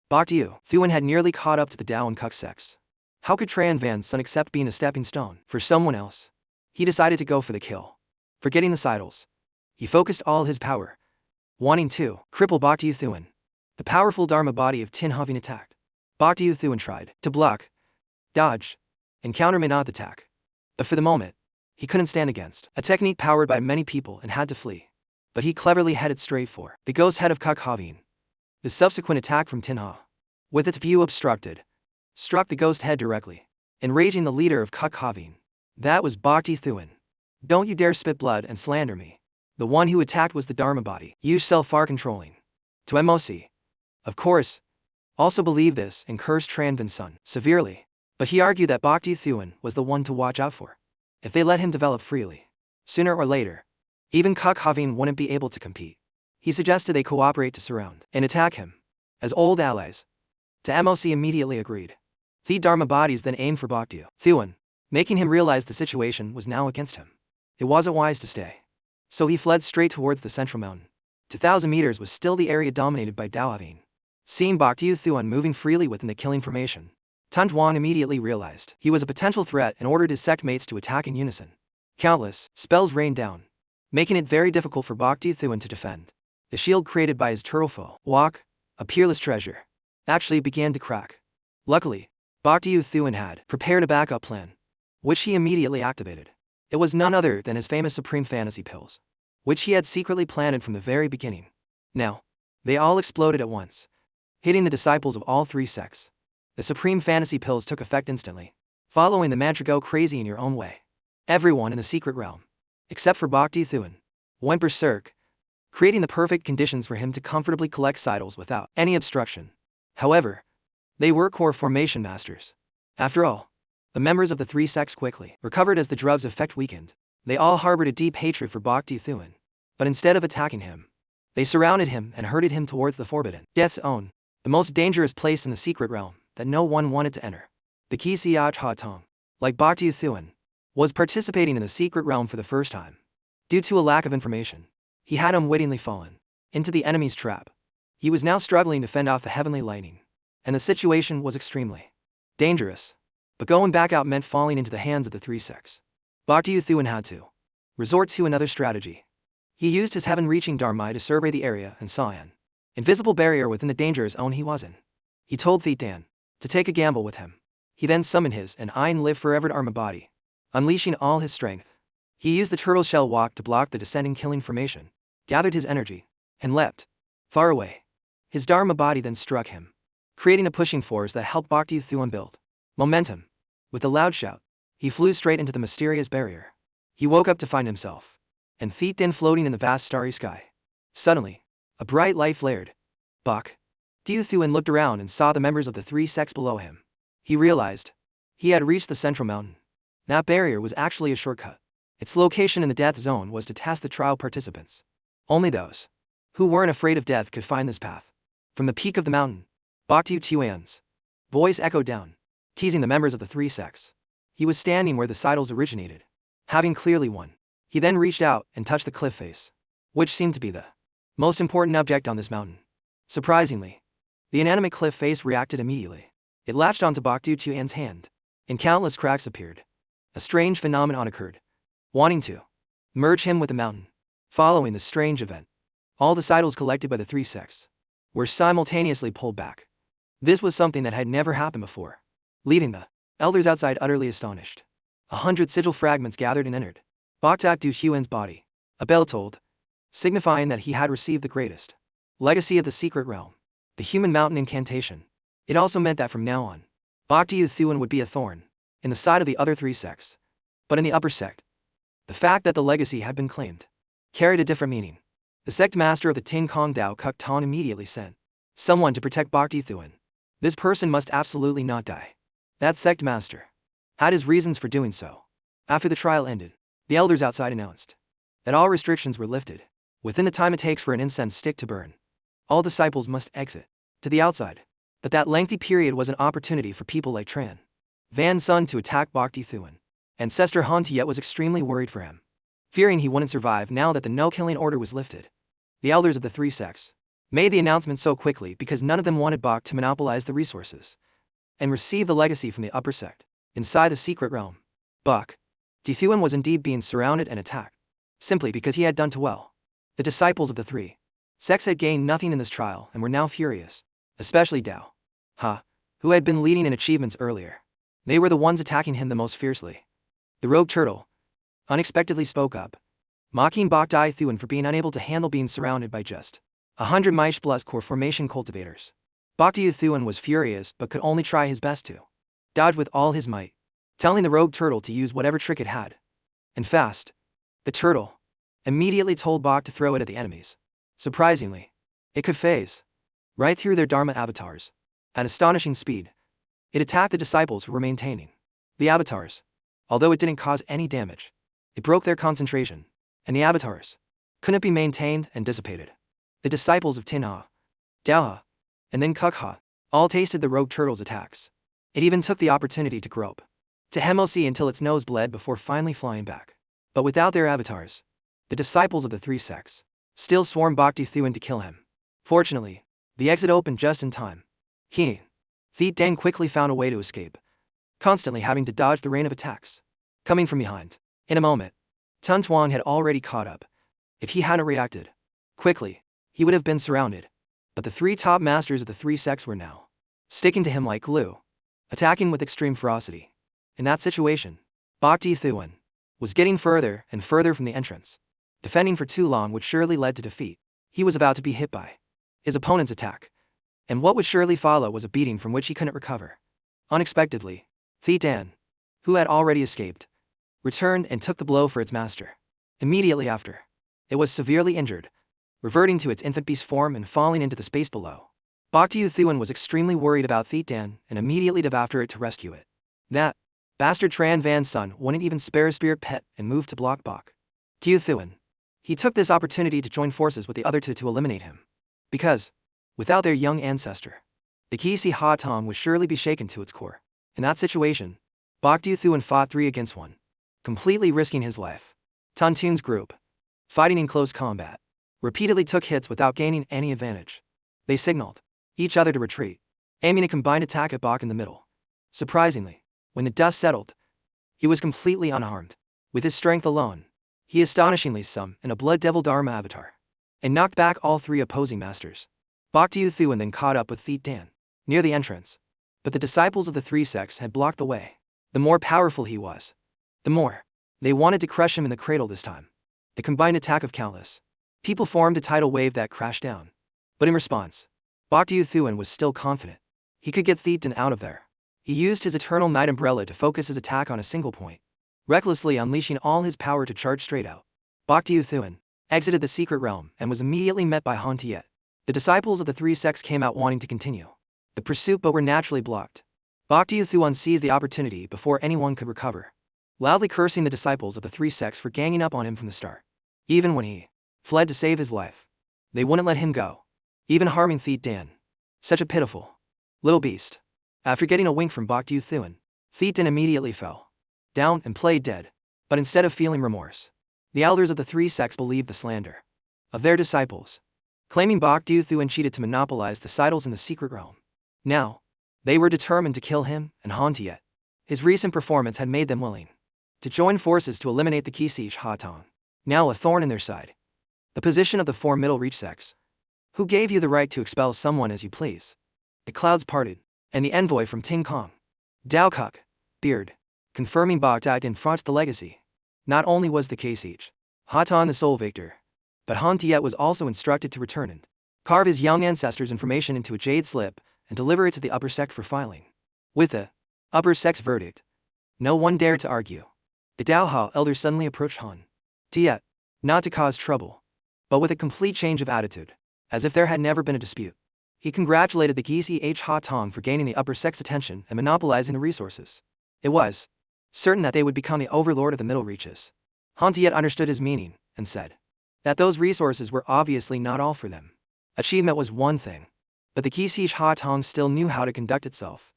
Bok Thuan had nearly caught up to the Dao and Kuk sects. How could Tran Van Sun accept being a stepping stone for someone else? He decided to go for the kill. Forgetting the sigils, he focused all his power, wanting to cripple Bok Thuan. The powerful Dharma body of Tin Havin attacked. Bok Thuan tried to block, dodge, and counter Minot attack, but for the moment, he couldn't stand against a technique powered by many people and had to flee. But he cleverly headed straight for the ghost head of Kuk Havin. The subsequent attack from Tin Ha, with its view obstructed, struck the ghost head directly, enraging the leader of Kuk Havin. That was Bok Thuan. Don't you dare spit blood and slander me. The one who attacked was the Dharma body, you self-controlling. To MOC, of course, also believed this and cursed Tran Van Sun severely, but he argued that Bok Thuan was the one to watch out for. If they let him develop freely, sooner or later, even Kuk Havin wouldn't be able to compete. He suggested they cooperate to surround and attack him as old allies. To MOC immediately agreed. The Dharma bodies then aimed for Bok Thuan, making him realize the situation was now against him. It wasn't wise to stay, so he fled straight towards the central mountain. 2,000 meters was still the area dominated by Dao Havin. Seeing Bok Thuan moving freely within the killing formation, Tan Duong immediately realized he was a potential threat and ordered his sect mates to attack in unison. Countless spells rained down, making it very difficult for Bok Thuan to defend. The shield created by his turtle Wok, a peerless treasure, actually began to crack. Luckily, Bok Thuan had prepared a backup plan, which he immediately activated. It was none other than his famous Supreme Fantasy pills, which he had secretly planted from the very beginning. Now, they all exploded at once, hitting the disciples of all three sects. The Supreme Fantasy pills took effect instantly, following the mantra "Go crazy in your own way." Everyone in the secret realm, except for Bok Thuan, went berserk, creating the perfect conditions for him to comfortably collect sigils without any obstruction. However, they were core formation masters. After all, the members of the three sects quickly recovered as the drug's effect weakened. They all harbored a deep hatred for Bok Thuan, but instead of attacking him, they surrounded him and herded him towards the forbidden Death's Own, the most dangerous place in the secret realm that no one wanted to enter. The Kisiach Ha Tong, like Bok Thuan, was participating in the secret realm for the first time. Due to a lack of information, he had unwittingly fallen into the enemy's trap. He was now struggling to fend off the heavenly lightning, and the situation was extremely dangerous. But going back out meant falling into the hands of the three sects. Bok Thuan had to resort to another strategy. He used his heaven-reaching Dharma to survey the area and saw an invisible barrier within the danger zone he was in. He told Thit Dan to take a gamble with him. He then summoned his and Ein Live Forever Dharma body, unleashing all his strength. He used the turtle shell walk to block the descending killing formation, gathered his energy, and leapt far away. His Dharma body then struck him, creating a pushing force that helped Bok Thuan build momentum. With a loud shout, he flew straight into the mysterious barrier. He woke up to find himself and Thit Dan floating in the vast starry sky. Suddenly, a bright light flared. Bok Thuan looked around and saw the members of the three sects below him. He realized he had reached the central mountain. That barrier was actually a shortcut. Its location in the death zone was to test the trial participants. Only those who weren't afraid of death could find this path. From the peak of the mountain, Bok Thuan's voice echoed down, teasing the members of the three sects. He was standing where the sidles originated, having clearly won. He then reached out and touched the cliff face, which seemed to be the most important object on this mountain. Surprisingly, the inanimate cliff face reacted immediately. It latched onto Bok Thuan's hand, and countless cracks appeared. A strange phenomenon occurred, wanting to merge him with the mountain. Following this strange event, all the sidles collected by the three sects were simultaneously pulled back. This was something that had never happened before, leaving the elders outside utterly astonished. 100 sigil fragments gathered and entered Bok Thuan's body. A bell tolled, signifying that he had received the greatest legacy of the secret realm, the human mountain incantation. It also meant that from now on, Bok Thuan would be a thorn in the side of the other three sects. But in the upper sect, the fact that the legacy had been claimed carried a different meaning. The sect master of the Tin Kong Dao Kuk Tan immediately sent someone to protect Bok Thuan. This person must absolutely not die. That sect master had his reasons for doing so. After the trial ended, the elders outside announced that all restrictions were lifted. Within the time it takes for an incense stick to burn, all disciples must exit to the outside. But that lengthy period was an opportunity for people like Tran Van Sun to attack Bok Thuan. Ancestor Han Tiet was extremely worried for him, fearing he wouldn't survive now that the no-killing order was lifted. The elders of the three sects made the announcement so quickly because none of them wanted Bok to monopolize the resources and receive the legacy from the upper sect. Inside the secret realm, Bok Thuan was indeed being surrounded and attacked, simply because he had done too well. The disciples of the three sects had gained nothing in this trial and were now furious, especially Dao Ha, who had been leading in achievements earlier. They were the ones attacking him the most fiercely. The rogue turtle unexpectedly spoke up, mocking Bok Thuan for being unable to handle being surrounded by just 100 Maish Plus core formation cultivators. Bok Thuan was furious but could only try his best to dodge with all his might, telling the rogue turtle to use whatever trick it had. And fast. The turtle immediately told Bok to throw it at the enemies. Surprisingly, it could phase right through their Dharma avatars. At astonishing speed, it attacked the disciples who were maintaining the avatars. Although it didn't cause any damage, it broke their concentration, and the avatars couldn't be maintained and dissipated. The disciples of Tin Ha, Dao Ha, and then Kuk Ha all tasted the rogue turtle's attacks. It even took the opportunity to grope to Hemosi until its nose bled before finally flying back. But without their avatars, the disciples of the three sects still swarmed Bok Thuan to kill him. Fortunately, the exit opened just in time. Thit Dan quickly found a way to escape, constantly having to dodge the rain of attacks coming from behind. In a moment, Tun Tuan had already caught up. If he hadn't reacted quickly, he would have been surrounded. But the three top masters of the three sects were now sticking to him like glue, attacking with extreme ferocity. In that situation, Bok Thuan was getting further and further from the entrance. Defending for too long would surely lead to defeat. He was about to be hit by his opponent's attack, and what would surely follow was a beating from which he couldn't recover. Unexpectedly, Thit Dan, who had already escaped, returned and took the blow for its master. Immediately after, it was severely injured, reverting to its infant beast form and falling into the space below. Bok Thuan was extremely worried about Thit Dan and immediately dove after it to rescue it. That bastard Tran Van Sun wouldn't even spare a spirit pet and moved to block Bok Thuan. He took this opportunity to join forces with the other two to eliminate him. Because, without their young ancestor, the Kisi Ha Tong would surely be shaken to its core. In that situation, Bok Thuan fought 3 against 1, completely risking his life. Tun Tun's group, fighting in close combat, repeatedly took hits without gaining any advantage. They signaled each other to retreat, aiming a combined attack at Bach in the middle. Surprisingly, when the dust settled, he was completely unharmed. With his strength alone, he astonishingly summoned in a Blood Devil Dharma avatar, and knocked back all three opposing masters. Bak Thuan then caught up with Thiet Dan, near the entrance. But the disciples of the three sects had blocked the way. The more powerful he was, the more they wanted to crush him in the cradle this time. The combined attack of countless people formed a tidal wave that crashed down. But in response, Bak Thuan was still confident. He could get Thiet Dan out of there. He used his Eternal Night Umbrella to focus his attack on a single point, recklessly unleashing all his power to charge straight out. Bak Thuan exited the secret realm and was immediately met by Han Tiet. The disciples of the three sects came out wanting to continue the pursuit but were naturally blocked. Bak Thuan seized the opportunity before anyone could recover, loudly cursing the disciples of the three sects for ganging up on him from the start. Even when he fled to save his life, they wouldn't let him go, even harming Thiet Dan. Such a pitiful little beast. After getting a wink from Bak Thuan, Thiet Dan immediately fell down and played dead. But instead of feeling remorse, the elders of the three sects believed the slander of their disciples, claiming Bak Thuan cheated to monopolize the titles in the secret realm. Now, they were determined to kill him and Han Tiet. His recent performance had made them willing to join forces to eliminate the Kisish Hatong, now a thorn in their side. The position of the four middle reach sects. Who gave you the right to expel someone as you please? The clouds parted, and the envoy from Ting Kong, Dao Kuk, Beard, confirming Bak Dan fronts the legacy. Not only was the Kisish Hatong the sole victor, but Han Tiet was also instructed to return and carve his young ancestors' information into a jade slip and deliver it to the upper sect for filing. With the upper sect's verdict, no one dared to argue. The Daohao elder suddenly approached Han Tiet, not to cause trouble, but with a complete change of attitude, as if there had never been a dispute. He congratulated the Kisish Hatong for gaining the upper sect's attention and monopolizing the resources. It was certain that they would become the overlord of the middle reaches. Han Tiet understood his meaning and said that those resources were obviously not all for them. Achievement was one thing, but the Kisish Hatong still knew how to conduct itself.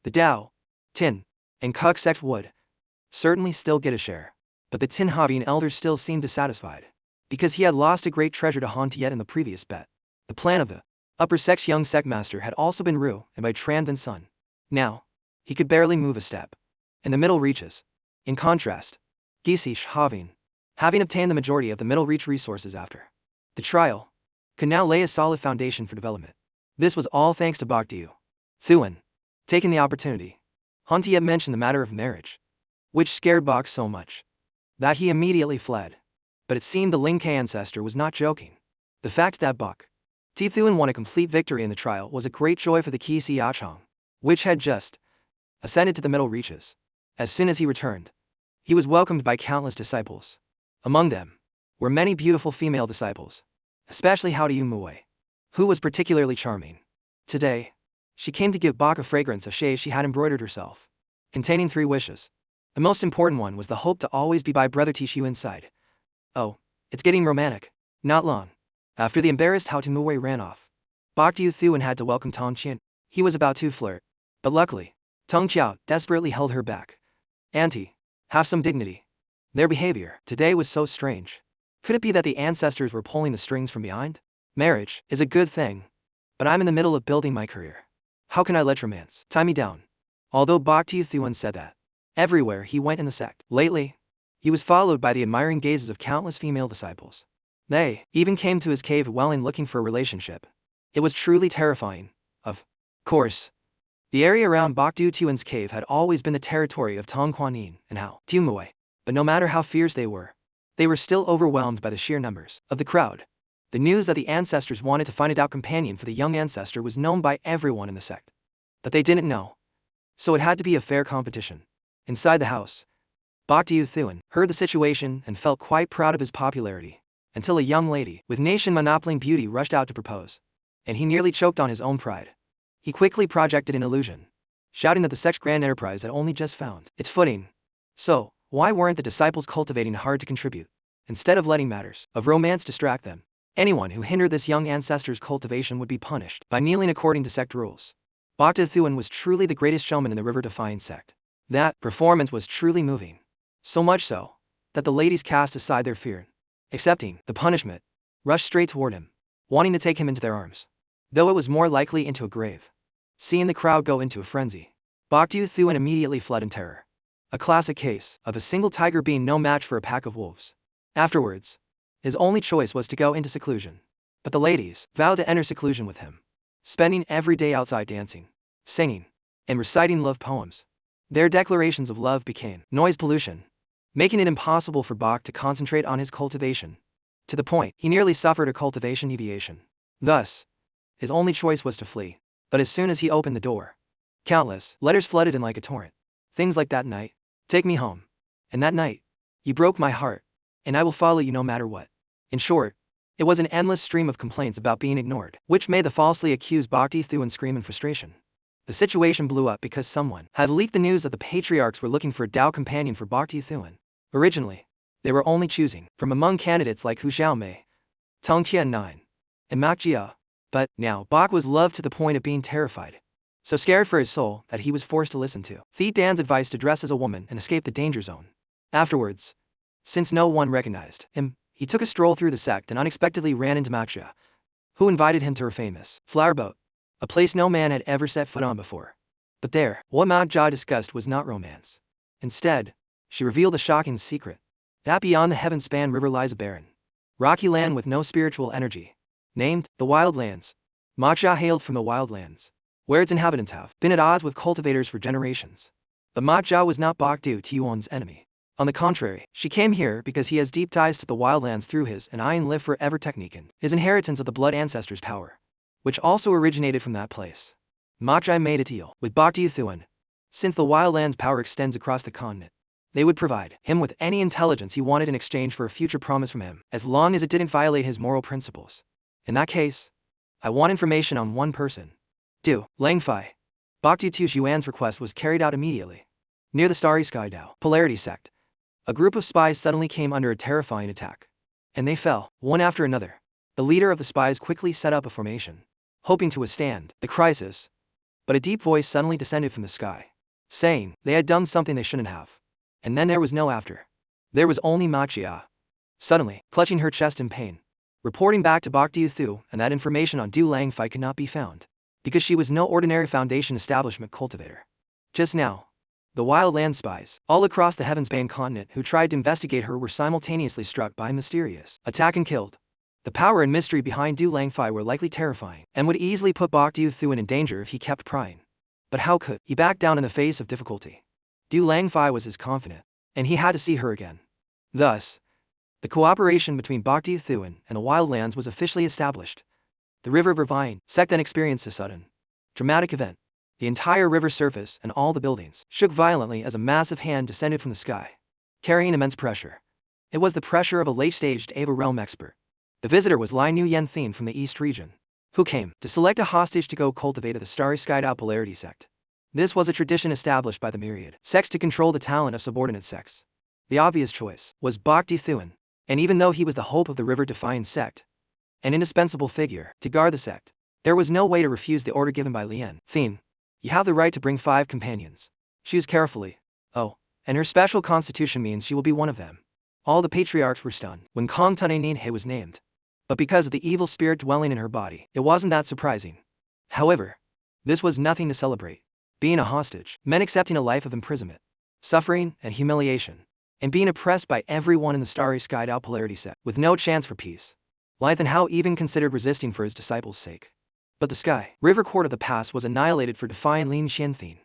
The Dao, Tin, and Kuk sects would certainly still get a share, but the Tin Havin elder still seemed dissatisfied, because he had lost a great treasure to Han Tiet in the previous bet. The plan of the upper sect's young sect master had also been ruined by Tran Vin's son. Now, he could barely move a step in the middle reaches. In contrast, Kisish Havin, having obtained the majority of the middle reach resources after the trial, could now lay a solid foundation for development. This was all thanks to Bak Thuan. Taking the opportunity, Han Tiet mentioned the matter of marriage, which scared Bak so much that he immediately fled. But it seemed the Ling Ke ancestor was not joking. The fact that Bak Thuan won a complete victory in the trial was a great joy for the Kisi Achong, which had just ascended to the middle reaches. As soon as he returned, he was welcomed by countless disciples. Among them were many beautiful female disciples, especially Hao Mui, who was particularly charming. Today, she came to give Bak a fragrance of shea she had embroidered herself, containing 3 wishes. The most important one was the hope to always be by Brother Tishu inside. Oh, it's getting romantic. Not long after the embarrassed Hao Mui ran off, Bak Thuan had to welcome Tong Qian. He was about to flirt, but luckily, Tong Qiao desperately held her back. Auntie, have some dignity. Their behavior today was so strange. Could it be that the ancestors were pulling the strings from behind? Marriage is a good thing, but I'm in the middle of building my career. How can I let romance tie me down? Although Bak Thuan said that, everywhere he went in the sect lately, he was followed by the admiring gazes of countless female disciples. They even came to his cave Welling looking for a relationship. It was truly terrifying. Of course, the area around Bak Thuan's cave had always been the territory of Tong Kuan-yin and Hao Mui, but no matter how fierce they were still overwhelmed by the sheer numbers of the crowd. The news that the ancestors wanted to find a Dao companion for the young ancestor was known by everyone in the sect. But they didn't know, so it had to be a fair competition. Inside the house, Bak Thuan heard the situation and felt quite proud of his popularity, until a young lady with nation monopolying beauty rushed out to propose, and he nearly choked on his own pride. He quickly projected an illusion, shouting that the sect's grand enterprise had only just found its footing. So, why weren't the disciples cultivating hard to contribute, instead of letting matters of romance distract them? Anyone who hindered this young ancestor's cultivation would be punished by kneeling according to sect rules. Bak Thuan was truly the greatest showman in the river-defying sect. That performance was truly moving. So much so, that the ladies cast aside their fear, accepting the punishment, rushed straight toward him, wanting to take him into their arms, though it was more likely into a grave. Seeing the crowd go into a frenzy, Bokdu Thuan immediately fled in terror. A classic case of a single tiger being no match for a pack of wolves. Afterwards, his only choice was to go into seclusion. But the ladies vowed to enter seclusion with him, spending every day outside dancing, singing, and reciting love poems. Their declarations of love became noise pollution, making it impossible for Bok to concentrate on his cultivation, to the point he nearly suffered a cultivation deviation. Thus, his only choice was to flee. But as soon as he opened the door, countless letters flooded in like a torrent. Things like that night, take me home. And that night, you broke my heart, and I will follow you no matter what. In short, it was an endless stream of complaints about being ignored, which made the falsely accused Bokdu Thuan scream in frustration. The situation blew up because someone had leaked the news that the patriarchs were looking for a Dao companion for Bokdu Thuan. Originally, they were only choosing from among candidates like Hu Xiaomei, Teng Qian, and Mak Jia. But now Bok was loved to the point of being terrified, so scared for his soul that he was forced to listen to Thi Dan's advice to dress as a woman and escape the danger zone. Afterwards, since no one recognized him, he took a stroll through the sect and unexpectedly ran into Mak Jia, who invited him to her famous flower boat, a place no man had ever set foot on before. But there, what Mak Jia discussed was not romance. Instead, she revealed a shocking secret, that beyond the heaven-span river lies a barren, rocky land with no spiritual energy, named the Wildlands. Mak Jia hailed from the Wildlands, where its inhabitants have been at odds with cultivators for generations. But Mak Jia was not Bokdu Thuan's enemy. On the contrary, she came here because he has deep ties to the Wildlands through his and I and live forever technique and his inheritance of the blood ancestors' power, which also originated from that place. Mak Jia made a deal with Bokdu Thuan. Since the Wildlands' power extends across the continent, they would provide him with any intelligence he wanted in exchange for a future promise from him, as long as it didn't violate his moral principles. In that case, I want information on one person. Du Langfei. Bokdu Thuan's request was carried out immediately. Near the Starry Sky Dao Polarity Sect, a group of spies suddenly came under a terrifying attack. And they fell, one after another. The leader of the spies quickly set up a formation, hoping to withstand the crisis. But a deep voice suddenly descended from the sky, saying they had done something they shouldn't have. And then there was no after. There was only Mak Jia, suddenly clutching her chest in pain, reporting back to Bokdu Thu, and that information on Du Langfei could not be found, because she was no ordinary Foundation establishment cultivator. Just now, the Wildland spies, all across the Heavensbane continent who tried to investigate her were simultaneously struck by a mysterious attack and killed. The power and mystery behind Du Langfei were likely terrifying, and would easily put Bokdu Thuan in danger if he kept prying. But how could he back down in the face of difficulty? Du Langfei was his confidant, and he had to see her again. Thus, the cooperation between Bokdu Thuan and the Wildlands was officially established. The River Vervine sect then experienced a sudden, dramatic event. The entire river surface and all the buildings shook violently as a massive hand descended from the sky, carrying immense pressure. It was the pressure of a late-staged Ava realm expert. The visitor was Lai Nu Yen Thin from the East region, who came to select a hostage to go cultivate at the Starry Sky Dao Polarity sect. This was a tradition established by the myriad sects to control the talent of subordinate sects. The obvious choice was Bokdu Thuan, and even though he was the hope of the River Defiance sect, an indispensable figure to guard the sect, there was no way to refuse the order given by Lien Thin. You have the right to bring 5 companions. Choose carefully. Oh, and her special constitution means she will be one of them. All the patriarchs were stunned when Kong Tunanin He was named. But because of the evil spirit dwelling in her body, it wasn't that surprising. However, this was nothing to celebrate. Being a hostage meant accepting a life of imprisonment, suffering, and humiliation, and being oppressed by everyone in the Starry Sky Dao Polarity sect, with no chance for peace. Lithan Hao even considered resisting for his disciples' sake. But the Sky River Court of the Past was annihilated for defying Lin Xianthin.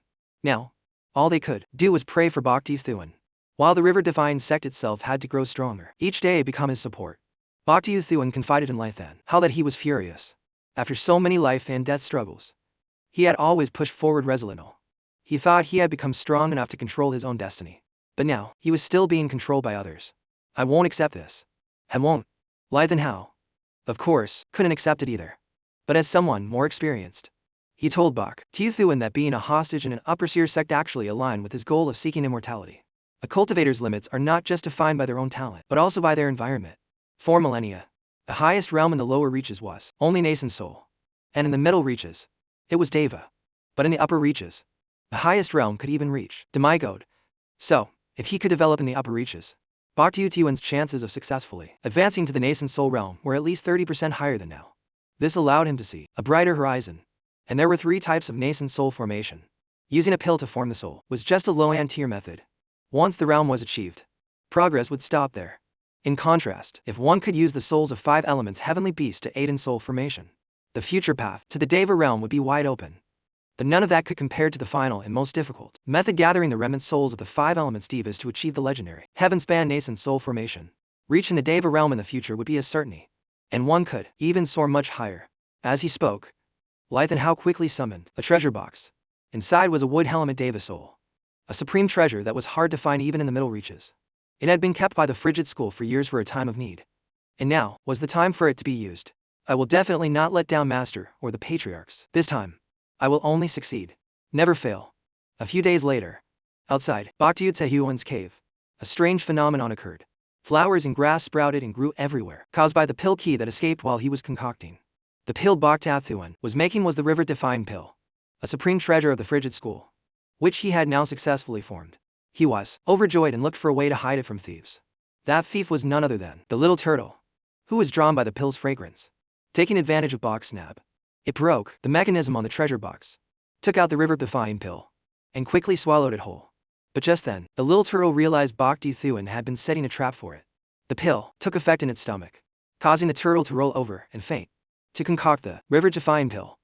Now, all they could do was pray for Bokdu Thuan, while the River Divine sect itself had to grow stronger, each day become his support. Bokdu Thuan confided in Lithan how that he was furious. After so many life and death struggles, he had always pushed forward resolutely. He thought he had become strong enough to control his own destiny. But now, he was still being controlled by others. I won't accept this. I won't. Lithan Hao, of course, couldn't accept it either. But as someone more experienced, he told Bokdu Thuan that being a hostage in an upper seer sect actually aligned with his goal of seeking immortality. A cultivator's limits are not just defined by their own talent, but also by their environment. For millennia, the highest realm in the lower reaches was only nascent soul. And in the middle reaches, it was Deva. But in the upper reaches, the highest realm could even reach Demigod. So, if he could develop in the upper reaches, Bokdu Thuan's chances of successfully advancing to the nascent soul realm were at least 30% higher than now. This allowed him to see a brighter horizon. And there were 3 types of nascent soul formation. Using a pill to form the soul was just a low-end tier method. Once the realm was achieved, progress would stop there. In contrast, if one could use the souls of 5 elements heavenly beasts to aid in soul formation, the future path to the Deva realm would be wide open. But none of that could compare to the final and most difficult method, gathering the remnant souls of the 5 elements Devas to achieve the legendary heaven-span nascent soul formation. Reaching the Deva realm in the future would be a certainty. And one could even soar much higher. As he spoke, Lythan How quickly summoned a treasure box. Inside was a wood helmet Deva soul, a supreme treasure that was hard to find even in the middle reaches. It had been kept by the frigid school for years for a time of need. And now was the time for it to be used. I will definitely not let down Master or the patriarchs. This time, I will only succeed. Never fail. A few days later, outside Bhakti Tehuan's cave, a strange phenomenon occurred. Flowers and grass sprouted and grew everywhere, caused by the pill key that escaped while he was concocting. The pill Bhakti Thuan was making was the river-defying pill, a supreme treasure of the frigid school, which he had now successfully formed. He was overjoyed and looked for a way to hide it from thieves. That thief was none other than the little turtle, who was drawn by the pill's fragrance. Taking advantage of Bach's snap, it broke the mechanism on the treasure box, took out the river-defying pill, and quickly swallowed it whole. But just then, the little turtle realized Bhakti Thuan had been setting a trap for it. The pill took effect in its stomach, causing the turtle to roll over and faint. To concoct the river-defying pill,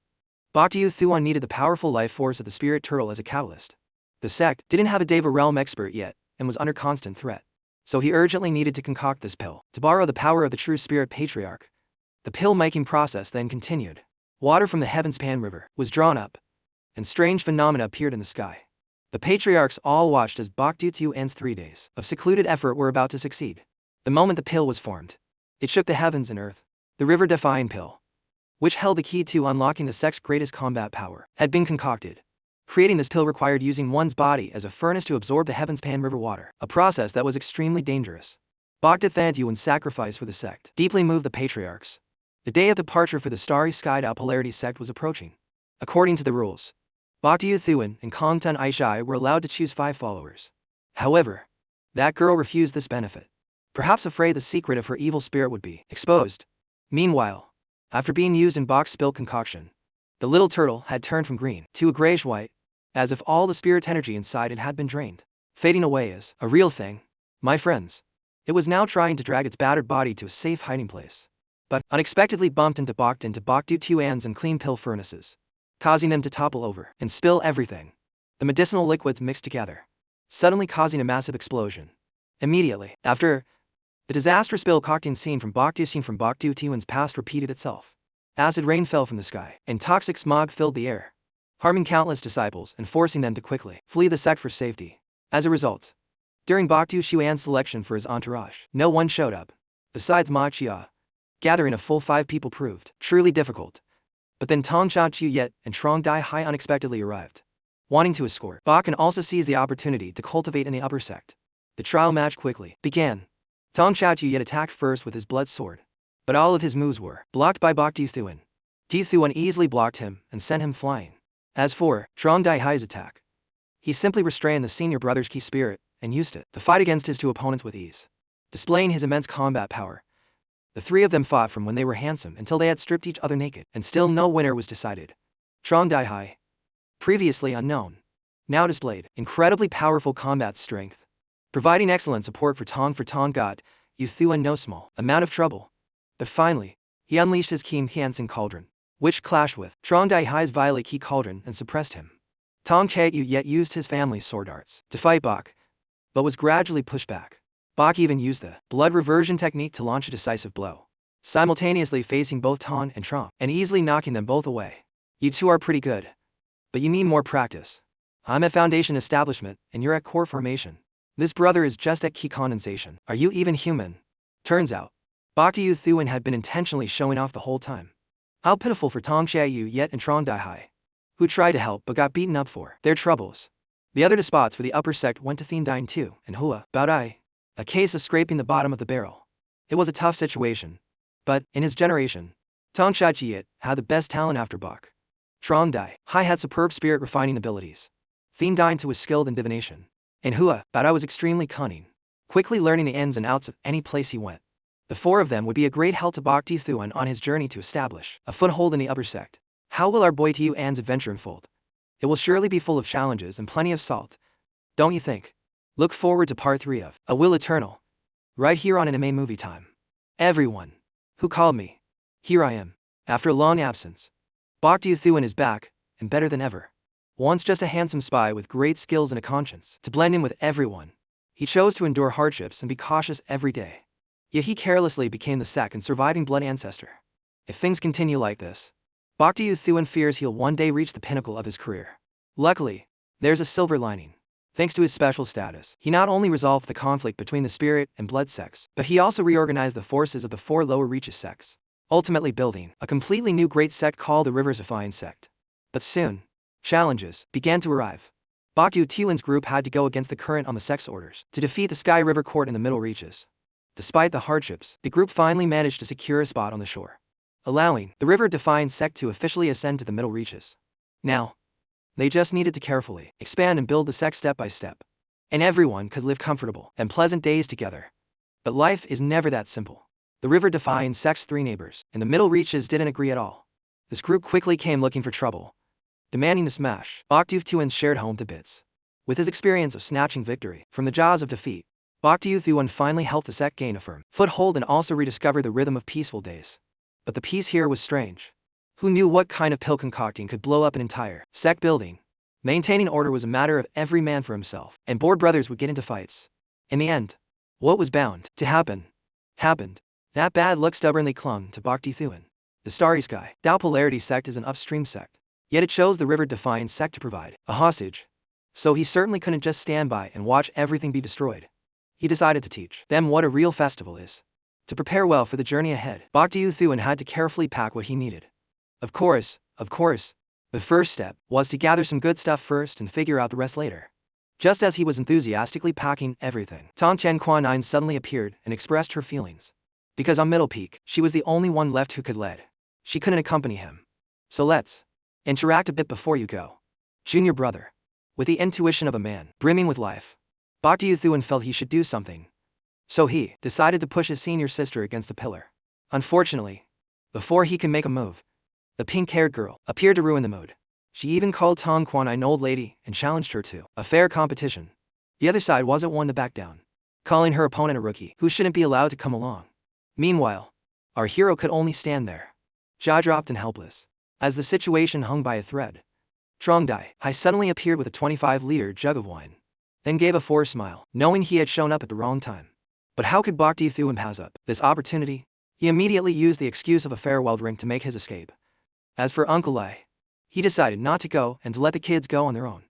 Bhakti Thuan needed the powerful life force of the spirit turtle as a catalyst. The sect didn't have a Deva realm expert yet, and was under constant threat. So he urgently needed to concoct this pill, to borrow the power of the true spirit patriarch. The pill-making process then continued. Water from the heavenspan river was drawn up, and strange phenomena appeared in the sky. The patriarchs all watched as Bhakti Thuan's 3 days of secluded effort were about to succeed. The moment the pill was formed, it shook the heavens and earth. The river-defying pill, which held the key to unlocking the sect's greatest combat power, had been concocted. Creating this pill required using one's body as a furnace to absorb the heavenspan river water, a process that was extremely dangerous. Bhakti Thuan's sacrifice for the sect deeply moved the patriarchs. The day of departure for the starry-skied polarity sect was approaching. According to the rules, Bhakti Thuan and Kongtun Aishai were allowed to choose 5 followers. However, that girl refused this benefit, perhaps afraid the secret of her evil spirit would be exposed. Meanwhile, after being used in Bach's spill concoction, the little turtle had turned from green to a grayish-white, as if all the spirit energy inside it had been drained. Fading away as a real thing, my friends. It was now trying to drag its battered body to a safe hiding place, but unexpectedly bumped into Bhakti Thuan's unclean pill furnaces, causing them to topple over and spill everything. The medicinal liquids mixed together, suddenly causing a massive explosion. Immediately after, the disastrous spill concocting scene from Bhakti Thuan's past repeated itself. Acid rain fell from the sky, and toxic smog filled the air, harming countless disciples and forcing them to quickly flee the sect for safety. As a result, during Bhakti Thuan's selection for his entourage, no one showed up. Besides Ma Chia, gathering a full 5 people proved truly difficult. But then Tong Sha Chu Yet and Trong Dai Hai unexpectedly arrived. Wanting to escort Bach and also seize the opportunity to cultivate in the upper sect, the trial match quickly began. Tong Sha Chu Yet attacked first with his blood sword, but all of his moves were blocked by Bhakti Thuan. Thuan easily blocked him and sent him flying. As for Trong Dai Hai's attack, he simply restrained the senior brother's key spirit and used it to fight against his 2 opponents with ease. Displaying his immense combat power, the 3 of them fought from when they were handsome until they had stripped each other naked, and still no winner was decided. Trong Dai Hai, previously unknown, now displayed incredibly powerful combat strength, providing excellent support for Tong got Thuan no small amount of trouble. But finally, he unleashed his Kim Hansen cauldron, which clashed with Trong Dai Hai's violet key cauldron and suppressed him. Tong Che Yet used his family's sword arts to fight Bach, but was gradually pushed back. Bach even used the blood reversion technique to launch a decisive blow, simultaneously facing both Tong and Trong, and easily knocking them both away. You 2 are pretty good, but you need more practice. I'm at foundation establishment, and you're at core formation. This brother is just at key condensation. Are you even human? Turns out, Bhakti Thuan had been intentionally showing off the whole time. How pitiful for Tong Che Yet and Trong Dai Hai, who tried to help but got beaten up for their troubles. The other despots for the upper sect went to Thien Dine too, and Hua Bao Dai, a case of scraping the bottom of the barrel. It was a tough situation, but in his generation, Tong Sha Yet had the best talent after Bach. Trong Dai Hai had superb spirit refining abilities. Thien Dine was skilled in divination, and Hua Bao Dai was extremely cunning, quickly learning the ins and outs of any place he went. The 4 of them would be a great help to Bhakti Thuan on his journey to establish a foothold in the upper sect. How will our boy Tu An's adventure unfold? It will surely be full of challenges and plenty of salt. Don't you think? Look forward to part 3 of A Will Eternal, right here on Anime Movie Time. Everyone who called me, here I am. After a long absence, Bok Thu is back, and better than ever. Once just a handsome spy with great skills and a conscience to blend in with everyone, he chose to endure hardships and be cautious every day. Yet he carelessly became the second surviving blood ancestor. If things continue like this, Bok Thu fears he'll one day reach the pinnacle of his career. Luckily, there's a silver lining. Thanks to his special status, he not only resolved the conflict between the spirit and blood sects, but he also reorganized the forces of the 4 lower reaches sects, ultimately building a completely new great sect called the Rivers Defiance sect. But soon, challenges began to arrive. Bok Thu's group had to go against the current on the sect's orders to defeat the Sky River Court in the Middle Reaches. Despite the hardships, the group finally managed to secure a spot on the shore, allowing the River Defiance sect to officially ascend to the Middle Reaches. Now, they just needed to carefully expand and build the sect step by step, and everyone could live comfortable and pleasant days together. But life is never that simple. The River Defiance sect's 3 neighbors in the Middle Reaches didn't agree at all. This group quickly came looking for trouble, demanding to smash Bok Thu's shared home to bits. With his experience of snatching victory from the jaws of defeat, Bok Thu finally helped the sect gain a firm foothold and also rediscover the rhythm of peaceful days. But the peace here was strange. Who knew what kind of pill concocting could blow up an entire sect building? Maintaining order was a matter of every man for himself, and bored brothers would get into fights. In the end, what was bound to happen, happened. That bad luck stubbornly clung to Bok Thu. The Starry Sky Dao Polarity sect is an upstream sect, yet it chose the River Defiance sect to provide a hostage. So he certainly couldn't just stand by and watch everything be destroyed. He decided to teach them what a real festival is. To prepare well for the journey ahead, Bok Thu had to carefully pack what he needed. Of course, the first step was to gather some good stuff first and figure out the rest later. Just as he was enthusiastically packing everything, Tong Chen Quan suddenly appeared and expressed her feelings. Because on Middle Peak, she was the only one left who could lead. She couldn't accompany him. So let's interact a bit before you go. Junior brother. With the intuition of a man brimming with life, Bok Thu felt he should do something. So he decided to push his senior sister against a pillar. Unfortunately, before he could make a move, the pink-haired girl appeared to ruin the mood. She even called Tong Quan an old lady and challenged her to a fair competition. The other side wasn't one to back down, calling her opponent a rookie who shouldn't be allowed to come along. Meanwhile, our hero could only stand there, jaw-dropped and helpless, as the situation hung by a thread. Trong Dai Hai suddenly appeared with a 25-liter jug of wine, then gave a forced smile, knowing he had shown up at the wrong time. But how could Bok Thu pass up this opportunity? He immediately used the excuse of a farewell drink to make his escape. As for Uncle Lai, he decided not to go and to let the kids go on their own.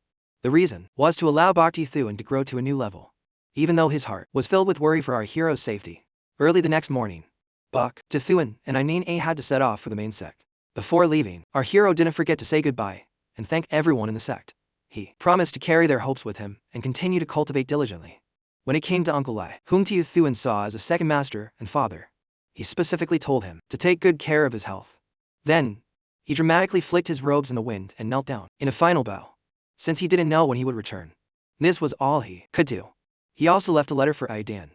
The reason was to allow Bok Thu to grow to a new level, even though his heart was filled with worry for our hero's safety. Early the next morning, Bok Thu and Inin A had to set off for the main sect. Before leaving, our hero didn't forget to say goodbye and thank everyone in the sect. He promised to carry their hopes with him and continue to cultivate diligently. When it came to Uncle Lai, whom Tu Thuan saw as a second master and father, he specifically told him to take good care of his health. Then, he dramatically flicked his robes in the wind and knelt down in a final bow, since he didn't know when he would return. This was all he could do. He also left a letter for Aidan,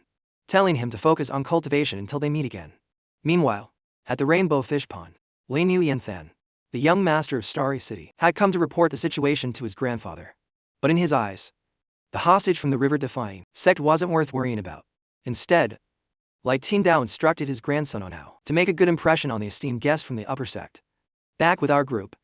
telling him to focus on cultivation until they meet again. Meanwhile, at the Rainbow Fish Pond, Lin Yu Yenthan, the young master of Starry City, had come to report the situation to his grandfather. But in his eyes, the hostage from the River Defying sect wasn't worth worrying about. Instead, Lai Dao instructed his grandson on how to make a good impression on the esteemed guest from the upper sect. Back with our group,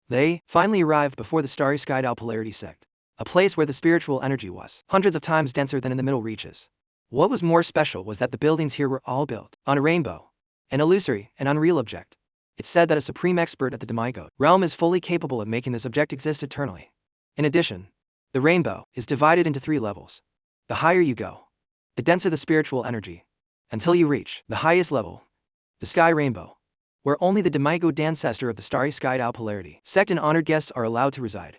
they finally arrived before the Starry Sky Dao Polarity sect, a place where the spiritual energy was hundreds of times denser than in the Middle Reaches. What was more special was that the buildings here were all built on a rainbow, an illusory and unreal object. It's said that a supreme expert at the demigod realm is fully capable of making this object exist eternally. In addition, the rainbow is divided into 3 levels. The higher you go, the denser the spiritual energy, until you reach the highest level, the Sky Rainbow, where only the demigod ancestor of the Starry Sky Dao Polarity sect and honored guests are allowed to reside.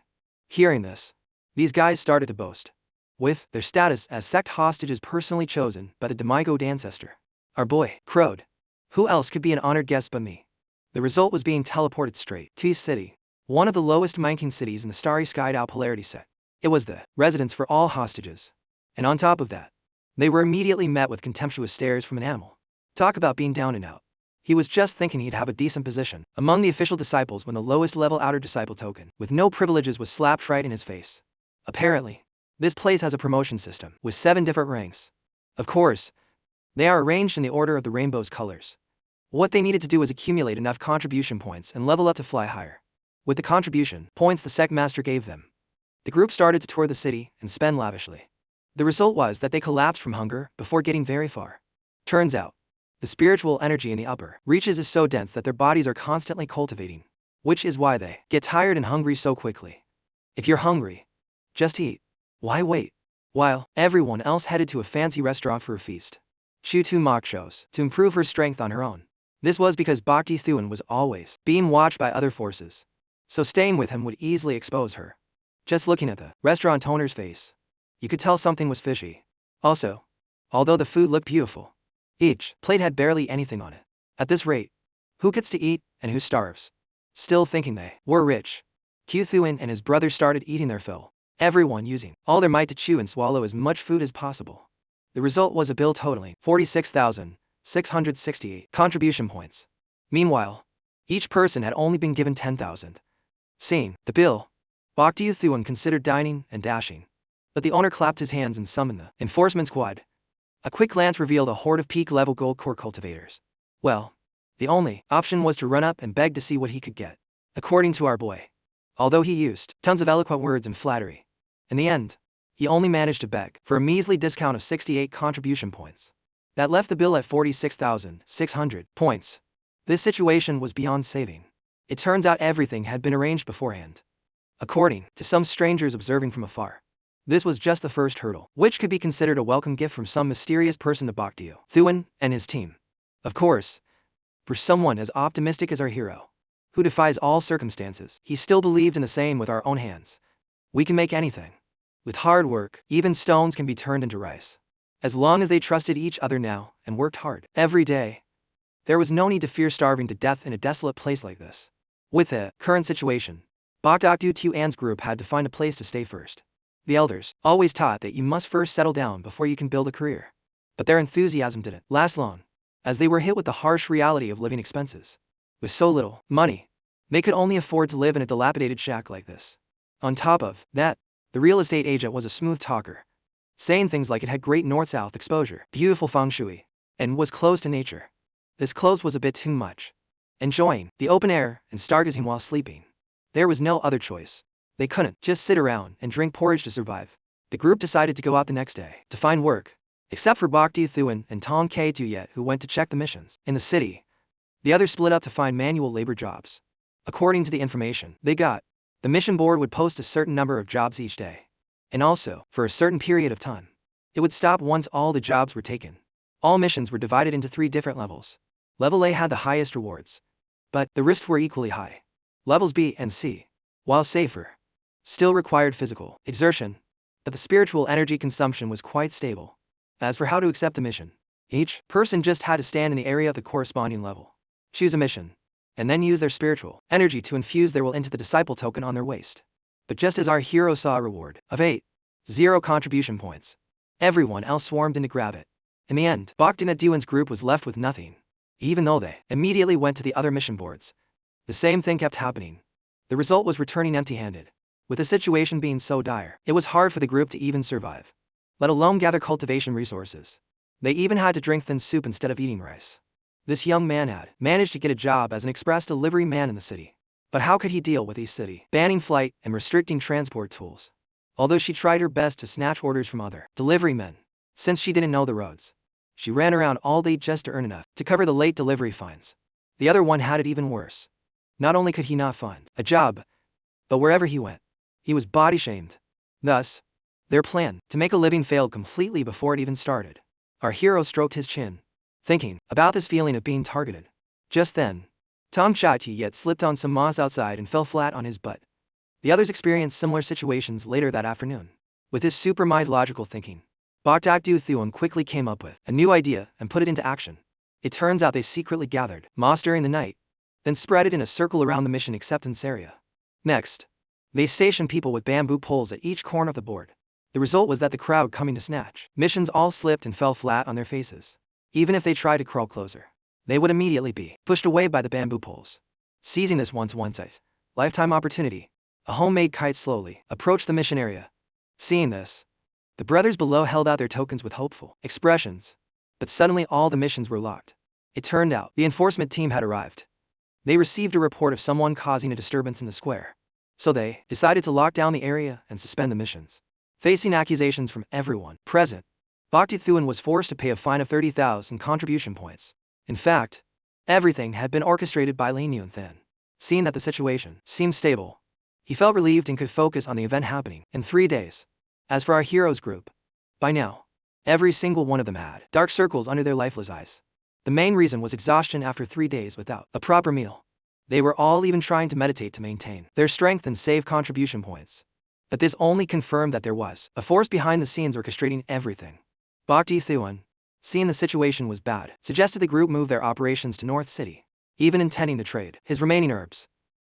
Hearing this, these guys started to boast, with their status as sect hostages personally chosen by the demigod ancestor. Our boy crowed. Who else could be an honored guest but me? The result was being teleported straight to East City, one of the lowest ranking cities in the Starry Sky Dao Polarity sect. It was the residence for all hostages. And on top of that, they were immediately met with contemptuous stares from an animal. Talk about being down and out. He was just thinking he'd have a decent position among the official disciples when the lowest level outer disciple token, with no privileges, was slapped right in his face. Apparently, this place has a promotion system with 7 different ranks. Of course, they are arranged in the order of the rainbow's colors. What they needed to do was accumulate enough contribution points and level up to fly higher. With the contribution points the sect master gave them, the group started to tour the city and spend lavishly. The result was that they collapsed from hunger before getting very far. Turns out, the spiritual energy in the upper reaches is so dense that their bodies are constantly cultivating, which is why they get tired and hungry so quickly. If you're hungry, just eat. Why wait? While everyone else headed to a fancy restaurant for a feast, Shu Tu Mok chose to improve her strength on her own. This was because Bhakti Thuan was always being watched by other forces, so staying with him would easily expose her. Just looking at the restaurant owner's face, you could tell something was fishy. Also, although the food looked beautiful, each plate had barely anything on it. At this rate, who gets to eat and who starves? Still thinking they were rich, Q Thuan and his brother started eating their fill, everyone using all their might to chew and swallow as much food as possible. The result was a bill totaling 46,668 contribution points. Meanwhile, each person had only been given 10,000. Seeing the bill, Bhakti Thuan considered dining and dashing, but the owner clapped his hands and summoned the enforcement squad. A quick glance revealed a horde of peak-level gold core cultivators. Well, the only option was to run up and beg to see what he could get. According to our boy, although he used tons of eloquent words and flattery, in the end, he only managed to beg for a measly discount of 68 contribution points. That left the bill at 46,600 points. This situation was beyond saving. It turns out everything had been arranged beforehand. According to some strangers observing from afar, this was just the first hurdle, which could be considered a welcome gift from some mysterious person to Bhakti Thuan and his team. Of course, for someone as optimistic as our hero, who defies all circumstances, he still believed in the saying, with our own hands we can make anything. With hard work, even stones can be turned into rice. As long as they trusted each other now and worked hard every day, there was no need to fear starving to death in a desolate place like this. With the current situation, Bhakti Thuan's group had to find a place to stay first. The elders always taught that you must first settle down before you can build a career. But their enthusiasm didn't last long, as they were hit with the harsh reality of living expenses. With so little money, they could only afford to live in a dilapidated shack like this. On top of that, the real estate agent was a smooth talker, saying things like it had great north-south exposure, beautiful feng shui, and was close to nature. This close was a bit too much. Enjoying the open air and stargazing while sleeping, there was no other choice. They couldn't just sit around and drink porridge to survive. The group decided to go out the next day to find work, except for Bhakti Thuan and Tong K Tuyet, who went to check the missions in the city. The others split up to find manual labor jobs. According to the information they got, the mission board would post a certain number of jobs each day, and also, for a certain period of time, it would stop once all the jobs were taken. All missions were divided into 3 different levels. Level A had the highest rewards, but the risks were equally high. Levels B and C, while safer, still required physical exertion, but the spiritual energy consumption was quite stable. As for how to accept a mission, each person just had to stand in the area of the corresponding level, choose a mission, and then use their spiritual energy to infuse their will into the disciple token on their waist. But just as our hero saw a reward of 8,000 contribution points, everyone else swarmed in to grab it. In the end, Bhakti Thuan's group was left with nothing. Even though they immediately went to the other mission boards, the same thing kept happening. The result was returning empty-handed. With the situation being so dire, it was hard for the group to even survive, let alone gather cultivation resources. They even had to drink thin soup instead of eating rice. This young man had managed to get a job as an express delivery man in the city. But how could he deal with East City banning flight and restricting transport tools? Although she tried her best to snatch orders from other delivery men, since she didn't know the roads, she ran around all day just to earn enough to cover the late delivery fines. The other one had it even worse. Not only could he not find a job, but wherever he went, he was body shamed. Thus, their plan to make a living failed completely before it even started. Our hero stroked his chin, thinking about this feeling of being targeted. Just then, Tong Chai Tuyet slipped on some moss outside and fell flat on his butt. The others experienced similar situations later that afternoon. With his super-mind logical thinking, Bhakti Thuan quickly came up with a new idea and put it into action. It turns out they secretly gathered moss during the night, then spread it in a circle around the mission acceptance area. Next, they stationed people with bamboo poles at each corner of the board. The result was that the crowd coming to snatch missions all slipped and fell flat on their faces, even if they tried to crawl closer. they would immediately be pushed away by the bamboo poles. Seizing this once a lifetime opportunity, a homemade kite slowly approached the mission area. Seeing this, the brothers below held out their tokens with hopeful expressions. But suddenly all the missions were locked. It turned out the enforcement team had arrived. They received a report of someone causing a disturbance in the square. So they decided to lock down the area and suspend the missions. Facing accusations from everyone present, Bhakti Thuan was forced to pay a fine of 30,000 contribution points. In fact, everything had been orchestrated by Lin Yunthan. Seeing that the situation seemed stable, he felt relieved and could focus on the event happening in 3 days. As for our heroes group, by now, every single one of them had dark circles under their lifeless eyes. The main reason was exhaustion after 3 days without a proper meal. They were all even trying to meditate to maintain their strength and save contribution points. But this only confirmed that there was a force behind the scenes orchestrating everything. Bhakti Thuan, seeing the situation was bad, suggested the group move their operations to North City, even intending to trade his remaining herbs.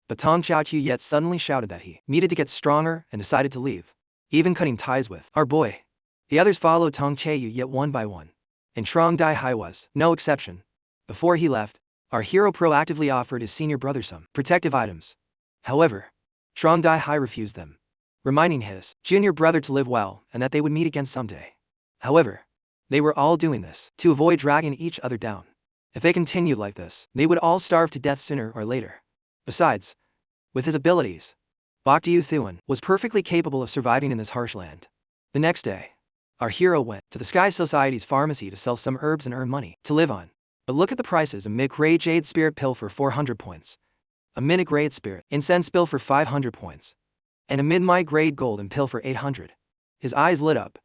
But Tong Chiaoqiu yet suddenly shouted that he needed to get stronger and decided to leave, even cutting ties with our boy. The others followed Tong Chiaoqiu yet one by one, and Trong Dai Hai was no exception. Before he left, our hero proactively offered his senior brother some protective items. However, Trong Dai Hai refused them, reminding his junior brother to live well and that they would meet again someday. However, they were all doing this to avoid dragging each other down. If they continued like this, they would all starve to death sooner or later. Besides, with his abilities, Bhakti Thuan was perfectly capable of surviving in this harsh land. The next day, our hero went to the Sky Society's pharmacy to sell some herbs and earn money to live on. But look at the prices: a mid-grade jade spirit pill for 400 points, a mid-grade spirit incense pill for 500 points, and a mid-grade golden pill for 800. His eyes lit up,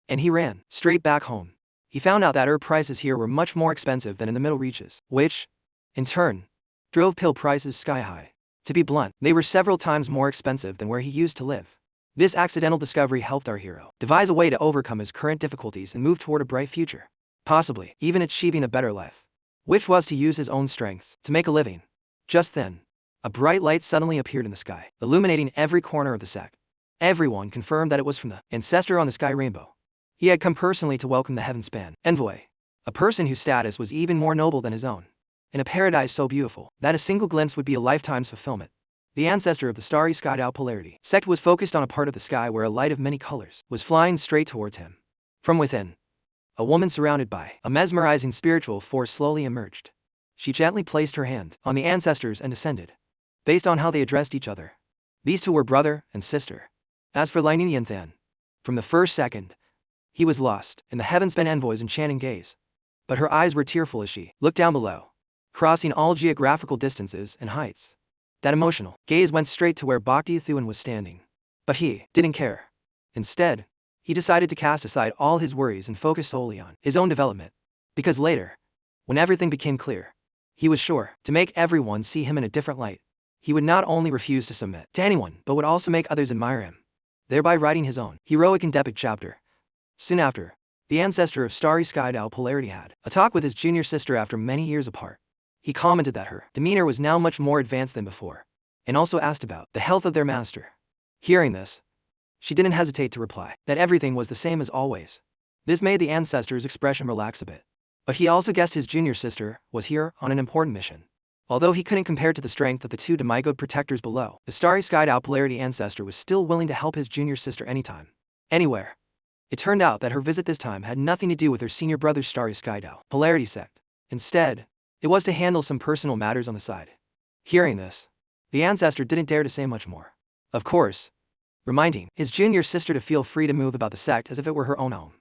and he ran straight back home. He found out that herb prices here were much more expensive than in the middle reaches, which, in turn, drove pill prices sky high. To be blunt, they were several times more expensive than where he used to live. This accidental discovery helped our hero devise a way to overcome his current difficulties and move toward a bright future, possibly even achieving a better life, which was to use his own strength to make a living. Just then, a bright light suddenly appeared in the sky, illuminating every corner of the sect. Everyone confirmed that it was from the ancestor on the sky rainbow. He had come personally to welcome the heaven-span envoy, a person whose status was even more noble than his own, in a paradise so beautiful that a single glimpse would be a lifetime's fulfillment. The ancestor of the starry sky Dao polarity sect was focused on a part of the sky where a light of many colors was flying straight towards him. From within, a woman surrounded by a mesmerizing spiritual force slowly emerged. She gently placed her hand on the ancestors and descended. Based on how they addressed each other, these two were brother and sister. As for Lin Yunthan, from the first second, he was lost in the heaven-span envoy's enchanting gaze. But her eyes were tearful as she looked down below, crossing all geographical distances and heights. That emotional gaze went straight to where Bhakti Thuan was standing. But he didn't care. Instead, he decided to cast aside all his worries and focus solely on his own development. Because later, when everything became clear, he was sure to make everyone see him in a different light. He would not only refuse to submit to anyone, but would also make others admire him, thereby writing his own heroic and epic chapter. Soon after, the ancestor of starry sky Dao polarity had a talk with his junior sister after many years apart. He commented that her demeanor was now much more advanced than before, and also asked about the health of their master. Hearing this, she didn't hesitate to reply that everything was the same as always. This made the ancestor's expression relax a bit. But he also guessed his junior sister was here on an important mission. Although he couldn't compare to the strength of the two demigod protectors below, the starry sky Dao polarity ancestor was still willing to help his junior sister anytime, anywhere. It turned out that her visit this time had nothing to do with her senior brother's starry sky Dao polarity sect. Instead, it was to handle some personal matters on the side. Hearing this, the ancestor didn't dare to say much more. Of course, reminding his junior sister to feel free to move about the sect as if it were her own home.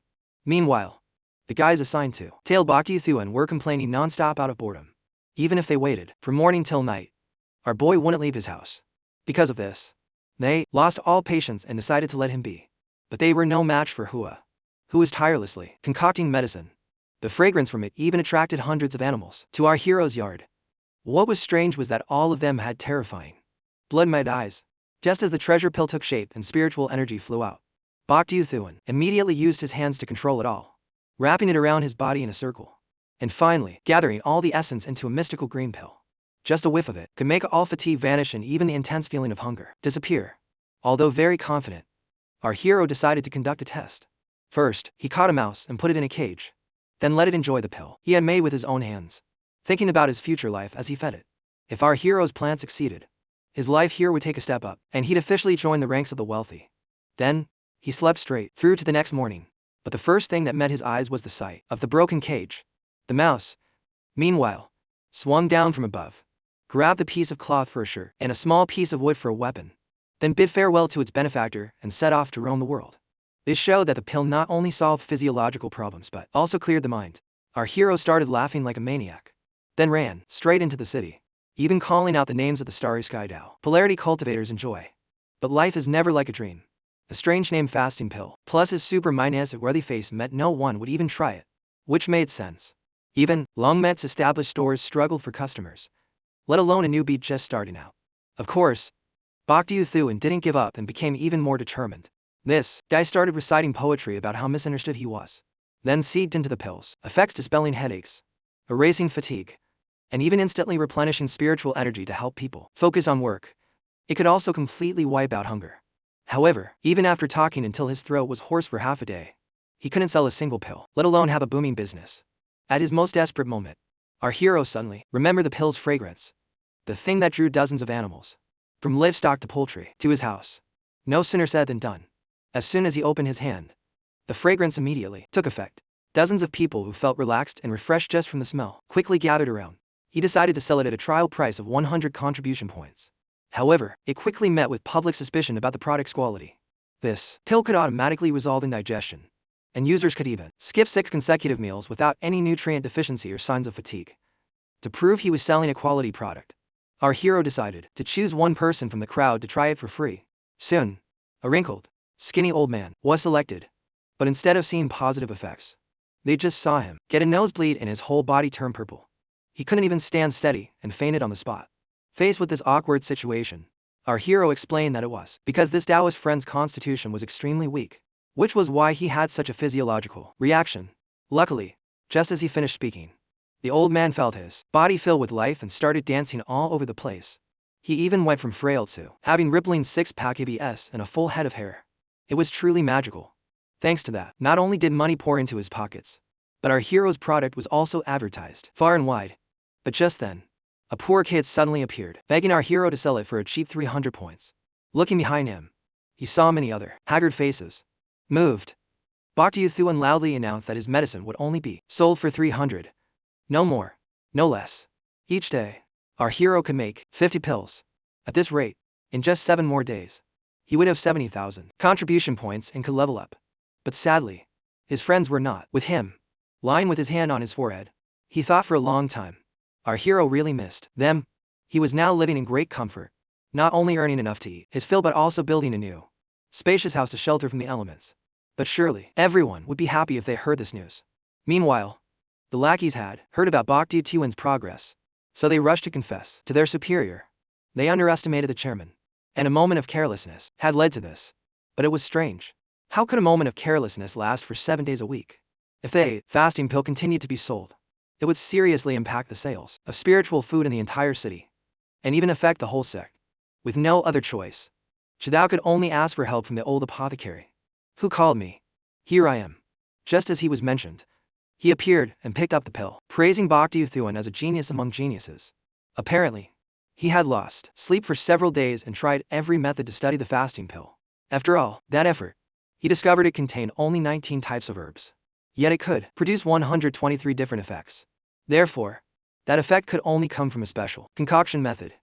Meanwhile, the guys assigned to tail Bhakti Thuan were complaining non-stop out of boredom. Even if they waited from morning till night, our boy wouldn't leave his house. Because of this, they lost all patience and decided to let him be. But they were no match for Hua, who was tirelessly concocting medicine. The fragrance from it even attracted hundreds of animals to our hero's yard. What was strange was that all of them had terrifying, blood-red eyes. Just as the treasure pill took shape and spiritual energy flew out, Bhakti Thuan immediately used his hands to control it all, wrapping it around his body in a circle, and finally gathering all the essence into a mystical green pill. Just a whiff of it could make all fatigue vanish and even the intense feeling of hunger disappear. Although very confident, our hero decided to conduct a test. First, he caught a mouse and put it in a cage. then let it enjoy the pill he had made with his own hands, thinking about his future life as he fed it. If our hero's plan succeeded, his life here would take a step up, and he'd officially join the ranks of the wealthy. Then, he slept straight through to the next morning, but the first thing that met his eyes was the sight of the broken cage. The mouse, meanwhile, swung down from above, grabbed a piece of cloth for a shirt and a small piece of wood for a weapon, then bid farewell to its benefactor and set off to roam the world. This showed that the pill not only solved physiological problems but also cleared the mind. Our hero started laughing like a maniac, then ran straight into the city, even calling out the names of the starry sky Tao, polarity cultivators enjoy. But life is never like a dream. A strange name fasting pill, plus his super minus worthy face meant no one would even try it, which made sense. Even Longmet's established stores struggled for customers, let alone a newbie just starting out. Of course, Bok Thu didn't give up and became even more determined. This guy started reciting poetry about how misunderstood he was, then seeped into the pills, effects dispelling headaches, erasing fatigue, and even instantly replenishing spiritual energy to help people focus on work. It could also completely wipe out hunger. However, even after talking until his throat was hoarse for half a day, he couldn't sell a single pill, let alone have a booming business. At his most desperate moment, our hero suddenly remembered the pill's fragrance, the thing that drew dozens of animals, from livestock to poultry, to his house. No sooner said than done. As soon as he opened his hand, the fragrance immediately took effect. Dozens of people who felt relaxed and refreshed just from the smell quickly gathered around. He decided to sell it at a trial price of 100 contribution points. However, it quickly met with public suspicion about the product's quality. This pill could automatically resolve indigestion, and users could even skip 6 consecutive meals without any nutrient deficiency or signs of fatigue. To prove he was selling a quality product, our hero decided to choose one person from the crowd to try it for free. Soon, a wrinkled, skinny old man was selected, but instead of seeing positive effects, they just saw him get a nosebleed and his whole body turn purple. He couldn't even stand steady and fainted on the spot. Faced with this awkward situation, our hero explained that it was because this Taoist friend's constitution was extremely weak, which was why he had such a physiological reaction. Luckily, just as he finished speaking, the old man felt his body fill with life and started dancing all over the place. He even went from frail to having rippling 6-pack abs and a full head of hair. It was truly magical. Thanks to that, not only did money pour into his pockets, but our hero's product was also advertised far and wide. But just then, a poor kid suddenly appeared, begging our hero to sell it for a cheap 300 points. Looking behind him, he saw many other haggard faces. Moved, Bok Thu loudly announced that his medicine would only be sold for 300. No more, no less. Each day, our hero could make 50 pills. At this rate, in just 7 more days, he would have 70,000 contribution points and could level up. But sadly, his friends were not with him. Lying with his hand on his forehead, he thought for a long time. Our hero really missed them. He was now living in great comfort, not only earning enough to eat his fill but also building a new, spacious house to shelter from the elements. But surely, everyone would be happy if they heard this news. Meanwhile, the lackeys had heard about Bok Thu's progress, so they rushed to confess to their superior. They underestimated the chairman, and a moment of carelessness had led to this. But it was strange. How could a moment of carelessness last for 7 days a week? If the fasting pill continued to be sold, it would seriously impact the sales of spiritual food in the entire city, and even affect the whole sect. With no other choice, Chidao could only ask for help from the old apothecary. Who called me? Here I am. Just as he was mentioned, he appeared and picked up the pill, praising Bok Thu as a genius among geniuses. Apparently, he had lost sleep for several days and tried every method to study the fasting pill. After all that effort, he discovered it contained only 19 types of herbs. Yet it could produce 123 different effects. Therefore, that effect could only come from a special concoction method,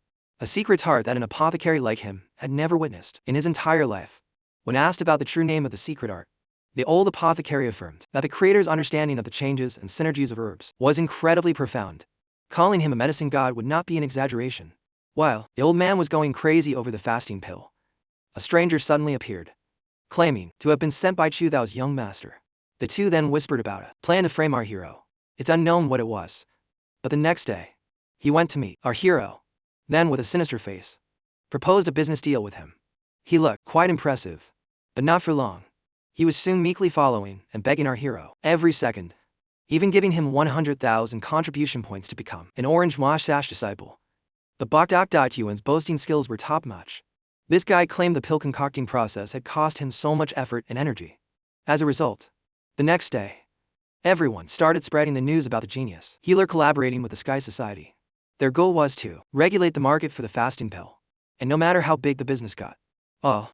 a secret art that an apothecary like him had never witnessed in his entire life. When asked about the true name of the secret art, the old apothecary affirmed that the creator's understanding of the changes and synergies of herbs was incredibly profound. Calling him a medicine god would not be an exaggeration. While the old man was going crazy over the fasting pill, a stranger suddenly appeared, claiming to have been sent by Chu Thao's young master. The two then whispered about a plan to frame our hero. It's unknown what it was, but the next day, he went to meet our hero. Then, with a sinister face, proposed a business deal with him. He looked quite impressive, but not for long. He was soon meekly following and begging our hero every second, even giving him 100,000 contribution points to become an orange mustache disciple. But Bok Thu's boasting skills were top-notch. This guy claimed the pill concocting process had cost him so much effort and energy. As a result, the next day, Everyone started spreading the news about the genius healer collaborating with the Sky Society. Their goal was to regulate the market for the fasting pill. And no matter how big the business got,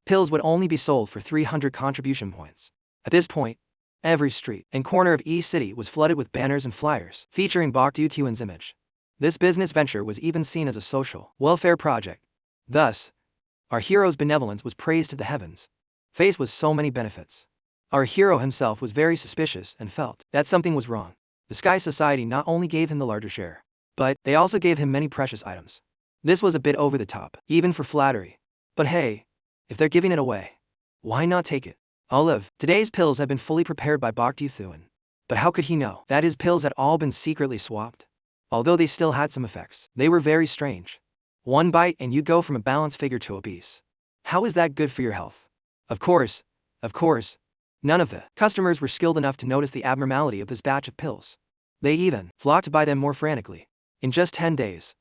pills would only be sold for 300 contribution points. At this point, every street and corner of East City was flooded with banners and flyers featuring Bok Tuan's image. This business venture was even seen as a social welfare project. Thus, our hero's benevolence was praised to the heavens. Faced with so many benefits, our hero himself was very suspicious and felt that something was wrong. The Sky Society not only gave him the larger share, but they also gave him many precious items. This was a bit over the top, even for flattery. But hey, if they're giving it away, why not take it? Olive, today's pills have been fully prepared by Bok Tuan. But how could he know that his pills had all been secretly swapped? Although they still had some effects, they were very strange. One bite and you go from a balanced figure to obese. How is that good for your health? Of course, none of the customers were skilled enough to notice the abnormality of this batch of pills. They even flocked to buy them more frantically. In just 10 days,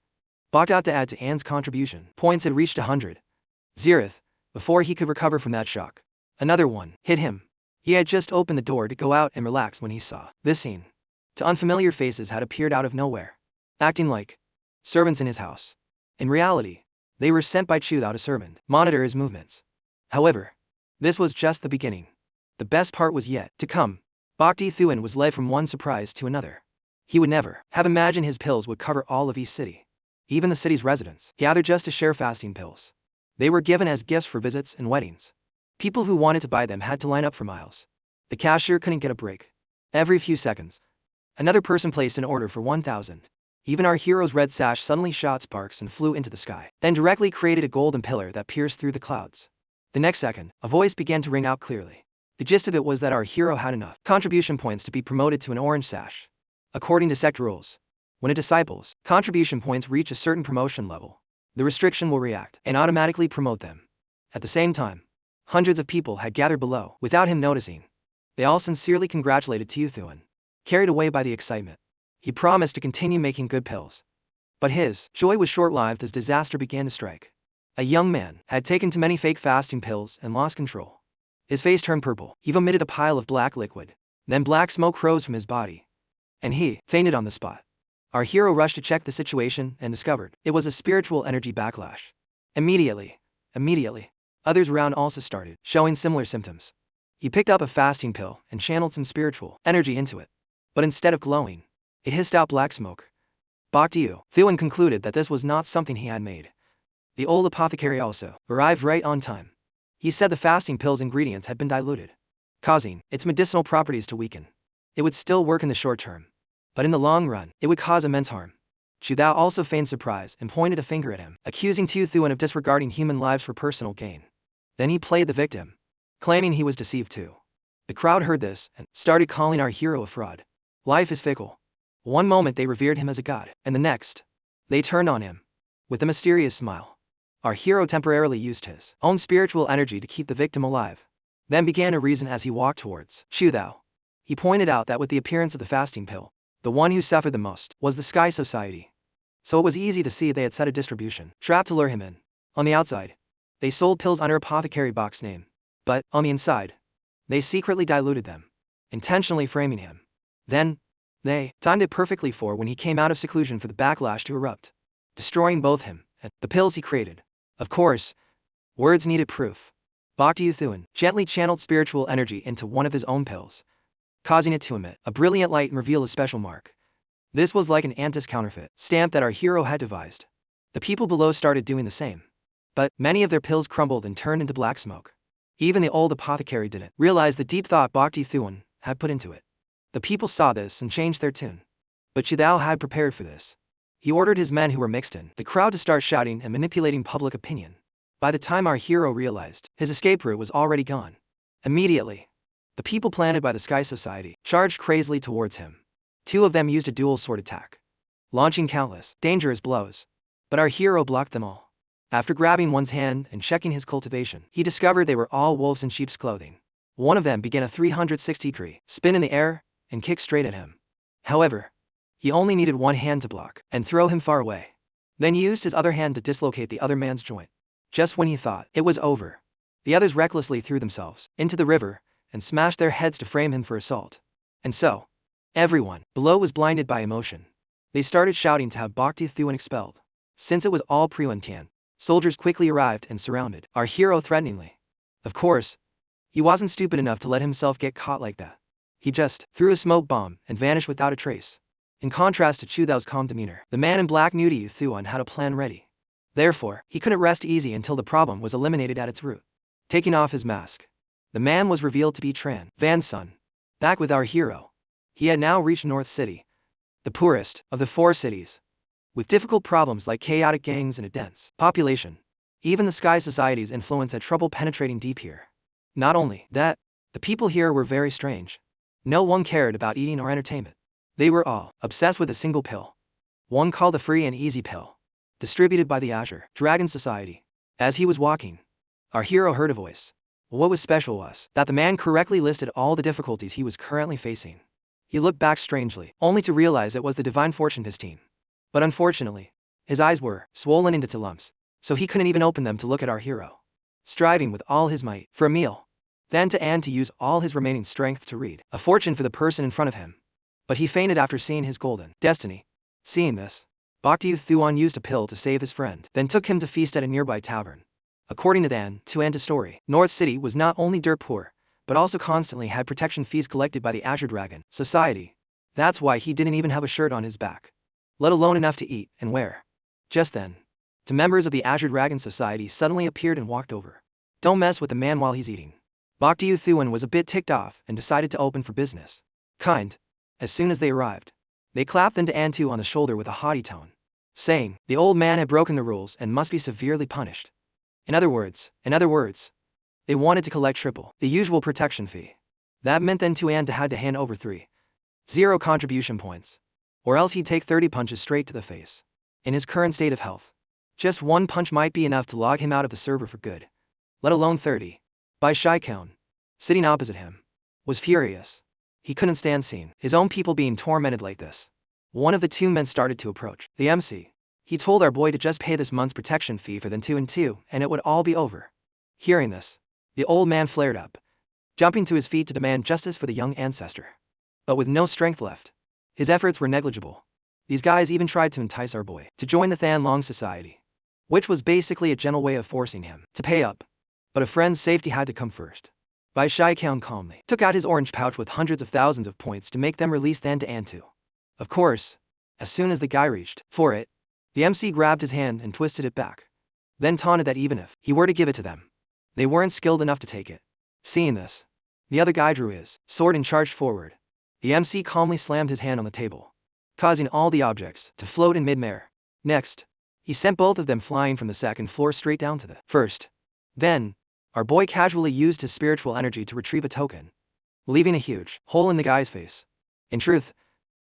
Bok got to add to Anne's contribution. Points had reached 100. Zeroth, before he could recover from that shock. Another one hit him. He had just opened the door to go out and relax when he saw this scene. Two unfamiliar faces had appeared out of nowhere, acting like servants in his house. In reality, they were sent by Chu Thao to servant monitor his movements. However, this was just the beginning. The best part was yet to come. Bok Tuan was led from one surprise to another. He would never have imagined his pills would cover all of East City. Even the city's residents gathered just to share fasting pills. They were given as gifts for visits and weddings. People who wanted to buy them had to line up for miles. The cashier couldn't get a break. Every few seconds, another person placed an order for 1,000. Even our hero's red sash suddenly shot sparks and flew into the sky, then directly created a golden pillar that pierced through the clouds. The next second, a voice began to ring out clearly. The gist of it was that our hero had enough contribution points to be promoted to an orange sash. According to sect rules, when a disciple's contribution points reach a certain promotion level, the restriction will react and automatically promote them. At the same time, hundreds of people had gathered below without him noticing. They all sincerely congratulated Tuan. Carried away by the excitement, he promised to continue making good pills. But his joy was short-lived as disaster began to strike. A young man had taken too many fake fasting pills and lost control. His face turned purple, he vomited a pile of black liquid. Then black smoke rose from his body, and he fainted on the spot. Our hero rushed to check the situation and discovered it was a spiritual energy backlash. Immediately, others around also started showing similar symptoms. He picked up a fasting pill and channeled some spiritual energy into it. But instead of glowing, it hissed out black smoke. Bok Tuan concluded that this was not something he had made. The old apothecary also arrived right on time. He said the fasting pill's ingredients had been diluted, causing its medicinal properties to weaken. It would still work in the short term, but in the long run, it would cause immense harm. Chu Thao also feigned surprise and pointed a finger at him, accusing Tuan of disregarding human lives for personal gain. Then he played the victim, claiming he was deceived too. The crowd heard this and started calling our hero a fraud. Life is fickle. One moment they revered him as a god, and the next, they turned on him. With a mysterious smile, our hero temporarily used his own spiritual energy to keep the victim alive, then began to reason as he walked towards Chu Thao. He pointed out that with the appearance of the fasting pill, the one who suffered the most was the Sky Society. So it was easy to see they had set a distribution trap to lure him in. On the outside, they sold pills under Apothecary Bok's name, but on the inside, they secretly diluted them, intentionally framing him. Then, they timed it perfectly for when he came out of seclusion for the backlash to erupt, destroying both him and the pills he created. Of course, words needed proof. Bok Tuan gently channeled spiritual energy into one of his own pills, causing it to emit a brilliant light and reveal a special mark. This was like an Antis counterfeit stamp that our hero had devised. The people below started doing the same, but many of their pills crumbled and turned into black smoke. Even the old apothecary didn't realize the deep thought Bok Tuan had put into it. The people saw this and changed their tune. But Chu Thao had prepared for this. He ordered his men who were mixed in the crowd to start shouting and manipulating public opinion. By the time our hero realized, his escape route was already gone. Immediately, the people planted by the Sky Society charged crazily towards him. Two of them used a dual sword attack, launching countless dangerous blows. But our hero blocked them all. After grabbing one's hand and checking his cultivation, he discovered they were all wolves in sheep's clothing. One of them began a 360-degree spin in the air and kicked straight at him. However, he only needed one hand to block and throw him far away. Then he used his other hand to dislocate the other man's joint. Just when he thought it was over, the others recklessly threw themselves into the river and smashed their heads to frame him for assault. And so, Everyone below was blinded by emotion. They started shouting to have Baekdu Thuan expelled. Since it was all pre-Tian, soldiers quickly arrived and surrounded our hero threateningly. Of course, he wasn't stupid enough to let himself get caught like that. He just threw a smoke bomb and vanished without a trace. In contrast to Chu Dao's calm demeanor, the man in black knew Yu Thuan had a plan ready. Therefore, he couldn't rest easy until the problem was eliminated at its root. Taking off his mask, the man was revealed to be Tran Van's son. Back with our hero, he had now reached North City, the poorest of the 4 cities, with difficult problems like chaotic gangs and a dense population. Even the Sky Society's influence had trouble penetrating deep here. Not only that, the people here were very strange. No one cared about eating or entertainment. They were all obsessed with a single pill. One called the Free and Easy Pill, distributed by the Azure Dragon Society. As he was walking, our hero heard a voice. What was special was that the man correctly listed all the difficulties he was currently facing. He looked back strangely, only to realize it was the Divine Fortune his team. But unfortunately, his eyes were swollen into lumps, so he couldn't even open them to look at our hero. Striving with all his might for a meal, then to use all his remaining strength to read a fortune for the person in front of him. But he fainted after seeing his golden destiny. Seeing this, Baekdu Thuan used a pill to save his friend, then took him to feast at a nearby tavern. According to Dan Tuan's story, North City was not only dirt poor, but also constantly had protection fees collected by the Azure Dragon Society. That's why he didn't even have a shirt on his back, let alone enough to eat and wear. Just then, 2 members of the Azure Dragon Society suddenly appeared and walked over. Don't mess with the man while he's eating. Baekdu Thuan was a bit ticked off and decided to open for business. As soon as they arrived, they clapped into Antu on the shoulder with a haughty tone, saying the old man had broken the rules and must be severely punished. In other words, they wanted to collect triple the usual protection fee. That meant then Tuan had to hand over 3-0 contribution points, or else he'd take 30 punches straight to the face. In his current state of health, just 1 punch might be enough to log him out of the server for good, let alone 30. Bai Shaikan, sitting opposite him, was furious. He couldn't stand seeing his own people being tormented like this. One of the 2 men started to approach the MC. He told our boy to just pay this month's protection fee for then 2 and 2, and it would all be over. Hearing this, the old man flared up, jumping to his feet to demand justice for the young ancestor. But with no strength left, his efforts were negligible. These guys even tried to entice our boy to join the Than Long Society, which was basically a gentle way of forcing him to pay up. But a friend's safety had to come first. Bai Shaikan calmly took out his orange pouch with hundreds of thousands of points to make them release Than to Antu. Of course, as soon as the guy reached for it, the MC grabbed his hand and twisted it back, then taunted that even if he were to give it to them, they weren't skilled enough to take it. Seeing this, the other guy drew his sword and charged forward. The MC calmly slammed his hand on the table, causing all the objects to float in mid-air. Next, he sent both of them flying from the second floor straight down to the first. Then, our boy casually used his spiritual energy to retrieve a token, leaving a huge hole in the guy's face. In truth,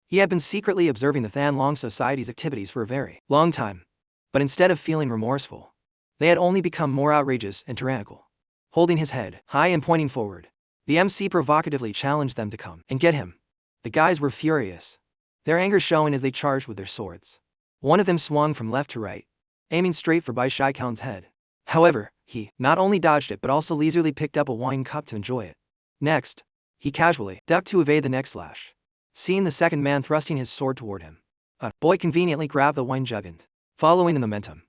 he had been secretly observing the Than Long Society's activities for a very long time, but instead of feeling remorseful, they had only become more outrageous and tyrannical. Holding his head high and pointing forward, the MC provocatively challenged them to come and get him. The guys were furious, their anger showing as they charged with their swords. One of them swung from left to right, aiming straight for Bai Shaikan's head. However, he not only dodged it but also leisurely picked up a wine cup to enjoy it. Next, he casually ducked to evade the next slash. Seeing the second man thrusting his sword toward him, a boy conveniently grabbed the wine jug and, following the momentum,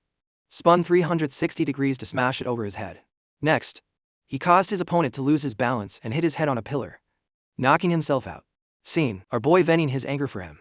spun 360 degrees to smash it over his head. Next, he caused his opponent to lose his balance and hit his head on a pillar, knocking himself out. Seeing our boy venting his anger for him,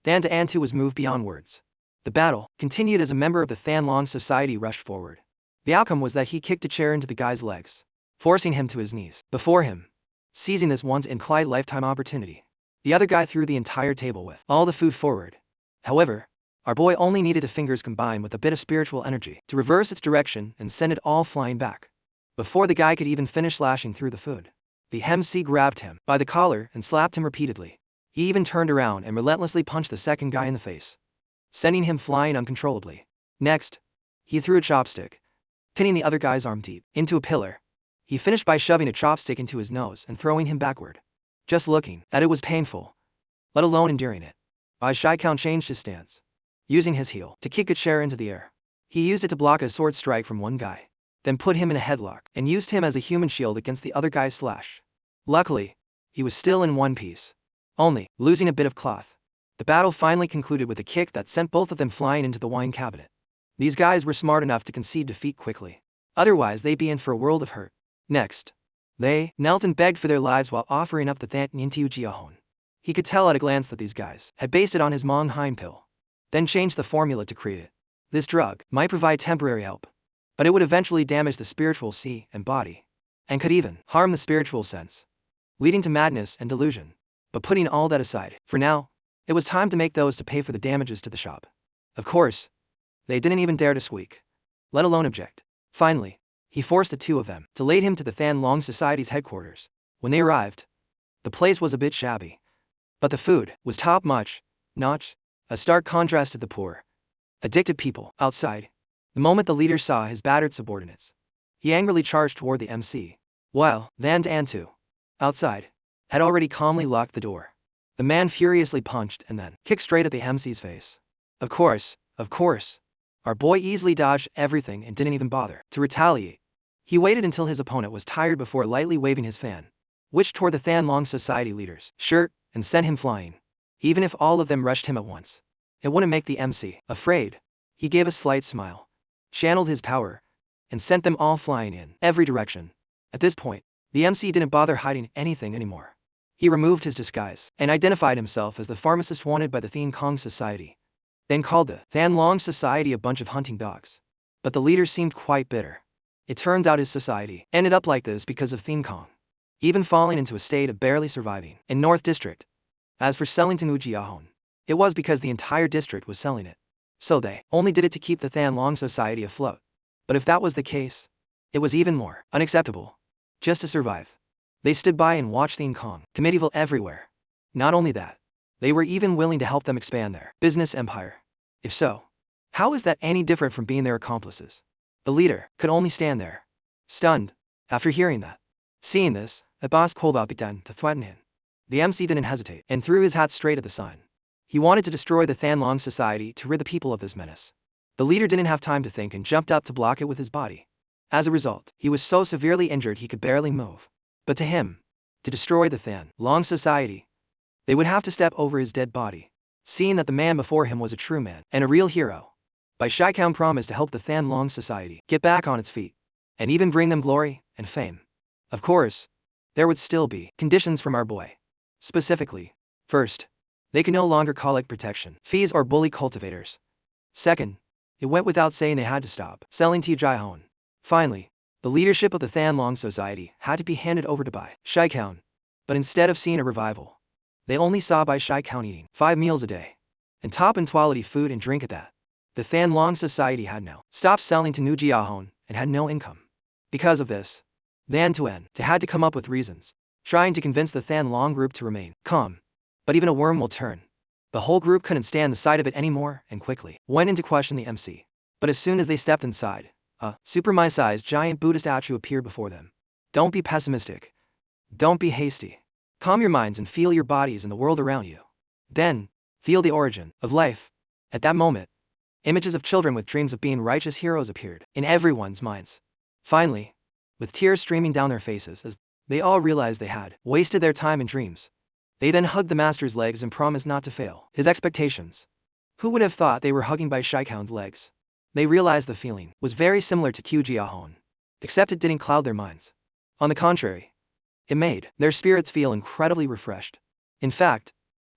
Than to Antu was moved beyond words. The battle continued as a member of the Than Long Society rushed forward. The outcome was that he kicked a chair into the guy's legs, forcing him to his knees before him. Seizing this once-in-a lifetime opportunity, the other guy threw the entire table with all the food forward. However, our boy only needed the fingers combined with a bit of spiritual energy to reverse its direction and send it all flying back. Before the guy could even finish slashing through the food, the MC grabbed him by the collar and slapped him repeatedly. He even turned around and relentlessly punched the second guy in the face, sending him flying uncontrollably. Next, he threw a chopstick, pinning the other guy's arm deep into a pillar. He finished by shoving a chopstick into his nose and throwing him backward. Just looking at it was painful, let alone enduring it. Bai Shaikan changed his stance, using his heel to kick a chair into the air. He used it to block a sword strike from one guy, then put him in a headlock and used him as a human shield against the other guy's slash. Luckily, he was still in one piece. only losing a bit of cloth. The battle finally concluded with a kick that sent both of them flying into the wine cabinet. These guys were smart enough to concede defeat quickly. Otherwise, they'd be in for a world of hurt. Next, they knelt and begged for their lives while offering up the Than Nintiu Jiahon. He could tell at a glance that these guys had based it on his Mong Hein pill, then changed the formula to create it. This drug might provide temporary help, but it would eventually damage the spiritual sea and body, and could even harm the spiritual sense, leading to madness and delusion. But putting all that aside, for now, it was time to make those to pay for the damages to the shop. Of course, they didn't even dare to squeak, let alone object. Finally, he forced the two of them to lead him to the Than Long Society's headquarters. When they arrived, the place was a bit shabby, but the food was top-notch, a stark contrast to the poor, addicted people outside. The moment the leader saw his battered subordinates, he angrily charged toward the MC, while Than Antu, outside, had already calmly locked the door. The man furiously punched and then kicked straight at the MC's face. Of course, our boy easily dodged everything and didn't even bother to retaliate. He waited until his opponent was tired before lightly waving his fan, which tore the Than Long Society leader's shirt and sent him flying. Even if all of them rushed him at once, it wouldn't make the MC afraid. He gave a slight smile, channeled his power, and sent them all flying in every direction. At this point, the MC didn't bother hiding anything anymore. He removed his disguise and identified himself as the pharmacist wanted by the Than Kong Society, then called the Than Long Society a bunch of hunting dogs. But the leader seemed quite bitter. It turns out his society ended up like this because of Than Kong, even falling into a state of barely surviving in North District. As for selling to Jiahon, it was because the entire district was selling it. So they only did it to keep the Than Long Society afloat. But if that was the case, it was even more unacceptable. Just to survive, they stood by and watched Than Kong commit evil everywhere. Not only that, they were even willing to help them expand their business empire. If so, how is that any different from being their accomplices? The leader could only stand there, stunned, after hearing that. Seeing this, Abbas Kolba began to threaten him. The MC didn't hesitate and threw his hat straight at the sign. He wanted to destroy the Than Long Society to rid the people of this menace. The leader didn't have time to think and jumped up to block it with his body. As a result, he was so severely injured he could barely move. But to him, to destroy the Than Long Society, they would have to step over his dead body. Seeing that the man before him was a true man and a real hero, Bai Shikang promised to help the Than Long Society get back on its feet, and even bring them glory and fame. Of course, there would still be conditions from our boy. Specifically, first, they could no longer collect protection fees or bully cultivators. Second, it went without saying they had to stop selling to Jiahon. Finally, the leadership of the Than Long Society had to be handed over to Bai Shikang. But instead of seeing a revival, they only saw Bai Shikang eating 5 meals a day, and top and quality food and drink at that. The Than Long Society had now stopped selling to New Jiahon and had no income. Because of this, Than Tuen had to come up with reasons, trying to convince the Than Long group to remain calm. But even a worm will turn. The whole group couldn't stand the sight of it anymore and quickly went in to question the MC. But as soon as they stepped inside, a super-sized giant Buddhist statue appeared before them. Don't be pessimistic. Don't be hasty. Calm your minds and feel your bodies and the world around you. Then, feel the origin of life. At that moment, images of children with dreams of being righteous heroes appeared in everyone's minds. Finally, with tears streaming down their faces as they all realized they had wasted their time in dreams, they then hugged the master's legs and promised not to fail his expectations. Who would have thought they were hugging Bai Shikang's legs? They realized the feeling was very similar to Qiu Jiahon, except it didn't cloud their minds. On the contrary, it made their spirits feel incredibly refreshed. In fact,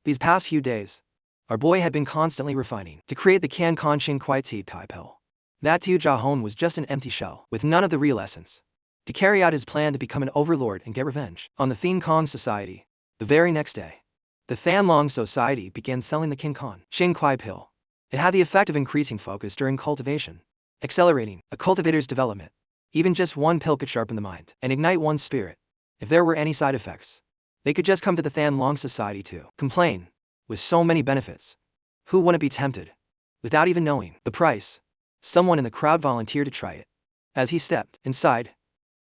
these past few days, our boy had been constantly refining to create the Kan Kon Shin Kwai Ti Tai pill. That Qiu Jiahon was just an empty shell with none of the real essence. To carry out his plan to become an overlord and get revenge on the Than Kong Society, the very next day, the Than Long Society began selling the Kan Kon Shin Kwai pill. It had the effect of increasing focus during cultivation, accelerating a cultivator's development. Even just one pill could sharpen the mind and ignite one's spirit. If there were any side effects, they could just come to the Than Long Society to complain. With so many benefits, who wouldn't be tempted? Without even knowing the price, someone in the crowd volunteered to try it. As he stepped inside,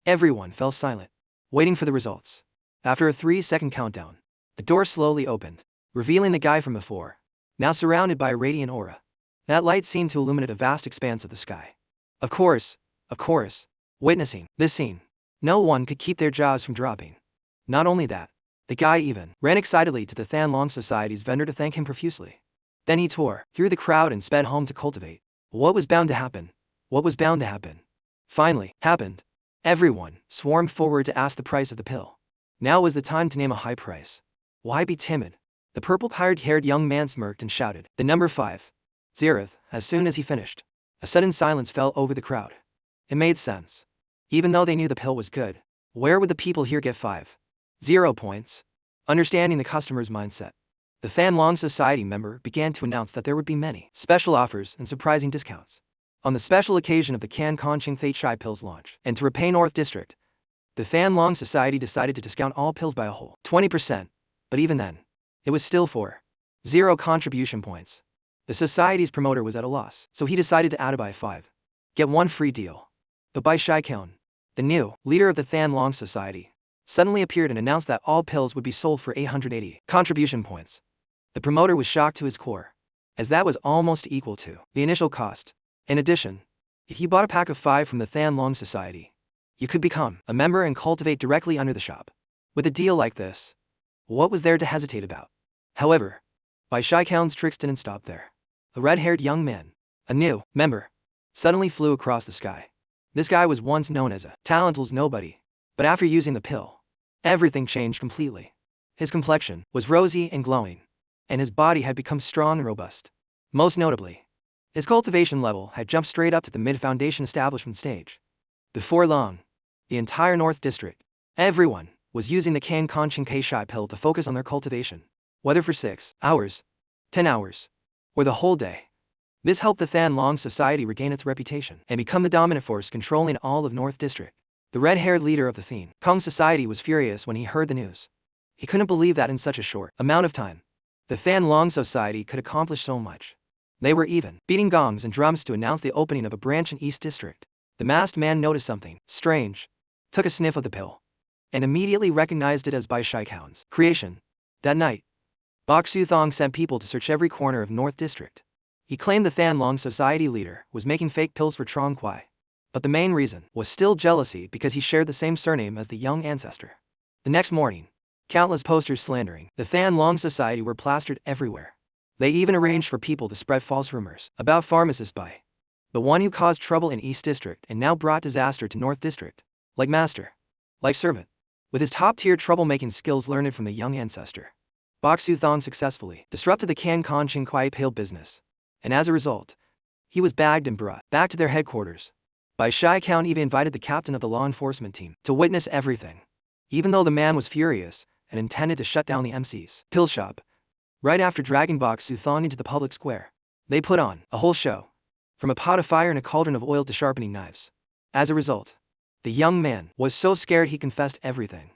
everyone fell silent, waiting for the results. After a 3-second countdown, the door slowly opened, revealing the guy from before, now surrounded by a radiant aura. That light seemed to illuminate a vast expanse of the sky. Of course, witnessing this scene, no one could keep their jaws from dropping. Not only that, The guy even ran excitedly to the Than Long Society's vendor to thank him profusely. Then he tore through the crowd and sped home to cultivate. What was bound to happen? What was bound to happen? Finally, happened. Everyone swarmed forward to ask the price of the pill. Now was the time to name a high price. Why be timid? The purple-haired young man smirked and shouted, "The number 5. Zeroth." As soon as he finished, a sudden silence fell over the crowd. It made sense. Even though they knew the pill was good, where would the people here get 5.0 points? Understanding the customer's mindset, the Than Long Society member began to announce that there would be many special offers and surprising discounts on the special occasion of the Can Conching Thay Chai Pills launch. And to repay North District, the Than Long Society decided to discount all pills by a whole 20%, but even then, it was still 4.0 contribution points. The society's promoter was at a loss, so he decided to add a buy 5, get 1 free deal. But Bai Shaikian, the new leader of the Than Long Society, suddenly appeared and announced that all pills would be sold for 880 contribution points. The promoter was shocked to his core, as that was almost equal to the initial cost. In addition, if you bought a pack of 5 from the Than Long Society, you could become a member and cultivate directly under the shop. With a deal like this, what was there to hesitate about? However, Bai Shaikian's tricks didn't stop there. A red-haired young man, a new member, suddenly flew across the sky. This guy was once known as a talentless nobody, but after using the pill, everything changed completely. His complexion was rosy and glowing, and his body had become strong and robust. Most notably, his cultivation level had jumped straight up to the mid-foundation establishment stage. Before long, the entire North District, everyone, was using the Can Conching Thay Chai pill to focus on their cultivation, whether for 6 hours, 10 hours, or the whole day. This helped the Than Long Society regain its reputation and become the dominant force controlling all of North District. The red-haired leader of the Than Kong Society was furious when he heard the news. He couldn't believe that in such a short amount of time, the Than Long Society could accomplish so much. They were even beating gongs and drums to announce the opening of a branch in East District. The masked man noticed something strange, took a sniff of the pill, and immediately recognized it as Bai Shaikian's creation. That night, Bok Su-thong sent people to search every corner of North District. He claimed the Than Long Society leader was making fake pills for Trong Kwai. But the main reason was still jealousy because he shared the same surname as the young ancestor. The next morning, countless posters slandering the Than Long Society were plastered everywhere. They even arranged for people to spread false rumors about pharmacist Bai, the one who caused trouble in East District and now brought disaster to North District. Like master, like servant, with his top-tier troublemaking skills learned from the young ancestor, Bok Su-thong successfully disrupted the Can Conching Kwai Pale business, and as a result, he was bagged and brought back to their headquarters. Bai Shaikian even invited the captain of the law enforcement team to witness everything. Even though the man was furious and intended to shut down the MC's pill shop, right after dragging Bok Su-thong into the public square, they put on a whole show, from a pot of fire and a cauldron of oil to sharpening knives. As a result, the young man was so scared he confessed everything.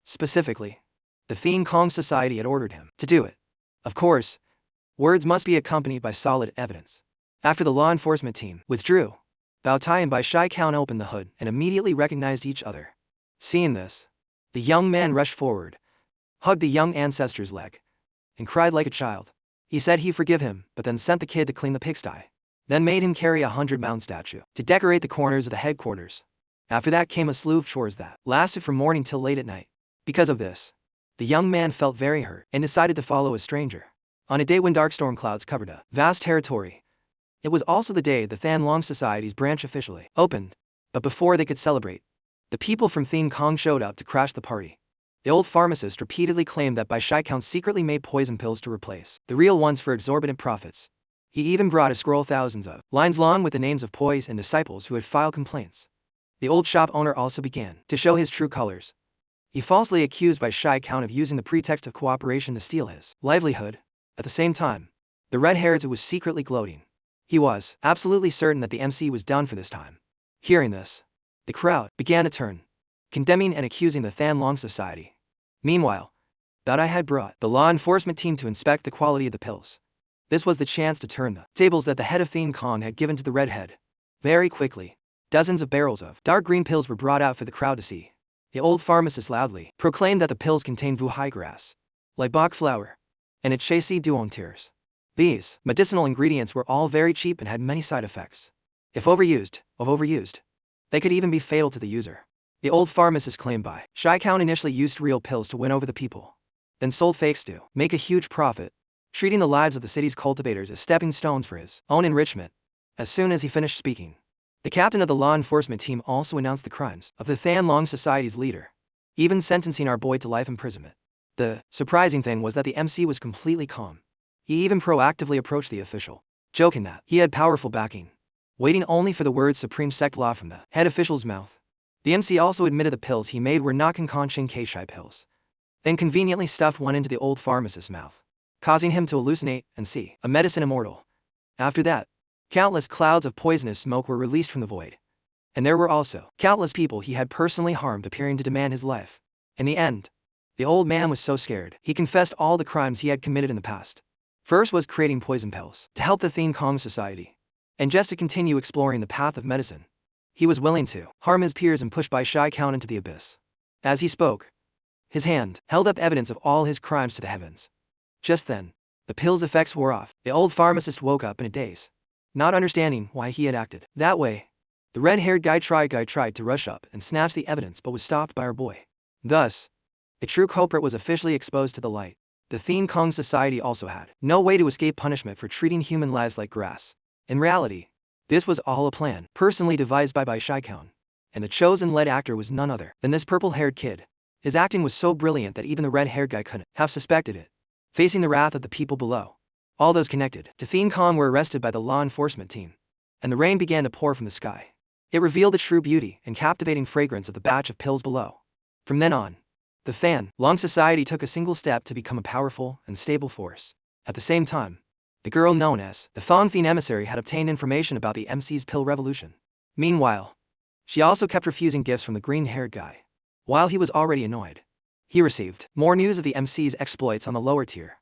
Specifically, the Than Kong Society had ordered him to do it. Of course, words must be accompanied by solid evidence. After the law enforcement team withdrew, Bao Tai and Bai Shaikian opened the hood and immediately recognized each other. Seeing this, the young man rushed forward, hugged the young ancestor's leg, and cried like a child. He said he'd forgive him, but then sent the kid to clean the pigsty, then made him carry a 100-pound statue to decorate the corners of the headquarters. After that came a slew of chores that lasted from morning till late at night. Because of this, the young man felt very hurt and decided to follow a stranger. On a day when dark storm clouds covered a vast territory, it was also the day the Than Long Society's branch officially opened. But before they could celebrate, the people from Than Kong showed up to crash the party. The old pharmacist repeatedly claimed that Bai Shaikian secretly made poison pills to replace the real ones for exorbitant profits. He even brought a scroll thousands of lines long with the names of boys and disciples who had filed complaints. The old shop owner also began to show his true colors. He falsely accused Bai Shaikian of using the pretext of cooperation to steal his livelihood. At the same time, the red-haired was secretly gloating. He was absolutely certain that the MC was done for this time. Hearing this, the crowd began to turn, condemning and accusing the Than Long Society. Meanwhile, Bao Tai had brought the law enforcement team to inspect the quality of the pills. This was the chance to turn the tables that the head of Than Kong had given to the redhead. Very quickly, dozens of barrels of dark green pills were brought out for the crowd to see. The old pharmacist loudly proclaimed that the pills contained vuhai grass, like bok flower, and achesi duong tears. These medicinal ingredients were all very cheap and had many side effects. If overused, they could even be fatal to the user. The old pharmacist claimed Bai Shaikian initially used real pills to win over the people. then sold fakes to make a huge profit, treating the lives of the city's cultivators as stepping stones for his own enrichment. As soon as he finished speaking, the captain of the law enforcement team also announced the crimes of the Than Long Society's leader, even sentencing our boy to life imprisonment. The surprising thing was that the MC was completely calm. He even proactively approached the official, joking that he had powerful backing, waiting only for the words Supreme Sect Law from the head official's mouth. The MC also admitted the pills he made were not Conconshin Kashai pills, then conveniently stuffed one into the old pharmacist's mouth, causing him to hallucinate and see a medicine immortal. After that, countless clouds of poisonous smoke were released from the void, and there were also countless people he had personally harmed appearing to demand his life. In the end, the old man was so scared, he confessed all the crimes he had committed in the past. First was creating poison pills to help the Than Kong Society, and just to continue exploring the path of medicine, he was willing to harm his peers and push Bai Shai Count into the abyss. As he spoke, his hand held up evidence of all his crimes to the heavens. Just then, the pill's effects wore off. The old pharmacist woke up in a daze, not understanding why he had acted that way. The red-haired guy tried to rush up and snatch the evidence but was stopped by our boy. Thus, the true culprit was officially exposed to the light. The Than Kong Society also had no way to escape punishment for treating human lives like grass. In reality, this was all a plan personally devised by Bai Shai Count, and the chosen lead actor was none other than this purple-haired kid. His acting was so brilliant that even the red-haired guy couldn't have suspected it. Facing the wrath of the people below, all those connected to Than Kong were arrested by the law enforcement team, and the rain began to pour from the sky. It revealed the true beauty and captivating fragrance of the batch of pills below. From then on, the Than Long Society took a single step to become a powerful and stable force. At the same time, the girl known as the Thong Than Emissary had obtained information about the MC's pill revolution. Meanwhile, she also kept refusing gifts from the green-haired guy. While he was already annoyed, he received more news of the MC's exploits on the lower tier.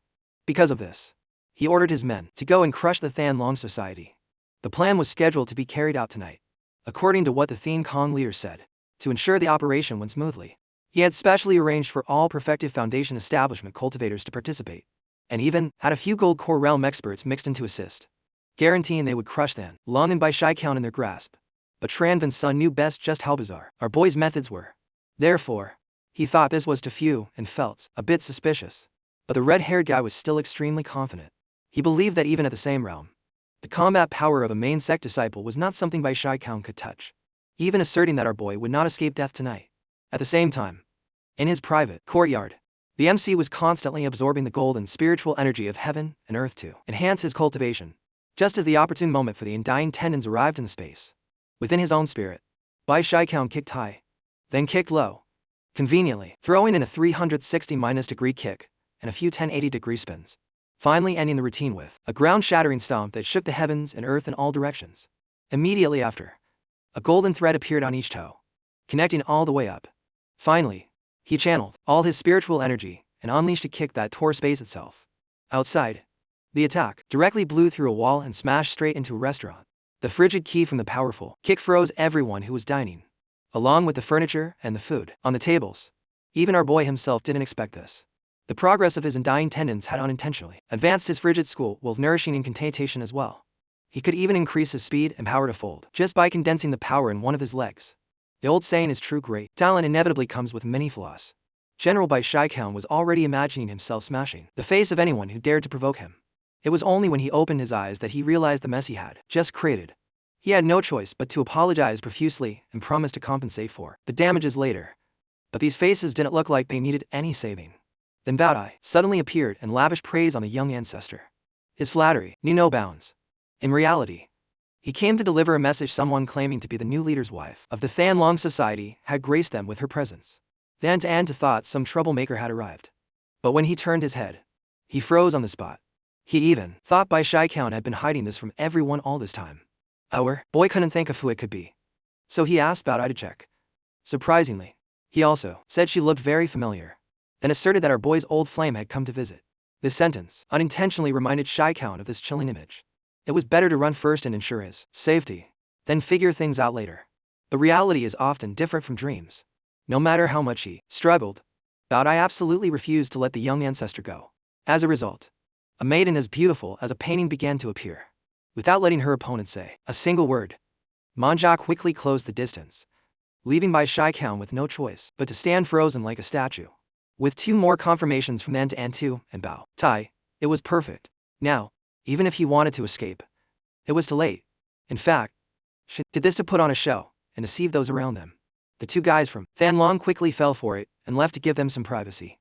Because of this, he ordered his men to go and crush the Than Long Society. The plan was scheduled to be carried out tonight, according to what the Than Kong leader said. To ensure the operation went smoothly, he had specially arranged for all Perfective Foundation establishment cultivators to participate, and even had a few Gold Core Realm experts mixed in to assist, guaranteeing they would crush Than Long and Bai Shai Count in their grasp. But Tranvin's son knew best just how bizarre our boy's methods were. Therefore, he thought this was too few and felt a bit suspicious. But the red-haired guy was still extremely confident. He believed that even at the same realm, the combat power of a main sect disciple was not something Bai Shai Count could touch, even asserting that our boy would not escape death tonight. At the same time, in his private courtyard, the MC was constantly absorbing the gold and spiritual energy of heaven and earth to enhance his cultivation. Just as the opportune moment for the undying tendons arrived in the space, within his own spirit, Bai Shai Count kicked high, then kicked low, conveniently throwing in a 360-degree kick and a few 1080-degree spins, finally ending the routine with a ground-shattering stomp that shook the heavens and earth in all directions. Immediately after, a golden thread appeared on each toe, connecting all the way up. Finally, he channeled all his spiritual energy and unleashed a kick that tore space itself. Outside, the attack directly blew through a wall and smashed straight into a restaurant. The frigid key from the powerful kick froze everyone who was dining, along with the furniture and the food on the tables. Even our boy himself didn't expect this. The progress of his undying tendons had unintentionally advanced his frigid school while nourishing incantation as well. He could even increase his speed and power to fold just by condensing the power in one of his legs. The old saying is true: great talent inevitably comes with many flaws. General Bai Shai Count was already imagining himself smashing the face of anyone who dared to provoke him. It was only when he opened his eyes that he realized the mess he had just created. He had no choice but to apologize profusely and promise to compensate for the damages later. But these faces didn't look like they needed any saving. Then Baodai suddenly appeared and lavished praise on the young ancestor. His flattery knew no bounds. In reality, he came to deliver a message. Someone claiming to be the new leader's wife of the Than Long Society had graced them with her presence. Then to thought some troublemaker had arrived. But when he turned his head, he froze on the spot. He even thought Bai Shai Count had been hiding this from everyone all this time. Our boy couldn't think of who it could be, so he asked Baodai to check. Surprisingly, he also said she looked very familiar, then asserted that our boy's old flame had come to visit. This sentence unintentionally reminded Shai Count of this chilling image. It was better to run first and ensure his safety, then figure things out later. The reality is often different from dreams. No matter how much he struggled, Baodai absolutely refused to let the young ancestor go. As a result, a maiden as beautiful as a painting began to appear. Without letting her opponent say a single word, Manja quickly closed the distance, leaving Bai Shai Count with no choice but to stand frozen like a statue. With 2 more confirmations from Nan to Antu and Bao Tai, it was perfect. Now, even if he wanted to escape, it was too late. In fact, she did this to put on a show and deceive those around them. The 2 guys from Thanlong quickly fell for it and left to give them some privacy.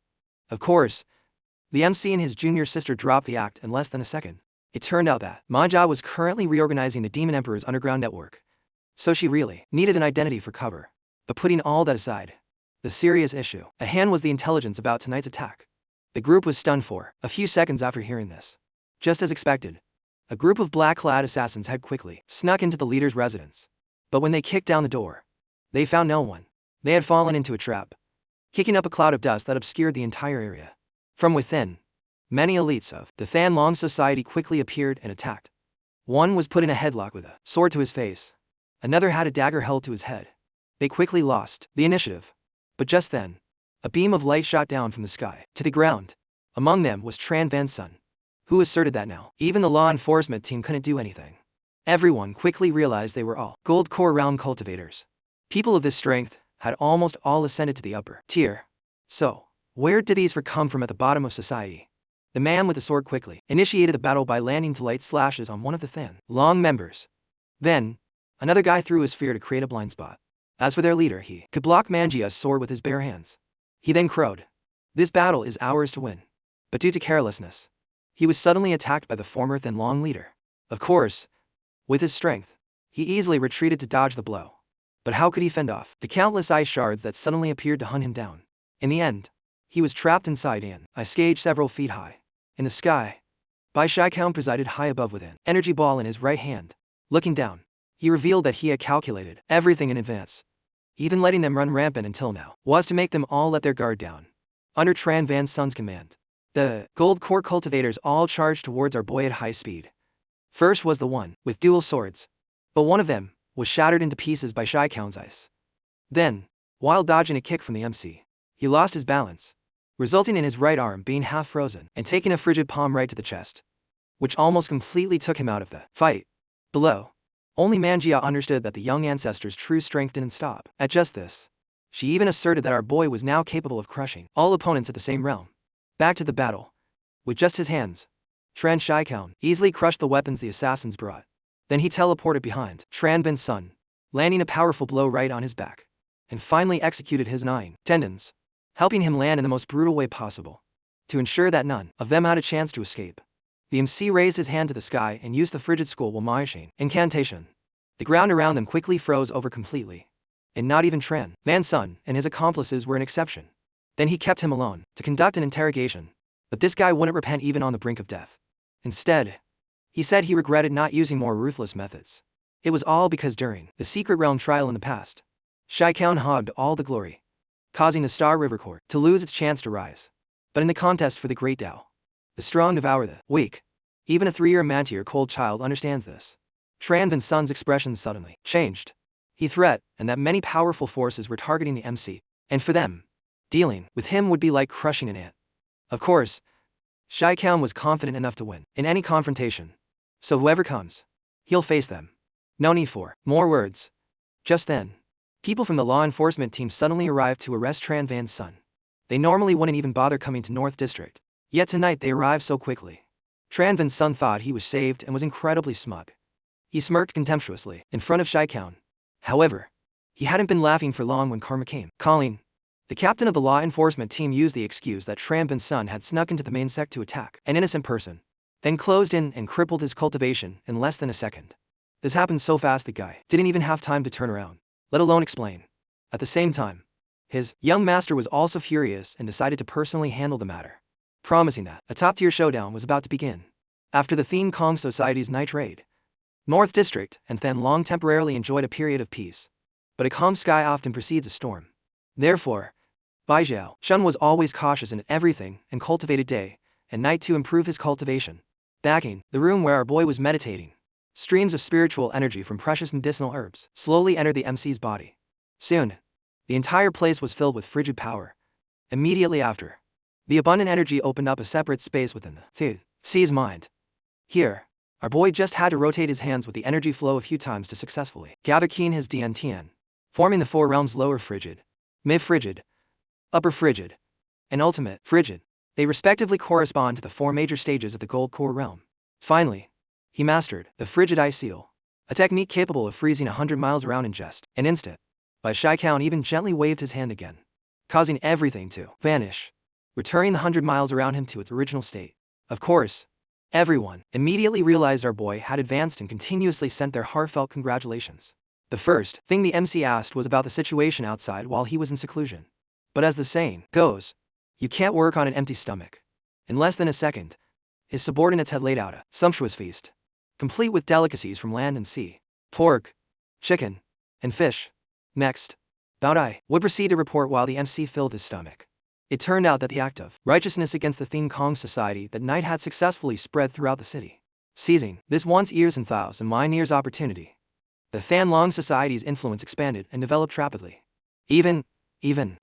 Of course, the MC and his junior sister dropped the act in less than a second. It turned out that Ma Jia was currently reorganizing the Demon Emperor's underground network, so she really needed an identity for cover. But putting all that aside, the serious issue at hand was the intelligence about tonight's attack. The group was stunned for a few seconds after hearing this. Just as expected, a group of black-clad assassins had quickly snuck into the leader's residence. But when they kicked down the door, they found no one. They had fallen into a trap, kicking up a cloud of dust that obscured the entire area. From within, many elites of the Thanlong society quickly appeared and attacked. One was put in a headlock with a sword to his face. Another had a dagger held to his head. They quickly lost the initiative. But just then, a beam of light shot down from the sky to the ground. Among them was Tran Van's son, who asserted that now even the law enforcement team couldn't do anything. Everyone quickly realized they were all gold core realm cultivators. People of this strength had almost all ascended to the upper tier. So, where did these come from at the bottom of society? The man with the sword quickly initiated the battle by landing to light slashes on one of the Thanlong members. Then, another guy threw his spear to create a blind spot. As for their leader, he could block Ma Jia's sword with his bare hands. He then crowed, "This battle is ours to win." But due to carelessness, he was suddenly attacked by the former Thanlong leader. Of course, with his strength, he easily retreated to dodge the blow. But how could he fend off the countless ice shards that suddenly appeared to hunt him down? In the end, he was trapped inside an ice cage several feet high. In the sky, Bai Shikang presided high above with an energy ball in his right hand. Looking down, he revealed that he had calculated everything in advance. Even letting them run rampant until now was to make them all let their guard down. Under Tran Van's son's command, the gold core cultivators all charged towards our boy at high speed. First was the one with dual swords, but one of them was shattered into pieces by Shikang's ice. Then, while dodging a kick from the MC, he lost his balance, resulting in his right arm being half frozen and taking a frigid palm right to the chest, which almost completely took him out of the fight. Below, only Ma Jia understood that the young ancestor's true strength didn't stop at just this. She even asserted that our boy was now capable of crushing all opponents at the same realm. Back to the battle. With just his hands, Tran Shikang easily crushed the weapons the assassins brought. Then he teleported behind Tran Van's son, landing a powerful blow right on his back, and finally executed his 9 tendons, helping him land in the most brutal way possible, to ensure that none of them had a chance to escape. The MC raised his hand to the sky and used the frigid skull Wamaishin incantation. The ground around them quickly froze over completely, and not even Tran Van's son and his accomplices were an exception. Then he kept him alone to conduct an interrogation, but this guy wouldn't repent even on the brink of death. Instead, he said he regretted not using more ruthless methods. It was all because during the Secret Realm trial in the past, Shikang hogged all the glory, causing the Star River Court to lose its chance to rise. But in the contest for the Great Tao, the strong devour the weak. Even a 3-year mantier-cold child understands this. Tran Van's son's expression suddenly changed. He threatened and that many powerful forces were targeting the MC, and for them, dealing with him would be like crushing an ant. Of course, Shikang was confident enough to win in any confrontation. So whoever comes, he'll face them. No need for more words. Just then, people from the law enforcement team suddenly arrived to arrest Tran Van's son. They normally wouldn't even bother coming to North District, yet tonight they arrived so quickly. Tran Van's son thought he was saved and was incredibly smug. He smirked contemptuously in front of Shikang. However, he hadn't been laughing for long when karma came calling. The captain of the law enforcement team used the excuse that Tran Van's son had snuck into the main sect to attack an innocent person, then closed in and crippled his cultivation in less than a second. This happened so fast the guy didn't even have time to turn around, let alone explain. At the same time, his young master was also furious and decided to personally handle the matter, promising that a top-tier showdown was about to begin. After the Thien Kong Society's night raid, North District and Thanlong temporarily enjoyed a period of peace. But a calm sky often precedes a storm. Therefore, Bai Zhao Shun was always cautious in everything and cultivated day and night to improve his cultivation. Backing the room where our boy was meditating, streams of spiritual energy from precious medicinal herbs slowly entered the MC's body. Soon, the entire place was filled with frigid power. Immediately after, the abundant energy opened up a separate space within the C's mind. Here, our boy just had to rotate his hands with the energy flow a few times to successfully gather keen his Dian Tian, forming the 4 realms: lower frigid, mid frigid, upper frigid, and ultimate, frigid. They respectively correspond to the 4 major stages of the gold core realm. Finally, he mastered the frigid ice seal, a technique capable of freezing 100 miles around in just an instant. Bai Shiqian even gently waved his hand again, causing everything to vanish, returning the 100 miles around him to its original state. Of course, everyone immediately realized our boy had advanced and continuously sent their heartfelt congratulations. The first thing the MC asked was about the situation outside while he was in seclusion. But as the saying goes, you can't work on an empty stomach. In less than a second, his subordinates had laid out a sumptuous feast, complete with delicacies from land and sea, pork, chicken, and fish. Next, Bao Dai would proceed to report while the MC filled his stomach. It turned out that the act of righteousness against the Thing Kong society that night had successfully spread throughout the city. Seizing this once ears and thousand mine ears opportunity, the Than Long society's influence expanded and developed rapidly, even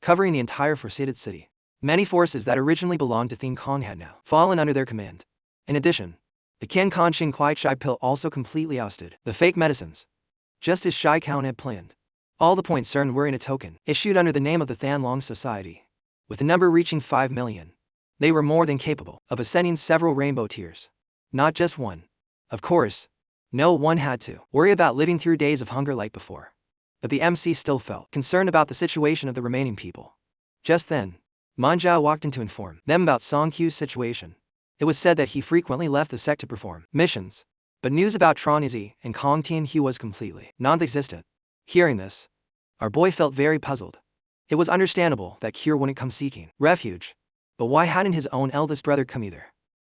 covering the entire forsated city. Many forces that originally belonged to Thing Kong had now fallen under their command. In addition, the Qian Kan Xing Kuai Chai pill also completely ousted the fake medicines, just as Shai Kaun had planned. All the points earned were in a token issued under the name of the Than Long Society, with the number reaching 5 million. They were more than capable of ascending several rainbow tiers. Not just one. Of course, no one had to worry about living through days of hunger like before. But the MC still felt concerned about the situation of the remaining people. Just then, Man Zhao walked in to inform them about Song Qiu's situation. It was said that he frequently left the sect to perform missions, but news about Tron Izzy and Kong Tianhui was completely non-existent. Hearing this, our boy felt very puzzled. It was understandable that Kier wouldn't come seeking refuge, but why hadn't his own eldest brother come either?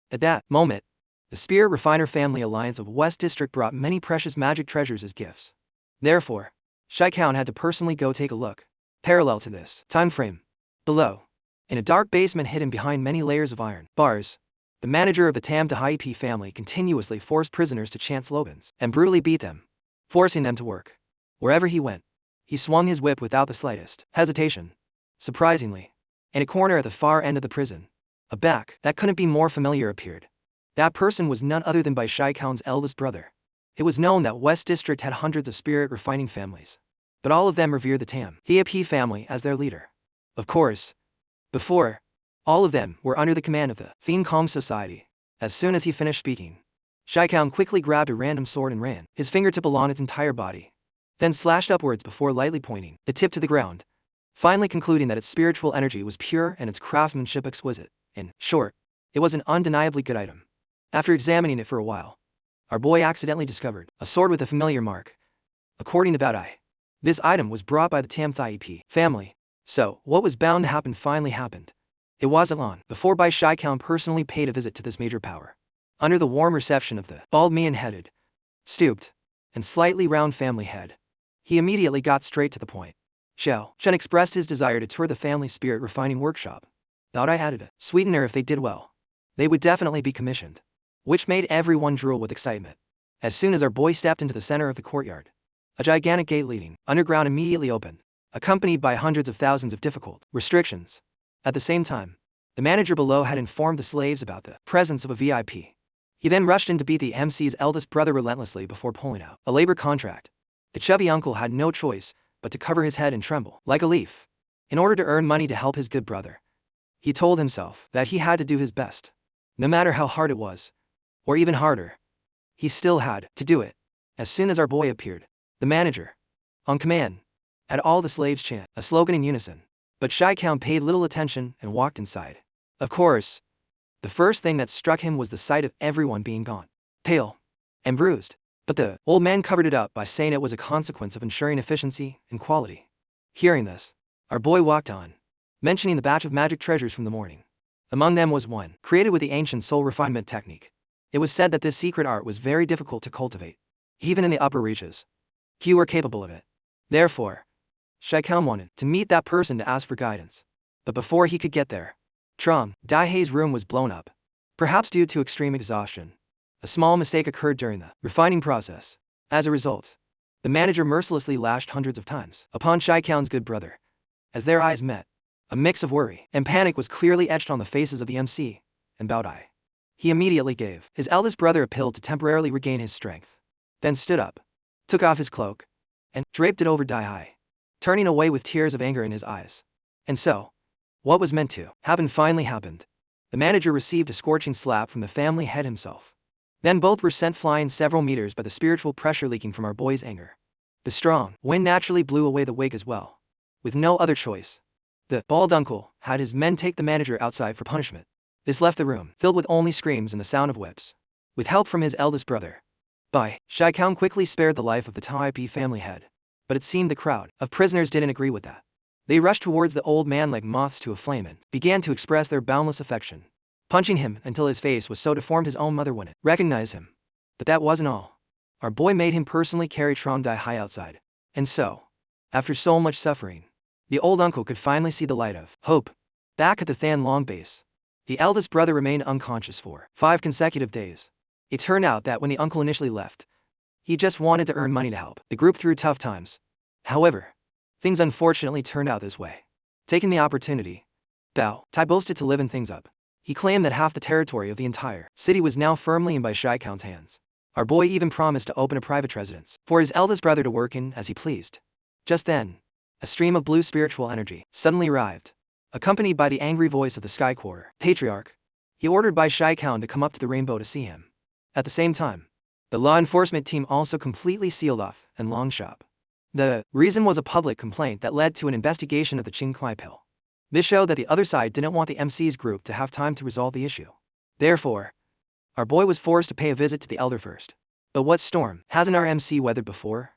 At that moment, the Spirit Refiner Family Alliance of West District brought many precious magic treasures as gifts. Therefore, Shai Kaun had to personally go take a look. Parallel to this time frame, below, in a dark basement hidden behind many layers of iron bars, the manager of the Tam Dahaipi family continuously forced prisoners to chant slogans and brutally beat them, forcing them to work. Wherever he went, he swung his whip without the slightest hesitation. Surprisingly, in a corner at the far end of the prison, a back that couldn't be more familiar appeared. That person was none other than Bai Shiqian's eldest brother. It was known that West District had hundreds of spirit refining families, but all of them revered the Tam Dahaipi family as their leader. Of course, before, all of them were under the command of the Thing Kong Society. As soon as he finished speaking, Shai Kaun quickly grabbed a random sword and ran his fingertip along its entire body, then slashed upwards before lightly pointing the tip to the ground, finally concluding that its spiritual energy was pure and its craftsmanship exquisite. In short, it was an undeniably good item. After examining it for a while, our boy accidentally discovered a sword with a familiar mark. According to Bao Dai, this item was brought by the Tam Dahaipi family. So, what was bound to happen finally happened. It wasn't long before Bai Shiqian personally paid a visit to this major power. Under the warm reception of the bald Mian-headed, stooped, and slightly round family head, he immediately got straight to the point. Xiao Chen expressed his desire to tour the family spirit refining workshop. Bao Dai added a sweetener if they did well. They would definitely be commissioned, which made everyone drool with excitement. As soon as our boy stepped into the center of the courtyard, a gigantic gate leading underground immediately opened, accompanied by hundreds of thousands of difficult restrictions. At the same time, the manager below had informed the slaves about the presence of a VIP. He then rushed in to beat the MC's eldest brother relentlessly before pulling out a labor contract. The chubby uncle had no choice but to cover his head and tremble like a leaf. In order to earn money to help his good brother, he told himself that he had to do his best. No matter how hard it was, or even harder, he still had to do it. As soon as our boy appeared, the manager, on command, had all the slaves chant a slogan in unison, but Shai Kaun paid little attention and walked inside. Of course, the first thing that struck him was the sight of everyone being gaunt, pale, and bruised, but the old man covered it up by saying it was a consequence of ensuring efficiency and quality. Hearing this, our boy walked on, mentioning the batch of magic treasures from the morning. Among them was one, created with the ancient soul refinement technique. It was said that this secret art was very difficult to cultivate. Even in the upper reaches, few were capable of it. Therefore, Shai Kaun wanted to meet that person to ask for guidance. But before he could get there, Trong Daihei's room was blown up. Perhaps due to extreme exhaustion, a small mistake occurred during the refining process. As a result, the manager mercilessly lashed hundreds of times upon Shai Kaun's good brother. As their eyes met, a mix of worry and panic was clearly etched on the faces of the MC and Bao Dai. He immediately gave his eldest brother a pill to temporarily regain his strength, then stood up, took off his cloak, and draped it over Daihai, turning away with tears of anger in his eyes. And so, What was meant to happen finally happened. The manager received a scorching slap from the family head himself. Then both were sent flying several meters by the spiritual pressure leaking from our boy's anger. The strong wind naturally blew away the wig as well. With no other choice, the bald uncle had his men take the manager outside for punishment. This left the room filled with only screams and the sound of whips. With help from his eldest brother, Shai Kang quickly spared the life of the Taipei family head. But it seemed the crowd of prisoners didn't agree with that. They rushed towards the old man like moths to a flame and began to express their boundless affection, punching him until his face was so deformed his own mother wouldn't recognize him. But that wasn't all. Our boy made him personally carry Trong Dai Hai outside. And so, after so much suffering, the old uncle could finally see the light of hope. Back at the Than Long base, the eldest brother remained unconscious for 5 consecutive days. It turned out that when the uncle initially left, he just wanted to earn money to help the group through tough times. However, things unfortunately turned out this way. Taking the opportunity, Dao Tai boasted to liven things up. He claimed that half the territory of the entire city was now firmly in by Shai Kang's hands. Our boy even promised to open a private residence for his eldest brother to work in as he pleased. Just then, a stream of blue spiritual energy suddenly arrived, accompanied by the angry voice of the Sky Quarter Patriarch. He ordered Bai Shai Kang to come up to the rainbow to see him. At the same time, the law enforcement team also completely sealed off and long shop. The reason was a public complaint that led to an investigation of the Qing Kuai Pill. This showed that the other side didn't want the MC's group to have time to resolve the issue. Therefore, our boy was forced to pay a visit to the elder first. But what storm hasn't our MC weathered before?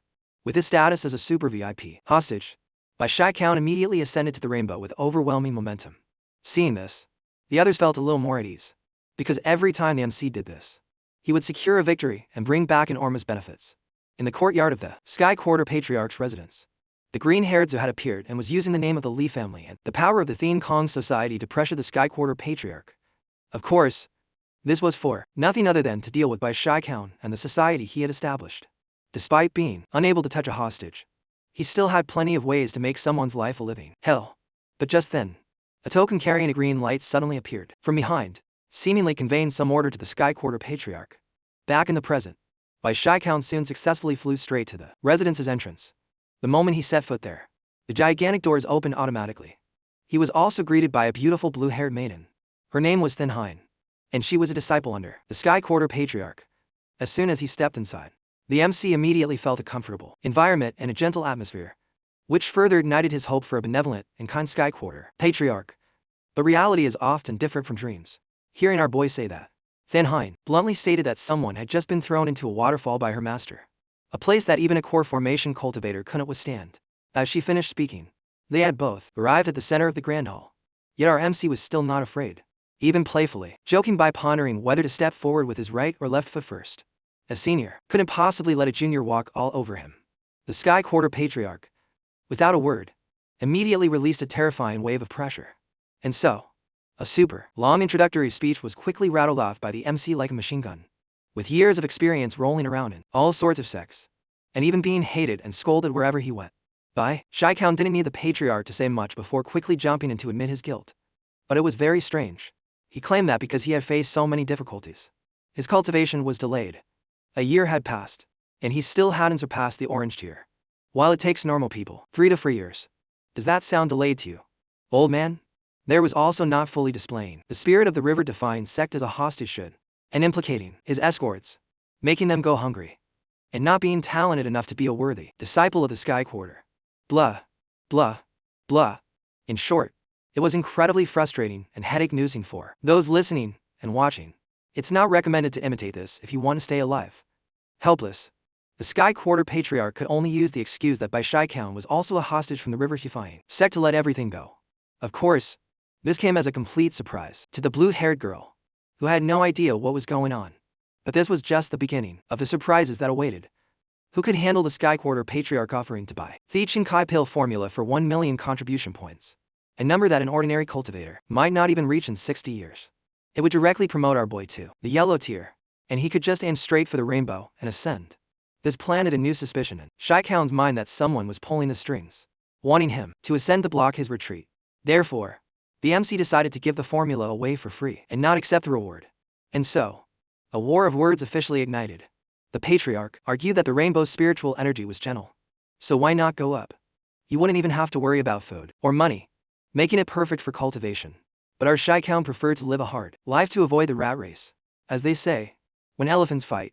With his status as a super VIP hostage, Bai Shai Kang immediately ascended to the rainbow with overwhelming momentum. Seeing this, the others felt a little more at ease. Because every time the MC did this, he would secure a victory and bring back enormous benefits. In the courtyard of the Sky Quarter Patriarch's residence, the green-haired Zhou had appeared and was using the name of the Li family and the power of the Thien Kong Society to pressure the Sky Quarter Patriarch. Of course, this was for nothing other than to deal with Bai Shai Kang and the society he had established. Despite being unable to touch a hostage, he still had plenty of ways to make someone's life a living hell. But just then, a token carrying a green light suddenly appeared from behind, seemingly conveying some order to the Sky Quarter Patriarch. Back in the present, Bai Shai Kang soon successfully flew straight to the residence's entrance. The moment he set foot there, the gigantic doors opened automatically. He was also greeted by a beautiful blue-haired maiden. Her name was Thin Hein, and she was a disciple under the Sky Quarter Patriarch. As soon as he stepped inside, the MC immediately felt a comfortable environment and a gentle atmosphere, which further ignited his hope for a benevolent and kind Sky Quarter Patriarch. But reality is often different from dreams. Hearing our boy say that, Thin Hein bluntly stated that someone had just been thrown into a waterfall by her master, a place that even a core formation cultivator couldn't withstand. As she finished speaking, they had both arrived at the center of the grand hall. Yet our MC was still not afraid, even playfully joking by pondering whether to step forward with his right or left foot first. A senior couldn't possibly let a junior walk all over him. The Sky Quarter Patriarch, without a word, immediately released a terrifying wave of pressure. And so, a super long introductory speech was quickly rattled off by the MC like a machine gun. With years of experience rolling around in all sorts of sects, and even being hated and scolded wherever he went, Bai Shai Kang didn't need the Patriarch to say much before quickly jumping in to admit his guilt. But it was very strange. He claimed that because he had faced so many difficulties, his cultivation was delayed. A year had passed, and he still hadn't surpassed the orange tier, while it takes normal people 3 to 4 years. Does that sound delayed to you, old man? There was also not fully displaying the spirit of the river-defying sect as a hostage should, and implicating his escorts, making them go hungry, and not being talented enough to be a worthy disciple of the Sky Quarter. Blah, blah, blah. In short, it was incredibly frustrating and headache-inducing for those listening and watching. It's not recommended to imitate this if you want to stay alive. Helpless, the Sky Quarter Patriarch could only use the excuse that Bai Shai Kang was also a hostage from the river-defying sect to let everything go. Of course, this came as a complete surprise to the blue-haired girl, who had no idea what was going on. But this was just the beginning of the surprises that awaited. Who could handle the Sky Quarter Patriarch offering to buy the Qing Kai Pill formula for 1 million contribution points? A number that an ordinary cultivator might not even reach in 60 years. It would directly promote our boy to the yellow tier, and he could just aim straight for the rainbow and ascend. This planted a new suspicion in Shai Kang's mind that someone was pulling the strings, wanting him to ascend to block his retreat. Therefore, the MC decided to give the formula away for free and not accept the reward. And so, a war of words officially ignited. The Patriarch argued that the rainbow's spiritual energy was gentle. So why not go up? You wouldn't even have to worry about food or money. making it perfect for cultivation. But our Shaikan preferred to live a hard life to avoid the rat race. As they say, when elephants fight,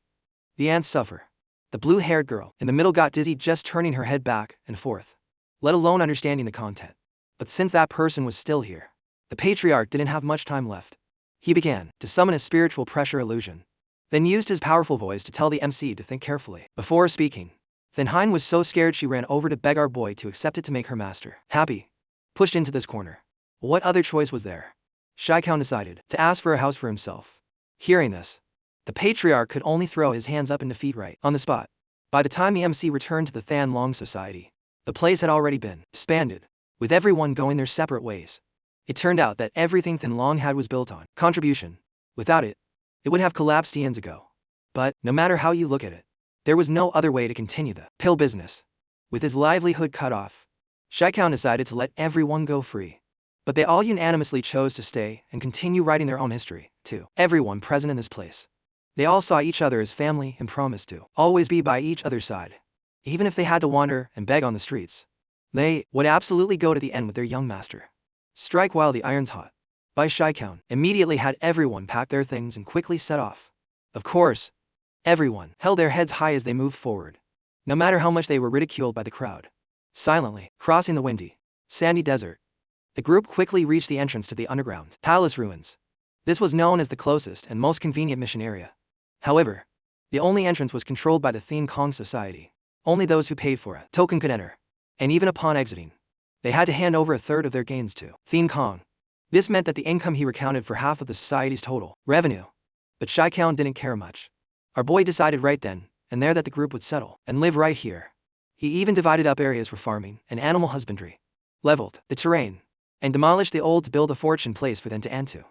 the ants suffer. The blue-haired girl in the middle got dizzy just turning her head back and forth, let alone understanding the content. But since that person was still here, the patriarch didn't have much time left. He began to summon a spiritual pressure illusion, then used his powerful voice to tell the MC to think carefully before speaking. Then Hein was so scared she ran over to beg our boy to accept it to make her master happy. Pushed into this corner. What other choice was there? Shaikan decided to ask for a house for himself. Hearing this, the patriarch could only throw his hands up in defeat right on the spot. By the time the MC returned to the Than Long Society, the place had already been disbanded, with everyone going their separate ways. It turned out that everything Than Long had was built on contribution. Without it, it would have collapsed eons ago. But, no matter how you look at it, there was no other way to continue the pill business. With his livelihood cut off, Shaikan decided to let everyone go free. But they all unanimously chose to stay and continue writing their own history, too. Everyone present in this place, they all saw each other as family and promised to always be by each other's side. Even if they had to wander and beg on the streets, they would absolutely go to the end with their young master. Strike while the iron's hot. By Shaikan immediately had everyone pack their things and quickly set off. Of course, everyone held their heads high as they moved forward, no matter how much they were ridiculed by the crowd. Silently, crossing the windy, sandy desert, the group quickly reached the entrance to the underground palace ruins. This was known as the closest and most convenient mission area. However, the only entrance was controlled by the Than Kong Society. Only those who paid for a token could enter. And even upon exiting, they had to hand over a third of their gains to Than Kong. This meant that the income he recounted for half of the society's total revenue. But Shaikan didn't care much. Our boy decided right then and there that the group would settle and live right here. He even divided up areas for farming and animal husbandry, leveled the terrain, and demolished the old to build a fortune place for them to enter.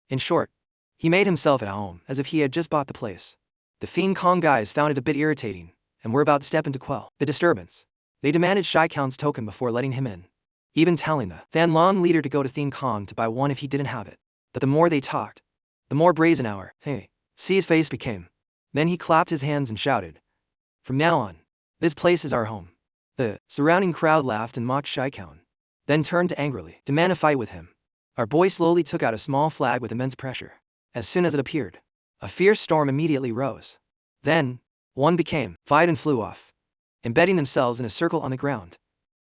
In short, he made himself at home as if he had just bought the place. The Than Kong guys found it a bit irritating and were about to step in to quell the disturbance. They demanded Shaikan's token before letting him in, even telling the Than Long leader to go to Than Kong to buy one if he didn't have it. But the more they talked, the more brazen our C's face became. Then he clapped his hands and shouted, "From now on, this place is our home." The surrounding crowd laughed and mocked Shaikan, then turned to angrily demand a fight with him. Our boy slowly took out a small flag with immense pressure. As soon as it appeared, a fierce storm immediately rose. Then, one became fight and flew off, embedding themselves in a circle on the ground.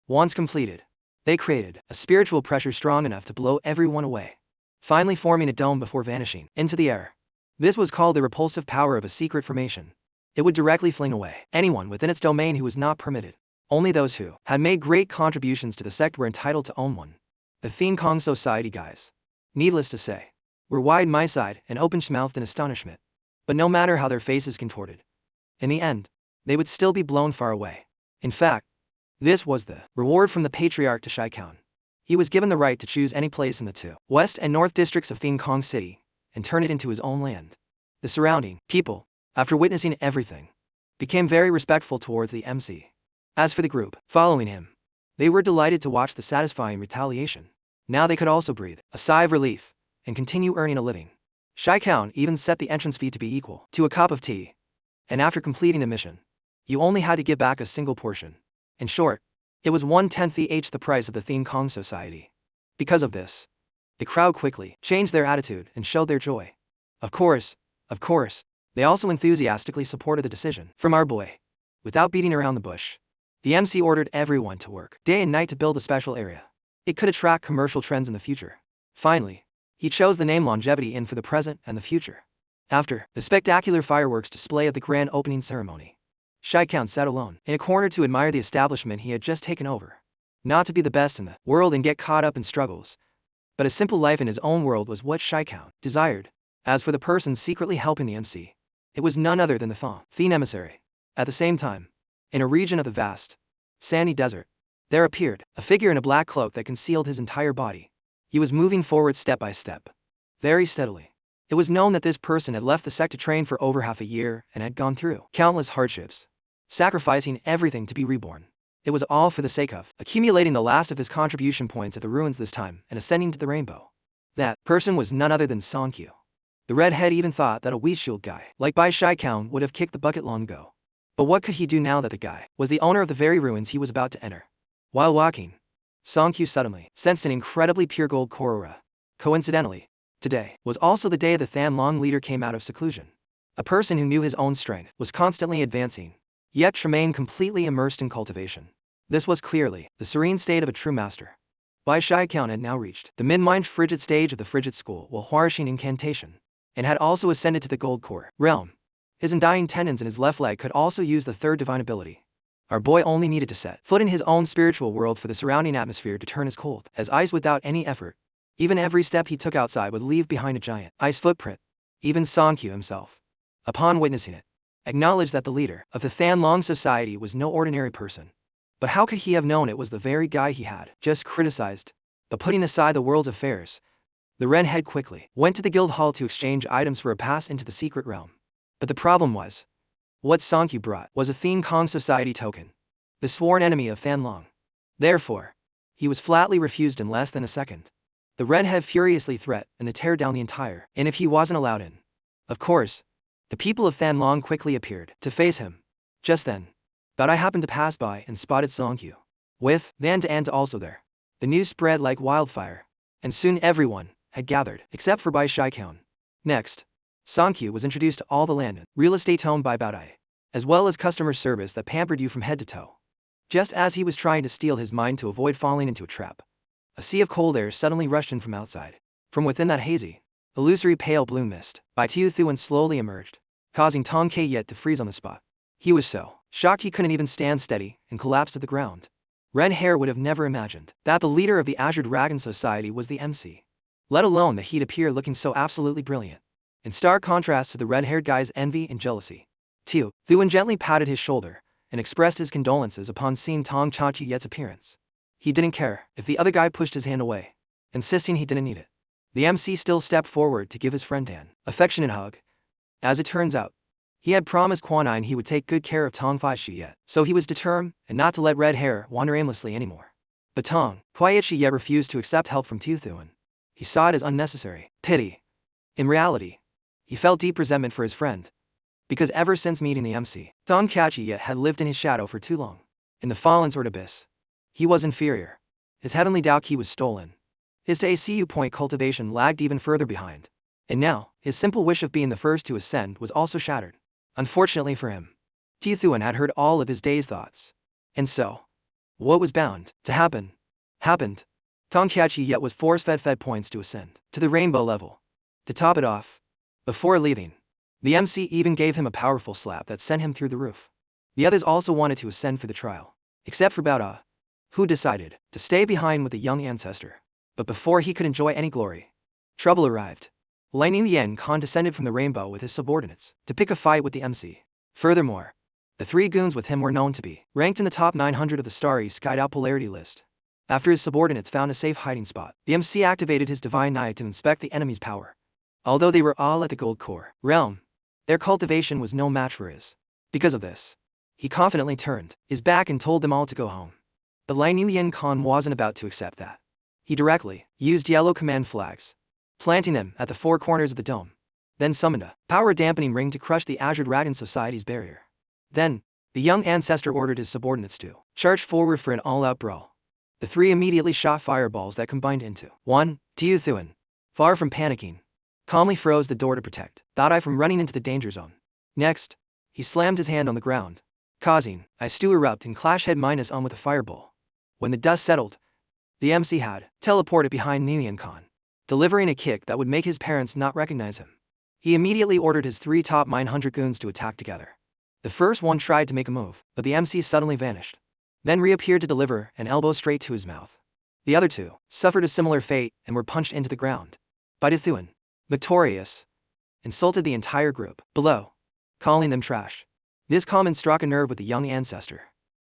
Once completed, they created a spiritual pressure strong enough to blow everyone away, finally forming a dome before vanishing into the air. This was called the repulsive power of a secret formation. It would directly fling away anyone within its domain who was not permitted. Only those who had made great contributions to the sect were entitled to own one. The Than Kong Society guys, needless to say, were wide-eyed and open-mouthed in astonishment. But no matter how their faces contorted, in the end, they would still be blown far away. In fact, this was the reward from the patriarch to Shaikan. He was given the right to choose any place in the two west and north districts of Than Kong City and turn it into his own land. The surrounding people, after witnessing everything, became very respectful towards the MC. As for the group following him, they were delighted to watch the satisfying retaliation. Now they could also breathe a sigh of relief and continue earning a living. Shaikan even set the entrance fee to be equal to a cup of tea. And after completing the mission, you only had to give back a single portion. In short, it was 1/10 the price of the Than Kong Society. Because of this, the crowd quickly changed their attitude and showed their joy. Of course, they also enthusiastically supported the decision from our boy. Without beating around the bush, the MC ordered everyone to work day and night to build a special area. It could attract commercial trends in the future. Finally, he chose the name Longevity Inn for the present and the future. After the spectacular fireworks display of the grand opening ceremony, Shaikan sat alone in a corner to admire the establishment he had just taken over. Not to be the best in the world and get caught up in struggles, but a simple life in his own world was what Shaikan desired. As for the person secretly helping the MC, it was none other than the Than emissary. At the same time, in a region of the vast, sandy desert, there appeared a figure in a black cloak that concealed his entire body. He was moving forward step by step, very steadily. It was known that this person had left the sect to train for over half a year and had gone through countless hardships, sacrificing everything to be reborn. It was all for the sake of accumulating the last of his contribution points at the ruins this time and ascending to the rainbow. That person was none other than Sonkyu. The redhead even thought that a Weeshield guy like Bai Shaikan would have kicked the bucket long ago. But what could he do now that the guy was the owner of the very ruins he was about to enter? While walking, Song-Q suddenly sensed an incredibly pure gold core aura. Coincidentally, today was also the day the Thanlong leader came out of seclusion. A person who knew his own strength was constantly advancing, yet remained completely immersed in cultivation. This was clearly the serene state of a true master. Bai Shiqian had now reached the mid-mind frigid stage of the frigid school while flourishing incantation, and had also ascended to the gold core realm. His undying tendons in his left leg could also use the third divine ability. Our boy only needed to set foot in his own spiritual world for the surrounding atmosphere to turn as cold as ice without any effort. Even every step he took outside would leave behind a giant ice footprint. Even Song-Q himself, upon witnessing it, acknowledged that the leader of the Thanlong society was no ordinary person. But how could he have known it was the very guy he had just criticized? But putting aside the world's affairs, the Ren head quickly went to the guild hall to exchange items for a pass into the secret realm. But the problem was, what Song-Q brought was a Thien Kong society token, the sworn enemy of Thanlong. Therefore, he was flatly refused in less than a second. The Ren head furiously threatened to tear down the entire inn if he wasn't allowed in. Of course, the people of Thanlong quickly appeared to face him. Just then, I happened to pass by and spotted Song-Q with Van also there. The news spread like wildfire, and soon everyone had gathered except for Bai Shiqian. Next, Song-Q was introduced to all the land and real estate owned by Baodai, as well as customer service that pampered you from head to toe. Just as he was trying to steel his mind to avoid falling into a trap, a sea of cold air suddenly rushed in from outside. From within that hazy, illusory pale blue mist, Bai Thuan slowly emerged, causing Tong Ke-Yet to freeze on the spot. He was so shocked he couldn't even stand steady and collapsed to the ground. Ren Hare would have never imagined that the leader of the Azure Dragon Society was the MC, let alone that he'd appear looking so absolutely brilliant. In stark contrast to the red-haired guy's envy and jealousy, Thuan gently patted his shoulder and expressed his condolences upon seeing Tong Ke-Yet's appearance. He didn't care if the other guy pushed his hand away, insisting he didn't need it. The MC still stepped forward to give his friend an affectionate hug. As it turns out, he had promised Quanine he would take good care of Tong Ke-Yet, so he was determined and not to let Red Hair wander aimlessly anymore. But Tong Ke-Yet refused to accept help from Thuan. He saw it as unnecessary pity. In reality, he felt deep resentment for his friend, because ever since meeting the MC, Tong Ke-Yet had lived in his shadow for too long. In the fallen sword abyss, he was inferior. His heavenly Dao Key was stolen. His to ACU point cultivation lagged even further behind. And now, his simple wish of being the first to ascend was also shattered. Unfortunately for him, Thuan had heard all of his day's thoughts. And so, what was bound to happen, happened. Tong Ke-Yet was force-fed points to ascend to the rainbow level. To top it off, before leaving, the MC even gave him a powerful slap that sent him through the roof. The others also wanted to ascend for the trial, except for Baoda, who decided to stay behind with the young ancestor. But before he could enjoy any glory, trouble arrived. Lightning Yen condescended from the rainbow with his subordinates to pick a fight with the MC. Furthermore, the three goons with him were known to be ranked in the top 900 of the Starry Skied Out polarity list. After his subordinates found a safe hiding spot, the MC activated his divine eye to inspect the enemy's power. Although they were all at the gold core realm, their cultivation was no match for his. Because of this, he confidently turned his back and told them all to go home. But Lightning Yen wasn't about to accept that. He directly used yellow command flags, planting them at the four corners of the dome, then summoned a power-dampening ring to crush the Azure Dragon Society's barrier. Then, the young ancestor ordered his subordinates to charge forward for an all-out brawl. The three immediately shot fireballs that combined into one. Thuan, far from panicking, calmly froze the door to protect Baodai from running into the danger zone. Next, he slammed his hand on the ground, causing ice to erupt and clash head-on with a fireball. When the dust settled, the MC had teleported behind Nilian Khan, delivering a kick that would make his parents not recognize him. He immediately ordered his three top 900 goons to attack together. The first one tried to make a move, but the MC suddenly vanished, then reappeared to deliver an elbow straight to his mouth. The other two suffered a similar fate and were punched into the ground. Thuan, victorious, insulted the entire group below, calling them trash. This comment struck a nerve with the young ancestor.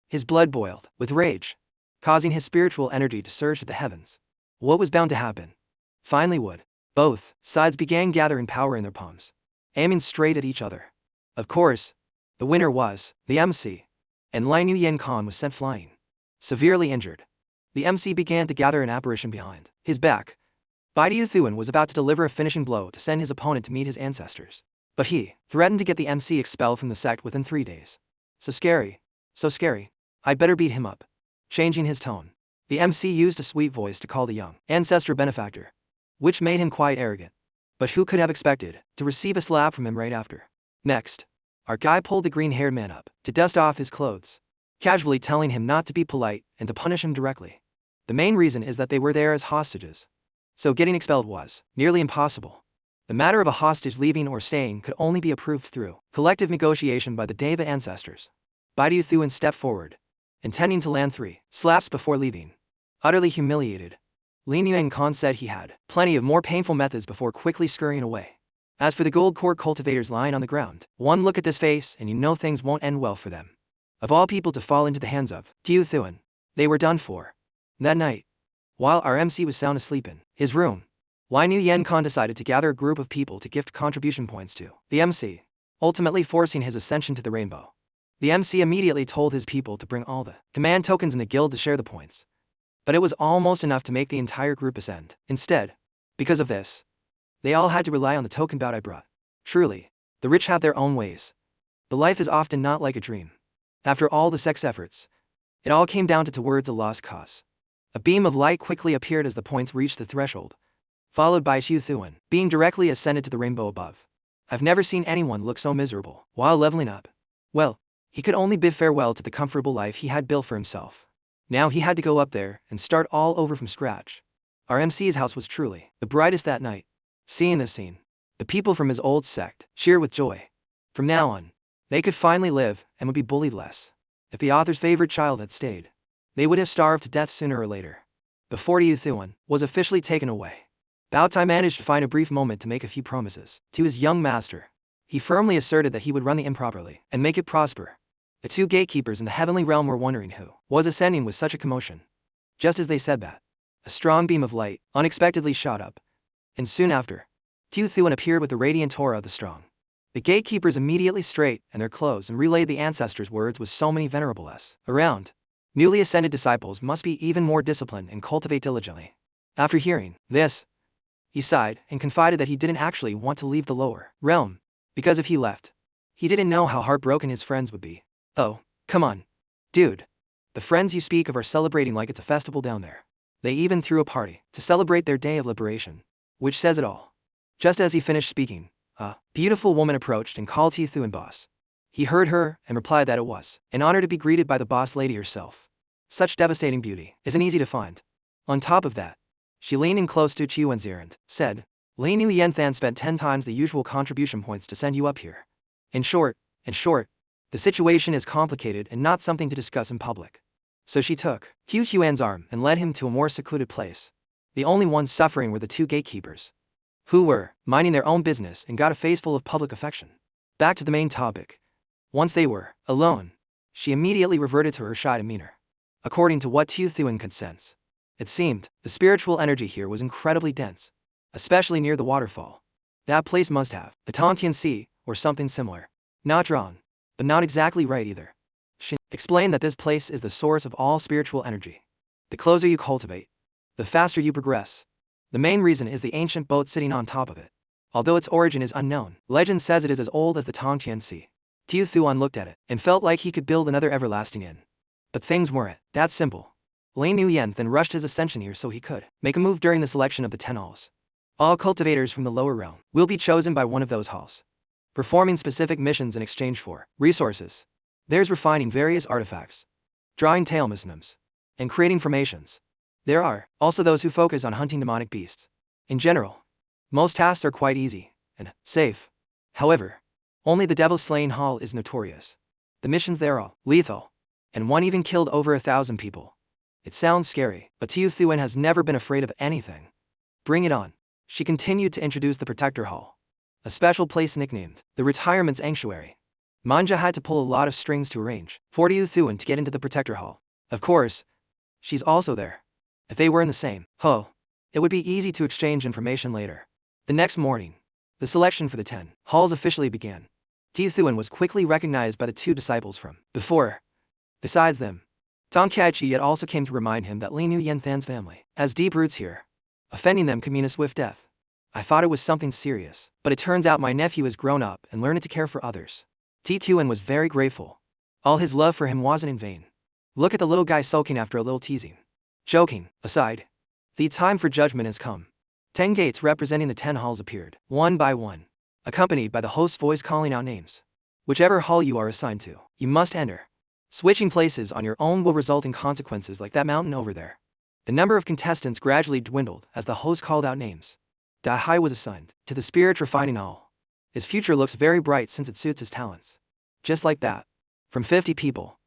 His blood boiled with rage, causing his spiritual energy to surge to the heavens. What was bound to happen finally would. Both sides began gathering power in their palms, aiming straight at each other. Of course, the winner was the MC, and Lai Yen was sent flying, severely injured. The MC began to gather an apparition behind his back. Bai Thuan was about to deliver a finishing blow to send his opponent to meet his ancestors, but he threatened to get the MC expelled from the sect within 3 days. So scary, I'd better beat him up. Changing his tone, The MC used a sweet voice to call the young ancestor benefactor, which made him quite arrogant. But who could have expected to receive a slap from him right after? Next, our guy pulled the green-haired man up to dust off his clothes, casually telling him not to be polite and to punish him directly. The main reason is that they were there as hostages, so getting expelled was nearly impossible. The matter of a hostage leaving or staying could only be approved through collective negotiation by the Deva ancestors. Baidu Thuan stepped forward, intending to land 3 slaps before leaving. Utterly humiliated, Lin Yuan Khan said he had plenty of more painful methods before quickly scurrying away. As for the gold core cultivators lying on the ground, one look at this face and you know things won't end well for them. Of all people to fall into the hands of Tiu Thuan, they were done for. That night, while our MC was sound asleep in his room, Lin Yuan Khan decided to gather a group of people to gift contribution points to the MC, ultimately forcing his ascension to the rainbow. The MC immediately told his people to bring all the command tokens in the guild to share the points. But it was almost enough to make the entire group ascend. Instead, because of this, they all had to rely on the token bout I brought. Truly, the rich have their own ways. But life is often not like a dream. After all the sex efforts, it all came down to towards a lost cause. A beam of light quickly appeared as the points reached the threshold, followed by Xiu Thuan being directly ascended to the rainbow above. I've never seen anyone look so miserable while leveling up. Well, he could only bid farewell to the comfortable life he had built for himself. Now he had to go up there and start all over from scratch. Our MC's house was truly the brightest that night. Seeing this scene, the people from his old sect cheered with joy. From now on, they could finally live and would be bullied less. If the author's favorite child had stayed, they would have starved to death sooner or later. Before Tiu Thuan was officially taken away, Bao Tai managed to find a brief moment to make a few promises to his young master. He firmly asserted that he would run the inn properly and make it prosper. The 2 gatekeepers in the heavenly realm were wondering who was ascending with such a commotion. Just as they said that, a strong beam of light unexpectedly shot up, and soon after, Tiu Thuan appeared with the radiant aura of the strong. The gatekeepers immediately straightened their clothes and relayed the ancestors' words with so many venerable s around. Newly ascended disciples must be even more disciplined and cultivate diligently. After hearing this, he sighed and confided that he didn't actually want to leave the lower realm, because if he left, he didn't know how heartbroken his friends would be. Oh, come on, dude. The friends you speak of are celebrating like it's a festival down there. They even threw a party to celebrate their day of liberation, which says it all. Just as he finished speaking, a beautiful woman approached and called Tiu Thuan boss. He heard her and replied that it was an honor to be greeted by the boss lady herself. Such devastating beauty isn't easy to find. On top of that, she leaned in close to Qiu Wenzi and said, Lin Yuan Than spent 10 times the usual contribution points to send you up here. In short, the situation is complicated and not something to discuss in public. So she took Qiu Huan's arm and led him to a more secluded place. The only ones suffering were the 2 gatekeepers, who were minding their own business and got a face full of public affection. Back to the main topic. Once they were alone, she immediately reverted to her shy demeanor. According to what Tiu Thuan could sense, it seemed the spiritual energy here was incredibly dense, especially near the waterfall. That place must have the Tongtian Sea or something similar. Not wrong, but not exactly right either. She explained that this place is the source of all spiritual energy. The closer you cultivate, the faster you progress. The main reason is the ancient boat sitting on top of it. Although its origin is unknown, legend says it is as old as the Tongtian Sea. Tiu Thuan looked at it and felt like he could build another everlasting inn. But things weren't that simple. Lin Yuan then rushed his ascension here so he could make a move during the selection of the 10 halls. All cultivators from the lower realm will be chosen by one of those halls, performing specific missions in exchange for resources. There's refining various artifacts, drawing talismans, and creating formations. There are also those who focus on hunting demonic beasts. In general, most tasks are quite easy and safe. However, only the Devil Slaying Hall is notorious. The missions there are lethal, and one even killed over 1,000 people. It sounds scary, but Tiu Thuan has never been afraid of anything. Bring it on. She continued to introduce the Protector Hall, a special place nicknamed the Retirement Sanctuary. Manja had to pull a lot of strings to arrange for Tiu Thuan to get into the Protector Hall. Of course, she's also there. If they were in the same hall, it would be easy to exchange information later. The next morning, the selection for the 10 halls officially began. Tiu Thuan was quickly recognized by the 2 disciples from before. Besides them, Tong Kaichi yet also came to remind him that Lin Yuan Than's family has deep roots here. Offending them could mean a swift death. I thought it was something serious, but it turns out my nephew has grown up and learned to care for others. Tiu Thuan was very grateful. All his love for him wasn't in vain. Look at the little guy sulking after a little teasing. Joking aside, the time for judgment has come. 10 gates representing the 10 halls appeared, one by one, accompanied by the host's voice calling out names. Whichever hall you are assigned to, you must enter. Switching places on your own will result in consequences like that mountain over there. The number of contestants gradually dwindled as the host called out names. Da Hai was assigned to the spirit refining hall. His future looks very bright since it suits his talents. Just like that, from 50 people,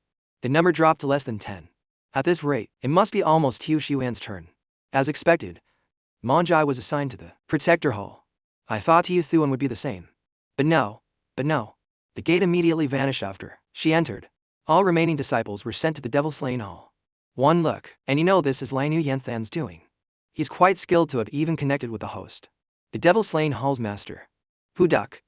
the number dropped to less than 10. At this rate, it must be almost Hu Xuan's turn. As expected, Monjai was assigned to the Protector Hall. I thought Yu Thuan would be the same. But no. The gate immediately vanished after she entered. All remaining disciples were sent to the Devil-Slaying Hall. One look, and you know this is Lian Yu Yanthan's doing. He's quite skilled to have even connected with the host. The Devil-Slaying Hall's master, Hu Duck,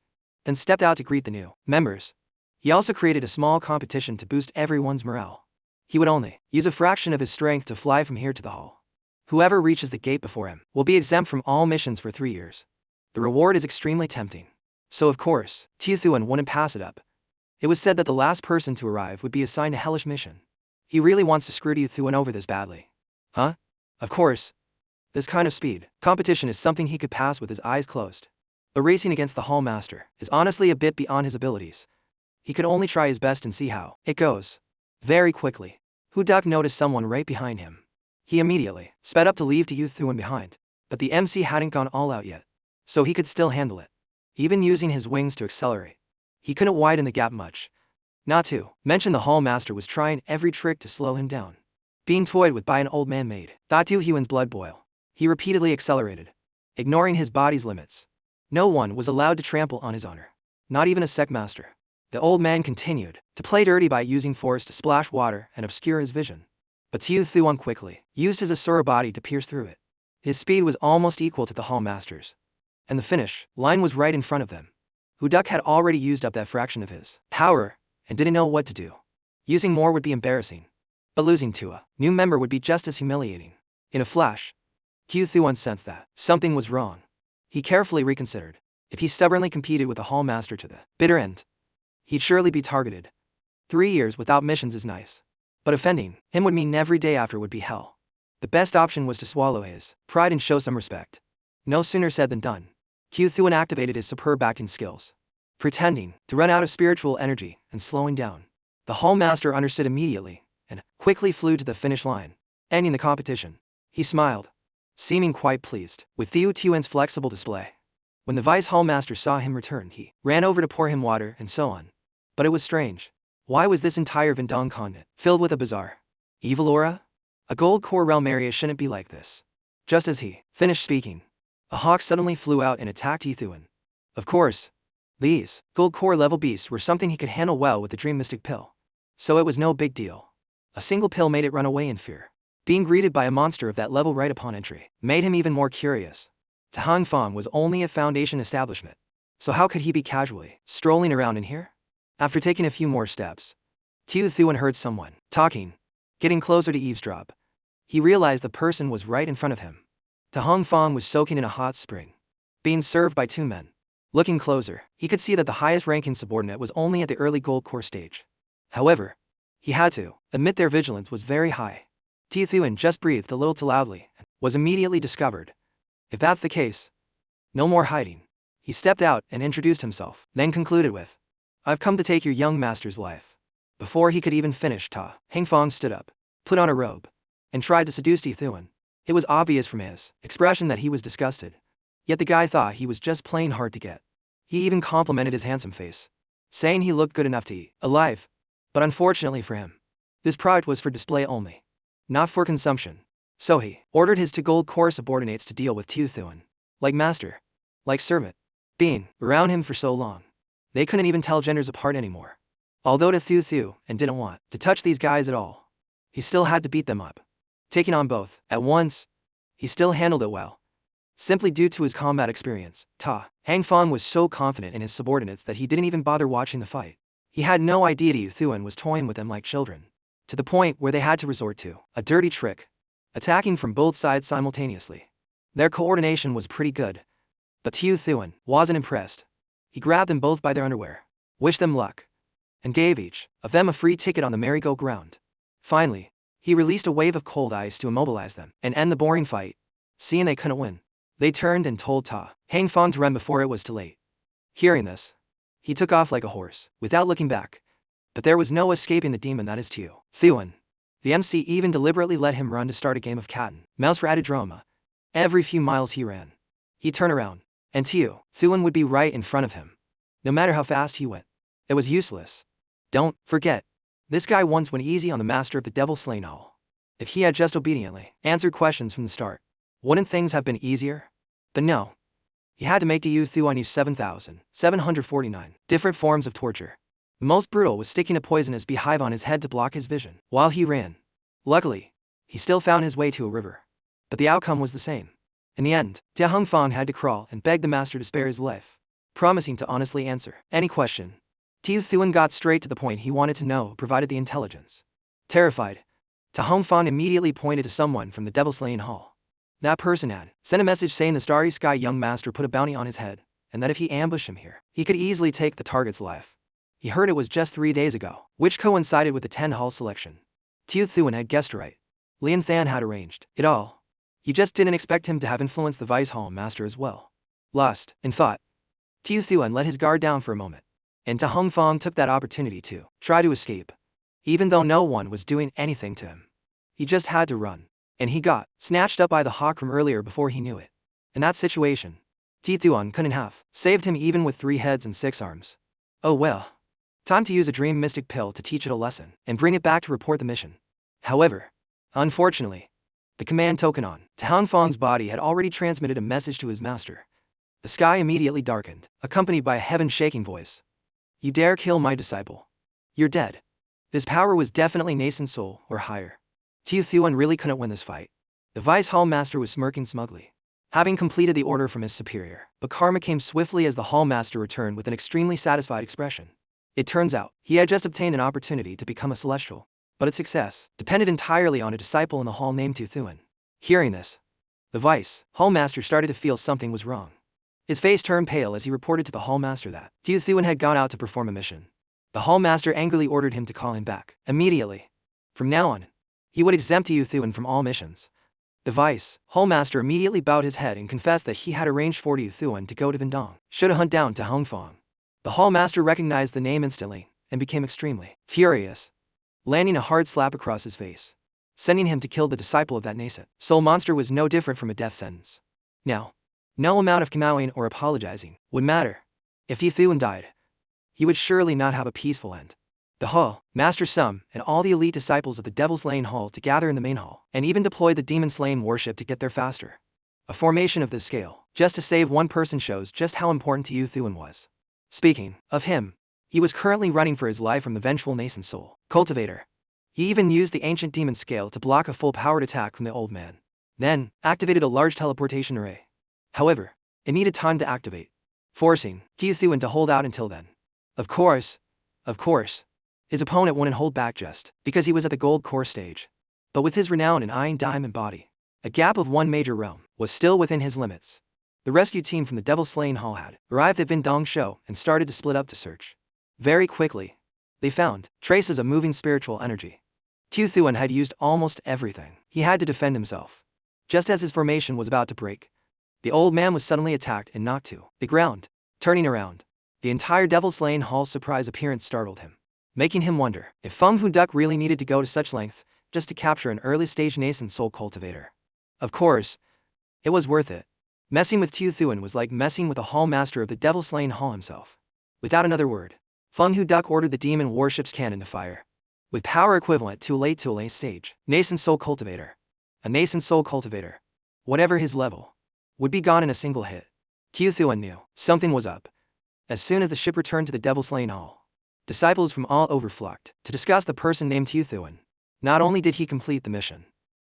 then stepped out to greet the new members. He also created a small competition to boost everyone's morale. He would only use a fraction of his strength to fly from here to the hall. Whoever reaches the gate before him will be exempt from all missions for 3 years. The reward is extremely tempting. So of course, Tiu Thuan wouldn't pass it up. It was said that the last person to arrive would be assigned a hellish mission. He really wants to screw Tiu Thuan over this badly. Huh? Of course. This kind of speed competition is something he could pass with his eyes closed. But racing against the Hall Master is honestly a bit beyond his abilities. He could only try his best and see how it goes. Very quickly, Hu Duck noticed someone right behind him. He immediately sped up to leave Tiu Thuan behind, but the MC hadn't gone all out yet, so he could still handle it. Even using his wings to accelerate, he couldn't widen the gap much. Not to mention the Hall Master was trying every trick to slow him down. Being toyed with by an old man made Tiu Huan's blood boil. He repeatedly accelerated, ignoring his body's limits. No one was allowed to trample on his honor, not even a sect master. The old man continued to play dirty by using force to splash water and obscure his vision. But Tiu Thuan quickly used his Asura body to pierce through it. His speed was almost equal to the Hall Master's, and the finish line was right in front of them. Hu Duck had already used up that fraction of his power and didn't know what to do. Using more would be embarrassing, but losing to a new member would be just as humiliating. In a flash, Tiu Thuan sensed that something was wrong. He carefully reconsidered. If he stubbornly competed with the Hall Master to the bitter end, he'd surely be targeted. 3 years without missions is nice, but offending him would mean every day after would be hell. The best option was to swallow his pride and show some respect. No sooner said than done. Tiu Thuan activated his superb acting skills, pretending to run out of spiritual energy and slowing down. The Hall Master understood immediately and quickly flew to the finish line, ending the competition. He smiled, seeming quite pleased with Tiu Thuan's flexible display. When the Vice Hall Master saw him return, he ran over to pour him water and so on. But it was strange. Why was this entire Vendong continent filled with a bizarre evil aura? A gold core realm area shouldn't be like this. Just as he finished speaking, a hawk suddenly flew out and attacked Tiu Thuan. Of course, these gold core level beasts were something he could handle well with the Dream Mystic Pill. So it was no big deal. A single pill made it run away in fear. Being greeted by a monster of that level right upon entry made him even more curious. Tahang Fong was only a foundation establishment, so how could he be casually strolling around in here? After taking a few more steps, Tiu Thuan heard someone talking. Getting closer to eavesdrop, he realized the person was right in front of him. Tahang Fong was soaking in a hot spring, being served by 2 men. Looking closer, he could see that the highest ranking subordinate was only at the early gold core stage. However, he had to admit their vigilance was very high. Tiu Thuan just breathed a little too loudly and was immediately discovered. If that's the case, no more hiding. He stepped out and introduced himself, then concluded with, "I've come to take your young master's life." Before he could even finish, Hang Fong stood up, put on a robe, and tried to seduce Tiu Thuan. It was obvious from his expression that he was disgusted. Yet the guy thought he was just plain hard to get. He even complimented his handsome face, saying he looked good enough to eat alive. But unfortunately for him, this product was for display only, not for consumption. So he ordered his 2 gold core subordinates to deal with Tiu Thuan. Like master, like servant. Being around him for so long, they couldn't even tell genders apart anymore. Although Tiu Thuan and didn't want to touch these guys at all, he still had to beat them up. Taking on both at once, he still handled it well. Simply due to his combat experience, Hang Fong was so confident in his subordinates that he didn't even bother watching the fight. He had no idea Tiu Thuan was toying with them like children, to the point where they had to resort to a dirty trick, attacking from both sides simultaneously. Their coordination was pretty good, but Tiu Thuan wasn't impressed. He grabbed them both by their underwear, wished them luck, and gave each of them a free ticket on the merry-go-round. Finally, He released a wave of cold ice to immobilize them and end the boring fight. Seeing they couldn't win, they turned and told Ta Hangfang to run before it was too late. Hearing this, he took off like a horse, without looking back. But there was no escaping the demon that is Tiu Thuan. The MC even deliberately let him run to start a game of cat and mouse for added drama. Every few miles he ran, he'd turn around, and Tiu Thuan would be right in front of him. No matter how fast he went, it was useless. Don't forget, this guy once went easy on the master of the Devil Slaying Hall. If he had just obediently answered questions from the start, wouldn't things have been easier? But no. He had to make Tiu Thuan use 7,749 different forms of torture. The most brutal was sticking a poisonous beehive on his head to block his vision while he ran. Luckily, he still found his way to a river. But the outcome was the same. In the end, Tia Hongfang had to crawl and beg the master to spare his life, promising to honestly answer any question. Tiu Thuan got straight to the point he wanted to know, provided the intelligence. Terrified, Ta Hongfang immediately pointed to someone from the Devil Slaying Hall. That person had sent a message saying the Starry Sky young master put a bounty on his head, and that if he ambushed him here, he could easily take the target's life. He heard it was just 3 days ago, which coincided with the 10 hall selection. Tiu Thuan had guessed right. Lian Than had arranged it all. He just didn't expect him to have influenced the vice hall master as well. Lost in thought, Tiu Thuan let his guard down for a moment, and Ta Hongfang took that opportunity to try to escape. Even though no one was doing anything to him, he just had to run, and he got snatched up by the hawk from earlier before he knew it. In that situation, Tiu Thuan couldn't have saved him even with 3 heads and 6 arms. Oh well. Time to use a dream mystic pill to teach it a lesson and bring it back to report the mission. However, unfortunately, the command token on Ta Hongfang's body had already transmitted a message to his master. The sky immediately darkened, accompanied by a heaven-shaking voice. You dare kill my disciple? You're dead. This power was definitely nascent soul or higher. Tiu Thuan really couldn't win this fight. The vice hall master was smirking smugly, having completed the order from his superior, but karma came swiftly as the hall master returned with an extremely satisfied expression. It turns out, he had just obtained an opportunity to become a celestial, but its success depended entirely on a disciple in the hall named Tiu Thuan. Hearing this, the vice hall master started to feel something was wrong. His face turned pale as he reported to the hall master that Tiu Thuan had gone out to perform a mission. The hall master angrily ordered him to call him back immediately. From now on, he would exempt Tiu Thuan from all missions. The vice hall master immediately bowed his head and confessed that he had arranged for Tiu Thuan to go to Vendong, should hunt down Ta Hongfang. The hall master recognized the name instantly and became extremely furious, landing a hard slap across his face, sending him to kill the disciple of that nascent soul monster was no different from a death sentence. Now, no amount of kowtowing or apologizing would matter. If Tiu Thuan died, he would surely not have a peaceful end. The hall master summoned and all the elite disciples of the Devil's Lane Hall to gather in the main hall, and even deployed the Demon Slaying warship to get there faster. A formation of this scale, just to save one person, shows just how important Tiu Thuan was. Speaking of him, he was currently running for his life from the vengeful nascent soul cultivator. He even used the ancient demon scale to block a full-powered attack from the old man, then activated a large teleportation array. However, it needed time to activate, forcing Tiu Thuan to hold out until then. Of course, his opponent wouldn't hold back just because he was at the gold core stage. But with his renown and iron diamond body, a gap of one major realm was still within his limits. The rescue team from the Devil Slaying Hall had arrived at Vendong Show and started to split up to search. Very quickly, they found traces of moving spiritual energy. Tiu Thuan had used almost everything he had to defend himself. Just as his formation was about to break, the old man was suddenly attacked and knocked to the ground. Turning around, the entire Devil Slaying Hall's surprise appearance startled him, making him wonder if Feng Hu Duck really needed to go to such length just to capture an early-stage nascent soul cultivator. Of course, it was worth it. Messing with Tiu Thuan was like messing with the hall master of the Devil Slaying Hall himself. Without another word, Feng Hu Duck ordered the demon warship's cannon to fire, with power equivalent to a late stage nascent soul cultivator. A nascent soul cultivator, whatever his level, would be gone in a single hit. Tiu Thuan knew something was up. As soon as the ship returned to the Devil Slaying Hall, disciples from all over flocked to discuss the person named Tiu Thuan. Not only did he complete the mission,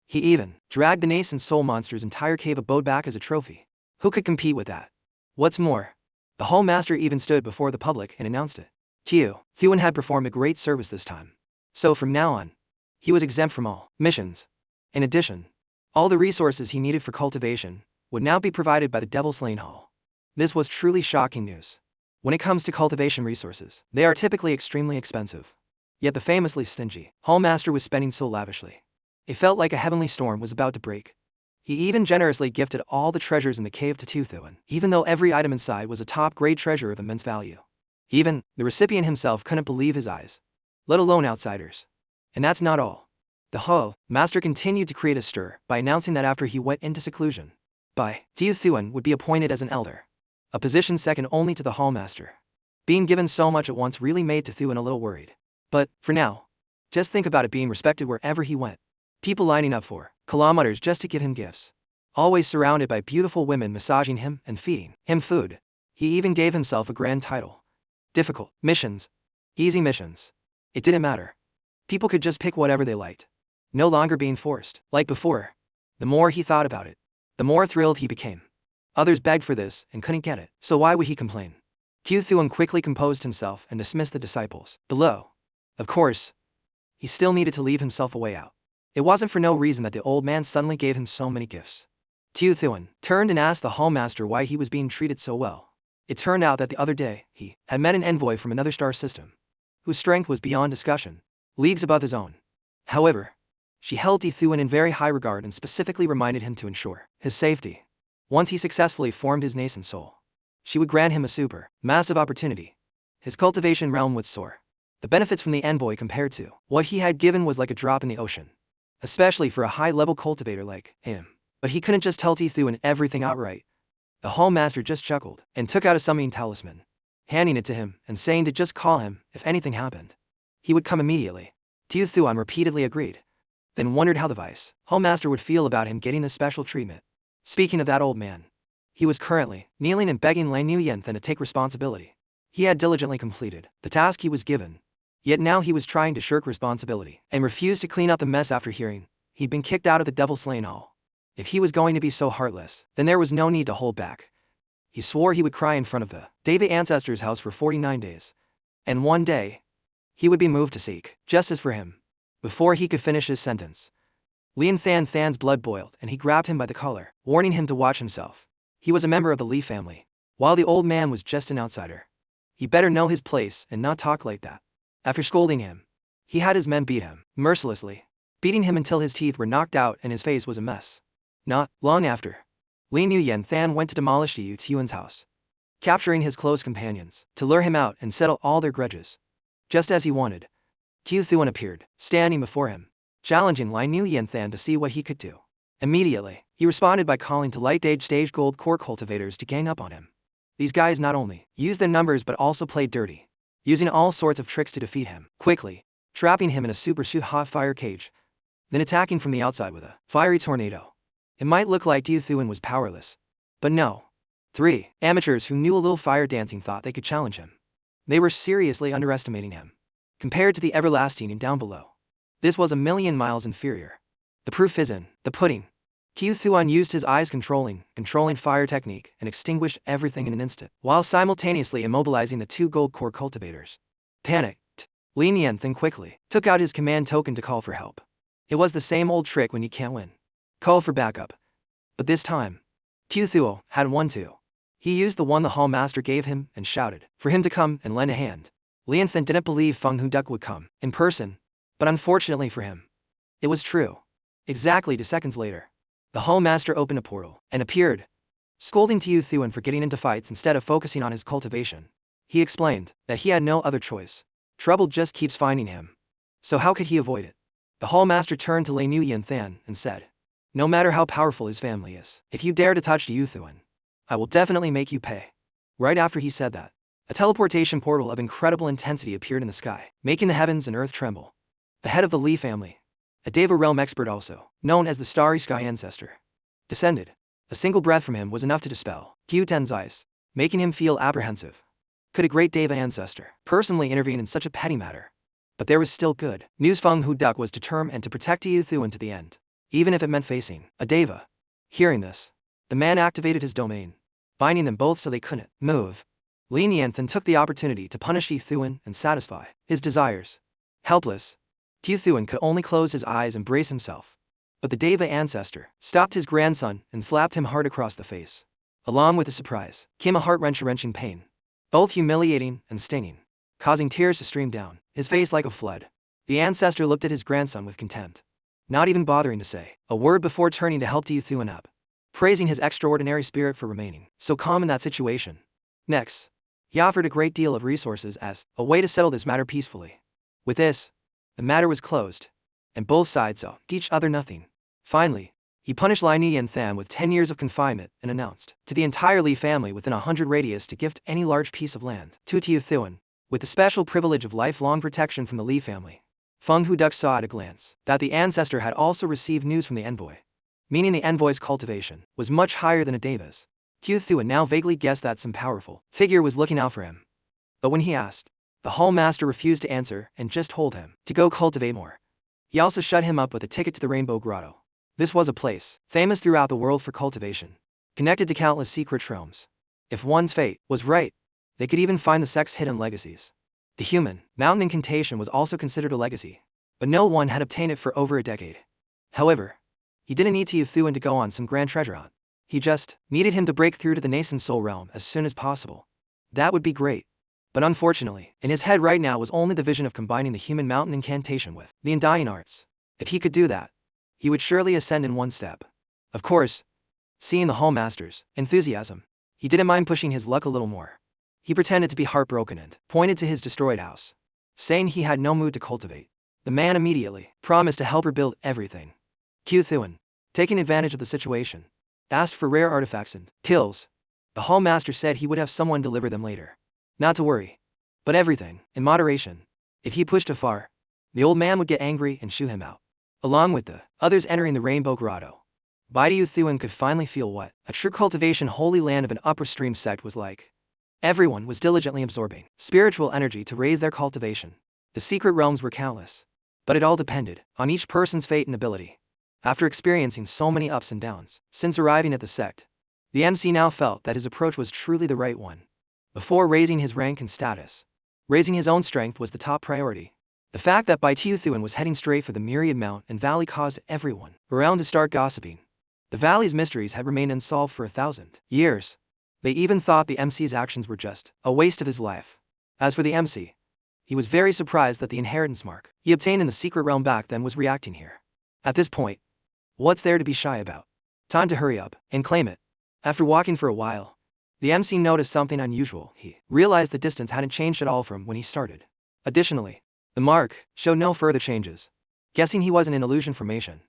he even dragged the nascent soul monster's entire cave abode back as a trophy. Who could compete with that? What's more, the hall master even stood before the public and announced it. Tiu Thuan had performed a great service this time. So from now on, he was exempt from all missions. In addition, all the resources he needed for cultivation would now be provided by the Devil Slaying Hall. This was truly shocking news. When it comes to cultivation resources, they are typically extremely expensive. Yet the famously stingy hall master was spending so lavishly. It felt like a heavenly storm was about to break. He even generously gifted all the treasures in the cave to Thuan, even though every item inside was a top-grade treasure of immense value. Even the recipient himself couldn't believe his eyes, let alone outsiders. And that's not all. The Ho master continued to create a stir by announcing that after he went into seclusion, Thuan would be appointed as an elder, a position second only to the hall master. Being given so much at once really made Thuan a little worried. But, for now, just think about it being respected wherever he went. People lining up for kilometers just to give him gifts. Always surrounded by beautiful women massaging him and feeding him food. He even gave himself a grand title. Difficult missions. Easy missions. It didn't matter. People could just pick whatever they liked. No longer being forced, like before. The more he thought about it, the more thrilled he became. Others begged for this and couldn't get it, so why would he complain? Thuan quickly composed himself and dismissed the disciples below. Of course, he still needed to leave himself a way out. It wasn't for no reason that the old man suddenly gave him so many gifts. Thuan turned and asked the hallmaster why he was being treated so well. It turned out that the other day, he had met an envoy from another star system, whose strength was beyond discussion, leagues above his own. However, she held Thuan in very high regard and specifically reminded him to ensure his safety. Once he successfully formed his nascent soul, she would grant him a massive opportunity. His cultivation realm would soar. The benefits from the envoy compared to what he had given was like a drop in the ocean, especially for a high-level cultivator like him. But he couldn't just tell Thuan everything outright. The hall master just chuckled and took out a summoning talisman, handing it to him and saying to just call him if anything happened. He would come immediately. Thuan repeatedly agreed, then wondered how the vice hall master would feel about him getting this special treatment. Speaking of that old man, he was currently kneeling and begging Lang Nuyenthan to take responsibility. He had diligently completed the task he was given, yet now he was trying to shirk responsibility and refused to clean up the mess after hearing he'd been kicked out of the Devil Slaying Hall. If he was going to be so heartless, then there was no need to hold back. He swore he would cry in front of the Deva ancestors' house for 49 days. And one day, he would be moved to seek justice for him. Before he could finish his sentence, Lian Than's blood boiled and he grabbed him by the collar, warning him to watch himself. He was a member of the Li family, while the old man was just an outsider. He better know his place and not talk like that. After scolding him, he had his men beat him, mercilessly, beating him until his teeth were knocked out and his face was a mess. Not long after, Li Nuyenthan went to demolish Thuan's house, capturing his close companions, to lure him out and settle all their grudges. Just as he wanted, Thuan appeared, standing before him, challenging Li Nuyenthan to see what he could do. Immediately, he responded by calling to late-stage gold core cultivators to gang up on him. These guys not only used their numbers but also played dirty, using all sorts of tricks to defeat him, quickly trapping him in a super hot fire cage, then attacking from the outside with a fiery tornado. It might look like Thuan was powerless, but no. 3 amateurs who knew a little fire dancing thought they could challenge him. They were seriously underestimating him, compared to the everlasting down below. This was a million miles inferior. The proof is in the pudding. Thuan used his eyes controlling fire technique and extinguished everything in an instant, while simultaneously immobilizing the 2 gold core cultivators. Panicked, Li Nuyenthan quickly took out his command token to call for help. It was the same old trick when you can't win. Call for backup. But this time, Thuan had one too. He used the one the hall master gave him and shouted for him to come and lend a hand. Lianthan didn't believe Feng Huduk would come in person, but unfortunately for him, it was true. Exactly 2 seconds later, the hall master opened a portal and appeared, scolding Thuan for getting into fights instead of focusing on his cultivation. He explained that he had no other choice. Trouble just keeps finding him. So how could he avoid it? The hall master turned to Li Nuyenthan and said, no matter how powerful his family is, if you dare to touch Thuan, I will definitely make you pay. Right after he said that, a teleportation portal of incredible intensity appeared in the sky, making the heavens and earth tremble. The head of the Li family, a Deva realm expert also, known as the Starry Sky Ancestor, descended. A single breath from him was enough to dispel Thuan's eyes, making him feel apprehensive. Could a great Deva ancestor personally intervene in such a petty matter? But there was still good news. Feng Huduk was determined to protect Thuan to the end, even if it meant facing a Deva. Hearing this, the man activated his domain, binding them both so they couldn't move. Li Nuyenthan took the opportunity to punish Thuan and satisfy his desires. Helpless, Thuan could only close his eyes and brace himself. But the Deva ancestor stopped his grandson and slapped him hard across the face. Along with the surprise came a heart-wrenching pain, both humiliating and stinging, causing tears to stream down his face like a flood. The ancestor looked at his grandson with contempt. not even bothering to say a word before turning to help Tiu Thuan up, praising his extraordinary spirit for remaining so calm in that situation. Next, he offered a great deal of resources as a way to settle this matter peacefully. With this, the matter was closed, and both sides owed each other nothing. Finally, he punished Lai Ni and Tham with 10 years of confinement and announced to the entire Li family within 100 radius to gift any large piece of land to Tiu Thuan, with the special privilege of lifelong protection from the Li family. Feng Huduk saw at a glance that the ancestor had also received news from the envoy, meaning the envoy's cultivation was much higher than a deva's. Tiu Thuan now vaguely guessed that some powerful figure was looking out for him. But when he asked, the hall master refused to answer and just told him to go cultivate more. He also shut him up with a ticket to the Rainbow Grotto. This was a place famous throughout the world for cultivation, connected to countless secret shrines. If one's fate was right, they could even find the sect's hidden legacies. The human mountain incantation was also considered a legacy, but no one had obtained it for over a decade. However, he didn't need Tiu Thuan to go on some grand treasure hunt. He just needed him to break through to the nascent soul realm as soon as possible. That would be great. But unfortunately, in his head right now was only the vision of combining the human mountain incantation with the undying arts. If he could do that, he would surely ascend in one step. Of course, seeing the hall master's enthusiasm, he didn't mind pushing his luck a little more. He pretended to be heartbroken and pointed to his destroyed house, saying he had no mood to cultivate. The man immediately promised to help rebuild everything. Tiu Thuan, taking advantage of the situation, asked for rare artifacts and pills. The hall master said he would have someone deliver them later. Not to worry, but everything in moderation. If he pushed too far, the old man would get angry and shoo him out. Along with the others entering the Rainbow Grotto, Tiu Thuan could finally feel what a true cultivation holy land of an upper stream sect was like. Everyone was diligently absorbing spiritual energy to raise their cultivation. The secret realms were countless, but it all depended on each person's fate and ability. After experiencing so many ups and downs since arriving at the sect, the MC now felt that his approach was truly the right one. Before raising his rank and status, raising his own strength was the top priority. The fact that Tiu Thuan was heading straight for the myriad mount and valley caused everyone around to start gossiping. The valley's mysteries had remained unsolved for 1,000 years. They even thought the MC's actions were just a waste of his life. As for the MC, he was very surprised that the inheritance mark he obtained in the secret realm back then was reacting here. At this point, what's there to be shy about? Time to hurry up and claim it. After walking for a while, the MC noticed something unusual. He realized the distance hadn't changed at all from when he started. Additionally, the mark showed no further changes. Guessing he wasn't in illusion formation,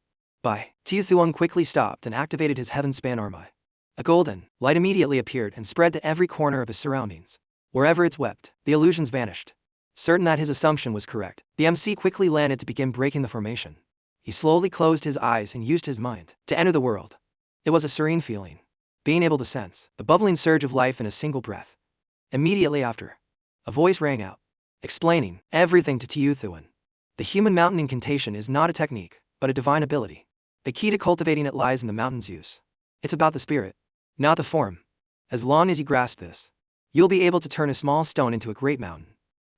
Tiu Thuan quickly stopped and activated his heaven span armai. A golden light immediately appeared and spread to every corner of his surroundings. Wherever it swept, the illusions vanished. Certain that his assumption was correct, the MC quickly landed to begin breaking the formation. He slowly closed his eyes and used his mind to enter the world. It was a serene feeling, being able to sense the bubbling surge of life in a single breath. Immediately after, a voice rang out, explaining everything to Tiu Thuan. The human mountain incantation is not a technique, but a divine ability. The key to cultivating it lies in the mountain's use. It's about the spirit, not the form. As long as you grasp this, you'll be able to turn a small stone into a great mountain,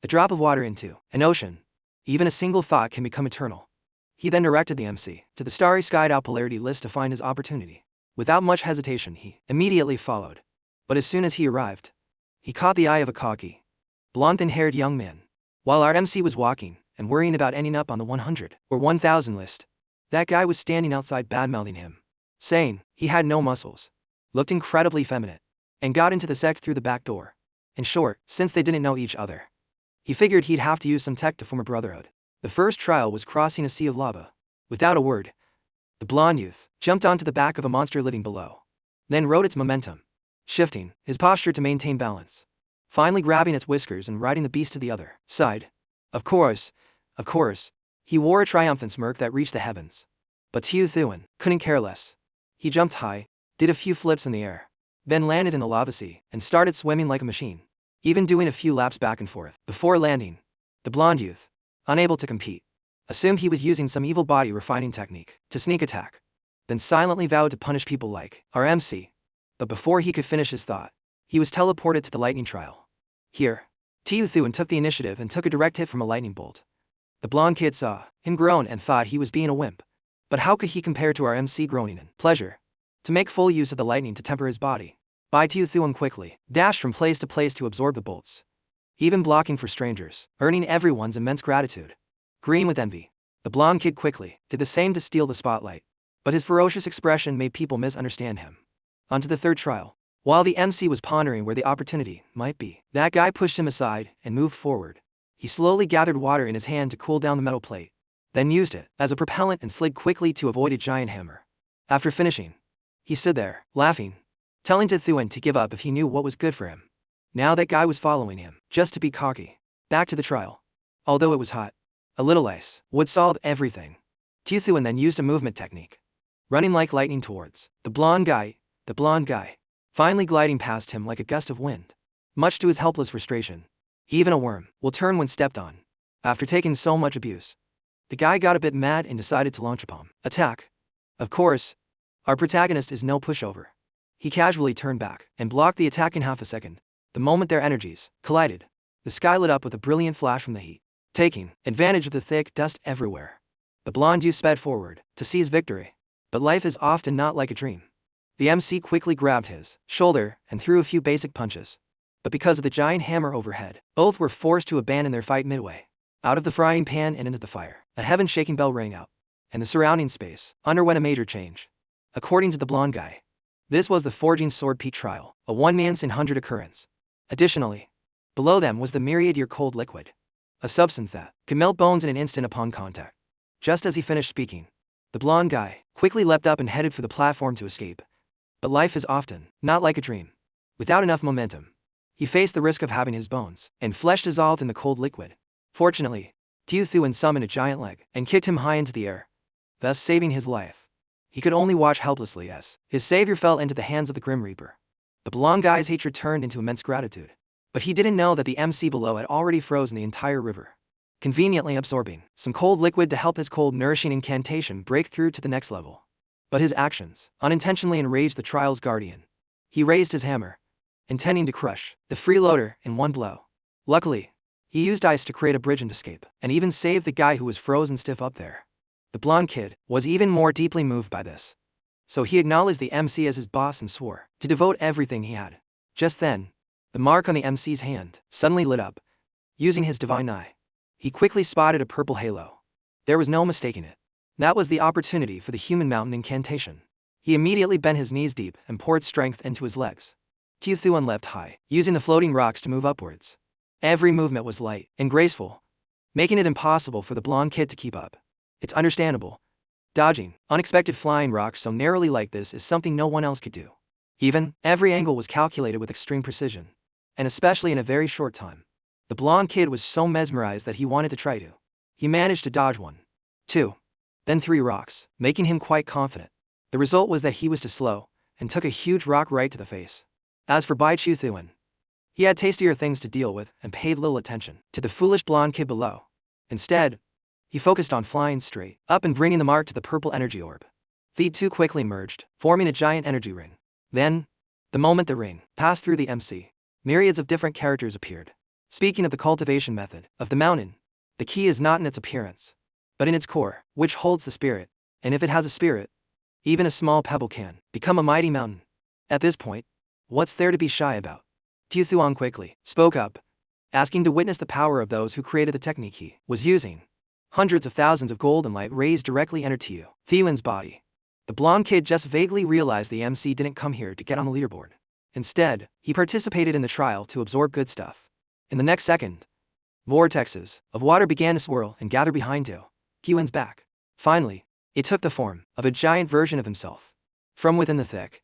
a drop of water into an ocean. Even a single thought can become eternal. He then directed the MC to the starry skied out polarity list to find his opportunity. Without much hesitation, he immediately followed. But as soon as he arrived, he caught the eye of a cocky, blonde thin-haired young man. While our MC was walking and worrying about ending up on the 100 or 1000 list, that guy was standing outside bad-mouthing him, saying he had no muscles, looked incredibly feminine, and got into the sect through the back door. In short, since they didn't know each other, he figured he'd have to use some tech to form a brotherhood. The first trial was crossing a sea of lava. Without a word, the blonde youth jumped onto the back of a monster living below, then rode its momentum, shifting his posture to maintain balance, finally grabbing its whiskers and riding the beast to the other side. Of course, he wore a triumphant smirk that reached the heavens. But Tiu Thuan couldn't care less. He jumped high, did a few flips in the air, then landed in the lava sea and started swimming like a machine, even doing a few laps back and forth. Before landing, the blonde youth, unable to compete, assumed he was using some evil body refining technique to sneak attack, then silently vowed to punish people like our MC. But before he could finish his thought, he was teleported to the lightning trial. Here, Tiu Thuan took the initiative and took a direct hit from a lightning bolt. The blonde kid saw him groan and thought he was being a wimp. But how could he compare to our MC groaning in pleasure? To make full use of the lightning to temper his body, Tiu Thuan quickly dashed from place to place to absorb the bolts, even blocking for strangers, earning everyone's immense gratitude. Green with envy, The blonde kid quickly did the same to steal the spotlight, but his ferocious expression made people misunderstand him. On to the third trial. While the MC was pondering where the opportunity might be, that guy pushed him aside and moved forward. He slowly gathered water in his hand to cool down the metal plate, then used it as a propellant and slid quickly to avoid a giant hammer. After finishing, he stood there, laughing, telling Thuan to give up if he knew what was good for him. Now that guy was following him, just to be cocky. Back to the trial. Although it was hot, a little ice would solve everything. Thuan then used a movement technique, running like lightning towards the blonde guy, finally gliding past him like a gust of wind. Much to his helpless frustration, even a worm will turn when stepped on. After taking so much abuse, the guy got a bit mad and decided to launch a palm attack. Of course, our protagonist is no pushover. He casually turned back and blocked the attack in half a second. The moment their energies collided, the sky lit up with a brilliant flash from the heat. Taking advantage of the thick dust everywhere, the blonde youth sped forward to seize victory. But life is often not like a dream. The MC quickly grabbed his shoulder and threw a few basic punches. But because of the giant hammer overhead, both were forced to abandon their fight midway. Out of the frying pan and into the fire, a heaven-shaking bell rang out, and the surrounding space underwent a major change. According to the blonde guy, this was the Forging Sword Peak trial, a one-man-in-100 occurrence. Additionally, below them was the myriad-year-cold liquid, a substance that could melt bones in an instant upon contact. Just as he finished speaking, the blonde guy quickly leapt up and headed for the platform to escape. But life is often not like a dream. Without enough momentum, he faced the risk of having his bones and flesh dissolved in the cold liquid. Fortunately, Thuan summoned a giant leg and kicked him high into the air, thus saving his life. He could only watch helplessly as his savior fell into the hands of the Grim Reaper. The blonde guy's hatred turned into immense gratitude. But he didn't know that the MC below had already frozen the entire river, conveniently absorbing some cold liquid to help his cold nourishing incantation break through to the next level. But his actions unintentionally enraged the trial's guardian. He raised his hammer, intending to crush the freeloader in one blow. Luckily, he used ice to create a bridge and escape, and even saved the guy who was frozen stiff up there. The blonde kid was even more deeply moved by this, so he acknowledged the MC as his boss and swore to devote everything he had. Just then, the mark on the MC's hand suddenly lit up. Using his divine eye, he quickly spotted a purple halo. There was no mistaking it. That was the opportunity for the human mountain incantation. He immediately bent his knees deep and poured strength into his legs. Thuan leapt high, using the floating rocks to move upwards. Every movement was light and graceful, making it impossible for the blonde kid to keep up. It's understandable. Dodging unexpected flying rocks so narrowly like this is something no one else could do. Even, every angle was calculated with extreme precision, and especially in a very short time. The blonde kid was so mesmerized that he wanted to try to. He managed to dodge 1, 2, then 3 rocks, making him quite confident. The result was that he was too slow, and took a huge rock right to the face. As for Bai Thuan, he had tastier things to deal with and paid little attention to the foolish blonde kid below. Instead, he focused on flying straight up and bringing the mark to the purple energy orb. The two quickly merged, forming a giant energy ring. Then, the moment the ring passed through the MC, myriads of different characters appeared. Speaking of the cultivation method of the mountain, the key is not in its appearance, but in its core, which holds the spirit. And if it has a spirit, even a small pebble can become a mighty mountain. At this point, what's there to be shy about? Thuan quickly spoke up, asking to witness the power of those who created the technique he was using. Hundreds of thousands of golden light rays directly entered Thuan's body. The blonde kid just vaguely realized the MC didn't come here to get on the leaderboard. Instead, he participated in the trial to absorb good stuff. In the next second, vortexes of water began to swirl and gather behind Thuan's back. Finally, it took the form of a giant version of himself. From within the thick,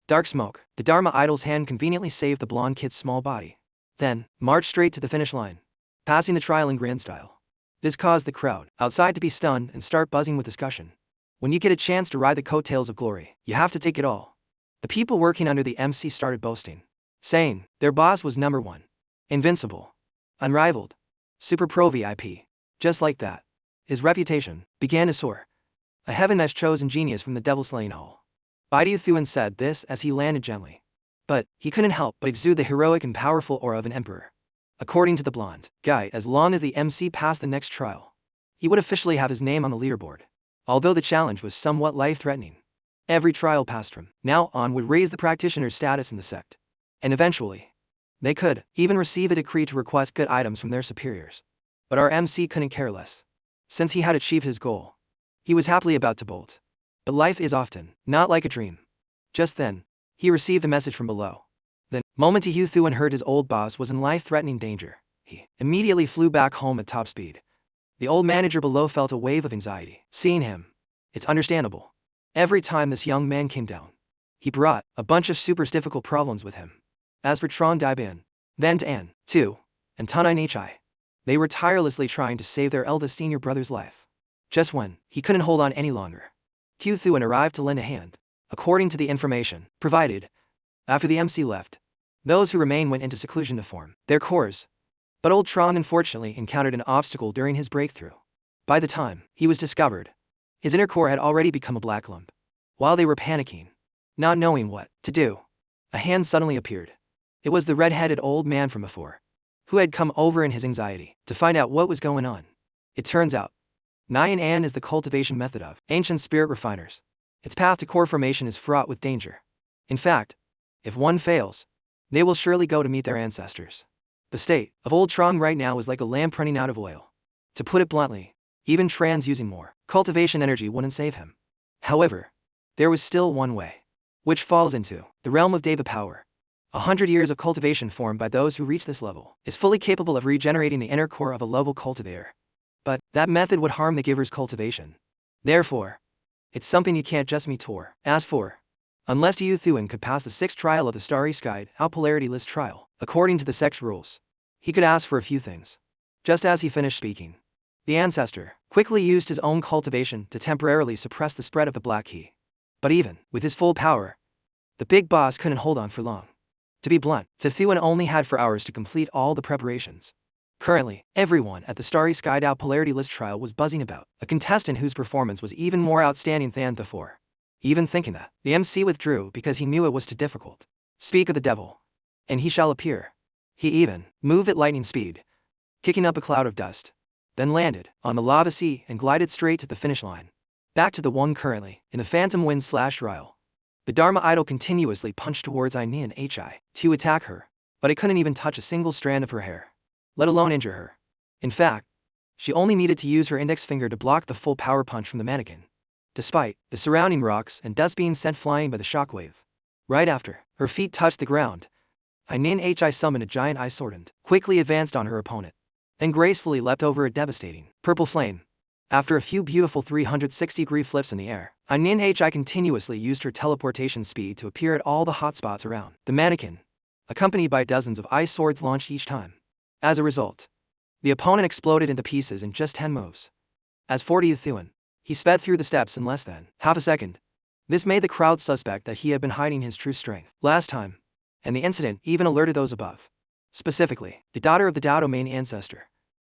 dark smoke, the Dharma idol's hand conveniently saved the blonde kid's small body, then marched straight to the finish line, passing the trial in grand style. This caused the crowd outside to be stunned and start buzzing with discussion. When you get a chance to ride the coattails of glory, you have to take it all. The people working under the MC started boasting, saying their boss was number 1, invincible, unrivaled, super pro VIP. Just like that, his reputation began to soar. A heaven-esque chosen genius from the devil-slaying hall. Bai Thuan said this as he landed gently. But he couldn't help but exude the heroic and powerful aura of an emperor. According to the blonde guy, as long as the MC passed the next trial, he would officially have his name on the leaderboard. Although the challenge was somewhat life-threatening, every trial passed from now on would raise the practitioner's status in the sect. And eventually, they could even receive a decree to request good items from their superiors. But our MC couldn't care less. Since he had achieved his goal, he was happily about to bolt. But life is often not like a dream. Just then, he received a message from below. The moment Yu Thuan heard his old boss was in life-threatening danger, he immediately flew back home at top speed. The old manager below felt a wave of anxiety. Seeing him, it's understandable. Every time this young man came down, he brought a bunch of super difficult problems with him. As for Tron Daibin, then Tan, too, and Tunin Hi, they were tirelessly trying to save their eldest senior brother's life. Just when he couldn't hold on any longer, Yu Thuan arrived to lend a hand. According to the information provided, after the MC left, those who remained went into seclusion to form their cores. But old Tron unfortunately encountered an obstacle during his breakthrough. By the time he was discovered, his inner core had already become a black lump. While they were panicking, not knowing what to do, a hand suddenly appeared. It was the red-headed old man from before, who had come over in his anxiety to find out what was going on. It turns out, Nyan An is the cultivation method of ancient spirit refiners. Its path to core formation is fraught with danger. In fact, if one fails, they will surely go to meet their ancestors. The state of old Trong right now is like a lamp running out of oil. To put it bluntly, even Tran's using more cultivation energy wouldn't save him. However, there was still one way, which falls into the realm of Deva power. 100 years of cultivation formed by those who reach this level is fully capable of regenerating the inner core of a level cultivator. But that method would harm the giver's cultivation. Therefore, it's something you can't just meet or ask for. Unless Yu Thuan could pass the 6th trial of the Starry Sky Out Polarity List trial, according to the sect's rules, he could ask for a few things. Just as he finished speaking, the ancestor quickly used his own cultivation to temporarily suppress the spread of the black key. But even with his full power, the big boss couldn't hold on for long. To be blunt, Thuan only had 4 hours to complete all the preparations. Currently, everyone at the Starry Sky Out Polarity List trial was buzzing about a contestant whose performance was even more outstanding than before. Even thinking that, the MC withdrew because he knew it was too difficult. Speak of the devil, and he shall appear. He even moved at lightning speed, kicking up a cloud of dust, then landed on the lava sea and glided straight to the finish line. Back to the one currently in the Phantom Wind/Rial. The Dharma idol continuously punched towards Ainian Hi to attack her, but it couldn't even touch a single strand of her hair, let alone injure her. In fact, she only needed to use her index finger to block the full power punch from the mannequin, despite the surrounding rocks and dust being sent flying by the shockwave. Right after her feet touched the ground, Ainian Hi summoned a giant ice sword and quickly advanced on her opponent, then gracefully leapt over a devastating purple flame. After a few beautiful 360-degree flips in the air, Ainian Hi continuously used her teleportation speed to appear at all the hotspots around the mannequin, accompanied by dozens of ice swords launched each time. As a result, the opponent exploded into pieces in just 10 moves. As for Yu Thuan, he sped through the steps in less than half a second. This made the crowd suspect that he had been hiding his true strength last time, and the incident even alerted those above, specifically the daughter of the Dao Domain ancestor,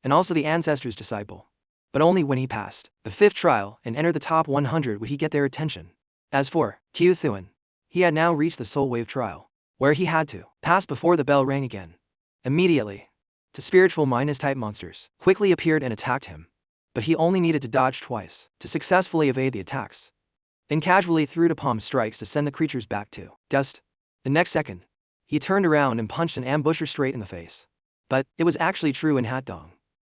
and also the ancestor's disciple. But only when he passed the 5th trial and entered the top 100 would he get their attention. As for Yu Thuan, he had now reached the Soul Wave trial, where he had to pass before the bell rang again. Immediately, the spiritual minus-type monsters quickly appeared and attacked him, but he only needed to dodge twice to successfully evade the attacks, then casually threw the palm strikes to send the creatures back to dust. The next second, he turned around and punched an ambusher straight in the face. But it was actually true in Hatdong.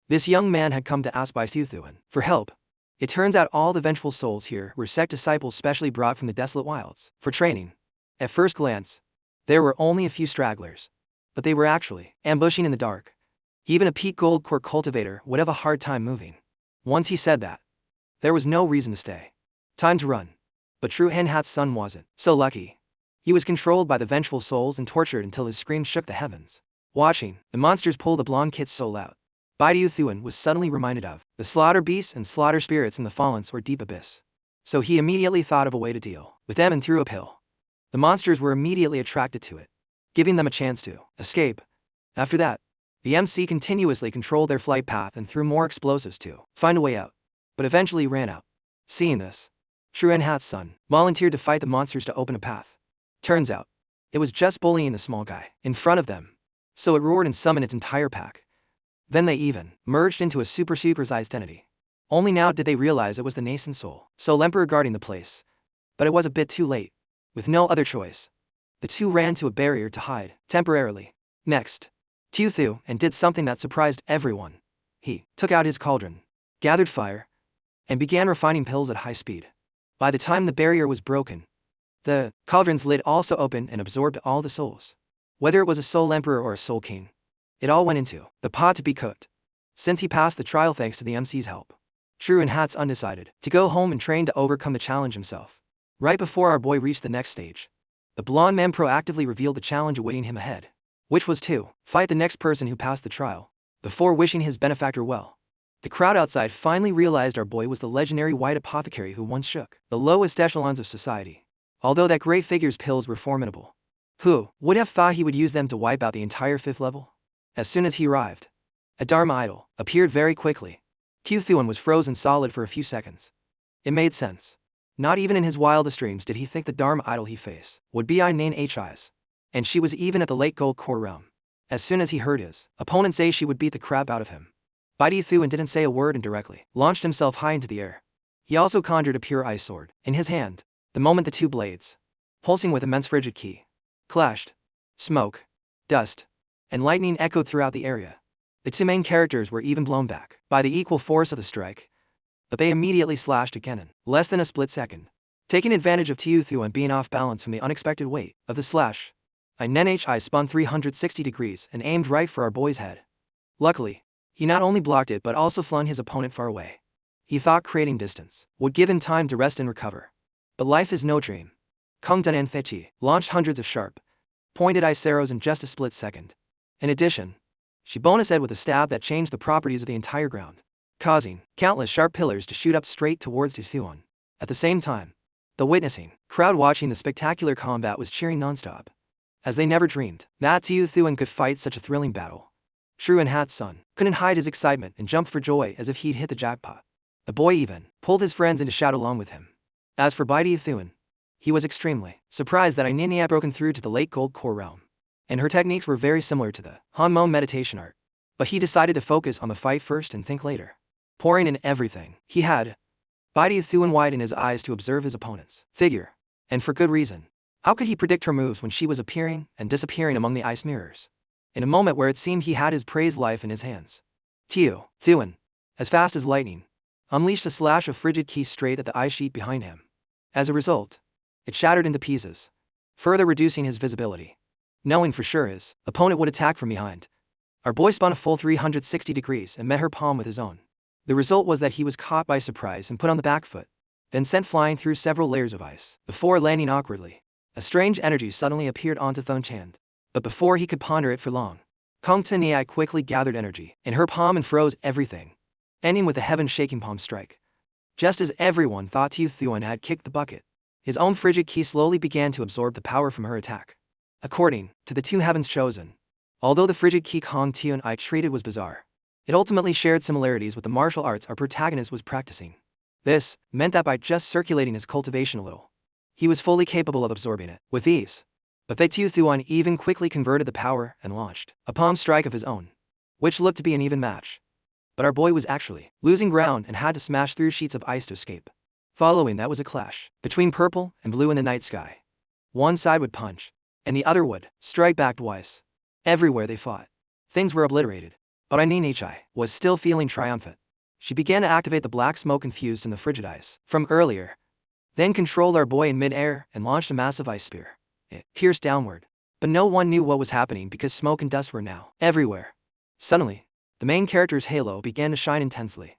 This young man had come to ask by Yu Thuan for help. It turns out all the vengeful souls here were sect disciples specially brought from the desolate wilds for training. At first glance, there were only a few stragglers, but they were actually ambushing in the dark. Even a peak gold core cultivator would have a hard time moving. Once he said that, there was no reason to stay. Time to run. But True Henhat's son wasn't so lucky. He was controlled by the vengeful souls and tortured until his scream shook the heavens. Watching the monsters pull the blonde kid's soul out, Yu Thuan was suddenly reminded of the slaughter beasts and slaughter spirits in the Fallens or Deep Abyss. So he immediately thought of a way to deal with them and threw a pill. The monsters were immediately attracted to it, giving them a chance to escape. After that, the MC continuously controlled their flight path and threw more explosives to find a way out, but eventually ran out. Seeing this, True Henhat's son volunteered to fight the monsters to open a path. Turns out, it was just bullying the small guy in front of them, so it roared and summoned its entire pack. Then they even merged into a super-supersized entity. Only now did they realize it was the nascent soul, so Emperor guarding the place. But it was a bit too late. With no other choice, the two ran to a barrier to hide, temporarily. Next, Yu Thuan did something that surprised everyone. He took out his cauldron. gathered fire, and began refining pills at high speed. By the time the barrier was broken, the cauldron's lid also opened and absorbed all the souls. Whether it was a soul emperor or a soul king, it all went into the pot to be cooked. Since he passed the trial thanks to the MC's help, True and Hat's undecided to go home and train to overcome the challenge himself. Right before our boy reached the next stage, the blonde man proactively revealed the challenge awaiting him ahead, which was to fight the next person who passed the trial, before wishing his benefactor well. The crowd outside finally realized our boy was the legendary white apothecary who once shook the lowest echelons of society. Although that great figure's pills were formidable, who would have thought he would use them to wipe out the entire 5th level? As soon as he arrived, a Dharma idol appeared very quickly. Q Thuan was frozen solid for a few seconds. It made sense. Not even in his wildest dreams did he think the Dharma idol he faced would be Nain Hi's. And she was even at the late gold core realm. As soon as he heard his opponent say she would beat the crap out of him, Bai Thuan didn't say a word and directly launched himself high into the air. He also conjured a pure ice sword in his hand. The moment the two blades, pulsing with immense frigid ki, clashed, smoke, dust, and lightning echoed throughout the area. The two main characters were even blown back by the equal force of the strike, but they immediately slashed again in less than a split second. Taking advantage of Tiu Thuan being off balance from the unexpected weight of the slash, Nain Hi spun 360 degrees and aimed right for our boy's head. Luckily, he not only blocked it but also flung his opponent far away. He thought creating distance would give him time to rest and recover. But life is no dream. Kung Dunan Thechi launched hundreds of sharp, pointed ice arrows in just a split second. In addition, she bonused with a stab that changed the properties of the entire ground, causing countless sharp pillars to shoot up straight towards Thuan. At the same time, the witnessing crowd watching the spectacular combat was cheering nonstop, as they never dreamed that Thuan could fight such a thrilling battle. True and Hat's son couldn't hide his excitement and jumped for joy as if he'd hit the jackpot. The boy even pulled his friends in to shout along with him. As for Bai Thuan, he was extremely surprised that Nain had broken through to the late gold core realm, and her techniques were very similar to the Hanmon meditation art. But he decided to focus on the fight first and think later. Pouring in everything he had, Bai Thuan widened his eyes to observe his opponent's figure, and for good reason. How could he predict her moves when she was appearing and disappearing among the ice mirrors? In a moment where it seemed he had his praised life in his hands, Thuan, as fast as lightning, unleashed a slash of frigid ki straight at the ice sheet behind him. As a result, it shattered into pieces, further reducing his visibility. Knowing for sure his opponent would attack from behind, our boy spun a full 360 degrees and met her palm with his own. The result was that he was caught by surprise and put on the back foot, then sent flying through several layers of ice. Before landing awkwardly, a strange energy suddenly appeared onto Thun's hand. But before he could ponder it for long, Kong Tenai quickly gathered energy in her palm and froze everything, ending with a heaven-shaking palm strike. Just as everyone thought Tiu Thuan had kicked the bucket, his own frigid ki slowly began to absorb the power from her attack. According to the two heavens chosen, although the frigid ki Kong Tenai treated was bizarre, it ultimately shared similarities with the martial arts our protagonist was practicing. This meant that by just circulating his cultivation a little, he was fully capable of absorbing it with ease. But Tiu Thuan even quickly converted the power and launched a palm strike of his own, which looked to be an even match. But our boy was actually losing ground and had to smash through sheets of ice to escape. Following that was a clash between purple and blue in the night sky. One side would punch, and the other would strike back twice. Everywhere they fought, things were obliterated. But Nain Hi was still feeling triumphant. She began to activate the black smoke infused in the frigid ice from earlier, then controlled our boy in mid-air and launched a massive ice spear. It pierced downward, but no one knew what was happening because smoke and dust were now everywhere. Suddenly, the main character's halo began to shine intensely.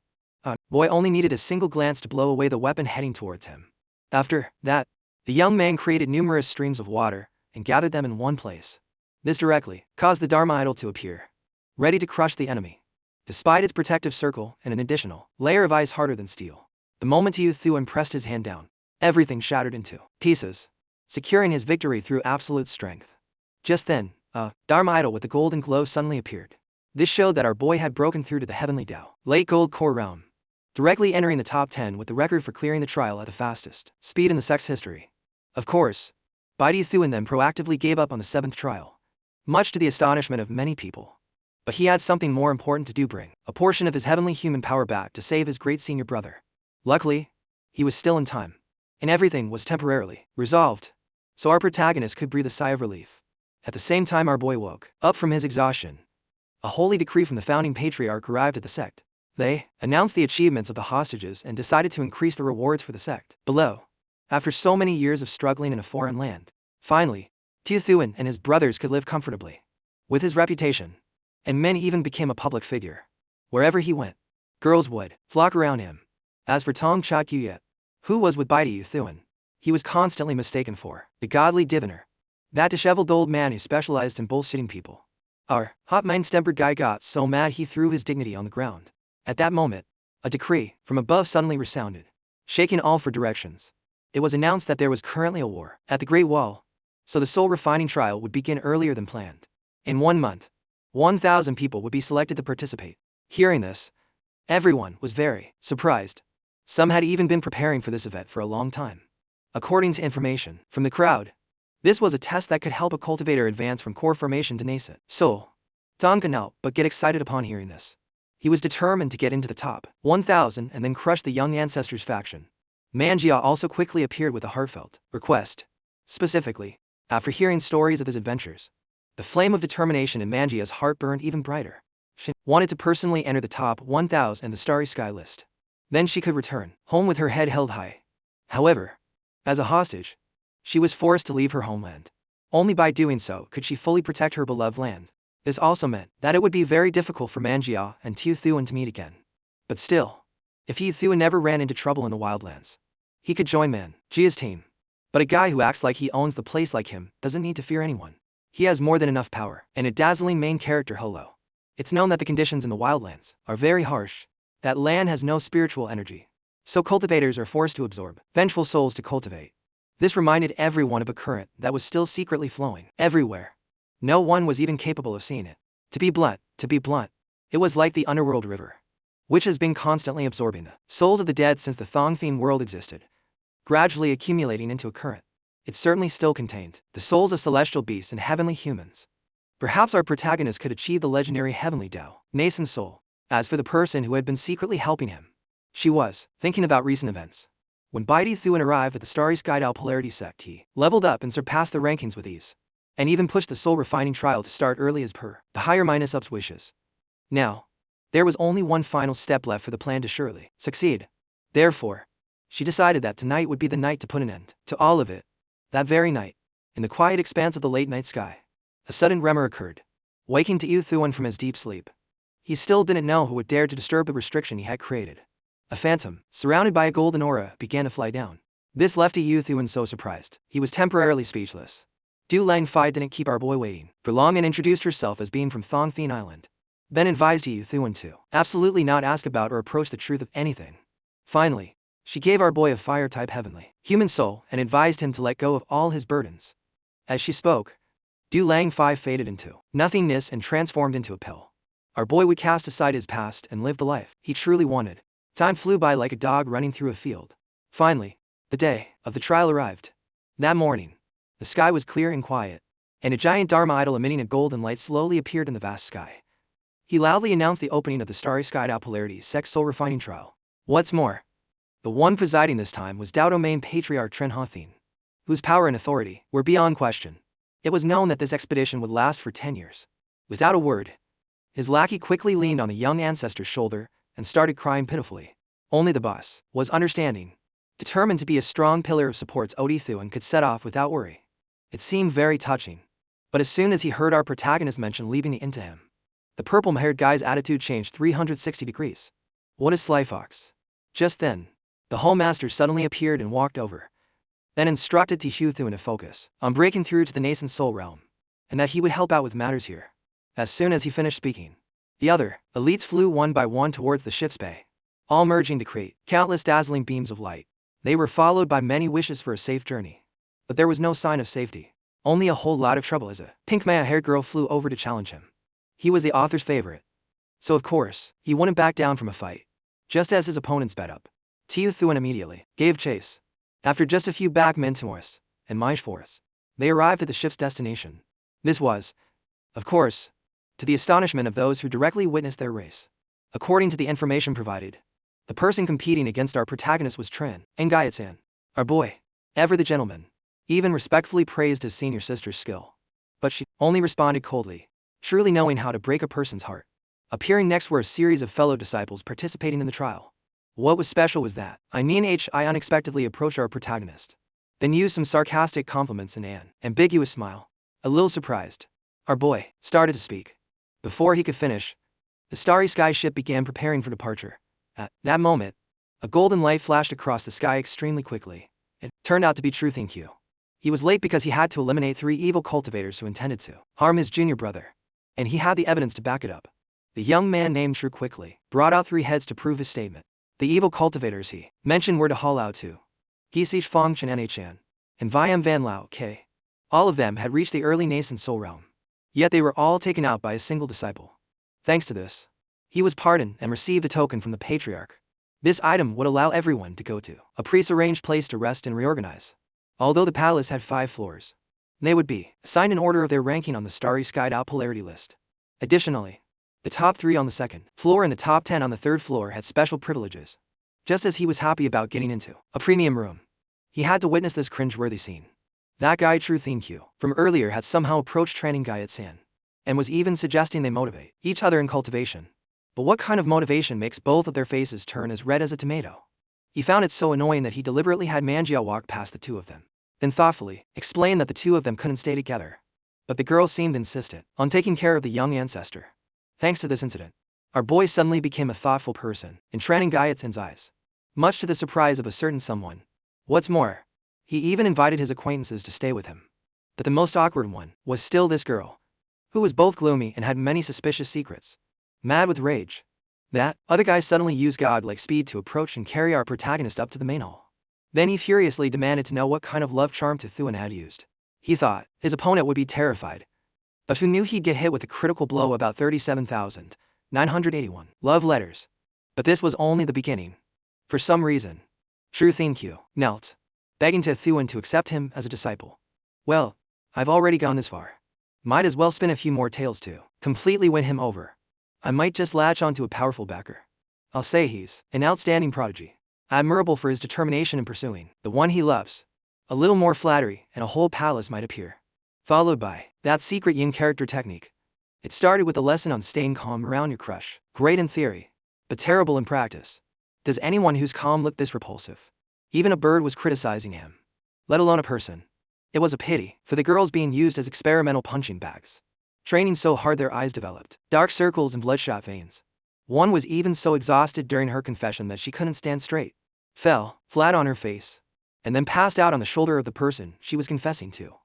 Boy only needed a single glance to blow away the weapon heading towards him. After that, the young man created numerous streams of water and gathered them in one place. This directly caused the Dharma idol to appear, ready to crush the enemy. Despite its protective circle and an additional layer of ice harder than steel, the moment Tiu Thuan pressed his hand down, everything shattered into pieces, securing his victory through absolute strength. Just then, a Dharma idol with a golden glow suddenly appeared. This showed that our boy had broken through to the heavenly Dao, late gold core realm, directly entering the top 10 with the record for clearing the trial at the fastest speed in the sect's history. Of course, Bai Thuan then proactively gave up on the 7th trial, much to the astonishment of many people. But he had something more important to do: bring a portion of his heavenly human power back to save his great senior brother. Luckily, he was still in time, and everything was temporarily resolved, so our protagonist could breathe a sigh of relief. At the same time our boy woke up from his exhaustion. A holy decree from the founding patriarch arrived at the sect. They announced the achievements of the hostages and decided to increase the rewards for the sect. Below, after so many years of struggling in a foreign land, finally, Tiu Thuan and his brothers could live comfortably. With his reputation, and many even became a public figure. Wherever he went, girls would flock around him. As for Tong Cha Kyuyet, who was with Tiu Thuan, he was constantly mistaken for the godly diviner, that disheveled old man who specialized in bullshitting people. Our hot mind-tempered guy got so mad he threw his dignity on the ground. At that moment, a decree from above suddenly resounded, shaking all for directions. It was announced that there was currently a war at the Great Wall, so the soul refining trial would begin earlier than planned. In 1 month, 1,000 people would be selected to participate. Hearing this, everyone was very surprised. Some had even been preparing for this event for a long time. According to information from the crowd, this was a test that could help a cultivator advance from core formation to nascent soul. Tom could not but get excited upon hearing this. He was determined to get into the top 1,000 and then crush the young ancestors faction. Manjia also quickly appeared with a heartfelt request. Specifically, after hearing stories of his adventures, the flame of determination in Manjia's heart burned even brighter. She wanted to personally enter the top 1,000 in the Starry Sky list. Then she could return home with her head held high. However, as a hostage, she was forced to leave her homeland. Only by doing so could she fully protect her beloved land. This also meant that it would be very difficult for Manjia and Tiu Thuan to meet again. But still, if Tiu Thuan never ran into trouble in the wildlands, he could join Manjia's team. But a guy who acts like he owns the place like him doesn't need to fear anyone. He has more than enough power and a dazzling main character holo. It's known that the conditions in the wildlands are very harsh. That land has no spiritual energy, so cultivators are forced to absorb vengeful souls to cultivate. This reminded everyone of a current that was still secretly flowing everywhere. No one was even capable of seeing it. To be blunt, it was like the underworld river, which has been constantly absorbing the souls of the dead since the Thongfian world existed, gradually accumulating into a current. It certainly still contained the souls of celestial beasts and heavenly humans. Perhaps our protagonist could achieve the legendary heavenly Tao, nascent soul. As for the person who had been secretly helping him, she was thinking about recent events. When Tiu Thuan arrived at the Starry Sky Tao Polarity sect, he leveled up and surpassed the rankings with ease, and even pushed the soul refining trial to start early as per the higher minus-up's wishes. Now, there was only one final step left for the plan to surely succeed. Therefore, she decided that tonight would be the night to put an end to all of it. That very night, in the quiet expanse of the late night sky, a sudden tremor occurred, waking Tiu Thuan from his deep sleep. He still didn't know who would dare to disturb the restriction he had created. A phantom, surrounded by a golden aura, began to fly down. This left Tiu Thuan so surprised, he was temporarily speechless. Du Langfei didn't keep our boy waiting for long and introduced herself as being from Thongfian Island. Then advised Tiu Thuan to absolutely not ask about or approach the truth of anything. Finally, she gave our boy a fire-type heavenly human soul and advised him to let go of all his burdens. As she spoke, Du Langfei faded into nothingness and transformed into a pill. Our boy would cast aside his past and live the life he truly wanted. Time flew by like a dog running through a field. Finally, the day of the trial arrived. That morning, the sky was clear and quiet, and a giant Dharma idol emitting a golden light slowly appeared in the vast sky. He loudly announced the opening of the Starry Sky Tao Polarity sect soul refining trial. What's more, the one presiding this time was Dao Domain Patriarch Tren Hothin, whose power and authority were beyond question. It was known that this expedition would last for 10 years. Without a word, his lackey quickly leaned on the young ancestor's shoulder and started crying pitifully. Only the boss was understanding, determined to be a strong pillar of support Tiu Thuan could set off without worry. It seemed very touching, but as soon as he heard our protagonist mention leaving the inn to him, the purple-haired guy's attitude changed 360 degrees. What a sly fox. Just then, the Hall Master suddenly appeared and walked over, then instructed Tiu Thuan to focus on breaking through to the nascent soul realm, and that he would help out with matters here. As soon as he finished speaking, the other elites flew one by one towards the ship's bay, all merging to create countless dazzling beams of light. They were followed by many wishes for a safe journey. But there was no sign of safety, only a whole lot of trouble as a pink maya-haired girl flew over to challenge him. He was the author's favorite, so of course, he wouldn't back down from a fight. Just as his opponent sped up, Tiu Thuan immediately gave chase. After just a few back mentours and mish forests, they arrived at the ship's destination. This was, of course, to the astonishment of those who directly witnessed their race. According to the information provided, the person competing against our protagonist was Tren Ngayat-san. Our boy, ever the gentleman, even respectfully praised his senior sister's skill. But she only responded coldly, surely knowing how to break a person's heart. Appearing next were a series of fellow disciples participating in the trial. What was special was that I unexpectedly approached our protagonist, then used some sarcastic compliments in an ambiguous smile. A little surprised, our boy started to speak. Before he could finish, the starry sky ship began preparing for departure. At that moment, a golden light flashed across the sky extremely quickly. It turned out to be True Thank You. He was late because he had to eliminate 3 evil cultivators who intended to harm his junior brother, and he had the evidence to back it up. The young man named True quickly brought out 3 heads to prove his statement. The evil cultivators he mentioned were to Hao Lao Tu, Gisich Fong Chen Nchan, and Viam Van Lao K. All of them had reached the early nascent soul realm. Yet they were all taken out by a single disciple. Thanks to this, he was pardoned and received a token from the patriarch. This item would allow everyone to go to a prearranged place to rest and reorganize. Although the palace had 5 floors, they would be assigned in order of their ranking on the starry skied out polarity list. Additionally, the top 3 on the 2nd floor and the top 10 on the 3rd floor had special privileges. Just as he was happy about getting into a premium room, he had to witness this cringe-worthy scene. That guy True Thank You from earlier had somehow approached training guy at San, and was even suggesting they motivate each other in cultivation. But what kind of motivation makes both of their faces turn as red as a tomato? He found it so annoying that he deliberately had Manjiao walk past the 2 of them, then thoughtfully explained that the 2 of them couldn't stay together. But the girl seemed insistent on taking care of the young ancestor. Thanks to this incident, our boy suddenly became a thoughtful person in training Gaiatsan's eyes, much to the surprise of a certain someone. What's more, he even invited his acquaintances to stay with him. But the most awkward one was still this girl, who was both gloomy and had many suspicious secrets. Mad with rage, that other guy suddenly used godlike speed to approach and carry our protagonist up to the main hall. Then he furiously demanded to know what kind of love charm Thuan had used. He thought his opponent would be terrified, but who knew he'd get hit with a critical blow about 37,981 love letters. But this was only the beginning. For some reason, True Thank You knelt, begging Thuan to accept him as a disciple. Well, I've already gone this far. Might as well spin a few more tales to completely win him over. I might just latch onto a powerful backer. I'll say he's an outstanding prodigy, admirable for his determination in pursuing the one he loves. A little more flattery and a whole palace might appear. Followed by that secret yin character technique. It started with a lesson on staying calm around your crush. Great in theory, but terrible in practice. Does anyone who's calm look this repulsive? Even a bird was criticizing him, let alone a person. It was a pity, for the girls being used as experimental punching bags. Training so hard their eyes developed dark circles and bloodshot veins. One was even so exhausted during her confession that she couldn't stand straight, fell flat on her face, and then passed out on the shoulder of the person she was confessing to.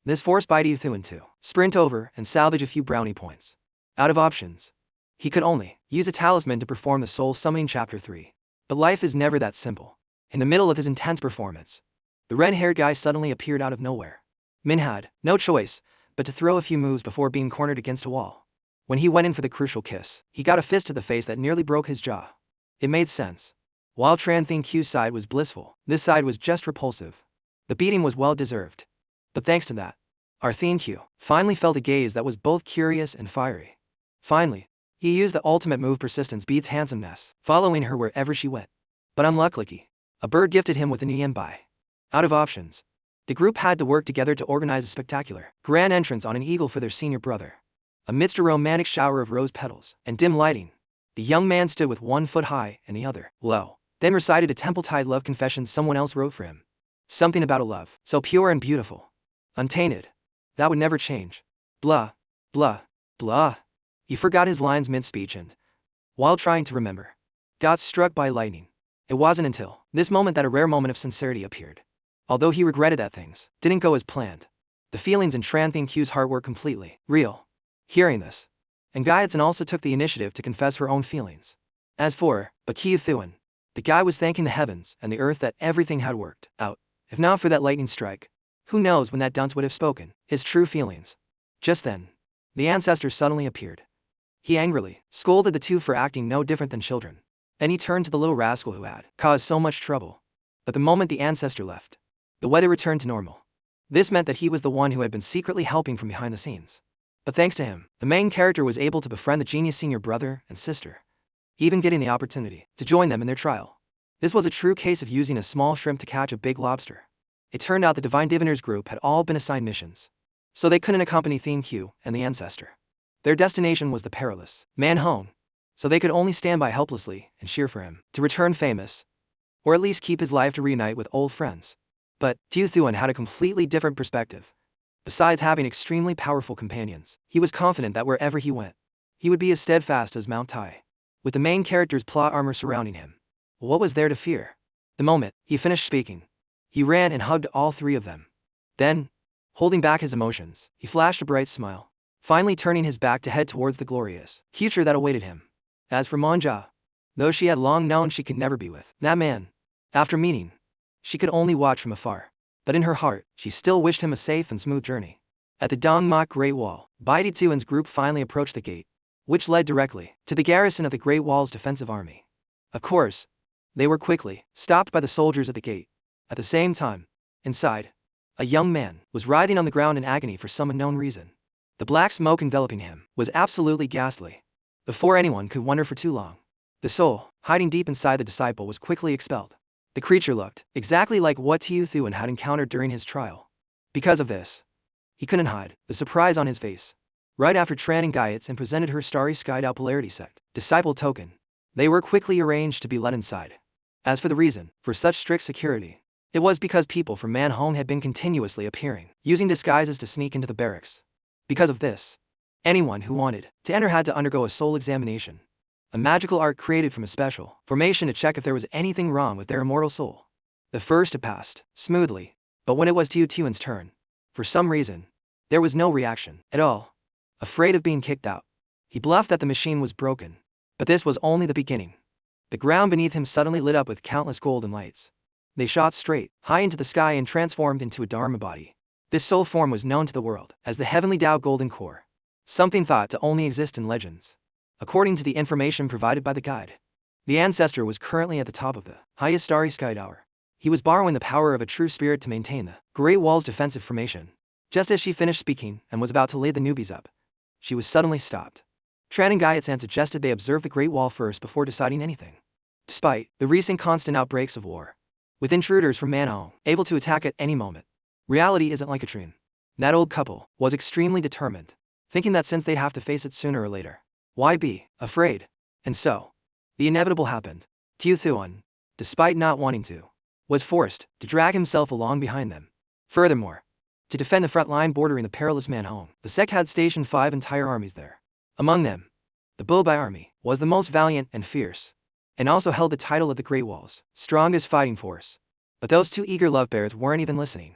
This forced Thuan to sprint over and salvage a few brownie points. Out of options, he could only use a talisman to perform the soul summoning chapter 3. But life is never that simple. In the middle of his intense performance, the red-haired guy suddenly appeared out of nowhere. Min had no choice but to throw a few moves before being cornered against a wall. When he went in for the crucial kiss, he got a fist to the face that nearly broke his jaw. It made sense. While Tran Thing Q's side was blissful, this side was just repulsive. The beating was well deserved. But thanks to that, our Thing Q finally felt a gaze that was both curious and fiery. Finally, he used the ultimate move persistence beats handsomeness, following her wherever she went. But unluckily, a bird gifted him with an yen by. Out of options, the group had to work together to organize a spectacular grand entrance on an eagle for their senior brother. Amidst a romantic shower of rose petals and dim lighting, the young man stood with 1 foot high and the other low, then recited a temple-tied love confession someone else wrote for him. Something about a love so pure and beautiful, untainted, that would never change. Blah, blah, blah. He forgot his lines mid-speech and, while trying to remember, got struck by lightning. It wasn't until this moment that a rare moment of sincerity appeared. Although he regretted that things didn't go as planned, the feelings in Tran Thing Q's heart were completely real. Hearing this, and Gaiatsan also took the initiative to confess her own feelings. As for Thuan, the guy was thanking the heavens and the earth that everything had worked out. If not for that lightning strike, who knows when that dunce would have spoken his true feelings. Just then, the ancestor suddenly appeared. He angrily scolded the 2 for acting no different than children. Then he turned to the little rascal who had caused so much trouble. But the moment the ancestor left, the weather returned to normal. This meant that he was the one who had been secretly helping from behind the scenes. But thanks to him, the main character was able to befriend the genius senior brother and sister, even getting the opportunity to join them in their trial. This was a true case of using a small shrimp to catch a big lobster. It turned out the Divine Diviners group had all been assigned missions, so they couldn't accompany Theme Q and the ancestor. Their destination was the perilous Manhone, so they could only stand by helplessly and cheer for him to return famous, or at least keep his life to reunite with old friends. But Tiu Thuan had a completely different perspective. Besides having extremely powerful companions, he was confident that wherever he went, he would be as steadfast as Mount Tai. With the main character's plot armor surrounding him, what was there to fear? The moment he finished speaking, he ran and hugged all three of them. Then, holding back his emotions, he flashed a bright smile, finally turning his back to head towards the glorious future that awaited him. As for Manja, though she had long known she could never be with that man, after meeting, she could only watch from afar. But in her heart, she still wished him a safe and smooth journey. At the Dongmak Great Wall, Bai Tuan's group finally approached the gate, which led directly to the garrison of the Great Wall's defensive army. Of course, they were quickly stopped by the soldiers at the gate. At the same time, inside, a young man was writhing on the ground in agony for some unknown reason. The black smoke enveloping him was absolutely ghastly. Before anyone could wonder for too long, the soul, hiding deep inside the disciple, was quickly expelled. The creature looked exactly like what Tiu Thuan had encountered during his trial. Because of this, he couldn't hide the surprise on his face. Right after Tran Gaietz and presented her Starry Sky Dao Polarity Sect disciple token, they were quickly arranged to be let inside. As for the reason for such strict security, it was because people from Manhong had been continuously appearing, using disguises to sneak into the barracks. Because of this, anyone who wanted to enter had to undergo a soul examination, a magical art created from a special formation to check if there was anything wrong with their immortal soul. The first had passed smoothly, but when it was Tiu Tuan's turn, for some reason, there was no reaction at all. Afraid of being kicked out, he bluffed that the machine was broken. But this was only the beginning. The ground beneath him suddenly lit up with countless golden lights. They shot straight, high into the sky and transformed into a Dharma body. This soul form was known to the world as the Heavenly Tao Golden Core, something thought to only exist in legends. According to the information provided by the guide, the ancestor was currently at the top of the highest starry sky tower. He was borrowing the power of a true spirit to maintain the Great Wall's defensive formation. Just as she finished speaking and was about to lead the newbies up, she was suddenly stopped. Tran Gaietz suggested they observe the Great Wall first before deciding anything. Despite the recent constant outbreaks of war, with intruders from Manhong able to attack at any moment, reality isn't like a dream. That old couple was extremely determined, thinking that since they'd have to face it sooner or later, why be afraid? And so, the inevitable happened. Tiu Thuan, despite not wanting to, was forced to drag himself along behind them. Furthermore, to defend the front line bordering the perilous Manhong, the sect had stationed 5 entire armies there. Among them, the Bulbai army was the most valiant and fierce, and also held the title of the Great Wall's strongest fighting force. But those 2 eager lovebirds weren't even listening.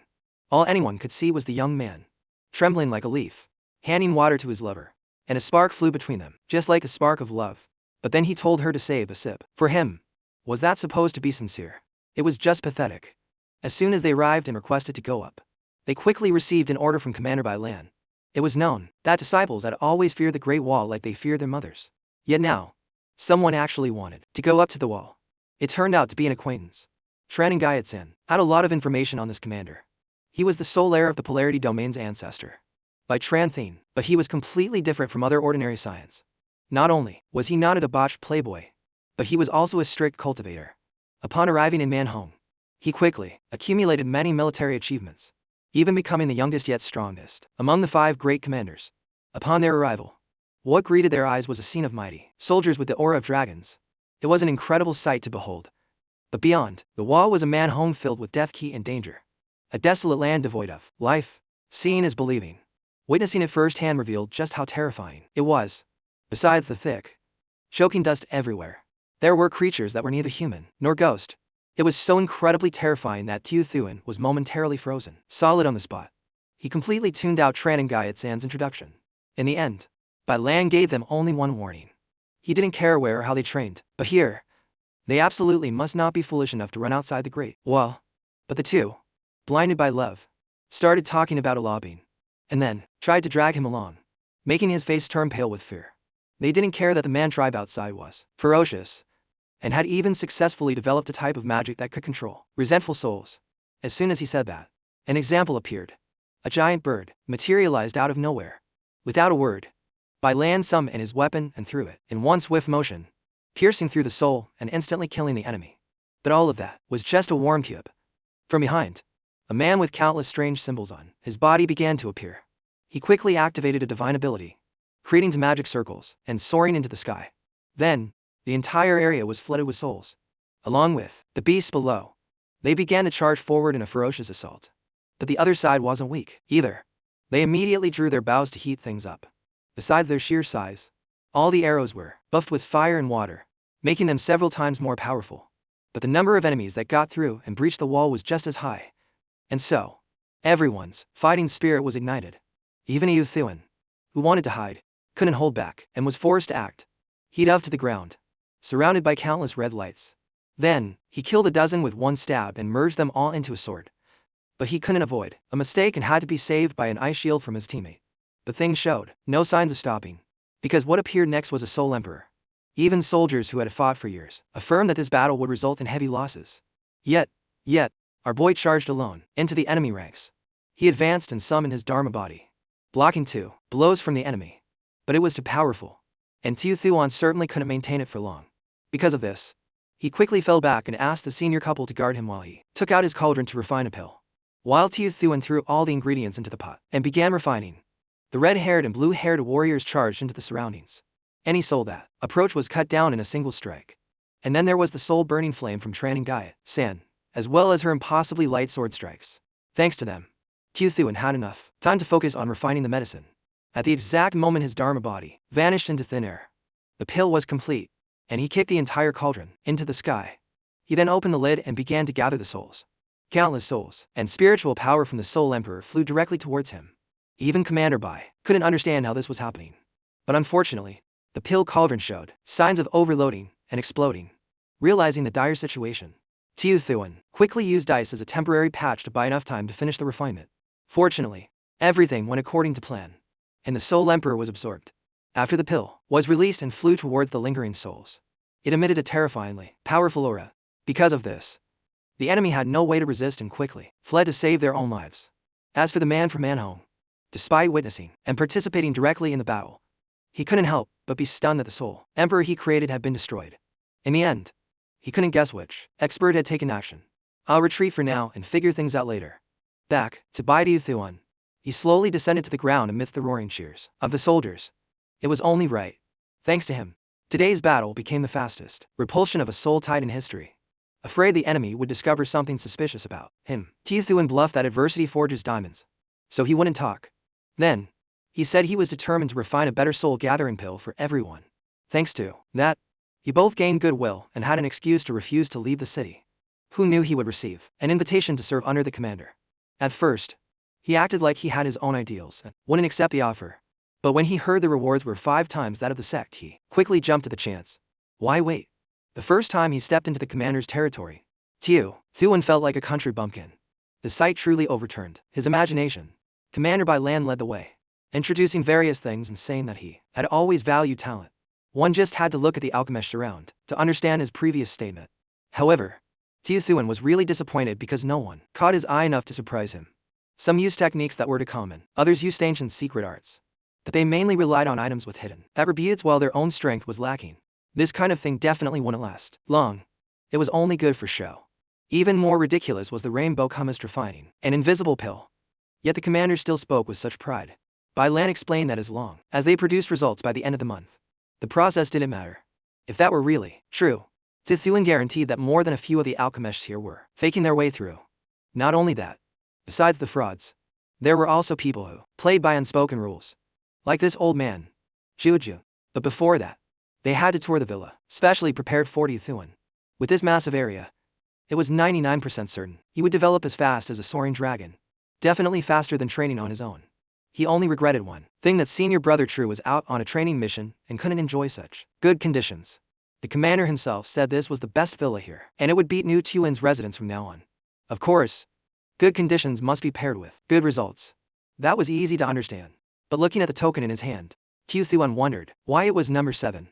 All anyone could see was the young man, trembling like a leaf, handing water to his lover, and a spark flew between them, just like the spark of love. But then he told her to save a sip. For him, was that supposed to be sincere? It was just pathetic. As soon as they arrived and requested to go up, they quickly received an order from Commander Bai Lan. It was known that disciples had always feared the Great Wall like they feared their mothers. Yet now, someone actually wanted to go up to the wall. It turned out to be an acquaintance. Tran Gaietz had a lot of information on this commander. He was the sole heir of the Polarity Domain's ancestor, by Tran Thien, but he was completely different from other ordinary science. Not only was he not a debauched playboy, but he was also a strict cultivator. Upon arriving in Manhong, he quickly accumulated many military achievements, even becoming the youngest yet strongest among the 5 great commanders. Upon their arrival, what greeted their eyes was a scene of mighty soldiers with the aura of dragons. It was an incredible sight to behold. But beyond the wall was a Manhong filled with death, key, and danger. A desolate land devoid of life. Seeing is believing. Witnessing it firsthand revealed just how terrifying it was. Besides the thick, choking dust everywhere, there were creatures that were neither human nor ghost. It was so incredibly terrifying that Tiu Thuan was momentarily frozen, solid on the spot. He completely tuned out Tran Gaiet's introduction. In the end, Bai Lan gave them only one warning. He didn't care where or how they trained, but here, they absolutely must not be foolish enough to run outside the Great Wall. But the 2, blinded by love, started talking about a lobbying, and then tried to drag him along, making his face turn pale with fear. They didn't care that the man tribe outside was ferocious, and had even successfully developed a type of magic that could control resentful souls. As soon as he said that, an example appeared. A giant bird materialized out of nowhere. Without a word, Bai Lan summoned his weapon and threw it in one swift motion, piercing through the soul and instantly killing the enemy. But all of that was just a warm cube. From behind, a man with countless strange symbols on his body began to appear. He quickly activated a divine ability, creating magic circles and soaring into the sky. Then, the entire area was flooded with souls. Along with the beasts below, they began to charge forward in a ferocious assault. But the other side wasn't weak, either. They immediately drew their bows to heat things up. Besides their sheer size, all the arrows were buffed with fire and water, making them several times more powerful. But the number of enemies that got through and breached the wall was just as high. And so, everyone's fighting spirit was ignited. Even Yu Thuan, who wanted to hide, couldn't hold back, and was forced to act. He dove to the ground, surrounded by countless red lights. Then, he killed a dozen with one stab and merged them all into a sword. But he couldn't avoid a mistake and had to be saved by an ice shield from his teammate. The thing showed no signs of stopping, because what appeared next was a Soul Emperor. Even soldiers who had fought for years affirmed that this battle would result in heavy losses. Yet, our boy charged alone into the enemy ranks. He advanced and summoned his Dharma body, blocking 2 blows from the enemy. But it was too powerful, and Yu Thuan certainly couldn't maintain it for long. Because of this, he quickly fell back and asked the senior couple to guard him while he took out his cauldron to refine a pill. While Yu Thuan threw all the ingredients into the pot and began refining, the red-haired and blue-haired warriors charged into the surroundings. Any soul that approached was cut down in a single strike. And then there was the soul-burning flame from Tran Gaia, San, as well as her impossibly light sword strikes. Thanks to them, Yu Thuan had enough time to focus on refining the medicine. At the exact moment his Dharma body vanished into thin air, the pill was complete, and he kicked the entire cauldron into the sky. He then opened the lid and began to gather the souls. Countless souls and spiritual power from the Soul Emperor flew directly towards him. Even Commander Bai couldn't understand how this was happening. But unfortunately, the pill cauldron showed signs of overloading and exploding. Realizing the dire situation, Yu Thuan quickly used ice as a temporary patch to buy enough time to finish the refinement. Fortunately, everything went according to plan, and the Soul Emperor was absorbed. After the pill was released and flew towards the lingering souls, it emitted a terrifyingly powerful aura. Because of this, the enemy had no way to resist and quickly fled to save their own lives. As for the man from Manhong, despite witnessing and participating directly in the battle, he couldn't help but be stunned that the Soul Emperor he created had been destroyed. In the end, he couldn't guess which expert had taken action. I'll retreat for now and figure things out later. Back to Yu Thuan, he slowly descended to the ground amidst the roaring cheers of the soldiers. It was only right. Thanks to him, today's battle became the fastest repulsion of a soul tide in history. Afraid the enemy would discover something suspicious about him, Yu Thuan bluffed that adversity forges diamonds. So he wouldn't talk. Then, he said he was determined to refine a better soul-gathering pill for everyone. Thanks to that, he both gained goodwill and had an excuse to refuse to leave the city. Who knew he would receive an invitation to serve under the commander? At first, he acted like he had his own ideals and wouldn't accept the offer. But when he heard the rewards were 5 times that of the sect, he quickly jumped at the chance. Why wait? The first time he stepped into the commander's territory, Yu Thuan felt like a country bumpkin. The sight truly overturned his imagination. Commander Bai Lan led the way, introducing various things and saying that he had always valued talent. One just had to look at the alchemist around to understand his previous statement. However, Yu Thuan was really disappointed because no one caught his eye enough to surprise him. Some used techniques that were too common, others used ancient secret arts. That they mainly relied on items with hidden attributes while their own strength was lacking. This kind of thing definitely wouldn't last long. It was only good for show. Even more ridiculous was the rainbow chemist refining an invisible pill. Yet the commander still spoke with such pride. Bai Lan explained that as long as they produced results by the end of the month, the process didn't matter. If that were really true, Yu Thuan guaranteed that more than a few of the alchemists here were faking their way through. Not only that, besides the frauds, there were also people who played by unspoken rules. Like this old man, Juju. But before that, they had to tour the villa, specially prepared for Yu Thuan. With this massive area, it was 99% certain he would develop as fast as a soaring dragon. Definitely faster than training on his own. He only regretted one thing, that senior brother True was out on a training mission and couldn't enjoy such good conditions. The commander himself said this was the best villa here, and it would beat New Tuan's residence from now on. Of course, good conditions must be paired with good results. That was easy to understand. But looking at the token in his hand, Yu Thuan wondered why it was number 7.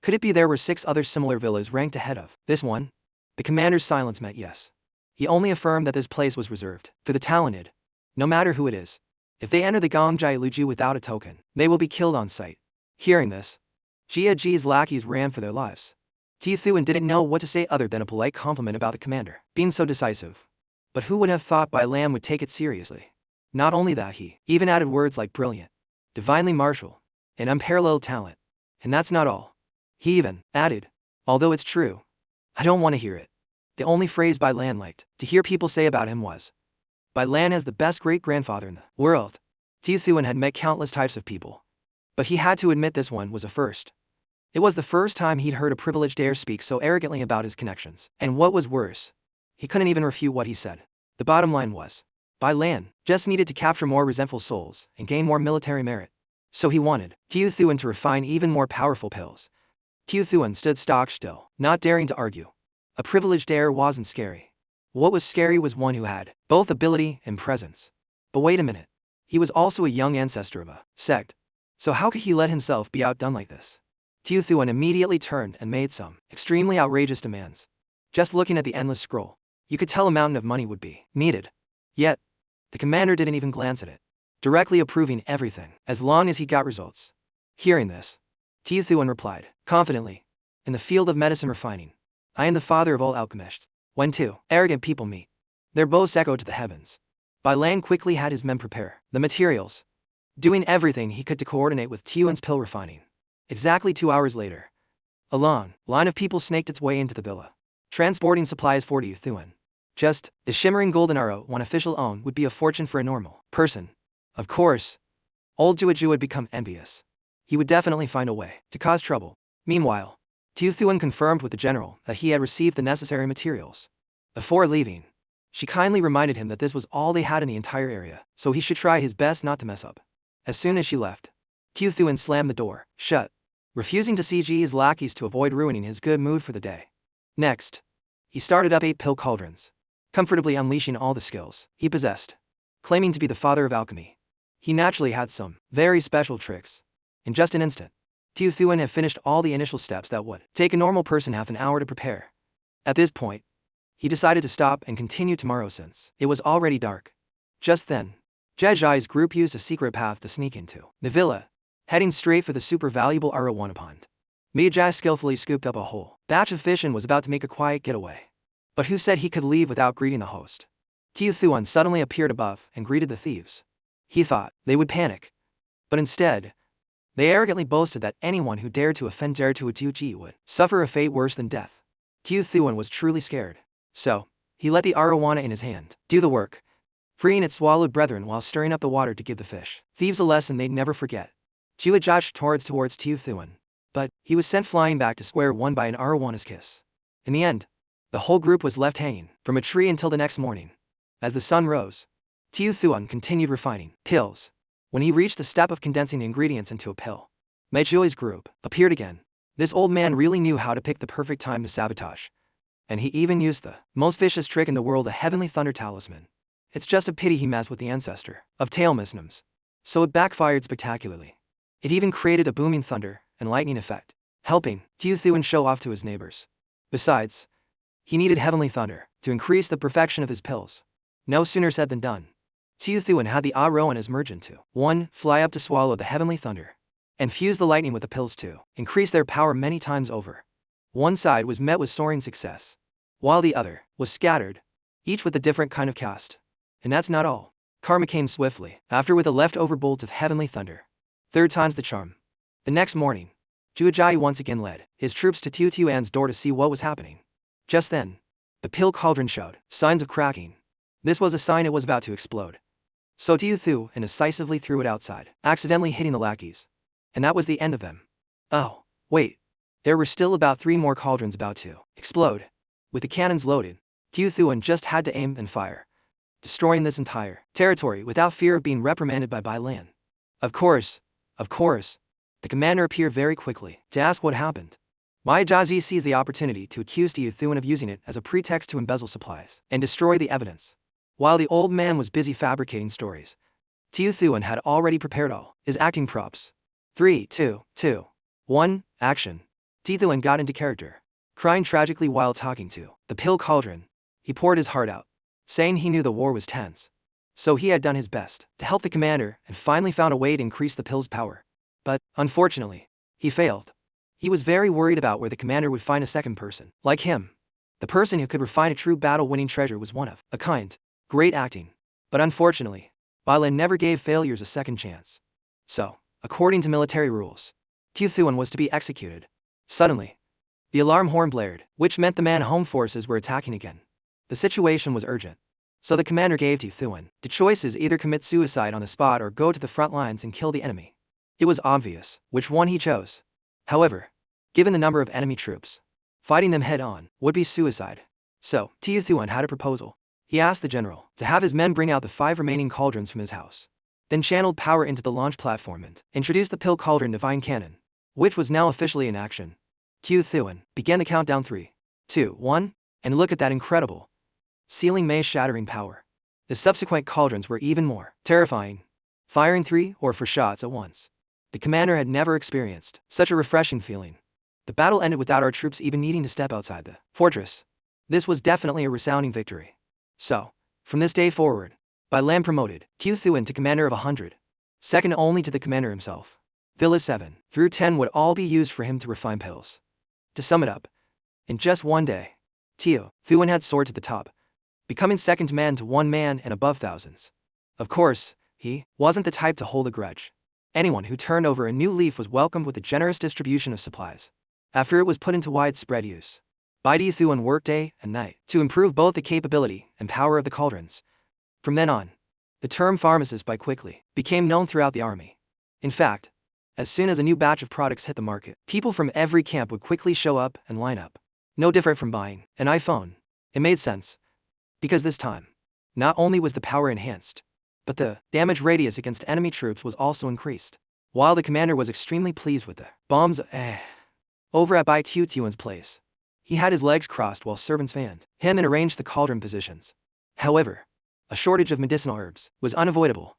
Could it be there were 6 other similar villas ranked ahead of this one? The commander's silence meant yes. He only affirmed that this place was reserved for the talented. No matter who it is, if they enter the Gongjai Luju without a token, they will be killed on sight. Hearing this, Jia Ji's lackeys ran for their lives. Yu Thuan didn't know what to say other than a polite compliment about the commander being so decisive. But who would have thought Bai Lam would take it seriously? Not only that, he even added words like brilliant, divinely martial, and unparalleled talent. And that's not all. He even added, "Although it's true, I don't want to hear it." The only phrase Bai Lan liked to hear people say about him was, "Bai Lan has the best great-grandfather in the world." Tiu Thuan had met countless types of people, but he had to admit this one was a first. It was the first time he'd heard a privileged heir speak so arrogantly about his connections. And what was worse, he couldn't even refute what he said. The bottom line was, Bai Lan just needed to capture more resentful souls and gain more military merit. So he wanted Tiu Thuan to refine even more powerful pills. Tiu Thuan stood stock still, not daring to argue. A privileged heir wasn't scary. What was scary was one who had both ability and presence. But wait a minute. He was also a young ancestor of a sect. So how could he let himself be outdone like this? Tiu Thuan immediately turned and made some extremely outrageous demands. Just looking at the endless scroll, you could tell a mountain of money would be needed. Yet, the commander didn't even glance at it, directly approving everything, as long as he got results. Hearing this, Tiu Thuan replied, confidently, "In the field of medicine refining, I am the father of all alchemists. When two arrogant people meet, their boasts echo to the heavens." Bai Lan quickly had his men prepare the materials, doing everything he could to coordinate with Tuan's pill refining. Exactly 2 hours later, a long line of people snaked its way into the villa, transporting supplies for Tiu Thuan. Just the shimmering golden arrow one official owned would be a fortune for a normal person. Of course, old Juaju would become envious. He would definitely find a way to cause trouble. Meanwhile, Tiu Thuan confirmed with the general that he had received the necessary materials. Before leaving, she kindly reminded him that this was all they had in the entire area, so he should try his best not to mess up. As soon as she left, Tiu Thuan slammed the door shut, refusing to see his lackeys to avoid ruining his good mood for the day. Next, he started up 8 pill cauldrons, comfortably unleashing all the skills he possessed. Claiming to be the father of alchemy, he naturally had some very special tricks. In just an instant, Tiu Thuan had finished all the initial steps that would take a normal person half an hour to prepare. At this point, he decided to stop and continue tomorrow since it was already dark. Just then, Jezhai's group used a secret path to sneak into the villa, heading straight for the super valuable arowana pond. Mijai skillfully scooped up a whole batch of fish and was about to make a quiet getaway. But who said he could leave without greeting the host? Tiu Thuan suddenly appeared above and greeted the thieves. He thought they would panic, but instead, they arrogantly boasted that anyone who dared to offend Tuji would suffer a fate worse than death. Tiu Thuan was truly scared, so he let the arowana in his hand do the work, freeing its swallowed brethren while stirring up the water to give the fish thieves a lesson they'd never forget. Jua judged towards Tiu Thuan, but he was sent flying back to square one by an arawana's kiss. In the end, the whole group was left hanging from a tree until the next morning. As the sun rose, Tiu Thuan continued refining pills. When he reached the step of condensing the ingredients into a pill, Meijui's group appeared again. This old man really knew how to pick the perfect time to sabotage. And he even used the most vicious trick in the world, a heavenly thunder talisman. It's just a pity he messed with the ancestor of Tailmisnums, so it backfired spectacularly. It even created a booming thunder and lightning effect, helping Tiu Thuan show off to his neighbors. Besides, he needed heavenly thunder to increase the perfection of his pills. No sooner said than done. Tiu Thuan had the arowanas merge into one, fly up to swallow the heavenly thunder, and fuse the lightning with the pills to increase their power many times over. One side was met with soaring success, while the other was scattered, each with a different kind of cast. And that's not all. Karma came swiftly after with the leftover bolts of heavenly thunder. 3 times the charm. The next morning, Juajai once again led his troops to Tiu Thuan's door to see what was happening. Just then, the pill cauldron showed signs of cracking. This was a sign it was about to explode. So Tiu Thuan incisively threw it outside, accidentally hitting the lackeys. And that was the end of them. Oh, wait. There were still about 3 more cauldrons about to explode. With the cannons loaded, Tiu Thuan just had to aim and fire, destroying this entire territory without fear of being reprimanded by Bai Lan. Of course, the commander appeared very quickly to ask what happened. Mai Jiazi seized the opportunity to accuse Tiu Thuan of using it as a pretext to embezzle supplies and destroy the evidence. While the old man was busy fabricating stories, Tiu Thuan had already prepared all his acting props. 3, 2, 2, 1, action. Tiu Thuan got into character. Crying tragically while talking to the pill cauldron, he poured his heart out, saying he knew the war was tense. So he had done his best to help the commander and finally found a way to increase the pill's power. But, unfortunately, he failed. He was very worried about where the commander would find a second person like him. The person who could refine a true battle-winning treasure was one of a kind. Great acting. But unfortunately, Bai Lan never gave failures a second chance. So, according to military rules, Tiu Thuan was to be executed. Suddenly, the alarm horn blared, which meant the man-home forces were attacking again. The situation was urgent. So the commander gave to Thuan the choices: either commit suicide on the spot or go to the front lines and kill the enemy. It was obvious which one he chose. However, given the number of enemy troops, fighting them head-on would be suicide. So, Tiu Thuan had a proposal. He asked the general to have his men bring out the 5 remaining cauldrons from his house, then channeled power into the launch platform and introduced the Pill Cauldron Divine Cannon, which was now officially in action. Tiu Thuan began the countdown: 3, 2, 1, and look at that incredible, sealing maze-shattering power. The subsequent cauldrons were even more terrifying, firing 3 or 4 shots at once. The commander had never experienced such a refreshing feeling. The battle ended without our troops even needing to step outside the fortress. This was definitely a resounding victory. So, from this day forward, Bai Lam promoted Qiu Thuan to commander of 100, second only to the commander himself. Villas 7 through 10 would all be used for him to refine pills. To sum it up, in just one day, Tiu Thuan had soared to the top, becoming second man to one man and above thousands. Of course, he wasn't the type to hold a grudge. Anyone who turned over a new leaf was welcomed with a generous distribution of supplies. After it was put into widespread use, Bai Thuan worked day and night to improve both the capability and power of the cauldrons. From then on, the term pharmacist Bai quickly became known throughout the army. In fact, as soon as a new batch of products hit the market, people from every camp would quickly show up and line up. No different from buying an iPhone. It made sense, because this time, not only was the power enhanced, but the damage radius against enemy troops was also increased. While the commander was extremely pleased with the bombs over at Bai Tuan's place, he had his legs crossed while servants fanned him and arranged the cauldron positions. However, a shortage of medicinal herbs was unavoidable,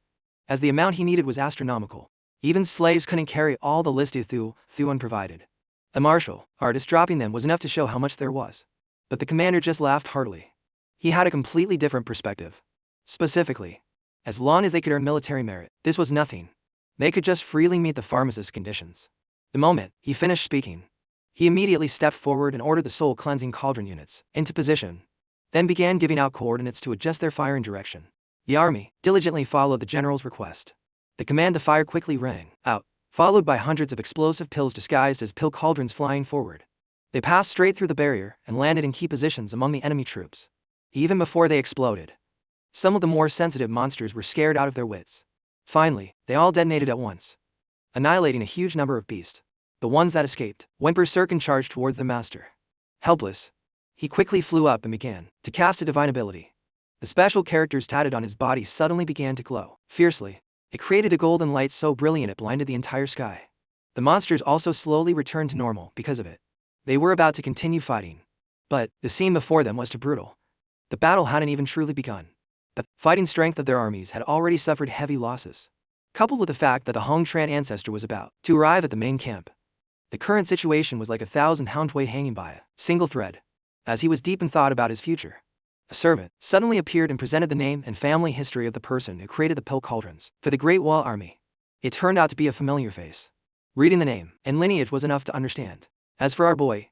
as the amount he needed was astronomical. Even slaves couldn't carry all the list Thuan provided. A martial artist dropping them was enough to show how much there was. But the commander just laughed heartily. He had a completely different perspective. Specifically, as long as they could earn military merit, this was nothing. They could just freely meet the pharmacist's conditions. The moment he finished speaking, he immediately stepped forward and ordered the soul-cleansing cauldron units into position, then began giving out coordinates to adjust their firing direction. The army diligently followed the general's request. The command to fire quickly rang out, followed by hundreds of explosive pills disguised as pill cauldrons flying forward. They passed straight through the barrier and landed in key positions among the enemy troops. Even before they exploded, some of the more sensitive monsters were scared out of their wits. Finally, they all detonated at once, annihilating a huge number of beasts. The ones that escaped went berserk and charged towards the master. Helpless, he quickly flew up and began to cast a divine ability. The special characters tatted on his body suddenly began to glow fiercely. It created a golden light so brilliant it blinded the entire sky. The monsters also slowly returned to normal because of it. They were about to continue fighting, but the scene before them was too brutal. The battle hadn't even truly begun. The fighting strength of their armies had already suffered heavy losses, coupled with the fact that the Hong Tran ancestor was about to arrive at the main camp. The current situation was like 1,000 houndway hanging by a single thread. As he was deep in thought about his future, a servant suddenly appeared and presented the name and family history of the person who created the pill cauldrons for the Great Wall Army. It turned out to be a familiar face. Reading the name and lineage was enough to understand. As for our boy,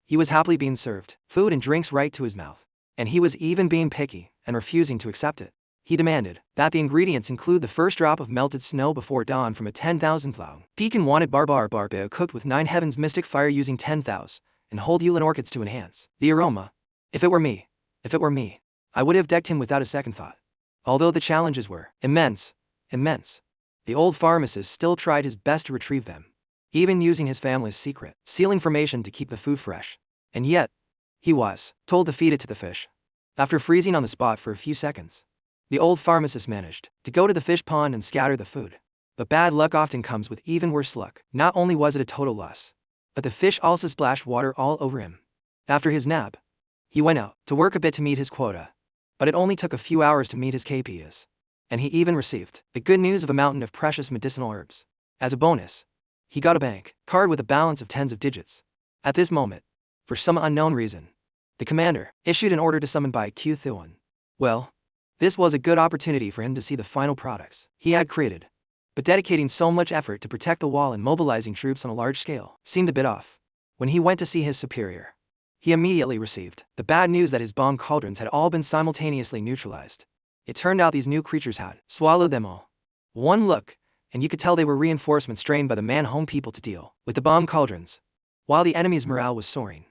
he was happily being served food and drinks right to his mouth, and he was even being picky and refusing to accept it. He demanded that the ingredients include the first drop of melted snow before dawn from a 10,000 thou. Pekin wanted barbar cooked with 9 heavens mystic fire using 10 thous, and whole Yulin orchids to enhance the aroma. If it were me, I would have decked him without a second thought. Although the challenges were immense, the old pharmacist still tried his best to retrieve them, even using his family's secret seal information to keep the food fresh. And yet, he was told to feed it to the fish. After freezing on the spot for a few seconds, the old pharmacist managed to go to the fish pond and scatter the food. But bad luck often comes with even worse luck. Not only was it a total loss, but the fish also splashed water all over him. After his nap, he went out to work a bit to meet his quota, but it only took a few hours to meet his KPIs. And he even received the good news of a mountain of precious medicinal herbs. As a bonus, he got a bank card with a balance of tens of digits. At this moment, for some unknown reason, the commander issued an order to summon Bai Thuan. Well, this was a good opportunity for him to see the final products he had created. But dedicating so much effort to protect the wall and mobilizing troops on a large scale seemed a bit off. When he went to see his superior, he immediately received the bad news that his bomb cauldrons had all been simultaneously neutralized. It turned out these new creatures had swallowed them all. One look, and you could tell they were reinforcements trained by the man-home people to deal with the bomb cauldrons. while the enemy's morale was soaring.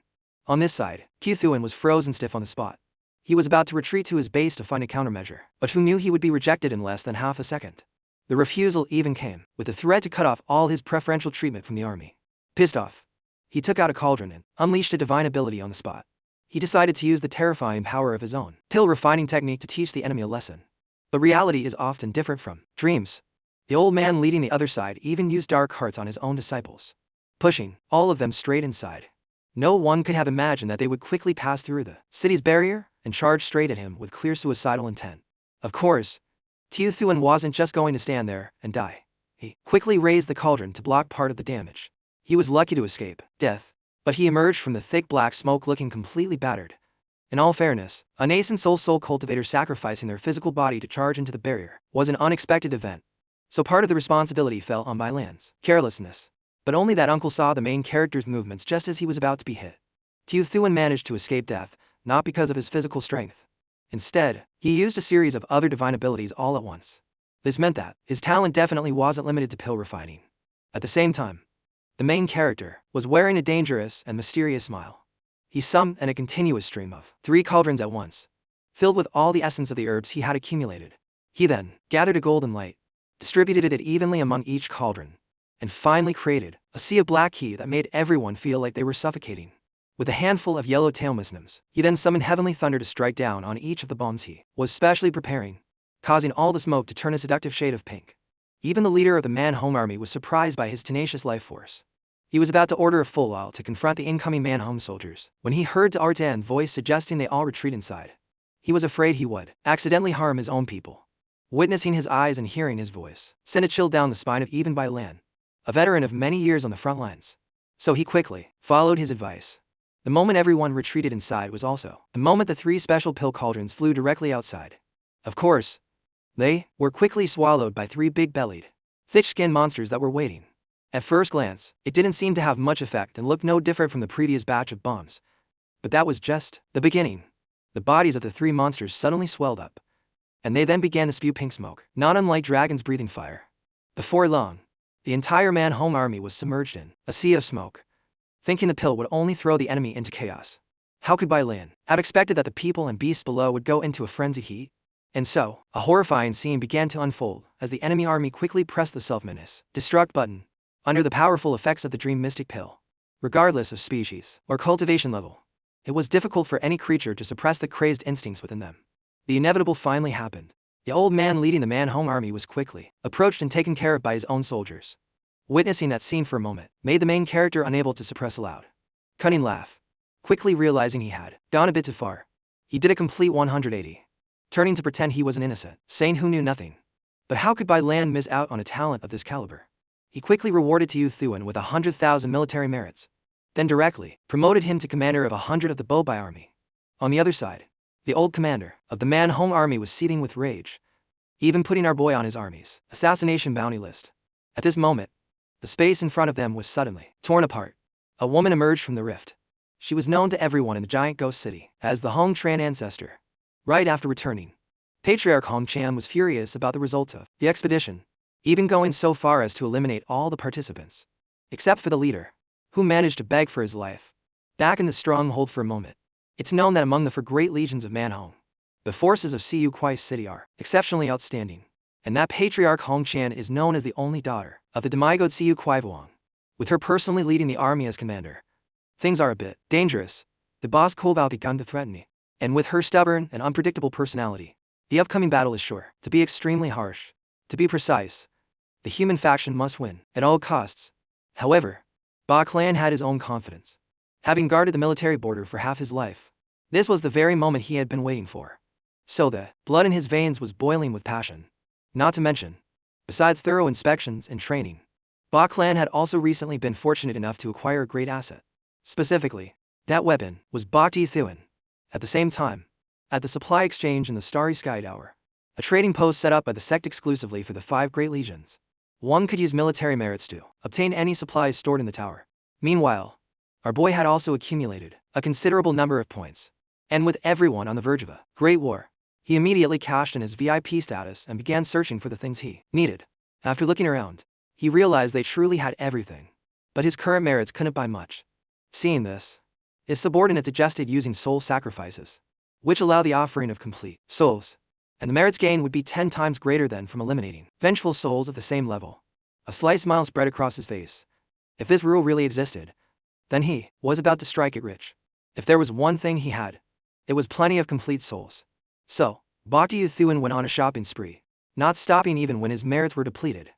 On this side, Q Thuan was frozen stiff on the spot. He was about to retreat to his base to find a countermeasure, but who knew he would be rejected in less than half a second? The refusal even came with the threat to cut off all his preferential treatment from the army. Pissed off, he took out a cauldron and unleashed a divine ability on the spot. He decided to use the terrifying power of his own pill refining technique to teach the enemy a lesson. But reality is often different from dreams. The old man leading the other side even used dark hearts on his own disciples, pushing all of them straight inside. No one could have imagined that they would quickly pass through the city's barrier and charge straight at him with clear suicidal intent. Of course, Tiu Thuan wasn't just going to stand there and die. He quickly raised the cauldron to block part of the damage. He was lucky to escape death, but he emerged from the thick black smoke looking completely battered. In all fairness, a nascent soul cultivator sacrificing their physical body to charge into the barrier was an unexpected event. So part of the responsibility fell on Bai Lan's carelessness. But only that uncle saw the main character's movements just as he was about to be hit. Tiu Thuan managed to escape death, not because of his physical strength. Instead, he used a series of other divine abilities all at once. This meant that his talent definitely wasn't limited to pill refining. At the same time, the main character was wearing a dangerous and mysterious smile. He summoned a continuous stream of 3 cauldrons at once, filled with all the essence of the herbs he had accumulated. He then gathered a golden light, distributed it evenly among each cauldron, and finally created a sea of black heat that made everyone feel like they were suffocating. With a handful of yellow tail muslims, he then summoned heavenly thunder to strike down on each of the bombs he was specially preparing, causing all the smoke to turn a seductive shade of pink. Even the leader of the Man-Home army was surprised by his tenacious life force. He was about to order a full oil to confront the incoming Man-Home soldiers, when he heard Artan's voice suggesting they all retreat inside. He was afraid he would accidentally harm his own people. Witnessing his eyes and hearing his voice sent a chill down the spine of even Bai Lan, a veteran of many years on the front lines. So he quickly followed his advice. The moment everyone retreated inside was also the moment the 3 special pill cauldrons flew directly outside. Of course, they were quickly swallowed by 3 big-bellied, thick-skinned monsters that were waiting. At first glance, it didn't seem to have much effect and looked no different from the previous batch of bombs. But that was just the beginning. The bodies of the 3 monsters suddenly swelled up, and they then began to spew pink smoke, not unlike dragons breathing fire. Before long, the entire Man-Home army was submerged in a sea of smoke. Thinking the pill would only throw the enemy into chaos, how could Bai Lan have expected that the people and beasts below would go into a frenzied heat? And so, a horrifying scene began to unfold as the enemy army quickly pressed the self-menace destruct button under the powerful effects of the Dream Mystic pill. Regardless of species or cultivation level, it was difficult for any creature to suppress the crazed instincts within them. The inevitable finally happened. The old man leading the Man-Home army was quickly approached and taken care of by his own soldiers. Witnessing that scene for a moment made the main character unable to suppress a loud, cunning laugh. Quickly realizing he had gone a bit too far, he did a complete 180, turning to pretend he was an innocent saint who knew nothing. But how could Bai Lan miss out on a talent of this caliber? He quickly rewarded Tiu Thuan with 100,000 military merits, then directly promoted him to commander of 100 of the Bobai army. On the other side, the old commander of the Man-Home army was seething with rage, even putting our boy on his army's assassination bounty list. At this moment, the space in front of them was suddenly torn apart. A woman emerged from the rift. She was known to everyone in the giant ghost city as the Hong Tran ancestor. Right after returning, Patriarch Hong Chan was furious about the results of the expedition, even going so far as to eliminate all the participants, except for the leader, who managed to beg for his life. Back in the stronghold for a moment, it's known that among the great legions of Man-Home, the forces of Siu Kwai City are exceptionally outstanding, and that Patriarch Hong Chan is known as the only daughter of the demigod Siu Kwai Vuong. With her personally leading the army as commander, things are a bit dangerous. The boss Kobao begun to threaten me, and with her stubborn and unpredictable personality, the upcoming battle is sure to be extremely harsh. To be precise, the human faction must win at all costs. However, Ba Clan had his own confidence, having guarded the military border for half his life. This was the very moment he had been waiting for. So the blood in his veins was boiling with passion. Not to mention, besides thorough inspections and training, Ba Clan had also recently been fortunate enough to acquire a great asset. Specifically, that weapon was Bhakti Thuan. At the same time, at the supply exchange in the Starry Sky Tower, a trading post set up by the sect exclusively for the 5 great legions, one could use military merits to obtain any supplies stored in the tower. Meanwhile, our boy had also accumulated a considerable number of points, and with everyone on the verge of a great war, he immediately cashed in his VIP status and began searching for the things he needed. After looking around, he realized they truly had everything, but his current merits couldn't buy much. Seeing this, his subordinates adjusted using soul sacrifices, which allow the offering of complete souls, and the merits gain would be 10 times greater than from eliminating vengeful souls of the same level. A slight smile spread across his face. If this rule really existed, then he was about to strike it rich. If there was one thing he had, it was plenty of complete souls. So, Bhakti Thuan went on a shopping spree, not stopping even when his merits were depleted.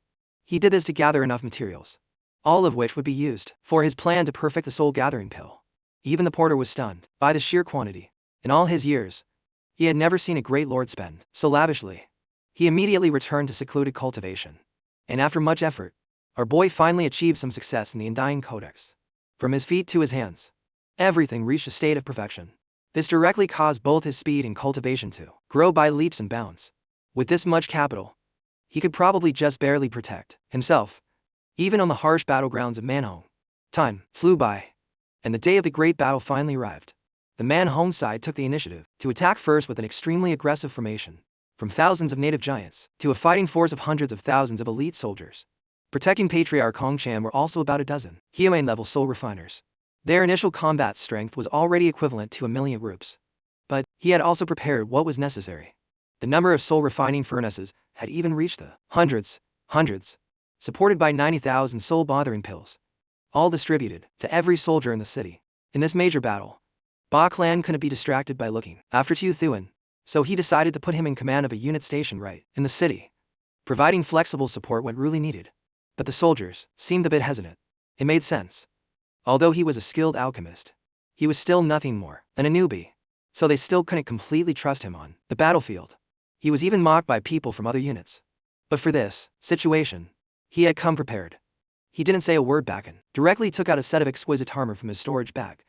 He did this to gather enough materials, all of which would be used for his plan to perfect the soul-gathering pill. Even the porter was stunned by the sheer quantity. In all his years, he had never seen a great lord spend so lavishly. He immediately returned to secluded cultivation. And after much effort, our boy finally achieved some success in the Undying Codex. From his feet to his hands, everything reached a state of perfection. This directly caused both his speed and cultivation to grow by leaps and bounds. With this much capital, he could probably just barely protect himself, even on the harsh battlegrounds of Manhong. Time flew by, and the day of the great battle finally arrived. The Manhong side took the initiative to attack first with an extremely aggressive formation, from thousands of native giants to a fighting force of hundreds of thousands of elite soldiers. Protecting Patriarch Hongchan were also about a dozen Hyoane-level soul refiners. Their initial combat strength was already equivalent to 1,000,000 rupees. But he had also prepared what was necessary. The number of soul refining furnaces had even reached the hundreds, supported by 90,000 soul bothering pills, all distributed to every soldier in the city. In this major battle, Ba Clan couldn't be distracted by looking after Tu Thuan, so he decided to put him in command of a unit stationed right in the city, providing flexible support when really needed. But the soldiers seemed a bit hesitant. It made sense. Although he was a skilled alchemist, he was still nothing more than a newbie, so they still couldn't completely trust him on the battlefield. He was even mocked by people from other units. But for this situation, he had come prepared. He didn't say a word back and directly took out a set of exquisite armor from his storage bag.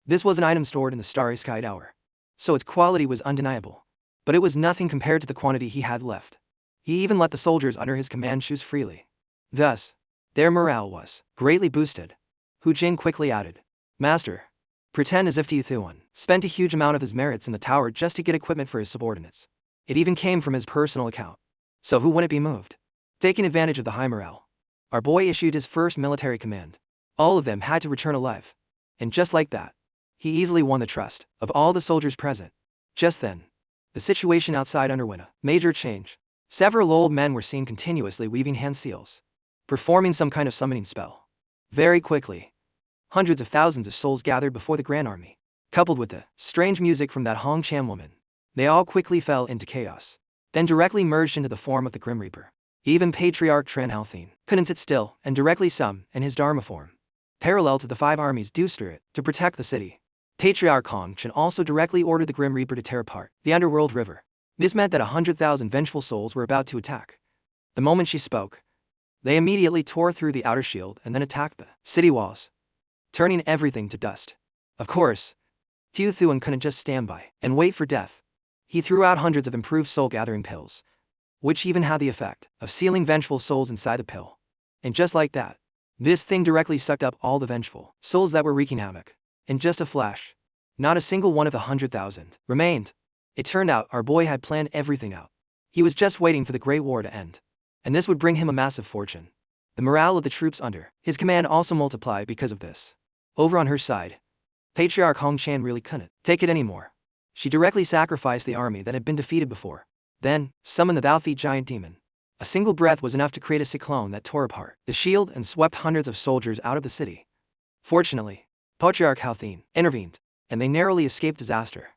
This was an item stored in the Starry Sky Tower, so its quality was undeniable. But it was nothing compared to the quantity he had left. He even let the soldiers under his command choose freely. Thus, their morale was greatly boosted. Hu Jin quickly added, "Master, pretend as if Tu Thuan spent a huge amount of his merits in the tower just to get equipment for his subordinates. It even came from his personal account. So who wouldn't be moved?" Taking advantage of the high morale, our boy issued his first military command. All of them had to return alive. And just like that, he easily won the trust of all the soldiers present. Just then, the situation outside underwent a major change. Several old men were seen continuously weaving hand seals, performing some kind of summoning spell. Very quickly, hundreds of thousands of souls gathered before the Grand Army. Coupled with the strange music from that Hongchan woman, they all quickly fell into chaos, then directly merged into the form of the Grim Reaper. Even Patriarch Tran Halthine couldn't sit still and directly summon in his Dharma form, parallel to the 5 armies due it to protect the city. Patriarch Hongchan also directly ordered the Grim Reaper to tear apart the underworld river. This meant that 100,000 vengeful souls were about to attack. The moment she spoke, they immediately tore through the outer shield and then attacked the city walls, turning everything to dust. Of course, Tu Thuan couldn't just stand by and wait for death. He threw out hundreds of improved soul-gathering pills, which even had the effect of sealing vengeful souls inside the pill. And just like that, this thing directly sucked up all the vengeful souls that were wreaking havoc. In just a flash, not a single one of the 100,000 remained. It turned out our boy had planned everything out. He was just waiting for the Great War to end, and this would bring him a massive fortune. The morale of the troops under his command also multiplied because of this. Over on her side, Patriarch Hongchan really couldn't take it anymore. She directly sacrificed the army that had been defeated before, then summoned the Thou-Thi giant demon. A single breath was enough to create a cyclone that tore apart the shield and swept hundreds of soldiers out of the city. Fortunately, Patriarch Halthine intervened, and they narrowly escaped disaster.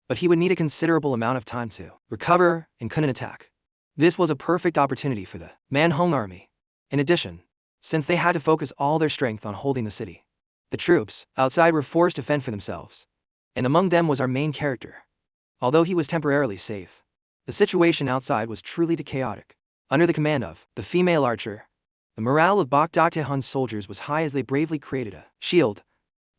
But he would need a considerable amount of time to recover and couldn't attack. This was a perfect opportunity for the Manhong army. In addition, since they had to focus all their strength on holding the city, the troops outside were forced to fend for themselves. And among them was our main character. Although he was temporarily safe, the situation outside was truly chaotic. Under the command of the female archer, the morale of Bok Dak Hun's soldiers was high as they bravely created a shield,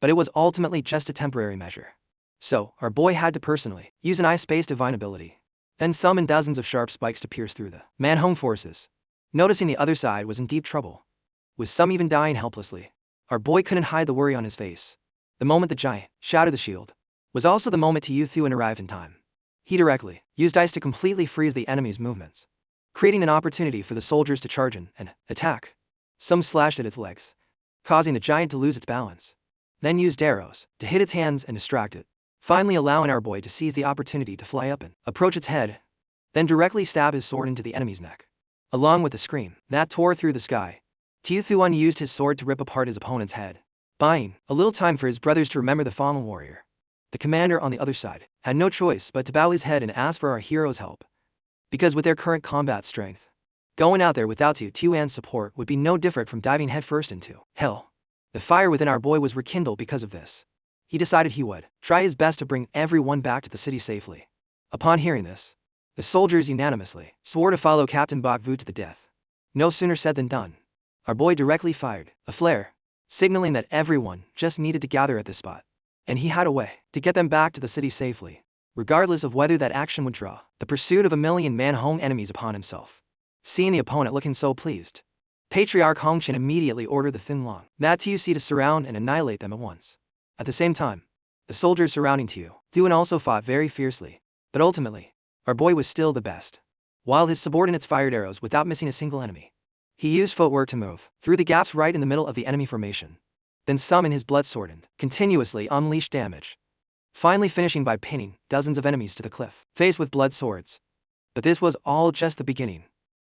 but it was ultimately just a temporary measure. So, our boy had to personally use an eye-space divine ability, then summon dozens of sharp spikes to pierce through the Manhong forces. Noticing the other side was in deep trouble, with some even dying helplessly, our boy couldn't hide the worry on his face. The moment the giant shattered the shield was also the moment Tu Thuan arrived in time. He directly used ice to completely freeze the enemy's movements, creating an opportunity for the soldiers to charge in and attack. Some slashed at its legs, causing the giant to lose its balance. then used arrows to hit its hands and distract it, finally allowing our boy to seize the opportunity to fly up and approach its head, then directly stab his sword into the enemy's neck. Along with a scream that tore through the sky, Tiu Thuan used his sword to rip apart his opponent's head, buying a little time for his brothers to remember the fallen warrior. The commander on the other side had no choice but to bow his head and ask for our hero's help, because with their current combat strength, going out there without Tiu Thuan's support would be no different from diving headfirst into hell. The fire within our boy was rekindled because of this. He decided he would try his best to bring everyone back to the city safely. Upon hearing this, the soldiers unanimously swore to follow Captain Bok Vu to the death. No sooner said than done. Our boy directly fired a flare, signaling that everyone just needed to gather at this spot, and he had a way to get them back to the city safely, regardless of whether that action would draw the pursuit of 1,000,000 home enemies upon himself. Seeing the opponent looking so pleased, Patriarch Hongqian immediately ordered the Thin Long that Tiu to surround and annihilate them at once. At the same time, the soldiers surrounding Tiu Thuan also fought very fiercely, but ultimately, our boy was still the best. While his subordinates fired arrows without missing a single enemy, he used footwork to move through the gaps right in the middle of the enemy formation, then summoned his blood sword and continuously unleashed damage, finally finishing by pinning dozens of enemies to the cliff face with blood swords. But this was all just the beginning.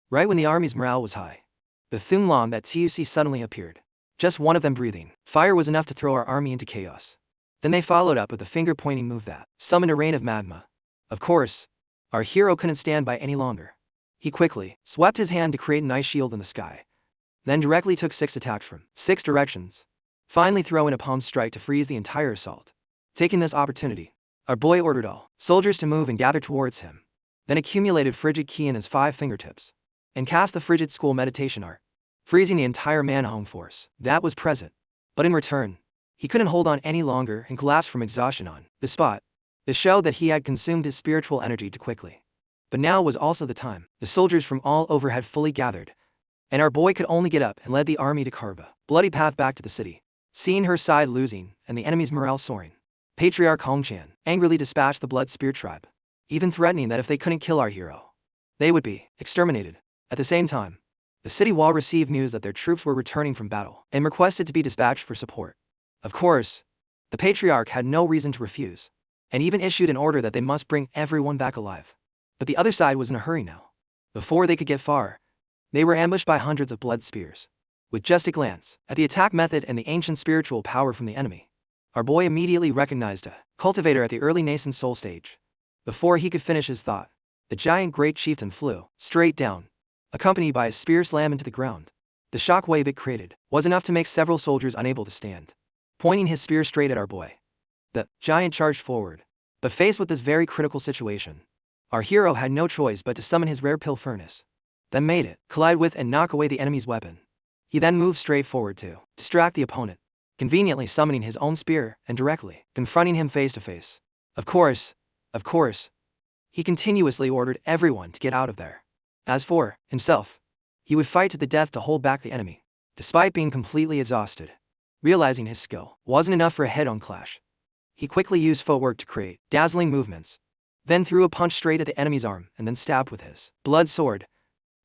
Right when the army's morale was high, the Thun Long that Tuc suddenly appeared. Just one of them breathing fire was enough to throw our army into chaos. Then they followed up with a finger-pointing move that summoned a rain of magma. Of course, our hero couldn't stand by any longer. He quickly swept his hand to create an ice shield in the sky, then directly took 6 attacks from 6 directions, finally throwing a palm strike to freeze the entire assault. Taking this opportunity, our boy ordered all soldiers to move and gather towards him, then accumulated frigid ki in his 5 fingertips, and cast the frigid school meditation art, freezing the entire man-home force that was present. But in return, he couldn't hold on any longer and collapsed from exhaustion on the spot. This showed that he had consumed his spiritual energy too quickly. But now was also the time. The soldiers from all over had fully gathered, and our boy could only get up and led the army to carve a bloody path back to the city. Seeing her side losing and the enemy's morale soaring, Patriarch Hongqian angrily dispatched the Blood Spear tribe, even threatening that if they couldn't kill our hero, they would be exterminated. At the same time, the city wall received news that their troops were returning from battle and requested to be dispatched for support. Of course, the Patriarch had no reason to refuse, and even issued an order that they must bring everyone back alive. But the other side was in a hurry now. Before they could get far, they were ambushed by hundreds of blood spears. With just a glance at the attack method and the ancient spiritual power from the enemy, our boy immediately recognized a cultivator at the early nascent soul stage. Before he could finish his thought, the giant great chieftain flew straight down, accompanied by a spear slam into the ground. The shockwave it created was enough to make several soldiers unable to stand. Pointing his spear straight at our boy, the giant charged forward. But faced with this very critical situation, our hero had no choice but to summon his rare pill furnace, then made it collide with and knock away the enemy's weapon. He then moved straight forward to distract the opponent, conveniently summoning his own spear and directly confronting him face to face. Of course, he continuously ordered everyone to get out of there. As for himself, he would fight to the death to hold back the enemy, despite being completely exhausted. Realizing his skill wasn't enough for a head-on clash, he quickly used footwork to create dazzling movements, then threw a punch straight at the enemy's arm and then stabbed with his blood sword,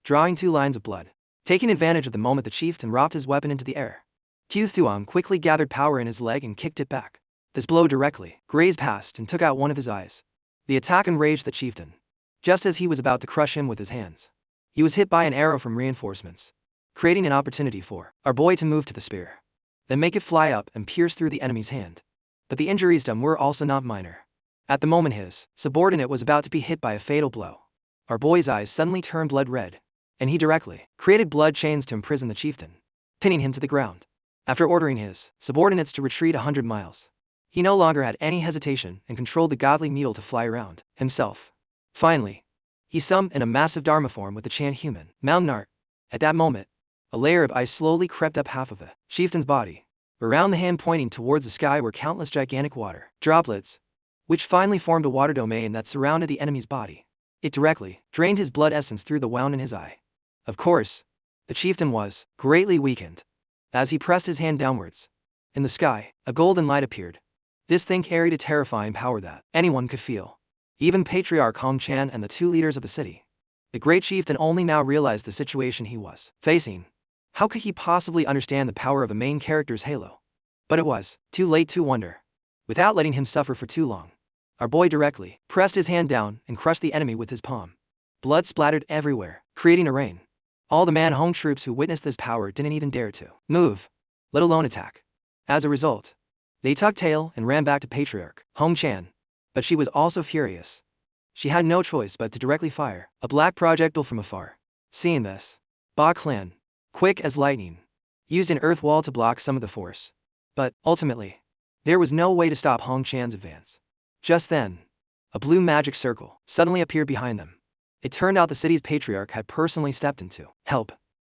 drawing 2 lines of blood. Taking advantage of the moment, the chieftain dropped his weapon into the air. Tiu Thuan quickly gathered power in his leg and kicked it back. This blow directly grazed past and took out one of his eyes. The attack enraged the chieftain. Just as he was about to crush him with his hands, he was hit by an arrow from reinforcements, creating an opportunity for our boy to move to the spear, then make it fly up and pierce through the enemy's hand. But the injuries done were also not minor. At the moment his subordinate was about to be hit by a fatal blow, our boy's eyes suddenly turned blood red, and he directly created blood chains to imprison the chieftain, pinning him to the ground. After ordering his subordinates to retreat 100 miles, he no longer had any hesitation and controlled the godly mule to fly around himself. Finally, he summoned in a massive dharma form with the chant human mountain art. At that moment, a layer of ice slowly crept up half of the chieftain's body. Around the hand pointing towards the sky were countless gigantic water droplets, which finally formed a water domain that surrounded the enemy's body. It directly drained his blood essence through the wound in his eye. Of course, the chieftain was greatly weakened. As he pressed his hand downwards, in the sky, a golden light appeared. This thing carried a terrifying power that anyone could feel, even Patriarch Hongqian and the 2 leaders of the city. The great chieftain only now realized the situation he was facing. How could he possibly understand the power of a main character's halo? But it was too late to wonder. Without letting him suffer for too long, our boy directly pressed his hand down and crushed the enemy with his palm. Blood splattered everywhere, creating a rain. All the Man-Hong troops who witnessed this power didn't even dare to move, let alone attack. As a result, they tucked tail and ran back to Patriarch Hong Chan. But she was also furious. She had no choice but to directly fire a black projectile from afar. Seeing this, Ba Clan, quick as lightning, used an earth wall to block some of the force. But, ultimately, there was no way to stop Hong Chan's advance. Just then, a blue magic circle suddenly appeared behind them. It turned out the city's patriarch had personally stepped in to help,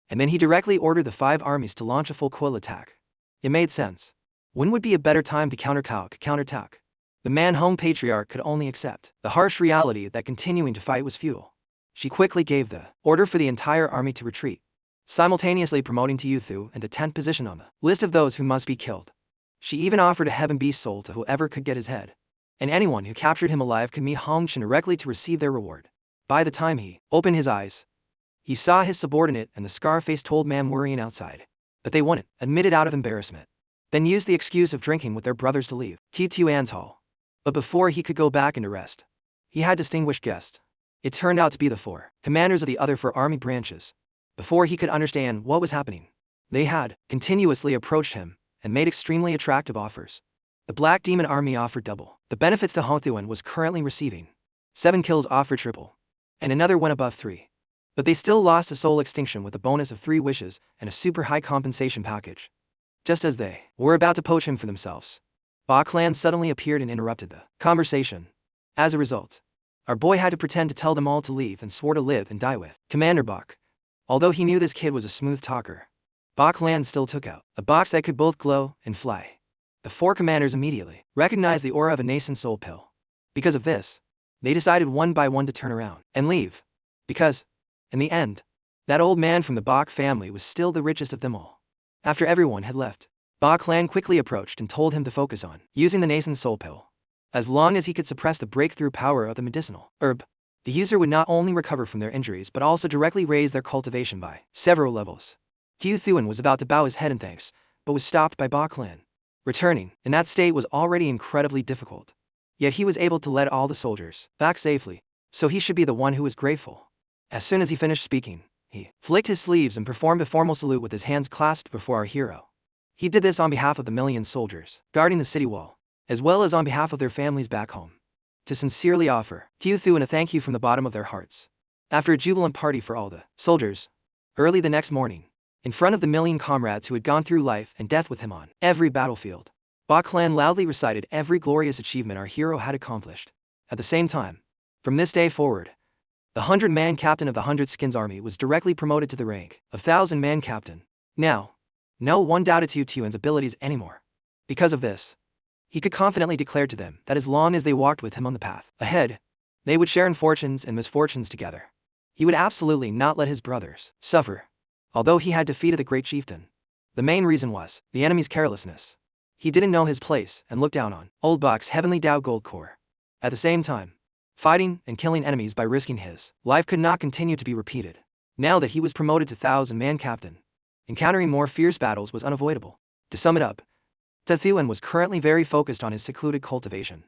and then he directly ordered the 5 armies to launch a full quill attack. It made sense. When would be a better time to counterattack? The Man-Hong patriarch could only accept the harsh reality that continuing to fight was futile. She quickly gave the order for the entire army to retreat, simultaneously promoting Tu Thu into 10th position on the list of those who must be killed. She even offered a heaven beast soul to whoever could get his head, and anyone who captured him alive could meet Hong Chen directly to receive their reward. By the time he opened his eyes, he saw his subordinate and the scar-faced old man worrying outside. But they wouldn't admit it out of embarrassment, then used the excuse of drinking with their brothers to leave Tuan's hall. But before he could go back into rest, he had distinguished guests. It turned out to be the 4 commanders of the other 4 army branches. Before he could understand what was happening, they had continuously approached him and made extremely attractive offers. The Black Demon Army offered double the benefits to Hong Thuan was currently receiving. 7 kills offered triple, and another went above 3. But they still lost to soul extinction with a bonus of 3 wishes and a super high compensation package. Just as they were about to poach him for themselves, Ba Clan suddenly appeared and interrupted the conversation. As a result, our boy had to pretend to tell them all to leave and swore to live and die with Commander Bach. Although he knew this kid was a smooth talker, Ba Clan still took out a box that could both glow and fly. The 4 commanders immediately recognized the aura of a nascent soul pill. Because of this, they decided one by one to turn around and leave. Because, in the end, that old man from the Bach family was still the richest of them all. After everyone had left, Ba Clan quickly approached and told him to focus on using the nascent soul pill. As long as he could suppress the breakthrough power of the medicinal herb, the user would not only recover from their injuries but also directly raise their cultivation by several levels. Tu Thuan was about to bow his head in thanks, but was stopped by Ba Clan. Returning in that state was already incredibly difficult. Yet he was able to let all the soldiers back safely, so he should be the one who was grateful. As soon as he finished speaking, he flicked his sleeves and performed a formal salute with his hands clasped before our hero. He did this on behalf of the million soldiers guarding the city wall, as well as on behalf of their families back home, to sincerely offer Tu Thuan a thank you from the bottom of their hearts. After a jubilant party for all the soldiers, early the next morning, in front of the million comrades who had gone through life and death with him on every battlefield, Ba Clan loudly recited every glorious achievement our hero had accomplished. At the same time, from this day forward, the 100-man captain of the 100 Skins army was directly promoted to the rank of 1,000-man captain. Now, no one doubted Tu Thuan's abilities anymore. Because of this, he could confidently declare to them that as long as they walked with him on the path ahead, they would share in fortunes and misfortunes together. He would absolutely not let his brothers suffer. Although he had defeated the great chieftain, the main reason was the enemy's carelessness. He didn't know his place and looked down on Old Buck's heavenly Dao gold core. At the same time, fighting and killing enemies by risking his life could not continue to be repeated. Now that he was promoted to 1,000-man captain, encountering more fierce battles was unavoidable. To sum it up, Tu Thuan was currently very focused on his secluded cultivation.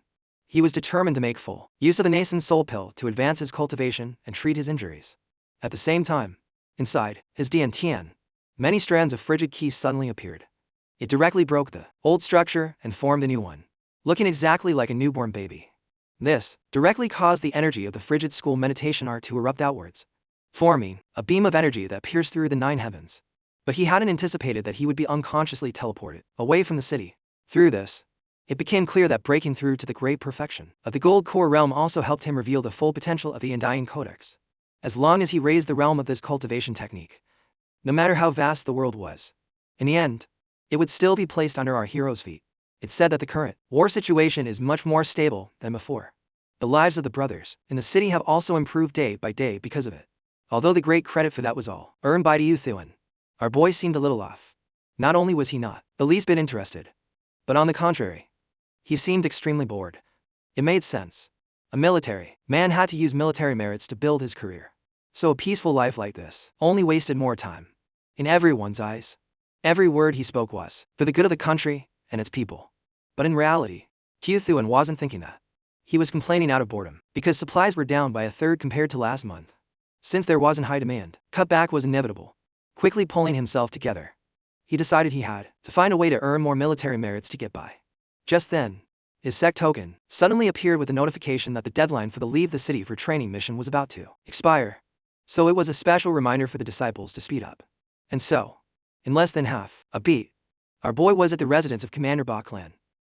He was determined to make full use of the nascent soul pill to advance his cultivation and treat his injuries. At the same time, inside his Dian, many strands of frigid qi suddenly appeared. It directly broke the old structure and formed a new one, looking exactly like a newborn baby. This directly caused the energy of the frigid school meditation art to erupt outwards, forming a beam of energy that pierced through the 9 heavens. But he hadn't anticipated that he would be unconsciously teleported away from the city. Through this, it became clear that breaking through to the great perfection of the gold core realm also helped him reveal the full potential of the Undying Codex. As long as he raised the realm of this cultivation technique, no matter how vast the world was, in the end, it would still be placed under our hero's feet. It's said that the current war situation is much more stable than before. The lives of the brothers in the city have also improved day by day because of it. Although the great credit for that was all earned by Tu Thuan, our boy seemed a little off. Not only was he not the least bit interested, but on the contrary, he seemed extremely bored. It made sense. A military man had to use military merits to build his career. So a peaceful life like this only wasted more time. In everyone's eyes, every word he spoke was for the good of the country and its people. But in reality, Qiu Thuan wasn't thinking that. He was complaining out of boredom, because supplies were down by a third compared to last month. Since there wasn't high demand, cutback was inevitable. Quickly pulling himself together, he decided he had to find a way to earn more military merits to get by. Just then, his sect token suddenly appeared with a notification that the deadline for the Leave the City for Training mission was about to expire. So it was a special reminder for the disciples to speed up. And so, in less than half a beat, our boy was at the residence of Commander Ba Clan.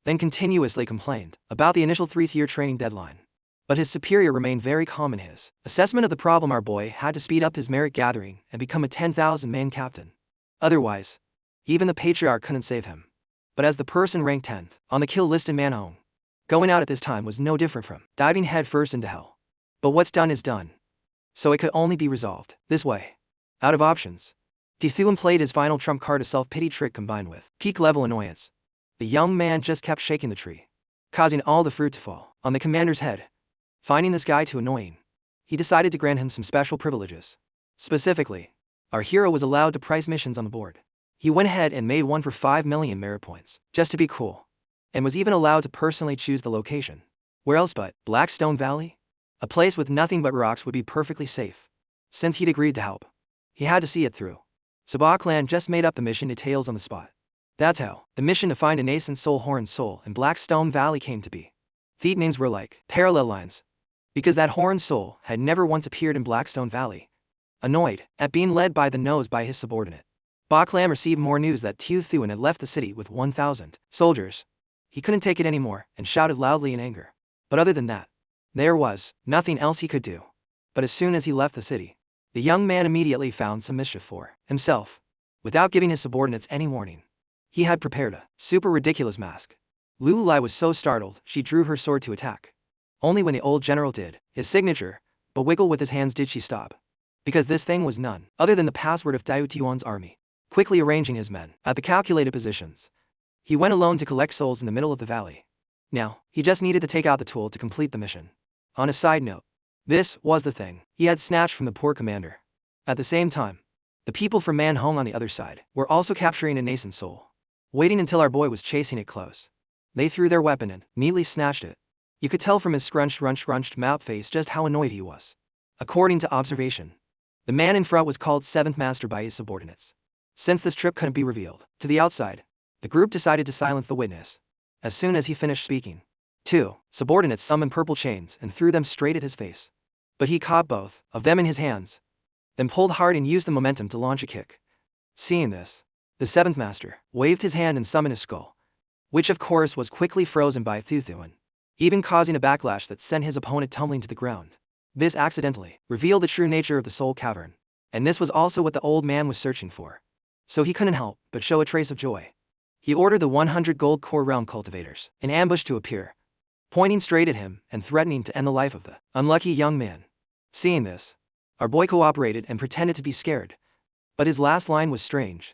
Then continuously complained about the initial 3th-year training deadline. But his superior remained very calm in his assessment of the problem. Our boy had to speed up his merit gathering and become a 10,000-man captain. Otherwise, even the patriarch couldn't save him. But as the person ranked 10th on the kill list in Manhong, going out at this time was no different from diving headfirst into hell. But what's done is done. So it could only be resolved this way. Out of options, Ti Thuan played his final trump card, a self-pity trick combined with peak-level annoyance. The young man just kept shaking the tree, causing all the fruit to fall on the commander's head. Finding this guy too annoying, he decided to grant him some special privileges. Specifically, our hero was allowed to price missions on the board. He went ahead and made one for 5 million merit points, just to be cool, and was even allowed to personally choose the location. Where else but Blackstone Valley? A place with nothing but rocks would be perfectly safe. Since he'd agreed to help, he had to see it through. So Ba Clan just made up the mission details on the spot. That's how the mission to find a nascent soul horned soul in Blackstone Valley came to be. These were like parallel lines, because that horned soul had never once appeared in Blackstone Valley. Annoyed at being led by the nose by his subordinate, Ba Clan received more news that Qiu Thuan had left the city with 1,000 soldiers. He couldn't take it anymore and shouted loudly in anger. But other than that, there was nothing else he could do. But as soon as he left the city, the young man immediately found some mischief for himself. Without giving his subordinates any warning, he had prepared a super ridiculous mask. Lulai was so startled, she drew her sword to attack. Only when the old general did his signature, but wiggle with his hands, did she stop. Because this thing was none other than the password of Diu Tuan's army. Quickly arranging his men at the calculated positions, he went alone to collect souls in the middle of the valley. Now, he just needed to take out the tool to complete the mission. On a side note, this was the thing he had snatched from the poor commander. At the same time, the people from Manhong on the other side were also capturing a nascent soul. Waiting until our boy was chasing it close, they threw their weapon and neatly snatched it. You could tell from his scrunched mouth face just how annoyed he was. According to observation, the man in front was called 7th Master by his subordinates. Since this trip couldn't be revealed to the outside, the group decided to silence the witness. As soon as he finished speaking, 2 subordinates summoned purple chains and threw them straight at his face. But he caught both of them in his hands, then pulled hard and used the momentum to launch a kick. Seeing this, the 7th Master waved his hand and summoned his skull, which of course was quickly frozen by Qiu Thuan, even causing a backlash that sent his opponent tumbling to the ground. This accidentally revealed the true nature of the soul cavern, and this was also what the old man was searching for. So he couldn't help but show a trace of joy. He ordered the 100 gold core realm cultivators in ambush to appear, pointing straight at him and threatening to end the life of the unlucky young man. Seeing this, our boy cooperated and pretended to be scared. But his last line was strange.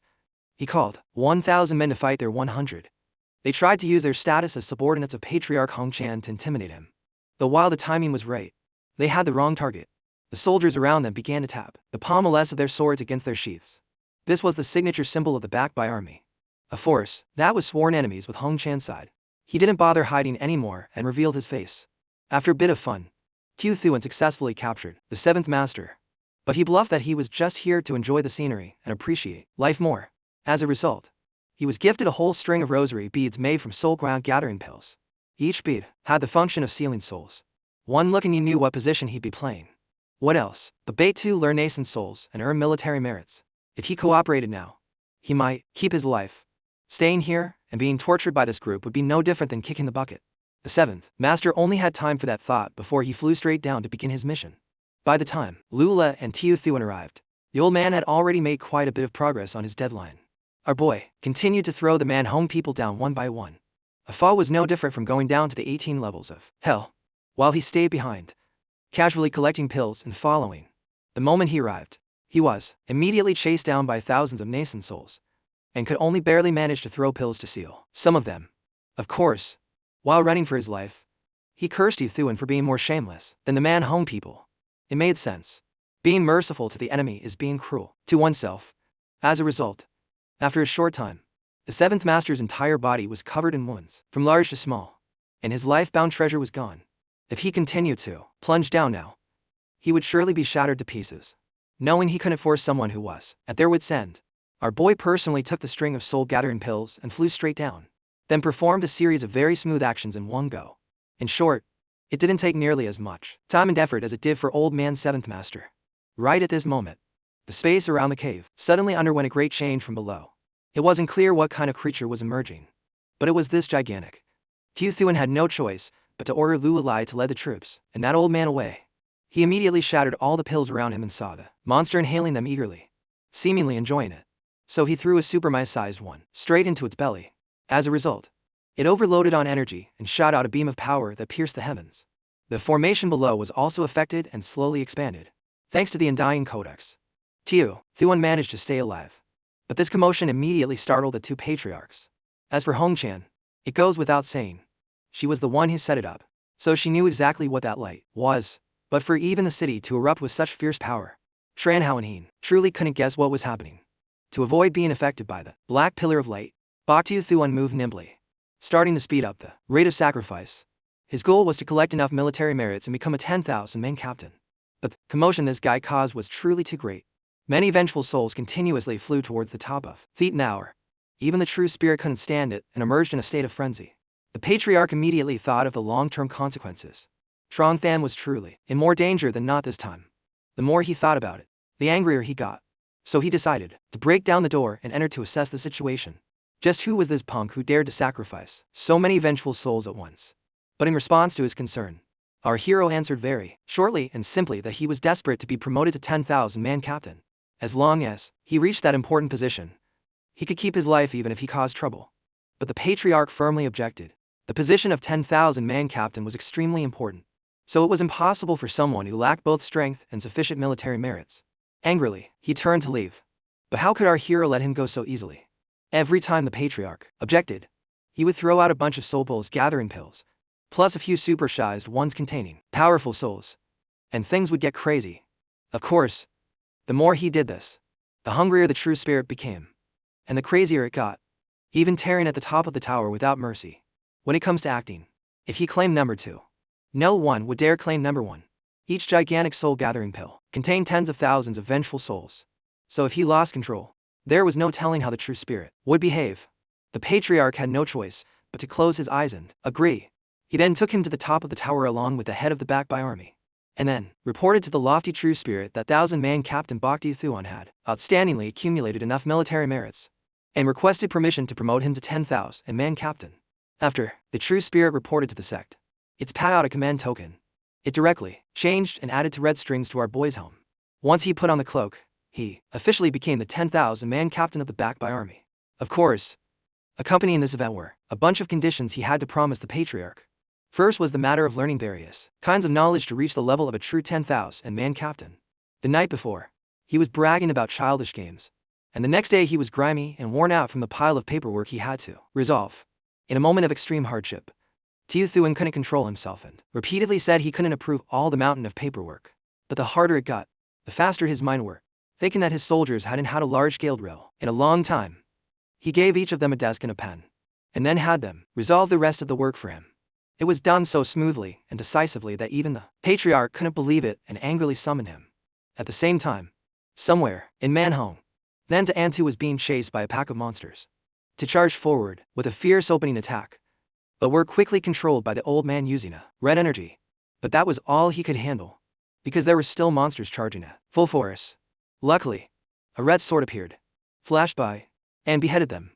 He called 1,000 men to fight their 100. They tried to use their status as subordinates of Patriarch Hong Chan to intimidate him. Though while the timing was right, they had the wrong target. The soldiers around them began to tap the pommels of their swords against their sheaths. This was the signature symbol of the backed by army, a force that was sworn enemies with Hong Chan's side. He didn't bother hiding anymore and revealed his face. After a bit of fun, Qiu Thuan successfully captured the 7th Master. But he bluffed that he was just here to enjoy the scenery and appreciate life more. As a result, he was gifted a whole string of rosary beads made from soul ground gathering pills. Each bead had the function of sealing souls. One look and he knew what position he'd be playing. What else but bait to learn nascent souls and earn military merits? If he cooperated now, he might keep his life. Staying here and being tortured by this group would be no different than kicking the bucket. The 7th Master only had time for that thought before he flew straight down to begin his mission. By the time Lula and Qiu Thuan arrived, the old man had already made quite a bit of progress on his deadline. Our boy continued to throw the Manhong people down one by one. A fall was no different from going down to the 18 levels of hell, while he stayed behind, casually collecting pills and following. The moment he arrived, he was immediately chased down by thousands of nascent souls, and could only barely manage to throw pills to seal some of them. Of course, while running for his life, he cursed Qiu Thuan for being more shameless than the Manhong people. It made sense. Being merciful to the enemy is being cruel to oneself. As a result, after a short time, The seventh master's entire body was covered in wounds, from large to small, and his life-bound treasure was gone. If he continued to plunge down now, he would surely be shattered to pieces. Knowing he couldn't force someone who was at their wits' end, our boy personally took the string of soul-gathering pills and flew straight down, then performed a series of very smooth actions in one go. In short, it didn't take nearly as much time and effort as it did for old man seventh master. Right at this moment, the space around the cave suddenly underwent a great change from below. It wasn't clear what kind of creature was emerging, but it was this gigantic. Tiu Thuan had no choice but to order Lu Alai to lead the troops and that old man away. He immediately shattered all the pills around him and saw the monster inhaling them eagerly, seemingly enjoying it. So he threw a super mice-sized one straight into its belly. As a result, it overloaded on energy and shot out a beam of power that pierced the heavens. The formation below was also affected and slowly expanded. Thanks to the Undying Codex, Tiu Thuan managed to stay alive. But this commotion immediately startled the two patriarchs. As for Hongqian, it goes without saying, she was the one who set it up, so she knew exactly what that light was. But for even the city to erupt with such fierce power, Shanhao and Heen truly couldn't guess what was happening. To avoid being affected by the black pillar of light, Tiu Thuan moved nimbly, starting to speed up the rate of sacrifice. His goal was to collect enough military merits and become a 10,000 man captain. But the commotion this guy caused was truly too great. Many vengeful souls continuously flew towards the top of feet an hour. Even the true spirit couldn't stand it and emerged in a state of frenzy. The patriarch immediately thought of the long-term consequences. Trong Than was truly in more danger than not this time. The more he thought about it, the angrier he got. So he decided to break down the door and enter to assess the situation. Just who was this punk who dared to sacrifice so many vengeful souls at once? But in response to his concern, our hero answered very shortly and simply that he was desperate to be promoted to 10,000 man captain. As long as he reached that important position, he could keep his life even if he caused trouble. But the patriarch firmly objected. The position of 10,000 man captain was extremely important, so it was impossible for someone who lacked both strength and sufficient military merits. Angrily, he turned to leave. But how could our hero let him go so easily? Every time the patriarch objected, he would throw out a bunch of soul pulls gathering pills, plus a few supersized ones containing powerful souls, and things would get crazy. Of course, the more he did this, the hungrier the true spirit became, and the crazier it got, even tearing at the top of the tower without mercy. When it comes to acting, if he claimed number 2, no one would dare claim number 1. Each gigantic soul-gathering pill contained tens of thousands of vengeful souls, so if he lost control, there was no telling how the true spirit would behave. The patriarch had no choice but to close his eyes and agree. He then took him to the top of the tower along with the head of the back by army, and then reported to the lofty true spirit that 1,000-man captain Tiu Thuan had outstandingly accumulated enough military merits, and requested permission to promote him to 10,000-man captain. After the true spirit reported to the sect, it's out a command token. It directly changed and added to red strings to our boy's helm. Once he put on the cloak, he officially became the 10,000-man captain of the back by army. Of course, accompanying this event were a bunch of conditions he had to promise the patriarch. First was the matter of learning various kinds of knowledge to reach the level of a true 10,000-man captain. The night before, he was bragging about childish games, and the next day he was grimy and worn out from the pile of paperwork he had to resolve. In a moment of extreme hardship, Tiu Thuan couldn't control himself and repeatedly said he couldn't approve all the mountain of paperwork. But the harder it got, the faster his mind worked, thinking that his soldiers hadn't had a large-scale drill in a long time. He gave each of them a desk and a pen, and then had them resolve the rest of the work for him. It was done so smoothly and decisively that even the patriarch couldn't believe it and angrily summoned him. At the same time, somewhere in Manhong, then Antu was being chased by a pack of monsters to charge forward with a fierce opening attack, but were quickly controlled by the old man using a red energy. But that was all he could handle, because there were still monsters charging at full force. Luckily, a red sword appeared, flashed by, and beheaded them,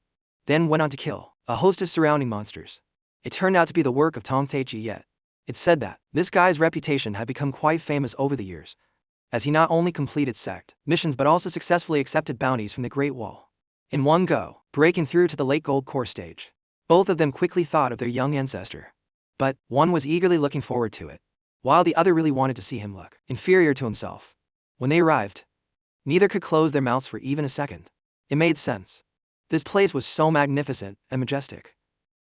then went on to kill a host of surrounding monsters. It turned out to be the work of Tong Taichi yet. It said that this guy's reputation had become quite famous over the years, as he not only completed sect missions but also successfully accepted bounties from the Great Wall in one go, breaking through to the late gold core stage. Both of them quickly thought of their young ancestor, but one was eagerly looking forward to it, while the other really wanted to see him look inferior to himself. When they arrived, neither could close their mouths for even a second. It made sense. This place was so magnificent and majestic.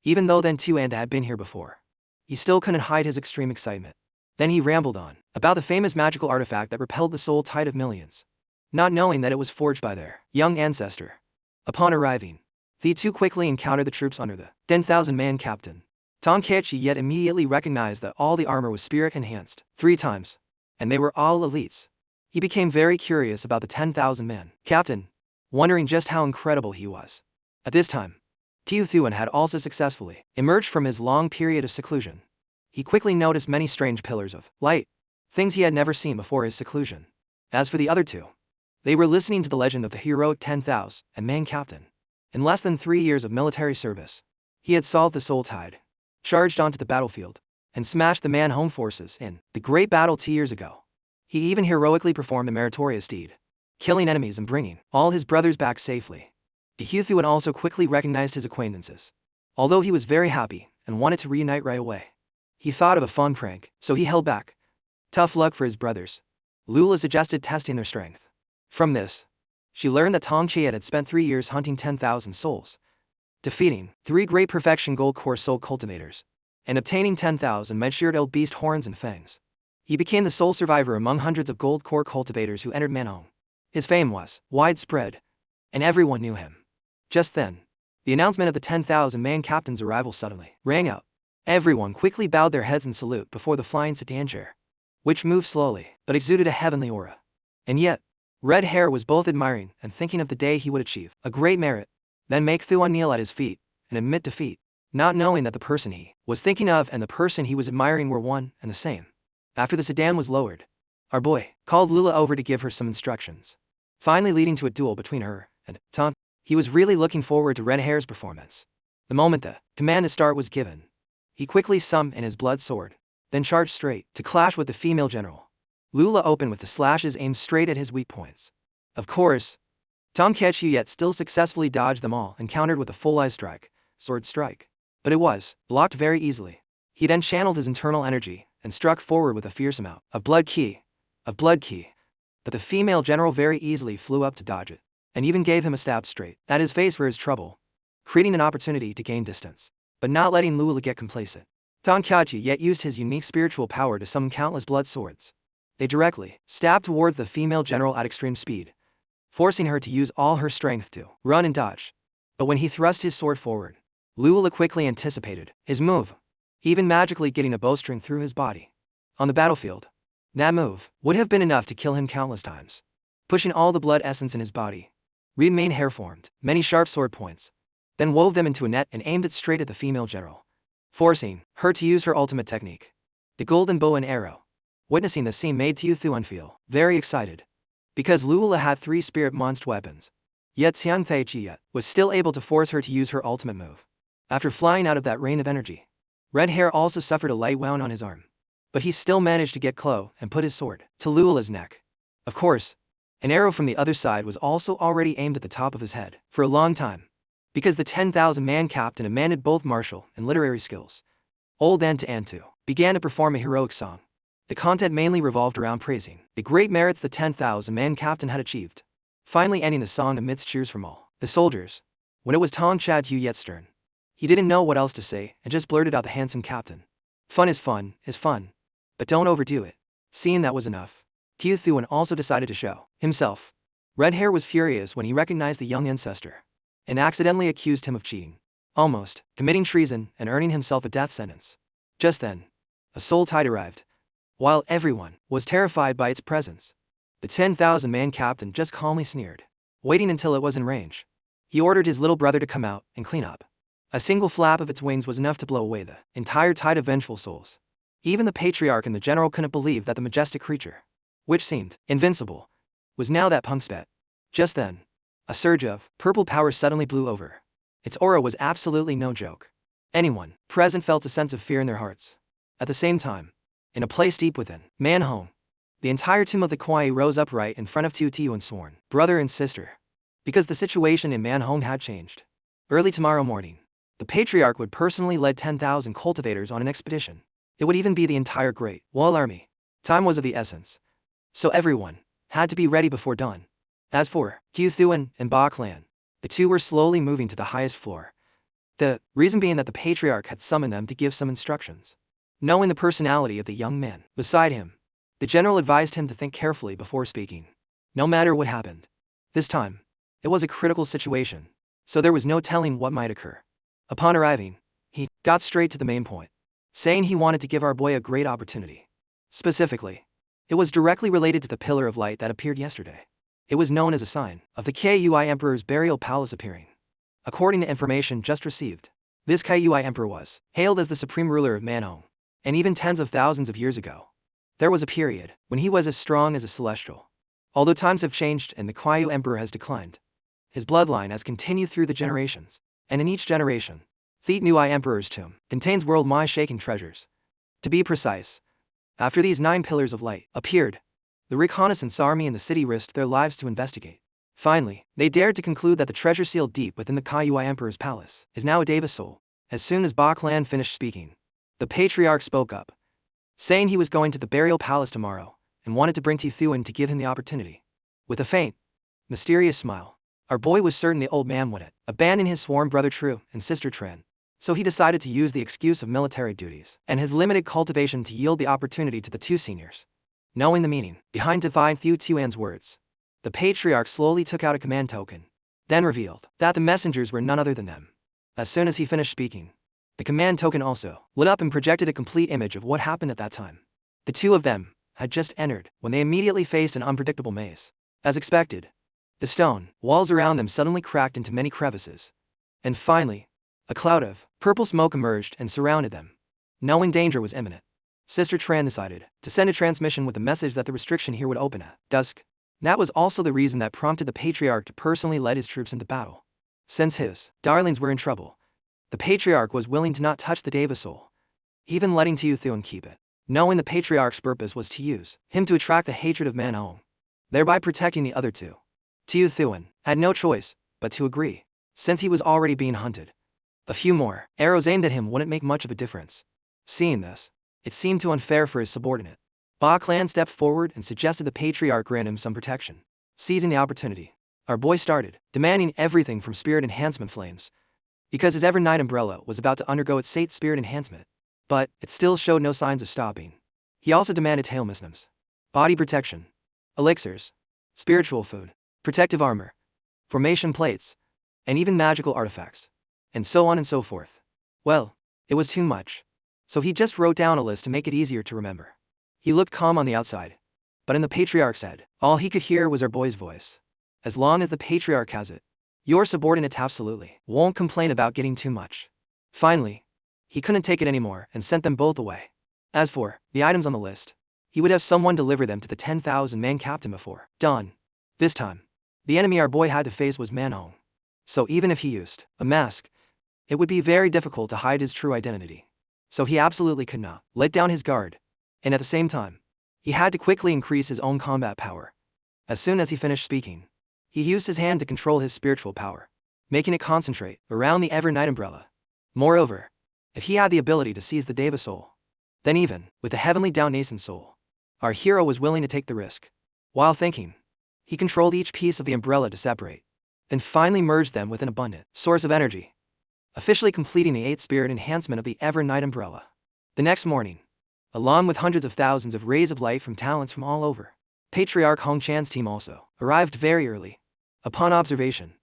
Even though then Tuanda had been here before, he still couldn't hide his extreme excitement. Then he rambled on about the famous magical artifact that repelled the soul tide of millions, not knowing that it was forged by their young ancestor. Upon arriving, The two quickly encountered the troops under the 10,000-man captain. Tong Keiichi yet immediately recognized that all the armor was spirit-enhanced 3 times, and they were all elites. He became very curious about the 10,000-man captain, wondering just how incredible he was. At this time, Tiu Thuan had also successfully emerged from his long period of seclusion. He quickly noticed many strange pillars of light, things he had never seen before his seclusion. As for the other two, they were listening to the legend of the heroic 10,000-man captain. In less than 3 years of military service, he had solved the Soul Tide, charged onto the battlefield, and smashed the Man Home forces in the great battle 2 years ago. He even heroically performed a meritorious deed, killing enemies and bringing all his brothers back safely. Tiu Thuan also quickly recognized his acquaintances. Although he was very happy and wanted to reunite right away, he thought of a fun prank, so he held back. Tough luck for his brothers. Lula suggested testing their strength. From this, she learned that Tong Keiichi had spent 3 years hunting 10,000 souls, defeating 3 great perfection gold core soul cultivators, and obtaining 10,000 measured beast horns and fangs. He became the sole survivor among hundreds of gold core cultivators who entered Man Home. His fame was widespread, and everyone knew him. Just then, the announcement of the 10,000-man captain's arrival suddenly rang out. Everyone quickly bowed their heads in salute before the flying sedan chair, which moved slowly but exuded a heavenly aura. And yet, Red Hair was both admiring and thinking of the day he would achieve a great merit, then make Thuan kneel at his feet and admit defeat, not knowing that the person he was thinking of and the person he was admiring were one and the same. After the sedan was lowered, our boy called Lula over to give her some instructions, finally leading to a duel between her and Tong. He was really looking forward to Red Hair's performance. The moment the command to start was given, he quickly summoned in his blood sword, then charged straight to clash with the female general. Lula opened with the slashes aimed straight at his weak points. Of course, Tong Keiichi yet still successfully dodged them all and countered with a full eye strike, sword strike. But it was blocked very easily. He then channeled his internal energy and struck forward with a fierce amount of blood ki. But the female general very easily flew up to dodge it, and even gave him a stab straight at his face for his trouble, creating an opportunity to gain distance, but not letting Lula get complacent. Tong Keiichi yet used his unique spiritual power to summon countless blood swords. They directly stabbed towards the female general at extreme speed, forcing her to use all her strength to run and dodge. But when he thrust his sword forward, Lula quickly anticipated his move, even magically getting a bowstring through his body. On the battlefield, that move would have been enough to kill him countless times. Pushing all the blood essence in his body, Reed Main Hair formed many sharp sword points, then wove them into a net and aimed it straight at the female general, forcing her to use her ultimate technique, the golden bow and arrow. Witnessing the scene made Tiu Thuan feel very excited, because Lula had 3 spirit monster weapons, yet Tong Keiichi was still able to force her to use her ultimate move. After flying out of that rain of energy, Red Hair also suffered a light wound on his arm, but he still managed to get close and put his sword to Lula's neck. Of course, an arrow from the other side was also already aimed at the top of his head for a long time, because the 10,000-man captain demanded both martial and literary skills. Old Antu began to perform a heroic song. The content mainly revolved around praising the great merits the 10,000-man captain had achieved, finally ending the song amidst cheers from all the soldiers. When it was Tong Chad Hu yet stern, he didn't know what else to say and just blurted out the handsome captain. Fun, but don't overdo it. Seeing that was enough, Tiu Thuan also decided to show himself. Red Hair was furious when he recognized the young ancestor, and accidentally accused him of cheating, almost committing treason and earning himself a death sentence. Just then, a soul tide arrived. While everyone was terrified by its presence, the 10,000-man captain just calmly sneered, waiting until it was in range. He ordered his little brother to come out and clean up. A single flap of its wings was enough to blow away the entire tide of vengeful souls. Even the patriarch and the general couldn't believe that the majestic creature, which seemed invincible, was now that punk's bet. Just then, a surge of purple power suddenly blew over. Its aura was absolutely no joke. Anyone present felt a sense of fear in their hearts. At the same time, in a place deep within Man Home, the entire tomb of the Kwai rose upright in front of Tiu Thuan sworn brother and sister, because the situation in Man Home had changed. Early tomorrow morning, the patriarch would personally lead 10,000 cultivators on an expedition. It would even be the entire Great Wall Army. Time was of the essence, so everyone had to be ready before dawn. As for Tiu Thuan and Ba Clan, the two were slowly moving to the highest floor. The reason being that the patriarch had summoned them to give some instructions. Knowing the personality of the young man beside him, the general advised him to think carefully before speaking, no matter what happened. This time, it was a critical situation. so there was no telling what might occur. Upon arriving, he got straight to the main point, saying he wanted to give our boy a great opportunity. Specifically, it was directly related to the pillar of light that appeared yesterday. It was known as a sign of the Kui Emperor's burial palace appearing. According to information just received, this Kui Emperor was hailed as the supreme ruler of Manhong, and even tens of thousands of years ago, there was a period when he was as strong as a celestial. Although times have changed and the Kui Emperor has declined, his bloodline has continued through the generations, and in each generation, the Nui Emperor's tomb contains world-shaking treasures. To be precise, after these 9 pillars of light appeared, the reconnaissance army in the city risked their lives to investigate. Finally, they dared to conclude that the treasure sealed deep within the Kui Emperor's palace is now a Deva soul. As soon as Ba Clan finished speaking, the patriarch spoke up, saying he was going to the burial palace tomorrow and wanted to bring Ti Thuan to give him the opportunity. With a faint, mysterious smile, our boy was certain the old man wouldn't abandon his sworn brother Tru and sister Tran, so he decided to use the excuse of military duties and his limited cultivation to yield the opportunity to the 2 seniors. Knowing the meaning behind Divine Thu Tuan's words, the patriarch slowly took out a command token, then revealed that the messengers were none other than them. As soon as he finished speaking, the command token also lit up and projected a complete image of what happened at that time. The 2 of them had just entered when they immediately faced an unpredictable maze. As expected, the stone walls around them suddenly cracked into many crevices. And finally, a cloud of purple smoke emerged and surrounded them. Knowing danger was imminent, Sister Tran decided to send a transmission with the message that the restriction here would open at dusk. That was also the reason that prompted the patriarch to personally lead his troops into battle. Since his darlings were in trouble, the patriarch was willing to not touch the Deva soul, even letting Ti Thuan keep it, knowing the patriarch's purpose was to use him to attract the hatred of Manhong, thereby protecting the other 2. Ti Thuan had no choice but to agree, since he was already being hunted. A few more arrows aimed at him wouldn't make much of a difference. Seeing this, it seemed too unfair for his subordinate. Ba Clan stepped forward and suggested the patriarch grant him some protection. Seizing the opportunity, our boy started demanding everything from spirit enhancement flames, because his Evernight umbrella was about to undergo its 8th spirit enhancement, but it still showed no signs of stopping. He also demanded tail misnoms, body protection, elixirs, spiritual food, protective armor, formation plates, and even magical artifacts, and so on and so forth. Well, it was too much, so he just wrote down a list to make it easier to remember. He looked calm on the outside, but in the patriarch's head, all he could hear was our boy's voice. As long as the patriarch has it, your subordinate absolutely won't complain about getting too much. Finally, he couldn't take it anymore and sent them both away. As for the items on the list, he would have someone deliver them to the 10,000-man captain before dawn. This time, the enemy our boy had to face was Manhong, so even if he used a mask, it would be very difficult to hide his true identity. So he absolutely could not let down his guard, and at the same time, he had to quickly increase his own combat power. As soon as he finished speaking, he used his hand to control his spiritual power, making it concentrate around the Evernight umbrella. Moreover, if he had the ability to seize the Deva soul, then even with the heavenly Downascent soul, our hero was willing to take the risk. While thinking, he controlled each piece of the umbrella to separate, then finally merged them with an abundant source of energy, officially completing the 8th spirit enhancement of the Evernight umbrella. The next morning, along with hundreds of thousands of rays of light from talents from all over, Patriarch Hong Chan's team also arrived very early. Upon observation,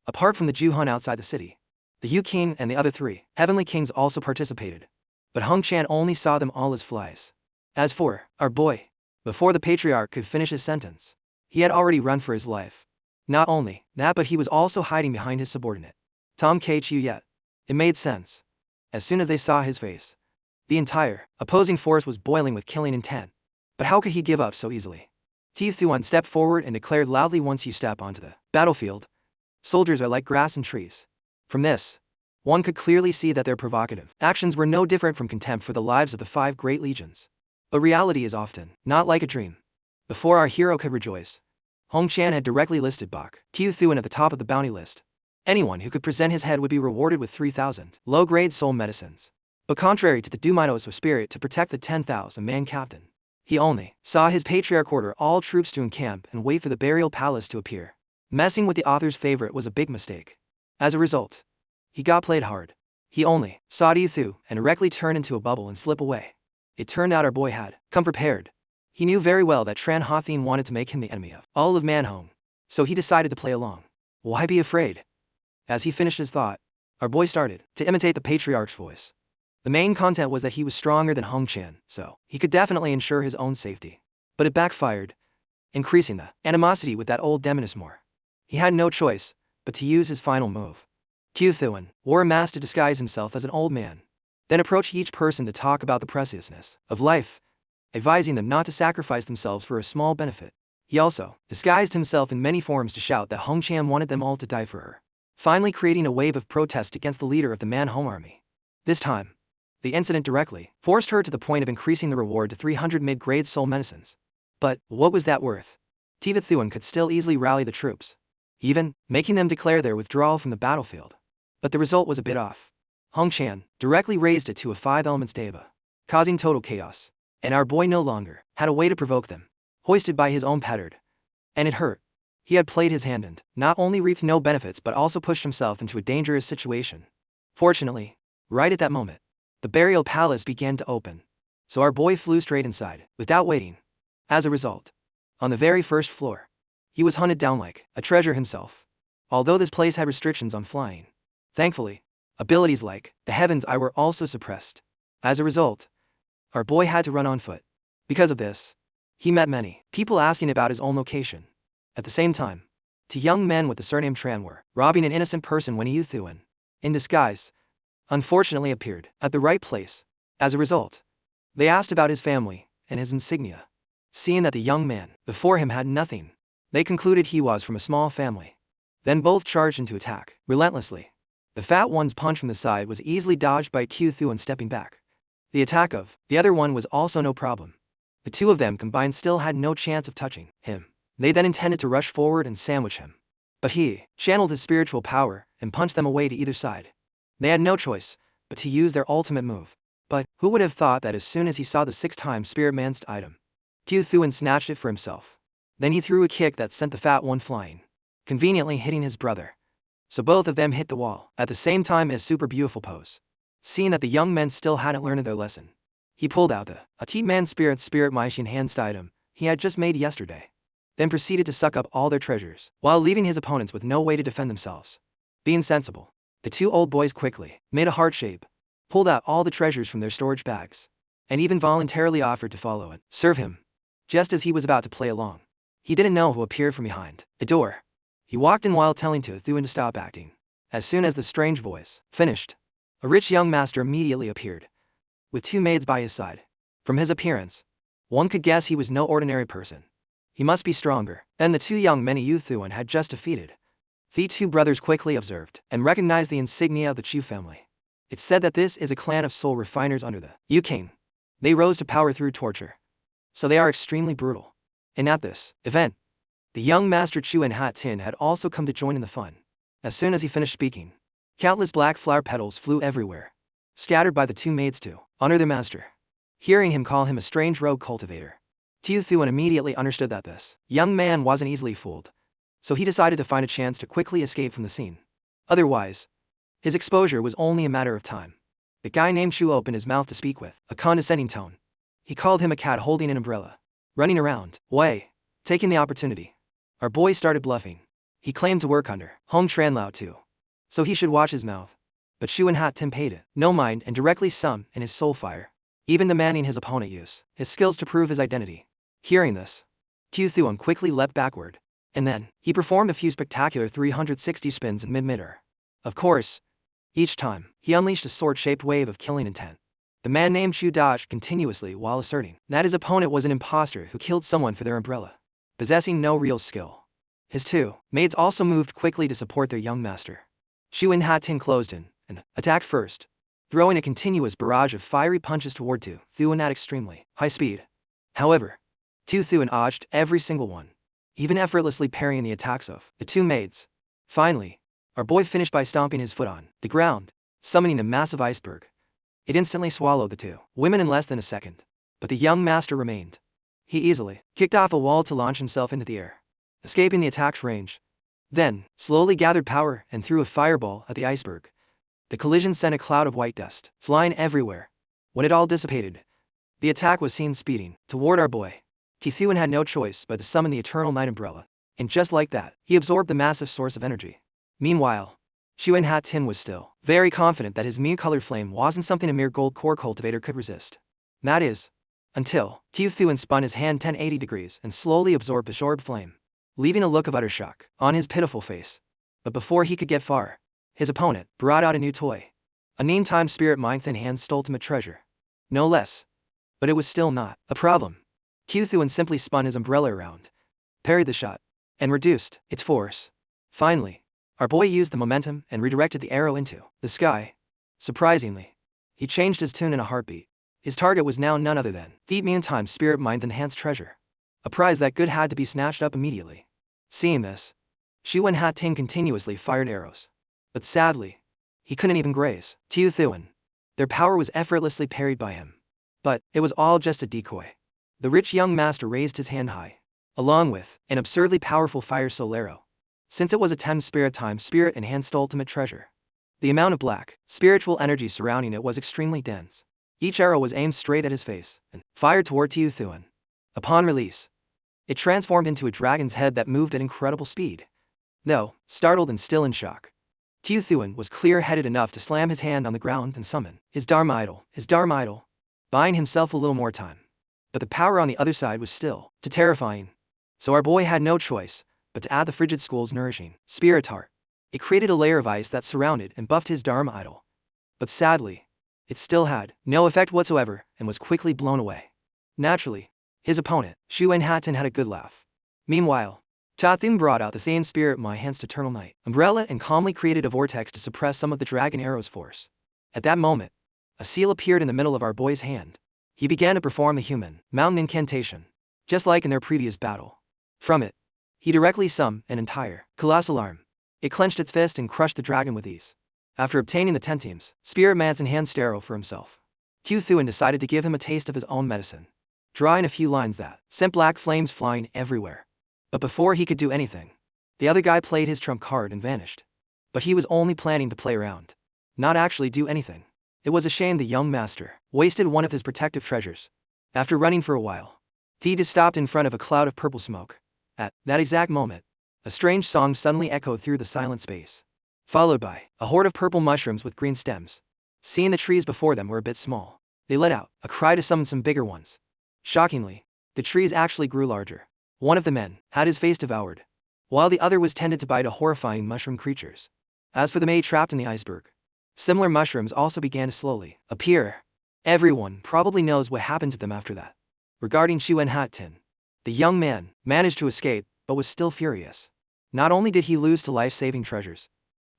apart from the Ju Hun outside the city, the Yu King and the other 3 heavenly kings also participated, but Hong Chan only saw them all as flies. As for our boy, before the patriarch could finish his sentence, he had already run for his life. Not only that, but he was also hiding behind his subordinate, Tom K. Chiu Yet. It made sense. As soon as they saw his face, the entire opposing force was boiling with killing intent. But how could he give up so easily? Ti Thuan stepped forward and declared loudly, once you step onto the battlefield, soldiers are like grass and trees. From this, one could clearly see that their provocative actions were no different from contempt for the lives of the 5 great legions. But reality is often not like a dream. Before our hero could rejoice, Hong Chan had directly listed Bak Ti Thuan at the top of the bounty list. Anyone who could present his head would be rewarded with 3,000 low-grade soul medicines. But contrary to the Duminos of spirit to protect the 10,000-man captain, he only saw his patriarch order all troops to encamp and wait for the burial palace to appear. Messing with the author's favorite was a big mistake. As a result, he got played hard. He only saw Ti Thu and directly turn into a bubble and slip away. It turned out our boy had come prepared. He knew very well that Tran Hothin wanted to make him the enemy of all of Manhong, so he decided to play along. Why be afraid? As he finished his thought, our boy started to imitate the patriarch's voice. The main content was that he was stronger than Hong Chan, so he could definitely ensure his own safety. But it backfired, increasing the animosity with that old demoness more. He had no choice but to use his final move. Q Thuan wore a mask to disguise himself as an old man, then approached each person to talk about the preciousness of life, advising them not to sacrifice themselves for a small benefit. He also disguised himself in many forms to shout that Hong Chan wanted them all to die for her, finally creating a wave of protest against the leader of the Man Home army. This time, the incident directly forced her to the point of increasing the reward to 300 mid-grade soul medicines. But what was that worth? Tiva Thuan could still easily rally the troops, even making them declare their withdrawal from the battlefield. But the result was a bit off. Hong Chan directly raised it to a 5 elements deva, causing total chaos, and our boy no longer had a way to provoke them, hoisted by his own petard. And it hurt. He had played his hand and not only reaped no benefits but also pushed himself into a dangerous situation. Fortunately, right at that moment, the burial palace began to open, so our boy flew straight inside, without waiting. As a result, on the very first floor, he was hunted down like a treasure himself. Although this place had restrictions on flying, thankfully, abilities like the Heaven's Eye were also suppressed. As a result, our boy had to run on foot. Because of this, he met many people asking about his own location. At the same time, 2 young men with the surname Tran were robbing an innocent person when Yu Thuan, in disguise, unfortunately appeared at the right place. As a result, they asked about his family and his insignia. Seeing that the young man before him had nothing, they concluded he was from a small family. Then both charged into attack, relentlessly. The fat one's punch from the side was easily dodged by Q Thuan stepping back. The attack of the other one was also no problem. The two of them combined still had no chance of touching him. They then intended to rush forward and sandwich him. But he channeled his spiritual power and punched them away to either side. They had no choice but to use their ultimate move. But who would have thought that as soon as he saw the 6-time Spirit Man's item, Q Thuan snatched it for himself. Then he threw a kick that sent the fat one flying, conveniently hitting his brother. So both of them hit the wall at the same time as super beautiful pose. Seeing that the young men still hadn't learned their lesson, he pulled out the T-Man Spirit Maishin hand item he had just made yesterday, then proceeded to suck up all their treasures, while leaving his opponents with no way to defend themselves. Being sensible, the 2 old boys quickly made a heart shape, pulled out all the treasures from their storage bags, and even voluntarily offered to follow and serve him. Just as he was about to play along, he didn't know who appeared from behind the door. He walked in while telling Tu Thuan to stop acting. As soon as the strange voice finished, a rich young master immediately appeared, with 2 maids by his side. From his appearance, one could guess he was no ordinary person. He must be stronger than the 2 young men Yu Thuan had just defeated. The 2 brothers quickly observed and recognized the insignia of the Chu family. It's said that this is a clan of soul refiners under the Yu King. They rose to power through torture, so they are extremely brutal. And at this event, the young master Chu and Hat Tin had also come to join in the fun. As soon as he finished speaking, countless black flower petals flew everywhere, scattered by the 2 maids to honor their master. Hearing him call him a strange rogue cultivator, Tu Thuan immediately understood that this young man wasn't easily fooled, so he decided to find a chance to quickly escape from the scene. Otherwise, his exposure was only a matter of time. The guy named Chu opened his mouth to speak with a condescending tone. He called him a cat holding an umbrella, running around, taking the opportunity. Our boy started bluffing. He claimed to work under Hong Tran Lao too, so he should watch his mouth. But Shu and Hat Tim paid it no mind and directly summoned in his soul fire, even demanding his opponent use his skills to prove his identity. Hearing this, Tu Thuan quickly leapt backward, and then he performed a few spectacular 360 spins in mid-midair. Of course, each time he unleashed a sword-shaped wave of killing intent. The man named Chu dodged continuously while asserting that his opponent was an imposter who killed someone for their umbrella, possessing no real skill. His 2 maids also moved quickly to support their young master. Shu and Hat Tin closed in and attacked first, throwing a continuous barrage of fiery punches toward Tu Thuan at extremely high speed. However, Tu Thuan dodged every single one, even effortlessly parrying the attacks of the 2 maids. Finally, our boy finished by stomping his foot on the ground, summoning a massive iceberg. It instantly swallowed the 2 women in less than a second, but the young master remained. He easily kicked off a wall to launch himself into the air, escaping the attack's range. Then, slowly gathered power and threw a fireball at the iceberg. The collision sent a cloud of white dust flying everywhere. When it all dissipated, the attack was seen speeding toward our boy. Tu Thuan had no choice but to summon the Eternal Night Umbrella, and just like that, he absorbed the massive source of energy. Meanwhile, Xu Hat Tin was still very confident that his mu-colored flame wasn't something a mere gold core cultivator could resist. That is, until Qiu Thuan spun his hand 1080 degrees and slowly absorbed the orb flame, leaving a look of utter shock on his pitiful face. But before he could get far, his opponent brought out a new toy. A Neem-time spirit mind thin hand ultimate treasure. No less. But it was still not a problem. Qiu Thuan simply spun his umbrella around, parried the shot, and reduced its force. Finally, our boy used the momentum and redirected the arrow into the sky. Surprisingly, he changed his tune in a heartbeat. His target was now none other than the Neem-time spirit mind enhanced treasure, a prize that good had to be snatched up immediately. Seeing this, Xu Hat Tin continuously fired arrows. But sadly, he couldn't even graze Qiu Thuan. Their power was effortlessly parried by him. But it was all just a decoy. The rich young master raised his hand high, along with an absurdly powerful fire soul arrow. Since it was a 10 spirit times spirit enhanced ultimate treasure, the amount of black, spiritual energy surrounding it was extremely dense. Each arrow was aimed straight at his face and fired toward Qiu Thuan. Upon release, it transformed into a dragon's head that moved at incredible speed. Though startled and still in shock, Qiu Thuan was clear-headed enough to slam his hand on the ground and summon his Dharma idol, buying himself a little more time. But the power on the other side was still too terrifying. So our boy had no choice but to add the frigid school's nourishing spirit heart. It created a layer of ice that surrounded and buffed his Dharma idol. But sadly, it still had no effect whatsoever and was quickly blown away. Naturally, his opponent, Xu Hat Tin, had a good laugh. Meanwhile, Ta Thing brought out the same spirit my enhanced eternal night umbrella and calmly created a vortex to suppress some of the dragon arrow's force. At that moment, a seal appeared in the middle of our boy's hand. He began to perform the human mountain incantation, just like in their previous battle. From it, he directly summoned an entire colossal arm. It clenched its fist and crushed the dragon with ease. After obtaining the 10 team's spirit man's enhanced arrow for himself, Qiu Thuan decided to give him a taste of his own medicine, drawing a few lines that sent black flames flying everywhere. But before he could do anything, the other guy played his trump card and vanished. But he was only planning to play around, not actually do anything. It was a shame the young master wasted one of his protective treasures. After running for a while, he just stopped in front of a cloud of purple smoke. At that exact moment, a strange song suddenly echoed through the silent space, followed by a horde of purple mushrooms with green stems. Seeing the trees before them were a bit small, they let out a cry to summon some bigger ones. Shockingly, the trees actually grew larger. One of the men had his face devoured, while the other was tended to bite a horrifying mushroom creatures. As for the maid trapped in the iceberg, similar mushrooms also began to slowly appear. Everyone probably knows what happened to them after that. Regarding Xu Hat Tin, the young man managed to escape, but was still furious. Not only did he lose to life-saving treasures,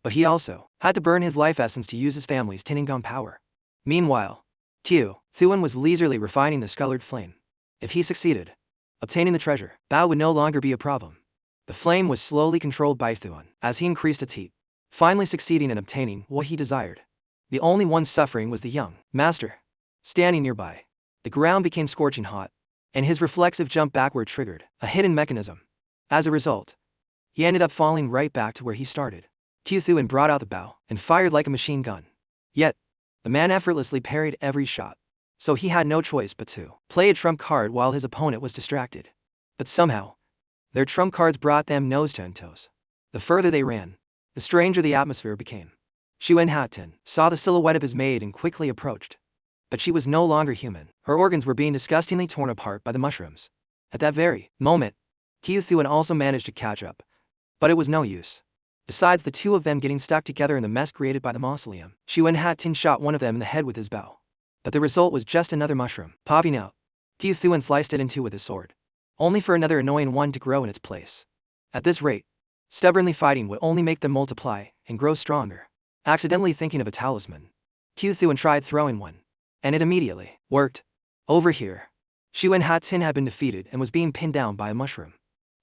but he also had to burn his life essence to use his family's Tinningang power. Meanwhile, Qiu Thuan was leisurely refining the scullered flame. If he succeeded, obtaining the treasure, that would no longer be a problem. The flame was slowly controlled by Thuan as he increased its heat, finally succeeding in obtaining what he desired. The only one suffering was the young master. Standing nearby, the ground became scorching hot, and his reflexive jump backward triggered a hidden mechanism. As a result, he ended up falling right back to where he started. Qiu Thuan brought out the bow and fired like a machine gun. Yet, the man effortlessly parried every shot, so he had no choice but to play a trump card while his opponent was distracted. But somehow, their trump cards brought them nose to toes. The further they ran, the stranger the atmosphere became. Xu Hat Tin saw the silhouette of his maid and quickly approached. But she was no longer human. Her organs were being disgustingly torn apart by the mushrooms. At that very moment, Qiu Thuan also managed to catch up, but it was no use. Besides the two of them getting stuck together in the mess created by the mausoleum, Xu Hat Tin shot one of them in the head with his bow. But the result was just another mushroom popping out. Qiu Thuan sliced it in two with his sword, only for another annoying one to grow in its place. At this rate, stubbornly fighting would only make them multiply and grow stronger. Accidentally thinking of a talisman, Qiu Thuan tried throwing one, and it immediately worked. Over here, Xu Hat Tin had been defeated and was being pinned down by a mushroom.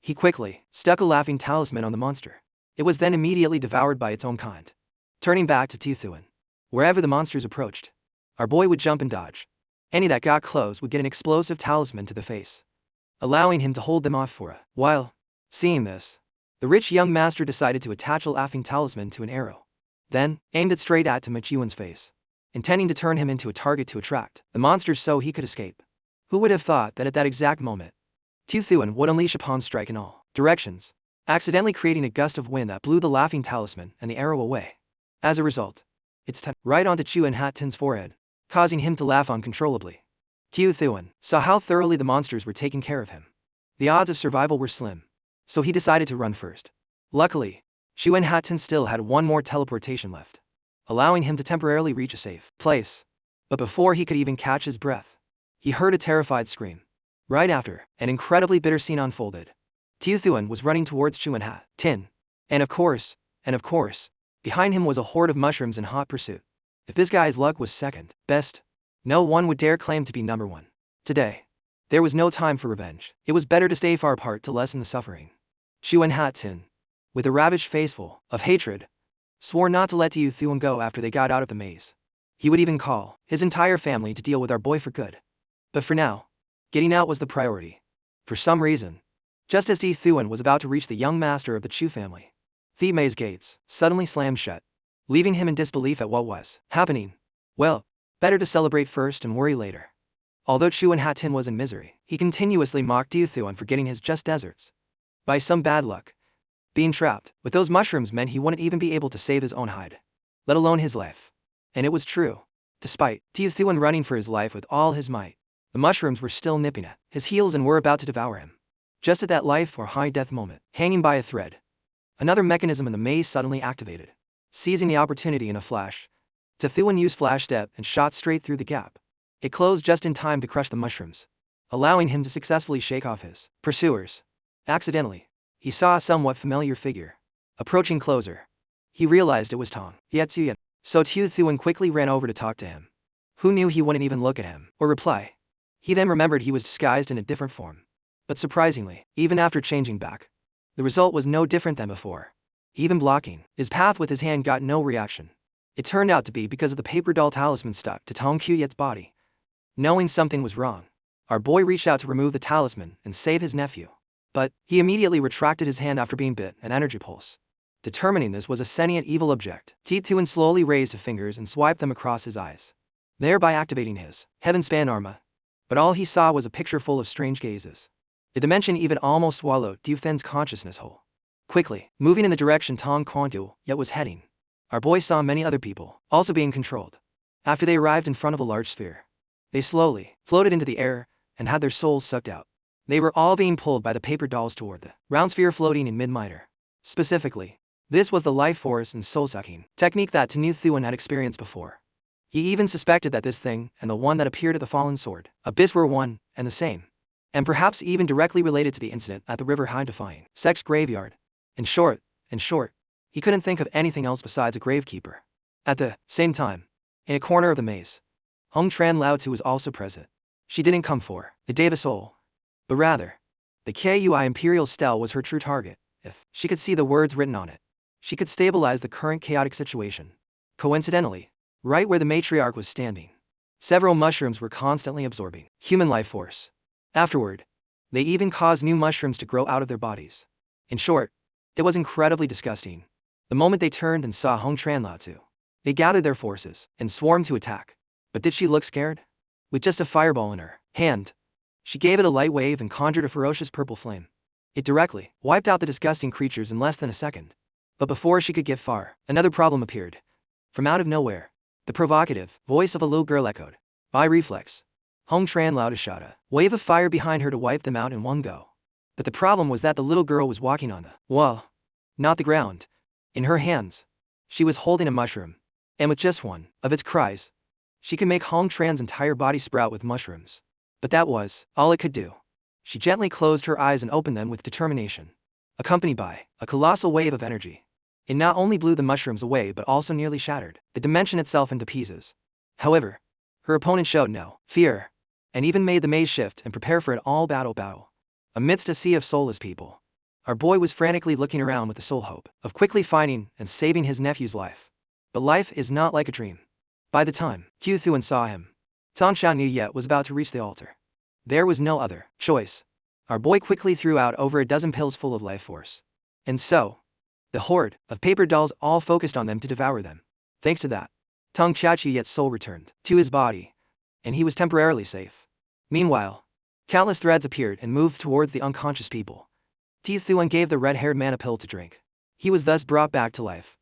He quickly stuck a laughing talisman on the monster. It was then immediately devoured by its own kind. Turning back to Qiu Thuan, wherever the monsters approached, our boy would jump and dodge. Any that got close would get an explosive talisman to the face, allowing him to hold them off for a while. Seeing this, the rich young master decided to attach a laughing talisman to an arrow, then aimed it straight at Tama Yuan's face, intending to turn him into a target to attract the monsters so he could escape. Who would have thought that at that exact moment, Qiu Thuan would unleash a palm strike in all directions, accidentally creating a gust of wind that blew the laughing talisman and the arrow away. As a result, it's tied right onto Chu and Hat Tin's forehead, causing him to laugh uncontrollably. Tiu Thuan saw how thoroughly the monsters were taking care of him. The odds of survival were slim, so he decided to run first. Luckily, Chu and Hat Tin still had one more teleportation left, allowing him to temporarily reach a safe place. But before he could even catch his breath, he heard a terrified scream. Right after, an incredibly bitter scene unfolded. Tiu Thuan was running towards Chu and Hat Tin. And of course, behind him was a horde of mushrooms in hot pursuit. If this guy's luck was second best, no one would dare claim to be number one. Today, there was no time for revenge. It was better to stay far apart to lessen the suffering. Chu and Hat Tin, with a ravaged face full of hatred, swore not to let Tiu Thuan go after they got out of the maze. He would even call his entire family to deal with our boy for good. But for now, getting out was the priority. For some reason, just as Tiu Thuan was about to reach the young master of the Chu family, the maze gates suddenly slammed shut, leaving him in disbelief at what was happening. Well, better to celebrate first and worry later. Although Chu and Hat Tin was in misery, he continuously mocked Tiu Thuan for getting his just deserts. By some bad luck, being trapped with those mushrooms meant he wouldn't even be able to save his own hide, let alone his life. And it was true. Despite Tiu Thuan running for his life with all his might, the mushrooms were still nipping at his heels and were about to devour him. Just at that life or high death moment, hanging by a thread, another mechanism in the maze suddenly activated. Seizing the opportunity in a flash, Tiu Thuan used flash step and shot straight through the gap. It closed just in time to crush the mushrooms, allowing him to successfully shake off his pursuers. Accidentally, he saw a somewhat familiar figure approaching closer. He realized it was Tong Yetsuyan, so Tiu Thuan quickly ran over to talk to him. Who knew he wouldn't even look at him or reply? He then remembered he was disguised in a different form. But surprisingly, even after changing back, the result was no different than before. Even blocking his path with his hand got no reaction. It turned out to be because of the paper doll talisman stuck to Tong Kyuyet's body. Knowing something was wrong, our boy reached out to remove the talisman and save his nephew. But he immediately retracted his hand after being bit an energy pulse. Determining this was a sentient evil object, Tiu Thuan slowly raised his fingers and swiped them across his eyes, thereby activating his heaven-span armor. But all he saw was a picture full of strange gazes. The dimension even almost swallowed Tiu Thuan's consciousness whole. Quickly, moving in the direction Tong Kyuyet was heading, our boy saw many other people also being controlled. After they arrived in front of a large sphere, they slowly floated into the air and had their souls sucked out. They were all being pulled by the paper dolls toward the round sphere floating in mid-mitre. Specifically, this was the life force and soul-sucking technique that Tiu Thuan had experienced before. He even suspected that this thing and the one that appeared at the fallen sword abyss were one and the same, and perhaps even directly related to the incident at the River High Defying Sex graveyard. In short, he couldn't think of anything else besides a gravekeeper. At the same time, in a corner of the maze, Hong Tran Lao Tu was also present. She didn't come for the Deva Soul, but rather, the Kui Imperial Stele was her true target. If she could see the words written on it, she could stabilize the current chaotic situation. Coincidentally, right where the matriarch was standing, several mushrooms were constantly absorbing human life force. Afterward, they even caused new mushrooms to grow out of their bodies. In short, it was incredibly disgusting. The moment they turned and saw Hong Tran Lao Tu, they gathered their forces and swarmed to attack. But did she look scared? With just a fireball in her hand, she gave it a light wave and conjured a ferocious purple flame. It directly wiped out the disgusting creatures in less than a second. But before she could get far, another problem appeared. From out of nowhere, the provocative voice of a little girl echoed. By reflex, Hong Tran Lao Tu shot a wave of fire behind her to wipe them out in one go. But the problem was that the little girl was walking on the wall, not the ground. In her hands, she was holding a mushroom, and with just one of its cries, she could make Hong Tran's entire body sprout with mushrooms. But that was all it could do. She gently closed her eyes and opened them with determination, accompanied by a colossal wave of energy. It not only blew the mushrooms away but also nearly shattered the dimension itself into pieces. However, her opponent showed no fear, and even made the maze shift and prepare for an all-battle. Amidst a sea of soulless people, our boy was frantically looking around with the sole hope of quickly finding and saving his nephew's life. But life is not like a dream. By the time Tiu Thuan saw him, Tong Kyuyet was about to reach the altar. There was no other choice. Our boy quickly threw out over a dozen pills full of life force. And so, the horde of paper dolls all focused on them to devour them. Thanks to that, Tong Kyuyet's soul returned to his body, and he was temporarily safe. Meanwhile, countless threads appeared and moved towards the unconscious people. Tiu Thuan gave the red-haired man a pill to drink. He was thus brought back to life.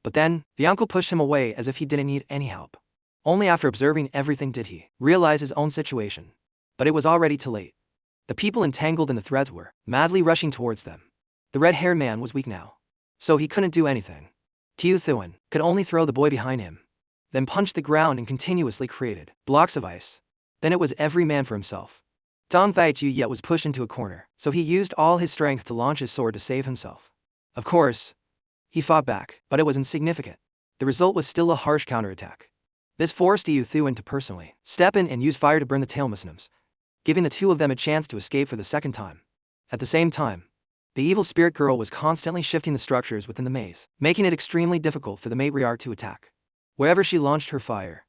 But then, the uncle pushed him away as if he didn't need any help. Only after observing everything did he realize his own situation. But it was already too late. The people entangled in the threads were madly rushing towards them. The red-haired man was weak now, so he couldn't do anything. Tiu Thuan could only throw the boy behind him, then punch the ground and continuously created blocks of ice. Then it was every man for himself. Dong Thaichu yet was pushed into a corner, so he used all his strength to launch his sword to save himself. Of course, he fought back, but it was insignificant. The result was still a harsh counterattack. This forced Tiu Thuan to personally step in and use fire to burn the tail Muslims, giving the two of them a chance to escape for the second time. At the same time, the evil spirit girl was constantly shifting the structures within the maze, making it extremely difficult for the matriarch to attack. Wherever she launched her fire,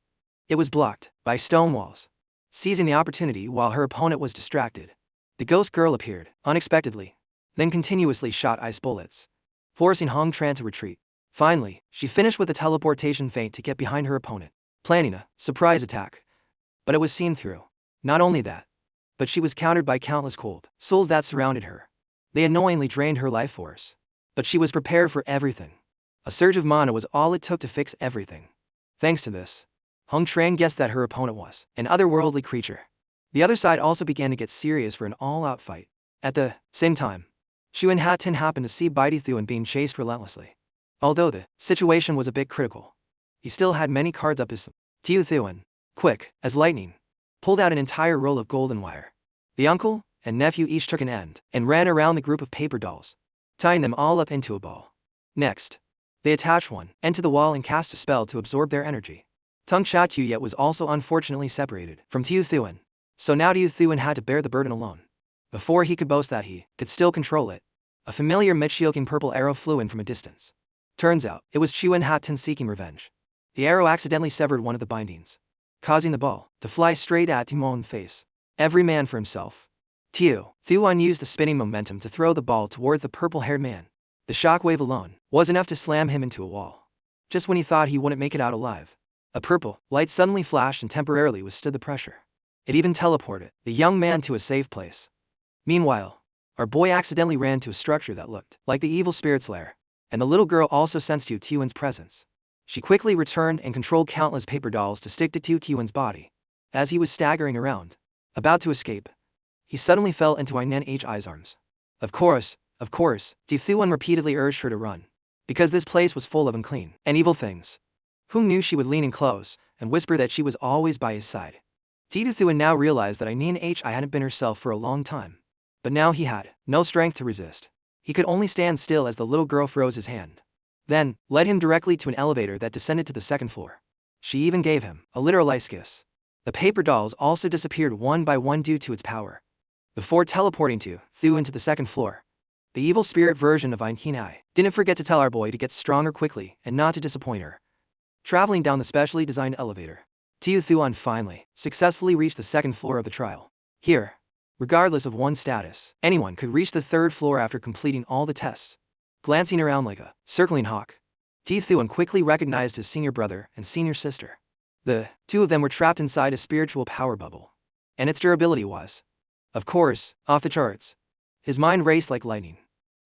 it was blocked by stone walls. Seizing the opportunity while her opponent was distracted, the ghost girl appeared unexpectedly, then continuously shot ice bullets, forcing Hong Tran to retreat. Finally, she finished with a teleportation feint to get behind her opponent, planning a surprise attack. But it was seen through. Not only that, but she was countered by countless cold souls that surrounded her. They annoyingly drained her life force. But she was prepared for everything. A surge of mana was all it took to fix everything. Thanks to this, Hong Tran guessed that her opponent was an otherworldly creature. The other side also began to get serious for an all-out fight. At the same time, Xu Hatin happened to see Bai Thuan being chased relentlessly. Although the situation was a bit critical, he still had many cards up his sleeve. Tiu Thuan, quick as lightning, pulled out an entire roll of golden wire. The uncle and nephew each took an end and ran around the group of paper dolls, tying them all up into a ball. Next, they attached one end to the wall and cast a spell to absorb their energy. Tung Sha-Q yet was also unfortunately separated from Tiu Thuan, so now Tiu Thuan had to bear the burden alone. Before he could boast that he could still control it, a familiar mid-shielding purple arrow flew in from a distance. Turns out, it was Xu Hatin seeking revenge. The arrow accidentally severed one of the bindings, causing the ball to fly straight at Timon's face. Every man for himself. Tiu Thuan used the spinning momentum to throw the ball towards the purple-haired man. The shockwave alone was enough to slam him into a wall. Just when he thought he wouldn't make it out alive, a purple light suddenly flashed and temporarily withstood the pressure. It even teleported the young man to a safe place. Meanwhile, our boy accidentally ran to a structure that looked like the evil spirit's lair, and the little girl also sensed Tiu Thuan's presence. She quickly returned and controlled countless paper dolls to stick to Tiu Thuan's body. As he was staggering around, about to escape, he suddenly fell into Inenhi's arms. Of course, Tiu Thuan repeatedly urged her to run, because this place was full of unclean and evil things. Who knew she would lean in close and whisper that she was always by his side. Tiu Thuan now realized that Inenhi hadn't been herself for a long time. But now he had no strength to resist. He could only stand still as the little girl froze his hand, then led him directly to an elevator that descended to the second floor. She even gave him a literal ice kiss. The paper dolls also disappeared one by one due to its power. Before teleporting Tiu Thuan to the second floor, the evil spirit version of Inenhi didn't forget to tell our boy to get stronger quickly and not to disappoint her. Traveling down the specially designed elevator, Tiu Thuan finally successfully reached the second floor of the trial. Here, regardless of one's status, anyone could reach the third floor after completing all the tests. Glancing around like a circling hawk, Tiu Thuan quickly recognized his senior brother and senior sister. The two of them were trapped inside a spiritual power bubble, and its durability was, of course, off the charts. His mind raced like lightning,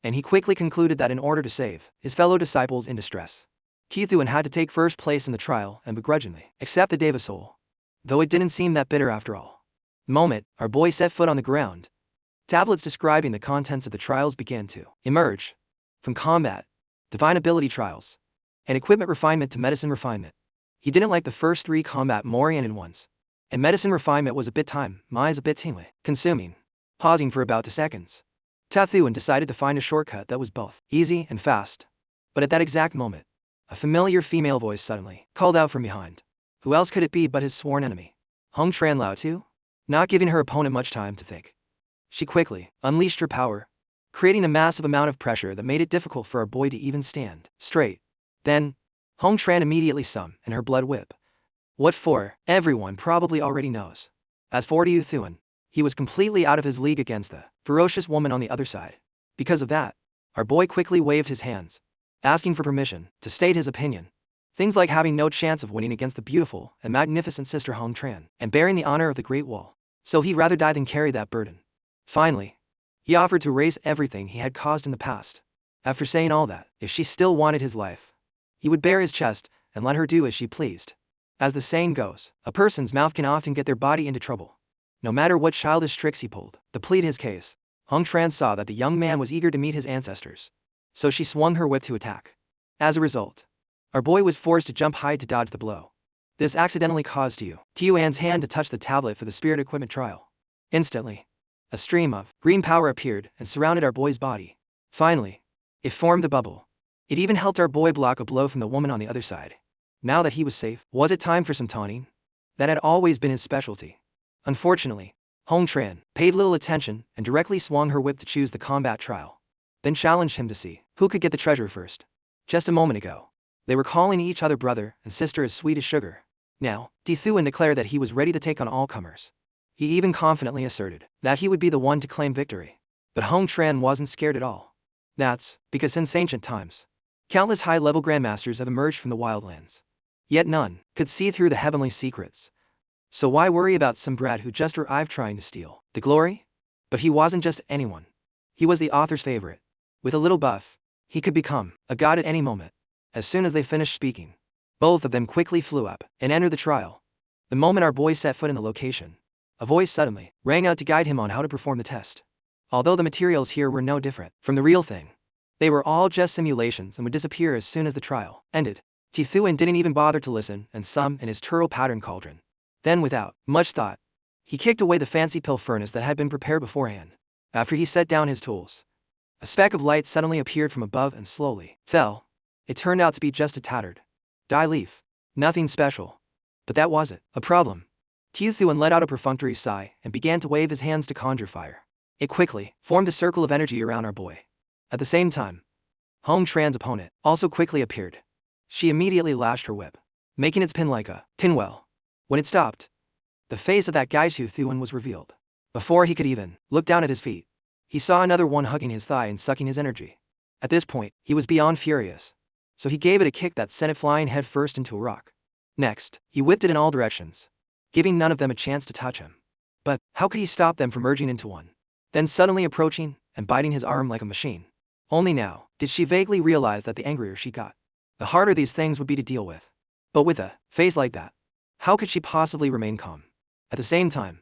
and he quickly concluded that in order to save his fellow disciples in distress, Tiu Thuan had to take first place in the trial and begrudgingly accept the Deva soul. Though it didn't seem that bitter after all. The moment our boy set foot on the ground, tablets describing the contents of the trials began to emerge. From combat, divine ability trials, and equipment refinement to medicine refinement. He didn't like the first three combat more-oriented ones, and medicine refinement was a bit time-consuming. Pausing for about 2 seconds, Tiu Thuan decided to find a shortcut that was both easy and fast. But at that exact moment, a familiar female voice suddenly called out from behind. Who else could it be but his sworn enemy, Hong Tran Lao Tu? Not giving her opponent much time to think, she quickly unleashed her power, creating a massive amount of pressure that made it difficult for our boy to even stand straight. Then, Hong Tran immediately summoned her blood whip. What for, everyone probably already knows. As for Tiu Thuan, he was completely out of his league against the ferocious woman on the other side. Because of that, our boy quickly waved his hands, asking for permission to state his opinion. Things like having no chance of winning against the beautiful and magnificent sister Hong Tran, and bearing the honor of the Great Wall. So he'd rather die than carry that burden. Finally, he offered to erase everything he had caused in the past. After saying all that, if she still wanted his life, He would bare his chest and let her do as she pleased. As the saying goes, a person's mouth can often get their body into trouble. No matter what childish tricks he pulled to plead his case, Hong Tran saw that the young man was eager to meet his ancestors. So she swung her whip to attack. As a result, our boy was forced to jump high to dodge the blow. This accidentally caused Tuan's hand to touch the tablet for the spirit equipment trial. Instantly, a stream of green power appeared and surrounded our boy's body. Finally, it formed a bubble. It even helped our boy block a blow from the woman on the other side. Now that he was safe, was it time for some taunting? That had always been his specialty. Unfortunately, Hong Tran paid little attention and directly swung her whip to choose the combat trial. Then challenged him to see who could get the treasure first. Just a moment ago, they were calling each other brother and sister as sweet as sugar. Now, Thuan declared that he was ready to take on all comers. He even confidently asserted that he would be the one to claim victory. But Hong Tran wasn't scared at all. That's because since ancient times, countless high-level grandmasters have emerged from the wildlands. Yet none could see through the heavenly secrets. So why worry about some brat who just arrived trying to steal the glory? But he wasn't just anyone. He was the author's favorite. With a little buff, he could become a god at any moment. As soon as they finished speaking, both of them quickly flew up and entered the trial. The moment our boy set foot in the location, a voice suddenly rang out to guide him on how to perform the test. Although the materials here were no different from the real thing, they were all just simulations and would disappear as soon as the trial ended. Thuan didn't even bother to listen and sum in his turtle pattern cauldron. Then without much thought, he kicked away the fancy pill furnace that had been prepared beforehand. After he set down his tools, a speck of light suddenly appeared from above and slowly fell. It turned out to be just a tattered dye leaf. Nothing special. But that wasn't a problem. Thuan let out a perfunctory sigh and began to wave his hands to conjure fire. It quickly formed a circle of energy around our boy. At the same time, Hong Tran's opponent also quickly appeared. She immediately lashed her whip, making its pin like a pinwheel. When it stopped, the face of that guy Thuan was revealed. Before he could even look down at his feet, he saw another one hugging his thigh and sucking his energy. At this point, he was beyond furious. So he gave it a kick that sent it flying headfirst into a rock. Next, he whipped it in all directions, giving none of them a chance to touch him. But how could he stop them from merging into one? Then suddenly approaching and biting his arm like a machine. Only now did she vaguely realize that the angrier she got, the harder these things would be to deal with. But with a face like that, how could she possibly remain calm? At the same time,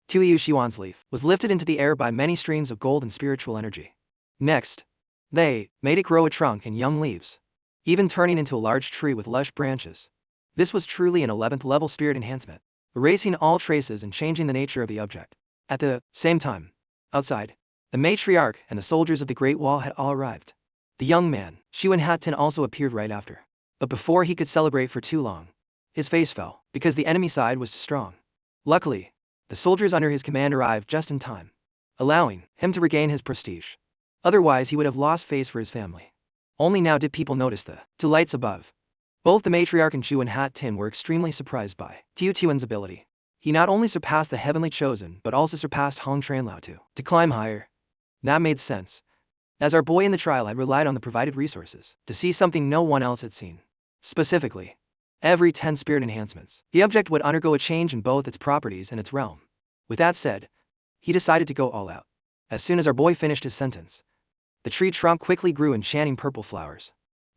Tuiyu Xiwan's leaf was lifted into the air by many streams of gold and spiritual energy. Next, they made it grow a trunk and young leaves, even turning into a large tree with lush branches. This was truly an 11th level spirit enhancement, erasing all traces and changing the nature of the object. At the same time, outside, the matriarch and the soldiers of the Great Wall had all arrived. The young man, Xuan Hatin, also appeared right after. But before he could celebrate for too long, his face fell, because the enemy side was too strong. Luckily, the soldiers under his command arrived just in time, allowing him to regain his prestige. Otherwise he would have lost face for his family. Only now did people notice the two lights above. Both the matriarch and Xuan Hatin were extremely surprised by Tuan's ability. He not only surpassed the heavenly chosen but also surpassed Hong Tranlao to climb higher. That made sense, as our boy in the trial had relied on the provided resources to see something no one else had seen. Specifically, every 10 spirit enhancements, the object would undergo a change in both its properties and its realm. With that said, he decided to go all out. As soon as our boy finished his sentence, the tree trunk quickly grew enchanting purple flowers.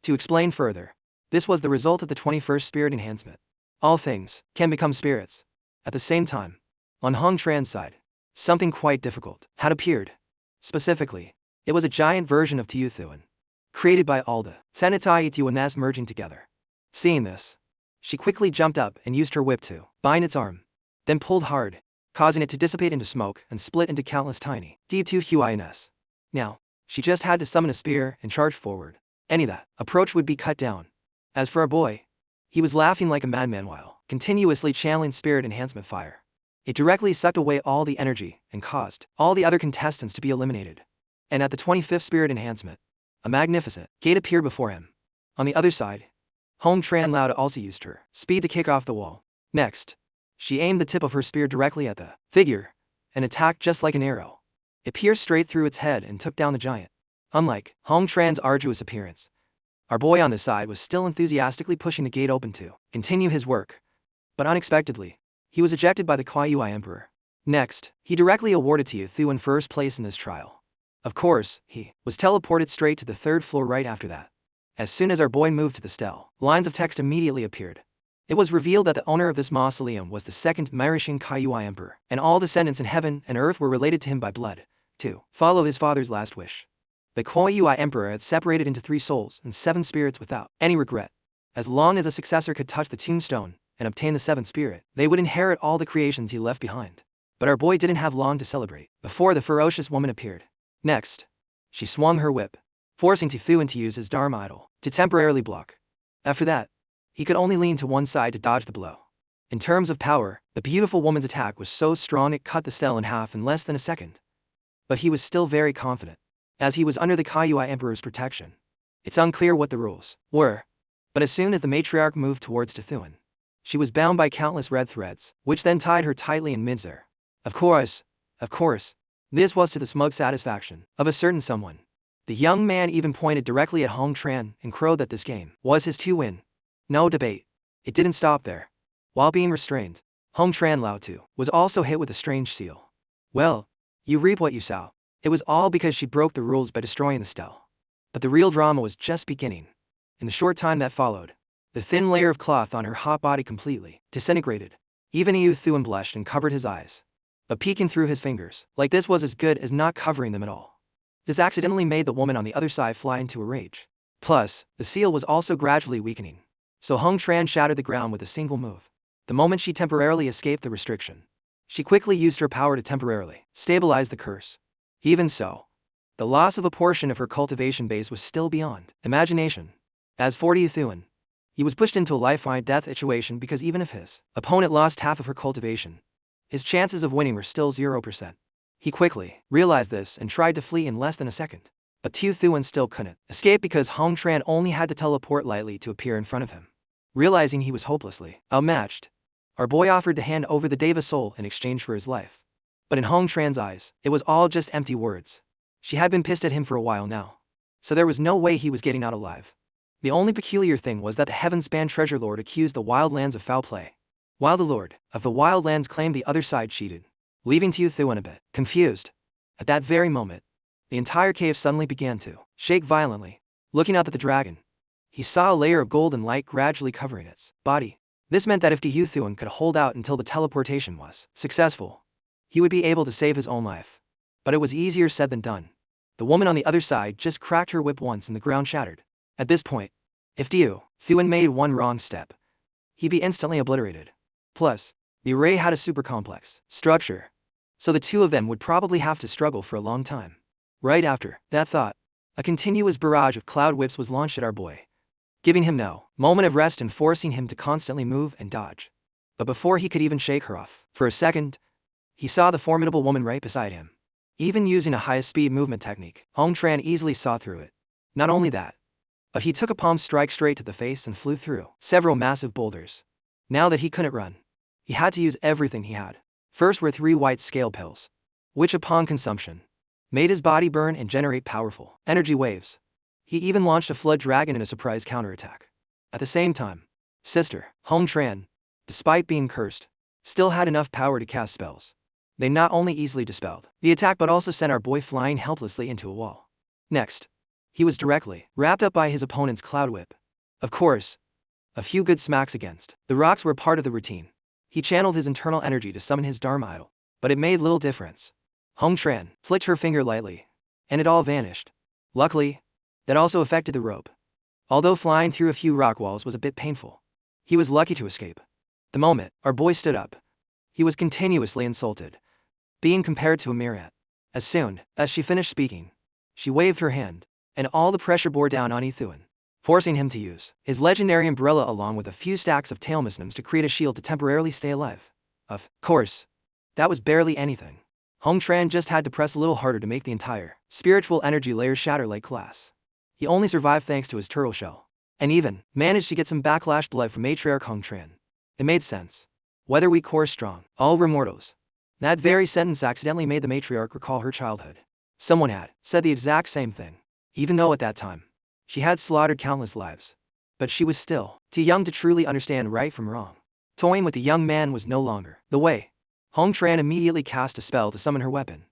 To explain further, this was the result of the 21st spirit enhancement. All things can become spirits. At the same time, on Hong Tran's side, something quite difficult had appeared. Specifically, it was a giant version of Thuan, created by all the Sanitai Tuanas merging together. Seeing this, she quickly jumped up and used her whip to bind its arm, then pulled hard, causing it to dissipate into smoke and split into countless tiny Tuans. Now, she just had to summon a spear and charge forward. Any that approach would be cut down. As for our boy, he was laughing like a madman while continuously channeling spirit enhancement fire. It directly sucked away all the energy and caused all the other contestants to be eliminated. And at the 25th spirit enhancement, a magnificent gate appeared before him. On the other side, Hong Tranlao also used her speed to kick off the wall. Next, she aimed the tip of her spear directly at the figure and attacked just like an arrow. It pierced straight through its head and took down the giant. Unlike Hong Tran's arduous appearance, our boy on the side was still enthusiastically pushing the gate open to continue his work. But unexpectedly, he was ejected by the Kuai Emperor. Next, he directly awarded Thuan first place in this trial. Of course, he was teleported straight to the 3rd floor right after that. As soon as our boy moved to the stele, lines of text immediately appeared. It was revealed that the owner of this mausoleum was the second Mauritian Kaiui emperor, and all descendants in heaven and earth were related to him by blood, to follow his father's last wish. The Kaiui emperor had separated into 3 souls and 7 spirits without any regret. As long as a successor could touch the tombstone and obtain the 7th spirit, they would inherit all the creations he left behind. But our boy didn't have long to celebrate before the ferocious woman appeared. Next, she swung her whip, forcing Thuan to use his Dharma idol to temporarily block. After that, he could only lean to one side to dodge the blow. In terms of power, the beautiful woman's attack was so strong it cut the stele in half in less than a second. But he was still very confident, as he was under the Kaiui emperor's protection. It's unclear what the rules were, but as soon as the matriarch moved towards Thuan, she was bound by countless red threads, which then tied her tightly in midair. Of course, this was to the smug satisfaction of a certain someone. The young man even pointed directly at Hong Tran and crowed that this game was his to win. No debate. It didn't stop there. While being restrained, Hong Tran Lao Tu was also hit with a strange seal. Well, you reap what you sow. It was all because she broke the rules by destroying the stele. But the real drama was just beginning. In the short time that followed, the thin layer of cloth on her hot body completely disintegrated. Even Thuan blushed and covered his eyes. But peeking through his fingers, like this was as good as not covering them at all. This accidentally made the woman on the other side fly into a rage. Plus, the seal was also gradually weakening. So Hong Tran shattered the ground with a single move. The moment she temporarily escaped the restriction, she quickly used her power to temporarily stabilize the curse. Even so, the loss of a portion of her cultivation base was still beyond imagination. As for Thuan, he was pushed into a life-or-death situation because even if his opponent lost half of her cultivation, his chances of winning were still 0%. He quickly realized this and tried to flee in less than a second. But Thuan still couldn't escape because Hong Tran only had to teleport lightly to appear in front of him. Realizing he was hopelessly outmatched, our boy offered to hand over the Deva soul in exchange for his life. But in Hong Tran's eyes, it was all just empty words. She had been pissed at him for a while now, so there was no way he was getting out alive. The only peculiar thing was that the Heaven-Span Treasure Lord accused the Wildlands of foul play, while the Lord of the Wildlands claimed the other side cheated, leaving Thuan a bit confused. At that very moment, the entire cave suddenly began to shake violently. Looking up at the dragon, he saw a layer of golden light gradually covering its body. This meant that if Thuan could hold out until the teleportation was successful, he would be able to save his own life. But it was easier said than done. The woman on the other side just cracked her whip once and the ground shattered. At this point, if Thuan made one wrong step, he'd be instantly obliterated. Plus, the array had a super complex structure, so the two of them would probably have to struggle for a long time. Right after that thought, a continuous barrage of cloud whips was launched at our boy, giving him no moment of rest and forcing him to constantly move and dodge. But before he could even shake her off, for a second, he saw the formidable woman right beside him. Even using a highest-speed movement technique, Hong Tran easily saw through it. Not only that, but he took a palm strike straight to the face and flew through several massive boulders. Now that he couldn't run, he had to use everything he had. First were 3 white scale pills, which upon consumption, made his body burn and generate powerful energy waves. He even launched a flood dragon in a surprise counterattack. At the same time, Sister Hong Tran, despite being cursed, still had enough power to cast spells. They not only easily dispelled the attack but also sent our boy flying helplessly into a wall. Next, he was directly wrapped up by his opponent's cloud whip. Of course, a few good smacks against the rocks were part of the routine. He channeled his internal energy to summon his Dharma idol, but it made little difference. Hong Tran flicked her finger lightly, and it all vanished. Luckily, that also affected the rope. Although flying through a few rock walls was a bit painful, he was lucky to escape. The moment our boy stood up, he was continuously insulted, being compared to a myriad. As soon as she finished speaking, she waved her hand, and all the pressure bore down on Thuan, forcing him to use his legendary umbrella along with a few stacks of tail mushrooms to create a shield to temporarily stay alive. Of course, that was barely anything. Hong Tran just had to press a little harder to make the entire spiritual energy layer shatter like glass. He only survived thanks to his turtle shell, and even managed to get some backlash blood from Matriarch Hong Tran. It made sense. Whether weak or strong, all were mortals. That very sentence accidentally made the matriarch recall her childhood. Someone had said the exact same thing, even though at that time, she had slaughtered countless lives. But she was still too young to truly understand right from wrong. Toying with the young man was no longer the way. Hong Tran immediately cast a spell to summon her weapon,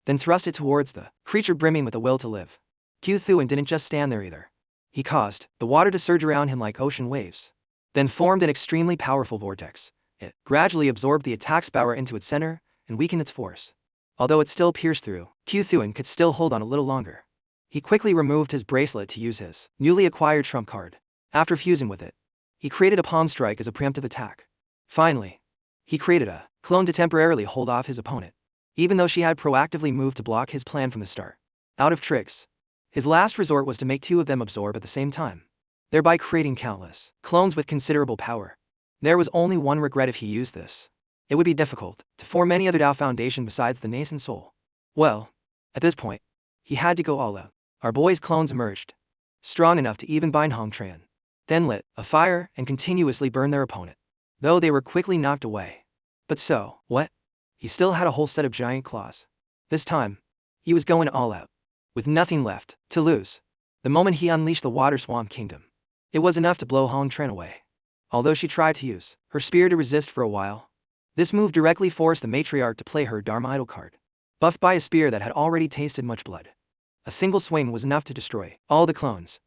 then thrust it towards the creature brimming with a will to live. Thuan didn't just stand there either. He caused the water to surge around him like ocean waves, then formed an extremely powerful vortex. It gradually absorbed the attack's power into its center and weakened its force. Although it still pierced through, Q Thuan could still hold on a little longer. He quickly removed his bracelet to use his newly acquired trump card. After fusing with it, he created a palm strike as a preemptive attack. Finally, he created a clone to temporarily hold off his opponent, even though she had proactively moved to block his plan from the start. Out of tricks, his last resort was to make two of them absorb at the same time, thereby creating countless clones with considerable power. There was only one regret: if he used this, it would be difficult to form any other Dao foundation besides the nascent soul. Well, at this point, he had to go all out. Our boy's clones emerged, strong enough to even bind Hong Tran, then lit a fire and continuously burned their opponent, though they were quickly knocked away. But so what? He still had a whole set of giant claws. This time, he was going all out, with nothing left to lose. The moment he unleashed the Water Swamp Kingdom, it was enough to blow Hong Tran away. Although she tried to use her spear to resist for a while, this move directly forced the matriarch to play her Dharma Idol card, buffed by a spear that had already tasted much blood. A single swing was enough to destroy all the clones.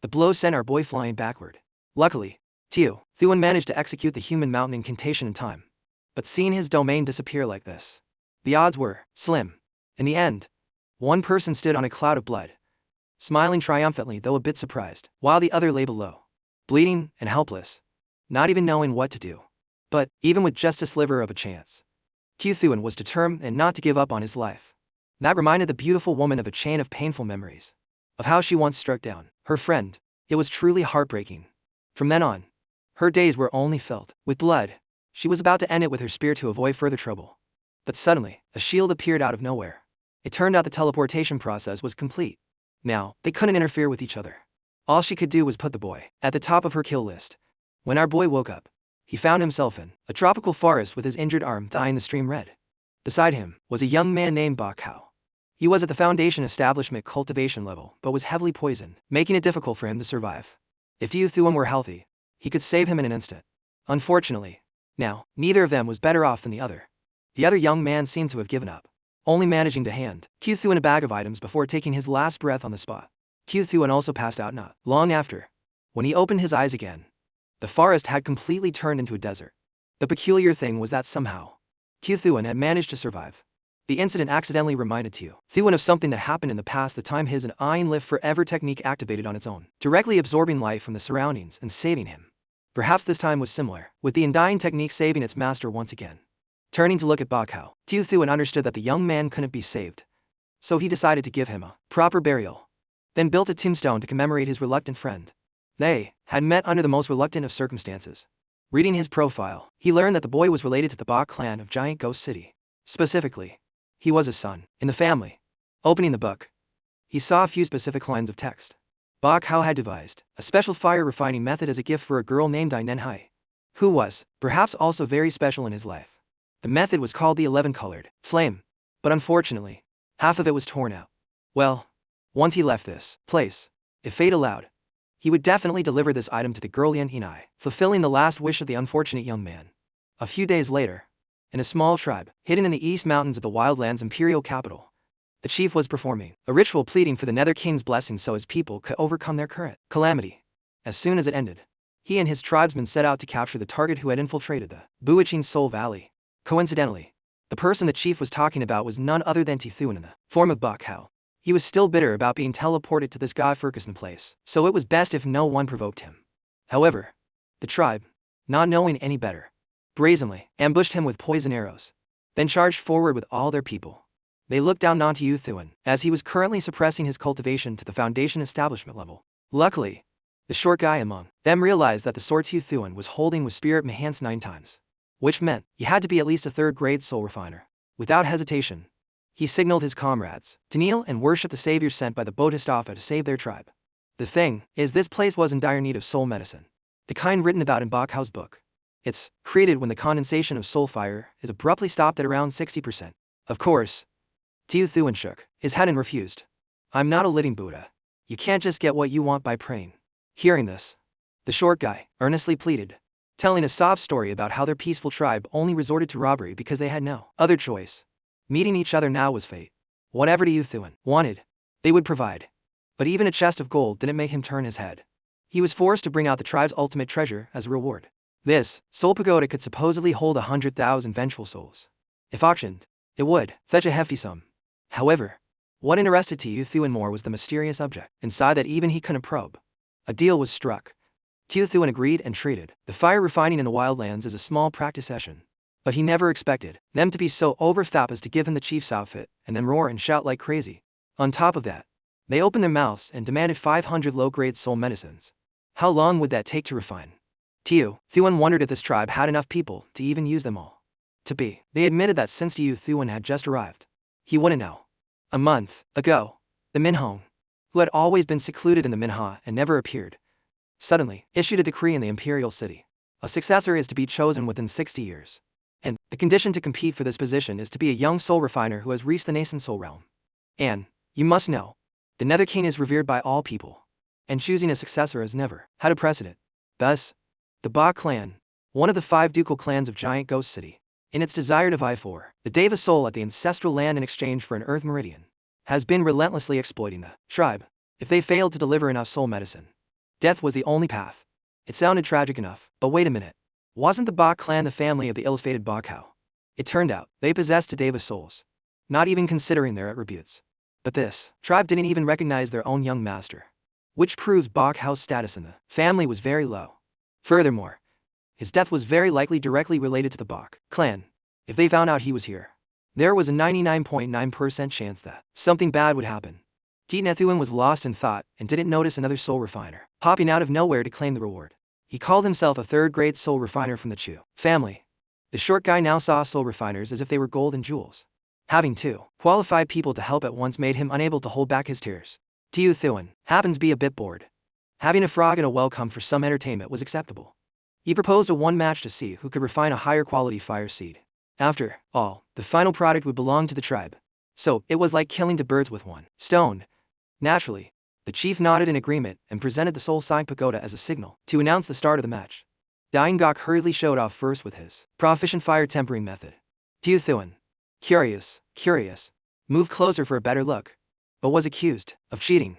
The blow sent our boy flying backward. Luckily, Q Thuan managed to execute the human mountain incantation in time. But seeing his domain disappear like this, the odds were slim. In the end, one person stood on a cloud of blood, smiling triumphantly though a bit surprised, while the other lay below, bleeding and helpless, not even knowing what to do. But, even with just a sliver of a chance, Q Thuan was determined and not to give up on his life. That reminded the beautiful woman of a chain of painful memories, of how she once struck down her friend. It was truly heartbreaking. From then on, her days were only filled with blood. She was about to end it with her spear to avoid further trouble. But suddenly, a shield appeared out of nowhere. It turned out the teleportation process was complete. Now, they couldn't interfere with each other. All she could do was put the boy at the top of her kill list. When our boy woke up, he found himself in a tropical forest with his injured arm dyeing the stream red. Beside him was a young man named Ba Kao. He was at the Foundation establishment cultivation level, but was heavily poisoned, making it difficult for him to survive. If Yu Thuan were healthy, he could save him in an instant. Unfortunately, now, neither of them was better off than the other. The other young man seemed to have given up, only managing to hand Q Thuan a bag of items before taking his last breath on the spot. Q Thuan also passed out not long after. When he opened his eyes again, the forest had completely turned into a desert. The peculiar thing was that somehow, Q Thuan had managed to survive. The incident accidentally reminded Q Thuan of something that happened in the past, the time his Iron Live Forever technique activated on its own, directly absorbing life from the surroundings and saving him. Perhaps this time was similar, with the Undying technique saving its master once again. Turning to look at Ba Kao, Q Thuan understood that the young man couldn't be saved, so he decided to give him a proper burial, then built a tombstone to commemorate his reluctant friend. They had met under the most reluctant of circumstances. Reading his profile, he learned that the boy was related to the Ba clan of Giant Ghost City. Specifically, he was a son in the family. Opening the book, he saw a few specific lines of text. Ba Kao had devised a special fire refining method as a gift for a girl named Inen Hai, who was, perhaps, also very special in his life. The method was called the 11-colored flame, but unfortunately, half of it was torn out. Well, once he left this place, if fate allowed, he would definitely deliver this item to the girl Yen Inai, fulfilling the last wish of the unfortunate young man. A few days later, in a small tribe, hidden in the East Mountains of the Wildlands imperial capital, the chief was performing a ritual pleading for the Nether King's blessing so his people could overcome their current calamity. As soon as it ended, he and his tribesmen set out to capture the target who had infiltrated the Buiqing Soul Valley. Coincidentally, the person the chief was talking about was none other than Ti Thuan in the form of Ba Kao. He was still bitter about being teleported to this godforsaken place, so it was best if no one provoked him. However, the tribe, not knowing any better, brazenly ambushed him with poison arrows, then charged forward with all their people. They looked down on Yu Thuan, as he was currently suppressing his cultivation to the Foundation establishment level. Luckily, the short guy among them realized that the sword Yu Thuan was holding was spirit enhanced 9 times, which meant he had to be at least a 3rd-grade soul refiner. Without hesitation, he signaled his comrades to kneel and worship the savior sent by the Bodhisattva to save their tribe. The thing is, this place was in dire need of soul medicine, the kind written about in Ba Kao's book. It's created when the condensation of soul fire is abruptly stopped at around 60%. Of course, Tiu Thuan shook his head and refused. I'm not a living Buddha. You can't just get what you want by praying. Hearing this, the short guy earnestly pleaded, telling a sob story about how their peaceful tribe only resorted to robbery because they had no other choice. Meeting each other now was fate. Whatever Tiu Thuan wanted, they would provide. But even a chest of gold didn't make him turn his head. He was forced to bring out the tribe's ultimate treasure as a reward. This soul pagoda could supposedly hold 100,000 vengeful souls. If auctioned, it would fetch a hefty sum. However, what interested Tiu Thuan more was the mysterious object inside that even he couldn't probe. A deal was struck. Tiu Thuan agreed and treated the fire refining in the wildlands as a small practice session. But he never expected them to be so overthought as to give him the chief's outfit and then roar and shout like crazy. On top of that, they opened their mouths and demanded 500 low-grade soul medicines. How long would that take to refine? Tiu Thuan wondered if this tribe had enough people to even use them all. They admitted that since Tiu Thuan had just arrived, he wouldn't know. A month ago, the Minhong, who had always been secluded in the Minha and never appeared, suddenly issued a decree in the imperial city. A successor is to be chosen within 60 years. And the condition to compete for this position is to be a young soul refiner who has reached the nascent soul realm. And, you must know, the Nether King is revered by all people, and choosing a successor has never had a precedent. Thus, the Ba clan, one of the 5 ducal clans of Giant Ghost City, in its desire to vie for the Deva soul at the ancestral land in exchange for an earth meridian, has been relentlessly exploiting the tribe. If they failed to deliver enough soul medicine, death was the only path. It sounded tragic enough, but wait a minute. Wasn't the Ba clan the family of the ill-fated Ba cow? It turned out, they possessed Deva souls, not even considering their attributes. But this tribe didn't even recognize their own young master, which proves Ba cow's status in the family was very low. Furthermore, his death was very likely directly related to the Ba clan. If they found out he was here, there was a 99.9% chance that something bad would happen. Tiu Thuan was lost in thought and didn't notice another soul refiner popping out of nowhere to claim the reward. He called himself a 3rd-grade soul refiner from the Chu family. The short guy now saw soul refiners as if they were gold and jewels. Having 2 qualified people to help at once made him unable to hold back his tears. Tiu Thuan happened to be a bit bored. Having a frog in a well come for some entertainment was acceptable. He proposed a 1 match to see who could refine a higher quality fire seed. After all, the final product would belong to the tribe. So, it was like killing 2 birds with 1 stone. Naturally, the chief nodded in agreement and presented the soul sign pagoda as a signal to announce the start of the match. Dying Gok hurriedly showed off first with his proficient fire tempering method. Tiu Thuan, curious, moved closer for a better look, but was accused of cheating.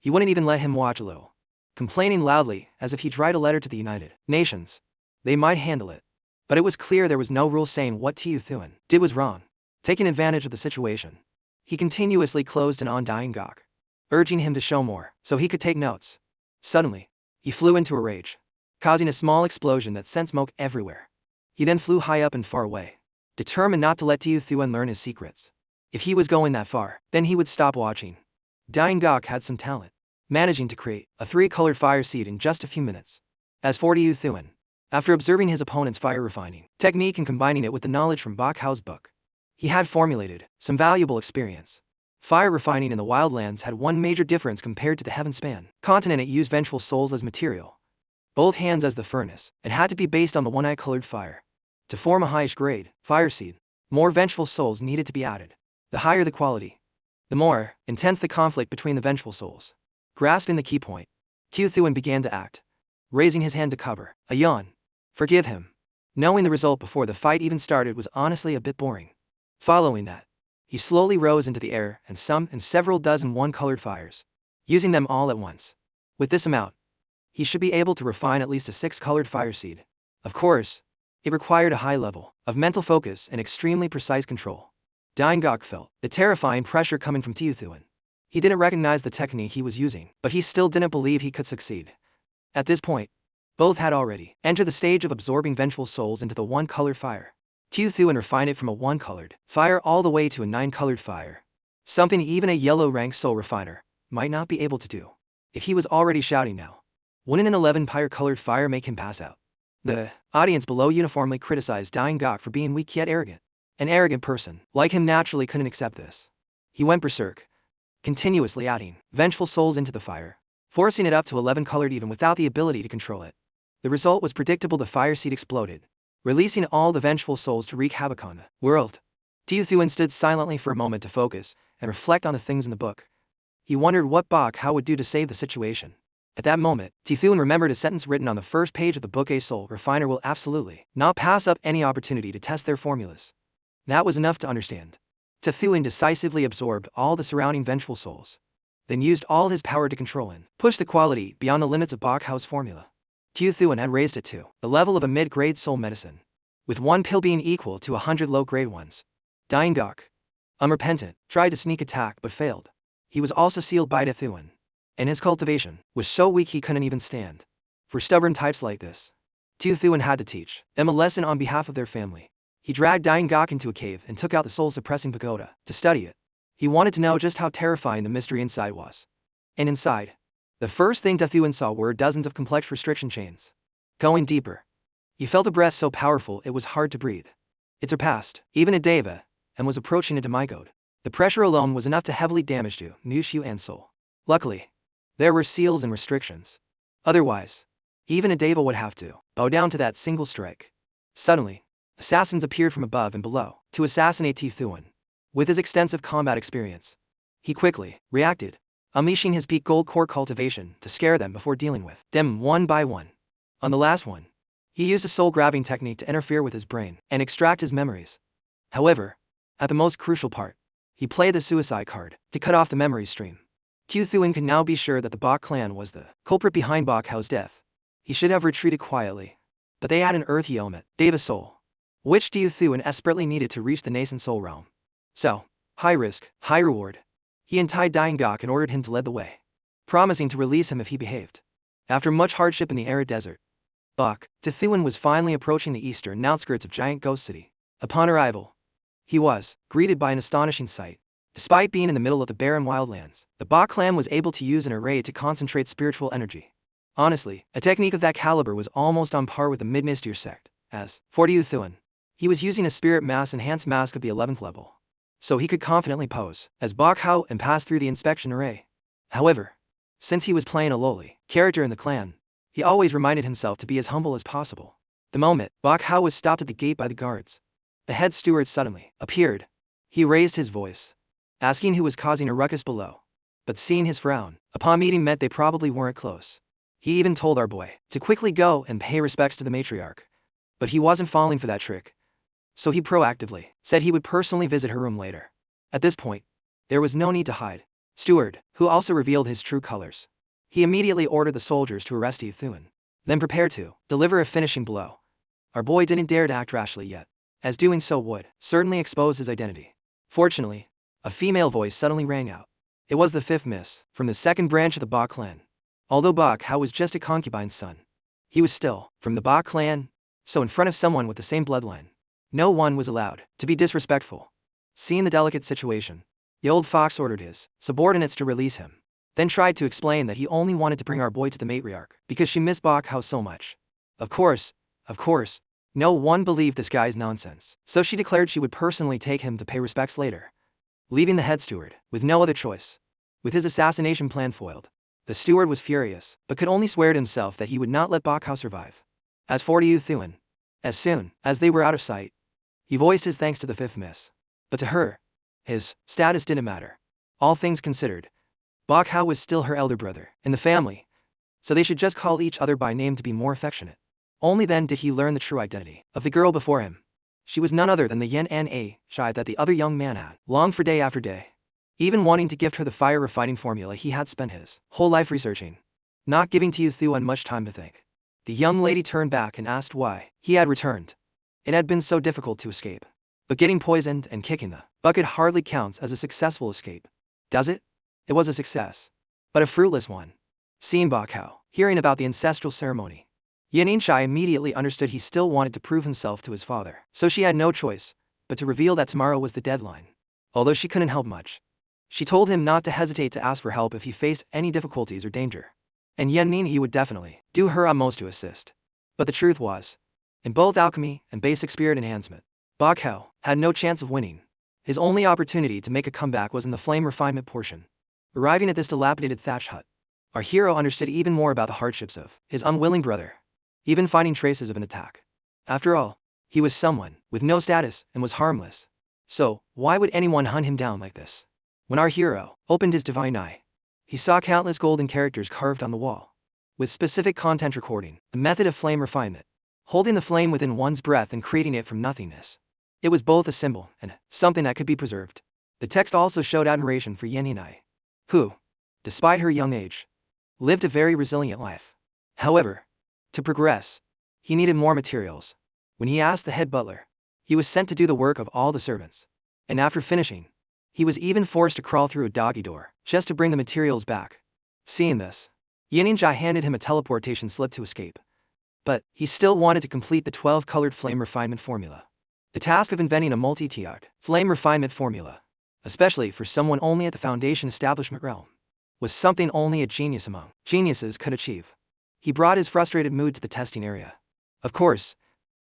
He wouldn't even let him watch a little, complaining loudly as if he'd write a letter to the United Nations. They might handle it. But it was clear there was no rule saying what Tiu Thuan did was wrong. Taking advantage of the situation, he continuously closed in on Dying Gok, urging him to show more so he could take notes. Suddenly, he flew into a rage, causing a small explosion that sent smoke everywhere. He then flew high up and far away, determined not to let Tiu Thuan learn his secrets. If he was going that far, then he would stop watching. Dying Gok had some talent, managing to create a 3-colored fire seed in just a few minutes. As for Tiu Thuan, after observing his opponent's fire refining technique and combining it with the knowledge from Ba Kao's book, he had formulated some valuable experience. Fire refining in the wildlands had one major difference compared to the Heavenspan continent. It used vengeful souls as material, both hands as the furnace, and had to be based on the 1-eye colored fire. To form a highish grade fire seed, more vengeful souls needed to be added. The higher the quality, the more intense the conflict between the vengeful souls. Grasping the key point, Tiu Thuan began to act, raising his hand to cover a yawn. Forgive him. Knowing the result before the fight even started was honestly a bit boring. Following that, he slowly rose into the air and summoned several dozen 1-colored fires, using them all at once. With this amount, he should be able to refine at least a 6-colored fire seed. Of course, it required a high level of mental focus and extremely precise control. Dying Gok felt the terrifying pressure coming from Tiu Thuan. He didn't recognize the technique he was using, but he still didn't believe he could succeed. At this point, both had already entered the stage of absorbing vengeful souls into the 1-colored fire. Tiu Thuan refined it from a 1-colored fire all the way to a 9-colored fire, something even a yellow-rank soul refiner might not be able to do. If he was already shouting now, wouldn't an 11-colored fire make him pass out? The audience below uniformly criticized Dying Gok for being weak yet arrogant. An arrogant person like him naturally couldn't accept this. He went berserk, continuously adding vengeful souls into the fire, forcing it up to 11-colored even without the ability to control it. The result was predictable. The fire seed exploded, releasing all the vengeful souls to wreak havoc on the world. Tiu Thuan stood silently for a moment to focus and reflect on the things in the book. He wondered what Ba Kao would do to save the situation. At that moment, Tiu Thuan remembered a sentence written on the first page of the book: a soul refiner will absolutely not pass up any opportunity to test their formulas. That was enough to understand. Tiu Thuan decisively absorbed all the surrounding vengeful souls. then used all his power to control and push the quality beyond the limits of Bach Hao's formula. Tu Thuan had raised it to the level of a mid-grade soul medicine, with one pill being equal to 100 low-grade ones. Dying Gok, unrepentant, tried to sneak attack but failed. He was also sealed by Tu Thuan, and his cultivation was so weak he couldn't even stand. For stubborn types like this, Tu Thuan had to teach them a lesson on behalf of their family. He dragged Dying Gok into a cave and took out the soul-suppressing pagoda to study it. He wanted to know just how terrifying the mystery inside was. And inside, the first thing Tu Thuan saw were dozens of complex restriction chains. Going deeper, he felt a breath so powerful it was hard to breathe. It surpassed even a deva and was approaching a demigod. The pressure alone was enough to heavily damage Tu, Mushu and soul. Luckily, there were seals and restrictions. Otherwise, even a deva would have to bow down to that single strike. Suddenly, assassins appeared from above and below to assassinate Tu Thuan. With his extensive combat experience, he quickly reacted, unleashing his peak gold core cultivation to scare them before dealing with them one by one. On the last one, he used a soul-grabbing technique to interfere with his brain and extract his memories. However, at the most crucial part, he played the suicide card to cut off the memory stream. Tu Thuan could now be sure that the Bach clan was the culprit behind Bach Hao's death. He should have retreated quietly, but they had an earthy element, Deva soul, which Tu Thuan desperately needed to reach the nascent soul realm. So, high risk, high reward. He untied Dying Gok and ordered him to lead the way, promising to release him if he behaved. After much hardship in the arid desert, Bach Tu Thuan was finally approaching the eastern outskirts of Giant Ghost City. Upon arrival, he was greeted by an astonishing sight. Despite being in the middle of the barren wildlands, the Bach clan was able to use an array to concentrate spiritual energy. Honestly, a technique of that caliber was almost on par with the Mid-Mystier sect. As for Tu Thuan, he was using a spirit mass enhanced mask of the 11th level, so he could confidently pose as Bach Hao and pass through the inspection array. However, since he was playing a lowly character in the clan, he always reminded himself to be as humble as possible. The moment Bach Hao was stopped at the gate by the guards, the head steward suddenly appeared. He raised his voice, asking who was causing a ruckus below. But seeing his frown upon meeting meant they probably weren't close. He even told our boy to quickly go and pay respects to the matriarch. But he wasn't falling for that trick, so he proactively said he would personally visit her room later. At this point, there was no need to hide. Steward, who also revealed his true colors. He immediately ordered the soldiers to arrest Tu Thuan, then prepared to deliver a finishing blow. Our boy didn't dare to act rashly yet, as doing so would certainly expose his identity. Fortunately, a female voice suddenly rang out. It was the fifth miss, from the second branch of the Bach clan. Although Bach Hao was just a concubine's son, he was still from the Bach clan, so in front of someone with the same bloodline, no one was allowed to be disrespectful. Seeing the delicate situation, the old fox ordered his subordinates to release him, then tried to explain that he only wanted to bring our boy to the matriarch because she missed Bach Hao so much. Of course, no one believed this guy's nonsense, so she declared she would personally take him to pay respects later, leaving the head steward with no other choice. With his assassination plan foiled, the steward was furious, but could only swear to himself that he would not let Bach Hao survive. As for Tu Thuan, as soon as they were out of sight, he voiced his thanks to the fifth miss. But to her, his status didn't matter. All things considered, Bach Hao was still her elder brother in the family, so they should just call each other by name to be more affectionate. Only then did he learn the true identity of the girl before him. She was none other than the Yen Na Shai that the other young man had longed for day after day, even wanting to gift her the fire refining formula he had spent his whole life researching. Not giving Tu Thuan much time to think, the young lady turned back and asked why he had returned. It had been so difficult to escape. But getting poisoned and kicking the bucket hardly counts as a successful escape, does it? It was a success, but a fruitless one. Seeing Bach Hao, hearing about the ancestral ceremony, Yen Inshai immediately understood he still wanted to prove himself to his father, so she had no choice but to reveal that tomorrow was the deadline. Although she couldn't help much, she told him not to hesitate to ask for help if he faced any difficulties or danger, and Yen Nin he would definitely do her utmost to assist. But the truth was, in both alchemy and basic spirit enhancement, Bach Hao had no chance of winning. His only opportunity to make a comeback was in the flame refinement portion. Arriving at this dilapidated thatch hut, our hero understood even more about the hardships of his unwilling brother, even finding traces of an attack. After all, he was someone with no status and was harmless. So, why would anyone hunt him down like this? When our hero opened his divine eye, he saw countless golden characters carved on the wall, with specific content recording the method of flame refinement, holding the flame within one's breath and creating it from nothingness. It was both a symbol and something that could be preserved. The text also showed admiration for Yen Inai, who, despite her young age, lived a very resilient life. However, to progress, he needed more materials. When he asked the head butler, he was sent to do the work of all the servants. And after finishing, he was even forced to crawl through a doggy door just to bring the materials back. Seeing this, Yaninja handed him a teleportation slip to escape. But he still wanted to complete the 12-colored flame refinement formula. The task of inventing a multi-tiered flame refinement formula, especially for someone only at the Foundation establishment realm, was something only a genius among geniuses could achieve. He brought his frustrated mood to the testing area. Of course,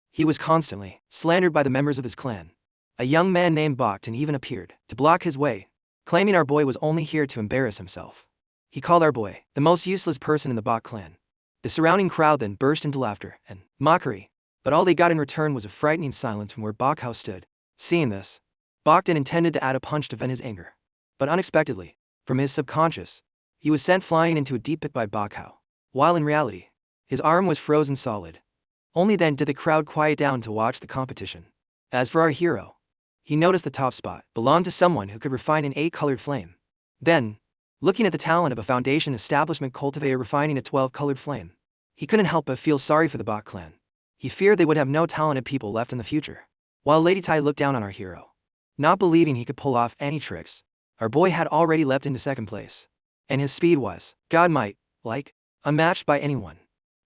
he was constantly slandered by the members of his clan. A young man named Bakhtin even appeared to block his way, claiming our boy was only here to embarrass himself. He called our boy the most useless person in the Bak clan. The surrounding crowd then burst into laughter and mockery, but all they got in return was a frightening silence from where Bakhao stood. Seeing this, Bakhtin intended to add a punch to vent his anger. But unexpectedly, from his subconscious, he was sent flying into a deep pit by Bakhao, while in reality, his arm was frozen solid. Only then did the crowd quiet down to watch the competition. As for our hero, he noticed the top spot belonged to someone who could refine an 8-colored flame. Then, looking at the talent of a Foundation establishment cultivator refining a 12-colored flame, he couldn't help but feel sorry for the Bak clan. He feared they would have no talented people left in the future. While Lady Tai looked down on our hero, not believing he could pull off any tricks, our boy had already leapt into second place. And his speed was, God might, like, unmatched by anyone.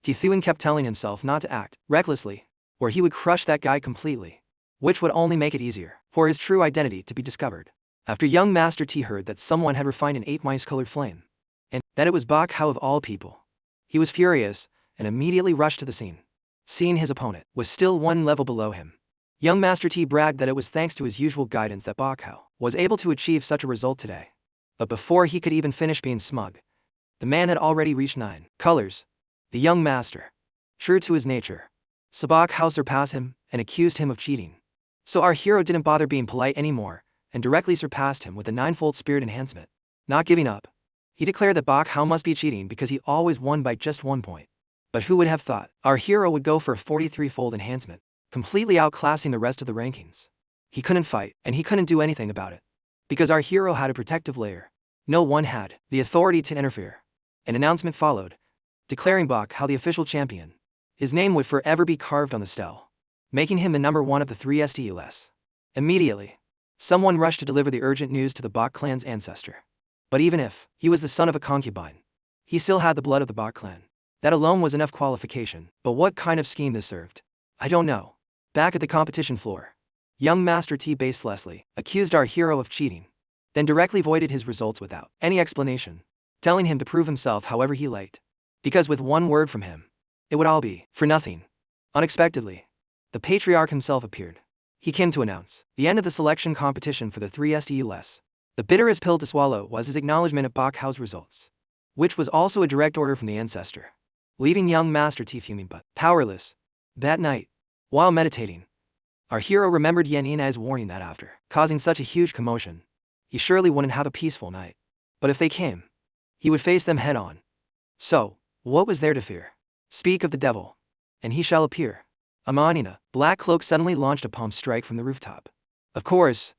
Tithuan kept telling himself not to act recklessly, or he would crush that guy completely, which would only make it easier for his true identity to be discovered. After young Master T heard that someone had refined an 8-mice-colored flame, and that it was Bakhao of all people, he was furious and immediately rushed to the scene. Seeing his opponent was still one level below him, young Master T bragged that it was thanks to his usual guidance that Bakhao was able to achieve such a result today. But before he could even finish being smug, the man had already reached 9 colors. The young master, true to his nature, saw Bakhao surpass him and accused him of cheating. So our hero didn't bother being polite anymore and directly surpassed him with a 9-fold spirit enhancement. Not giving up, he declared that Bakhao must be cheating because he always won by just 1 point. But who would have thought our hero would go for a 43-fold enhancement, completely outclassing the rest of the rankings? He couldn't fight, and he couldn't do anything about it. Because our hero had a protective layer, no one had the authority to interfere. An announcement followed, declaring Bakhao the official champion. His name would forever be carved on the stele, making him the number 1 of the 3 STUs. Immediately, someone rushed to deliver the urgent news to the Bak clan's ancestor. But even if he was the son of a concubine, he still had the blood of the Bak clan. That alone was enough qualification. But what kind of scheme this served, I don't know. Back at the competition floor, young Master T baselessly accused our hero of cheating, then directly voided his results without any explanation, telling him to prove himself however he liked. Because with one word from him, it would all be for nothing. Unexpectedly, the patriarch himself appeared. He came to announce the end of the selection competition for the 3 STUs. The bitterest pill to swallow was his acknowledgement of Bakhao's results, which was also a direct order from the ancestor, leaving young Master T fuming but powerless. That night, while meditating, our hero remembered Yan Ina's warning that after causing such a huge commotion, he surely wouldn't have a peaceful night. But if they came, he would face them head-on. So, what was there to fear? Speak of the devil, and he shall appear. Amanina, Black Cloak suddenly launched a palm strike from the rooftop. Of course,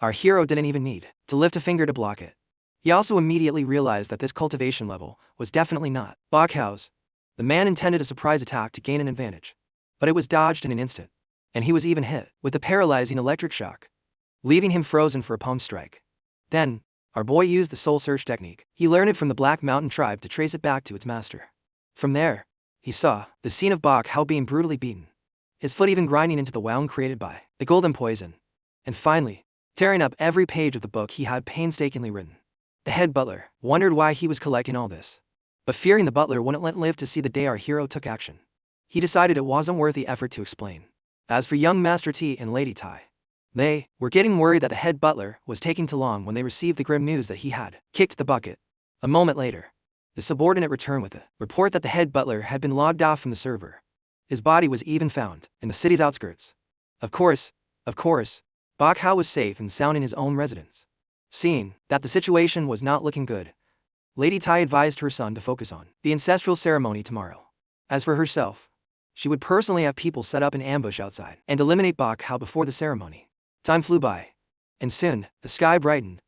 our hero didn't even need to lift a finger to block it. He also immediately realized that this cultivation level was definitely not Bakhao's. The man intended a surprise attack to gain an advantage, but it was dodged in an instant, and he was even hit with a paralyzing electric shock, leaving him frozen for a palm strike. Then, our boy used the soul search technique. He learned it from the Black Mountain tribe to trace it back to its master. From there, he saw the scene of Bakhao being brutally beaten, his foot even grinding into the wound created by the golden poison, and finally, tearing up every page of the book he had painstakingly written. The head butler wondered why he was collecting all this, but fearing the butler wouldn't let live to see the day our hero took action, he decided it wasn't worth the effort to explain. As for young Master T and Lady Tai, they were getting worried that the head butler was taking too long when they received the grim news that he had kicked the bucket. A moment later, the subordinate returned with a report that the head butler had been logged off from the server. His body was even found in the city's outskirts. Of course, Bakhao was safe and sound in his own residence. Seeing that the situation was not looking good, Lady Tai advised her son to focus on the ancestral ceremony tomorrow. As for herself, she would personally have people set up an ambush outside and eliminate Bakhao before the ceremony. Time flew by, and soon, the sky brightened.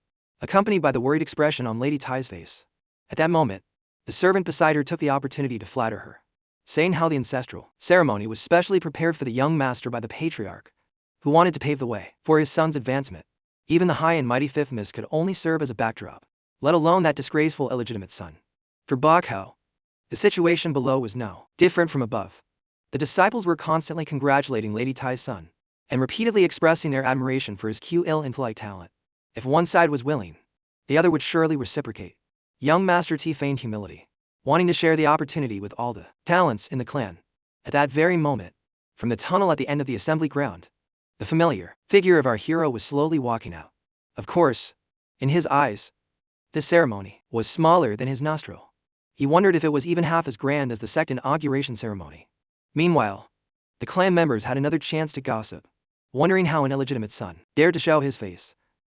accompanied by the worried expression on Lady Tai's face. At that moment, the servant beside her took the opportunity to flatter her, saying how the ancestral ceremony was specially prepared for the young master by the patriarch, who wanted to pave the way for his son's advancement. Even the high and mighty fifth miss could only serve as a backdrop, let alone that disgraceful illegitimate son. For Bakhao, the situation below was no different from above. The disciples were constantly congratulating Lady Tai's son, and repeatedly expressing their admiration for his cute, ill, and polite talent. If one side was willing, the other would surely reciprocate. Young Master T feigned humility, wanting to share the opportunity with all the talents in the clan. At that very moment, from the tunnel at the end of the assembly ground, the familiar figure of our hero was slowly walking out. Of course, in his eyes, this ceremony was smaller than his nostril. He wondered if it was even half as grand as the sect inauguration ceremony. Meanwhile, the clan members had another chance to gossip, wondering how an illegitimate son dared to show his face,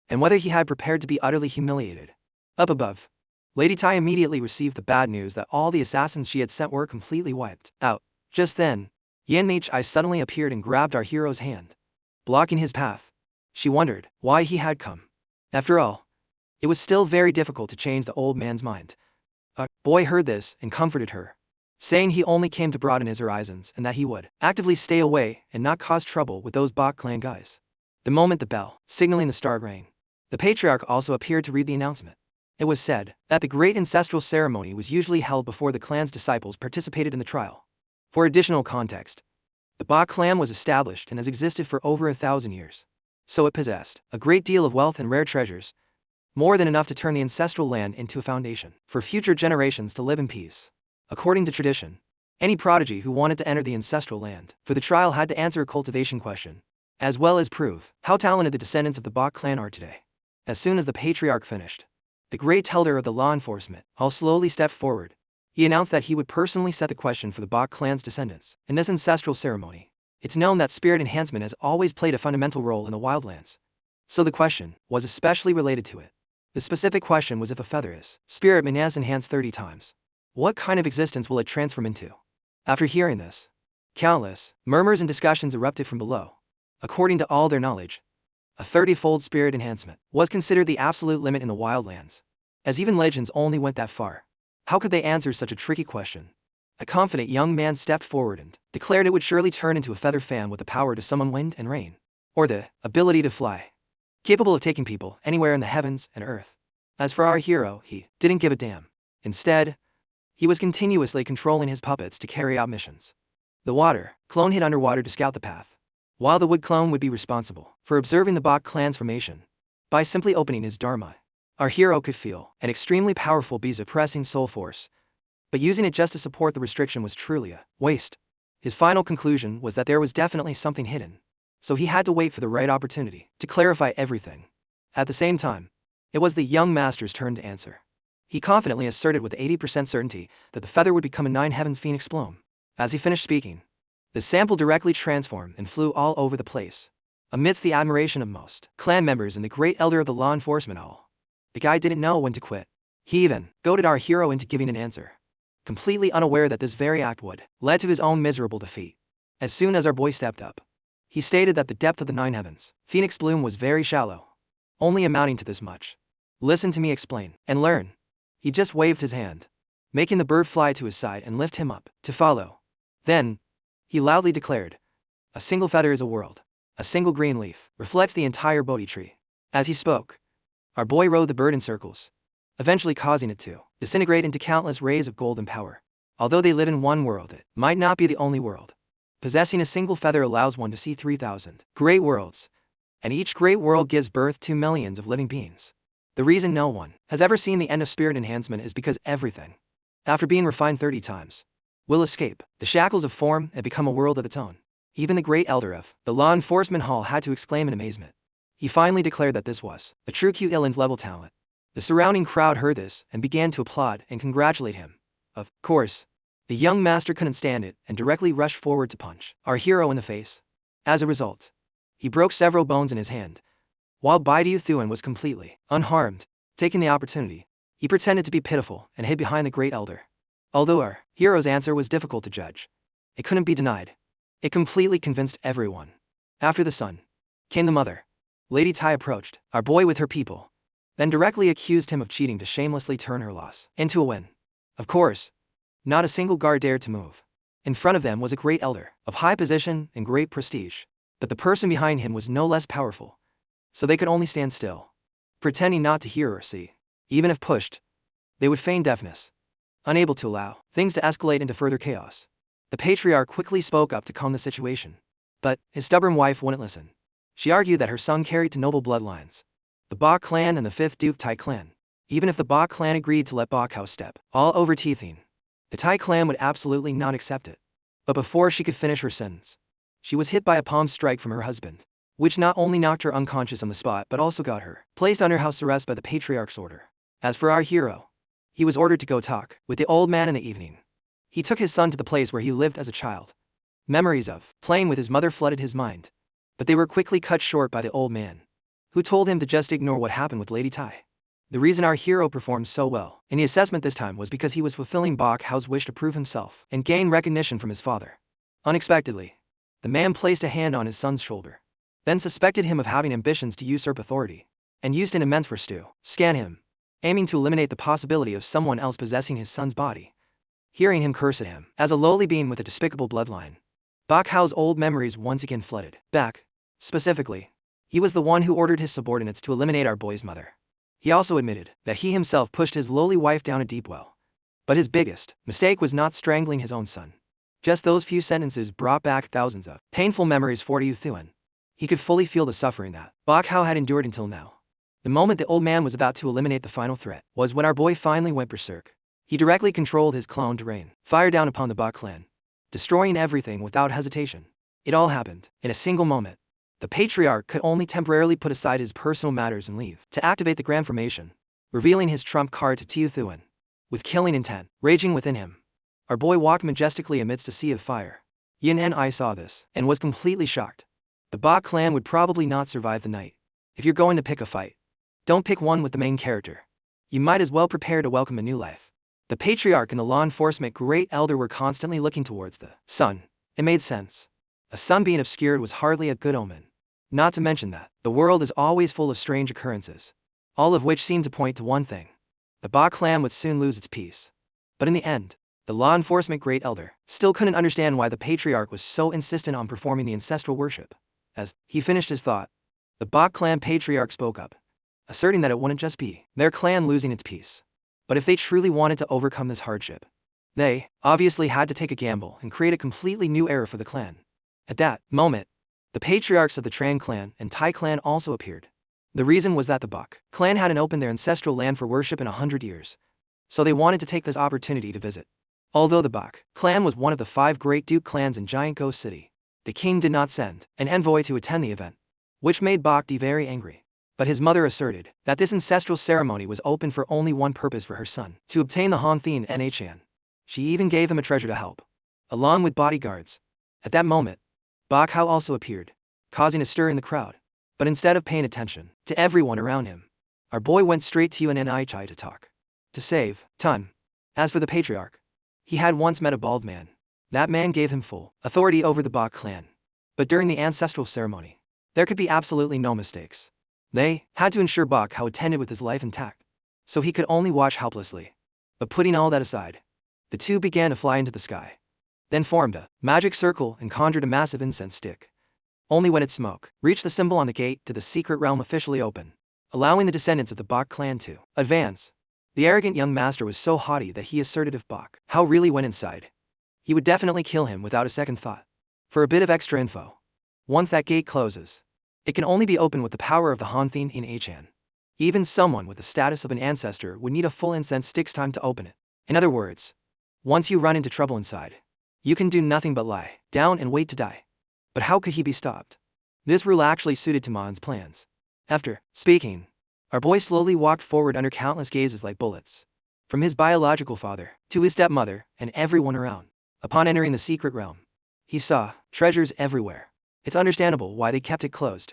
and whether he had prepared to be utterly humiliated. Up above, Lady Tai immediately received the bad news that all the assassins she had sent were completely wiped out. Just then, Yan Mei's suddenly appeared and grabbed our hero's hand, blocking his path. She wondered why he had come. After all, it was still very difficult to change the old man's mind. A boy heard this and comforted her, saying he only came to broaden his horizons and that he would actively stay away and not cause trouble with those Bak clan guys. The moment the bell, signaling the start, rang, the patriarch also appeared to read the announcement. It was said that the great ancestral ceremony was usually held before the clan's disciples participated in the trial. For additional context, the Bak clan was established and has existed for over 1,000 years. So it possessed a great deal of wealth and rare treasures, more than enough to turn the ancestral land into a foundation for future generations to live in peace. According to tradition, any prodigy who wanted to enter the ancestral land for the trial had to answer a cultivation question, as well as prove how talented the descendants of the Bak clan are today. As soon as the patriarch finished, the great elder of the law enforcement all slowly stepped forward. He announced that he would personally set the question for the Bak clan's descendants in this ancestral ceremony. It's known that spirit enhancement has always played a fundamental role in the wildlands, so the question was especially related to it. The specific question was if a feather is spirit enhanced 30 times, what kind of existence will it transform into? After hearing this, countless murmurs and discussions erupted from below. According to all their knowledge, a 30-fold spirit enhancement was considered the absolute limit in the wildlands, as even legends only went that far. How could they answer such a tricky question? A confident young man stepped forward and declared it would surely turn into a feather fan with the power to summon wind and rain, or the ability to fly, capable of taking people anywhere in the heavens and earth. As for our hero, he didn't give a damn. Instead, he was continuously controlling his puppets to carry out missions. The water clone hid underwater to scout the path, while the wood clone would be responsible for observing the Bak clan's formation. By simply opening his dharma, our hero could feel an extremely powerful bee's oppressing soul force, but using it just to support the restriction was truly a waste. His final conclusion was that there was definitely something hidden, so he had to wait for the right opportunity to clarify everything. At the same time, it was the young master's turn to answer. He confidently asserted with 80% certainty that the feather would become a 9 heavens phoenix bloom. As he finished speaking, the sample directly transformed and flew all over the place, amidst the admiration of most clan members and the great elder of the law enforcement all. The guy didn't know when to quit. He even goaded our hero into giving an answer, completely unaware that this very act would lead to his own miserable defeat. As soon as our boy stepped up, he stated that the depth of the 9 heavens phoenix bloom was very shallow, only amounting to this much. Listen to me explain and learn. He just waved his hand, making the bird fly to his side and lift him up to follow. Then, he loudly declared, "A single feather is a world. A single green leaf reflects the entire Bodhi tree." As he spoke, our boy rode the bird in circles, eventually causing it to disintegrate into countless rays of golden power. Although they live in one world, it might not be the only world. Possessing a single feather allows one to see 3,000 great worlds, and each great world gives birth to millions of living beings. The reason no one has ever seen the end of spirit enhancement is because everything, after being refined 30 times, will escape the shackles of form and become a world of its own. Even the great elder of the law enforcement hall had to exclaim in amazement. He finally declared that this was a true Q-Illand level talent. The surrounding crowd heard this and began to applaud and congratulate him. Of course, the young master couldn't stand it and directly rushed forward to punch our hero in the face. As a result, he broke several bones in his hand, while Baidu Thuan was completely unharmed. Taking the opportunity, he pretended to be pitiful and hid behind the great elder. Although our hero's answer was difficult to judge, it couldn't be denied. It completely convinced everyone. After the son came the mother. Lady Tai approached our boy with her people, then directly accused him of cheating to shamelessly turn her loss into a win. Of course, not a single guard dared to move. In front of them was a great elder, of high position and great prestige, but the person behind him was no less powerful, so they could only stand still, pretending not to hear or see. Even if pushed, they would feign deafness, unable to allow things to escalate into further chaos. The patriarch quickly spoke up to calm the situation, but his stubborn wife wouldn't listen. She argued that her son carried to noble bloodlines, the Bok clan and the 5th Duke Tai clan. Even if the Bok clan agreed to let Bok House step all over Teething, the Tai clan would absolutely not accept it. But before she could finish her sentence, she was hit by a palm strike from her husband, which not only knocked her unconscious on the spot but also got her placed under house arrest by the patriarch's order. As for our hero, he was ordered to go talk with the old man in the evening. He took his son to the place where he lived as a child. Memories of playing with his mother flooded his mind, but they were quickly cut short by the old man, who told him to just ignore what happened with Lady Tai. The reason our hero performed so well in the assessment this time was because he was fulfilling Bok Hao's wish to prove himself and gain recognition from his father. Unexpectedly, the man placed a hand on his son's shoulder, then suspected him of having ambitions to usurp authority, and used an immense force to scan him, aiming to eliminate the possibility of someone else possessing his son's body. Hearing him curse at him as a lowly being with a despicable bloodline, Bok Hao's old memories once again flooded back. Specifically, he was the one who ordered his subordinates to eliminate our boy's mother. He also admitted that he himself pushed his lowly wife down a deep well. But his biggest mistake was not strangling his own son. Just those few sentences brought back thousands of painful memories for Yu Thuan. He could fully feel the suffering that Bok Hao had endured until now. The moment the old man was about to eliminate the final threat was when our boy finally went berserk. He directly controlled his clone to rain fire down upon the Bok clan, destroying everything without hesitation. It all happened in a single moment. The patriarch could only temporarily put aside his personal matters and leave to activate the grand formation, revealing his trump card to Tiu Thuan. With killing intent raging within him, our boy walked majestically amidst a sea of fire. Yin and I saw this and was completely shocked. The Bok clan would probably not survive the night. If you're going to pick a fight, don't pick one with the main character. You might as well prepare to welcome a new life. The patriarch and the law enforcement great elder were constantly looking towards the sun. It made sense. A sun being obscured was hardly a good omen. Not to mention that the world is always full of strange occurrences, all of which seem to point to one thing. The Bok clan would soon lose its peace. But in the end, the law enforcement great elder still couldn't understand why the patriarch was so insistent on performing the ancestral worship. As he finished his thought, the Bok clan patriarch spoke up, asserting that it wouldn't just be their clan losing its peace, but if they truly wanted to overcome this hardship, they obviously had to take a gamble and create a completely new era for the clan. At that moment, the patriarchs of the Trang clan and Tai clan also appeared. The reason was that the Bok clan hadn't opened their ancestral land for worship in 100 years, so they wanted to take this opportunity to visit. Although the Bok clan was one of the 5 great Duke clans in Giant Ghost City, the king did not send an envoy to attend the event, which made Bok Di very angry. But his mother asserted that this ancestral ceremony was open for only one purpose, for her son to obtain the Han Thien Nhan. She even gave him a treasure to help, along with bodyguards. At that moment, Bok Hao also appeared, causing a stir in the crowd. But instead of paying attention to everyone around him, our boy went straight to Yuan Chai to talk. To save time. As for the patriarch, he had once met a bald man. That man gave him full authority over the Bok clan. But during the ancestral ceremony, there could be absolutely no mistakes. They had to ensure Bok Hao attended with his life intact, so he could only watch helplessly. But putting all that aside, the two began to fly into the sky, then formed a magic circle and conjured a massive incense stick. Only when its smoke reached the symbol on the gate did the secret realm officially open, allowing the descendants of the Bok clan to advance. The arrogant young master was so haughty that he asserted if Bok Hao really went inside, he would definitely kill him without a second thought. For a bit of extra info, once that gate closes, it can only be opened with the power of the Han Thien Nhan. Even someone with the status of an ancestor would need a full incense stick's time to open it. In other words, once you run into trouble inside, you can do nothing but lie down and wait to die. But how could he be stopped? This rule actually suited Taman's plans. After speaking, our boy slowly walked forward under countless gazes like bullets, from his biological father to his stepmother and everyone around. Upon entering the secret realm, he saw treasures everywhere. It's understandable why they kept it closed,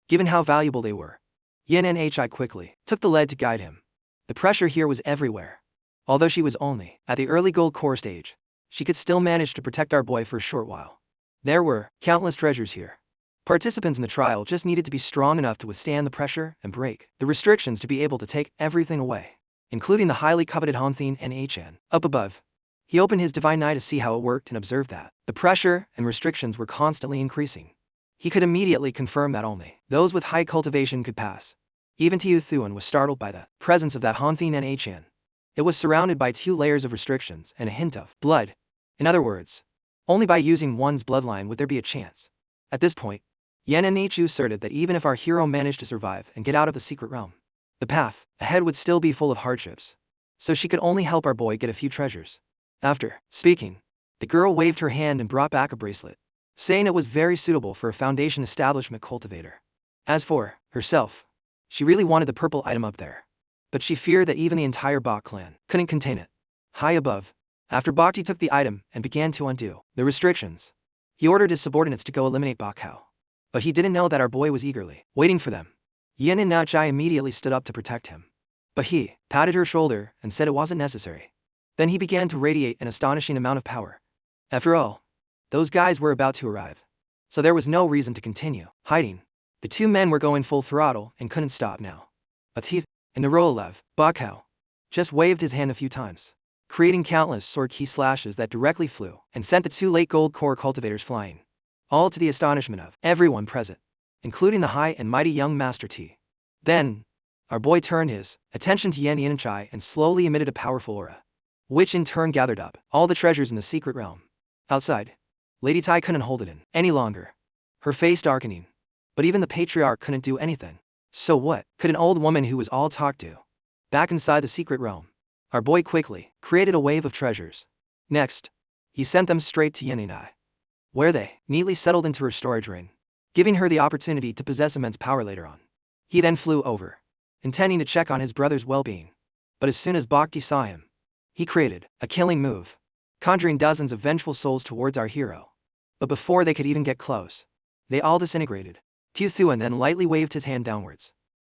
given how valuable they were. Yin Nhi quickly took the lead to guide him. The pressure here was everywhere. Although she was only at the early gold core stage, she could still manage to protect our boy for a short while. There were countless treasures here, Participants in the trial just needed to be strong enough to withstand the pressure and break the restrictions to be able to take everything away, including the highly coveted Hanthin and Achan. Up above, he opened his divine eye to see how it worked and observed that the pressure and restrictions were constantly increasing. He could immediately confirm that only those with high cultivation could pass. Even Tiu Thuan was startled by the presence of that Hanthin and Achan. It was surrounded by 2 layers of restrictions and a hint of blood. In other words, only by using one's bloodline would there be a chance. At this point, Yen and Nichu asserted that even if our hero managed to survive and get out of the secret realm, the path ahead would still be full of hardships. So she could only help our boy get a few treasures. After speaking, the girl waved her hand and brought back a bracelet, saying it was very suitable for a foundation establishment cultivator. As for herself, she really wanted the purple item up there, but she feared that even the entire Bak clan couldn't contain it. High above, after Bhakti took the item and began to undo the restrictions, he ordered his subordinates to go eliminate Bakhao. But he didn't know that our boy was eagerly waiting for them. Yen and Nachai immediately stood up to protect him, but he patted her shoulder and said it wasn't necessary. Then he began to radiate an astonishing amount of power. After all, those guys were about to arrive, so there was no reason to continue hiding. The 2 men were going full throttle and couldn't stop now. Athit and Narolav, Bakhao, just waved his hand a few times, creating countless sword key slashes that directly flew and sent the 2 late gold core cultivators flying, all to the astonishment of everyone present, including the high and mighty young Master T. Then, our boy turned his attention to Yen Yanchai and slowly emitted a powerful aura, which in turn gathered up all the treasures in the secret realm. Outside, Lady Tai couldn't hold it in any longer, her face darkening. But even the patriarch couldn't do anything. So what could an old woman who was all talk do? Back inside the secret realm, our boy quickly created a wave of treasures. Next, he sent them straight to Yen and I, where they neatly settled into her storage ring, giving her the opportunity to possess immense power later on. He then flew over, intending to check on his brother's well-being. But as soon as Bhakti saw him, he created a killing move, conjuring dozens of vengeful souls towards our hero. But before they could even get close, they all disintegrated. Tiu Thuan then lightly waved his hand downwards,